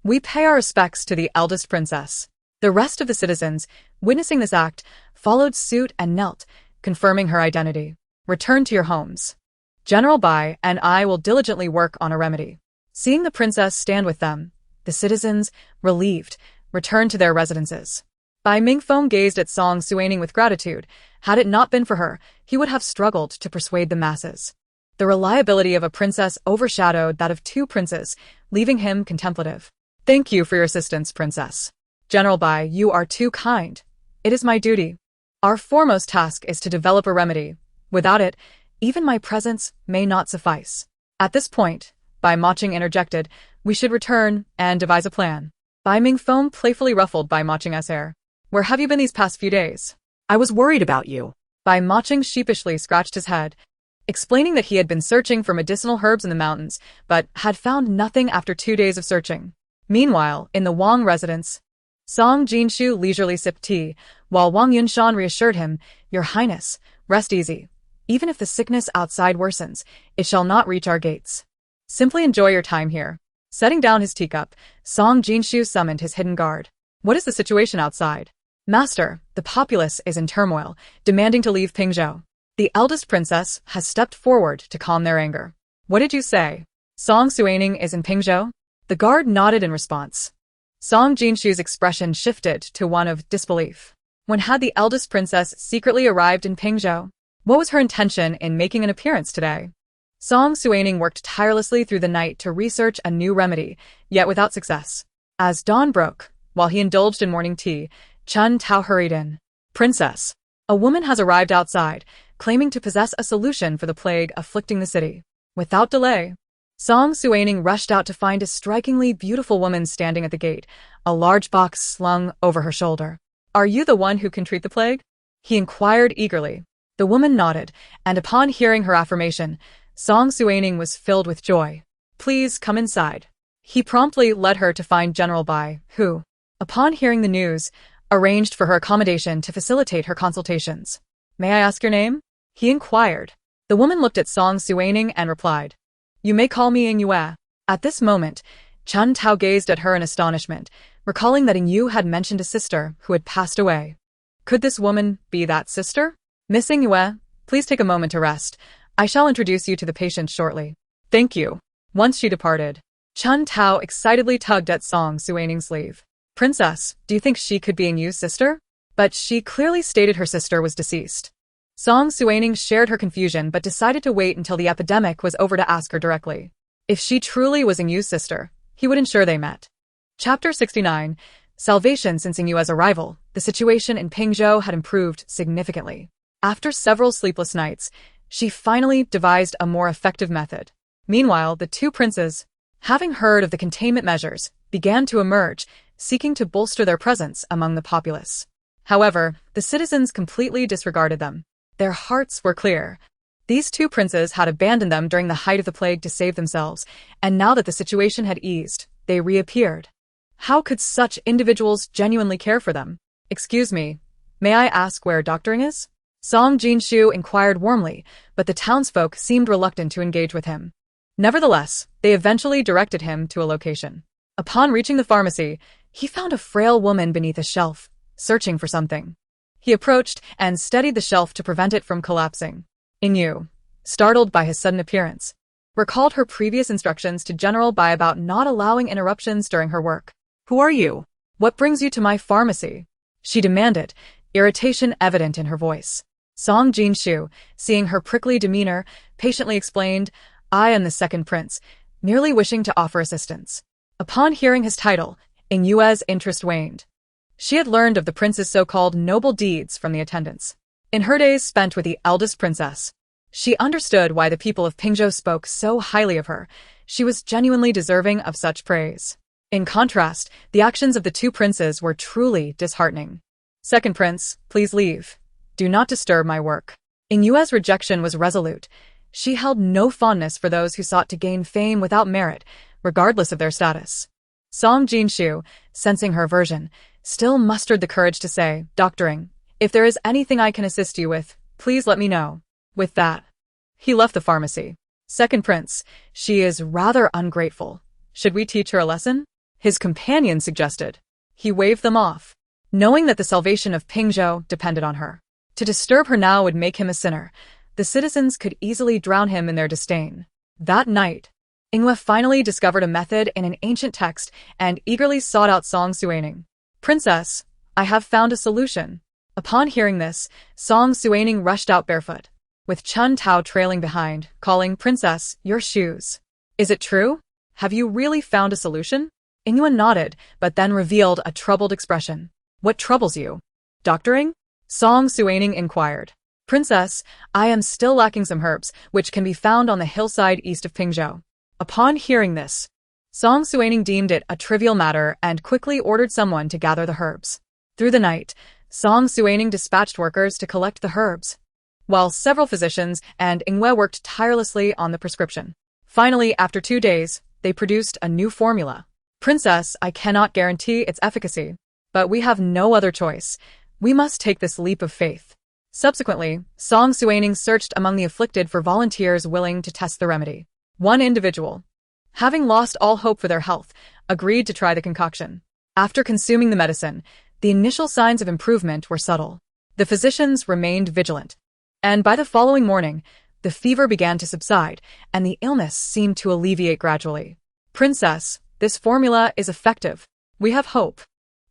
We pay our respects to the eldest princess. The rest of the citizens, witnessing this act, followed suit and knelt, confirming her identity. Return to your homes. General Bai and I will diligently work on a remedy. Seeing the princess stand with them, the citizens, relieved, returned to their residences. Bai Mingfeng gazed at Song Suining with gratitude. Had it not been for her, he would have struggled to persuade the masses. The reliability of a princess overshadowed that of two princes, leaving him contemplative. Thank you for your assistance, princess. General Bai, you are too kind. It is my duty. Our foremost task is to develop a remedy. Without it, even my presence may not suffice. At this point, Bai Maching interjected, we should return and devise a plan. Bai Mingfeng playfully ruffled Bai Maching's hair. Where have you been these past few days? I was worried about you. Bai Maching sheepishly scratched his head, explaining that he had been searching for medicinal herbs in the mountains, but had found nothing after 2 days of searching. Meanwhile, in the Wang residence, Song Jinshu leisurely sipped tea, while Wang Yunshan reassured him, Your Highness, rest easy. Even if the sickness outside worsens, it shall not reach our gates. Simply enjoy your time here. Setting down his teacup, Song Jinshu summoned his hidden guard. What is the situation outside? Master, the populace is in turmoil, demanding to leave Pingzhou. The eldest princess has stepped forward to calm their anger. What did you say? Song Suining is in Pingzhou? The guard nodded in response. Song Jinshu's expression shifted to one of disbelief. When had the eldest princess secretly arrived in Pingzhou? What was her intention in making an appearance today? Song Suining worked tirelessly through the night to research a new remedy, yet without success. As dawn broke, while he indulged in morning tea, Chun Tao hurried in. Princess, a woman has arrived outside, claiming to possess a solution for the plague afflicting the city. Without delay, Song Suining rushed out to find a strikingly beautiful woman standing at the gate, a large box slung over her shoulder. Are you the one who can treat the plague? He inquired eagerly. The woman nodded, and upon hearing her affirmation, Song Suining was filled with joy. Please come inside. He promptly led her to find General Bai, who, upon hearing the news, arranged for her accommodation to facilitate her consultations. May I ask your name? He inquired. The woman looked at Song Suining and replied, You may call me Ying Yue. At this moment, Chun Tao gazed at her in astonishment, recalling that Ying Yue had mentioned a sister who had passed away. Could this woman be that sister? Miss Ying Yue, please take a moment to rest. I shall introduce you to the patient shortly. Thank you. Once she departed, Chun Tao excitedly tugged at Song Suining's sleeve. Princess, do you think she could be Ying Yue's sister? But she clearly stated her sister was deceased. Song Suining shared her confusion but decided to wait until the epidemic was over to ask her directly. If she truly was Ying Yue's sister, he would ensure they met. Chapter 69. Salvation. Since Ying Yue's arrival, the situation in Pingzhou had improved significantly. After several sleepless nights, she finally devised a more effective method. Meanwhile, the two princes, having heard of the containment measures, began to emerge, seeking to bolster their presence among the populace. However, the citizens completely disregarded them. Their hearts were clear. These two princes had abandoned them during the height of the plague to save themselves, and now that the situation had eased, they reappeared. How could such individuals genuinely care for them? Excuse me, may I ask where doctoring is? Song Jinshu inquired warmly, but the townsfolk seemed reluctant to engage with him. Nevertheless, they eventually directed him to a location. Upon reaching the pharmacy, he found a frail woman beneath a shelf, searching for something. He approached and steadied the shelf to prevent it from collapsing. Ying Yue, startled by his sudden appearance, recalled her previous instructions to General Bai about not allowing interruptions during her work. Who are you? What brings you to my pharmacy? She demanded, irritation evident in her voice. Song Jinshu, seeing her prickly demeanor, patiently explained, I am the second prince, merely wishing to offer assistance. Upon hearing his title, Ying Yue's interest waned. She had learned of the prince's so-called noble deeds from the attendants. In her days spent with the eldest princess, she understood why the people of Pingzhou spoke so highly of her. She was genuinely deserving of such praise. In contrast, the actions of the two princes were truly disheartening. Second prince, please leave. Do not disturb my work. Ying Yue's rejection was resolute. She held no fondness for those who sought to gain fame without merit, regardless of their status. Song Jinshu, sensing her aversion, still mustered the courage to say, Doctoring, if there is anything I can assist you with, please let me know. With that, he left the pharmacy. Second prince, she is rather ungrateful. Should we teach her a lesson? His companion suggested. He waved them off, knowing that the salvation of Pingzhou depended on her. To disturb her now would make him a sinner. The citizens could easily drown him in their disdain. That night, Ying Yue finally discovered a method in an ancient text and eagerly sought out Song Suining. Princess, I have found a solution. Upon hearing this, Song Suining rushed out barefoot, with Chun Tao trailing behind, calling, Princess, your shoes. Is it true? Have you really found a solution? Ying Yue nodded, but then revealed a troubled expression. What troubles you? Doctoring? Song Suining inquired. Princess, I am still lacking some herbs, which can be found on the hillside east of Pingzhou. Upon hearing this, Song Suining deemed it a trivial matter and quickly ordered someone to gather the herbs. Through the night, Song Suining dispatched workers to collect the herbs, while several physicians and Ingwe worked tirelessly on the prescription. Finally, after 2 days, they produced a new formula. Princess, I cannot guarantee its efficacy, but we have no other choice. We must take this leap of faith. Subsequently, Song Suining searched among the afflicted for volunteers willing to test the remedy. One individual, having lost all hope for their health, agreed to try the concoction. After consuming the medicine, the initial signs of improvement were subtle. The physicians remained vigilant, and by the following morning, the fever began to subside, and the illness seemed to alleviate gradually. Princess, this formula is effective. We have hope.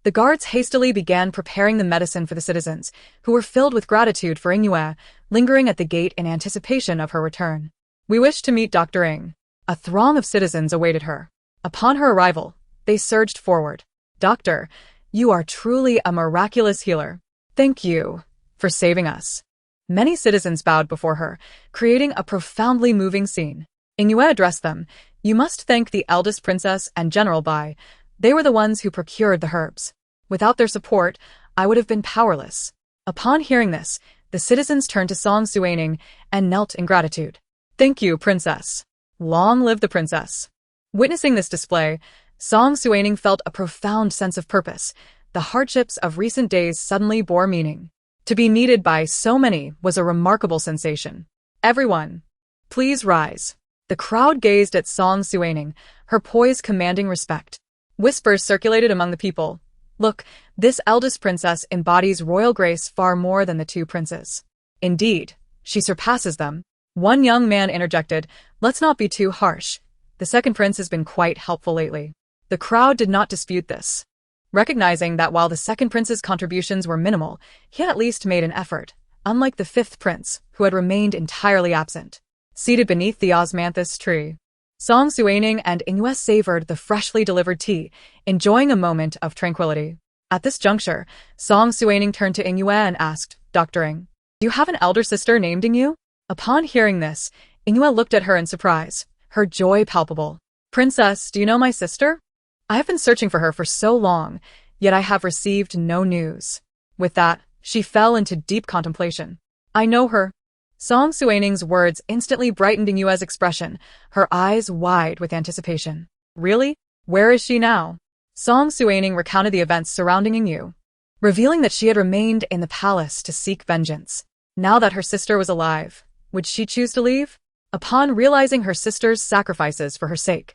The guards hastily began preparing the medicine for the citizens, who were filled with gratitude for Ingwe, lingering at the gate in anticipation of her return. We wish to meet Dr. Ing. A throng of citizens awaited her. Upon her arrival, they surged forward. Doctor, you are truly a miraculous healer. Thank you for saving us. Many citizens bowed before her, creating a profoundly moving scene. Ingwe addressed them. You must thank the eldest princess and General Bai. They were the ones who procured the herbs. Without their support, I would have been powerless. Upon hearing this, the citizens turned to Song Suining and knelt in gratitude. Thank you, princess. Long live the princess. Witnessing this display, Song Suining felt a profound sense of purpose. The hardships of recent days suddenly bore meaning. To be needed by so many was a remarkable sensation. Everyone, please rise. The crowd gazed at Song Suining, her poise commanding respect. Whispers circulated among the people. Look, this eldest princess embodies royal grace far more than the 2 princes. Indeed, she surpasses them. One young man interjected, let's not be too harsh. The second prince has been quite helpful lately. The crowd did not dispute this, recognizing that while the second prince's contributions were minimal, he had at least made an effort, unlike the 5th prince, who had remained entirely absent. Seated beneath the osmanthus tree, Song Suining and Ingwe savored the freshly delivered tea, enjoying a moment of tranquility. At this juncture, Song Suining turned to Ingwe and asked, Dr. Ing, do you have an elder sister named Ingwe? Upon hearing this, Ingwe looked at her in surprise, her joy palpable. Princess, do you know my sister? I have been searching for her for so long, yet I have received no news. With that, she fell into deep contemplation. I know her. Song Suining's words instantly brightened Ingwe's expression, her eyes wide with anticipation. Really? Where is she now? Song Suining recounted the events surrounding Ingwe, revealing that she had remained in the palace to seek vengeance. Now that her sister was alive, would she choose to leave? Upon realizing her sister's sacrifices for her sake,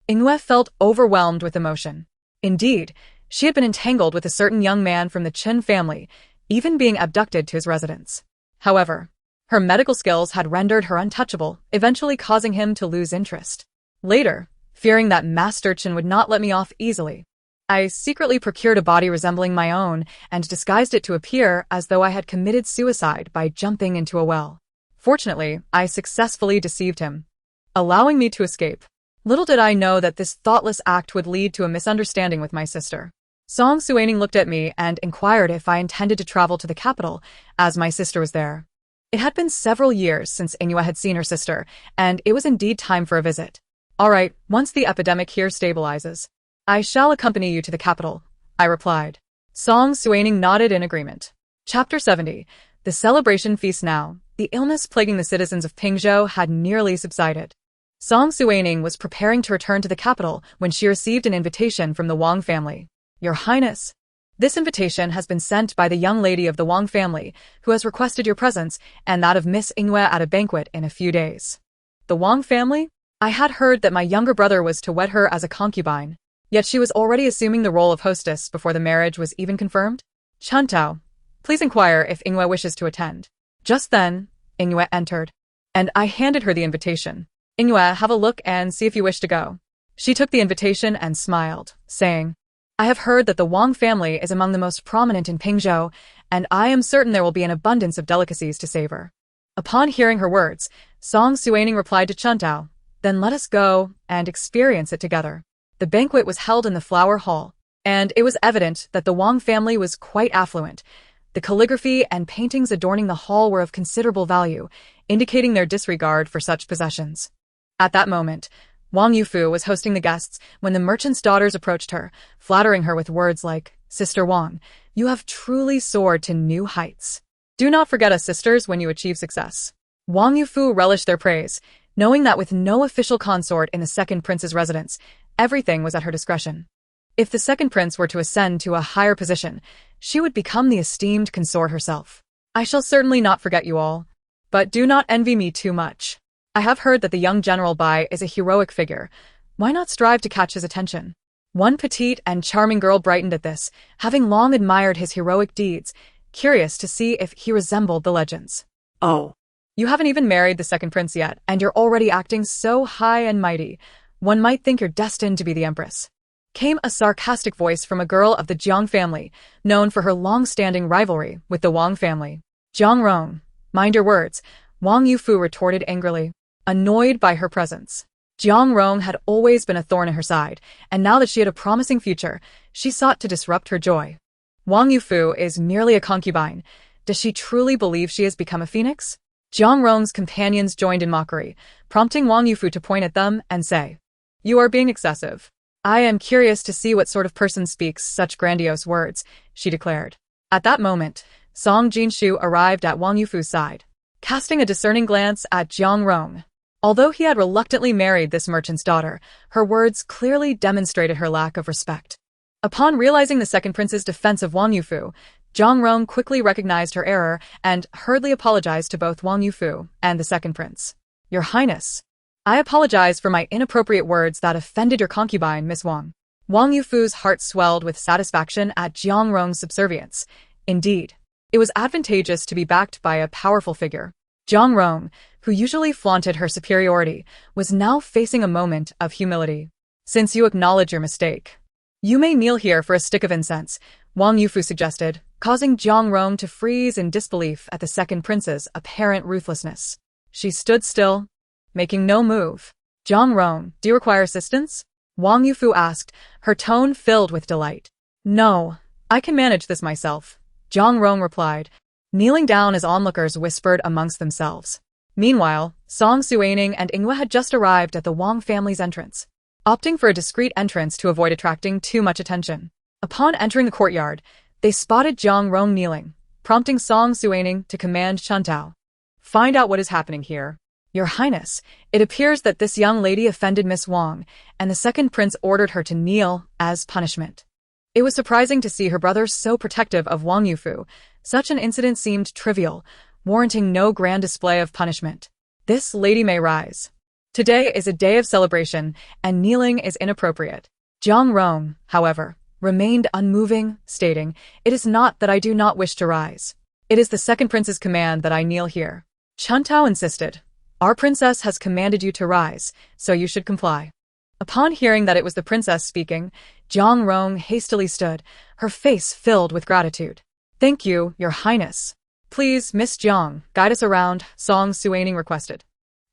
Ingwe felt overwhelmed with emotion. Indeed, she had been entangled with a certain young man from the Chen family, even being abducted to his residence. However, her medical skills had rendered her untouchable, eventually causing him to lose interest. Later, fearing that Master Chen would not let me off easily, I secretly procured a body resembling my own and disguised it to appear as though I had committed suicide by jumping into a well. Fortunately, I successfully deceived him, allowing me to escape. Little did I know that this thoughtless act would lead to a misunderstanding with my sister. Song Suining looked at me and inquired if I intended to travel to the capital, as my sister was there. It had been several years since Ingwe had seen her sister, and it was indeed time for a visit. All right, once the epidemic here stabilizes, I shall accompany you to the capital, I replied. Song Suining nodded in agreement. Chapter 70. The celebration feast now. The illness plaguing the citizens of Pingzhou had nearly subsided. Song Suining was preparing to return to the capital when she received an invitation from the Wang family. Your Highness, this invitation has been sent by the young lady of the Wang family, who has requested your presence and that of Miss Ingwe at a banquet in a few days. The Wang family? I had heard that my younger brother was to wed her as a concubine, yet she was already assuming the role of hostess before the marriage was even confirmed. Chantao, please inquire if Ingwe wishes to attend. Just then, Ingwe entered, and I handed her the invitation. Ingwe, have a look and see if you wish to go. She took the invitation and smiled, saying, I have heard that the Wang family is among the most prominent in Pingzhou, and I am certain there will be an abundance of delicacies to savor. Upon hearing her words, Song Suining replied to Chantao, then let us go and experience it together. The banquet was held in the flower hall, and it was evident that the Wang family was quite affluent. The The calligraphy and paintings adorning the hall were of considerable value, indicating their disregard for such possessions. At that moment, Wang Yufu was hosting the guests when the merchant's daughters approached her, flattering her with words like, "Sister Wang, you have truly soared to new heights. Do not forget us sisters when you achieve success." Wang Yufu relished their praise, knowing that with no official consort in the second prince's residence, everything was at her discretion. If the second prince were to ascend to a higher position, she would become the esteemed consort herself. "I shall certainly not forget you all. But do not envy me too much. I have heard that the young General Bai is a heroic figure. Why not strive to catch his attention?" One petite and charming girl brightened at this, having long admired his heroic deeds, curious to see if he resembled the legends. Oh, "You haven't even married the second prince yet, and you're already acting so high and mighty. One might think you're destined to be the empress," came a sarcastic voice from a girl of the Jiang family, known for her long-standing rivalry with the Wang family. "Jiang Rong, mind your words," Wang Yufu retorted angrily, annoyed by her presence. Jiang Rong had always been a thorn in her side, and now that she had a promising future, she sought to disrupt her joy. Wang Yufu is merely a concubine. Does she truly believe she has become a phoenix? Jiang Rong's companions joined in mockery, prompting Wang Yufu to point at them and say, "You are being excessive. I am curious to see what sort of person speaks such grandiose words," she declared. At that moment, Song Jinshu arrived at Wang Yufu's side, casting a discerning glance at Jiang Rong. Although he had reluctantly married this merchant's daughter, her words clearly demonstrated her lack of respect. Upon realizing the second prince's defense of Wang Yufu, Jiang Rong quickly recognized her error and hurriedly apologized to both Wang Yufu and the second prince. "Your Highness, I apologize for my inappropriate words that offended your concubine, Miss Wang." Wang Yufu's heart swelled with satisfaction at Jiang Rong's subservience. Indeed, it was advantageous to be backed by a powerful figure. Jiang Rong, who usually flaunted her superiority, was now facing a moment of humility. "Since you acknowledge your mistake, you may kneel here for a stick of incense," Wang Yufu suggested, causing Jiang Rong to freeze in disbelief at the second prince's apparent ruthlessness. She stood still, making no move. "Jiang Rong, do you require assistance?" Wang Yufu asked, her tone filled with delight. "No, I can manage this myself," Jiang Rong replied, kneeling down as onlookers whispered amongst themselves. Meanwhile, Song Suining and Ingwa had just arrived at the Wang family's entrance, opting for a discreet entrance to avoid attracting too much attention. Upon entering the courtyard, they spotted Jiang Rong kneeling, prompting Song Suining to command Chuntao, "Find out what is happening here." "Your Highness, it appears that this young lady offended Miss Wang, and the second prince ordered her to kneel as punishment." It was surprising to see her brother so protective of Wang Yufu. Such an incident seemed trivial, warranting no grand display of punishment. "This lady may rise. Today is a day of celebration, and kneeling is inappropriate." Jiang Rong, however, remained unmoving, stating, "It is not that I do not wish to rise. It is the second prince's command that I kneel here." Chuntao insisted, "Our princess has commanded you to rise, so you should comply." Upon hearing that it was the princess speaking, Jiang Rong hastily stood, her face filled with gratitude. "Thank you, Your Highness. Please, Miss Jiang, guide us around," Song Suining requested.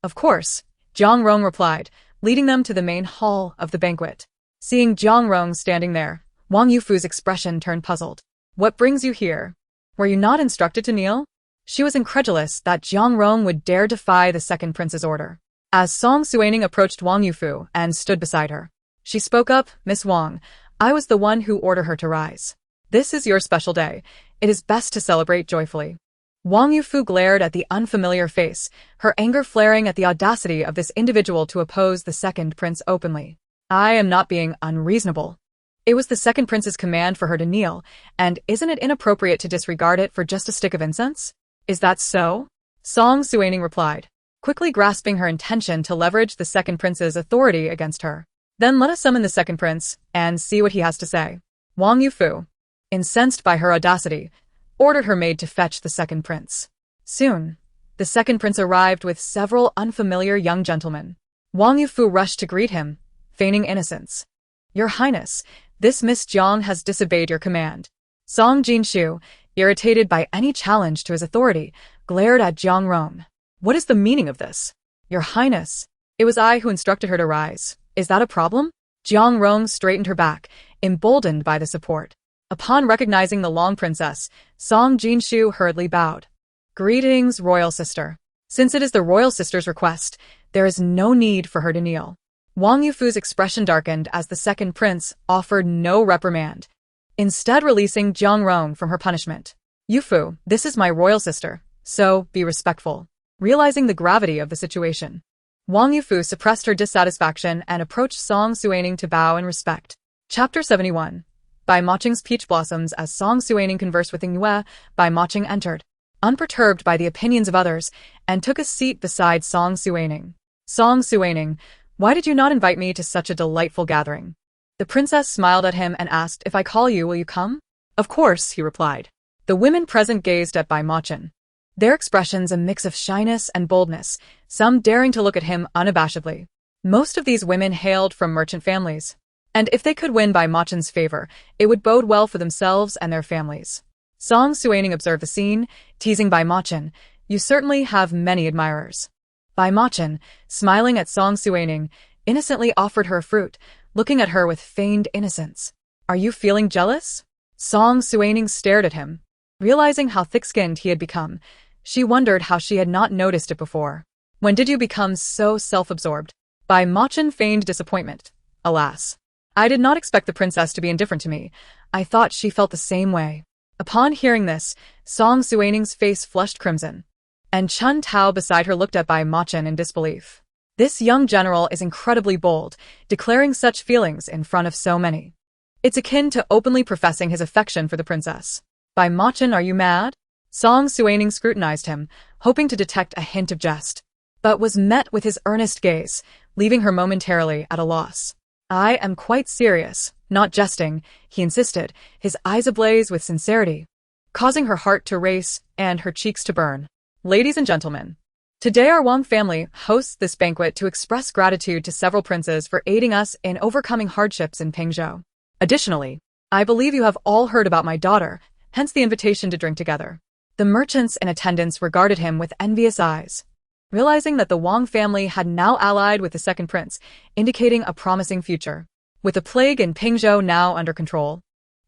"Of course," Jiang Rong replied, leading them to the main hall of the banquet. Seeing Jiang Rong standing there, Wang Yufu's expression turned puzzled. "What brings you here? Were you not instructed to kneel?" She was incredulous that Jiang Rong would dare defy the second prince's order. As Song Suining approached Wang Yufu and stood beside her, she spoke up, "Miss Wang, I was the one who ordered her to rise. This is your special day. It is best to celebrate joyfully." Wang Yufu glared at the unfamiliar face, her anger flaring at the audacity of this individual to oppose the second prince openly. "I am not being unreasonable. It was the second prince's command for her to kneel, and isn't it inappropriate to disregard it for just a stick of incense?" "Is that so?" Song Suining replied, quickly grasping her intention to leverage the second prince's authority against her. "Then let us summon the second prince and see what he has to say." Wang Yufu, incensed by her audacity, ordered her maid to fetch the second prince. Soon, the second prince arrived with several unfamiliar young gentlemen. Wang Yufu rushed to greet him, feigning innocence. "Your Highness, this Miss Jiang has disobeyed your command." Song Jinshu, irritated by any challenge to his authority, glared at Jiang Rong. "What is the meaning of this?" "Your Highness, it was I who instructed her to rise. Is that a problem?" Jiang Rong straightened her back, emboldened by the support. Upon recognizing the Long princess, Song Jinshu hurriedly bowed. Greetings, royal sister. Since it is the royal sister's request, there is no need for her to kneel. Wang Yufu's expression darkened as the second prince offered no reprimand, instead releasing Jiang Rong from her punishment. Yufu, this is my royal sister, so be respectful. Realizing the gravity of the situation, Wang Yufu suppressed her dissatisfaction and approached Song Suining to bow in respect. Chapter 71. By Maching's peach blossoms. As Song Suining conversed with Yue, Bai Maching entered, unperturbed by the opinions of others, and took a seat beside Song Suining. Song Suining, why did you not invite me to such a delightful gathering? The princess smiled at him and asked, if I call you, will you come? Of course, he replied. The women present gazed at Bai Machin, their expressions a mix of shyness and boldness, some daring to look at him unabashedly. Most of these women hailed from merchant families, and if they could win Bai Machin's favor, it would bode well for themselves and their families. Song Suining observed the scene, teasing Bai Machin, you certainly have many admirers. Bai Machin, smiling at Song Suining, innocently offered her a fruit, looking at her with feigned innocence. Are you feeling jealous? Song Suining stared at him. Realizing how thick-skinned he had become, she wondered how she had not noticed it before. When did you become so self-absorbed? Bai Machin feigned disappointment. Alas, I did not expect the princess to be indifferent to me. I thought she felt the same way. Upon hearing this, Song Suining's face flushed crimson, and Chun Tao beside her looked at Bai Machin in disbelief. This young general is incredibly bold, declaring such feelings in front of so many. It's akin to openly professing his affection for the princess. Bai Machin, are you mad? Song Suining scrutinized him, hoping to detect a hint of jest, but was met with his earnest gaze, leaving her momentarily at a loss. I am quite serious, not jesting, he insisted, his eyes ablaze with sincerity, causing her heart to race and her cheeks to burn. Ladies and gentlemen, today our Wang family hosts this banquet to express gratitude to several princes for aiding us in overcoming hardships in Pingzhou. Additionally, I believe you have all heard about my daughter, hence the invitation to drink together. The merchants in attendance regarded him with envious eyes, realizing that the Wang family had now allied with the second prince, indicating a promising future. With the plague in Pingzhou now under control,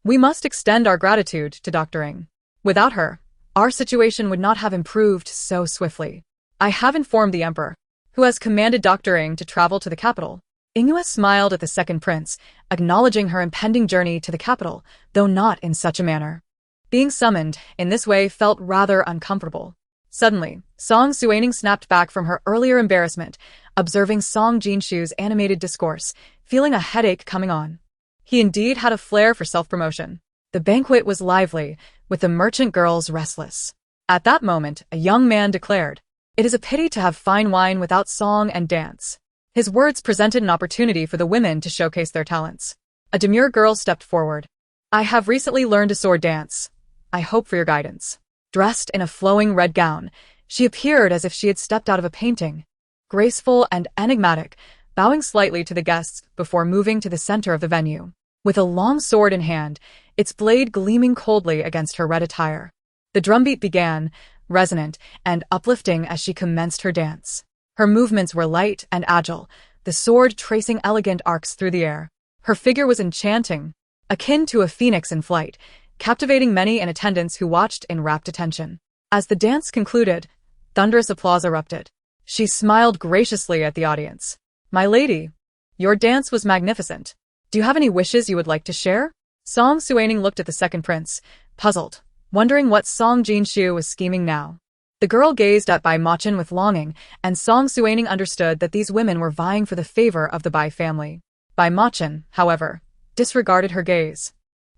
we must extend our gratitude to Dr. Ing. Without her, our situation would not have improved so swiftly. I have informed the emperor, who has commanded Dr. Ing to travel to the capital. Yue smiled at the second prince, acknowledging her impending journey to the capital, though not in such a manner. Being summoned in this way felt rather uncomfortable. Suddenly, Song Suining snapped back from her earlier embarrassment, observing Song Jinshu's animated discourse, feeling a headache coming on. He indeed had a flair for self-promotion. The banquet was lively, with the merchant girls restless. At that moment, a young man declared, it is a pity to have fine wine without song and dance. His words presented an opportunity for the women to showcase their talents. A demure girl stepped forward. I have recently learned a sword dance. I hope for your guidance. Dressed in a flowing red gown, she appeared as if she had stepped out of a painting, graceful and enigmatic, bowing slightly to the guests before moving to the center of the venue. With a long sword in hand, its blade gleaming coldly against her red attire. The drumbeat began, resonant and uplifting as she commenced her dance. Her movements were light and agile, the sword tracing elegant arcs through the air. Her figure was enchanting, akin to a phoenix in flight, captivating many in attendance who watched in rapt attention. As the dance concluded, thunderous applause erupted. She smiled graciously at the audience. My lady, your dance was magnificent. Do you have any wishes you would like to share? Song Suining looked at the second prince, puzzled, wondering what Song Jinshu was scheming now. The girl gazed at Bai Machin with longing, and Song Suining understood that these women were vying for the favor of the Bai family. Bai Machin, however, disregarded her gaze,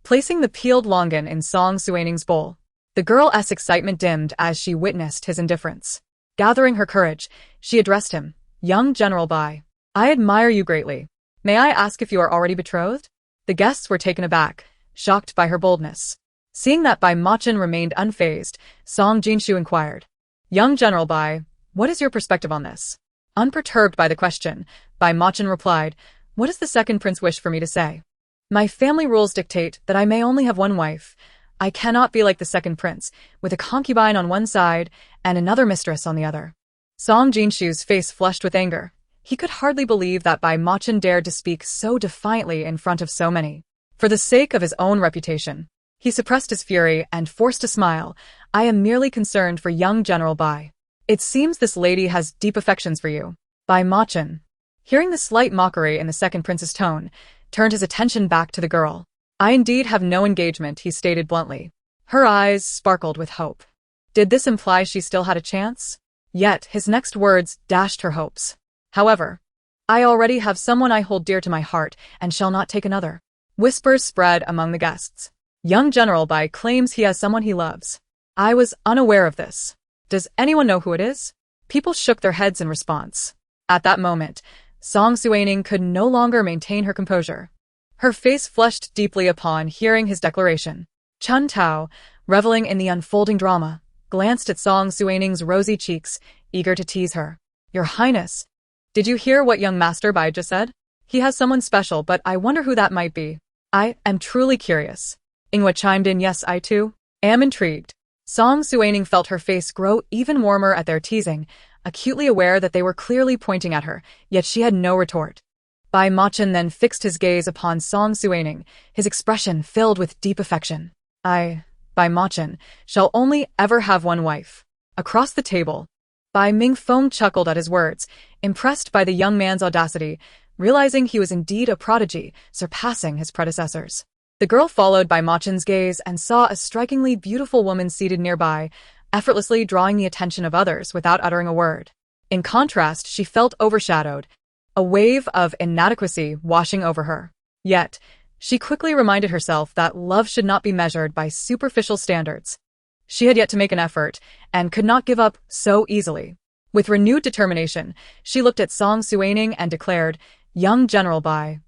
placing the peeled longan in Song Suining's bowl. The girl's excitement dimmed as she witnessed his indifference. Gathering her courage, she addressed him, Young General Bai, I admire you greatly. May I ask if you are already betrothed? The guests were taken aback, shocked by her boldness. Seeing that Bai Machin remained unfazed, Song Jinshu inquired, Young General Bai, what is your perspective on this? Unperturbed by the question, Bai Machin replied, what does the second prince wish for me to say? My family rules dictate that I may only have one wife. I cannot be like the second prince, with a concubine on one side and another mistress on the other. Song Jinshu's face flushed with anger. He could hardly believe that Bai Machin dared to speak so defiantly in front of so many. For the sake of his own reputation, He suppressed his fury and forced a smile. I am merely concerned for young General Bai. It seems this lady has deep affections for you. Bai Machin, hearing the slight mockery in the second prince's tone, turned his attention back to the girl. I indeed have no engagement, he stated bluntly. Her eyes sparkled with hope. Did this imply she still had a chance? Yet his next words dashed her hopes. However, I already have someone I hold dear to my heart and shall not take another. Whispers spread among the guests. Young General Bai claims he has someone he loves. I was unaware of this. Does anyone know who it is? People shook their heads in response. At that moment, Song Suining could no longer maintain her composure. Her face flushed deeply upon hearing his declaration. Chun Tao, reveling in the unfolding drama, glanced at Song Suining's rosy cheeks, eager to tease her. Your Highness, did you hear what young Master Bai just said? He has someone special, but I wonder who that might be. I am truly curious. Ingwa chimed in, yes, I too am intrigued. Song Suining felt her face grow even warmer at their teasing, acutely aware that they were clearly pointing at her, yet she had no retort. Bai Machin then fixed his gaze upon Song Suining, his expression filled with deep affection. I, Bai Machin, shall only ever have one wife. Across the table, Bai Mingfeng chuckled at his words, impressed by the young man's audacity, realizing he was indeed a prodigy, surpassing his predecessors. The girl followed Bai Machin's gaze and saw a strikingly beautiful woman seated nearby, effortlessly drawing the attention of others without uttering a word. In contrast, she felt overshadowed, a wave of inadequacy washing over her. Yet, she quickly reminded herself that love should not be measured by superficial standards. She had yet to make an effort, and could not give up so easily. With renewed determination, she looked at Song Suining and declared, Young General Bai,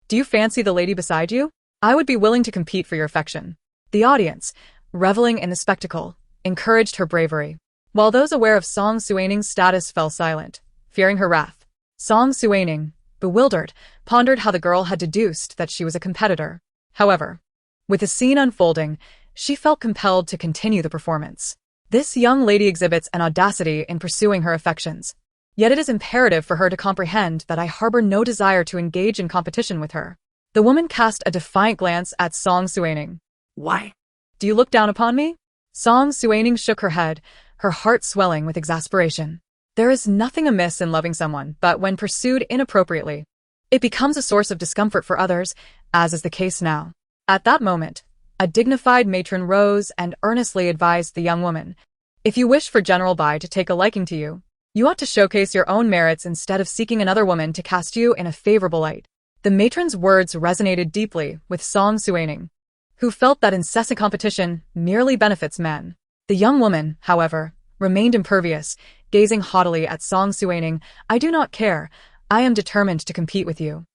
do you fancy the lady beside you? I would be willing to compete for your affection. The audience, reveling in the spectacle, encouraged her bravery, while those aware of Song Suining's status fell silent, fearing her wrath. Song Suining, bewildered, pondered how the girl had deduced that she was a competitor. However, with the scene unfolding, she felt compelled to continue the performance. This young lady exhibits an audacity in pursuing her affections. Yet it is imperative for her to comprehend that I harbor no desire to engage in competition with her. The woman cast a defiant glance at Song Suining. Why? Do you look down upon me? Song Suining shook her head, her heart swelling with exasperation. There is nothing amiss in loving someone, but when pursued inappropriately, it becomes a source of discomfort for others, as is the case now. At that moment, a dignified matron rose and earnestly advised the young woman, if you wish for General Bai to take a liking to you, you ought to showcase your own merits instead of seeking another woman to cast you in a favorable light. The matron's words resonated deeply with Song Suining, who felt that incessant competition merely benefits men. The young woman, however, remained impervious, gazing haughtily at Song Suining. I do not care. I am determined to compete with you.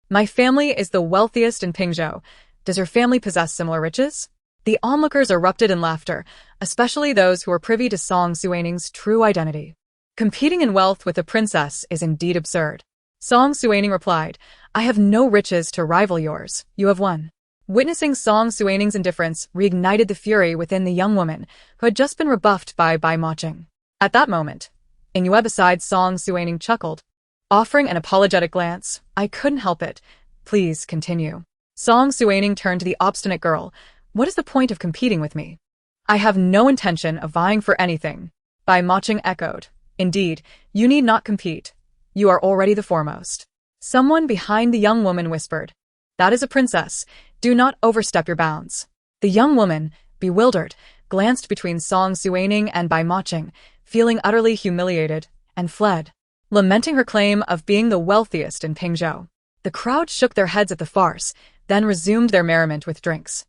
My family is the wealthiest in Pingzhou. Does your family possess similar riches? The onlookers erupted in laughter, especially those who were privy to Song Suining's true identity. Competing in wealth with a princess is indeed absurd. Song Suining replied, I have no riches to rival yours. You have won. Witnessing Song Suining's indifference reignited the fury within the young woman, who had just been rebuffed by Bai Machin. At that moment, Yue beside Song Suining chuckled, offering an apologetic glance. I couldn't help it. Please continue. Song Suining turned to the obstinate girl. What is the point of competing with me? I have no intention of vying for anything. Bai Machin echoed. Indeed, you need not compete. You are already the foremost. Someone behind the young woman whispered. That is a princess. Do not overstep your bounds. The young woman, bewildered, glanced between Song Suining and Bai Machin, feeling utterly humiliated, and fled, lamenting her claim of being the wealthiest in Pingzhou. The crowd shook their heads at the farce, then resumed their merriment with drinks.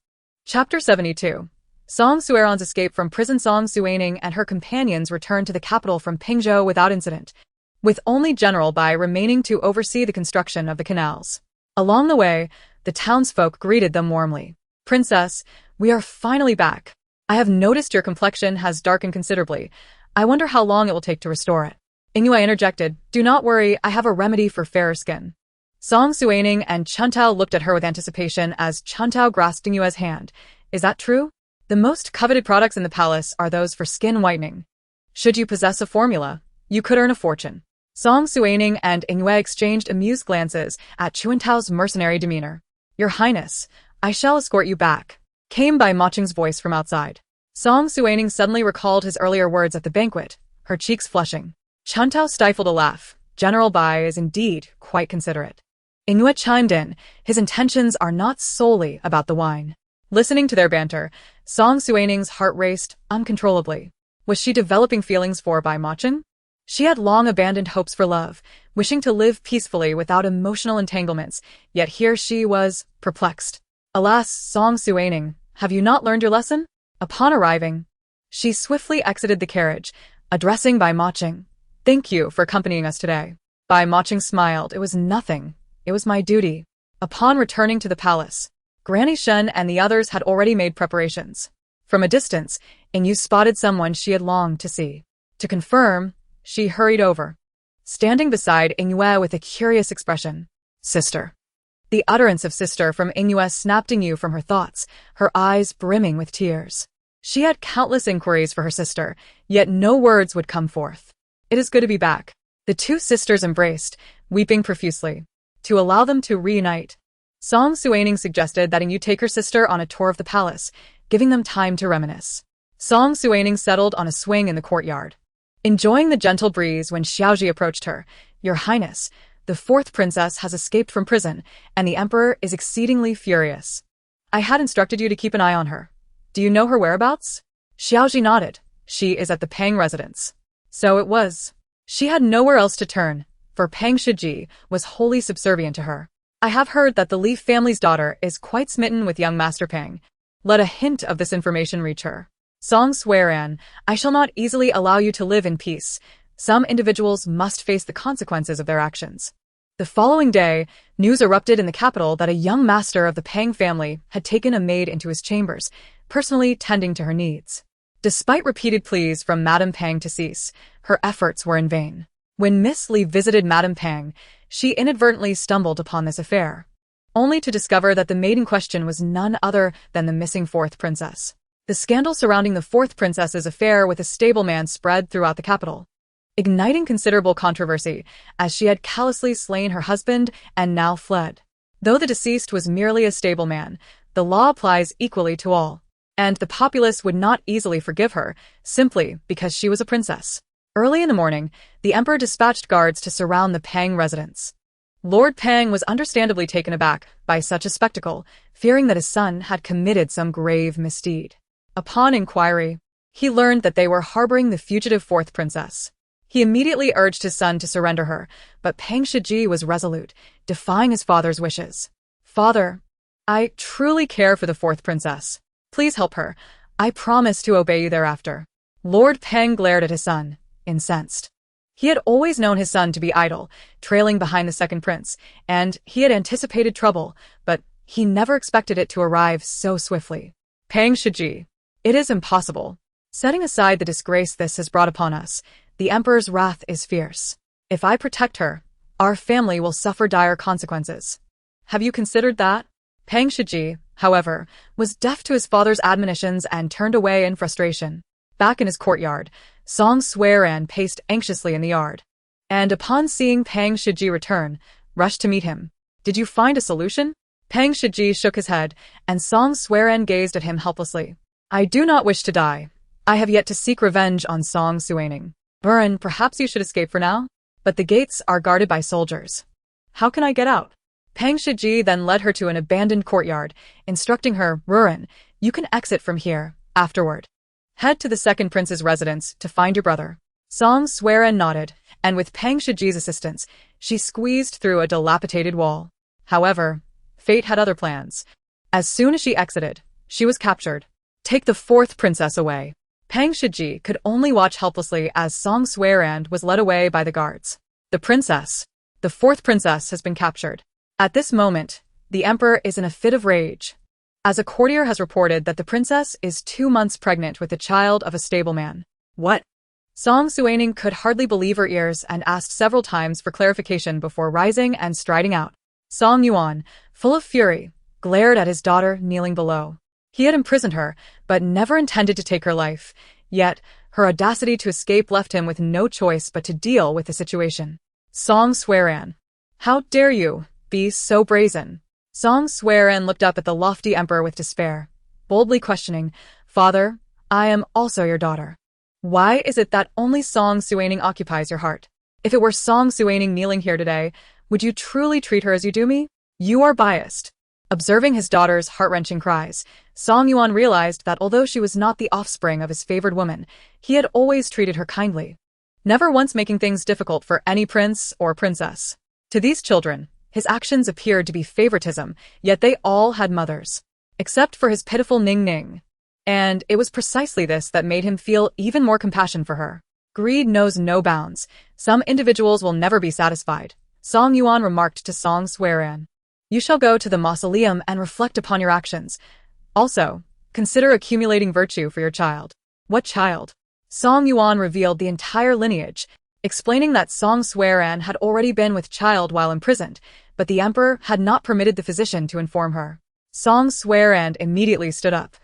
Chapter 72. Song Suiron's escape from prison. Song Suining and her companions returned to the capital from Pingzhou without incident, with only General Bai remaining to oversee the construction of the canals. Along the way, the townsfolk greeted them warmly. Princess, we are finally back. I have noticed your complexion has darkened considerably. I wonder how long it will take to restore it. Yue interjected, do not worry, I have a remedy for fairer skin. Song Suining and Chuntao looked at her with anticipation as Chuntao grasped Yue's hand. Is that true? The most coveted products in the palace are those for skin whitening. Should you possess a formula, you could earn a fortune. Song Suining and Yue exchanged amused glances at Chuantao's mercenary demeanor. Your Highness, I shall escort you back. came Bai Macheng's voice from outside. Song Suining suddenly recalled his earlier words at the banquet, her cheeks flushing. Chuntao stifled a laugh. General Bai is indeed quite considerate. Inuit chimed in, his intentions are not solely about the wine. Listening to their banter, Song Suining's heart raced uncontrollably. Was she developing feelings for Bai Macheng? She had long abandoned hopes for love, wishing to live peacefully without emotional entanglements, yet here she was, perplexed. Alas, Song Suining, have you not learned your lesson? Upon arriving, she swiftly exited the carriage, addressing Bai Macheng. Thank you for accompanying us today. Bai Macheng smiled. It was nothing. It was my duty. Upon returning to the palace, Granny Shen and the others had already made preparations. From a distance, Ingyu spotted someone she had longed to see. To confirm, she hurried over, standing beside Ingyue with a curious expression. Sister. The utterance of sister from Ingyue snapped Ingyu from her thoughts, her eyes brimming with tears. She had countless inquiries for her sister, yet no words would come forth. It is good to be back. The two sisters embraced, weeping profusely. To allow them to reunite, Song Suining suggested that Ingyu take her sister on a tour of the palace, giving them time to reminisce. Song Suining settled on a swing in the courtyard, enjoying the gentle breeze when Xiaozhi approached her. Your Highness, the fourth princess has escaped from prison, and the emperor is exceedingly furious. I had instructed you to keep an eye on her. Do you know her whereabouts? Xiaozhi nodded. She is at the Pang residence. So it was. She had nowhere else to turn, for Pang Shiji was wholly subservient to her. I have heard that the Li family's daughter is quite smitten with young Master Pang. Let a hint of this information reach her. Song Suiran, I shall not easily allow you to live in peace. Some individuals must face the consequences of their actions. The following day, news erupted in the capital that a young master of the Pang family had taken a maid into his chambers, personally tending to her needs. Despite repeated pleas from Madame Pang to cease, her efforts were in vain. When Miss Li visited Madame Pang, she inadvertently stumbled upon this affair, only to discover that the maid in question was none other than the missing fourth princess. The scandal surrounding the fourth princess's affair with a stableman spread throughout the capital, igniting considerable controversy, as she had callously slain her husband and now fled. Though the deceased was merely a stableman, the law applies equally to all, and the populace would not easily forgive her, simply because she was a princess. Early in the morning, the emperor dispatched guards to surround the Pang residence. Lord Pang was understandably taken aback by such a spectacle, fearing that his son had committed some grave misdeed. Upon inquiry, he learned that they were harboring the fugitive fourth princess. He immediately urged his son to surrender her, but Pang Shiji was resolute, defying his father's wishes. Father, I truly care for the fourth princess. Please help her. I promise to obey you thereafter. Lord Pang glared at his son, incensed. He had always known his son to be idle, trailing behind the second prince, and he had anticipated trouble, but he never expected it to arrive so swiftly. Pang Shiji, it is impossible. Setting aside the disgrace this has brought upon us, the emperor's wrath is fierce. If I protect her, our family will suffer dire consequences. Have you considered that? Pang Shiji, however, was deaf to his father's admonitions and turned away in frustration. Back in his courtyard, Song Suiran paced anxiously in the yard, and upon seeing Pang Shiji return, rushed to meet him. Did you find a solution? Pang Shiji shook his head, and Song Suiran gazed at him helplessly. I do not wish to die. I have yet to seek revenge on Song Suining. Buren, perhaps you should escape for now? But the gates are guarded by soldiers. How can I get out? Pang Shiji then led her to an abandoned courtyard, instructing her, Buren, you can exit from here, afterward. Head to the second prince's residence to find your brother. Song Suiran nodded, and with Pang Shiji's assistance, she squeezed through a dilapidated wall. However, fate had other plans. As soon as she exited, she was captured. Take the fourth princess away. Pang Shiji could only watch helplessly as Song Suiran was led away by the guards. The fourth princess has been captured. At this moment, the emperor is in a fit of rage, as a courtier has reported that the princess is 2 months pregnant with the child of a stableman. What? Song Suining could hardly believe her ears and asked several times for clarification before rising and striding out. Song Yuan, full of fury, glared at his daughter kneeling below. He had imprisoned her, but never intended to take her life, yet her audacity to escape left him with no choice but to deal with the situation. Song Suiran, how dare you be so brazen? Song Suiran looked up at the lofty emperor with despair. boldly questioning, "Father, I am also your daughter. Why is it that only Song Suining occupies your heart? If it were Song Suining kneeling here today, would you truly treat her as you do me? You are biased." Observing his daughter's heart-wrenching cries, Song Yuan realized that although she was not the offspring of his favored woman, he had always treated her kindly, never once making things difficult for any prince or princess. To these children, his actions appeared to be favoritism, yet they all had mothers. Except for his pitiful Ning Ning. And it was precisely this that made him feel even more compassion for her. Greed knows no bounds. Some individuals will never be satisfied, Song Yuan remarked to Song Suiran. You shall go to the mausoleum and reflect upon your actions. Also, consider accumulating virtue for your child. What child? Song Yuan revealed the entire lineage, explaining that Song Suiran had already been with child while imprisoned, but the emperor had not permitted the physician to inform her. Song Suiran immediately stood up.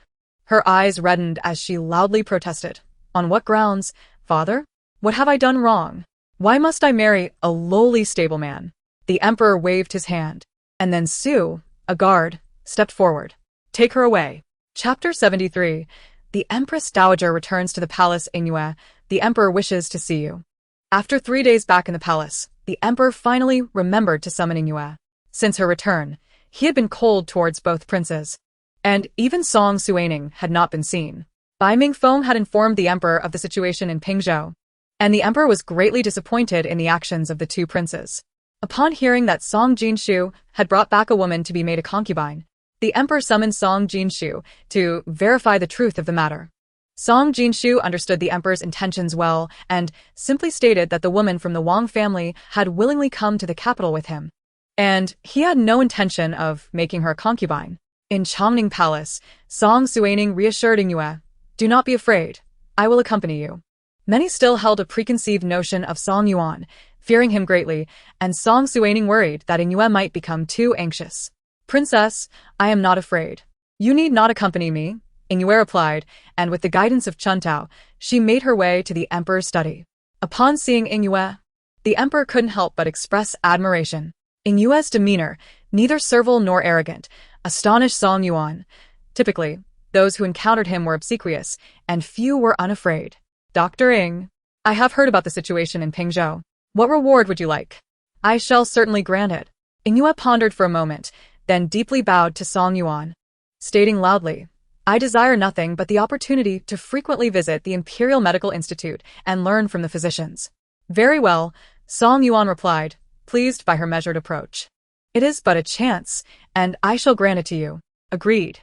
Her eyes reddened as she loudly protested. On what grounds, father? What have I done wrong? Why must I marry a lowly stableman? The emperor waved his hand. And then Su, a guard, stepped forward. Take her away. Chapter 73. The Empress Dowager returns to the palace Ingyue. The emperor wishes to see you. After 3 days back in the palace, the emperor finally remembered to summon Ingyue. Since her return, he had been cold towards both princes. And even Song Suining had not been seen. Bai Mingfeng had informed the emperor of the situation in Pingzhou, and the emperor was greatly disappointed in the actions of the two princes. Upon hearing that Song Jinshu had brought back a woman to be made a concubine, the emperor summoned Song Jinshu to verify the truth of the matter. Song Jinshu understood the emperor's intentions well and simply stated that the woman from the Wang family had willingly come to the capital with him, and he had no intention of making her a concubine. In Chongning Palace, Song Suining reassured Ingyue, "Do not be afraid. I will accompany you." Many still held a preconceived notion of Song Yuan, fearing him greatly, and Song Suining worried that Ingyue might become too anxious. "Princess, I am not afraid. You need not accompany me," Ingyue replied, and with the guidance of Chuntao, she made her way to the emperor's study. Upon seeing Ingyue, the emperor couldn't help but express admiration. Ingyue's demeanor, neither servile nor arrogant, astonished Song Yuan. Typically, those who encountered him were obsequious, and few were unafraid. "Dr. Ing, I have heard about the situation in Pingzhou. What reward would you like?" "I shall certainly grant it." Ingyue pondered for a moment, then deeply bowed to Song Yuan, stating loudly, "I desire nothing but the opportunity to frequently visit the Imperial Medical Institute and learn from the physicians." "Very well," Song Yuan replied, pleased by her measured approach. "It is but a chance, and I shall grant it to you." "Agreed.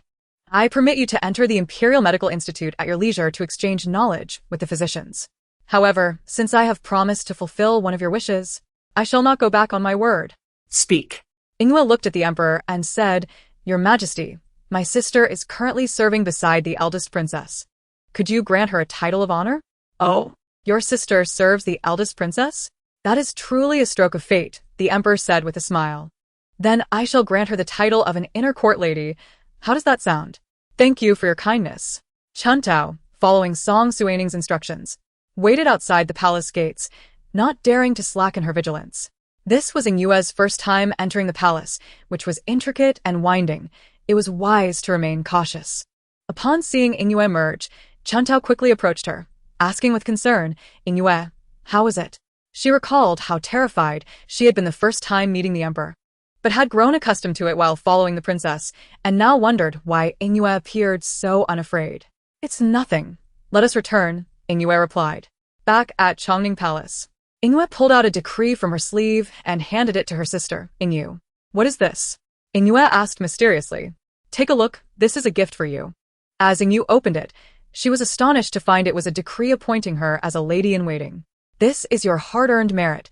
I permit you to enter the Imperial Medical Institute at your leisure to exchange knowledge with the physicians. However, since I have promised to fulfill one of your wishes, I shall not go back on my word." Speak. Ingyue looked at the emperor and said, "Your Majesty, my sister is currently serving beside the eldest princess. Could you grant her a title of honor?" Oh, "Your sister serves the eldest princess? That is truly a stroke of fate," the emperor said with a smile. "Then I shall grant her the title of an inner court lady. How does that sound?" "Thank you for your kindness." Chuntao, following Song Suining's instructions, waited outside the palace gates, not daring to slacken her vigilance. This was Ingyue's first time entering the palace, which was intricate and winding. It was wise to remain cautious. Upon seeing Ingyue emerge, Chuntao quickly approached her, asking with concern, "Ingyue, how is it?" She recalled how terrified she had been the first time meeting the emperor, but had grown accustomed to it while following the princess, and now wondered why Ingyue appeared so unafraid. "It's nothing. Let us return," Ingyue replied. Back at Chongning Palace, Ingyue pulled out a decree from her sleeve and handed it to her sister, Ingyue. "What is this?" Ingyue asked mysteriously. "Take a look, this is a gift for you." As Ingyue opened it, she was astonished to find it was a decree appointing her as a lady-in-waiting. "This is your hard-earned merit.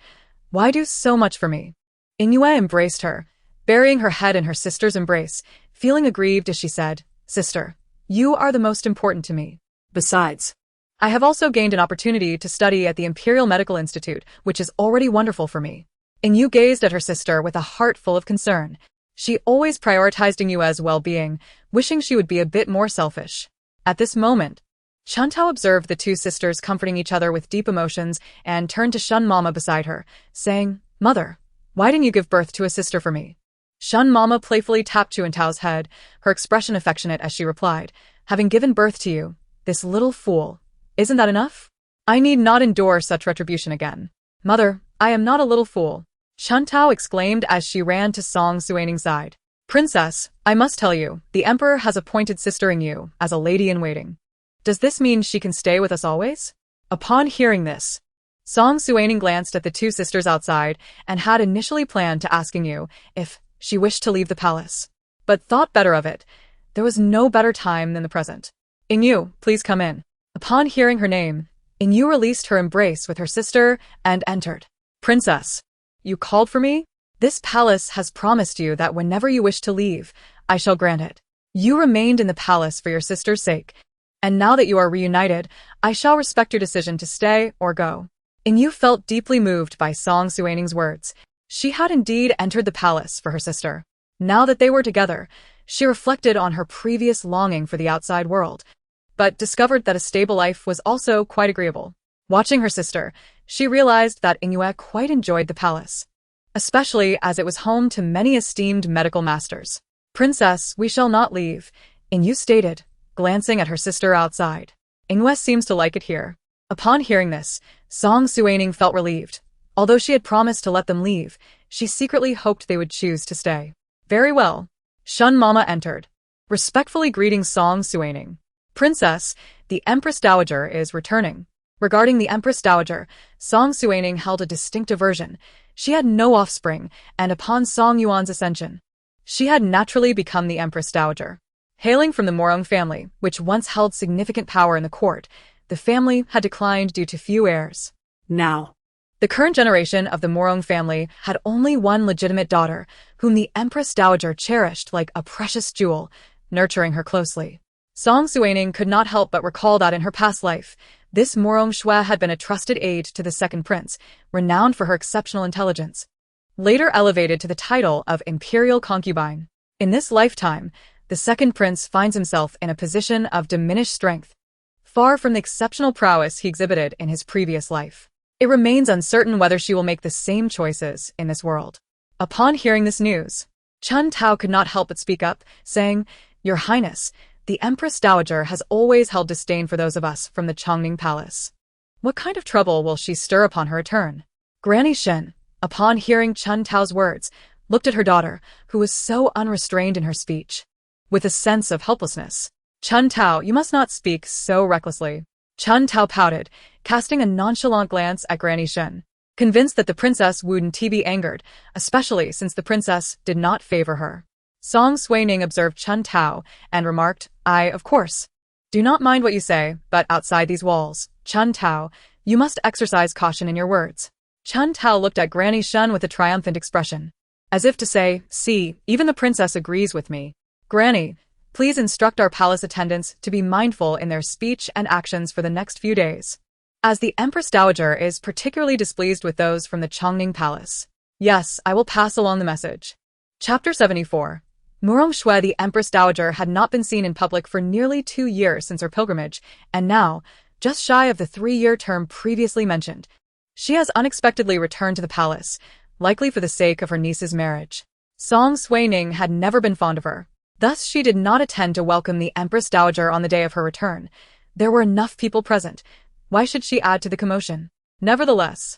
Why do so much for me?" Ingyue embraced her, burying her head in her sister's embrace, feeling aggrieved as she said, "Sister, you are the most important to me. besides, I have also gained an opportunity to study at the Imperial Medical Institute, which is already wonderful for me." Ingyue gazed at her sister with a heart full of concern. She always prioritized Ingyue's well-being, wishing she would be a bit more selfish. At this moment, Chuntao observed the two sisters comforting each other with deep emotions and turned to Shun Mama beside her, saying, "Mother, why didn't you give birth to a sister for me?" Shun Mama playfully tapped Chu Tao's head, her expression affectionate as she replied, having given birth to you, this little fool. Isn't that enough? I need not endure such retribution again. Mother, I am not a little fool. Shun Tao exclaimed as she ran to Song Suining's side. Princess, I must tell you, the Emperor has appointed sistering you as a lady-in-waiting. Does this mean she can stay with us always? Upon hearing this, Song Suining glanced at the two sisters outside and had initially planned to asking you if she wished to leave the palace, but thought better of it. There was no better time than the present. Ingyu, please come in. Upon hearing her name, Ingyu released her embrace with her sister and entered. Princess, you called for me? This palace has promised you that whenever you wish to leave, I shall grant it. You remained in the palace for your sister's sake, and now that you are reunited, I shall respect your decision to stay or go. Ingyu felt deeply moved by Song Suining's words. She had indeed entered the palace for her sister. Now that they were together, she reflected on her previous longing for the outside world, but discovered that a stable life was also quite agreeable. Watching her sister, she realized that Ingyu quite enjoyed the palace, especially as it was home to many esteemed medical masters. Princess, we shall not leave, Ingyu stated, glancing at her sister outside. Ingyu seems to like it here. Upon hearing this, Song Suining felt relieved. Although she had promised to let them leave, she secretly hoped they would choose to stay. Very well. Shun Mama entered, respectfully greeting Song Suining. Princess, the Empress Dowager is returning. Regarding the Empress Dowager, Song Suining held a distinct aversion. She had no offspring, and upon Song Yuan's ascension, she had naturally become the Empress Dowager. Hailing from the Morong family, which once held significant power in the court, the family had declined due to few heirs. Now, the current generation of the Morong family had only one legitimate daughter, whom the Empress Dowager cherished like a precious jewel, nurturing her closely. Song Suining could not help but recall that in her past life, this Morong Shui had been a trusted aide to the second prince, renowned for her exceptional intelligence, later elevated to the title of imperial concubine. In this lifetime, the second prince finds himself in a position of diminished strength, far from the exceptional prowess he exhibited in his previous life. It remains uncertain whether she will make the same choices in this world. Upon hearing this news, Chun Tao could not help but speak up, saying, Your Highness, the Empress Dowager has always held disdain for those of us from the Chongning Palace. What kind of trouble will she stir upon her return? Granny Shen, upon hearing Chun Tao's words, looked at her daughter, who was so unrestrained in her speech, with a sense of helplessness. Chun Tao, you must not speak so recklessly. Chun Tao pouted, casting a nonchalant glance at Granny Shen, convinced that the princess wouldn't be angered, especially since the princess did not favor her. Song Suining observed Chun Tao and remarked, of course, do not mind what you say, but outside these walls, Chun Tao, you must exercise caution in your words. Chun Tao looked at Granny Shen with a triumphant expression, as if to say, see, even the princess agrees with me. Granny, please instruct our palace attendants to be mindful in their speech and actions for the next few days, as the Empress Dowager is particularly displeased with those from the Chongning Palace. Yes, I will pass along the message. Chapter 74. Murong Shui, the Empress Dowager, had not been seen in public for nearly 2 years since her pilgrimage, and now, just shy of the 3-year term previously mentioned, she has unexpectedly returned to the palace, likely for the sake of her niece's marriage. Song Suining had never been fond of her. Thus she did not attend to welcome the Empress Dowager on the day of her return. There were enough people present. Why should she add to the commotion? Nevertheless,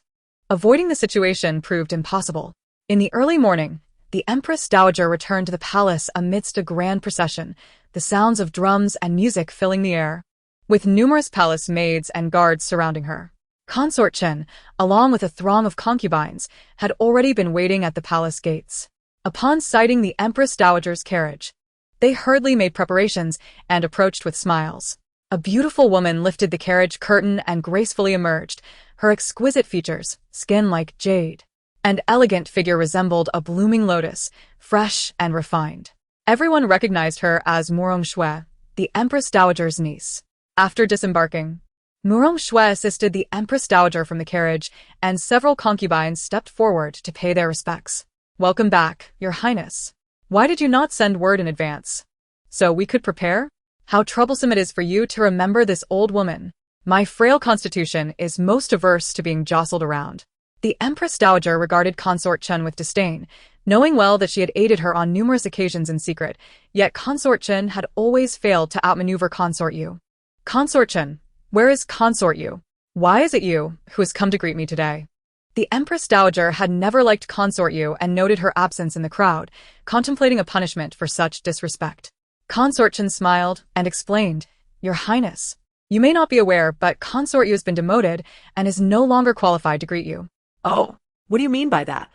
avoiding the situation proved impossible. In the early morning, the Empress Dowager returned to the palace amidst a grand procession, the sounds of drums and music filling the air, with numerous palace maids and guards surrounding her. Consort Chen, along with a throng of concubines, had already been waiting at the palace gates. Upon sighting the Empress Dowager's carriage, they hurriedly made preparations and approached with smiles. A beautiful woman lifted the carriage curtain and gracefully emerged, her exquisite features, skin like jade, and elegant figure resembled a blooming lotus, fresh and refined. Everyone recognized her as Murong Shui, the Empress Dowager's niece. After disembarking, Murong Shui assisted the Empress Dowager from the carriage, and several concubines stepped forward to pay their respects. Welcome back, Your Highness. Why did you not send word in advance? So we could prepare? How troublesome it is for you to remember this old woman. My frail constitution is most averse to being jostled around. The Empress Dowager regarded Consort Chen with disdain, knowing well that she had aided her on numerous occasions in secret, yet Consort Chen had always failed to outmaneuver Consort Yu. Consort Chen, where is Consort Yu? Why is it you who has come to greet me today? The Empress Dowager had never liked Consort Yu and noted her absence in the crowd, contemplating a punishment for such disrespect. Consort Chen smiled and explained, Your Highness, you may not be aware, but Consort Yu has been demoted and is no longer qualified to greet you. Oh, what do you mean by that?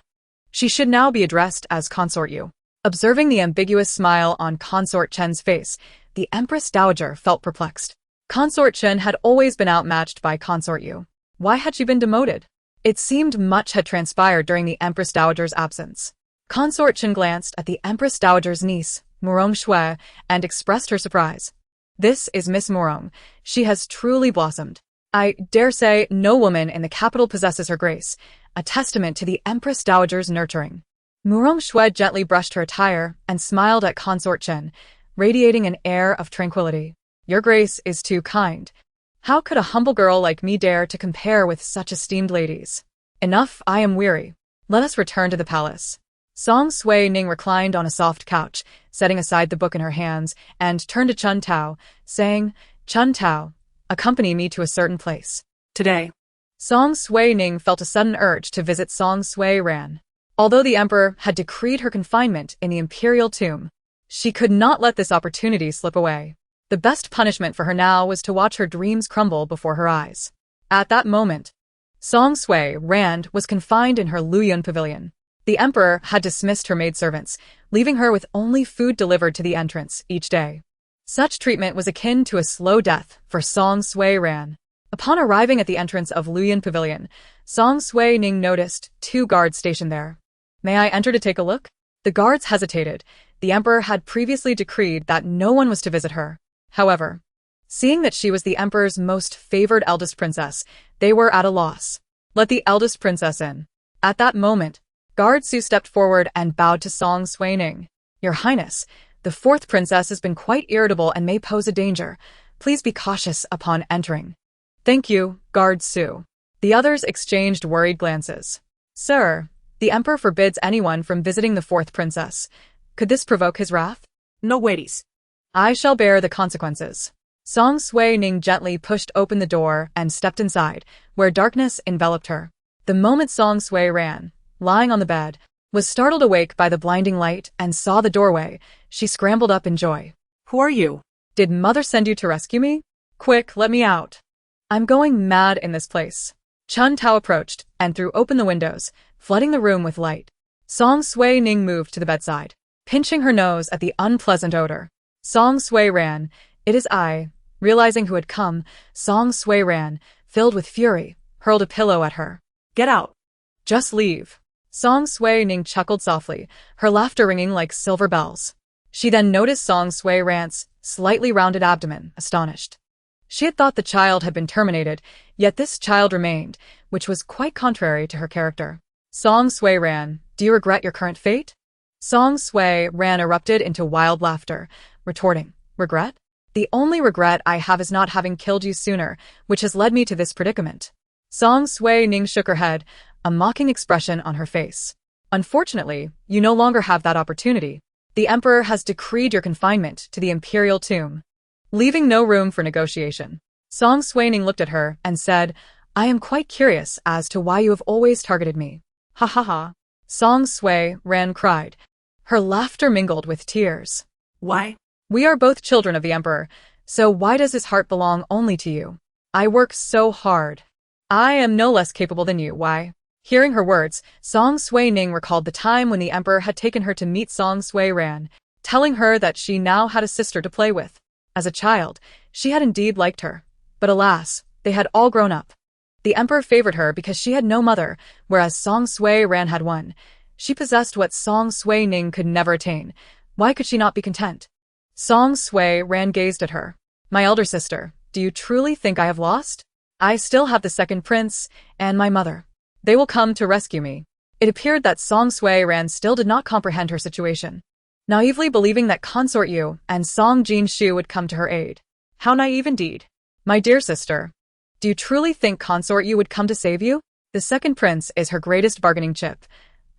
She should now be addressed as Consort Yu. Observing the ambiguous smile on Consort Chen's face, the Empress Dowager felt perplexed. Consort Chen had always been outmatched by Consort Yu. Why had she been demoted? It seemed much had transpired during the Empress Dowager's absence. Consort Chen glanced at the Empress Dowager's niece, Murong Shui, and expressed her surprise. This is Miss Murong. She has truly blossomed. I dare say no woman in the capital possesses her grace, a testament to the Empress Dowager's nurturing. Murong Shui gently brushed her attire and smiled at Consort Chen, radiating an air of tranquility. Your grace is too kind. How could a humble girl like me dare to compare with such esteemed ladies? Enough, I am weary. Let us return to the palace. Song Suining reclined on a soft couch, setting aside the book in her hands, and turned to Chun Tao, saying, Chun Tao, accompany me to a certain place. Today. Song Suining felt a sudden urge to visit Song Sui Ran. Although the emperor had decreed her confinement in the imperial tomb, she could not let this opportunity slip away. The best punishment for her now was to watch her dreams crumble before her eyes. At that moment, Song Sui Ran was confined in her Luyun pavilion. The emperor had dismissed her maidservants, leaving her with only food delivered to the entrance each day. Such treatment was akin to a slow death for Song Sui Ran. Upon arriving at the entrance of Luyun pavilion, Song Suining noticed 2 guards stationed there. May I enter to take a look? The guards hesitated. The emperor had previously decreed that no one was to visit her. However, seeing that she was the emperor's most favored eldest princess, they were at a loss. Let the eldest princess in. At that moment, Guard Su stepped forward and bowed to Song Suining. Your Highness, the 4th princess has been quite irritable and may pose a danger. Please be cautious upon entering. Thank you, Guard Su. The others exchanged worried glances. Sir, the emperor forbids anyone from visiting the 4th princess. Could this provoke his wrath? No worries. I shall bear the consequences. Song Suining gently pushed open the door and stepped inside, where darkness enveloped her. The moment Song Sui Ran, lying on the bed, was startled awake by the blinding light and saw the doorway, she scrambled up in joy. Who are you? Did Mother send you to rescue me? Quick, let me out. I'm going mad in this place. Chun Tao approached and threw open the windows, flooding the room with light. Song Suining moved to the bedside, pinching her nose at the unpleasant odor. Song Sui Ran, it is I. Realizing who had come, Song Sui Ran, filled with fury, hurled a pillow at her. Get out. Just leave. Song Suining chuckled softly, her laughter ringing like silver bells. She then noticed Song Sui Ran's slightly rounded abdomen, astonished. She had thought the child had been terminated, yet this child remained, which was quite contrary to her character. Song Sui Ran, do you regret your current fate? Song Sui Ran erupted into wild laughter, retorting, regret? The only regret I have is not having killed you sooner, which has led me to this predicament. Song Suining shook her head, a mocking expression on her face. Unfortunately, you no longer have that opportunity. The emperor has decreed your confinement to the imperial tomb, leaving no room for negotiation. Song Suining looked at her and said, I am quite curious as to why you have always targeted me. Ha ha ha. Song Sui Ran cried. Her laughter mingled with tears. Why? We are both children of the emperor, so why does his heart belong only to you? I work so hard. I am no less capable than you, why? Hearing her words, Song Suining recalled the time when the emperor had taken her to meet Song Sui Ran, telling her that she now had a sister to play with. As a child, she had indeed liked her, but alas, they had all grown up. The emperor favored her because she had no mother, whereas Song Sui Ran had one. She possessed what Song Suining could never attain. Why could she not be content? Song Sui Ran gazed at her. My elder sister, do you truly think I have lost? I still have the 2nd prince and my mother. They will come to rescue me. It appeared that Song Sui Ran still did not comprehend her situation, naively believing that Consort Yu and Song Jinshu would come to her aid. How naive indeed. My dear sister, do you truly think Consort Yu would come to save you? The 2nd prince is her greatest bargaining chip.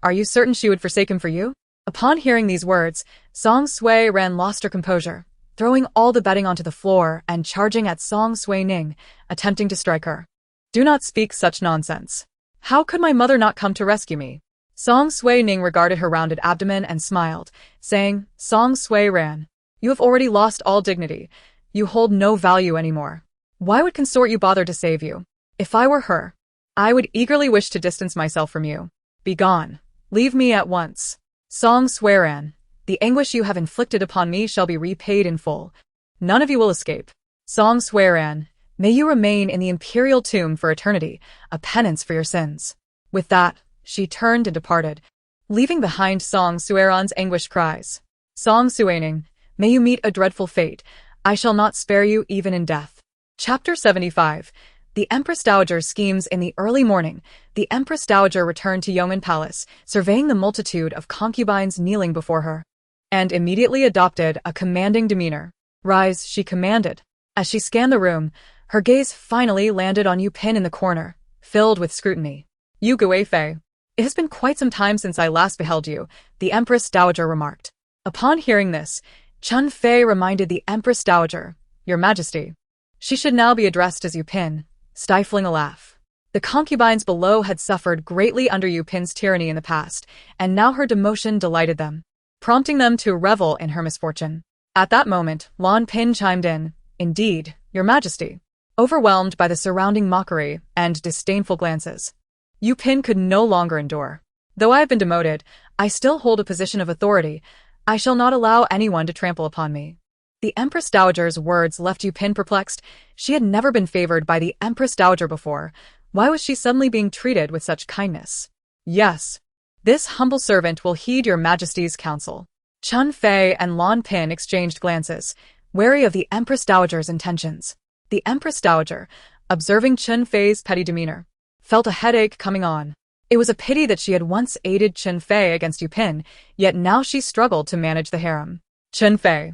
Are you certain she would forsake him for you? Upon hearing these words, Song Suiran lost her composure, throwing all the bedding onto the floor and charging at Song Suining, attempting to strike her. Do not speak such nonsense. How could my mother not come to rescue me? Song Suining regarded her rounded abdomen and smiled, saying, Song Suiran, you have already lost all dignity. You hold no value anymore. Why would consort you bother to save you? If I were her, I would eagerly wish to distance myself from you. Begone. Leave me at once. Song Suiran, the anguish you have inflicted upon me shall be repaid in full. None of you will escape. Song Suiran, may you remain in the imperial tomb for eternity, a penance for your sins. With that, she turned and departed, leaving behind Song Suiran's anguished cries. Song Suining, may you meet a dreadful fate. I shall not spare you even in death. Chapter 75. The Empress Dowager schemes. In the early morning, the Empress Dowager returned to Yong'an Palace, surveying the multitude of concubines kneeling before her, and immediately adopted a commanding demeanor. Rise, she commanded. As she scanned the room, her gaze finally landed on Yu Pin in the corner, filled with scrutiny. Yu Guifei, it has been quite some time since I last beheld you, the Empress Dowager remarked. Upon hearing this, Chun Fei reminded the Empress Dowager, Your Majesty. She should now be addressed as Yu Pin, stifling a laugh. The concubines below had suffered greatly under Yu Pin's tyranny in the past, and now her demotion delighted them, prompting them to revel in her misfortune. At that moment, Lan Pin chimed in, Indeed, Your Majesty. Overwhelmed by the surrounding mockery and disdainful glances, Yu Pin could no longer endure. Though I have been demoted, I still hold a position of authority. I shall not allow anyone to trample upon me. The Empress Dowager's words left Yu Pin perplexed. She had never been favored by the Empress Dowager before. Why was she suddenly being treated with such kindness? Yes. This humble servant will heed Your Majesty's counsel. Chun Fei and Lan Pin exchanged glances, wary of the Empress Dowager's intentions. The Empress Dowager, observing Chun Fei's petty demeanor, felt a headache coming on. It was a pity that she had once aided Chun Fei against Yu Pin, yet now she struggled to manage the harem. Chun Fei,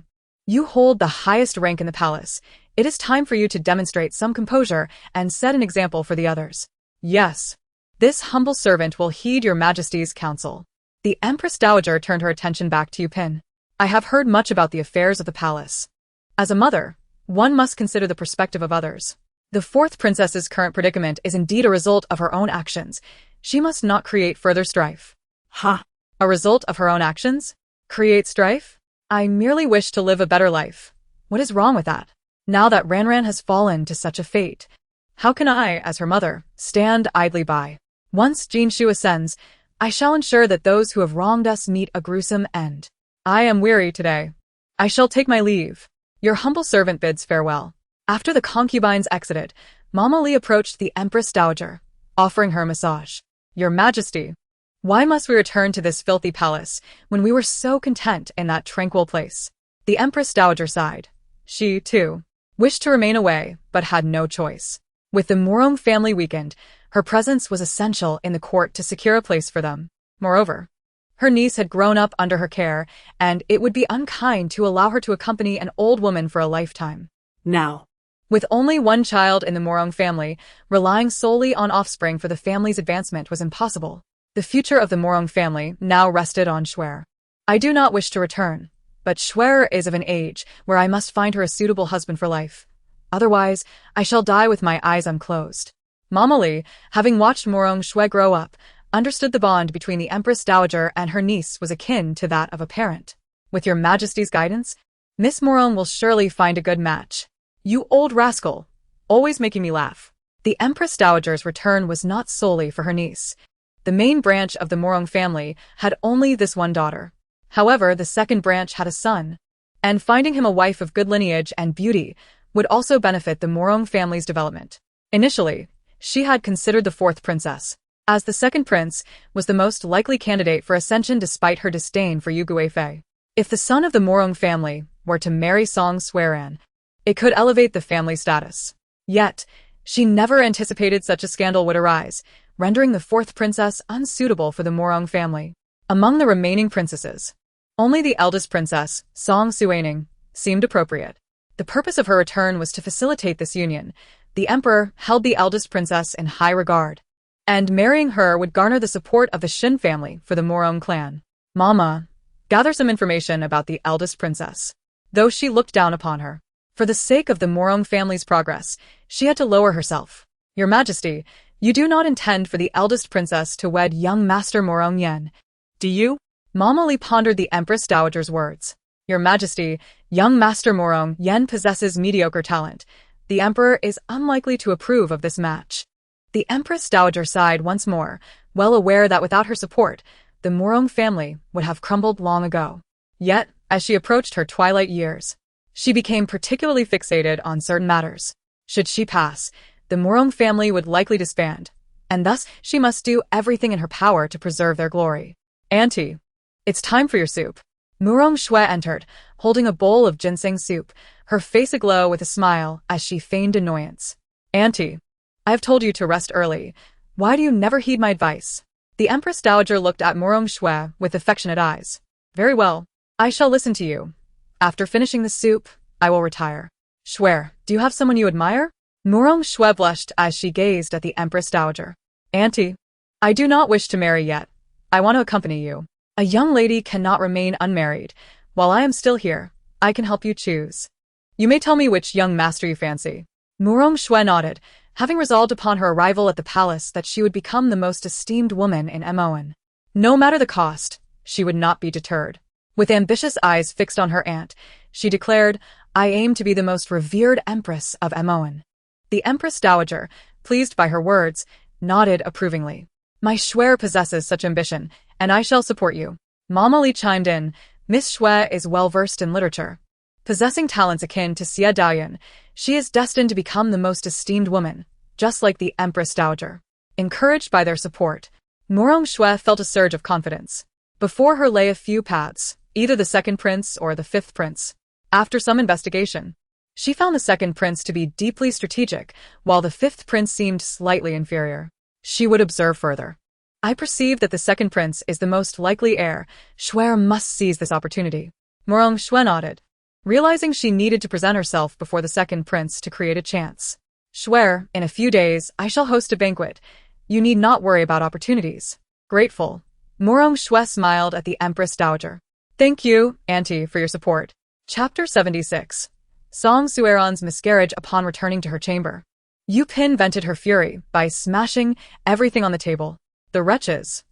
you hold the highest rank in the palace. It is time for you to demonstrate some composure and set an example for the others. Yes. This humble servant will heed Your Majesty's counsel. The Empress Dowager turned her attention back to Yu Pin. I have heard much about the affairs of the palace. As a mother, one must consider the perspective of others. The fourth princess's current predicament is indeed a result of her own actions. She must not create further strife. Ha! A result of her own actions? Create strife? I merely wish to live a better life. What is wrong with that? Now that Ranran has fallen to such a fate, how can I, as her mother, stand idly by? Once Jinshu ascends, I shall ensure that those who have wronged us meet a gruesome end. I am weary today. I shall take my leave. Your humble servant bids farewell. After the concubines exited, Mama Li approached the Empress Dowager, offering her a massage. Your Majesty, why must we return to this filthy palace when we were so content in that tranquil place? The Empress Dowager sighed. She, too, wished to remain away, but had no choice. With the Morong family weakened, her presence was essential in the court to secure a place for them. Moreover, her niece had grown up under her care, and it would be unkind to allow her to accompany an old woman for a lifetime. Now, with only one child in the Morong family, relying solely on offspring for the family's advancement was impossible. The future of the Morong family now rested on Shuer. I do not wish to return, but Shuer is of an age where I must find her a suitable husband for life. Otherwise, I shall die with my eyes unclosed. Mama Li, having watched Morong Shuer grow up, understood the bond between the Empress Dowager and her niece was akin to that of a parent. With Your Majesty's guidance, Miss Morong will surely find a good match. You old rascal, always making me laugh. The Empress Dowager's return was not solely for her niece. The main branch of the Morong family had only this one daughter. However, the second branch had a son, and finding him a wife of good lineage and beauty would also benefit the Morong family's development. Initially, she had considered the fourth princess, as the second prince was the most likely candidate for ascension despite her disdain for Yu Guifei. If the son of the Morong family were to marry Song Suiran, it could elevate the family status. Yet, she never anticipated such a scandal would arise, rendering the fourth princess unsuitable for the Morong family. Among the remaining princesses, only the eldest princess, Song Suining, seemed appropriate. The purpose of her return was to facilitate this union. The emperor held the eldest princess in high regard, and marrying her would garner the support of the Shin family for the Morong clan. Mama, gather some information about the eldest princess. Though she looked down upon her, for the sake of the Morong family's progress, she had to lower herself. Your Majesty, you do not intend for the eldest princess to wed young Master Morong Yen, do you? Mama Li pondered the Empress Dowager's words. Your Majesty, young Master Morong Yen possesses mediocre talent. The Emperor is unlikely to approve of this match. The Empress Dowager sighed once more, well aware that without her support, the Morong family would have crumbled long ago. Yet, as she approached her twilight years, she became particularly fixated on certain matters. Should she pass, the Morong family would likely disband, and thus she must do everything in her power to preserve their glory. Auntie, it's time for your soup. Morong Shui entered, holding a bowl of ginseng soup, her face aglow with a smile as she feigned annoyance. Auntie, I have told you to rest early. Why do you never heed my advice? The Empress Dowager looked at Morong Shui with affectionate eyes. Very well, I shall listen to you. After finishing the soup, I will retire. Shui, do you have someone you admire? Morong Shui blushed as she gazed at the Empress Dowager. Auntie, I do not wish to marry yet. I want to accompany you. A young lady cannot remain unmarried. While I am still here, I can help you choose. You may tell me which young master you fancy. Morong Shui nodded, having resolved upon her arrival at the palace that she would become the most esteemed woman in Mon. No matter the cost, she would not be deterred. With ambitious eyes fixed on her aunt, she declared, I aim to be the most revered empress of Mon. The Empress Dowager, pleased by her words, nodded approvingly. My Shui possesses such ambition, and I shall support you. Mama Li chimed in. Miss Shui is well-versed in literature. Possessing talents akin to Xie Daoyan, she is destined to become the most esteemed woman, just like the Empress Dowager. Encouraged by their support, Morong Shui felt a surge of confidence. Before her lay a few paths, either the second prince or the fifth prince. After some investigation, she found the second prince to be deeply strategic, while the fifth prince seemed slightly inferior. She would observe further. I perceive that the second prince is the most likely heir. Shui must seize this opportunity. Morong Shui nodded, realizing she needed to present herself before the second prince to create a chance. Shui, in a few days, I shall host a banquet. You need not worry about opportunities. Grateful. Morong Shui smiled at the Empress Dowager. Thank you, Auntie, for your support. Chapter 76. Song Suiron's miscarriage upon returning to her chamber. Yu Pin vented her fury by smashing everything on the table. The wretches.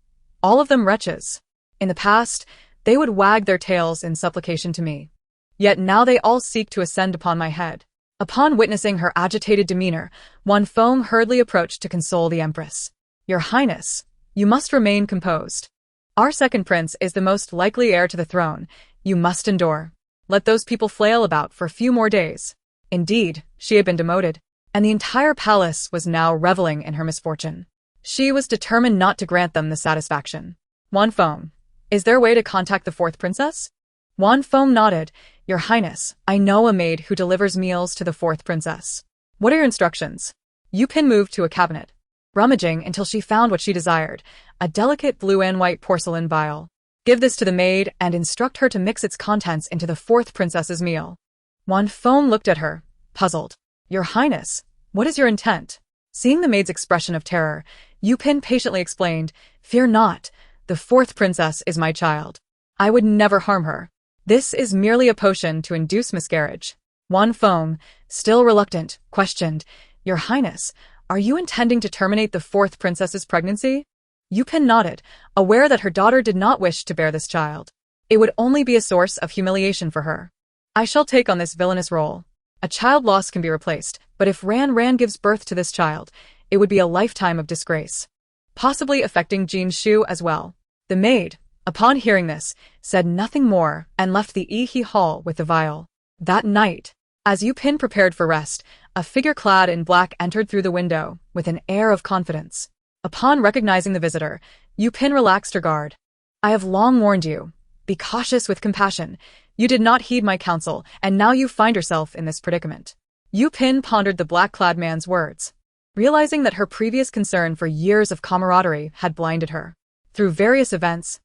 All of them wretches. In the past, they would wag their tails in supplication to me. Yet now they all seek to ascend upon my head. Upon witnessing her agitated demeanor, Wan Feng hurriedly approached to console the Empress. Your Highness, you must remain composed. Our second prince is the most likely heir to the throne. You must endure. Let those people flail about for a few more days. Indeed, she had been demoted, and the entire palace was now reveling in her misfortune. She was determined not to grant them the satisfaction. Wan Feng, is there a way to contact the fourth princess? Wan Feng nodded. Your Highness, I know a maid who delivers meals to the fourth princess. What are your instructions? Yu Pin moved to a cabinet, rummaging until she found what she desired, a delicate blue and white porcelain vial. Give this to the maid and instruct her to mix its contents into the fourth princess's meal. Wan Feng looked at her, puzzled. Your Highness, what is your intent? Seeing the maid's expression of terror, Yu Pin patiently explained, Fear not, the fourth princess is my child. I would never harm her. This is merely a potion to induce miscarriage. Wan Feng, still reluctant, questioned, Your Highness, are you intending to terminate the fourth princess's pregnancy? Yu Pin nodded, aware that her daughter did not wish to bear this child. It would only be a source of humiliation for her. I shall take on this villainous role. A child lost can be replaced, but if Ran gives birth to this child, it would be a lifetime of disgrace, possibly affecting Jin Shu as well. The maid, upon hearing this, said nothing more and left the Yi hall with the vial. That night, as Yu Pin prepared for rest, a figure clad in black entered through the window with an air of confidence. Upon recognizing the visitor, Yu Pin relaxed her guard. I have long warned you. Be cautious with compassion. You did not heed my counsel, and now you find yourself in this predicament. Yu Pin pondered the black-clad man's words, realizing that her previous concern for years of camaraderie had blinded her. Through various events,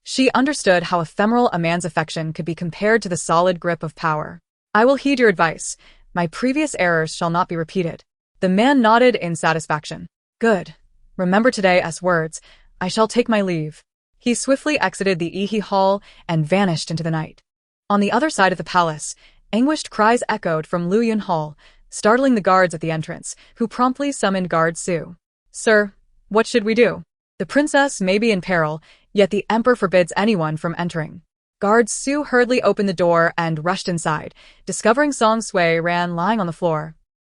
she understood how ephemeral a man's affection could be compared to the solid grip of power. I will heed your advice. My previous errors shall not be repeated. The man nodded in satisfaction. Good. Remember today as words, I shall take my leave. He swiftly exited the Ihi hall and vanished into the night. On the other side of the palace, anguished cries echoed from Luyun Hall, startling the guards at the entrance, who promptly summoned Guard Su. Sir, what should we do? The princess may be in peril, yet the emperor forbids anyone from entering. Guard Su hurriedly opened the door and rushed inside, discovering Song Sui Ran lying on the floor,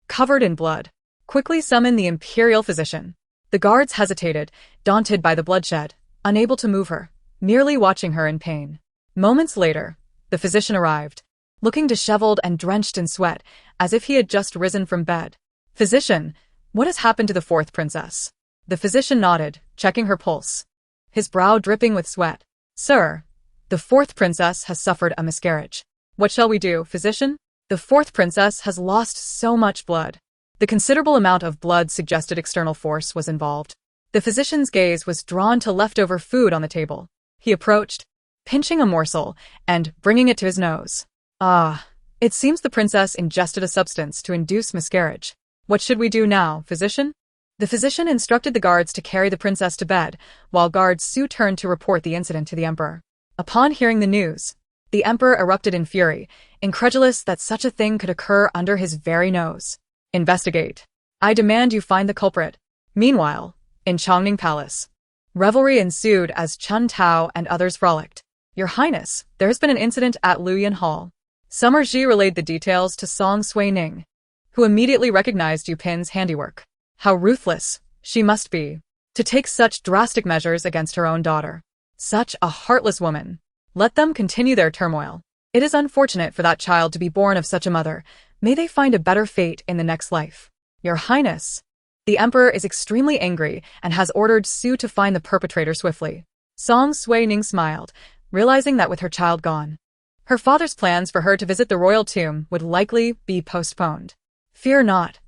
covered in blood. Quickly summoned the imperial physician. The guards hesitated, daunted by the bloodshed, unable to move her, merely watching her in pain. Moments later, the physician arrived, looking disheveled and drenched in sweat, as if he had just risen from bed. Physician, what has happened to the fourth princess? The physician nodded, checking her pulse, his brow dripping with sweat. Sir, the fourth princess has suffered a miscarriage. What shall we do, physician? The fourth princess has lost so much blood. The considerable amount of blood suggested external force was involved. The physician's gaze was drawn to leftover food on the table. He approached, pinching a morsel and bringing it to his nose. Ah, it seems the princess ingested a substance to induce miscarriage. What should we do now, physician? The physician instructed the guards to carry the princess to bed, while Guard Su turned to report the incident to the emperor. Upon hearing the news, the emperor erupted in fury, incredulous that such a thing could occur under his very nose. Investigate. I demand you find the culprit. Meanwhile, in Chongning Palace, revelry ensued as Chun Tao and others frolicked. Your Highness, there has been an incident at Luyun Hall. Summer Ji relayed the details to Song Suining, who immediately recognized Yu Pin's handiwork. How ruthless she must be to take such drastic measures against her own daughter. Such a heartless woman. Let them continue their turmoil. It is unfortunate for that child to be born of such a mother. May they find a better fate in the next life. Your Highness, the emperor is extremely angry and has ordered Su to find the perpetrator swiftly. Song Suining smiled, realizing that with her child gone, her father's plans for her to visit the royal tomb would likely be postponed. Fear not.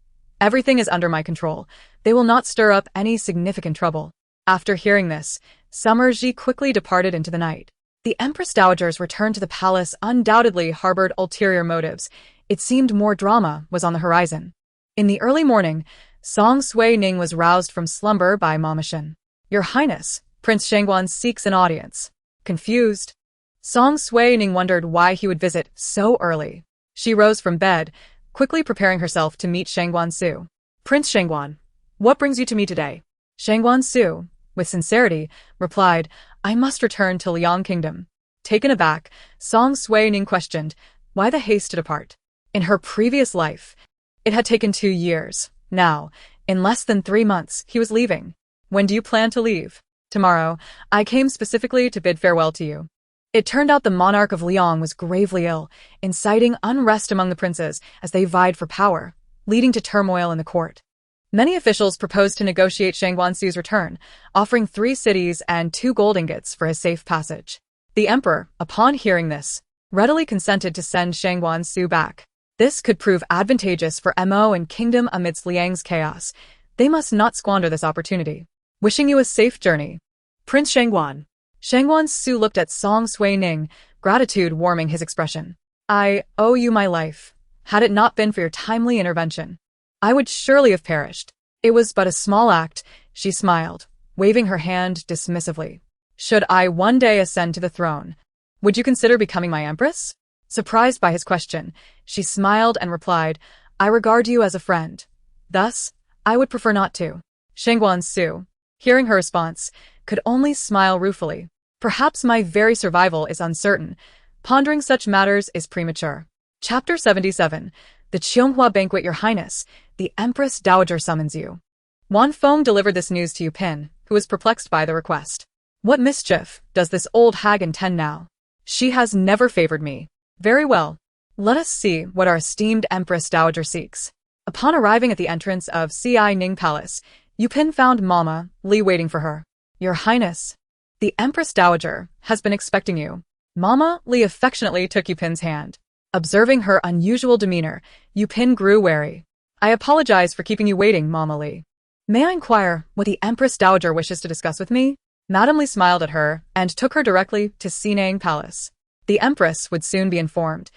Everything is under my control. They will not stir up any significant trouble. After hearing this, Summer Ji quickly departed into the night. The Empress Dowager's return to the palace undoubtedly harbored ulterior motives. It seemed more drama was on the horizon. In the early morning, Song Suining was roused from slumber by Mama Shen. Your Highness, Prince Shangguan seeks an audience. Confused, Song Suining wondered why he would visit so early. She rose from bed, quickly preparing herself to meet Shangguan Su. Prince Shangguan, what brings you to me today? Shangguan Su, with sincerity, replied, I must return to Liang Kingdom. Taken aback, Song Suining questioned, why the haste to depart? In her previous life, it had taken 2 years. Now, in less than 3 months, he was leaving. When do you plan to leave? Tomorrow. I came specifically to bid farewell to you. It turned out the monarch of Liang was gravely ill, inciting unrest among the princes as they vied for power, leading to turmoil in the court. Many officials proposed to negotiate Shangguan Su's return, offering 3 cities and 2 gold ingots for his safe passage. The emperor, upon hearing this, readily consented to send Shangguan Su back. This could prove advantageous for Mo and kingdom amidst Liang's chaos. They must not squander this opportunity. Wishing you a safe journey. Prince Shangguan. Shangguan Su looked at Song Suining, gratitude warming his expression. I owe you my life. Had it not been for your timely intervention, I would surely have perished. It was but a small act, she smiled, waving her hand dismissively. Should I one day ascend to the throne, would you consider becoming my empress? Surprised by his question, she smiled and replied, I regard you as a friend. Thus, I would prefer not to. Shangguan Su, hearing her response, could only smile ruefully. Perhaps my very survival is uncertain. Pondering such matters is premature. Chapter 77. The Qianghua Banquet. Your Highness, the Empress Dowager summons you. Wan Feng delivered this news to Yu Pin, who was perplexed by the request. What mischief does this old hag intend now? She has never favored me. Very well. Let us see what our esteemed Empress Dowager seeks. Upon arriving at the entrance of Suining Palace, Yu Pin found Mama Li waiting for her. Your Highness, the Empress Dowager has been expecting you. Mama Li affectionately took Yu Pin's hand. Observing her unusual demeanor, Yu Pin grew wary. I apologize for keeping you waiting, Mama Li. May I inquire what the Empress Dowager wishes to discuss with me? Madame Li smiled at her and took her directly to Suining Palace. The Empress would soon be informed.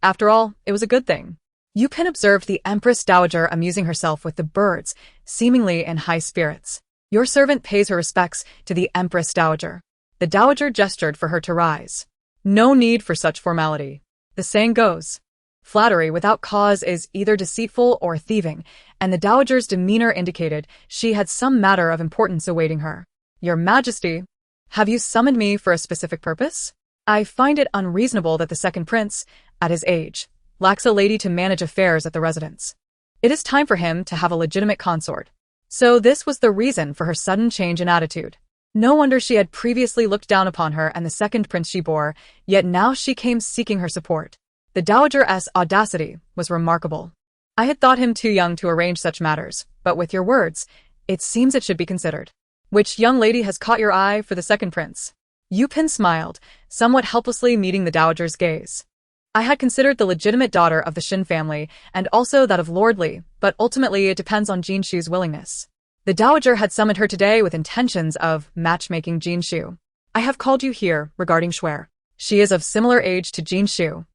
After all, it was a good thing. Yu Pin observed the Empress Dowager amusing herself with the birds, seemingly in high spirits. Your servant pays her respects to the Empress Dowager. The Dowager gestured for her to rise. No need for such formality. The saying goes, flattery without cause is either deceitful or thieving, and the Dowager's demeanor indicated she had some matter of importance awaiting her. Your Majesty, have you summoned me for a specific purpose? I find it unreasonable that the second prince, at his age, lacks a lady to manage affairs at the residence. It is time for him to have a legitimate consort. So this was the reason for her sudden change in attitude. No wonder she had previously looked down upon her and the second prince she bore, yet now she came seeking her support. The Dowager's audacity was remarkable. I had thought him too young to arrange such matters, but with your words, it seems it should be considered. Which young lady has caught your eye for the second prince? Yu Pin smiled, somewhat helplessly meeting the Dowager's gaze. I had considered the legitimate daughter of the Shin family and also that of Lord Li, but ultimately it depends on Jinshu's willingness. The Dowager had summoned her today with intentions of matchmaking Jinshu. I have called you here regarding Shuer. She is of similar age to Jinshu,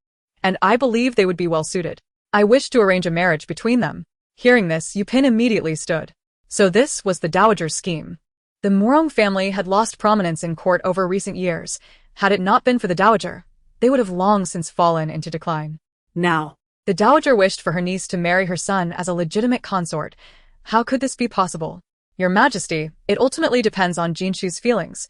and I believe they would be well suited. I wish to arrange a marriage between them. Hearing this, Yu Pin immediately stood. So this was the Dowager's scheme. The Morong family had lost prominence in court over recent years. Had it not been for the Dowager, they would have long since fallen into decline. Now, the Dowager wished for her niece to marry her son as a legitimate consort. How could this be possible? Your Majesty, it ultimately depends on Jinshu's feelings.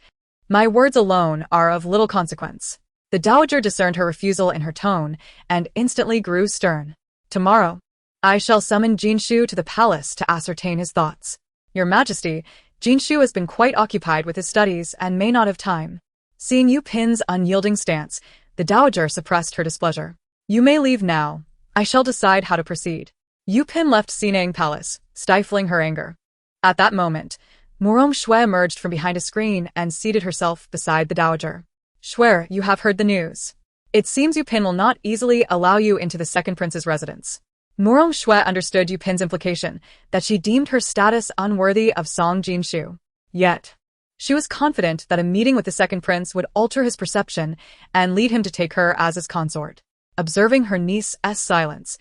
My words alone are of little consequence. The Dowager discerned her refusal in her tone and instantly grew stern. Tomorrow, I shall summon Jinshu to the palace to ascertain his thoughts. Your Majesty, Jinshu has been quite occupied with his studies and may not have time. Seeing Yu Pin's unyielding stance, the Dowager suppressed her displeasure. You may leave now. I shall decide how to proceed. Yu Pin left Suining Palace, stifling her anger. At that moment, Morong Shui emerged from behind a screen and seated herself beside the Dowager. Shui, you have heard the news. It seems Yu Pin will not easily allow you into the second prince's residence. Morong Shui understood Yu Pin's implication, that she deemed her status unworthy of Song Jinshu. Yet, she was confident that a meeting with the second prince would alter his perception and lead him to take her as his consort. Observing her niece's silence,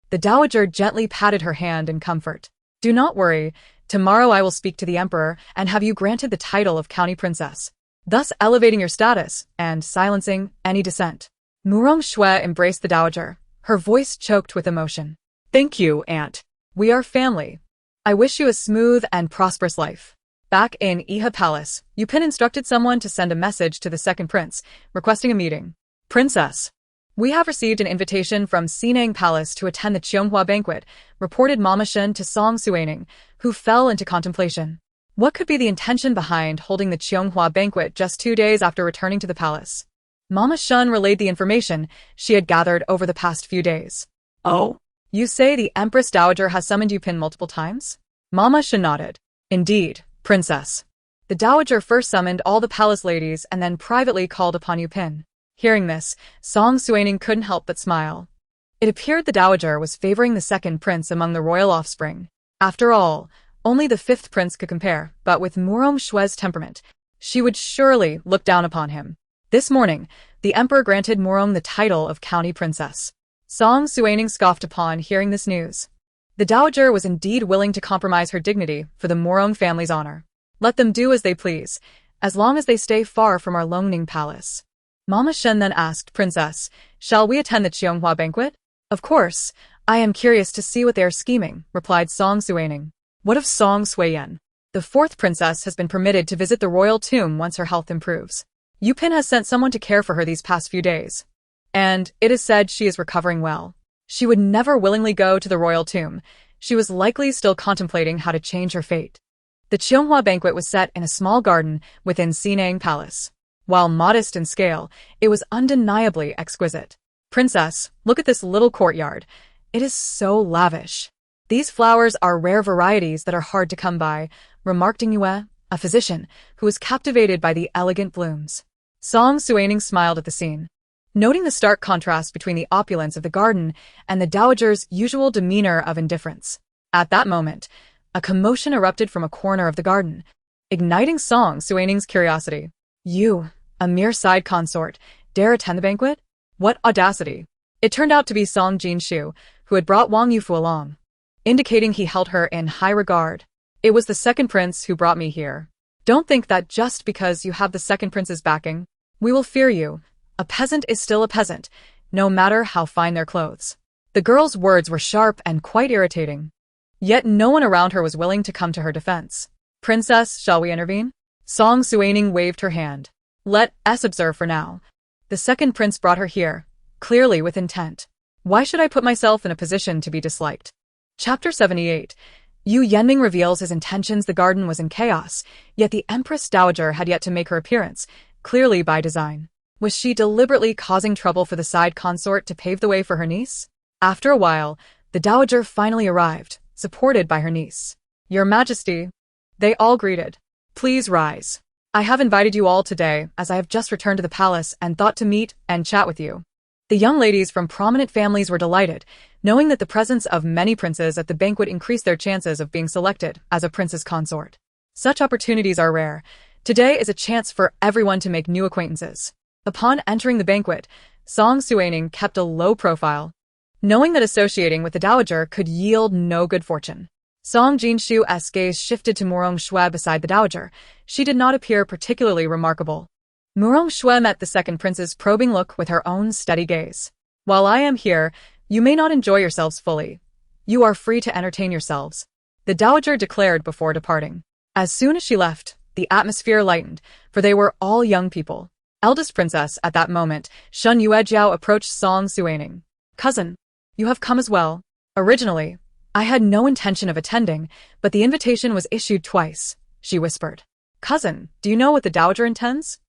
the Dowager gently patted her hand in comfort. Do not worry, tomorrow I will speak to the emperor and have you granted the title of county princess, thus elevating your status and silencing any dissent. Morong Shui embraced the Dowager, her voice choked with emotion. Thank you, Aunt. We are family. I wish you a smooth and prosperous life. Back in Iha Palace, Yu Pin instructed someone to send a message to the second prince, requesting a meeting. Princess, we have received an invitation from Suining Palace to attend the Cheonghua banquet, reported Mama Shen to Song Suining, who fell into contemplation. What could be the intention behind holding the Cheonghua banquet just 2 days after returning to the palace? Mama Shen relayed the information she had gathered over the past few days. Oh? You say the Empress Dowager has summoned Yu Pin multiple times? Mama Shen nodded. Indeed, Princess. The Dowager first summoned all the palace ladies and then privately called upon Yu Pin. Hearing this, Song Suining couldn't help but smile. It appeared the Dowager was favoring the second prince among the royal offspring. After all, only the fifth prince could compare, but with Morong Shui's temperament, she would surely look down upon him. This morning, the emperor granted Morong the title of county princess. Song Suining scoffed upon hearing this news. The Dowager was indeed willing to compromise her dignity for the Morong family's honor. Let them do as they please, as long as they stay far from our Longning palace. Mama Shen then asked, Princess, shall we attend the Cheonghua banquet? Of course, I am curious to see what they are scheming, replied Song Suining. What of Song Suiyen? The fourth princess has been permitted to visit the royal tomb once her health improves. Yu Pin has sent someone to care for her these past few days. And it is said she is recovering well. She would never willingly go to the royal tomb. She was likely still contemplating how to change her fate. The Cheonghua banquet was set in a small garden within Suining Palace. While modest in scale, it was undeniably exquisite. Princess, look at this little courtyard. It is so lavish. These flowers are rare varieties that are hard to come by, remarked Yue, a physician, who was captivated by the elegant blooms. Song Suining smiled at the scene, noting the stark contrast between the opulence of the garden and the Dowager's usual demeanor of indifference. At that moment, a commotion erupted from a corner of the garden, igniting Song Suining's curiosity. You, a mere side consort, dare attend the banquet? What audacity! It turned out to be Song Jinshu, who had brought Wang Yufu along, indicating he held her in high regard. It was the second prince who brought me here. Don't think that just because you have the second prince's backing, we will fear you. A peasant is still a peasant, no matter how fine their clothes. The girl's words were sharp and quite irritating. Yet no one around her was willing to come to her defense. Princess, shall we intervene? Song Suining waved her hand. Let us observe for now. The second prince brought her here, clearly with intent. Why should I put myself in a position to be disliked? Chapter 78. Yu Yenming reveals his intentions. The garden was in chaos, yet the Empress Dowager had yet to make her appearance, clearly by design. Was she deliberately causing trouble for the side consort to pave the way for her niece? After a while, the Dowager finally arrived, supported by her niece. Your Majesty. They all greeted. Please rise. I have invited you all today as I have just returned to the palace and thought to meet and chat with you. The young ladies from prominent families were delighted, knowing that the presence of many princes at the banquet increased their chances of being selected as a prince's consort. Such opportunities are rare. Today is a chance for everyone to make new acquaintances. Upon entering the banquet, Song Suining kept a low profile, knowing that associating with the Dowager could yield no good fortune. Song Jinshu's gaze shifted to Murong Shui beside the Dowager. She did not appear particularly remarkable. Murong Shui met the second prince's probing look with her own steady gaze. While I am here, you may not enjoy yourselves fully. You are free to entertain yourselves, the Dowager declared before departing. As soon as she left, the atmosphere lightened, for they were all young people. Eldest princess at that moment, Shun Yuejiao approached Song Suining. Cousin, you have come as well. Originally, I had no intention of attending, but the invitation was issued twice, she whispered. Cousin, do you know what the Dowager intends?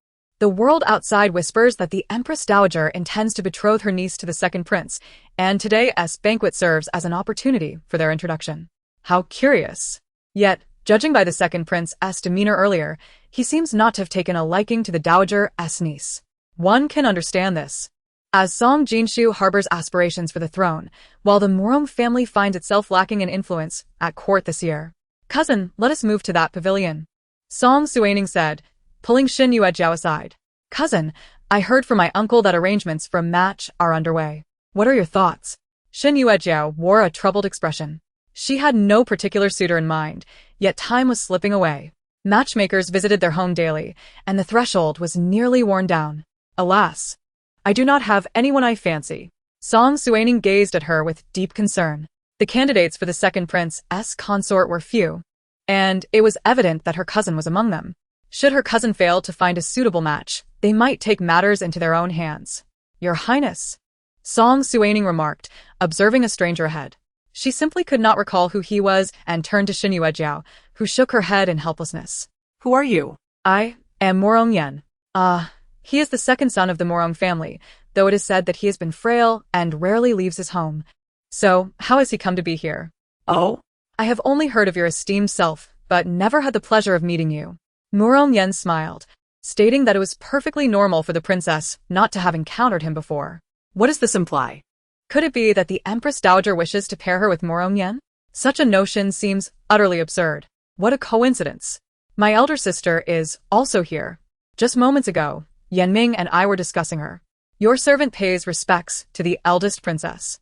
The world outside whispers that the Empress Dowager intends to betroth her niece to the second prince, and today's banquet serves as an opportunity for their introduction. How curious. Yet, judging by the second prince's demeanor earlier, he seems not to have taken a liking to the Dowager's niece. One can understand this, as Song Jinshu harbors aspirations for the throne, while the Murong family finds itself lacking in influence at court this year. Cousin, let us move to that pavilion, Song Suining said, pulling Shin Yuejiao aside. Cousin, I heard from my uncle that arrangements for a match are underway. What are your thoughts? Shin Yuejiao wore a troubled expression. She had no particular suitor in mind, yet time was slipping away. Matchmakers visited their home daily, and the threshold was nearly worn down. Alas, I do not have anyone I fancy. Song Suining gazed at her with deep concern. The candidates for the second prince's consort were few, and it was evident that her cousin was among them. Should her cousin fail to find a suitable match, they might take matters into their own hands. Your Highness, Song Suining remarked, observing a stranger ahead. She simply could not recall who he was and turned to Shin Yuejiao, who shook her head in helplessness. Who are you? I am Murong Yen. He is the second son of the Murong family, though it is said that he has been frail and rarely leaves his home. So, how has he come to be here? Oh? I have only heard of your esteemed self, but never had the pleasure of meeting you. Murong Yen smiled, stating that it was perfectly normal for the princess not to have encountered him before. What does this imply? Could it be that the Empress Dowager wishes to pair her with Murong Yen? Such a notion seems utterly absurd. What a coincidence. My elder sister is also here. Just moments ago, Yenming and I were discussing her. Your servant pays respects to the eldest princess.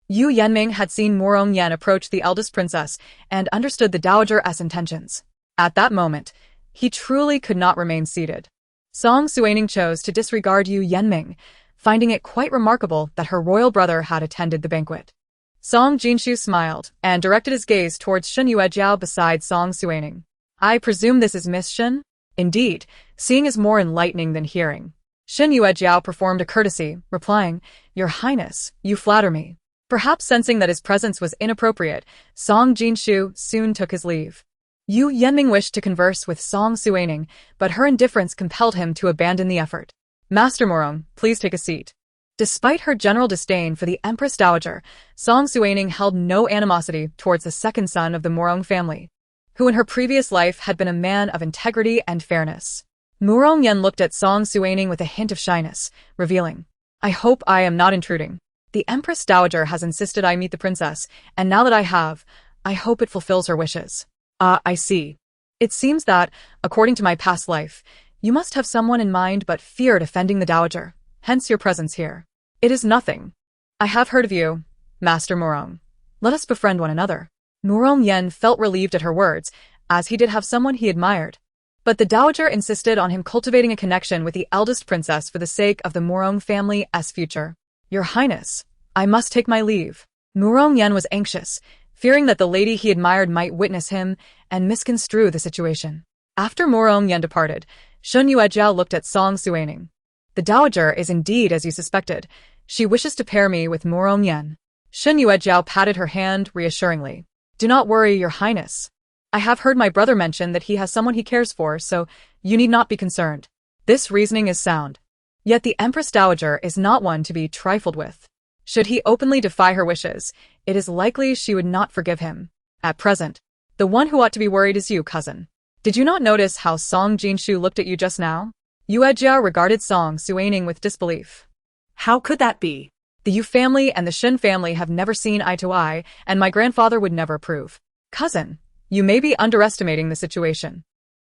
Yu Yenming had seen Murong Yen approach the eldest princess and understood the Dowager's intentions. At that moment, he truly could not remain seated. Song Suining chose to disregard Yu Yenming, finding it quite remarkable that her royal brother had attended the banquet. Song Jinshu smiled and directed his gaze towards Shin Yuejiao beside Song Suining. I presume this is Miss Shin? Indeed, seeing is more enlightening than hearing. Shin Yuejiao performed a courtesy, replying, Your Highness, you flatter me. Perhaps sensing that his presence was inappropriate, Song Jinshu soon took his leave. Yu Yenming wished to converse with Song Suining, but her indifference compelled him to abandon the effort. Master Murong, please take a seat. Despite her general disdain for the Empress Dowager, Song Suining held no animosity towards the second son of the Murong family, who in her previous life had been a man of integrity and fairness. Murong Yen looked at Song Suining with a hint of shyness, revealing, I hope I am not intruding. The Empress Dowager has insisted I meet the princess, and now that I have, I hope it fulfills her wishes. I see. It seems that, according to my past life, you must have someone in mind but feared offending the Dowager, hence your presence here. It is nothing. I have heard of you, Master Murong. Let us befriend one another. Murong Yen felt relieved at her words, as he did have someone he admired. But the dowager insisted on him cultivating a connection with the eldest princess for the sake of the Morong family's future. Your Highness, I must take my leave. Morong Yen was anxious, fearing that the lady he admired might witness him and misconstrue the situation. After Morong Yen departed, Shun Yuejiao looked at Song Suining. The dowager is indeed as you suspected. She wishes to pair me with Morong Yen. Shun Yuejiao patted her hand reassuringly. Do not worry, Your Highness. I have heard my brother mention that he has someone he cares for, so you need not be concerned. This reasoning is sound. Yet the Empress Dowager is not one to be trifled with. Should he openly defy her wishes, it is likely she would not forgive him. At present, the one who ought to be worried is you, cousin. Did you not notice how Song Jinshu looked at you just now? Yuejiao regarded Song Suining with disbelief. How could that be? The Yu family and the Shin family have never seen eye to eye, and my grandfather would never approve. Cousin, you may be underestimating the situation.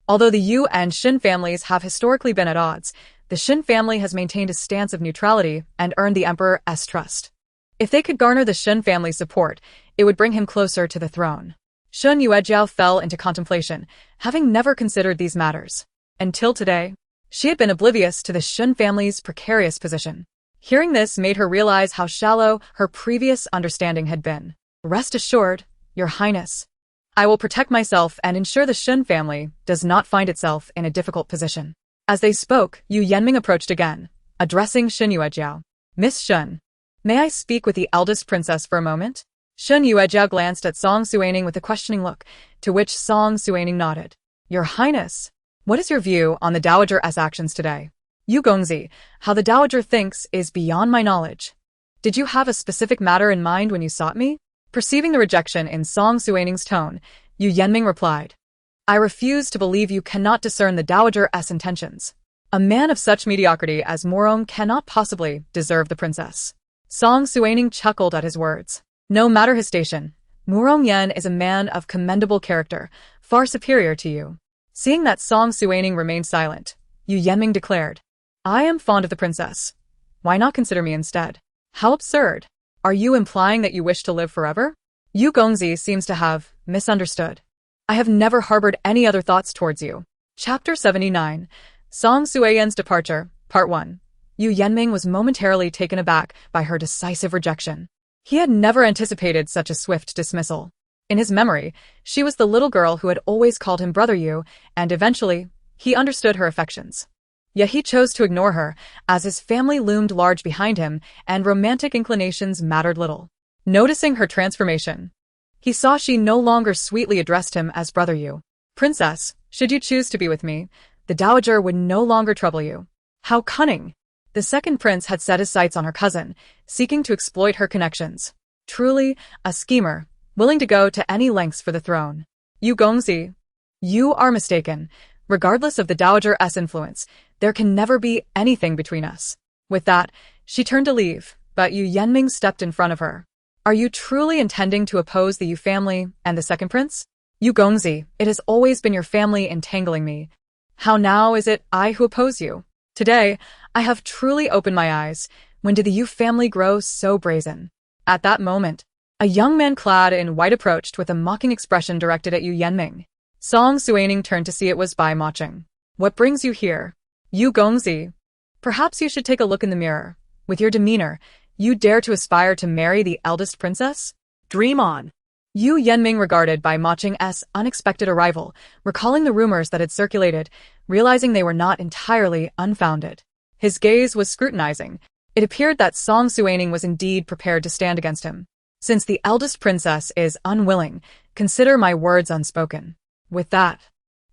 Although the Yu and Shin families have historically been at odds, the Shin family has maintained a stance of neutrality and earned the Emperor's trust. If they could garner the Shin family's support, it would bring him closer to the throne. Shun Yuejiao fell into contemplation, having never considered these matters. Until today, she had been oblivious to the Shun family's precarious position. Hearing this made her realize how shallow her previous understanding had been. Rest assured, Your Highness, I will protect myself and ensure the Shun family does not find itself in a difficult position. As they spoke, Yu Yanming approached again, addressing Shun Yuejiao. Miss Shun, may I speak with the eldest princess for a moment? Shun Yuejiao glanced at Song Suining with a questioning look, to which Song Suining nodded. Your Highness, what is your view on the dowager's actions today? Yu Gongzi, how the dowager thinks is beyond my knowledge. Did you have a specific matter in mind when you sought me? Perceiving the rejection in Song Suining's tone, Yu Yanming replied. I refuse to believe you cannot discern the dowager's intentions. A man of such mediocrity as Morong cannot possibly deserve the princess. Song Suining chuckled at his words. No matter his station, Morong Yen is a man of commendable character, far superior to you. Seeing that Song Suining remained silent, Yu Yanming declared. I am fond of the princess. Why not consider me instead? How absurd. Are you implying that you wish to live forever? Yu Gongzi seems to have misunderstood. I have never harbored any other thoughts towards you. Chapter 79. Song Suiyen's Departure, Part 1. Yu Yanming was momentarily taken aback by her decisive rejection. He had never anticipated such a swift dismissal. In his memory, she was the little girl who had always called him Brother Yu, and eventually, he understood her affections. Yet he chose to ignore her, as his family loomed large behind him and romantic inclinations mattered little. Noticing her transformation, he saw she no longer sweetly addressed him as Brother Yu. Princess, should you choose to be with me, the dowager would no longer trouble you. How cunning! The second prince had set his sights on her cousin, seeking to exploit her connections. Truly, a schemer, willing to go to any lengths for the throne. Yu Gongzi, you are mistaken. Regardless of the dowager's influence, there can never be anything between us. With that, she turned to leave, but Yu Yanming stepped in front of her. Are you truly intending to oppose the Yu family and the second prince? Yu Gongzi, it has always been your family entangling me. How now is it I who oppose you? Today, I have truly opened my eyes. When did the Yu family grow so brazen? At that moment, a young man clad in white approached with a mocking expression directed at Yu Yanming. Song Suining turned to see it was Bai Macheng. What brings you here? Yu Gongzi. Perhaps you should take a look in the mirror. With your demeanor, you dare to aspire to marry the eldest princess? Dream on. Yu Yanming regarded Bai Macheng's unexpected arrival, recalling the rumors that had circulated, realizing they were not entirely unfounded. His gaze was scrutinizing. It appeared that Song Suining was indeed prepared to stand against him. Since the eldest princess is unwilling, consider my words unspoken. With that,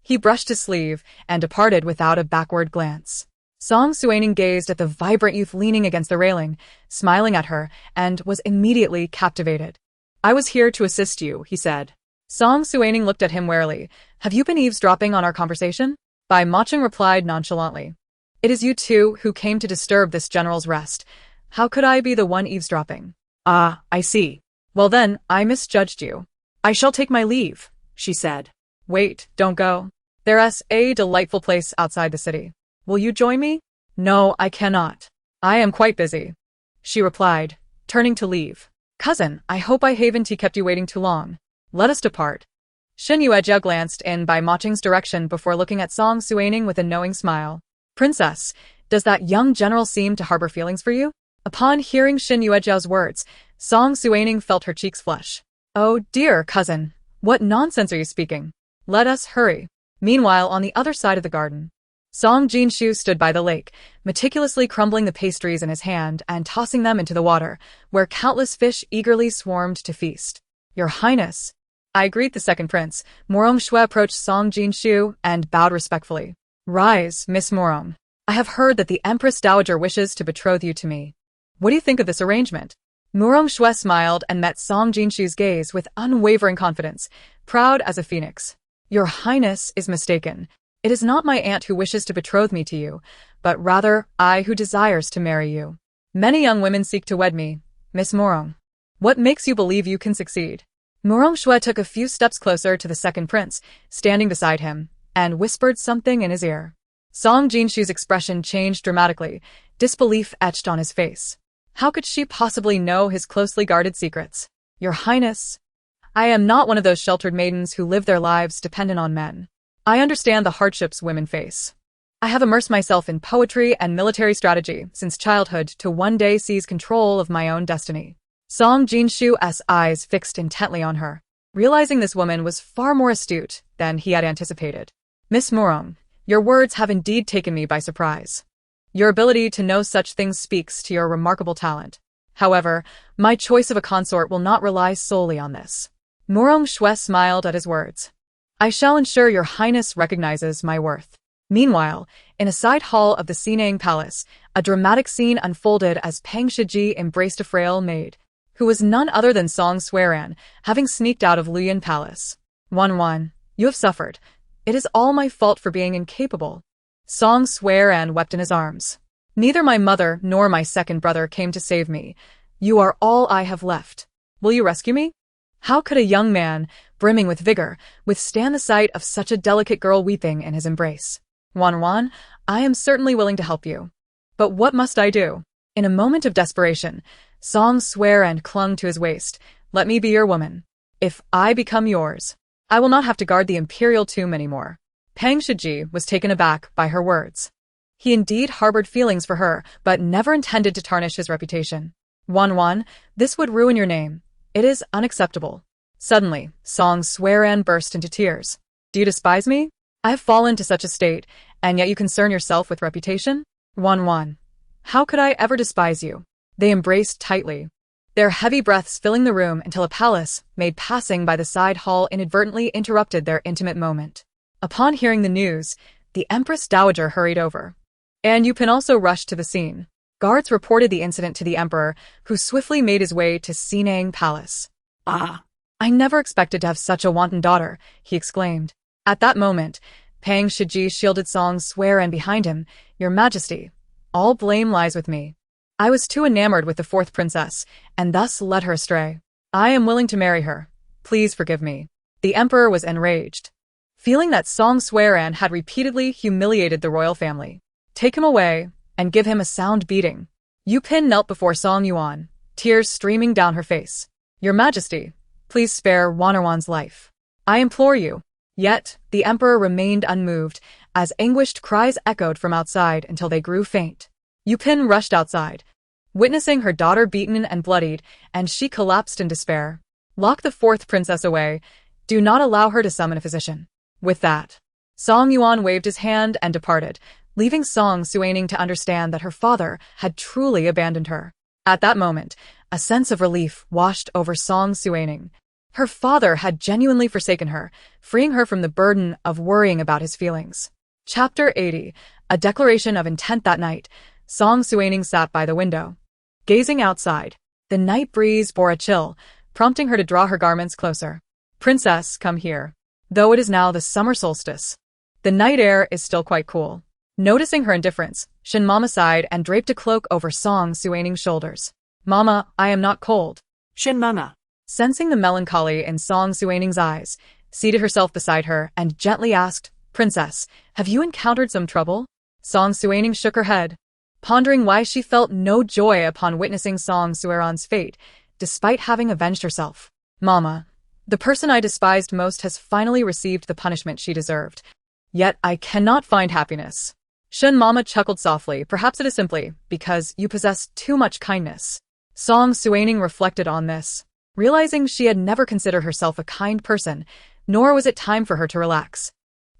he brushed his sleeve and departed without a backward glance. Song Suining gazed at the vibrant youth leaning against the railing, smiling at her, and was immediately captivated. I was here to assist you, he said. Song Suining looked at him warily. Have you been eavesdropping on our conversation? Bai Macheng replied nonchalantly. It is you two who came to disturb this general's rest. How could I be the one eavesdropping? Ah, I see. Well then, I misjudged you. I shall take my leave, she said. Wait, don't go. There's a delightful place outside the city. Will you join me? No, I cannot. I am quite busy, she replied, turning to leave. Cousin, I hope I haven't kept you waiting too long. Let us depart. Shin Yuejia glanced in by Maching's direction before looking at Song Suining with a knowing smile. Princess, does that young general seem to harbor feelings for you? Upon hearing Shin Yuejia's words, Song Suining felt her cheeks flush. Oh dear, cousin. What nonsense are you speaking? Let us hurry. Meanwhile, on the other side of the garden, Song Jinshu stood by the lake, meticulously crumbling the pastries in his hand and tossing them into the water, where countless fish eagerly swarmed to feast. Your Highness. I greet the second prince. Morong Shui approached Song Jinshu and bowed respectfully. Rise, Miss Morong. I have heard that the Empress Dowager wishes to betroth you to me. What do you think of this arrangement? Morong Shui smiled and met Song Jinshu's gaze with unwavering confidence, proud as a phoenix. Your Highness is mistaken. It is not my aunt who wishes to betroth me to you, but rather I who desires to marry you. Many young women seek to wed me, Miss Morong. What makes you believe you can succeed? Morong Shui took a few steps closer to the second prince, standing beside him, and whispered something in his ear. Song Jinshu's expression changed dramatically, disbelief etched on his face. How could she possibly know his closely guarded secrets? Your Highness, I am not one of those sheltered maidens who live their lives dependent on men. I understand the hardships women face. I have immersed myself in poetry and military strategy since childhood to one day seize control of my own destiny. Song Jinshu's eyes fixed intently on her, realizing this woman was far more astute than he had anticipated. Miss Morong, your words have indeed taken me by surprise. Your ability to know such things speaks to your remarkable talent. However, my choice of a consort will not rely solely on this. Morong Shui smiled at his words. I shall ensure your Highness recognizes my worth. Meanwhile, in a side hall of the Suining Palace, a dramatic scene unfolded as Pang Shiji embraced a frail maid, who was none other than Song Suiran, having sneaked out of Luyan Palace. 1-1. You have suffered. It is all my fault for being incapable. Song Suiran wept in his arms. Neither my mother nor my second brother came to save me. You are all I have left. Will you rescue me? How could a young man, brimming with vigor, withstand the sight of such a delicate girl weeping in his embrace? 1-1, I am certainly willing to help you. But what must I do? In a moment of desperation, Song Suiran clung to his waist. Let me be your woman. If I become yours, I will not have to guard the imperial tomb anymore. Pang Shiji was taken aback by her words. He indeed harbored feelings for her, but never intended to tarnish his reputation. 1-1, this would ruin your name. It is unacceptable. Suddenly, Song Suiran burst into tears. Do you despise me? I have fallen to such a state, and yet you concern yourself with reputation? 1-1. How could I ever despise you? They embraced tightly, their heavy breaths filling the room until a palace maid passing by the side hall inadvertently interrupted their intimate moment. Upon hearing the news, the Empress Dowager hurried over. And Yupin also rushed to the scene. Guards reported the incident to the Emperor, who swiftly made his way to Suining Palace. Ah! I never expected to have such a wanton daughter, he exclaimed. At that moment, Pang Shiji shielded Song Suiran behind him. Your Majesty, all blame lies with me. I was too enamored with the fourth princess, and thus led her astray. I am willing to marry her. Please forgive me. The Emperor was enraged, feeling that Song Suiran had repeatedly humiliated the royal family. Take him away, and give him a sound beating. Yupin knelt before Song Yuan, tears streaming down her face. Your Majesty, please spare Wanarwan's life. I implore you. Yet, the Emperor remained unmoved, as anguished cries echoed from outside until they grew faint. Yupin rushed outside, witnessing her daughter beaten and bloodied, and she collapsed in despair. Lock the fourth princess away. Do not allow her to summon a physician. With that, Song Yuan waved his hand and departed, leaving Song Suining to understand that her father had truly abandoned her. At that moment, a sense of relief washed over Song Suining. Her father had genuinely forsaken her, freeing her from the burden of worrying about his feelings. Chapter 80. A declaration of intent. That night, Song Suining sat by the window, gazing outside. The night breeze bore a chill, prompting her to draw her garments closer. Princess, come here. Though it is now the summer solstice, the night air is still quite cool. Noticing her indifference, Shin Mama sighed and draped a cloak over Song Suining's shoulders. Mama, I am not cold. Shin Mama, sensing the melancholy in Song Suining's eyes, seated herself beside her and gently asked, Princess, have you encountered some trouble? Song Suining shook her head, pondering why she felt no joy upon witnessing Song Suiran's fate, despite having avenged herself. Mama, The person I despised most has finally received the punishment she deserved. Yet I cannot find happiness. Shun Mama chuckled softly. Perhaps it is simply because you possess too much kindness. Song Suining reflected on this, realizing she had never considered herself a kind person, nor was it time for her to relax.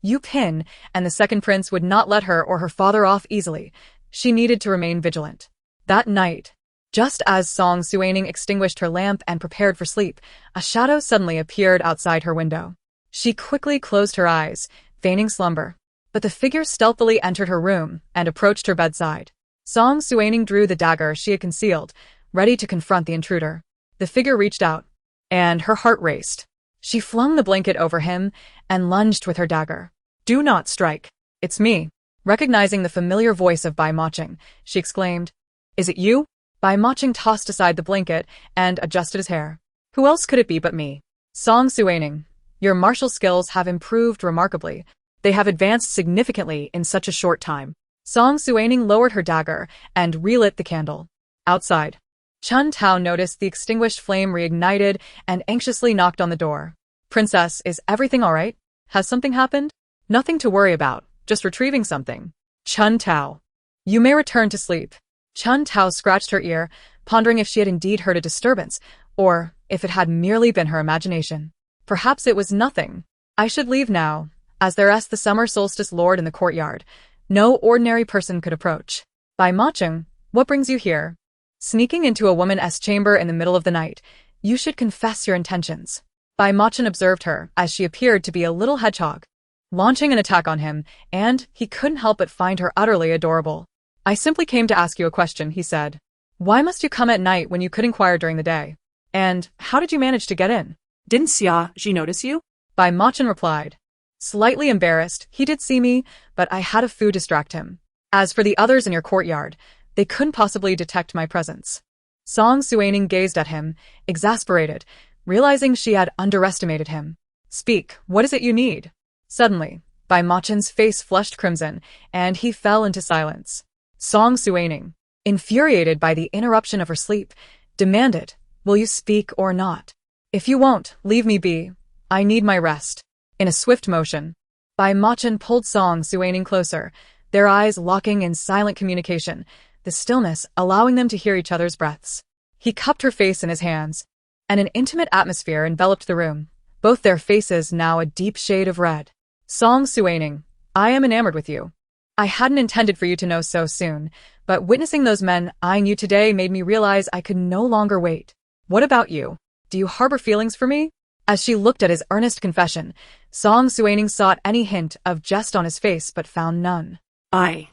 Yu Pin and the second prince would not let her or her father off easily. She needed to remain vigilant. That night, just as Song Suining extinguished her lamp and prepared for sleep, a shadow suddenly appeared outside her window. She quickly closed her eyes, feigning slumber. But the figure stealthily entered her room and approached her bedside. Song Suining drew the dagger she had concealed, ready to confront the intruder. The figure reached out, and her heart raced. She flung the blanket over him and lunged with her dagger. "Do not strike. It's me." Recognizing the familiar voice of Bai Maching, she exclaimed, "Is it you?" Bai Maching tossed aside the blanket and adjusted his hair. "Who else could it be but me?" "Song Suining, your martial skills have improved remarkably. They have advanced significantly in such a short time." Song Suining lowered her dagger and relit the candle. Outside, Chun Tao noticed the extinguished flame reignited and anxiously knocked on the door. "Princess, is everything all right? Has something happened?" "Nothing to worry about, just retrieving something." "Chun Tao, you may return to sleep." Chun Tao scratched her ear, pondering if she had indeed heard a disturbance, or if it had merely been her imagination. Perhaps it was nothing. "I should leave now, as there rests the summer solstice lord in the courtyard. No ordinary person could approach." "Bai Maching, what brings you here?" "Sneaking into a woman's chamber in the middle of the night. You should confess your intentions." Bai Maching observed her, as she appeared to be a little hedgehog, launching an attack on him, and he couldn't help but find her utterly adorable. "I simply came to ask you a question," he said. "Why must you come at night when you could inquire during the day? And how did you manage to get in?" Didn't Xia notice you? Bai Maching replied. Slightly embarrassed, he did see me, but I had a foo distract him. As for the others in your courtyard, they couldn't possibly detect my presence. Song Suining gazed at him, exasperated, realizing she had underestimated him. "Speak, what is it you need?" Suddenly, Bai Maching's face flushed crimson, and he fell into silence. Song Suining, infuriated by the interruption of her sleep, demanded, "Will you speak or not? If you won't, leave me be. I need my rest." In a swift motion, Bai Maching pulled Song Suining closer, their eyes locking in silent communication, the stillness allowing them to hear each other's breaths. He cupped her face in his hands, and an intimate atmosphere enveloped the room, both their faces now a deep shade of red. "Song Suining, I am enamored with you. I hadn't intended for you to know so soon, but witnessing those men eyeing you today made me realize I could no longer wait. What about you? Do you harbor feelings for me?" As she looked at his earnest confession, Song Suining sought any hint of jest on his face but found none. Bai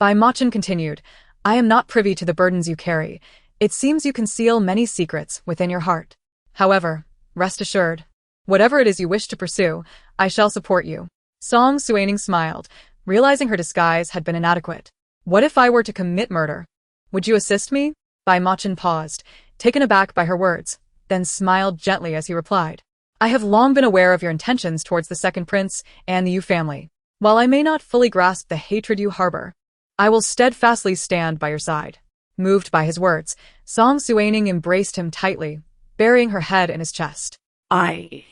Maching continued, "I am not privy to the burdens you carry. It seems you conceal many secrets within your heart. However, rest assured, whatever it is you wish to pursue, I shall support you." Song Suining smiled, realizing her disguise had been inadequate. "What if I were to commit murder? Would you assist me?" Bai Maching paused, taken aback by her words, then smiled gently as he replied. "I have long been aware of your intentions towards the second prince and the Yu family. While I may not fully grasp the hatred you harbor, I will steadfastly stand by your side." Moved by his words, Song Suining embraced him tightly, burying her head in his chest. I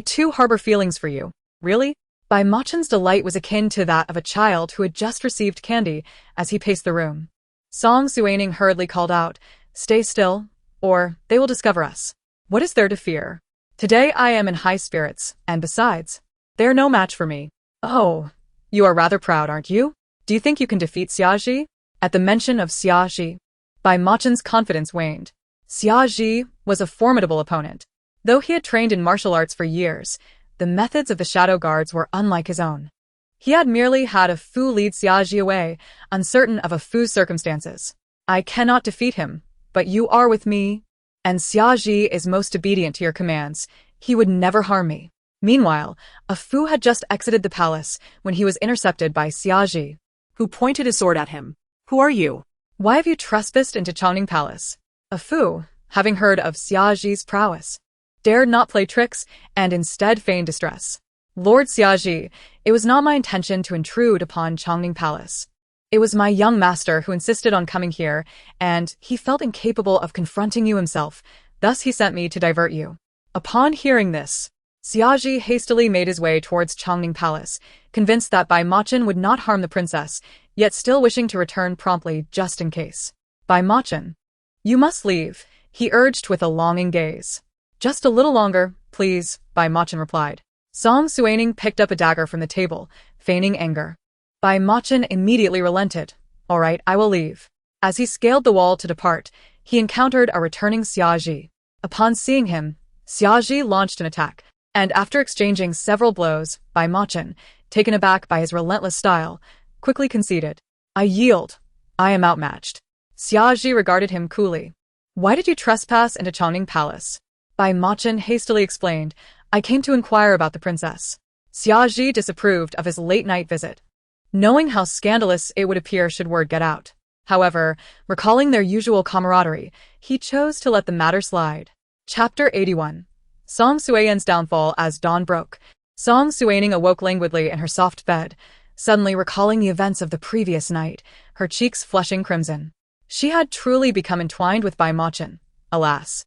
too harbor feelings for you." "Really?" Bai Maching's delight was akin to that of a child who had just received candy as he paced the room. Song Suining hurriedly called out, "Stay still, or they will discover us. What is there to fear? Today I am in high spirits, and besides, they are no match for me." "Oh, you are rather proud, aren't you? Do you think you can defeat Xiaji?" At the mention of Xiaji, Bai Maching's confidence waned. Xiaji was a formidable opponent. Though he had trained in martial arts for years, the methods of the Shadow Guards were unlike his own. He had merely had a foo lead Xiaji away, uncertain of a foo's circumstances. "I cannot defeat him, but you are with me, and Xiaji is most obedient to your commands. He would never harm me." Meanwhile, a foo had just exited the palace when he was intercepted by Xiaji, who pointed his sword at him. "Who are you?" "Why have you trespassed into Chongning Palace?" A foo, having heard of Xiaji's prowess, dared not play tricks and instead feigned distress. "Lord Xiaji, it was not my intention to intrude upon Chongning Palace. It was my young master who insisted on coming here, and he felt incapable of confronting you himself, thus he sent me to divert you." Upon hearing this, Xiaji hastily made his way towards Chongning Palace, convinced that Bai Machin would not harm the princess, yet still wishing to return promptly just in case. Bai Machin, you must leave, he urged with a longing gaze. Just a little longer, please, Bai Machin replied. Song Suining picked up a dagger from the table, feigning anger. Bai Machin immediately relented. All right, I will leave. As he scaled the wall to depart, he encountered a returning Xiaji. Upon seeing him, Xiaji launched an attack, and after exchanging several blows, Bai Machin, taken aback by his relentless style, quickly conceded. I yield. I am outmatched. Xiaji regarded him coolly. Why did you trespass into Chongning Palace? Bai Machin hastily explained. I came to inquire about the princess. Xiaji disapproved of his late-night visit, knowing how scandalous it would appear should word get out. However, recalling their usual camaraderie, he chose to let the matter slide. Chapter 81. Song Suiyen's downfall. As dawn broke, Song Suining awoke languidly in her soft bed, suddenly recalling the events of the previous night, her cheeks flushing crimson. She had truly become entwined with Bai Machin. Alas,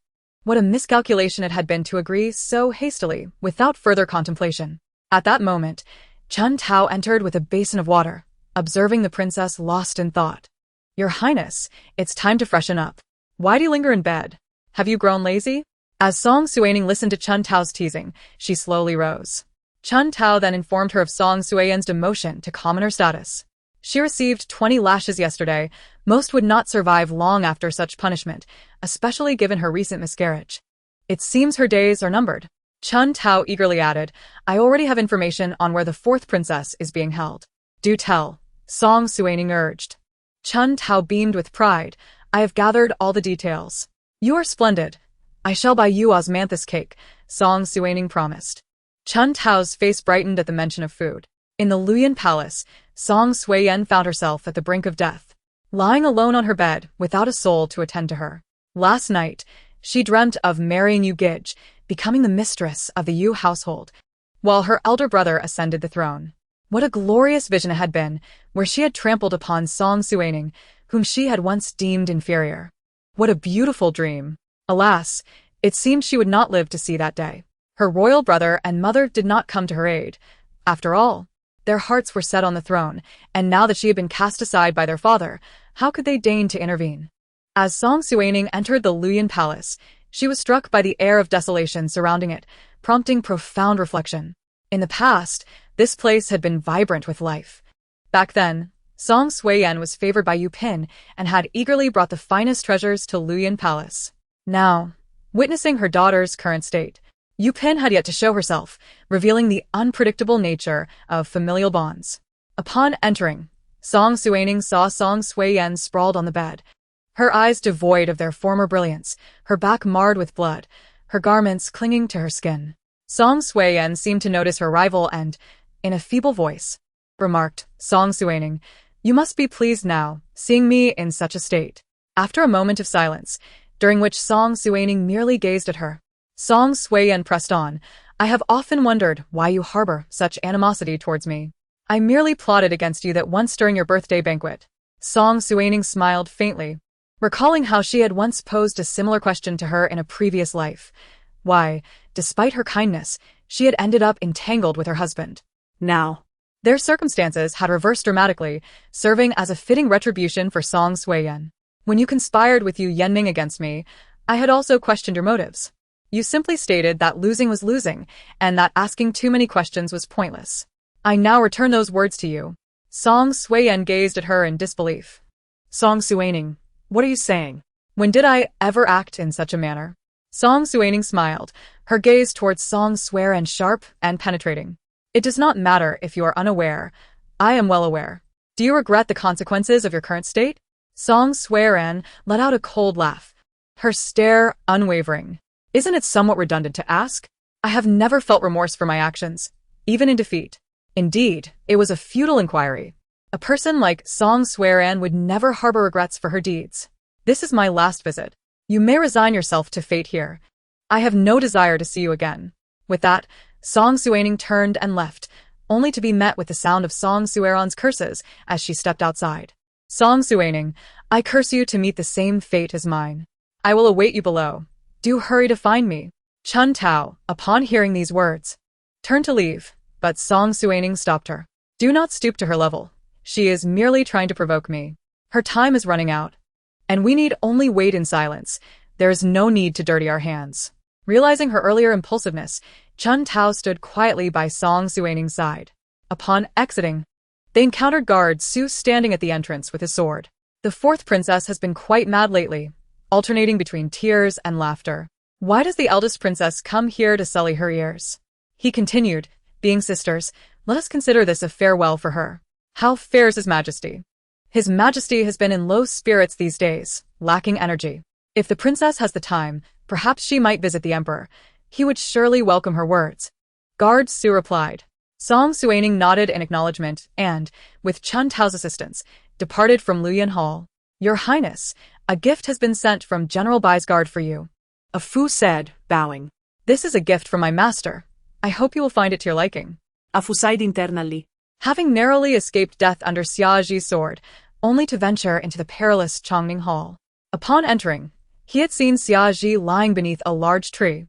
what a miscalculation it had been to agree so hastily, without further contemplation. At that moment, Chun Tao entered with a basin of water, observing the princess lost in thought. Your Highness, it's time to freshen up. Why do you linger in bed? Have you grown lazy? As Song Suining listened to Chun Tao's teasing, she slowly rose. Chun Tao then informed her of Song Suiyen's demotion to commoner status. She received 20 lashes yesterday. Most would not survive long after such punishment, especially given her recent miscarriage. It seems her days are numbered. Chun Tao eagerly added, I already have information on where the fourth princess is being held. Do tell, Song Suining urged. Chun Tao beamed with pride. I have gathered all the details. You are splendid. I shall buy you osmanthus cake, Song Suining promised. Chun Tao's face brightened at the mention of food. In the Luyan Palace, Song Suiyen found herself at the brink of death, lying alone on her bed without a soul to attend to her. Last night, she dreamt of marrying Yu Gij, becoming the mistress of the Yu household, while her elder brother ascended the throne. What a glorious vision it had been, where she had trampled upon Song Suining, whom she had once deemed inferior. What a beautiful dream. Alas, it seemed she would not live to see that day. Her royal brother and mother did not come to her aid. After all, their hearts were set on the throne, and now that she had been cast aside by their father, how could they deign to intervene? As Song Suining entered the Luyan Palace, she was struck by the air of desolation surrounding it, prompting profound reflection. In the past, this place had been vibrant with life. Back then, Song Suiyen was favored by Yu Pin and had eagerly brought the finest treasures to Luyan Palace. Now, witnessing her daughter's current state, Yu Pin had yet to show herself, revealing the unpredictable nature of familial bonds. Upon entering, Song Suining saw Song Suiyen sprawled on the bed, her eyes devoid of their former brilliance, her back marred with blood, her garments clinging to her skin. Song Suiyen seemed to notice her arrival and, in a feeble voice, remarked, Song Suining, you must be pleased now, seeing me in such a state. After a moment of silence, during which Song Suining merely gazed at her, Song Suiyen pressed on, I have often wondered why you harbor such animosity towards me. I merely plotted against you that once during your birthday banquet. Song Suining smiled faintly, recalling how she had once posed a similar question to her in a previous life. Why, despite her kindness, she had ended up entangled with her husband. Now, their circumstances had reversed dramatically, serving as a fitting retribution for Song Suiyen. When you conspired with Yu Yenming against me, I had also questioned your motives. You simply stated that losing was losing, and that asking too many questions was pointless. I now return those words to you. Song Suiyen gazed at her in disbelief. Song Suining, what are you saying? When did I ever act in such a manner? Song Suining smiled, her gaze towards Song Suiyen sharp and penetrating. It does not matter if you are unaware. I am well aware. Do you regret the consequences of your current state? Song Suiyen let out a cold laugh, her stare unwavering. Isn't it somewhat redundant to ask? I have never felt remorse for my actions, even in defeat. Indeed, it was a futile inquiry. A person like Song Suiyen would never harbor regrets for her deeds. This is my last visit. You may resign yourself to fate here. I have no desire to see you again. With that, Song Suining turned and left, only to be met with the sound of Song Suiren's curses as she stepped outside. Song Suining, I curse you to meet the same fate as mine. I will await you below. Do hurry to find me. Chun Tao, upon hearing these words, turned to leave, but Song Suining stopped her. Do not stoop to her level. She is merely trying to provoke me. Her time is running out. And we need only wait in silence. There is no need to dirty our hands. Realizing her earlier impulsiveness, Chun Tao stood quietly by Song Suining's side. Upon exiting, they encountered guard Su standing at the entrance with his sword. The fourth princess has been quite mad lately, alternating between tears and laughter. Why does the eldest princess come here to sully her ears? He continued, being sisters, let us consider this a farewell for her. How fares His Majesty? His Majesty has been in low spirits these days, lacking energy. If the princess has the time, perhaps she might visit the emperor. He would surely welcome her words. Guard Su replied. Song Suining nodded in acknowledgement and, with Chun Tao's assistance, departed from Luyan Hall. Your Highness, a gift has been sent from General Bai's guard for you. A Fu said, bowing. This is a gift from my master. I hope you will find it to your liking. A Fu sighed internally. Having narrowly escaped death under Xiaji's sword, only to venture into the perilous Chongning Hall. Upon entering, he had seen Xiaji lying beneath a large tree,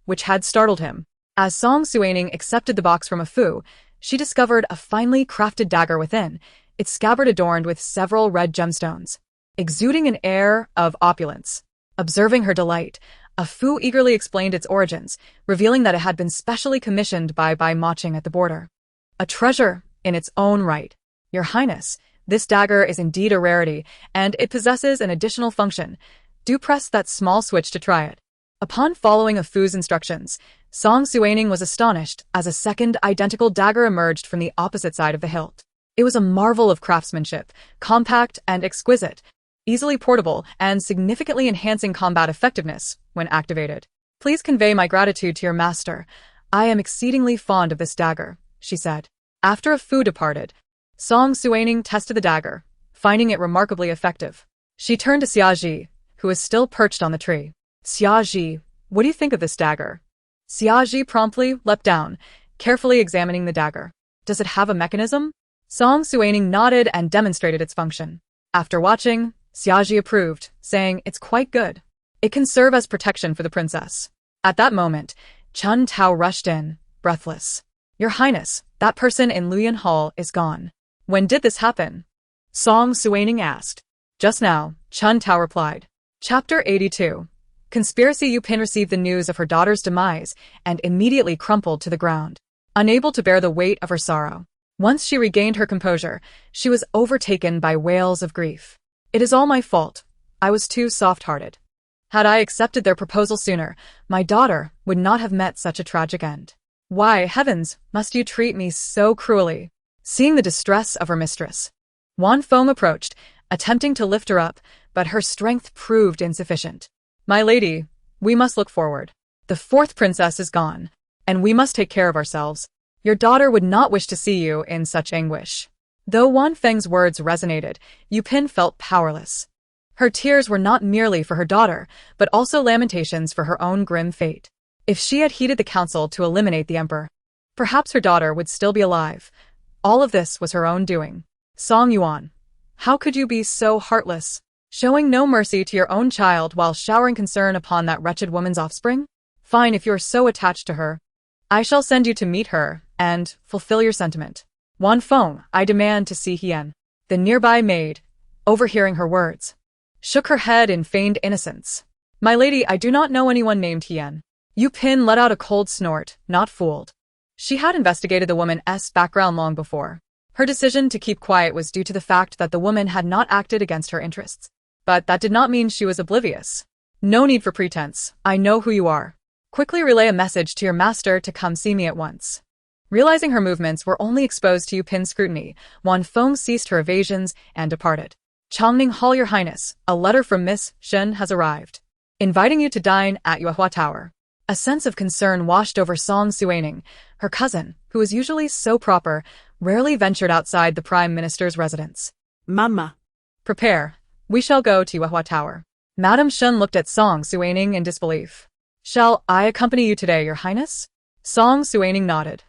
which had startled him. As Song Suining accepted the box from a Fu, she discovered a finely crafted dagger within, its scabbard adorned with several red gemstones, exuding an air of opulence. Observing her delight, a Fu eagerly explained its origins, revealing that it had been specially commissioned by Bai Maching at the border. A treasure in its own right. Your Highness, this dagger is indeed a rarity, and it possesses an additional function. Do press that small switch to try it. Upon following a Fu's instructions, Song Suining was astonished as a second identical dagger emerged from the opposite side of the hilt. It was a marvel of craftsmanship, compact and exquisite, easily portable and significantly enhancing combat effectiveness when activated. Please convey my gratitude to your master. I am exceedingly fond of this dagger, she said. After a Fu departed, Song Suining tested the dagger, finding it remarkably effective. She turned to Xiaji, who was still perched on the tree. Xiaji, what do you think of this dagger? Xiaji promptly leapt down, carefully examining the dagger. Does it have a mechanism? Song Suining nodded and demonstrated its function. After watching, Xiaji approved, saying it's quite good. It can serve as protection for the princess. At that moment, Chun Tao rushed in, breathless. Your Highness, that person in Luyan Hall is gone. When did this happen? Song Suining asked. Just now, Chun Tao replied. Chapter 82. Conspiracy. Yu Pin received the news of her daughter's demise and immediately crumpled to the ground, unable to bear the weight of her sorrow. Once she regained her composure, she was overtaken by wails of grief. It is all my fault. I was too soft-hearted. Had I accepted their proposal sooner, my daughter would not have met such a tragic end. Why, heavens, must you treat me so cruelly? Seeing the distress of her mistress, Wan Feng approached, attempting to lift her up, but her strength proved insufficient. My lady, we must look forward. The fourth princess is gone, and we must take care of ourselves. Your daughter would not wish to see you in such anguish. Though Wan Feng's words resonated, Yu Pin felt powerless. Her tears were not merely for her daughter, but also lamentations for her own grim fate. If she had heeded the counsel to eliminate the emperor, perhaps her daughter would still be alive. All of this was her own doing. Song Yuan, how could you be so heartless, showing no mercy to your own child while showering concern upon that wretched woman's offspring? Fine, if you're so attached to her. I shall send you to meet her and fulfill your sentiment. Wan Feng, I demand to see Hien. The nearby maid, overhearing her words, shook her head in feigned innocence. My lady, I do not know anyone named Hien. Yu Pin let out a cold snort, not fooled. She had investigated the woman's background long before. Her decision to keep quiet was due to the fact that the woman had not acted against her interests. But that did not mean she was oblivious. No need for pretense. I know who you are. Quickly relay a message to your master to come see me at once. Realizing her movements were only exposed to Yu Pin's scrutiny, Wan Feng ceased her evasions and departed. Chongning Hall, Your Highness, a letter from Miss Shen has arrived, inviting you to dine at Yuehua Tower. A sense of concern washed over Song Suining. Her cousin, who was usually so proper, rarely ventured outside the Prime Minister's residence. Mama. Prepare. We shall go to Yuehua Tower. Madame Shen looked at Song Suining in disbelief. Shall I accompany you today, Your Highness? Song Suining nodded,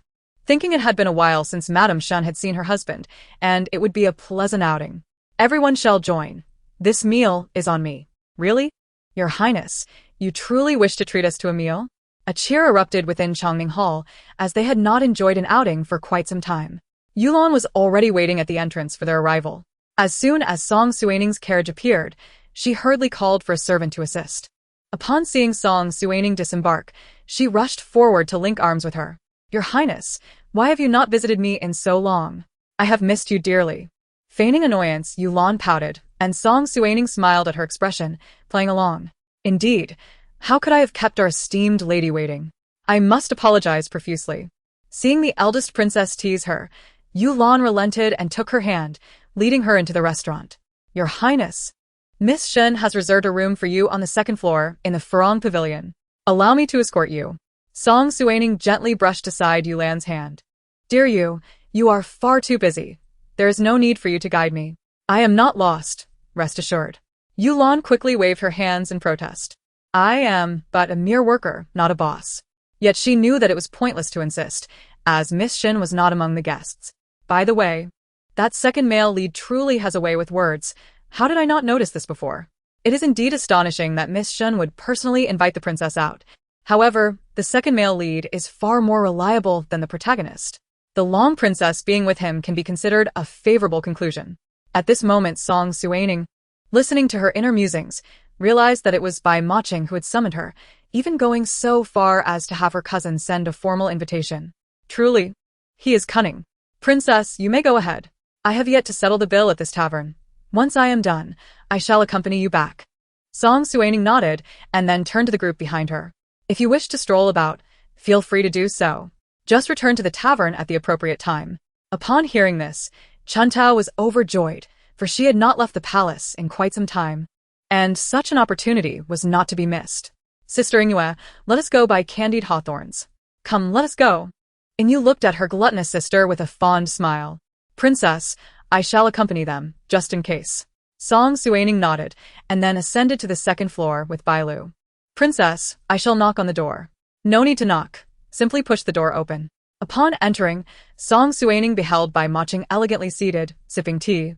thinking it had been a while since Madame Shen had seen her husband, and it would be a pleasant outing. Everyone shall join. This meal is on me. Really? Your Highness, you truly wish to treat us to a meal? A cheer erupted within Changming Hall, as they had not enjoyed an outing for quite some time. Yulan was already waiting at the entrance for their arrival. As soon as Song Suining's carriage appeared, she hurriedly called for a servant to assist. Upon seeing Song Suining disembark, she rushed forward to link arms with her. "Your Highness, why have you not visited me in so long? I have missed you dearly." Feigning annoyance, Yulan pouted, and Song Suining smiled at her expression, playing along. "Indeed, how could I have kept our esteemed lady waiting? I must apologize profusely." Seeing the eldest princess tease her, Yulan relented and took her hand, leading her into the restaurant. "Your Highness, Miss Shen has reserved a room for you on the second floor in the Farong Pavilion. Allow me to escort you." Song Suining gently brushed aside Yulan's hand. "Dear you are far too busy. There is no need for you to guide me. I am not lost, rest assured." Yulan quickly waved her hands in protest. "I am but a mere worker, not a boss." Yet she knew that it was pointless to insist, as Miss Shen was not among the guests. "By the way, that second male lead truly has a way with words. How did I not notice this before? It is indeed astonishing that Miss Shen would personally invite the princess out. However, the second male lead is far more reliable than the protagonist. The long princess being with him can be considered a favorable conclusion." At this moment, Song Suining, listening to her inner musings, realized that it was Bai Maching who had summoned her, even going so far as to have her cousin send a formal invitation. Truly, he is cunning. "Princess, you may go ahead. I have yet to settle the bill at this tavern. Once I am done, I shall accompany you back." Song Suining nodded and then turned to the group behind her. "If you wish to stroll about, feel free to do so. Just return to the tavern at the appropriate time." Upon hearing this, Chuntao was overjoyed, for she had not left the palace in quite some time, and such an opportunity was not to be missed. "Sister Ingue, let us go buy candied hawthorns. Come, let us go." Ingue looked at her gluttonous sister with a fond smile. "Princess, I shall accompany them, just in case." Song Suining nodded, and then ascended to the second floor with Bailu. "Princess, I shall knock on the door." "No need to knock. Simply push the door open." Upon entering, Song Suining beheld Bai Maching elegantly seated, sipping tea,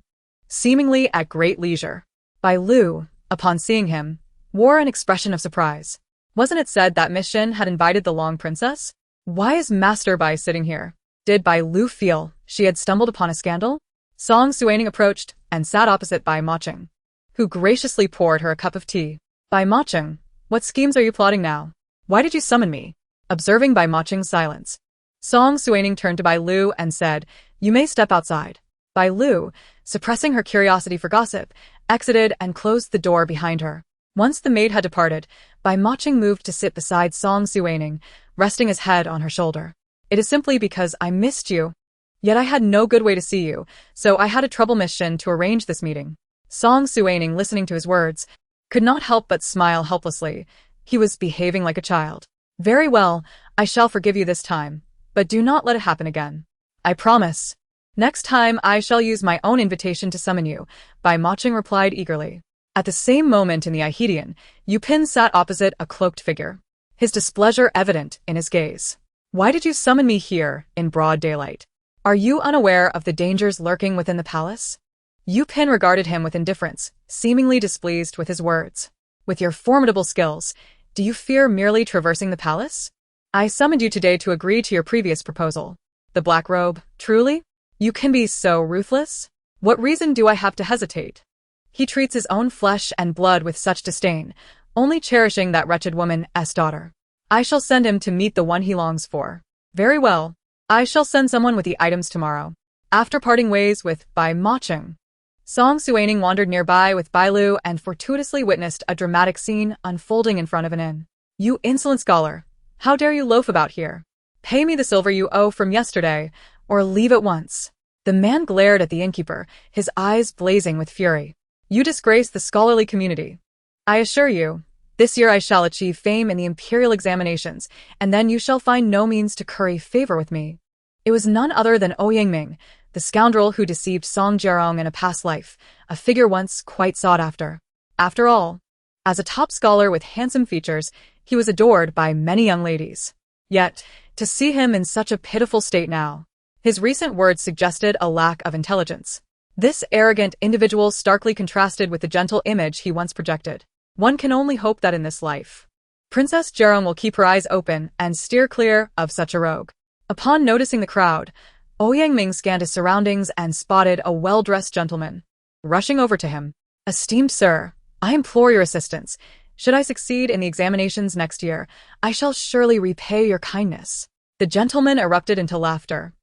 seemingly at great leisure. Bai Lu, upon seeing him, wore an expression of surprise. Wasn't it said that Miss Shen had invited the long princess? Why is Master Bai sitting here? Did Bai Lu feel she had stumbled upon a scandal? Song Suining approached and sat opposite Bai Maching, who graciously poured her a cup of tea. "Bai Maching, what schemes are you plotting now? Why did you summon me?" Observing Bai Maching's silence, Song Suining turned to Bai Lu and said, "You may step outside." Bai Lu, suppressing her curiosity for gossip, exited and closed the door behind her. Once the maid had departed, Bai Maching moved to sit beside Song Suining, resting his head on her shoulder. "It is simply because I missed you. Yet I had no good way to see you, so I had a trouble mission to arrange this meeting." Song Suining, listening to his words, could not help but smile helplessly. He was behaving like a child. "Very well, I shall forgive you this time, but do not let it happen again. I promise. Next time I shall use my own invitation to summon you," Bai Maching replied eagerly. At the same moment in the Ihedian, Yu Pin sat opposite a cloaked figure, his displeasure evident in his gaze. "Why did you summon me here in broad daylight? Are you unaware of the dangers lurking within the palace?" Yu Pin regarded him with indifference, seemingly displeased with his words. "With your formidable skills, do you fear merely traversing the palace? I summoned you today to agree to your previous proposal. The black robe, truly? You can be so ruthless? What reason do I have to hesitate?" He treats his own flesh and blood with such disdain, only cherishing that wretched woman's daughter. I shall send him to meet the one he longs for. Very well. I shall send someone with the items tomorrow. After parting ways with Bai Maching, Song Suining wandered nearby with Bai Lu and fortuitously witnessed a dramatic scene unfolding in front of an inn. "You insolent scholar! How dare you loaf about here? Pay me the silver you owe from yesterday, or leave at once." The man glared at the innkeeper, his eyes blazing with fury. "You disgrace the scholarly community. I assure you, this year I shall achieve fame in the imperial examinations, and then you shall find no means to curry favor with me." It was none other than Yingming, the scoundrel who deceived Song Jiarong in a past life, a figure once quite sought after. After all, as a top scholar with handsome features, he was adored by many young ladies. Yet, to see him in such a pitiful state now, his recent words suggested a lack of intelligence. This arrogant individual starkly contrasted with the gentle image he once projected. One can only hope that in this life, Princess Jerong will keep her eyes open and steer clear of such a rogue. Upon noticing the crowd, Ouyang scanned his surroundings and spotted a well-dressed gentleman. Rushing over to him, "Esteemed sir, I implore your assistance. Should I succeed in the examinations next year, I shall surely repay your kindness." The gentleman erupted into laughter,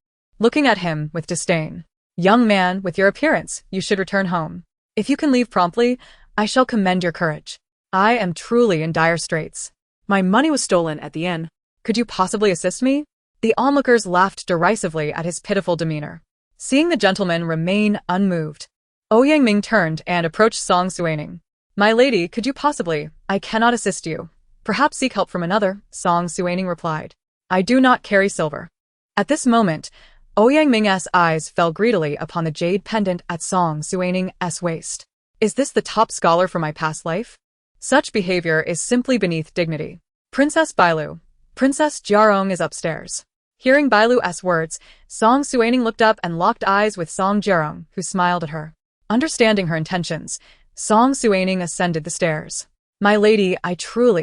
looking at him with disdain. "Young man, with your appearance, you should return home. If you can leave promptly, I shall commend your courage. I am truly in dire straits. My money was stolen at the inn. Could you possibly assist me?" The onlookers laughed derisively at his pitiful demeanor. Seeing the gentleman remain unmoved, Ouyang turned and approached Song Suining. "My lady, could you possibly? I cannot assist you. Perhaps seek help from another," Song Suining replied. "I do not carry silver." At this moment, Ouyang eyes fell greedily upon the jade pendant at Song Suining's waist. "Is this the top scholar from my past life? Such behavior is simply beneath dignity. Princess Bailu, Princess Jiarong is upstairs." Hearing Bailu's words, Song Suining looked up and locked eyes with Song Jiarong, who smiled at her. Understanding her intentions, Song Suining ascended the stairs. "My lady,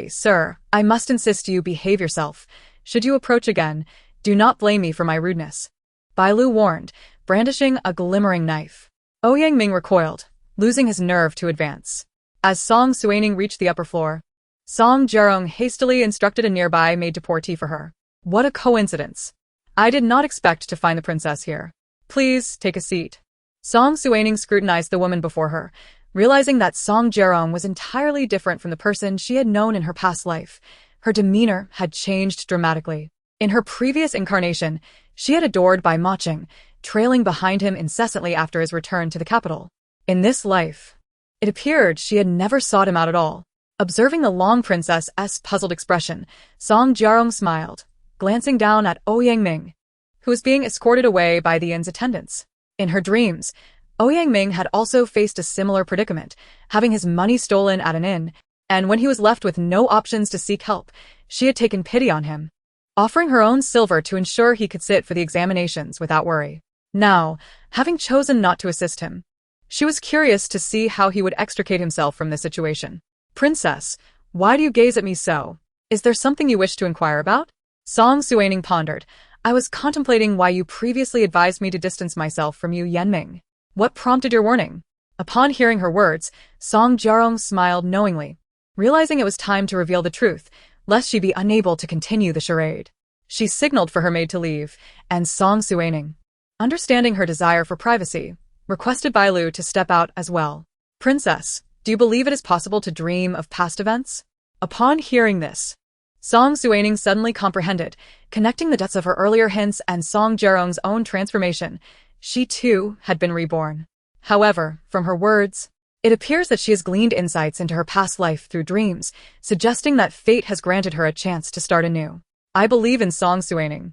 sir, I must insist you behave yourself. Should you approach again, do not blame me for my rudeness," Bailu warned, brandishing a glimmering knife. Ouyang recoiled, losing his nerve to advance. As Song Suining reached the upper floor, Song Jiarong hastily instructed a nearby maid to pour tea for her. "What a coincidence. I did not expect to find the princess here. Please, take a seat." Song Suining scrutinized the woman before her, realizing that Song Jiarong was entirely different from the person she had known in her past life. Her demeanor had changed dramatically. In her previous incarnation, she had adored Bai Macheng, trailing behind him incessantly after his return to the capital. In this life, it appeared she had never sought him out at all. Observing the long princess's puzzled expression, Song Jiarong smiled, glancing down at Ouyang who was being escorted away by the inn's attendants. In her dreams, Ouyang had also faced a similar predicament, having his money stolen at an inn, and when he was left with no options to seek help, she had taken pity on him, offering her own silver to ensure he could sit for the examinations without worry. Now, having chosen not to assist him, she was curious to see how he would extricate himself from this situation. "Princess, why do you gaze at me so? Is there something you wish to inquire about?" Song Suining pondered. "I was contemplating why you previously advised me to distance myself from you, Yanming. What prompted your warning?" Upon hearing her words, Song Jiarong smiled knowingly, realizing it was time to reveal the truth, lest she be unable to continue the charade. She signaled for her maid to leave, and Song Suining, understanding her desire for privacy, requested Bailu to step out as well. "Princess, do you believe it is possible to dream of past events?" Upon hearing this, Song Suining suddenly comprehended, connecting the depths of her earlier hints and Song Jiarong's own transformation. She too had been reborn. However, from her words, it appears that she has gleaned insights into her past life through dreams, suggesting that fate has granted her a chance to start anew. "I believe in Song Suining.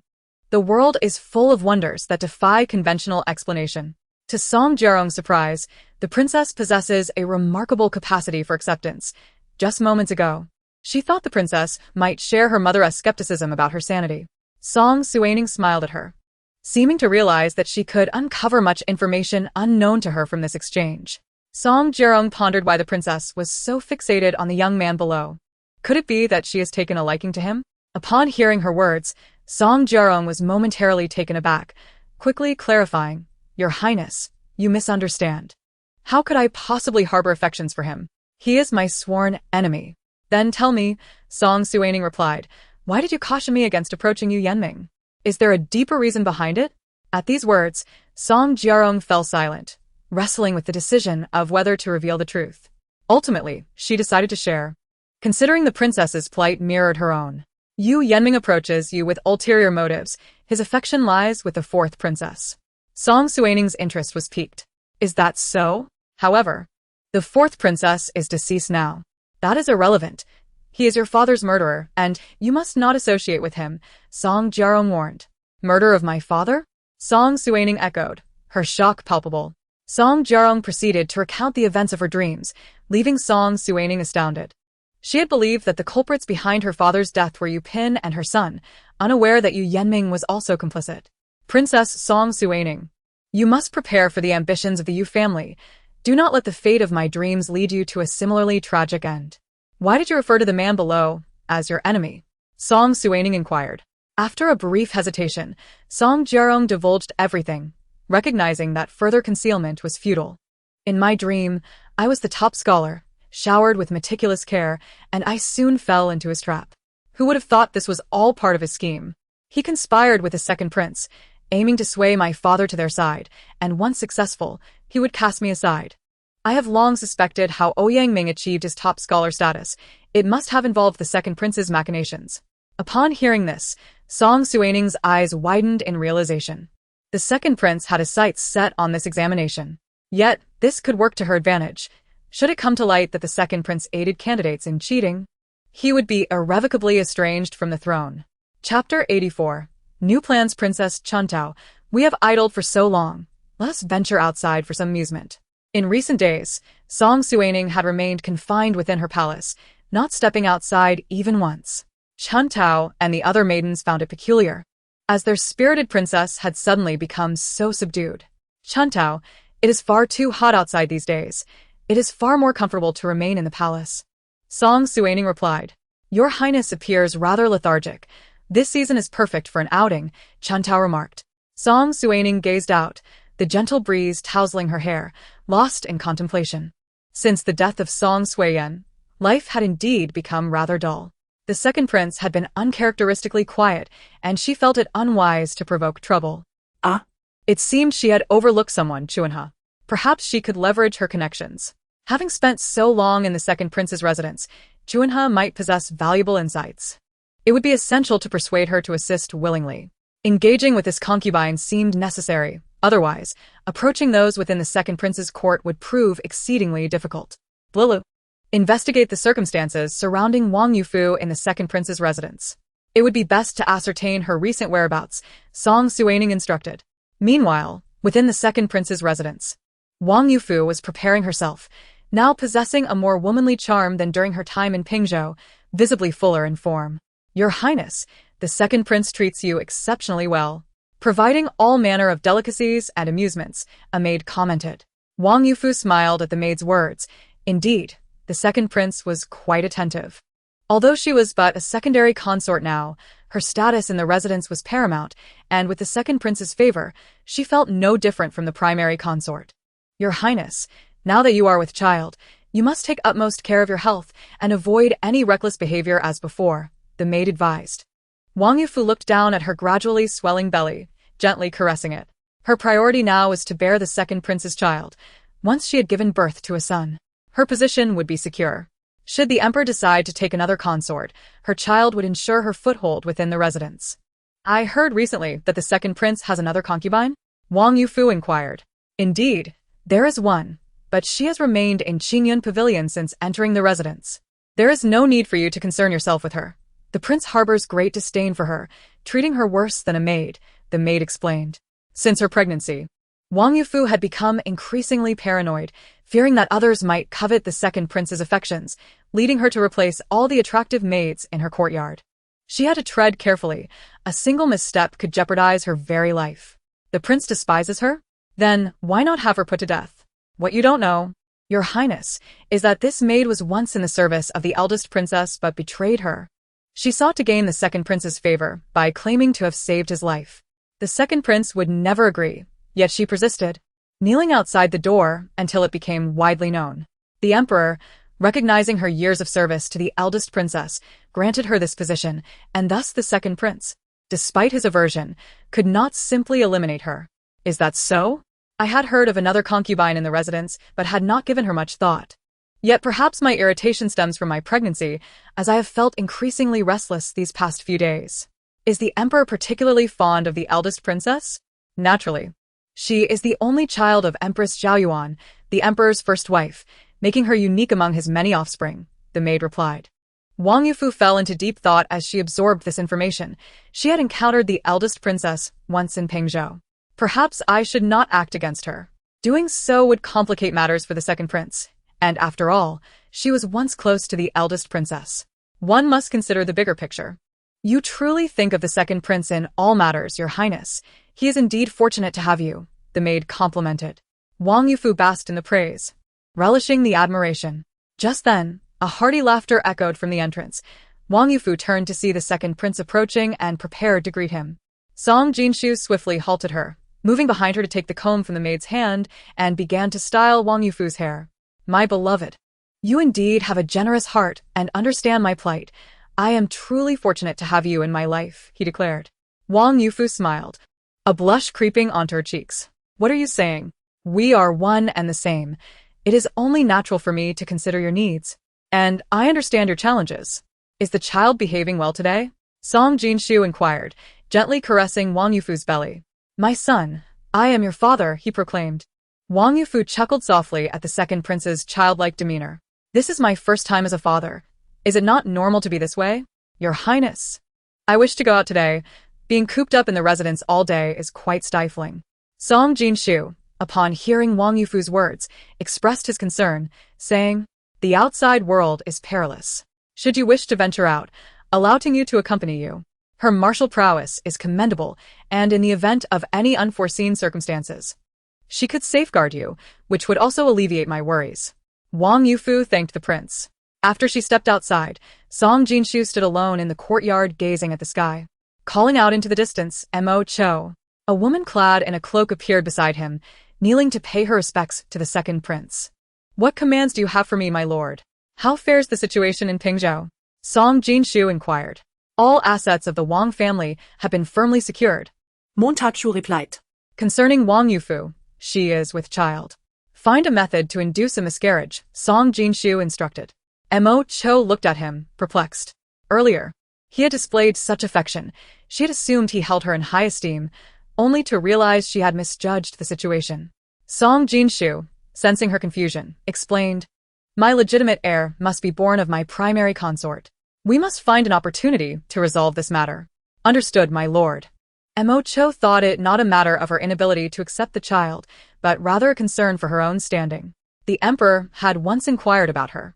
The world is full of wonders that defy conventional explanation." To Song Jiarong's surprise, the princess possesses a remarkable capacity for acceptance. Just moments ago, she thought the princess might share her mother's skepticism about her sanity. Song Suining smiled at her, seeming to realize that she could uncover much information unknown to her from this exchange. Song Jiarong pondered why the princess was so fixated on the young man below. Could it be that she has taken a liking to him? Upon hearing her words, Song Jiarong was momentarily taken aback, quickly clarifying, "Your Highness, you misunderstand. How could I possibly harbor affections for him? He is my sworn enemy." "Then tell me," Song Suining replied, "why did you caution me against approaching you, Yanming? Is there a deeper reason behind it?" At these words, Song Jiarong fell silent, wrestling with the decision of whether to reveal the truth. Ultimately, she decided to share, considering the princess's plight mirrored her own. "Yu Yanming approaches you with ulterior motives. His affection lies with the fourth princess." Song Suining's interest was piqued. "Is that so? However, the fourth princess is deceased now. That is irrelevant. He is your father's murderer, and you must not associate with him," Song Jiarong warned. "Murder of my father?" Song Suining echoed, her shock palpable. Song Jiarong proceeded to recount the events of her dreams, leaving Song Suining astounded. She had believed that the culprits behind her father's death were Yu Pin and her son, unaware that Yu Yanming was also complicit. "Princess Song Suining, you must prepare for the ambitions of the Yu family. Do not let the fate of my dreams lead you to a similarly tragic end." "Why did you refer to the man below?" as your enemy? Song Suining inquired. After a brief hesitation, Song Jiarong divulged everything, recognizing that further concealment was futile. In my dream, I was the top scholar, showered with meticulous care, and I soon fell into his trap. Who would have thought this was all part of his scheme? He conspired with the second prince, aiming to sway my father to their side, and once successful, he would cast me aside. I have long suspected how Ouyang Ming achieved his top scholar status. It must have involved the second prince's machinations. Upon hearing this, Song Suining's eyes widened in realization. The second prince had his sights set on this examination. Yet, this could work to her advantage. Should it come to light that the second prince aided candidates in cheating, he would be irrevocably estranged from the throne. Chapter 84. New Plans. Princess Chuntao, we have idled for so long. Let us venture outside for some amusement. In recent days, Song Suining had remained confined within her palace, not stepping outside even once. Chuntao and the other maidens found it peculiar, as their spirited princess had suddenly become so subdued. Chuntao, it is far too hot outside these days. It is far more comfortable to remain in the palace. Song Suining replied. Your Highness appears rather lethargic. This season is perfect for an outing, Chuntao remarked. Song Suining gazed out, the gentle breeze tousling her hair, lost in contemplation. Since the death of Song Suiyen, life had indeed become rather dull. The second prince had been uncharacteristically quiet, and she felt it unwise to provoke trouble. It seemed she had overlooked someone, Chuanha. Perhaps she could leverage her connections. Having spent so long in the second prince's residence, Chuanha might possess valuable insights. It would be essential to persuade her to assist willingly. Engaging with this concubine seemed necessary. Otherwise, approaching those within the second prince's court would prove exceedingly difficult. Blilu. Investigate the circumstances surrounding Wang Yufu in the second prince's residence. It would be best to ascertain her recent whereabouts, Song Suining instructed. Meanwhile, within the second prince's residence, Wang Yufu was preparing herself, now possessing a more womanly charm than during her time in Pingzhou, visibly fuller in form. Your Highness, the second prince treats you exceptionally well, providing all manner of delicacies and amusements, a maid commented. Wang Yufu smiled at the maid's words. Indeed, the second prince was quite attentive. Although she was but a secondary consort now, her status in the residence was paramount, and with the second prince's favor, she felt no different from the primary consort. Your Highness, now that you are with child, you must take utmost care of your health and avoid any reckless behavior as before, the maid advised. Wang Yufu looked down at her gradually swelling belly, gently caressing it. Her priority now was to bear the second prince's child. Once she had given birth to a son, her position would be secure. Should the emperor decide to take another consort, her child would ensure her foothold within the residence. I heard recently that the second prince has another concubine? Wang Yufu inquired. Indeed, there is one, but she has remained in Qingyun Pavilion since entering the residence. There is no need for you to concern yourself with her. The prince harbors great disdain for her, treating her worse than a maid, the maid explained. Since her pregnancy, Wang Yufu had become increasingly paranoid, fearing that others might covet the second prince's affections, leading her to replace all the attractive maids in her courtyard. She had to tread carefully. A single misstep could jeopardize her very life. The prince despises her? Then why not have her put to death? What you don't know, Your Highness, is that this maid was once in the service of the eldest princess but betrayed her. She sought to gain the second prince's favor by claiming to have saved his life. The second prince would never agree, yet she persisted, kneeling outside the door until it became widely known. The emperor, recognizing her years of service to the eldest princess, granted her this position, and thus the second prince, despite his aversion, could not simply eliminate her. Is that so? I had heard of another concubine in the residence, but had not given her much thought. Yet perhaps my irritation stems from my pregnancy, as I have felt increasingly restless these past few days. Is the emperor particularly fond of the eldest princess? Naturally. She is the only child of Empress Zhaoyuan, the emperor's first wife, making her unique among his many offspring, the maid replied. Wang Yufu fell into deep thought as she absorbed this information. She had encountered the eldest princess once in Pingzhou. Perhaps I should not act against her. Doing so would complicate matters for the second prince. And after all, she was once close to the eldest princess. One must consider the bigger picture. You truly think of the second prince in all matters, Your Highness. He is indeed fortunate to have you, the maid complimented. Wang Yufu basked in the praise, relishing the admiration. Just then, a hearty laughter echoed from the entrance. Wang Yufu turned to see the second prince approaching and prepared to greet him. Song Jinshu swiftly halted her, moving behind her to take the comb from the maid's hand, and began to style Wang Yufu's hair. "My beloved, you indeed have a generous heart and understand my plight. I am truly fortunate to have you in my life," he declared. Wang Yufu smiled, a blush creeping onto her cheeks. "What are you saying? We are one and the same. It is only natural for me to consider your needs. And I understand your challenges. Is the child behaving well today?" Song Jinshu inquired, gently caressing Wang Yufu's belly. "My son, I am your father," he proclaimed. Wang Yufu chuckled softly at the second prince's childlike demeanor. "This is my first time as a father. Is it not normal to be this way? Your Highness, I wish to go out today. Being cooped up in the residence all day is quite stifling." Song Jinshu, upon hearing Wang Yufu's words, expressed his concern, saying, "The outside world is perilous. Should you wish to venture out, allow Tingyu to accompany you. Her martial prowess is commendable, and in the event of any unforeseen circumstances, she could safeguard you, which would also alleviate my worries." Wang Yufu thanked the prince. After she stepped outside, Song Jinshu stood alone in the courtyard gazing at the sky. Calling out into the distance, Mo Cho, a woman clad in a cloak, appeared beside him, kneeling to pay her respects to the second prince. "What commands do you have for me, my lord? How fares the situation in Pingzhou?" Song Jinshu inquired. "All assets of the Wang family have been firmly secured." Montachu replied. "Concerning Wang Yufu, she is with child. Find a method to induce a miscarriage," Song Jinshu instructed. Mo Cho looked at him, perplexed. Earlier, he had displayed such affection, she had assumed he held her in high esteem, only to realize she had misjudged the situation. Song Jinshu, sensing her confusion, explained, "My legitimate heir must be born of my primary consort. We must find an opportunity to resolve this matter." "Understood, my lord." Mo Cho thought it not a matter of her inability to accept the child, but rather a concern for her own standing. The emperor had once inquired about her,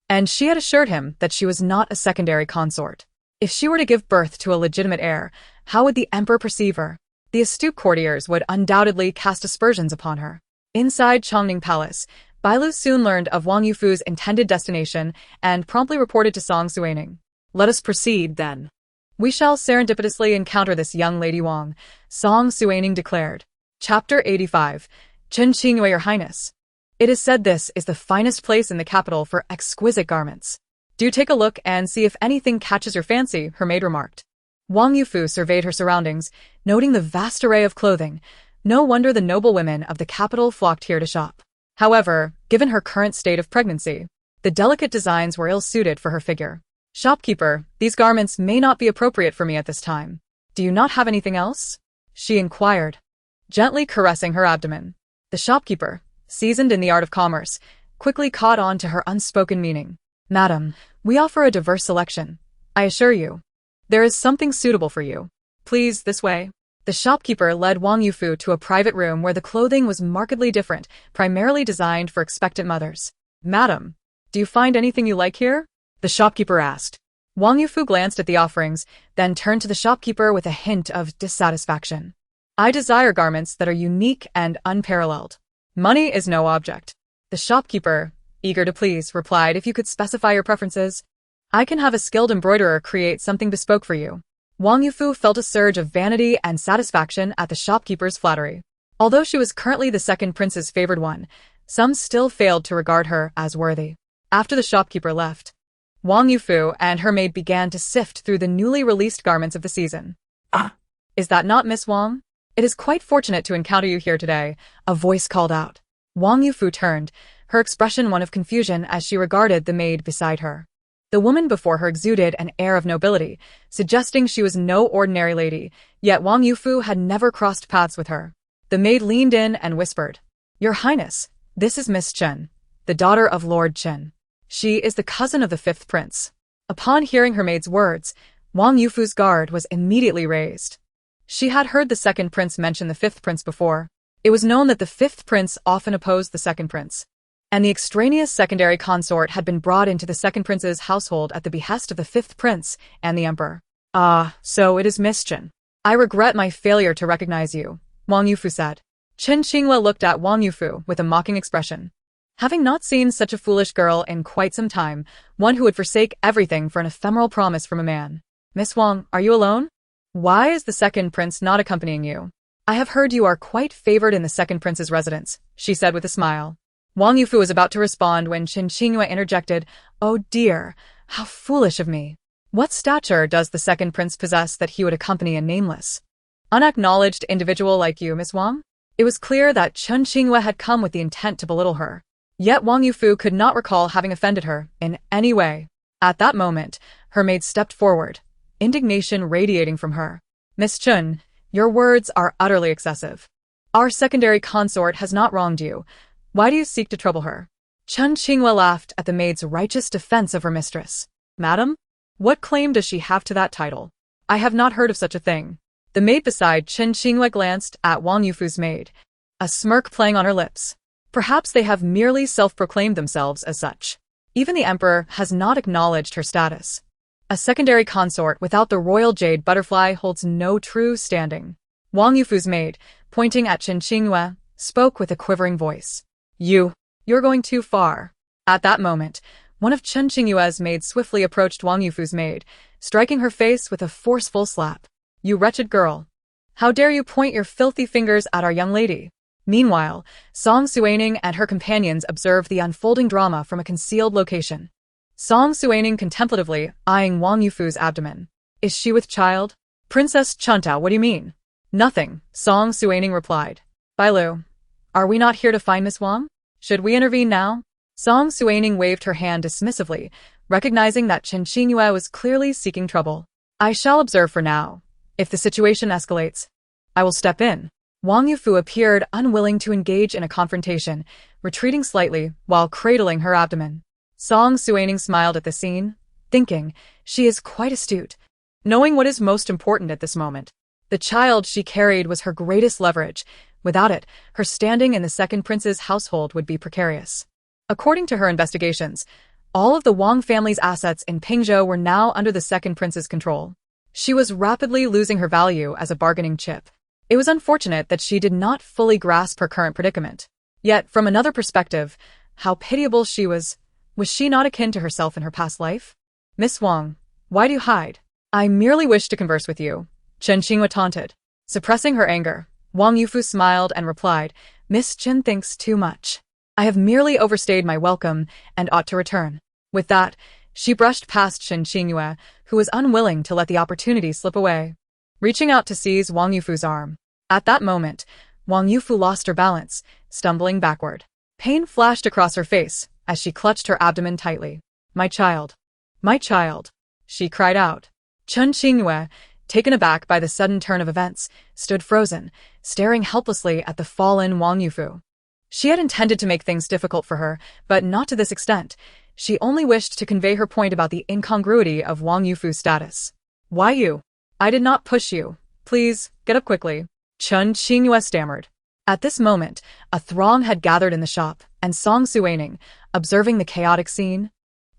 and she had assured him that she was not a secondary consort. If she were to give birth to a legitimate heir, how would the emperor perceive her? The astute courtiers would undoubtedly cast aspersions upon her. Inside Chongning Palace, Bailu soon learned of Wang Yufu's intended destination and promptly reported to Song Suining. "Let us proceed, then." "We shall serendipitously encounter this young lady Wang," Song Suining declared. Chapter 85. Chen Qingyue, Your Highness. It is said this is the finest place in the capital for exquisite garments. "Do take a look and see if anything catches your fancy," her maid remarked. Wang Yufu surveyed her surroundings, noting the vast array of clothing. No wonder the noble women of the capital flocked here to shop. However, given her current state of pregnancy, the delicate designs were ill-suited for her figure. "Shopkeeper, these garments may not be appropriate for me at this time. Do you not have anything else?" she inquired, gently caressing her abdomen. The shopkeeper, seasoned in the art of commerce, quickly caught on to her unspoken meaning. "Madam, we offer a diverse selection. I assure you, there is something suitable for you. Please, this way." The shopkeeper led Wang Yufu to a private room where the clothing was markedly different, primarily designed for expectant mothers. "Madam, do you find anything you like here?" the shopkeeper asked. Wang Yufu glanced at the offerings, then turned to the shopkeeper with a hint of dissatisfaction. "I desire garments that are unique and unparalleled. Money is no object." The shopkeeper, eager to please, replied, "If you could specify your preferences, I can have a skilled embroiderer create something bespoke for you." Wang Yufu felt a surge of vanity and satisfaction at the shopkeeper's flattery. Although she was currently the second prince's favored one, some still failed to regard her as worthy. After the shopkeeper left, Wang Yufu and her maid began to sift through the newly released garments of the season. "Ah, "Is that not Miss Wang? It is quite fortunate to encounter you here today," a voice called out. Wang Yufu turned, her expression one of confusion as she regarded the maid beside her. The woman before her exuded an air of nobility, suggesting she was no ordinary lady, yet Wang Yufu had never crossed paths with her. The maid leaned in and whispered, "Your Highness, this is Miss Chen, the daughter of Lord Chen. She is the cousin of the fifth prince." Upon hearing her maid's words, Wang Yufu's guard was immediately raised. She had heard the second prince mention the fifth prince before. It was known that the fifth prince often opposed the second prince, and the extraneous secondary consort had been brought into the second prince's household at the behest of the fifth prince and the emperor. "Ah, so it is Miss Chen. I regret my failure to recognize you," Wang Yufu said. Chen Qinghua looked at Wang Yufu with a mocking expression. Having not seen such a foolish girl in quite some time, one who would forsake everything for an ephemeral promise from a man. Miss Wang, are you alone? Why is the second prince not accompanying you? I have heard you are quite favored in the second prince's residence, she said with a smile. Wang Yufu was about to respond when Qin Qingyue interjected, Oh dear, how foolish of me. What stature does the second prince possess that he would accompany a nameless, unacknowledged individual like you, Miss Wang? It was clear that Qin Qingyue had come with the intent to belittle her. Yet Wang Yufu could not recall having offended her in any way. At that moment, her maid stepped forward, indignation radiating from her. Miss Chun, your words are utterly excessive. Our secondary consort has not wronged you. Why do you seek to trouble her? Qin Qingyue laughed at the maid's righteous defense of her mistress. Madam, what claim does she have to that title? I have not heard of such a thing. The maid beside Qin Qingyue glanced at Wang Yufu's maid, a smirk playing on her lips. Perhaps they have merely self-proclaimed themselves as such. Even the emperor has not acknowledged her status. A secondary consort without the royal jade butterfly holds no true standing. Wang Yufu's maid, pointing at Qin Qingyue, spoke with a quivering voice. You're going too far. At that moment, one of Qin Qingyue's maids swiftly approached Wang Yufu's maid, striking her face with a forceful slap. You wretched girl. How dare you point your filthy fingers at our young lady? Meanwhile, Song Suining and her companions observed the unfolding drama from a concealed location. Song Suining contemplatively eyeing Wang Yufu's abdomen. Is she with child? Princess Chuntao, what do you mean? Nothing, Song Suining replied. Bailu, are we not here to find Miss Wang? Should we intervene now? Song Suining waved her hand dismissively, recognizing that Qin Qingyue was clearly seeking trouble. I shall observe for now. If the situation escalates, I will step in. Wang Yufu appeared unwilling to engage in a confrontation, retreating slightly while cradling her abdomen. Song Suining smiled at the scene, thinking, she is quite astute, knowing what is most important at this moment. The child she carried was her greatest leverage. Without it, her standing in the second prince's household would be precarious. According to her investigations, all of the Wang family's assets in Pingzhou were now under the second prince's control. She was rapidly losing her value as a bargaining chip. It was unfortunate that she did not fully grasp her current predicament. Yet, from another perspective, how pitiable she was. Was she not akin to herself in her past life? Miss Wang, why do you hide? I merely wish to converse with you, Qin Qingyue taunted. Suppressing her anger, Wang Yufu smiled and replied, Miss Qin thinks too much. I have merely overstayed my welcome and ought to return. With that, she brushed past Qin Qingyue, who was unwilling to let the opportunity slip away, reaching out to seize Wang Yufu's arm. At that moment, Wang Yufu lost her balance, stumbling backward. Pain flashed across her face as she clutched her abdomen tightly. My child, she cried out. Qin Qingyue, taken aback by the sudden turn of events, stood frozen, staring helplessly at the fallen Wang Yufu. She had intended to make things difficult for her, but not to this extent. She only wished to convey her point about the incongruity of Wang Yufu's status. Why you? I did not push you. Please, get up quickly, Qin Qingyue stammered. At this moment, a throng had gathered in the shop, and Song Suining, observing the chaotic scene,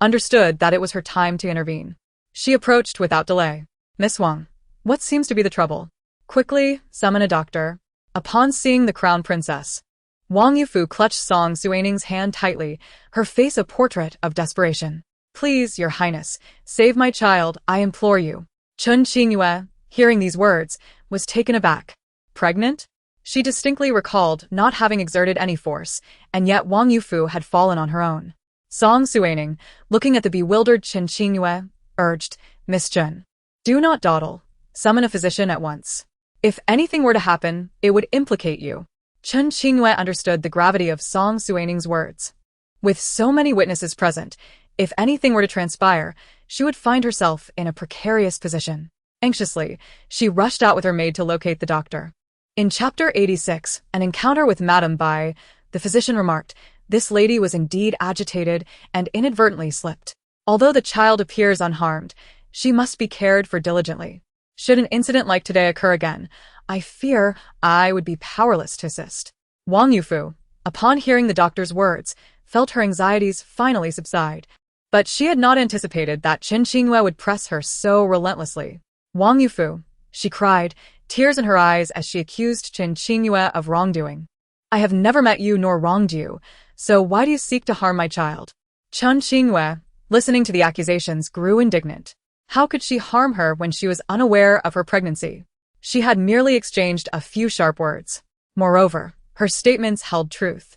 understood that it was her time to intervene. She approached without delay. Miss Wang, what seems to be the trouble? Quickly, summon a doctor. Upon seeing the crown princess, Wang Yufu clutched Song Suining's hand tightly, her face a portrait of desperation. Please, your highness, save my child, I implore you. Qin Qingyue, hearing these words, was taken aback. Pregnant? She distinctly recalled not having exerted any force, and yet Wang Yufu had fallen on her own. Song Suining, looking at the bewildered Qin Qingyue, urged, Miss Qin, do not dawdle. Summon a physician at once. If anything were to happen, it would implicate you. Qin Qingyue understood the gravity of Song Suining's words. With so many witnesses present, if anything were to transpire, she would find herself in a precarious position. Anxiously, she rushed out with her maid to locate the doctor. In Chapter 86, An Encounter with Madame Bai, the physician remarked, this lady was indeed agitated and inadvertently slipped. Although the child appears unharmed, she must be cared for diligently. Should an incident like today occur again, I fear I would be powerless to assist. Wang Yufu, upon hearing the doctor's words, felt her anxieties finally subside. But she had not anticipated that Qin Qingyue would press her so relentlessly. Wang Yufu, she cried, tears in her eyes as she accused Qin Qingyue of wrongdoing. I have never met you nor wronged you. so why do you seek to harm my child? Chen Xingyue, listening to the accusations, grew indignant. How could she harm her when she was unaware of her pregnancy? She had merely exchanged a few sharp words. Moreover, her statements held truth.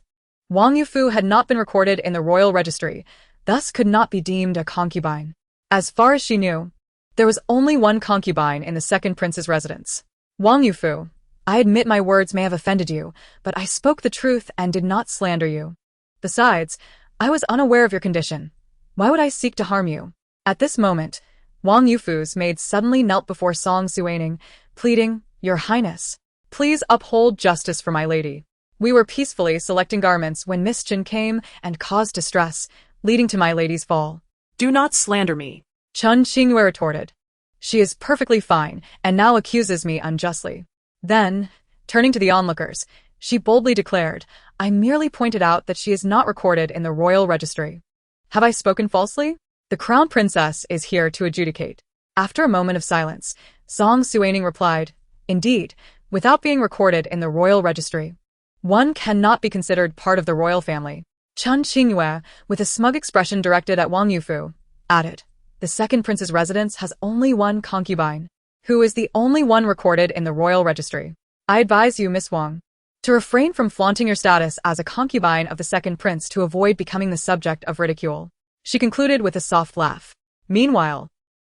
Wang Yufu had not been recorded in the royal registry, thus could not be deemed a concubine. As far as she knew, there was only one concubine in the second prince's residence. Wang Yufu, I admit my words may have offended you, but I spoke the truth and did not slander you. Besides, I was unaware of your condition. Why would I seek to harm you? At this moment, Wang Yufu's maid suddenly knelt before Song Suining, pleading, Your Highness, please uphold justice for my lady. We were peacefully selecting garments when Miss Chen came and caused distress, leading to my lady's fall. Do not slander me. Chen Xingyue retorted. She is perfectly fine and now accuses me unjustly. Then, turning to the onlookers, she boldly declared, I merely pointed out that she is not recorded in the royal registry. Have I spoken falsely? The crown princess is here to adjudicate. After a moment of silence, Song Suining replied, Indeed, without being recorded in the royal registry, one cannot be considered part of the royal family. Chen Xingyue, with a smug expression directed at Wang Yufu, added, The second prince's residence has only one concubine, who is the only one recorded in the royal registry. I advise you, Miss Wang, to refrain from flaunting your status as a concubine of the second prince to avoid becoming the subject of ridicule. She concluded with a soft laugh. Meanwhile,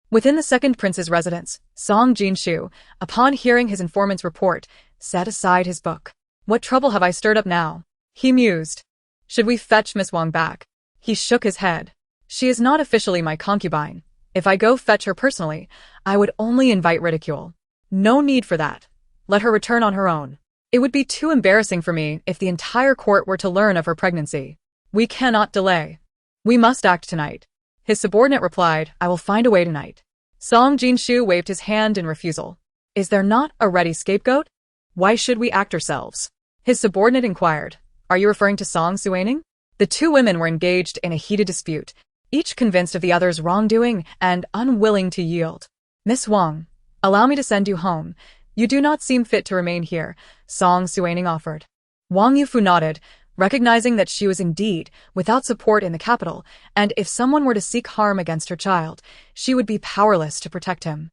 within the second prince's residence, Song Jinshu, upon hearing his informant's report, set aside his book. What trouble have I stirred up now? He mused. Should we fetch Miss Wang back? He shook his head. She is not officially my concubine. If I go fetch her personally, I would only invite ridicule. No need for that. Let her return on her own. It would be too embarrassing for me if the entire court were to learn of her pregnancy. We cannot delay. We must act tonight. His subordinate replied, I will find a way tonight. Song Jinshu waved his hand in refusal. Is there not a ready scapegoat? Why should we act ourselves? His subordinate inquired. Are you referring to Song Suining? The two women were engaged in a heated dispute, each convinced of the other's wrongdoing and unwilling to yield. Miss Wang, allow me to send you home. You do not seem fit to remain here, Song Suining offered. Wang Yufu nodded, recognizing that she was indeed without support in the capital, and if someone were to seek harm against her child, she would be powerless to protect him.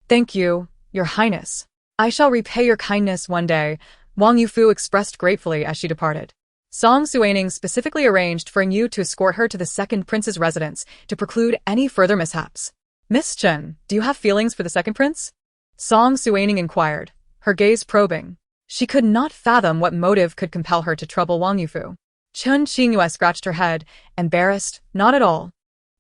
Thank you, Your Highness. I shall repay your kindness one day, Wang Yufu expressed gratefully as she departed. Song Suining specifically arranged for you to escort her to the second prince's residence to preclude any further mishaps. Miss Chen, do you have feelings for the second prince? Song Suining inquired, her gaze probing. She could not fathom what motive could compel her to trouble Wang Yufu. Chen Xingyue scratched her head, embarrassed, not at all.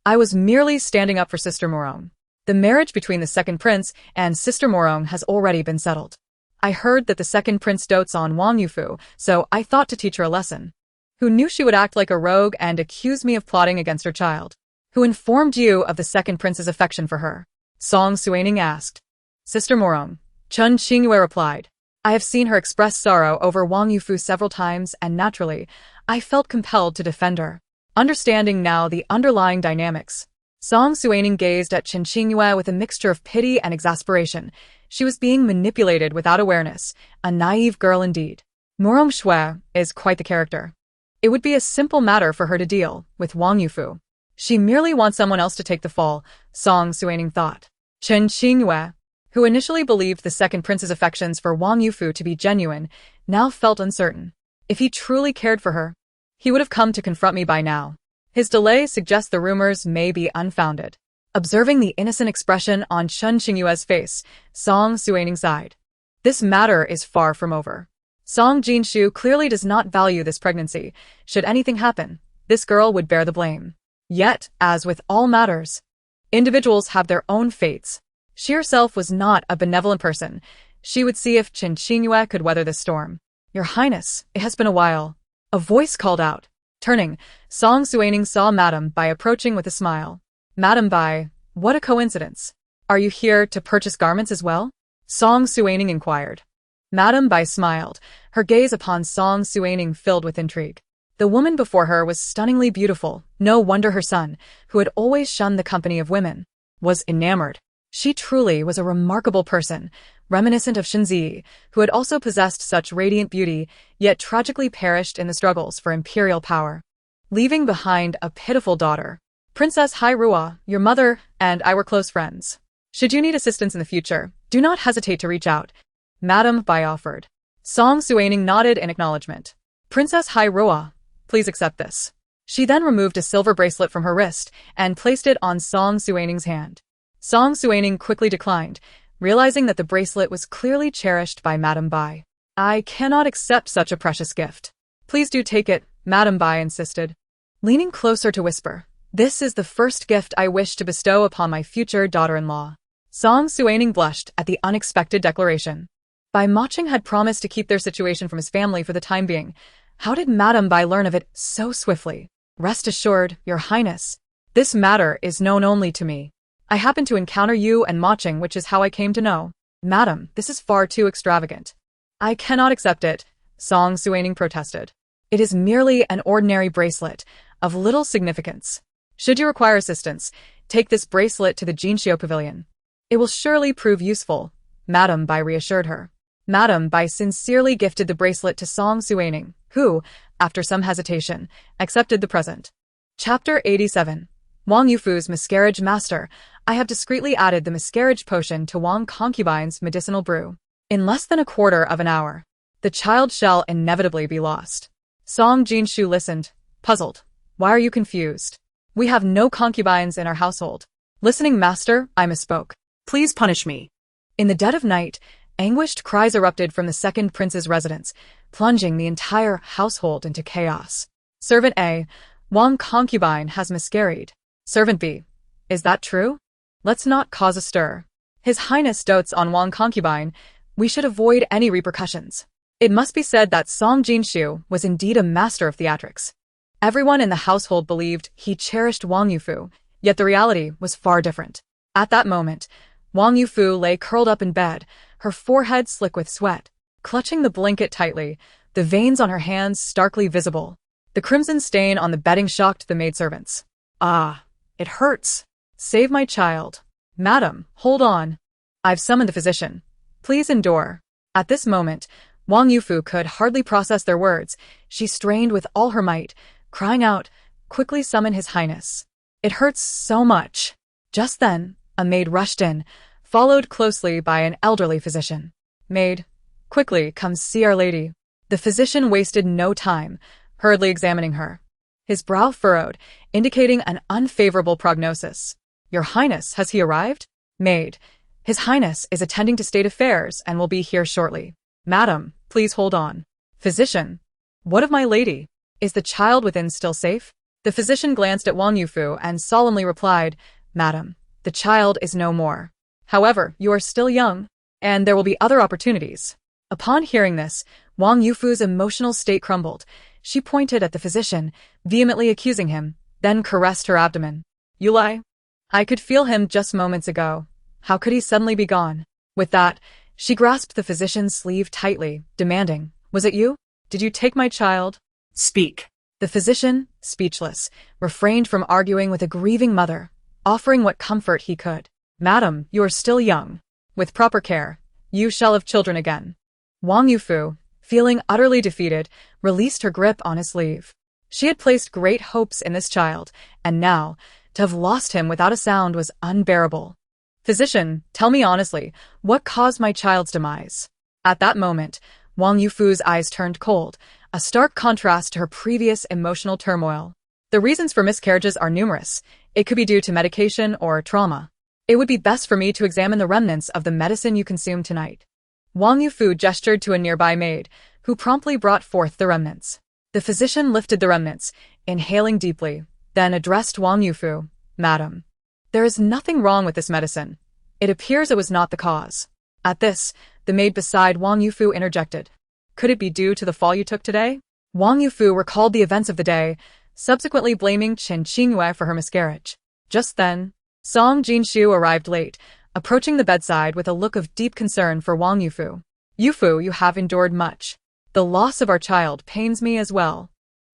I was merely standing up for Sister Morong. The marriage between the second prince and Sister Morong has already been settled. I heard that the second prince dotes on Wang Yufu, so I thought to teach her a lesson. Who knew she would act like a rogue and accuse me of plotting against her child? Who informed you of the second prince's affection for her? Song Suining asked. Sister Morong. Chen Xingyue replied. I have seen her express sorrow over Wang Yufu several times and naturally, I felt compelled to defend her. Understanding now the underlying dynamics, Song Suining gazed at Chen Xingyue with a mixture of pity and exasperation. She was being manipulated without awareness, a naive girl indeed. Morong Shui is quite the character. It would be a simple matter for her to deal with Wang Yufu. She merely wants someone else to take the fall, Song Suining thought. Chen Xingyue, who initially believed the second prince's affections for Wang Yufu to be genuine, now felt uncertain. If he truly cared for her, he would have come to confront me by now. His delay suggests the rumors may be unfounded. Observing the innocent expression on Chen Xingyue's face, Song Suining sighed. This matter is far from over. Song Jinshu clearly does not value this pregnancy. Should anything happen, this girl would bear the blame. Yet, as with all matters, individuals have their own fates. She herself was not a benevolent person. She would see if Chen Xingyue could weather this storm. Your Highness, it has been a while. A voice called out. Turning, Song Suining saw Madame Bai approaching with a smile. Madame Bai, what a coincidence. Are you here to purchase garments as well? Song Suining inquired. Madame Bai smiled, her gaze upon Song Suining filled with intrigue. The woman before her was stunningly beautiful. No wonder her son, who had always shunned the company of women, was enamored. She truly was a remarkable person, reminiscent of Shenzi, who had also possessed such radiant beauty, yet tragically perished in the struggles for imperial power. leaving behind a pitiful daughter. Princess Hairua, your mother and I were close friends. Should you need assistance in the future, do not hesitate to reach out. Madam Bai offered. Song Suining nodded in acknowledgement. Princess Hairua, please accept this. She then removed a silver bracelet from her wrist and placed it on Song Suining's hand. Song Suining quickly declined, realizing that the bracelet was clearly cherished by Madam Bai. I cannot accept such a precious gift. Please do take it, Madam Bai insisted. Leaning closer to whisper, this is the first gift I wish to bestow upon my future daughter-in-law. Song Suining blushed at the unexpected declaration. Bai Maching had promised to keep their situation from his family for the time being. How did Madam Bai learn of it so swiftly? Rest assured, Your Highness, this matter is known only to me. I happened to encounter you and Maching, which is how I came to know. Madam, this is far too extravagant. I cannot accept it, Song Suining protested. It is merely an ordinary bracelet, of little significance. Should you require assistance, take this bracelet to the Jinxiu Pavilion. It will surely prove useful, Madam Bai reassured her. Madam Bai sincerely gifted the bracelet to Song Suining, who, after some hesitation, accepted the present. Chapter 87. Wang Yufu's Miscarriage Master. I have discreetly added the miscarriage potion to Wang Concubine's medicinal brew. In less than a quarter of an hour, the child shall inevitably be lost. Song Jinshu listened, puzzled. Why are you confused? We have no concubines in our household. Listening master, I misspoke. Please punish me. In the dead of night, anguished cries erupted from the second prince's residence, plunging the entire household into chaos. Servant A, Wang Concubine has miscarried. Servant B, is that true? Let's not cause a stir. His Highness dotes on Wang Concubine. We should avoid any repercussions. It must be said that Song Jinshu was indeed a master of theatrics. Everyone in the household believed he cherished Wang Yufu, yet the reality was far different. At that moment, Wang Yufu lay curled up in bed, her forehead slick with sweat. Clutching the blanket tightly, the veins on her hands starkly visible. The crimson stain on the bedding shocked the maidservants. Ah, it hurts. Save my child. Madam, hold on. I've summoned the physician. Please endure. At this moment, Wang Yufu could hardly process their words. She strained with all her might, crying out, quickly summon His Highness. It hurts so much. Just then, a maid rushed in, followed closely by an elderly physician. Maid, quickly come see Our Lady. The physician wasted no time, hurriedly examining her. His brow furrowed, indicating an unfavorable prognosis. Your Highness, has he arrived? Maid, His Highness is attending to state affairs and will be here shortly. Madam, please hold on. Physician, what of my lady? Is the child within still safe? The physician glanced at Wang Yufu and solemnly replied, Madam, the child is no more. However, you are still young, and there will be other opportunities. Upon hearing this, Wang Yufu's emotional state crumbled. She pointed at the physician, vehemently accusing him, then caressed her abdomen. You lie? I could feel him just moments ago. How could he suddenly be gone? With that, she grasped the physician's sleeve tightly, demanding, Was it you? Did you take my child? Speak. The physician, speechless, refrained from arguing with a grieving mother, offering what comfort he could. Madam, you are still young. With proper care, you shall have children again. Wang Yufu, feeling utterly defeated, released her grip on his sleeve. She had placed great hopes in this child, and now, to have lost him without a sound was unbearable. Physician, tell me honestly, what caused my child's demise? At that moment, Wang Yufu's eyes turned cold, a stark contrast to her previous emotional turmoil. The reasons for miscarriages are numerous. It could be due to medication or trauma. It would be best for me to examine the remnants of the medicine you consumed tonight. Wang Yufu gestured to a nearby maid, who promptly brought forth the remnants. The physician lifted the remnants, inhaling deeply, then addressed Wang Yufu, Madam. There is nothing wrong with this medicine. It appears it was not the cause. At this, the maid beside Wang Yufu interjected. Could it be due to the fall you took today? Wang Yufu recalled the events of the day, subsequently blaming Chen Qingyue for her miscarriage. Just then, Song Jinshu arrived late, approaching the bedside with a look of deep concern for Wang Yufu. Yufu, you have endured much. The loss of our child pains me as well.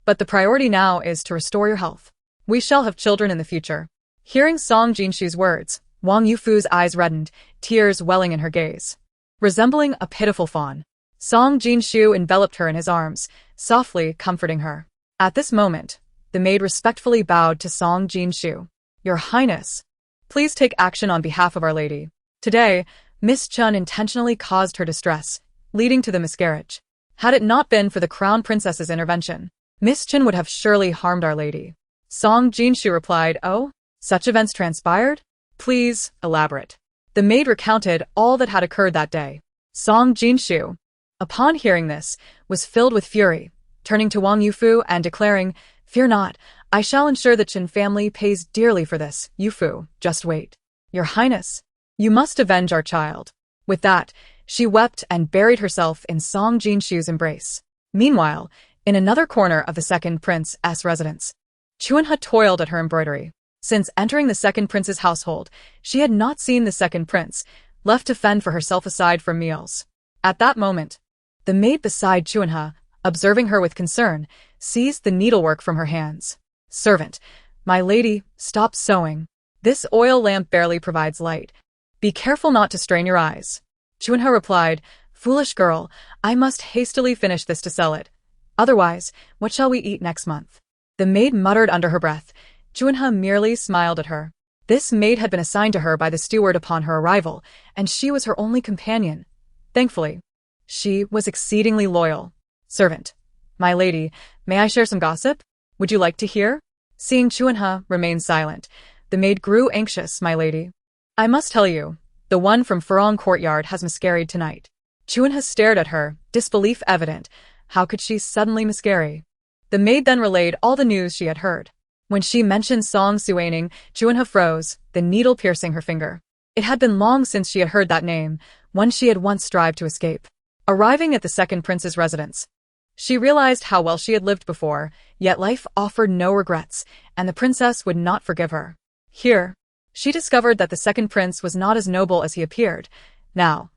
But the priority now is to restore your health. We shall have children in the future. Hearing Song Jinshu's words, Wang Yufu's eyes reddened, tears welling in her gaze. Resembling a pitiful fawn, Song Jinshu enveloped her in his arms, softly comforting her. At this moment, the maid respectfully bowed to Song Jinshu. Your Highness, please take action on behalf of Our Lady. Today, Miss Chun intentionally caused her distress, leading to the miscarriage. Had it not been for the Crown Princess's intervention, Miss Chun would have surely harmed Our Lady. Song Jinshu replied, "Oh, such events transpired? Please, elaborate." The maid recounted all that had occurred that day. Song Jinshu, upon hearing this, was filled with fury, turning to Wang Yufu and declaring, "Fear not, I shall ensure the Qin family pays dearly for this. Yufu, just wait. Your Highness, you must avenge our child." With that, she wept and buried herself in Song Jinshu's embrace. Meanwhile, in another corner of the second prince's residence, Chuanha toiled at her embroidery. Since entering the second prince's household, she had not seen the second prince, left to fend for herself aside from meals. At that moment, the maid beside Chuanha, observing her with concern, seized the needlework from her hands. "Servant, my lady, stop sewing. This oil lamp barely provides light. Be careful not to strain your eyes." Chuanha replied, "Foolish girl, I must hastily finish this to sell it. Otherwise, what shall we eat next month?" The maid muttered under her breath. Chuanha merely smiled at her. This maid had been assigned to her by the steward upon her arrival, and she was her only companion. Thankfully, she was exceedingly loyal. "Servant, my lady, may I share some gossip? Would you like to hear?" Seeing Chuanha remain silent, the maid grew anxious. "My lady, I must tell you, the one from Furong Courtyard has miscarried tonight." Chuanha stared at her, disbelief evident. How could she suddenly miscarry? The maid then relayed all the news she had heard. When she mentioned Song Suining, Chuanha froze, the needle piercing her finger. It had been long since she had heard that name, one she had once strived to escape. Arriving at the second prince's residence, she realized how well she had lived before, yet life offered no regrets, and the princess would not forgive her. Here, she discovered that the second prince was not as noble as he appeared. Now,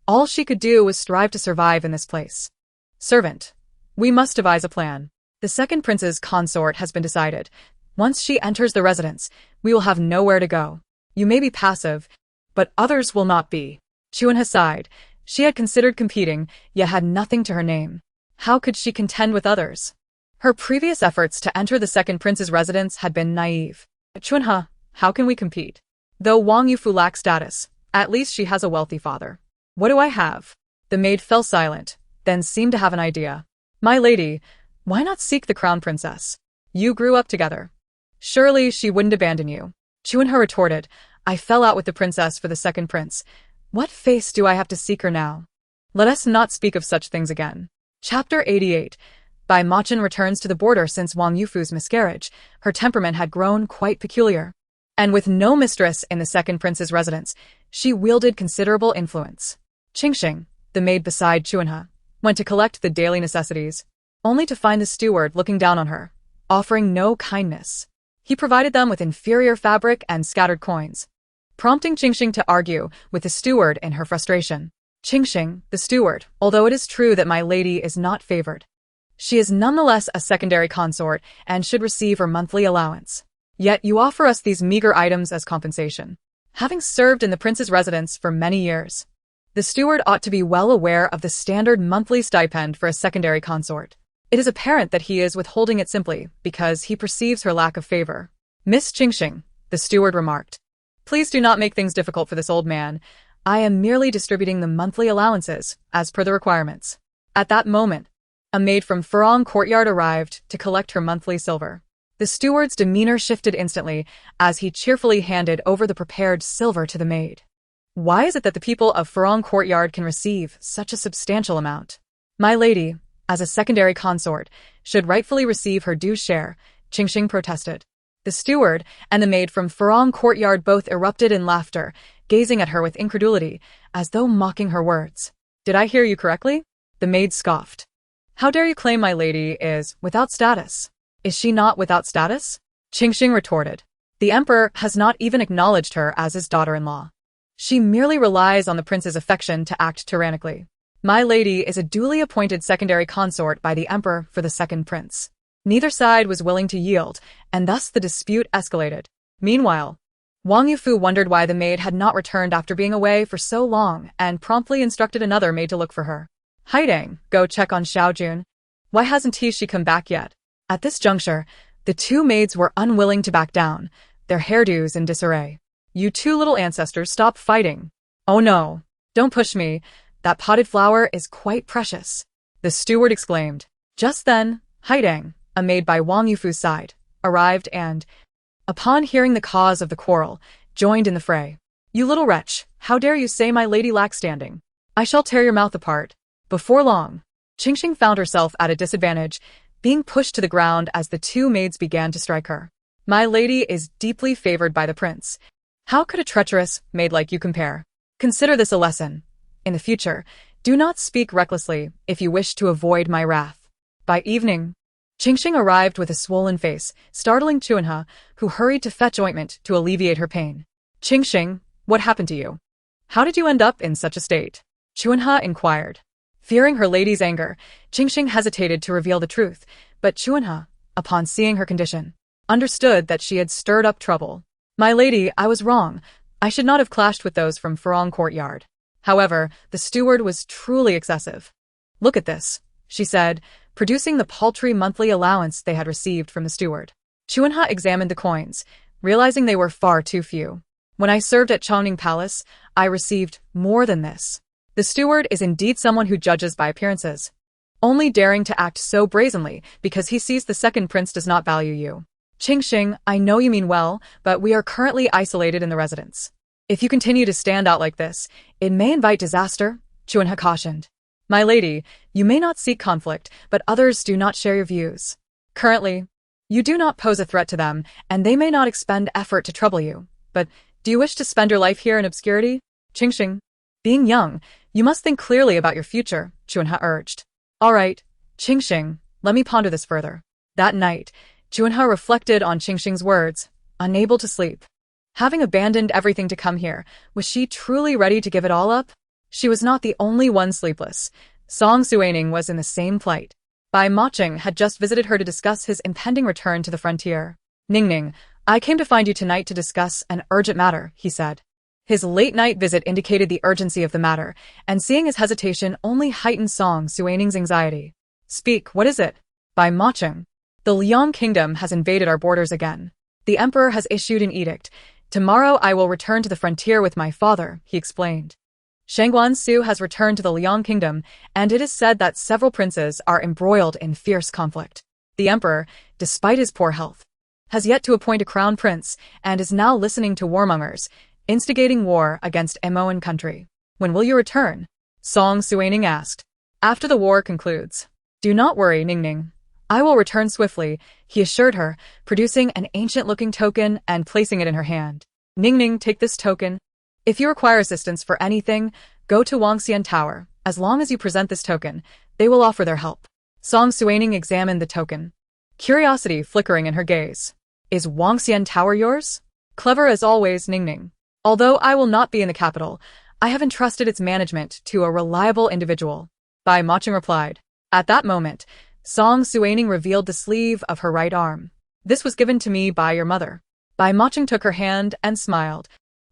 all she could do was strive to survive in this place. "Servant, we must devise a plan. The second prince's consort has been decided. Once she enters the residence, we will have nowhere to go. You may be passive, but others will not be." Chuanha sighed. She had considered competing, yet had nothing to her name. How could she contend with others? Her previous efforts to enter the second prince's residence had been naive. "Chuanha, how can we compete? Though Wang Yufu lacks status, at least she has a wealthy father. What do I have?" The maid fell silent, then seemed to have an idea. "My lady, why not seek the crown princess? You grew up together. Surely she wouldn't abandon you." Chuanha retorted, "I fell out with the princess for the second prince. What face do I have to seek her now? Let us not speak of such things again." Chapter 88. Bai Machin returns to the border. Since Wang Yufu's miscarriage, her temperament had grown quite peculiar. And with no mistress in the second prince's residence, she wielded considerable influence. Qingxing, the maid beside Chuanha, went to collect the daily necessities, only to find the steward looking down on her, offering no kindness. He provided them with inferior fabric and scattered coins, prompting Qingxing to argue with the steward in her frustration. "Qingxing, the steward, although it is true that my lady is not favored, she is nonetheless a secondary consort and should receive her monthly allowance. Yet you offer us these meager items as compensation. Having served in the prince's residence for many years, the steward ought to be well aware of the standard monthly stipend for a secondary consort. It is apparent that he is withholding it simply because he perceives her lack of favor." "Miss Qingxing," the steward remarked, "please do not make things difficult for this old man. I am merely distributing the monthly allowances, as per the requirements." At that moment, a maid from Furong Courtyard arrived to collect her monthly silver. The steward's demeanor shifted instantly as he cheerfully handed over the prepared silver to the maid. "Why is it that the people of Furong Courtyard can receive such a substantial amount? My lady, as a secondary consort, should rightfully receive her due share," Qingxing protested. The steward and the maid from Furong Courtyard both erupted in laughter, gazing at her with incredulity, as though mocking her words. "Did I hear you correctly?" The maid scoffed. "How dare you claim my lady is without status? Is she not without status?" Qingxing retorted. "The emperor has not even acknowledged her as his daughter-in-law. She merely relies on the prince's affection to act tyrannically. My lady is a duly appointed secondary consort by the emperor for the second prince." Neither side was willing to yield, and thus the dispute escalated. Meanwhile, Wang Yufu wondered why the maid had not returned after being away for so long and promptly instructed another maid to look for her. "Haidang, go check on Xiaojun. Why hasn't she come back yet?" At this juncture, The two maids were unwilling to back down, their hairdos in disarray. "You two little ancestors, stop fighting." "Oh no, don't push me. That potted flower is quite precious," the steward exclaimed. Just then, Haidang, a maid by Wang Yufu's side, arrived and, upon hearing the cause of the quarrel, joined in the fray. "You little wretch, how dare you say my lady lacks standing? I shall tear your mouth apart." Before long, Qingxing found herself at a disadvantage, being pushed to the ground as the two maids began to strike her. "My lady is deeply favored by the prince. How could a treacherous maid like you compare? Consider this a lesson. In the future, do not speak recklessly if you wish to avoid my wrath." By evening, Qingxing arrived with a swollen face, startling Chuanha, who hurried to fetch ointment to alleviate her pain. "Qingxing, what happened to you? How did you end up in such a state?" Chuanha inquired. Fearing her lady's anger, Qingxing hesitated to reveal the truth, but Chuanha, upon seeing her condition, understood that she had stirred up trouble. "My lady, I was wrong. I should not have clashed with those from Farong Courtyard." However, the steward was truly excessive. "Look at this," she said, producing the paltry monthly allowance they had received from the steward. Chuanha examined the coins, realizing they were far too few. "When I served at Chongning Palace, I received more than this." The steward is indeed someone who judges by appearances, only daring to act so brazenly because he sees the second prince does not value you. "Qingxing, I know you mean well, but we are currently isolated in the residence. If you continue to stand out like this, it may invite disaster," Chuanha cautioned. "My lady, you may not seek conflict, but others do not share your views. Currently, you do not pose a threat to them, and they may not expend effort to trouble you. But do you wish to spend your life here in obscurity? Qingxing, being young, you must think clearly about your future," Chuanha urged. "All right, Qingxing, let me ponder this further." That night, Chuanha reflected on Qingxing's words, unable to sleep. Having abandoned everything to come here, was she truly ready to give it all up? She was not the only one sleepless. Song Suining was in the same plight. Bai Maching had just visited her to discuss his impending return to the frontier. "Ningning, I came to find you tonight to discuss an urgent matter," he said. His late-night visit indicated the urgency of the matter, and seeing his hesitation only heightened Song Suining's anxiety. "Speak, what is it?" "Bai Maching, the Liang Kingdom has invaded our borders again. The emperor has issued an edict. Tomorrow I will return to the frontier with my father," he explained. "Shangguan Su has returned to the Liang Kingdom, and it is said that several princes are embroiled in fierce conflict. The emperor, despite his poor health, has yet to appoint a crown prince and is now listening to warmongers, instigating war against Emoan country. When will you return?" Song Suining asked. "After the war concludes." "Do not worry, Ningning. I will return swiftly," he assured her, producing an ancient-looking token and placing it in her hand. "Ningning, take this token. If you require assistance for anything, go to Wangxian Tower. As long as you present this token, they will offer their help." Song Suining examined the token, curiosity flickering in her gaze. "Is Wangxian Tower yours?" "Clever as always, Ningning. Although I will not be in the capital, I have entrusted its management to a reliable individual," Bai Maching replied. At that moment, Song Suining revealed the sleeve of her right arm. "This was given to me by your mother." Bai Maching took her hand and smiled.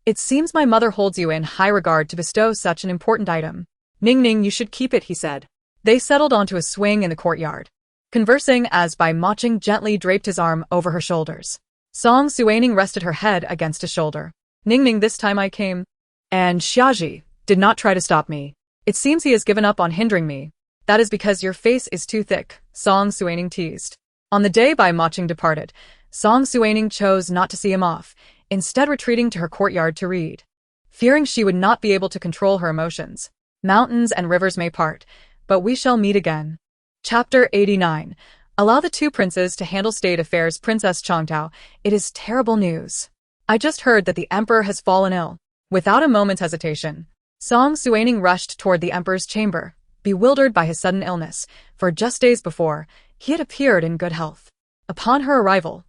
"It seems my mother holds you in high regard to bestow such an important item." "Ningning, you should keep it," he said. They settled onto a swing in the courtyard, conversing as Bai Maching gently draped his arm over her shoulders. Song Suining rested her head against his shoulder. "Ningning, this time I came, and Xiaji did not try to stop me. It seems he has given up on hindering me." "That is because your face is too thick," Song Suining teased. On the day Bai Maching departed, Song Suining chose not to see him off, instead retreating to her courtyard to read, fearing she would not be able to control her emotions. Mountains and rivers may part, but we shall meet again. Chapter 89. Allow the two princes to handle state affairs. Princess Chongtao, it is terrible news. I just heard that the emperor has fallen ill. Without a moment's hesitation, Song Suining rushed toward the emperor's chamber, bewildered by his sudden illness, for just days before, he had appeared in good health. Upon her arrival,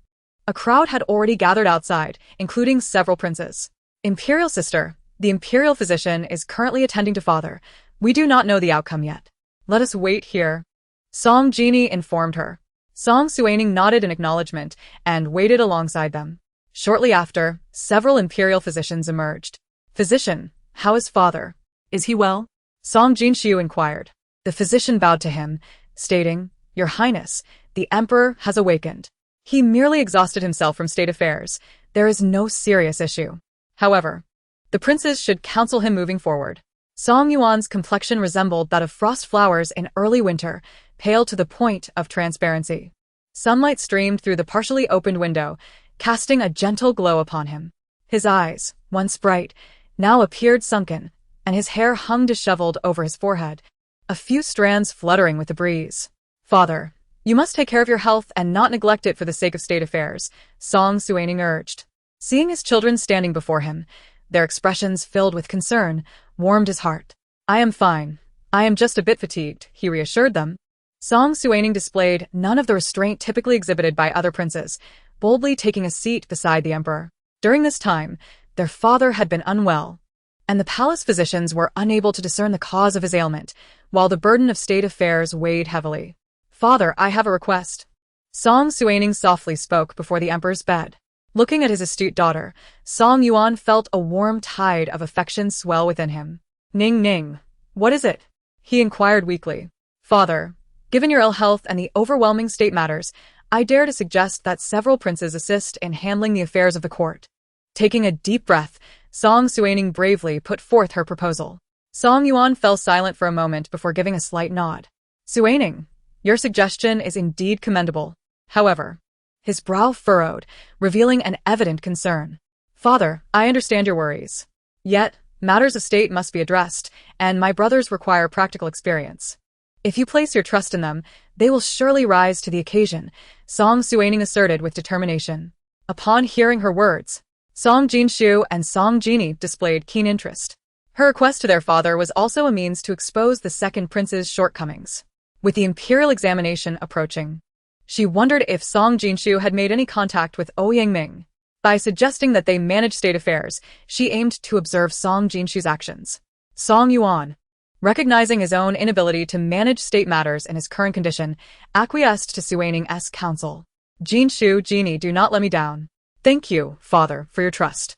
a crowd had already gathered outside, including several princes. "Imperial sister, the imperial physician is currently attending to father. We do not know the outcome yet. Let us wait here," Song Genie informed her. Song Suining nodded in acknowledgement and waited alongside them. Shortly after, several imperial physicians emerged. "Physician, how is father? Is he well?" Song Jinshu inquired. The physician bowed to him, stating, "Your Highness, the emperor has awakened. He merely exhausted himself from state affairs. There is no serious issue. However, the princes should counsel him moving forward. Song Yuan's complexion resembled that of frost flowers in early winter, pale to the point of transparency. Sunlight streamed through the partially opened window, casting a gentle glow upon him. His eyes, once bright, now appeared sunken, and his hair hung disheveled over his forehead, a few strands fluttering with the breeze. "Father, you must take care of your health and not neglect it for the sake of state affairs," Song Suining urged. Seeing his children standing before him, their expressions filled with concern, warmed his heart. "I am fine. I am just a bit fatigued," he reassured them. Song Suining displayed none of the restraint typically exhibited by other princes, boldly taking a seat beside the emperor. During this time, their father had been unwell, and the palace physicians were unable to discern the cause of his ailment, while the burden of state affairs weighed heavily. "Father, I have a request." Song Suining softly spoke before the emperor's bed. Looking at his astute daughter, Song Yuan felt a warm tide of affection swell within him. "Ning Ning, what is it?" he inquired weakly. "Father, given your ill health and the overwhelming state matters, I dare to suggest that several princes assist in handling the affairs of the court." Taking a deep breath, Song Suining bravely put forth her proposal. Song Yuan fell silent for a moment before giving a slight nod. "Suining, your suggestion is indeed commendable." However, his brow furrowed, revealing an evident concern. "Father, I understand your worries. Yet, matters of state must be addressed, and my brothers require practical experience. If you place your trust in them, they will surely rise to the occasion," Song Suining asserted with determination. Upon hearing her words, Song Jinshu and Song Jini displayed keen interest. Her request to their father was also a means to expose the second prince's shortcomings. With the imperial examination approaching, she wondered if Song Jinshu had made any contact with Ouyangming. By suggesting that they manage state affairs, she aimed to observe Song Jinshu's actions. Song Yuan, recognizing his own inability to manage state matters in his current condition, acquiesced to Suining's counsel. "Jinshu, Genie, do not let me down. Thank you, father, for your trust.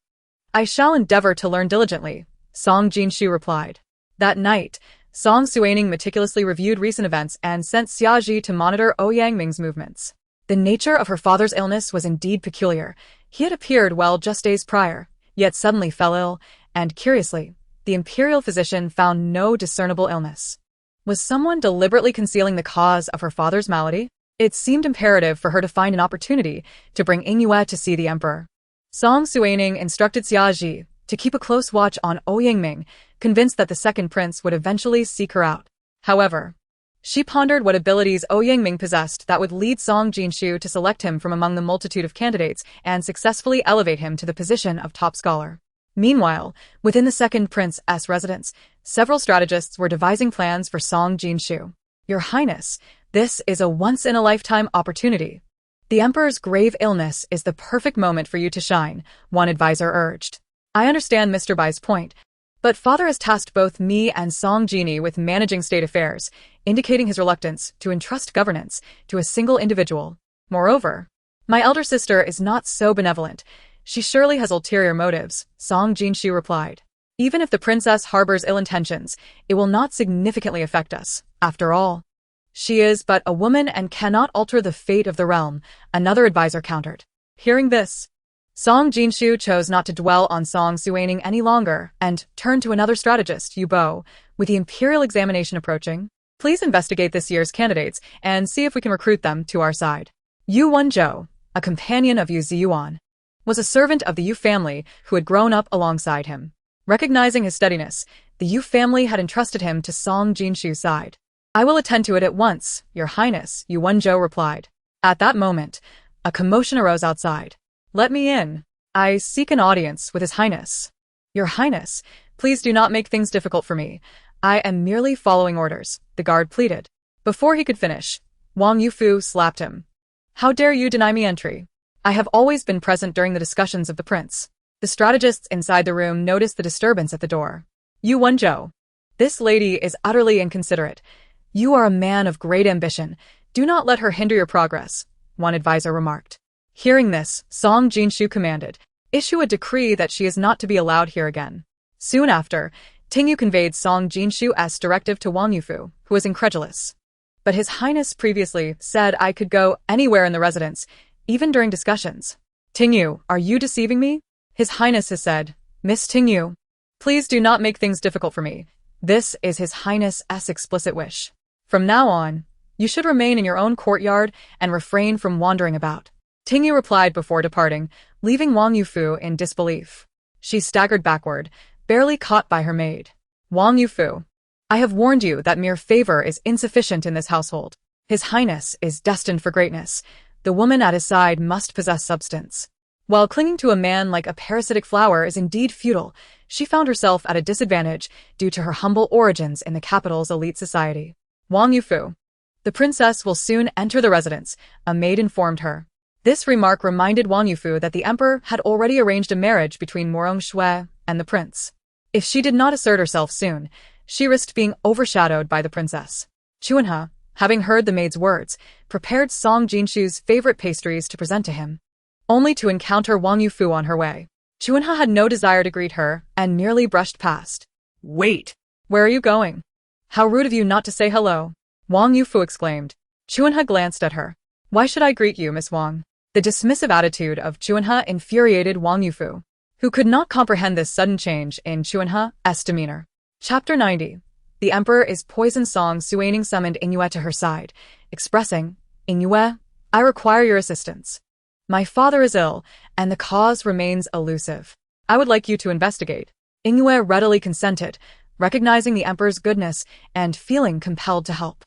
I shall endeavor to learn diligently," Song Jinshu replied. That night, Song Suining meticulously reviewed recent events and sent Xiaji to monitor Ouyangming's movements. The nature of her father's illness was indeed peculiar. He had appeared well just days prior, yet suddenly fell ill, and curiously, the imperial physician found no discernible illness. Was someone deliberately concealing the cause of her father's malady? It seemed imperative for her to find an opportunity to bring Yue to see the emperor. Song Suining instructed Xiaji to keep a close watch on Ouyangming, convinced that the second prince would eventually seek her out. However, she pondered what abilities Ouyangming possessed that would lead Song Jinshu to select him from among the multitude of candidates and successfully elevate him to the position of top scholar. Meanwhile, within the second prince's residence, several strategists were devising plans for Song Jinshu. "Your Highness, this is a once-in-a-lifetime opportunity. The emperor's grave illness is the perfect moment for you to shine," one advisor urged. "I understand Mr. Bai's point, but father has tasked both me and Song Genie with managing state affairs, indicating his reluctance to entrust governance to a single individual. Moreover, my elder sister is not so benevolent. She surely has ulterior motives," Song Jinshu replied. "Even if the princess harbors ill intentions, it will not significantly affect us. After all, she is but a woman and cannot alter the fate of the realm," another advisor countered. Hearing this, Song Jinshu chose not to dwell on Song Suining any longer and turned to another strategist, Yu Bo. "With the imperial examination approaching, please investigate this year's candidates and see if we can recruit them to our side." Yu Wenzhou, a companion of Yu Ziyuan, was a servant of the Yu family who had grown up alongside him. Recognizing his steadiness, the Yu family had entrusted him to Song Jinshu's side. "I will attend to it at once, Your Highness," Yu Wenzhou replied. At that moment, a commotion arose outside. "Let me in. I seek an audience with His Highness." "Your Highness, please do not make things difficult for me. I am merely following orders," the guard pleaded. Before he could finish, Wang Yufu slapped him. "How dare you deny me entry? I have always been present during the discussions of the prince." The strategists inside the room noticed the disturbance at the door. "Yu Wenzhou, this lady is utterly inconsiderate. You are a man of great ambition. Do not let her hinder your progress," one advisor remarked. Hearing this, Song Jinshu commanded, "Issue a decree that she is not to be allowed here again." Soon after, Tingyu conveyed Song Jinshu's directive to Wang Yufu, who was incredulous. "But His Highness previously said I could go anywhere in the residence, even during discussions. Tingyu, are you deceiving me? His Highness has said, Miss Tingyu, please do not make things difficult for me. This is His Highness's explicit wish. From now on, you should remain in your own courtyard and refrain from wandering about. Tingyu replied before departing, leaving Wang Yufu in disbelief. She staggered backward, barely caught by her maid. Wang Yufu, I have warned you that mere favor is insufficient in this household. His Highness is destined for greatness. The woman at his side must possess substance. While clinging to a man like a parasitic flower is indeed futile, she found herself at a disadvantage due to her humble origins in the capital's elite society. Wang Yufu, the princess will soon enter the residence, a maid informed her. This remark reminded Wang Yufu that the emperor had already arranged a marriage between Morong Shui and the prince. If she did not assert herself soon, she risked being overshadowed by the princess. Chuanhe, having heard the maid's words, prepared Song Jinshu's favorite pastries to present to him, only to encounter Wang Yufu on her way. Chuanhe had no desire to greet her and merely brushed past. Wait! Where are you going? How rude of you not to say hello! Wang Yufu exclaimed. Chuanhe glanced at her. Why should I greet you, Miss Wang? The dismissive attitude of Chuanhe infuriated Wang Yufu, who could not comprehend this sudden change in Chuanhe's demeanor. Chapter 90. The Emperor is poisoned. Song Suining summoned Yue to her side, expressing, Yue, I require your assistance. My father is ill, and the cause remains elusive. I would like you to investigate. Yue readily consented, recognizing the Emperor's goodness and feeling compelled to help.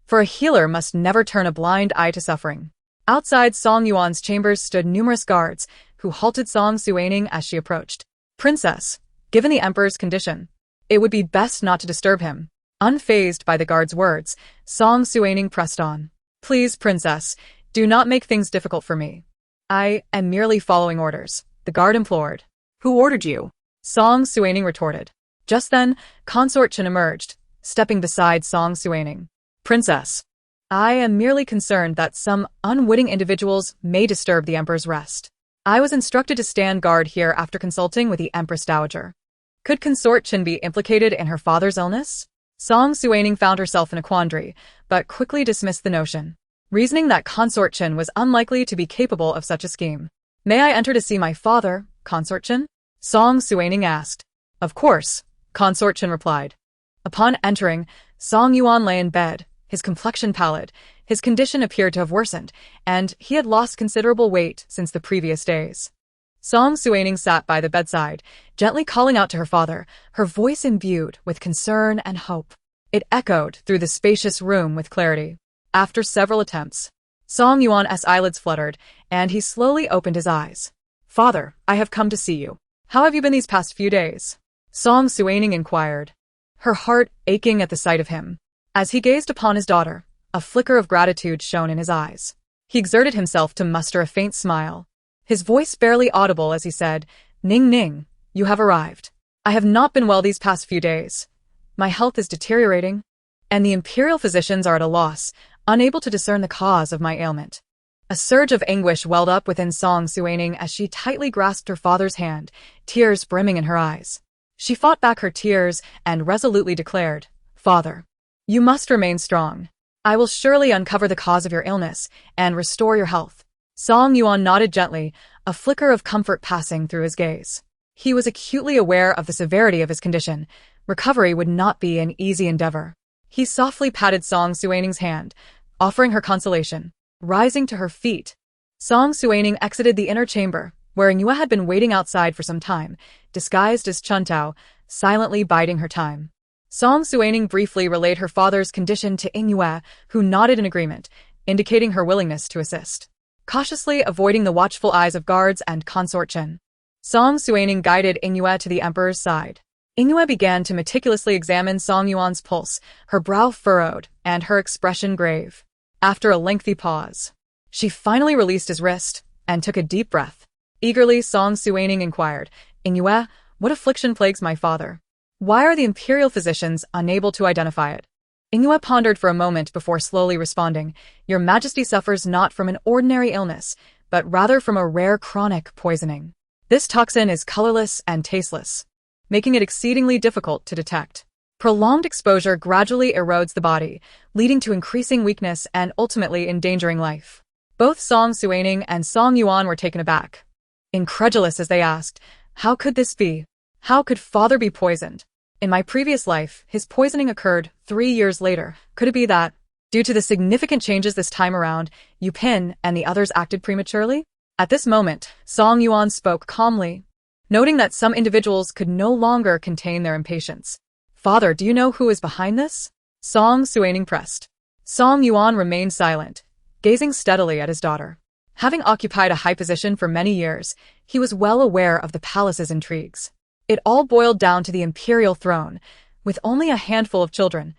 For a healer must never turn a blind eye to suffering. Outside Song Yuan's chambers stood numerous guards, who halted Song Suining as she approached. Princess, given the Emperor's condition, it would be best not to disturb him. Unfazed by the guard's words, Song Suining pressed on. Please, Princess, do not make things difficult for me. I am merely following orders, the guard implored. Who ordered you? Song Suining retorted. Just then, Consort Chen emerged, stepping beside Song Suining. Princess, I am merely concerned that some unwitting individuals may disturb the Emperor's rest. I was instructed to stand guard here after consulting with the Empress Dowager. Could Consort Chen be implicated in her father's illness? Song Suining found herself in a quandary, but quickly dismissed the notion, reasoning that Consort Chen was unlikely to be capable of such a scheme. May I enter to see my father, Consort Chen? Song Suining asked. Of course, Consort Chen replied. Upon entering, Song Yuan lay in bed, his complexion pallid. His condition appeared to have worsened, and he had lost considerable weight since the previous days. Song Suining sat by the bedside, gently calling out to her father, her voice imbued with concern and hope. It echoed through the spacious room with clarity. After several attempts, Song Yuan's eyelids fluttered, and he slowly opened his eyes. Father, I have come to see you. How have you been these past few days? Song Suining inquired, her heart aching at the sight of him. As he gazed upon his daughter, a flicker of gratitude shone in his eyes. He exerted himself to muster a faint smile, his voice barely audible as he said, Ning Ning, you have arrived. I have not been well these past few days. My health is deteriorating, and the imperial physicians are at a loss, unable to discern the cause of my ailment. A surge of anguish welled up within Song Suining as she tightly grasped her father's hand, tears brimming in her eyes. She fought back her tears and resolutely declared, Father, you must remain strong. I will surely uncover the cause of your illness and restore your health. Song Yuan nodded gently, a flicker of comfort passing through his gaze. He was acutely aware of the severity of his condition. Recovery would not be an easy endeavor. He softly patted Song Suining's hand, offering her consolation. Rising to her feet, Song Suining exited the inner chamber, where Yue had been waiting outside for some time, disguised as Chuntao, silently biding her time. Song Suining briefly relayed her father's condition to Yue, who nodded in agreement, indicating her willingness to assist. Cautiously avoiding the watchful eyes of guards and Consort Chen, Song Suining guided Yue to the Emperor's side. Yue began to meticulously examine Song Yuan's pulse, her brow furrowed and her expression grave. After a lengthy pause, she finally released his wrist and took a deep breath. Eagerly, Song Suining inquired, Yue, what affliction plagues my father? Why are the imperial physicians unable to identify it? Yue pondered for a moment before slowly responding, Your Majesty suffers not from an ordinary illness, but rather from a rare chronic poisoning. This toxin is colorless and tasteless, making it exceedingly difficult to detect. Prolonged exposure gradually erodes the body, leading to increasing weakness and ultimately endangering life. Both Song Suining and Song Yuan were taken aback, incredulous as they asked, "How could this be? How could father be poisoned? In my previous life, his poisoning occurred 3 years later. Could it be that, due to the significant changes this time around, Yu Pin and the others acted prematurely?" At this moment, Song Yuan spoke calmly, noting that some individuals could no longer contain their impatience. "Father, do you know who is behind this?" Song Suining pressed. Song Yuan remained silent, gazing steadily at his daughter. Having occupied a high position for many years, he was well aware of the palace's intrigues. It all boiled down to the imperial throne, with only a handful of children.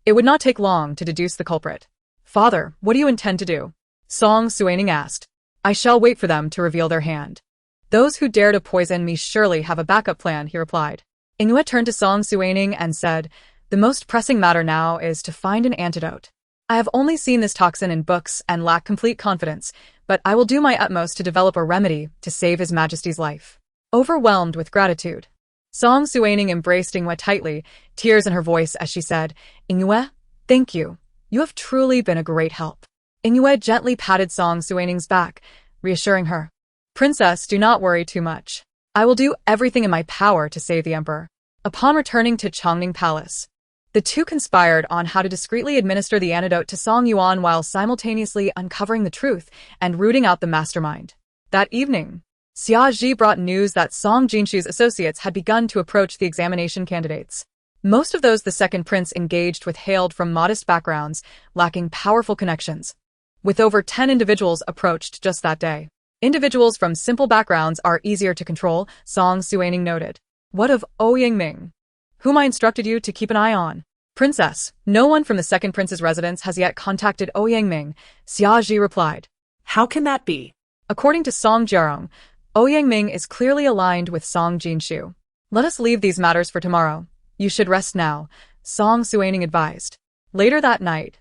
It would not take long to deduce the culprit. "Father, what do you intend to do?" Song Suining asked. "I shall wait for them to reveal their hand. Those who dare to poison me surely have a backup plan," he replied. Yue turned to Song Suining and said, "The most pressing matter now is to find an antidote. I have only seen this toxin in books and lack complete confidence, but I will do my utmost to develop a remedy to save His Majesty's life." Overwhelmed with gratitude, Song Suining embraced Yue tightly, tears in her voice as she said, "Yue, thank you. You have truly been a great help." Yue gently patted Song Suining's back, reassuring her, "Princess, do not worry too much. I will do everything in my power to save the emperor." Upon returning to Chongning Palace, the two conspired on how to discreetly administer the antidote to Song Yuan while simultaneously uncovering the truth and rooting out the mastermind. That evening, Xia Ji brought news that Song Jinshu's associates had begun to approach the examination candidates. Most of those the second prince engaged with hailed from modest backgrounds, lacking powerful connections. With over 10 individuals approached just that day. "Individuals from simple backgrounds are easier to control," Song Suining noted. "What of Yangming, whom I instructed you to keep an eye on?" "Princess, no one from the second prince's residence has yet contacted Yangming," Xia Ji replied. How can that be? According to Song Jiarong, Yangming is clearly aligned with Song Jinshu. "Let us leave these matters for tomorrow. You should rest now," Song Suining advised. Later that night,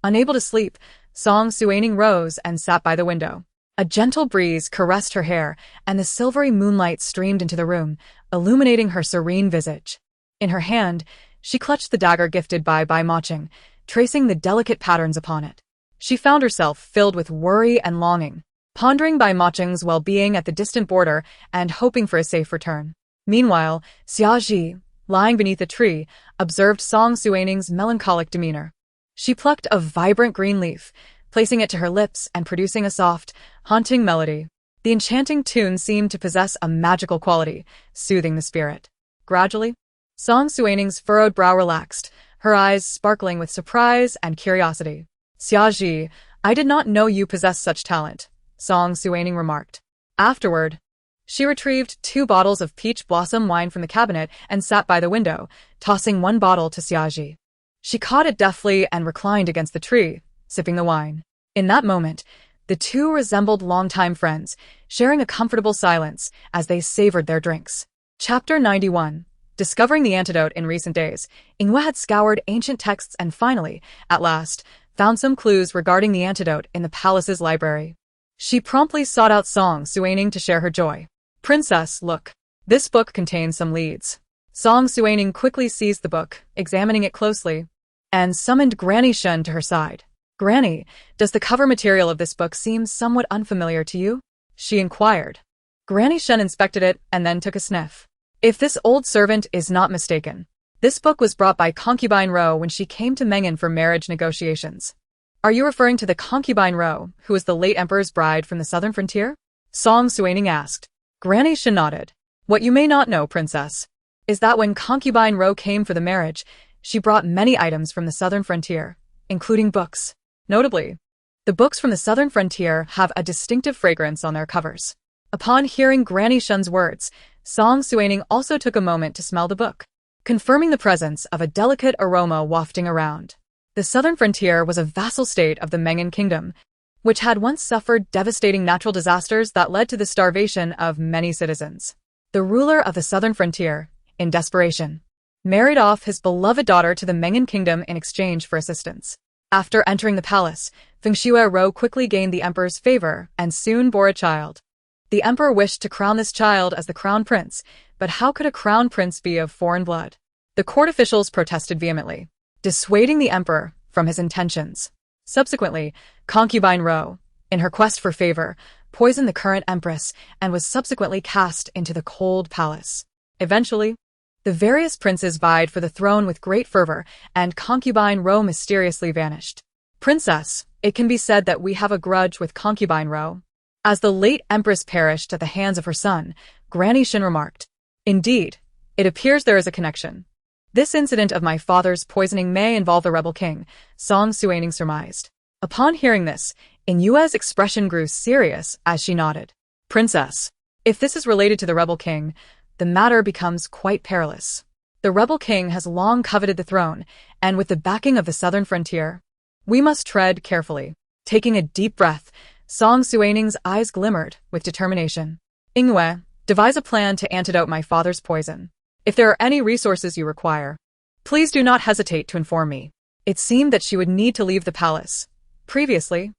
unable to sleep, Song Suining rose and sat by the window. A gentle breeze caressed her hair, and the silvery moonlight streamed into the room, illuminating her serene visage. In her hand, she clutched the dagger gifted by Bai Maching, tracing the delicate patterns upon it. She found herself filled with worry and longing, pondering Bai Maching's well-being at the distant border and hoping for a safe return. Meanwhile, Xia Ji, lying beneath a tree, observed Song Suining's melancholic demeanor. She plucked a vibrant green leaf, placing it to her lips and producing a soft, haunting melody. The enchanting tune seemed to possess a magical quality, soothing the spirit. Gradually, Song Suining's furrowed brow relaxed, her eyes sparkling with surprise and curiosity. "Xia Ji, I did not know you possessed such talent," Song Suining remarked. Afterward, she retrieved 2 bottles of peach blossom wine from the cabinet and sat by the window, tossing one bottle to Xia Ji. She caught it deftly and reclined against the tree, sipping the wine. In that moment, the two resembled longtime friends, sharing a comfortable silence as they savored their drinks. Chapter 91. Discovering the antidote in recent days, Yue had scoured ancient texts and finally, at last, found some clues regarding the antidote in the palace's library. She promptly sought out Song Suining to share her joy. "Princess, look. This book contains some leads." Song Suining quickly seized the book, examining it closely, and summoned Granny Shun to her side. "Granny, does the cover material of this book seem somewhat unfamiliar to you?" she inquired. Granny Shun inspected it and then took a sniff. "If this old servant is not mistaken, this book was brought by concubine Ro when she came to Mengan for marriage negotiations." "Are you referring to the concubine Ro, who was the late emperor's bride from the southern frontier?" Song Suining asked. Granny Shun nodded. "What you may not know, princess, is that when concubine Ro came for the marriage, she brought many items from the southern frontier, including books. Notably, the books from the southern frontier have a distinctive fragrance on their covers." Upon hearing Granny Shun's words, Song Suining also took a moment to smell the book, confirming the presence of a delicate aroma wafting around. The southern frontier was a vassal state of the Mengan kingdom, which had once suffered devastating natural disasters that led to the starvation of many citizens. The ruler of the southern frontier, in desperation, married off his beloved daughter to the Mengan kingdom in exchange for assistance. After entering the palace, Fengxue Ro quickly gained the emperor's favor and soon bore a child. The emperor wished to crown this child as the crown prince, but how could a crown prince be of foreign blood? The court officials protested vehemently, dissuading the emperor from his intentions. Subsequently, concubine Ro, in her quest for favor, poisoned the current empress and was subsequently cast into the cold palace. Eventually, the various princes vied for the throne with great fervor, and concubine Ro mysteriously vanished. Princess, it can be said that we have a grudge with concubine Ro. As the late empress perished at the hands of her son, Granny Shin remarked, "Indeed, it appears there is a connection. This incident of my father's poisoning may involve the rebel king," Song Suining surmised. Upon hearing this, Inyue's expression grew serious as she nodded. "Princess, if this is related to the rebel king, the matter becomes quite perilous. The rebel king has long coveted the throne, and with the backing of the southern frontier, we must tread carefully." Taking a deep breath, Song Suining's eyes glimmered with determination. "Inyue, devise a plan to antidote my father's poison. If there are any resources you require, please do not hesitate to inform me." It seemed that she would need to leave the palace. Previously,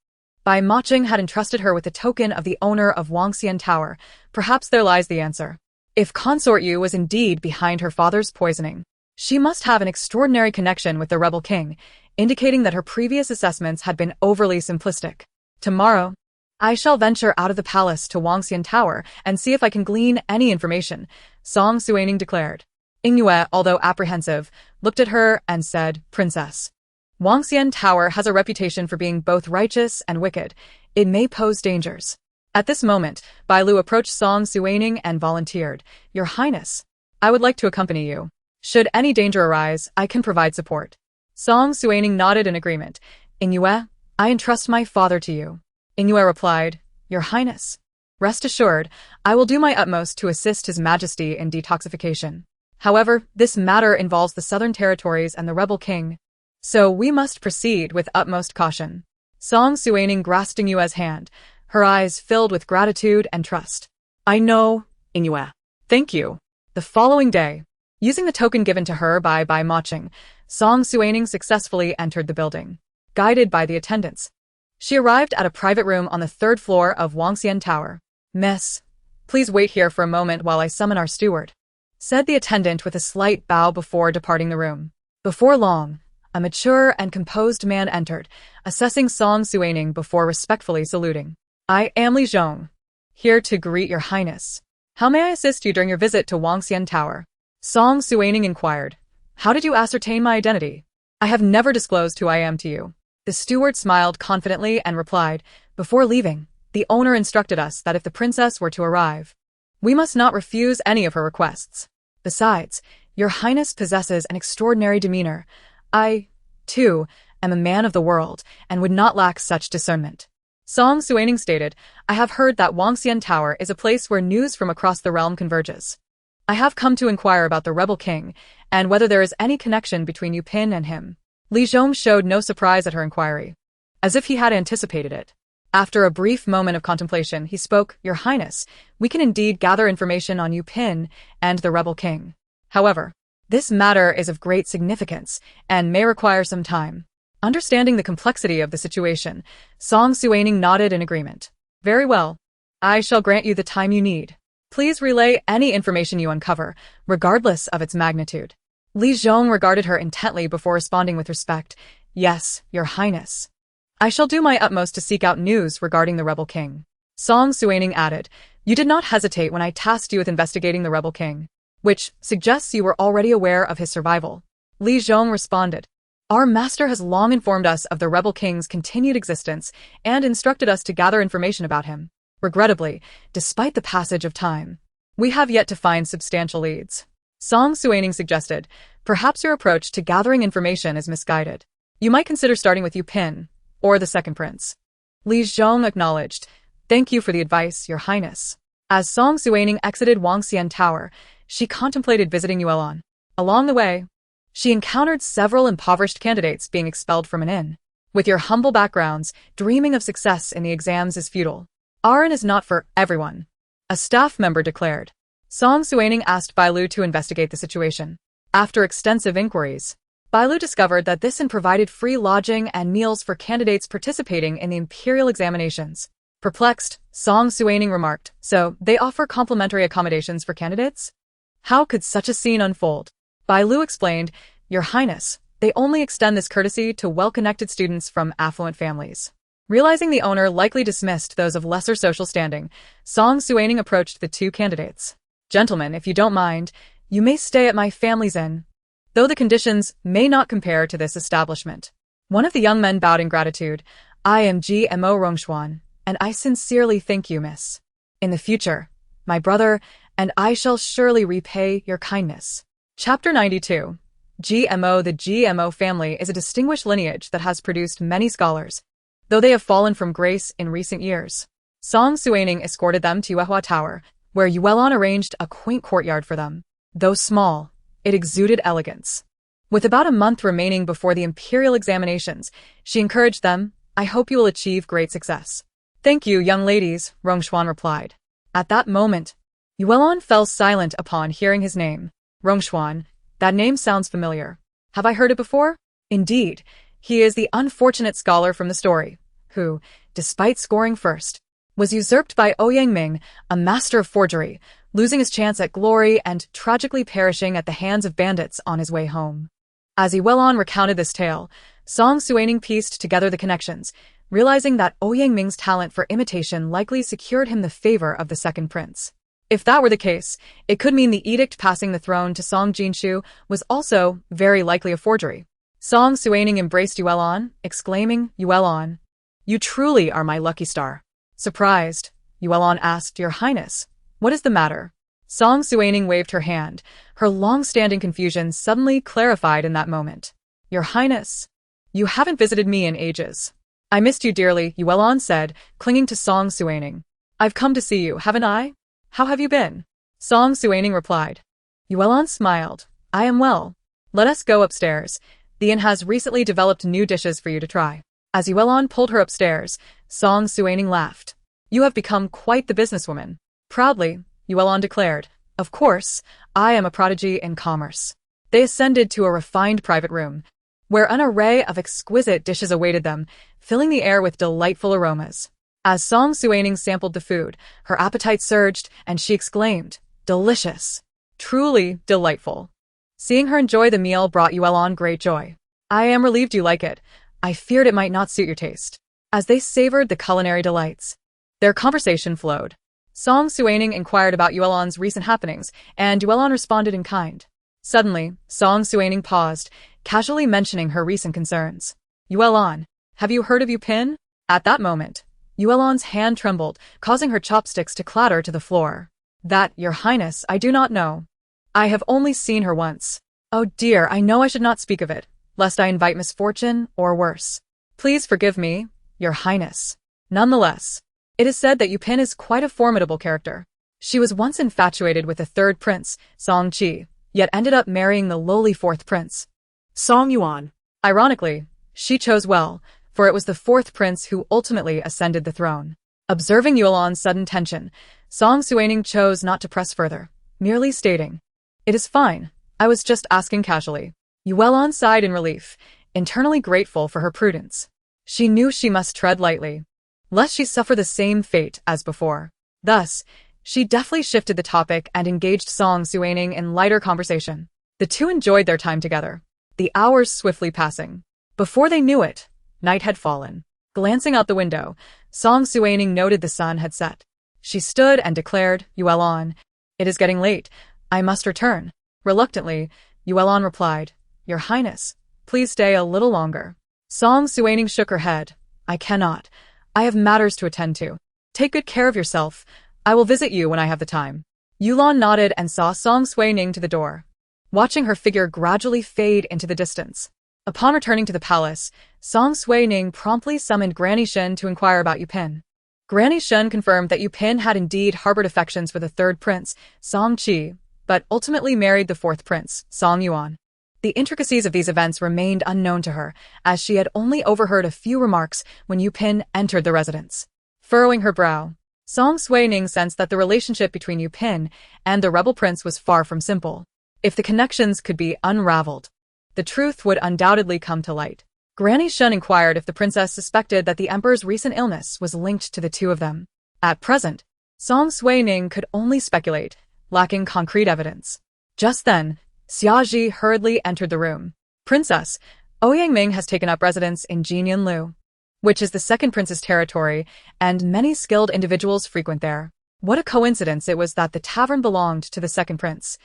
Bai Maching had entrusted her with the token of the owner of Wangxian Tower. Perhaps there lies the answer. If Consort Yu was indeed behind her father's poisoning, she must have an extraordinary connection with the rebel king, indicating that her previous assessments had been overly simplistic. "Tomorrow, I shall venture out of the palace to Wangxian Tower and see if I can glean any information," Song Suining declared. Inyue, although apprehensive, looked at her and said, "Princess, Wangxian Tower has a reputation for being both righteous and wicked. It may pose dangers." At this moment, Bai Lu approached Song Suining and volunteered, "Your Highness, I would like to accompany you. Should any danger arise, I can provide support." Song Suining nodded in agreement. "Inyue, I entrust my father to you." Inyue replied, "Your Highness, rest assured, I will do my utmost to assist His Majesty in detoxification. However, this matter involves the southern territories and the rebel king, so we must proceed with utmost caution." Song Suining grasped Inyue's hand, her eyes filled with gratitude and trust. "I know, Inyue. Thank you." The following day, using the token given to her by Bai Maching, Song Suining successfully entered the building. Guided by the attendants, she arrived at a private room on the third floor of Wangxian Tower. "Miss, please wait here for a moment while I summon our steward," said the attendant with a slight bow before departing the room. Before long, a mature and composed man entered, assessing Song Suining before respectfully saluting. "I am Li Zhong, here to greet your highness. How may I assist you during your visit to Wangxian Tower?" Song Suining inquired. "How did you ascertain my identity? I have never disclosed who I am to you." The steward smiled confidently and replied, "Before leaving, the owner instructed us that if the princess were to arrive, we must not refuse any of her requests. Besides, your highness possesses an extraordinary demeanor. I, too, am a man of the world and would not lack such discernment." Song Suining stated, "I have heard that Wangxian Tower is a place where news from across the realm converges. I have come to inquire about the rebel king and whether there is any connection between Yu Pin and him." Li Zhong showed no surprise at her inquiry, as if he had anticipated it. After a brief moment of contemplation, he spoke, "Your Highness, we can indeed gather information on Yu Pin and the rebel king. However, this matter is of great significance and may require some time." Understanding the complexity of the situation, Song Suining nodded in agreement. "Very well. I shall grant you the time you need. Please relay any information you uncover, regardless of its magnitude." Li Zhong regarded her intently before responding with respect, "Yes, your highness. I shall do my utmost to seek out news regarding the rebel king." Song Suining added, "You did not hesitate when I tasked you with investigating the rebel king, which suggests you were already aware of his survival." Li Zhong responded, "Our master has long informed us of the rebel king's continued existence and instructed us to gather information about him. Regrettably, despite the passage of time, we have yet to find substantial leads." Song Suining suggested, "Perhaps your approach to gathering information is misguided. You might consider starting with Yu Pin, or the second prince." Li Zhong acknowledged, "Thank you for the advice, your highness." As Song Suining exited Wangxian Tower, she contemplated visiting Yuelon. Along the way, she encountered several impoverished candidates being expelled from an inn. "With your humble backgrounds, dreaming of success in the exams is futile. Aran is not for everyone," a staff member declared. Song Suining asked Bai Lu to investigate the situation. After extensive inquiries, Bai Lu discovered that this inn provided free lodging and meals for candidates participating in the imperial examinations. Perplexed, Song Suining remarked, "So, they offer complimentary accommodations for candidates? How could such a scene unfold?" Bai Lu explained, "Your highness, they only extend this courtesy to well-connected students from affluent families. Realizing the owner likely dismissed those of lesser social standing, Song Suining approached the two candidates. "Gentlemen, if you don't mind, you may stay at my family's inn, though the conditions may not compare to this establishment." One of the young men bowed in gratitude. "I am GMO Rongshuan, and I sincerely thank you, miss. In the future, my brother and I shall surely repay your kindness." Chapter 92. GMO. The GMO family is a distinguished lineage that has produced many scholars, though they have fallen from grace in recent years. Song Suining escorted them to Yuehua Tower, where Yuelon arranged a quaint courtyard for them. Though small, it exuded elegance. With about a month remaining before the imperial examinations, she encouraged them, "I hope you will achieve great success." "Thank you, young ladies," Rongshuan replied. At that moment, Yuelon fell silent upon hearing his name. "Rongshuan, that name sounds familiar. Have I heard it before?" Indeed, he is the unfortunate scholar from the story, who, despite scoring first, was usurped by Ouyang a master of forgery, losing his chance at glory and tragically perishing at the hands of bandits on his way home. As Yuelon recounted this tale, Song Suining pieced together the connections, realizing that Ouyang talent for imitation likely secured him the favor of the second prince. If that were the case, it could mean the edict passing the throne to Song Jinshu was also very likely a forgery. Song Suining embraced Yuelon, exclaiming, "Yuelon, you truly are my lucky star." Surprised, Yuelon asked, "Your Highness, what is the matter?" Song Suining waved her hand, her long-standing confusion suddenly clarified in that moment. "Your Highness, you haven't visited me in ages." "I missed you dearly," Yuelon said, clinging to Song Suining. "I've come to see you, haven't I? How have you been?" Song Suining replied. Yuelon smiled. "I am well. Let us go upstairs. The inn has recently developed new dishes for you to try." As Yuelon pulled her upstairs, Song Suining laughed. "You have become quite the businesswoman." Proudly, Yuelon declared, "Of course, I am a prodigy in commerce." They ascended to a refined private room, where an array of exquisite dishes awaited them, filling the air with delightful aromas. As Song Suining sampled the food, her appetite surged, and she exclaimed, "Delicious! Truly delightful." Seeing her enjoy the meal brought Yuelon great joy. "I am relieved you like it. I feared it might not suit your taste." As they savored the culinary delights, their conversation flowed. Song Suining inquired about Yuelon's recent happenings, and Yuelon responded in kind. Suddenly, Song Suining paused, casually mentioning her recent concerns. "Yuelon, have you heard of Yupin?" At that moment, Yuelon's hand trembled, causing her chopsticks to clatter to the floor. "That, Your Highness, I do not know. I have only seen her once." "Oh dear, I know I should not speak of it, lest I invite misfortune, or worse. Please forgive me, Your Highness." Nonetheless, it is said that Yupin is quite a formidable character. She was once infatuated with the third prince, Song Qi, yet ended up marrying the lowly fourth prince, Song Yuan. Ironically, she chose well, for it was the fourth prince who ultimately ascended the throne. Observing Yuelon's sudden tension, Song Suining chose not to press further, merely stating, "It is fine, I was just asking casually." Yuelon sighed in relief, internally grateful for her prudence. She knew she must tread lightly, lest she suffer the same fate as before. Thus, she deftly shifted the topic and engaged Song Suining in lighter conversation. The two enjoyed their time together, the hours swiftly passing. Before they knew it, night had fallen. Glancing out the window, Song Suining noted the sun had set. She stood and declared, "Yuelon, it is getting late. I must return." Reluctantly, Yuelon replied, "Your Highness, please stay a little longer." Song Suining shook her head. "I cannot. I have matters to attend to. Take good care of yourself. I will visit you when I have the time." Yuelon nodded and saw Song Suining to the door, watching her figure gradually fade into the distance. Upon returning to the palace, Song Suining promptly summoned Granny Shen to inquire about Yupin. Granny Shen confirmed that Yupin had indeed harbored affections for the third prince, Song Qi, but ultimately married the fourth prince, Song Yuan. The intricacies of these events remained unknown to her, as she had only overheard a few remarks when Yupin entered the residence. Furrowing her brow, Song Suining sensed that the relationship between Yupin and the rebel prince was far from simple. If the connections could be unraveled, the truth would undoubtedly come to light. Granny Shen inquired if the princess suspected that the emperor's recent illness was linked to the two of them. At present, Song Suining could only speculate, lacking concrete evidence. Just then, Xiaji hurriedly entered the room. "Princess, Ouyang has taken up residence in Jinyunlu." which is the second prince's territory, and many skilled individuals frequent there. What a coincidence it was that the tavern belonged to the second prince.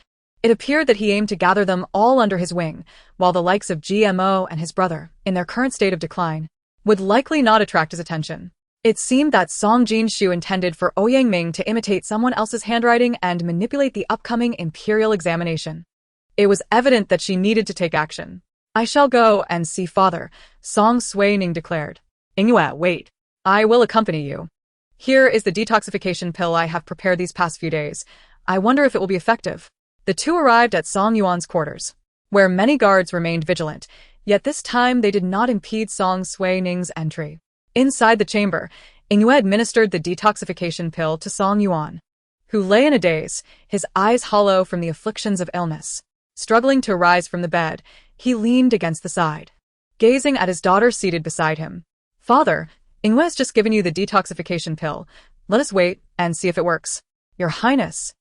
It appeared that he aimed to gather them all under his wing, while the likes of GMO and his brother, in their current state of decline, would likely not attract his attention. It seemed that Song Jinshu intended for Ouyang Ming to imitate someone else's handwriting and manipulate the upcoming imperial examination. It was evident that she needed to take action. I shall go and see father, Song Suining declared. Ingyue, wait. I will accompany you. Here is the detoxification pill I have prepared these past few days. I wonder if it will be effective. The two arrived at Song Yuan's quarters, where many guards remained vigilant, yet this time they did not impede Song Suining's entry. Inside the chamber, Ingyue administered the detoxification pill to Song Yuan, who lay in a daze, his eyes hollow from the afflictions of illness. Struggling to rise from the bed, he leaned against the side, gazing at his daughter seated beside him. Father, Ingyue has just given you the detoxification pill. Let us wait and see if it works. Your Highness.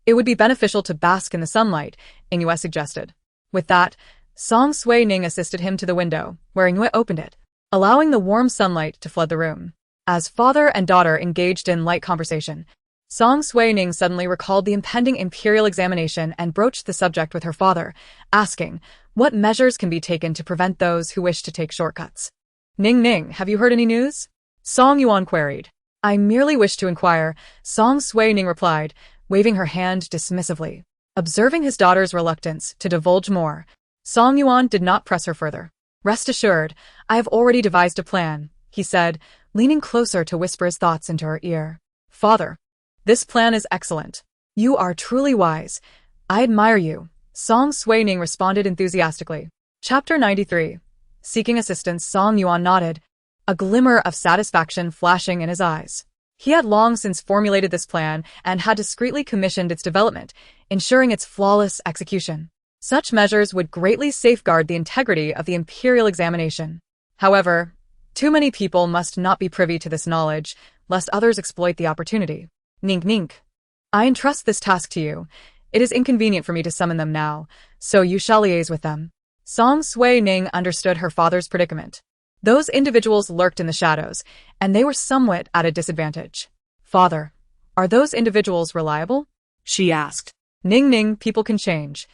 It would be beneficial to bask in the sunlight, Ingyue suggested. With that, Song Suining assisted him to the window, where Ingyue opened it, allowing the warm sunlight to flood the room. As father and daughter engaged in light conversation, Song Suining suddenly recalled the impending imperial examination and broached the subject with her father, asking what measures can be taken to prevent those who wish to take shortcuts. Ning, have you heard any news? Song Yuan queried. I merely wish to inquire, Song Suining replied, waving her hand dismissively. Observing his daughter's reluctance to divulge more, Song Yuan did not press her further. Rest assured, I have already devised a plan, he said, leaning closer to whisper his thoughts into her ear. Father, this plan is excellent. You are truly wise. I admire you, Song Suining responded enthusiastically. Chapter 93. Seeking assistance. Song Yuan nodded, a glimmer of satisfaction flashing in his eyes. He had long since formulated this plan and had discreetly commissioned its development, ensuring its flawless execution. Such measures would greatly safeguard the integrity of the imperial examination. However, too many people must not be privy to this knowledge, lest others exploit the opportunity. Ning. I entrust this task to you. It is inconvenient for me to summon them now, so you shall liaise with them. Song Suining understood her father's predicament. Those individuals lurked in the shadows, and they were somewhat at a disadvantage. Father, are those individuals reliable? She asked. Ning, people can change.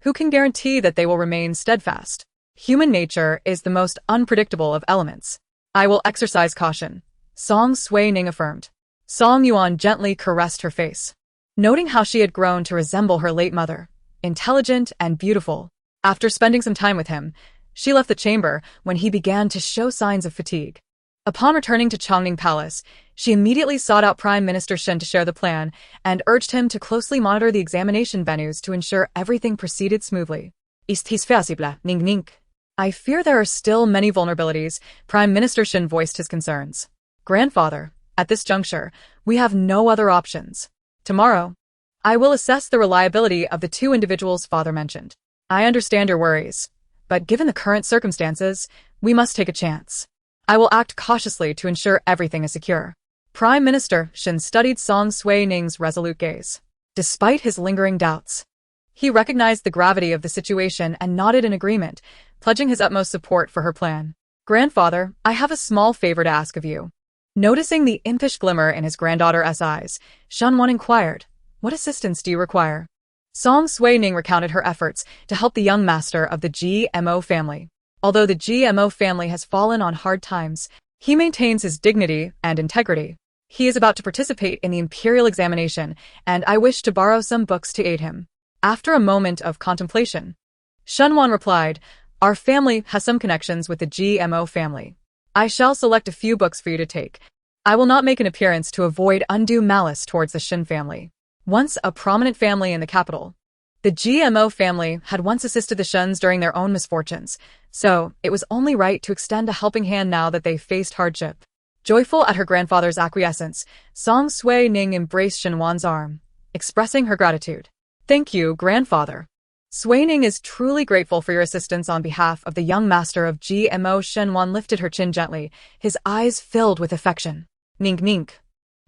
Who can guarantee that they will remain steadfast? Human nature is the most unpredictable of elements. I will exercise caution, Song Suining affirmed. Song Yuan gently caressed her face, noting how she had grown to resemble her late mother, intelligent and beautiful. After spending some time with him, she left the chamber when he began to show signs of fatigue. Upon returning to Chongning Palace, she immediately sought out Prime Minister Shen to share the plan and urged him to closely monitor the examination venues to ensure everything proceeded smoothly. Ist feasible, Ning. I fear there are still many vulnerabilities. Prime Minister Shen voiced his concerns. Grandfather, at this juncture, we have no other options. Tomorrow, I will assess the reliability of the two individuals father mentioned. I understand your worries, but given the current circumstances, we must take a chance. I will act cautiously to ensure everything is secure. Prime Minister Shen studied Song Suining's resolute gaze. Despite his lingering doubts, he recognized the gravity of the situation and nodded in agreement, pledging his utmost support for her plan. Grandfather, I have a small favor to ask of you. Noticing the impish glimmer in his granddaughter's eyes, Shenwan inquired, what assistance do you require? Song Suining recounted her efforts to help the young master of the GMO family. Although the GMO family has fallen on hard times, he maintains his dignity and integrity. He is about to participate in the imperial examination, and I wish to borrow some books to aid him. After a moment of contemplation, Shenwan replied, our family has some connections with the GMO family. I shall select a few books for you to take. I will not make an appearance to avoid undue malice towards the Shen family. Once a prominent family in the capital, the GMO family had once assisted the Shens during their own misfortunes, so it was only right to extend a helping hand now that they faced hardship. Joyful at her grandfather's acquiescence, Song Suining embraced Shenwan's arm, expressing her gratitude. Thank you, grandfather. Suining is truly grateful for your assistance on behalf of the young master of GMO. Shenwan lifted her chin gently, his eyes filled with affection. Ning.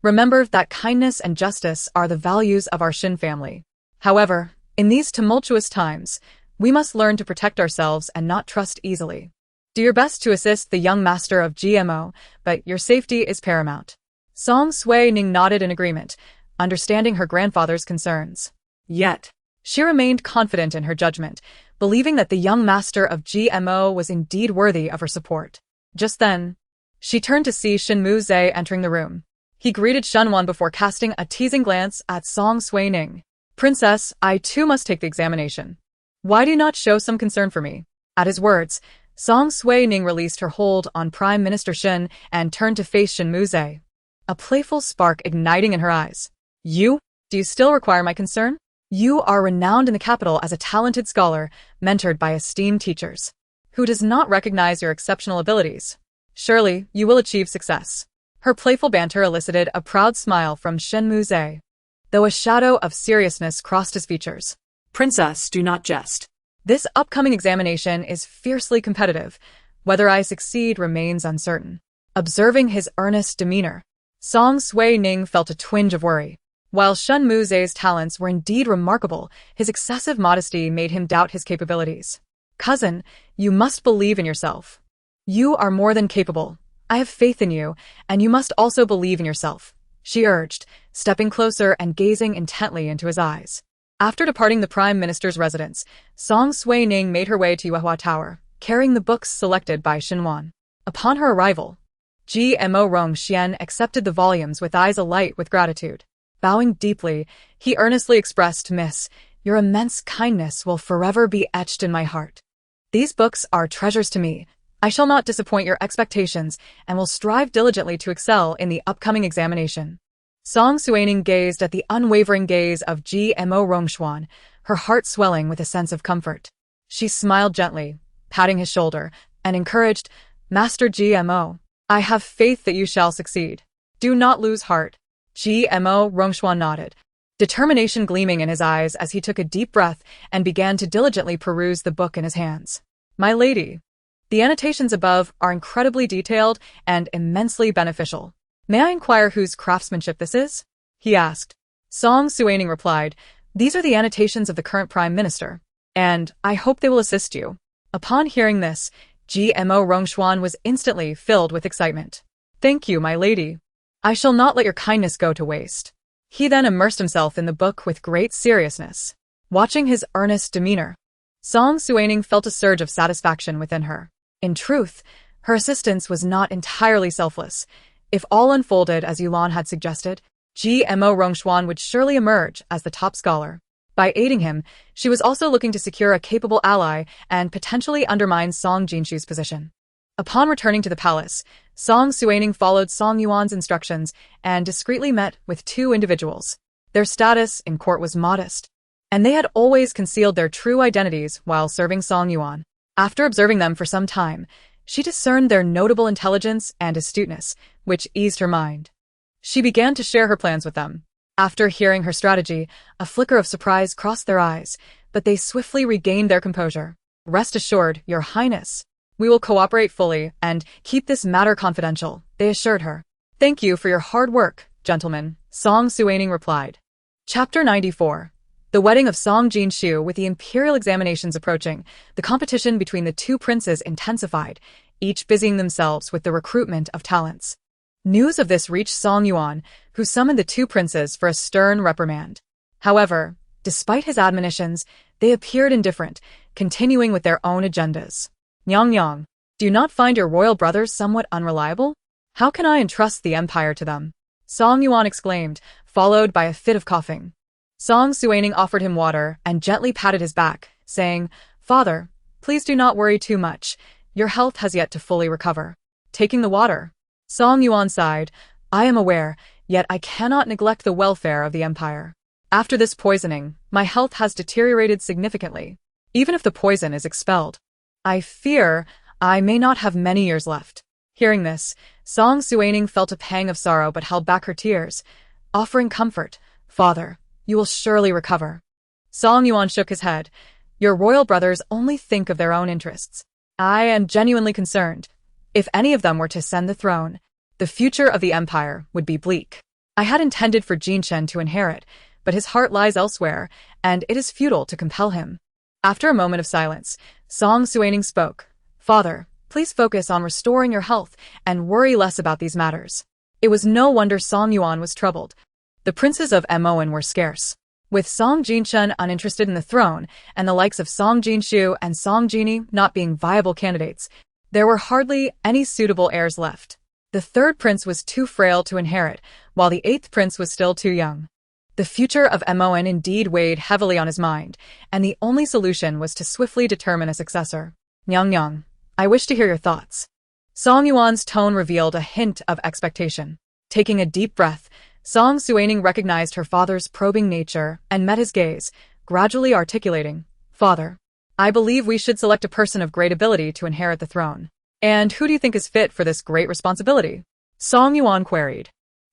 Remember that kindness and justice are the values of our Shen family. However, in these tumultuous times, we must learn to protect ourselves and not trust easily. Do your best to assist the young master of GMO, but your safety is paramount. Song Suining nodded in agreement, understanding her grandfather's concerns. Yet, She remained confident in her judgment, believing that the young master of GMO was indeed worthy of her support. Just then, she turned to see Shinmu Zhe entering the room. He greeted Shunwan before casting a teasing glance at Song Suining. Princess, I too must take the examination. Why do you not show some concern for me? At his words, Song Suining released her hold on Prime Minister Shin and turned to face Shinmu Zhe, a playful spark igniting in her eyes. You? Do you still require my concern? You are renowned in the capital as a talented scholar, mentored by esteemed teachers. Who does not recognize your exceptional abilities? Surely, you will achieve success. Her playful banter elicited a proud smile from Shinmu Zhe, though a shadow of seriousness crossed his features. Princess, do not jest. This upcoming examination is fiercely competitive. Whether I succeed remains uncertain. Observing his earnest demeanor, Song Suining felt a twinge of worry. While Shinmu Zhe's talents were indeed remarkable, his excessive modesty made him doubt his capabilities. Cousin, you must believe in yourself. You are more than capable. I have faith in you, and you must also believe in yourself, she urged, stepping closer and gazing intently into his eyes. After departing the Prime Minister's residence, Song Suining made her way to Yuehua Tower, carrying the books selected by Xinwan. Upon her arrival, GMO Rongxian accepted the volumes with eyes alight with gratitude. Bowing deeply, he earnestly expressed, Miss, your immense kindness will forever be etched in my heart. These books are treasures to me. I shall not disappoint your expectations and will strive diligently to excel in the upcoming examination. Song Suining gazed at the unwavering gaze of GMO Rongxian, her heart swelling with a sense of comfort. She smiled gently, patting his shoulder, and encouraged, Master GMO, I have faith that you shall succeed. Do not lose heart. GMO Rongxian nodded, determination gleaming in his eyes as he took a deep breath and began to diligently peruse the book in his hands. My lady, the annotations above are incredibly detailed and immensely beneficial. May I inquire whose craftsmanship this is? He asked. Song Suining replied, These are the annotations of the current Prime Minister, and I hope they will assist you. Upon hearing this, GMO Rongxian was instantly filled with excitement. Thank you, my lady. I shall not let your kindness go to waste. He then immersed himself in the book with great seriousness. Watching his earnest demeanor, Song Suining felt a surge of satisfaction within her. In truth, her assistance was not entirely selfless. If all unfolded as Yulan had suggested, GMO Rongxian would surely emerge as the top scholar. By aiding him, she was also looking to secure a capable ally and potentially undermine Song Jinshu's position. Upon returning to the palace, Song Suining followed Song Yuan's instructions and discreetly met with two individuals. Their status in court was modest, and they had always concealed their true identities while serving Song Yuan. After observing them for some time, she discerned their notable intelligence and astuteness, which eased her mind. She began to share her plans with them. After hearing her strategy, a flicker of surprise crossed their eyes, but they swiftly regained their composure. Rest assured, Your Highness. We will cooperate fully and keep this matter confidential, they assured her. Thank you for your hard work, gentlemen, Song Suining replied. Chapter 94. The wedding of Song Jinshu. With the imperial examinations approaching, the competition between the two princes intensified, each busying themselves with the recruitment of talents. News of this reached Song Yuan, who summoned the two princes for a stern reprimand. However, despite his admonitions, they appeared indifferent, continuing with their own agendas. Nyang, do you not find your royal brothers somewhat unreliable? How can I entrust the empire to them? Song Yuan exclaimed, followed by a fit of coughing. Song Suining offered him water and gently patted his back, saying, Father, please do not worry too much. Your health has yet to fully recover. Taking the water, Song Yuan sighed, I am aware, yet I cannot neglect the welfare of the empire. After this poisoning, my health has deteriorated significantly. Even if the poison is expelled, I fear I may not have many years left. Hearing this, Song Suining felt a pang of sorrow but held back her tears, offering comfort. Father, you will surely recover. Song Yuan shook his head. Your royal brothers only think of their own interests. I am genuinely concerned. If any of them were to ascend the throne, the future of the empire would be bleak. I had intended for Jinshen to inherit, but his heart lies elsewhere, and it is futile to compel him. After a moment of silence, Song Suining spoke. Father, Please focus on restoring your health and worry less about these matters. It was no wonder Song Yuan was troubled. The princes of Mon were scarce. With Song Jinshun uninterested in the throne, and the likes of Song Jinshu and Song Jini not being viable candidates, there were hardly any suitable heirs left. The third prince was too frail to inherit, while the eighth prince was still too young. The future of Mon indeed weighed heavily on his mind, and the only solution was to swiftly determine a successor. Nyang, I wish to hear your thoughts. Song Yuan's tone revealed a hint of expectation. Taking a deep breath, Song Suining recognized her father's probing nature and met his gaze, gradually articulating, Father, I believe we should select a person of great ability to inherit the throne. And who do you think is fit for this great responsibility? Song Yuan queried.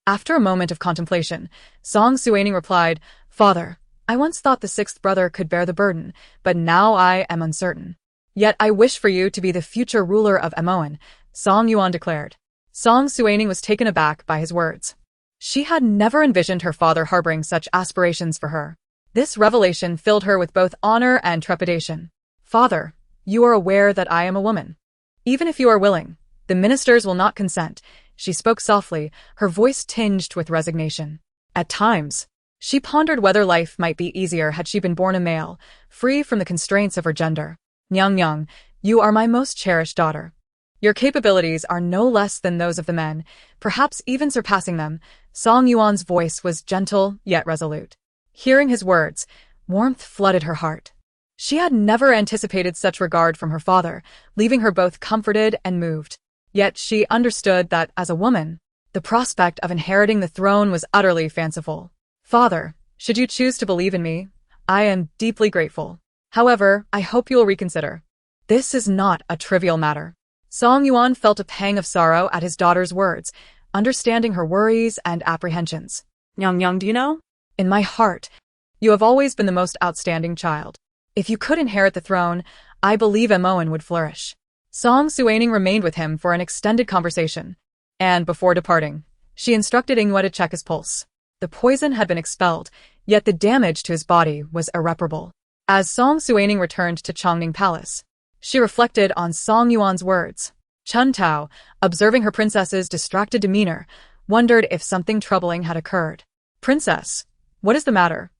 After a moment of contemplation, Song Suining replied, Father, I once thought the sixth brother could bear the burden, but now I am uncertain. Yet I wish for you to be the future ruler of Mon, Song Yuan declared. Song Suining was taken aback by his words. She had never envisioned her father harboring such aspirations for her. This revelation filled her with both honor and trepidation. Father, you are aware that I am a woman. Even if you are willing, the ministers will not consent. She spoke softly, her voice tinged with resignation. At times, she pondered whether life might be easier had she been born a male, free from the constraints of her gender. Nyang, you are my most cherished daughter. Your capabilities are no less than those of the men, perhaps even surpassing them. Song Yuan's voice was gentle yet resolute. Hearing his words, warmth flooded her heart. She had never anticipated such regard from her father, leaving her both comforted and moved. Yet she understood that, as a woman, the prospect of inheriting the throne was utterly fanciful. Father, should you choose to believe in me, I am deeply grateful. However, I hope you will reconsider. This is not a trivial matter. Song Yuan felt a pang of sorrow at his daughter's words, understanding her worries and apprehensions. Nyang, do you know? In my heart, you have always been the most outstanding child. If you could inherit the throne, I believe Mon would flourish. Song Suining remained with him for an extended conversation, and before departing, she instructed Ingwe to check his pulse. The poison had been expelled, yet the damage to his body was irreparable. As Song Suining returned to Chongning Palace, she reflected on Song Yuan's words. Chun Tao, observing her princess's distracted demeanor, wondered if something troubling had occurred. Princess, what is the matter?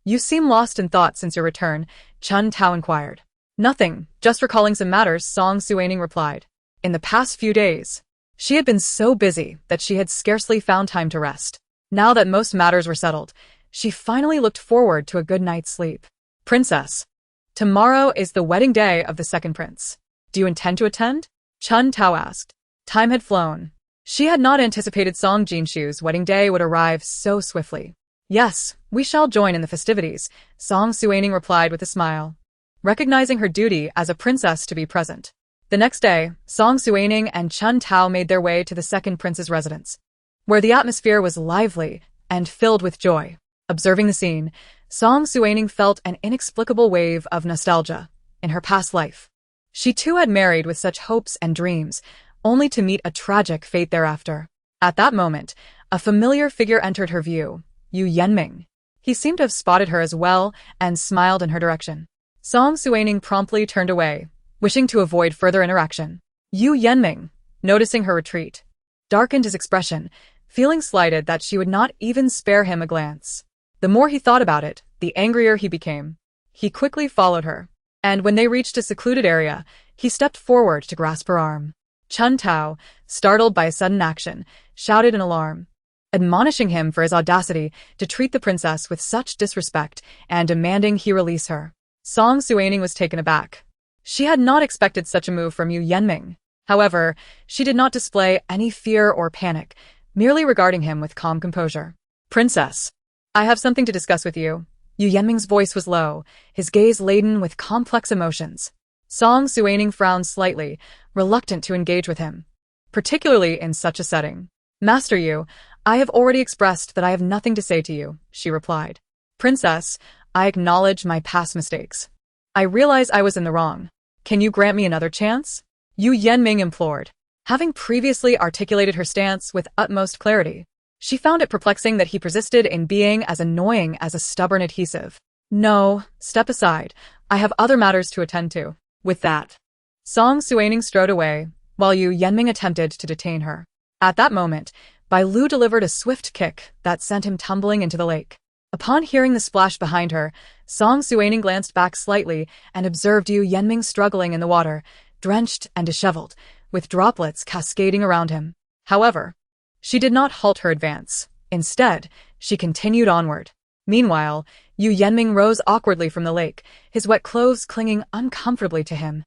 You seem lost in thought since your return, Chun Tao inquired. Nothing, just recalling some matters, Song Suining replied. In the past few days, she had been so busy that she had scarcely found time to rest. Now that most matters were settled, she finally looked forward to a good night's sleep. Princess, tomorrow is the wedding day of the second prince. Do you intend to attend? Chun Tao asked. Time had flown. She had not anticipated Song Jinshu's wedding day would arrive so swiftly. Yes, we shall join in the festivities, Song Suining replied with a smile, recognizing her duty as a princess to be present. The next day, Song Suining and Chun Tao made their way to the second prince's residence, where the atmosphere was lively and filled with joy. Observing the scene, Song Suining felt an inexplicable wave of nostalgia in her past life. She too had married with such hopes and dreams, only to meet a tragic fate thereafter. At that moment, a familiar figure entered her view, Yu Yanming. He seemed to have spotted her as well and smiled in her direction. Song Suining promptly turned away, wishing to avoid further interaction. Yu Yanming, noticing her retreat, darkened his expression, feeling slighted that she would not even spare him a glance. The more he thought about it, the angrier he became. He quickly followed her, and when they reached a secluded area, he stepped forward to grasp her arm. Chun Tao, startled by a sudden action, shouted in alarm, admonishing him for his audacity to treat the princess with such disrespect and demanding he release her. Song Suining was taken aback. She had not expected such a move from Yu Yanming. However, she did not display any fear or panic, merely regarding him with calm composure. Princess, I have something to discuss with you. Yu Yanming's voice was low, his gaze laden with complex emotions. Song Suining frowned slightly, reluctant to engage with him, particularly in such a setting. Master Yu, I have already expressed that I have nothing to say to you, she replied. Princess, I acknowledge my past mistakes. I realize I was in the wrong. Can you grant me another chance? Yu Yanming implored. Having previously articulated her stance with utmost clarity, she found it perplexing that he persisted in being as annoying as a stubborn adhesive. No, step aside. I have other matters to attend to. With that, Song Suining strode away, while Yu Yenming attempted to detain her. At that moment, Bai Lu delivered a swift kick that sent him tumbling into the lake. Upon hearing the splash behind her, Song Suining glanced back slightly and observed Yu Yenming struggling in the water, drenched and disheveled, with droplets cascading around him. However, she did not halt her advance. Instead, she continued onward. Meanwhile, Yu Yenming rose awkwardly from the lake, his wet clothes clinging uncomfortably to him,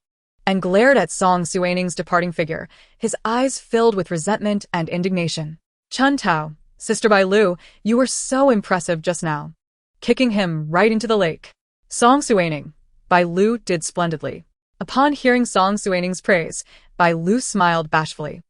and glared at Song Suining's departing figure, his eyes filled with resentment and indignation. Chun Tao, Sister Bai Lu, you were so impressive just now. Kicking him right into the lake. Song Suining, Bai Lu did splendidly. Upon hearing Song Suining's praise, Bai Lu smiled bashfully.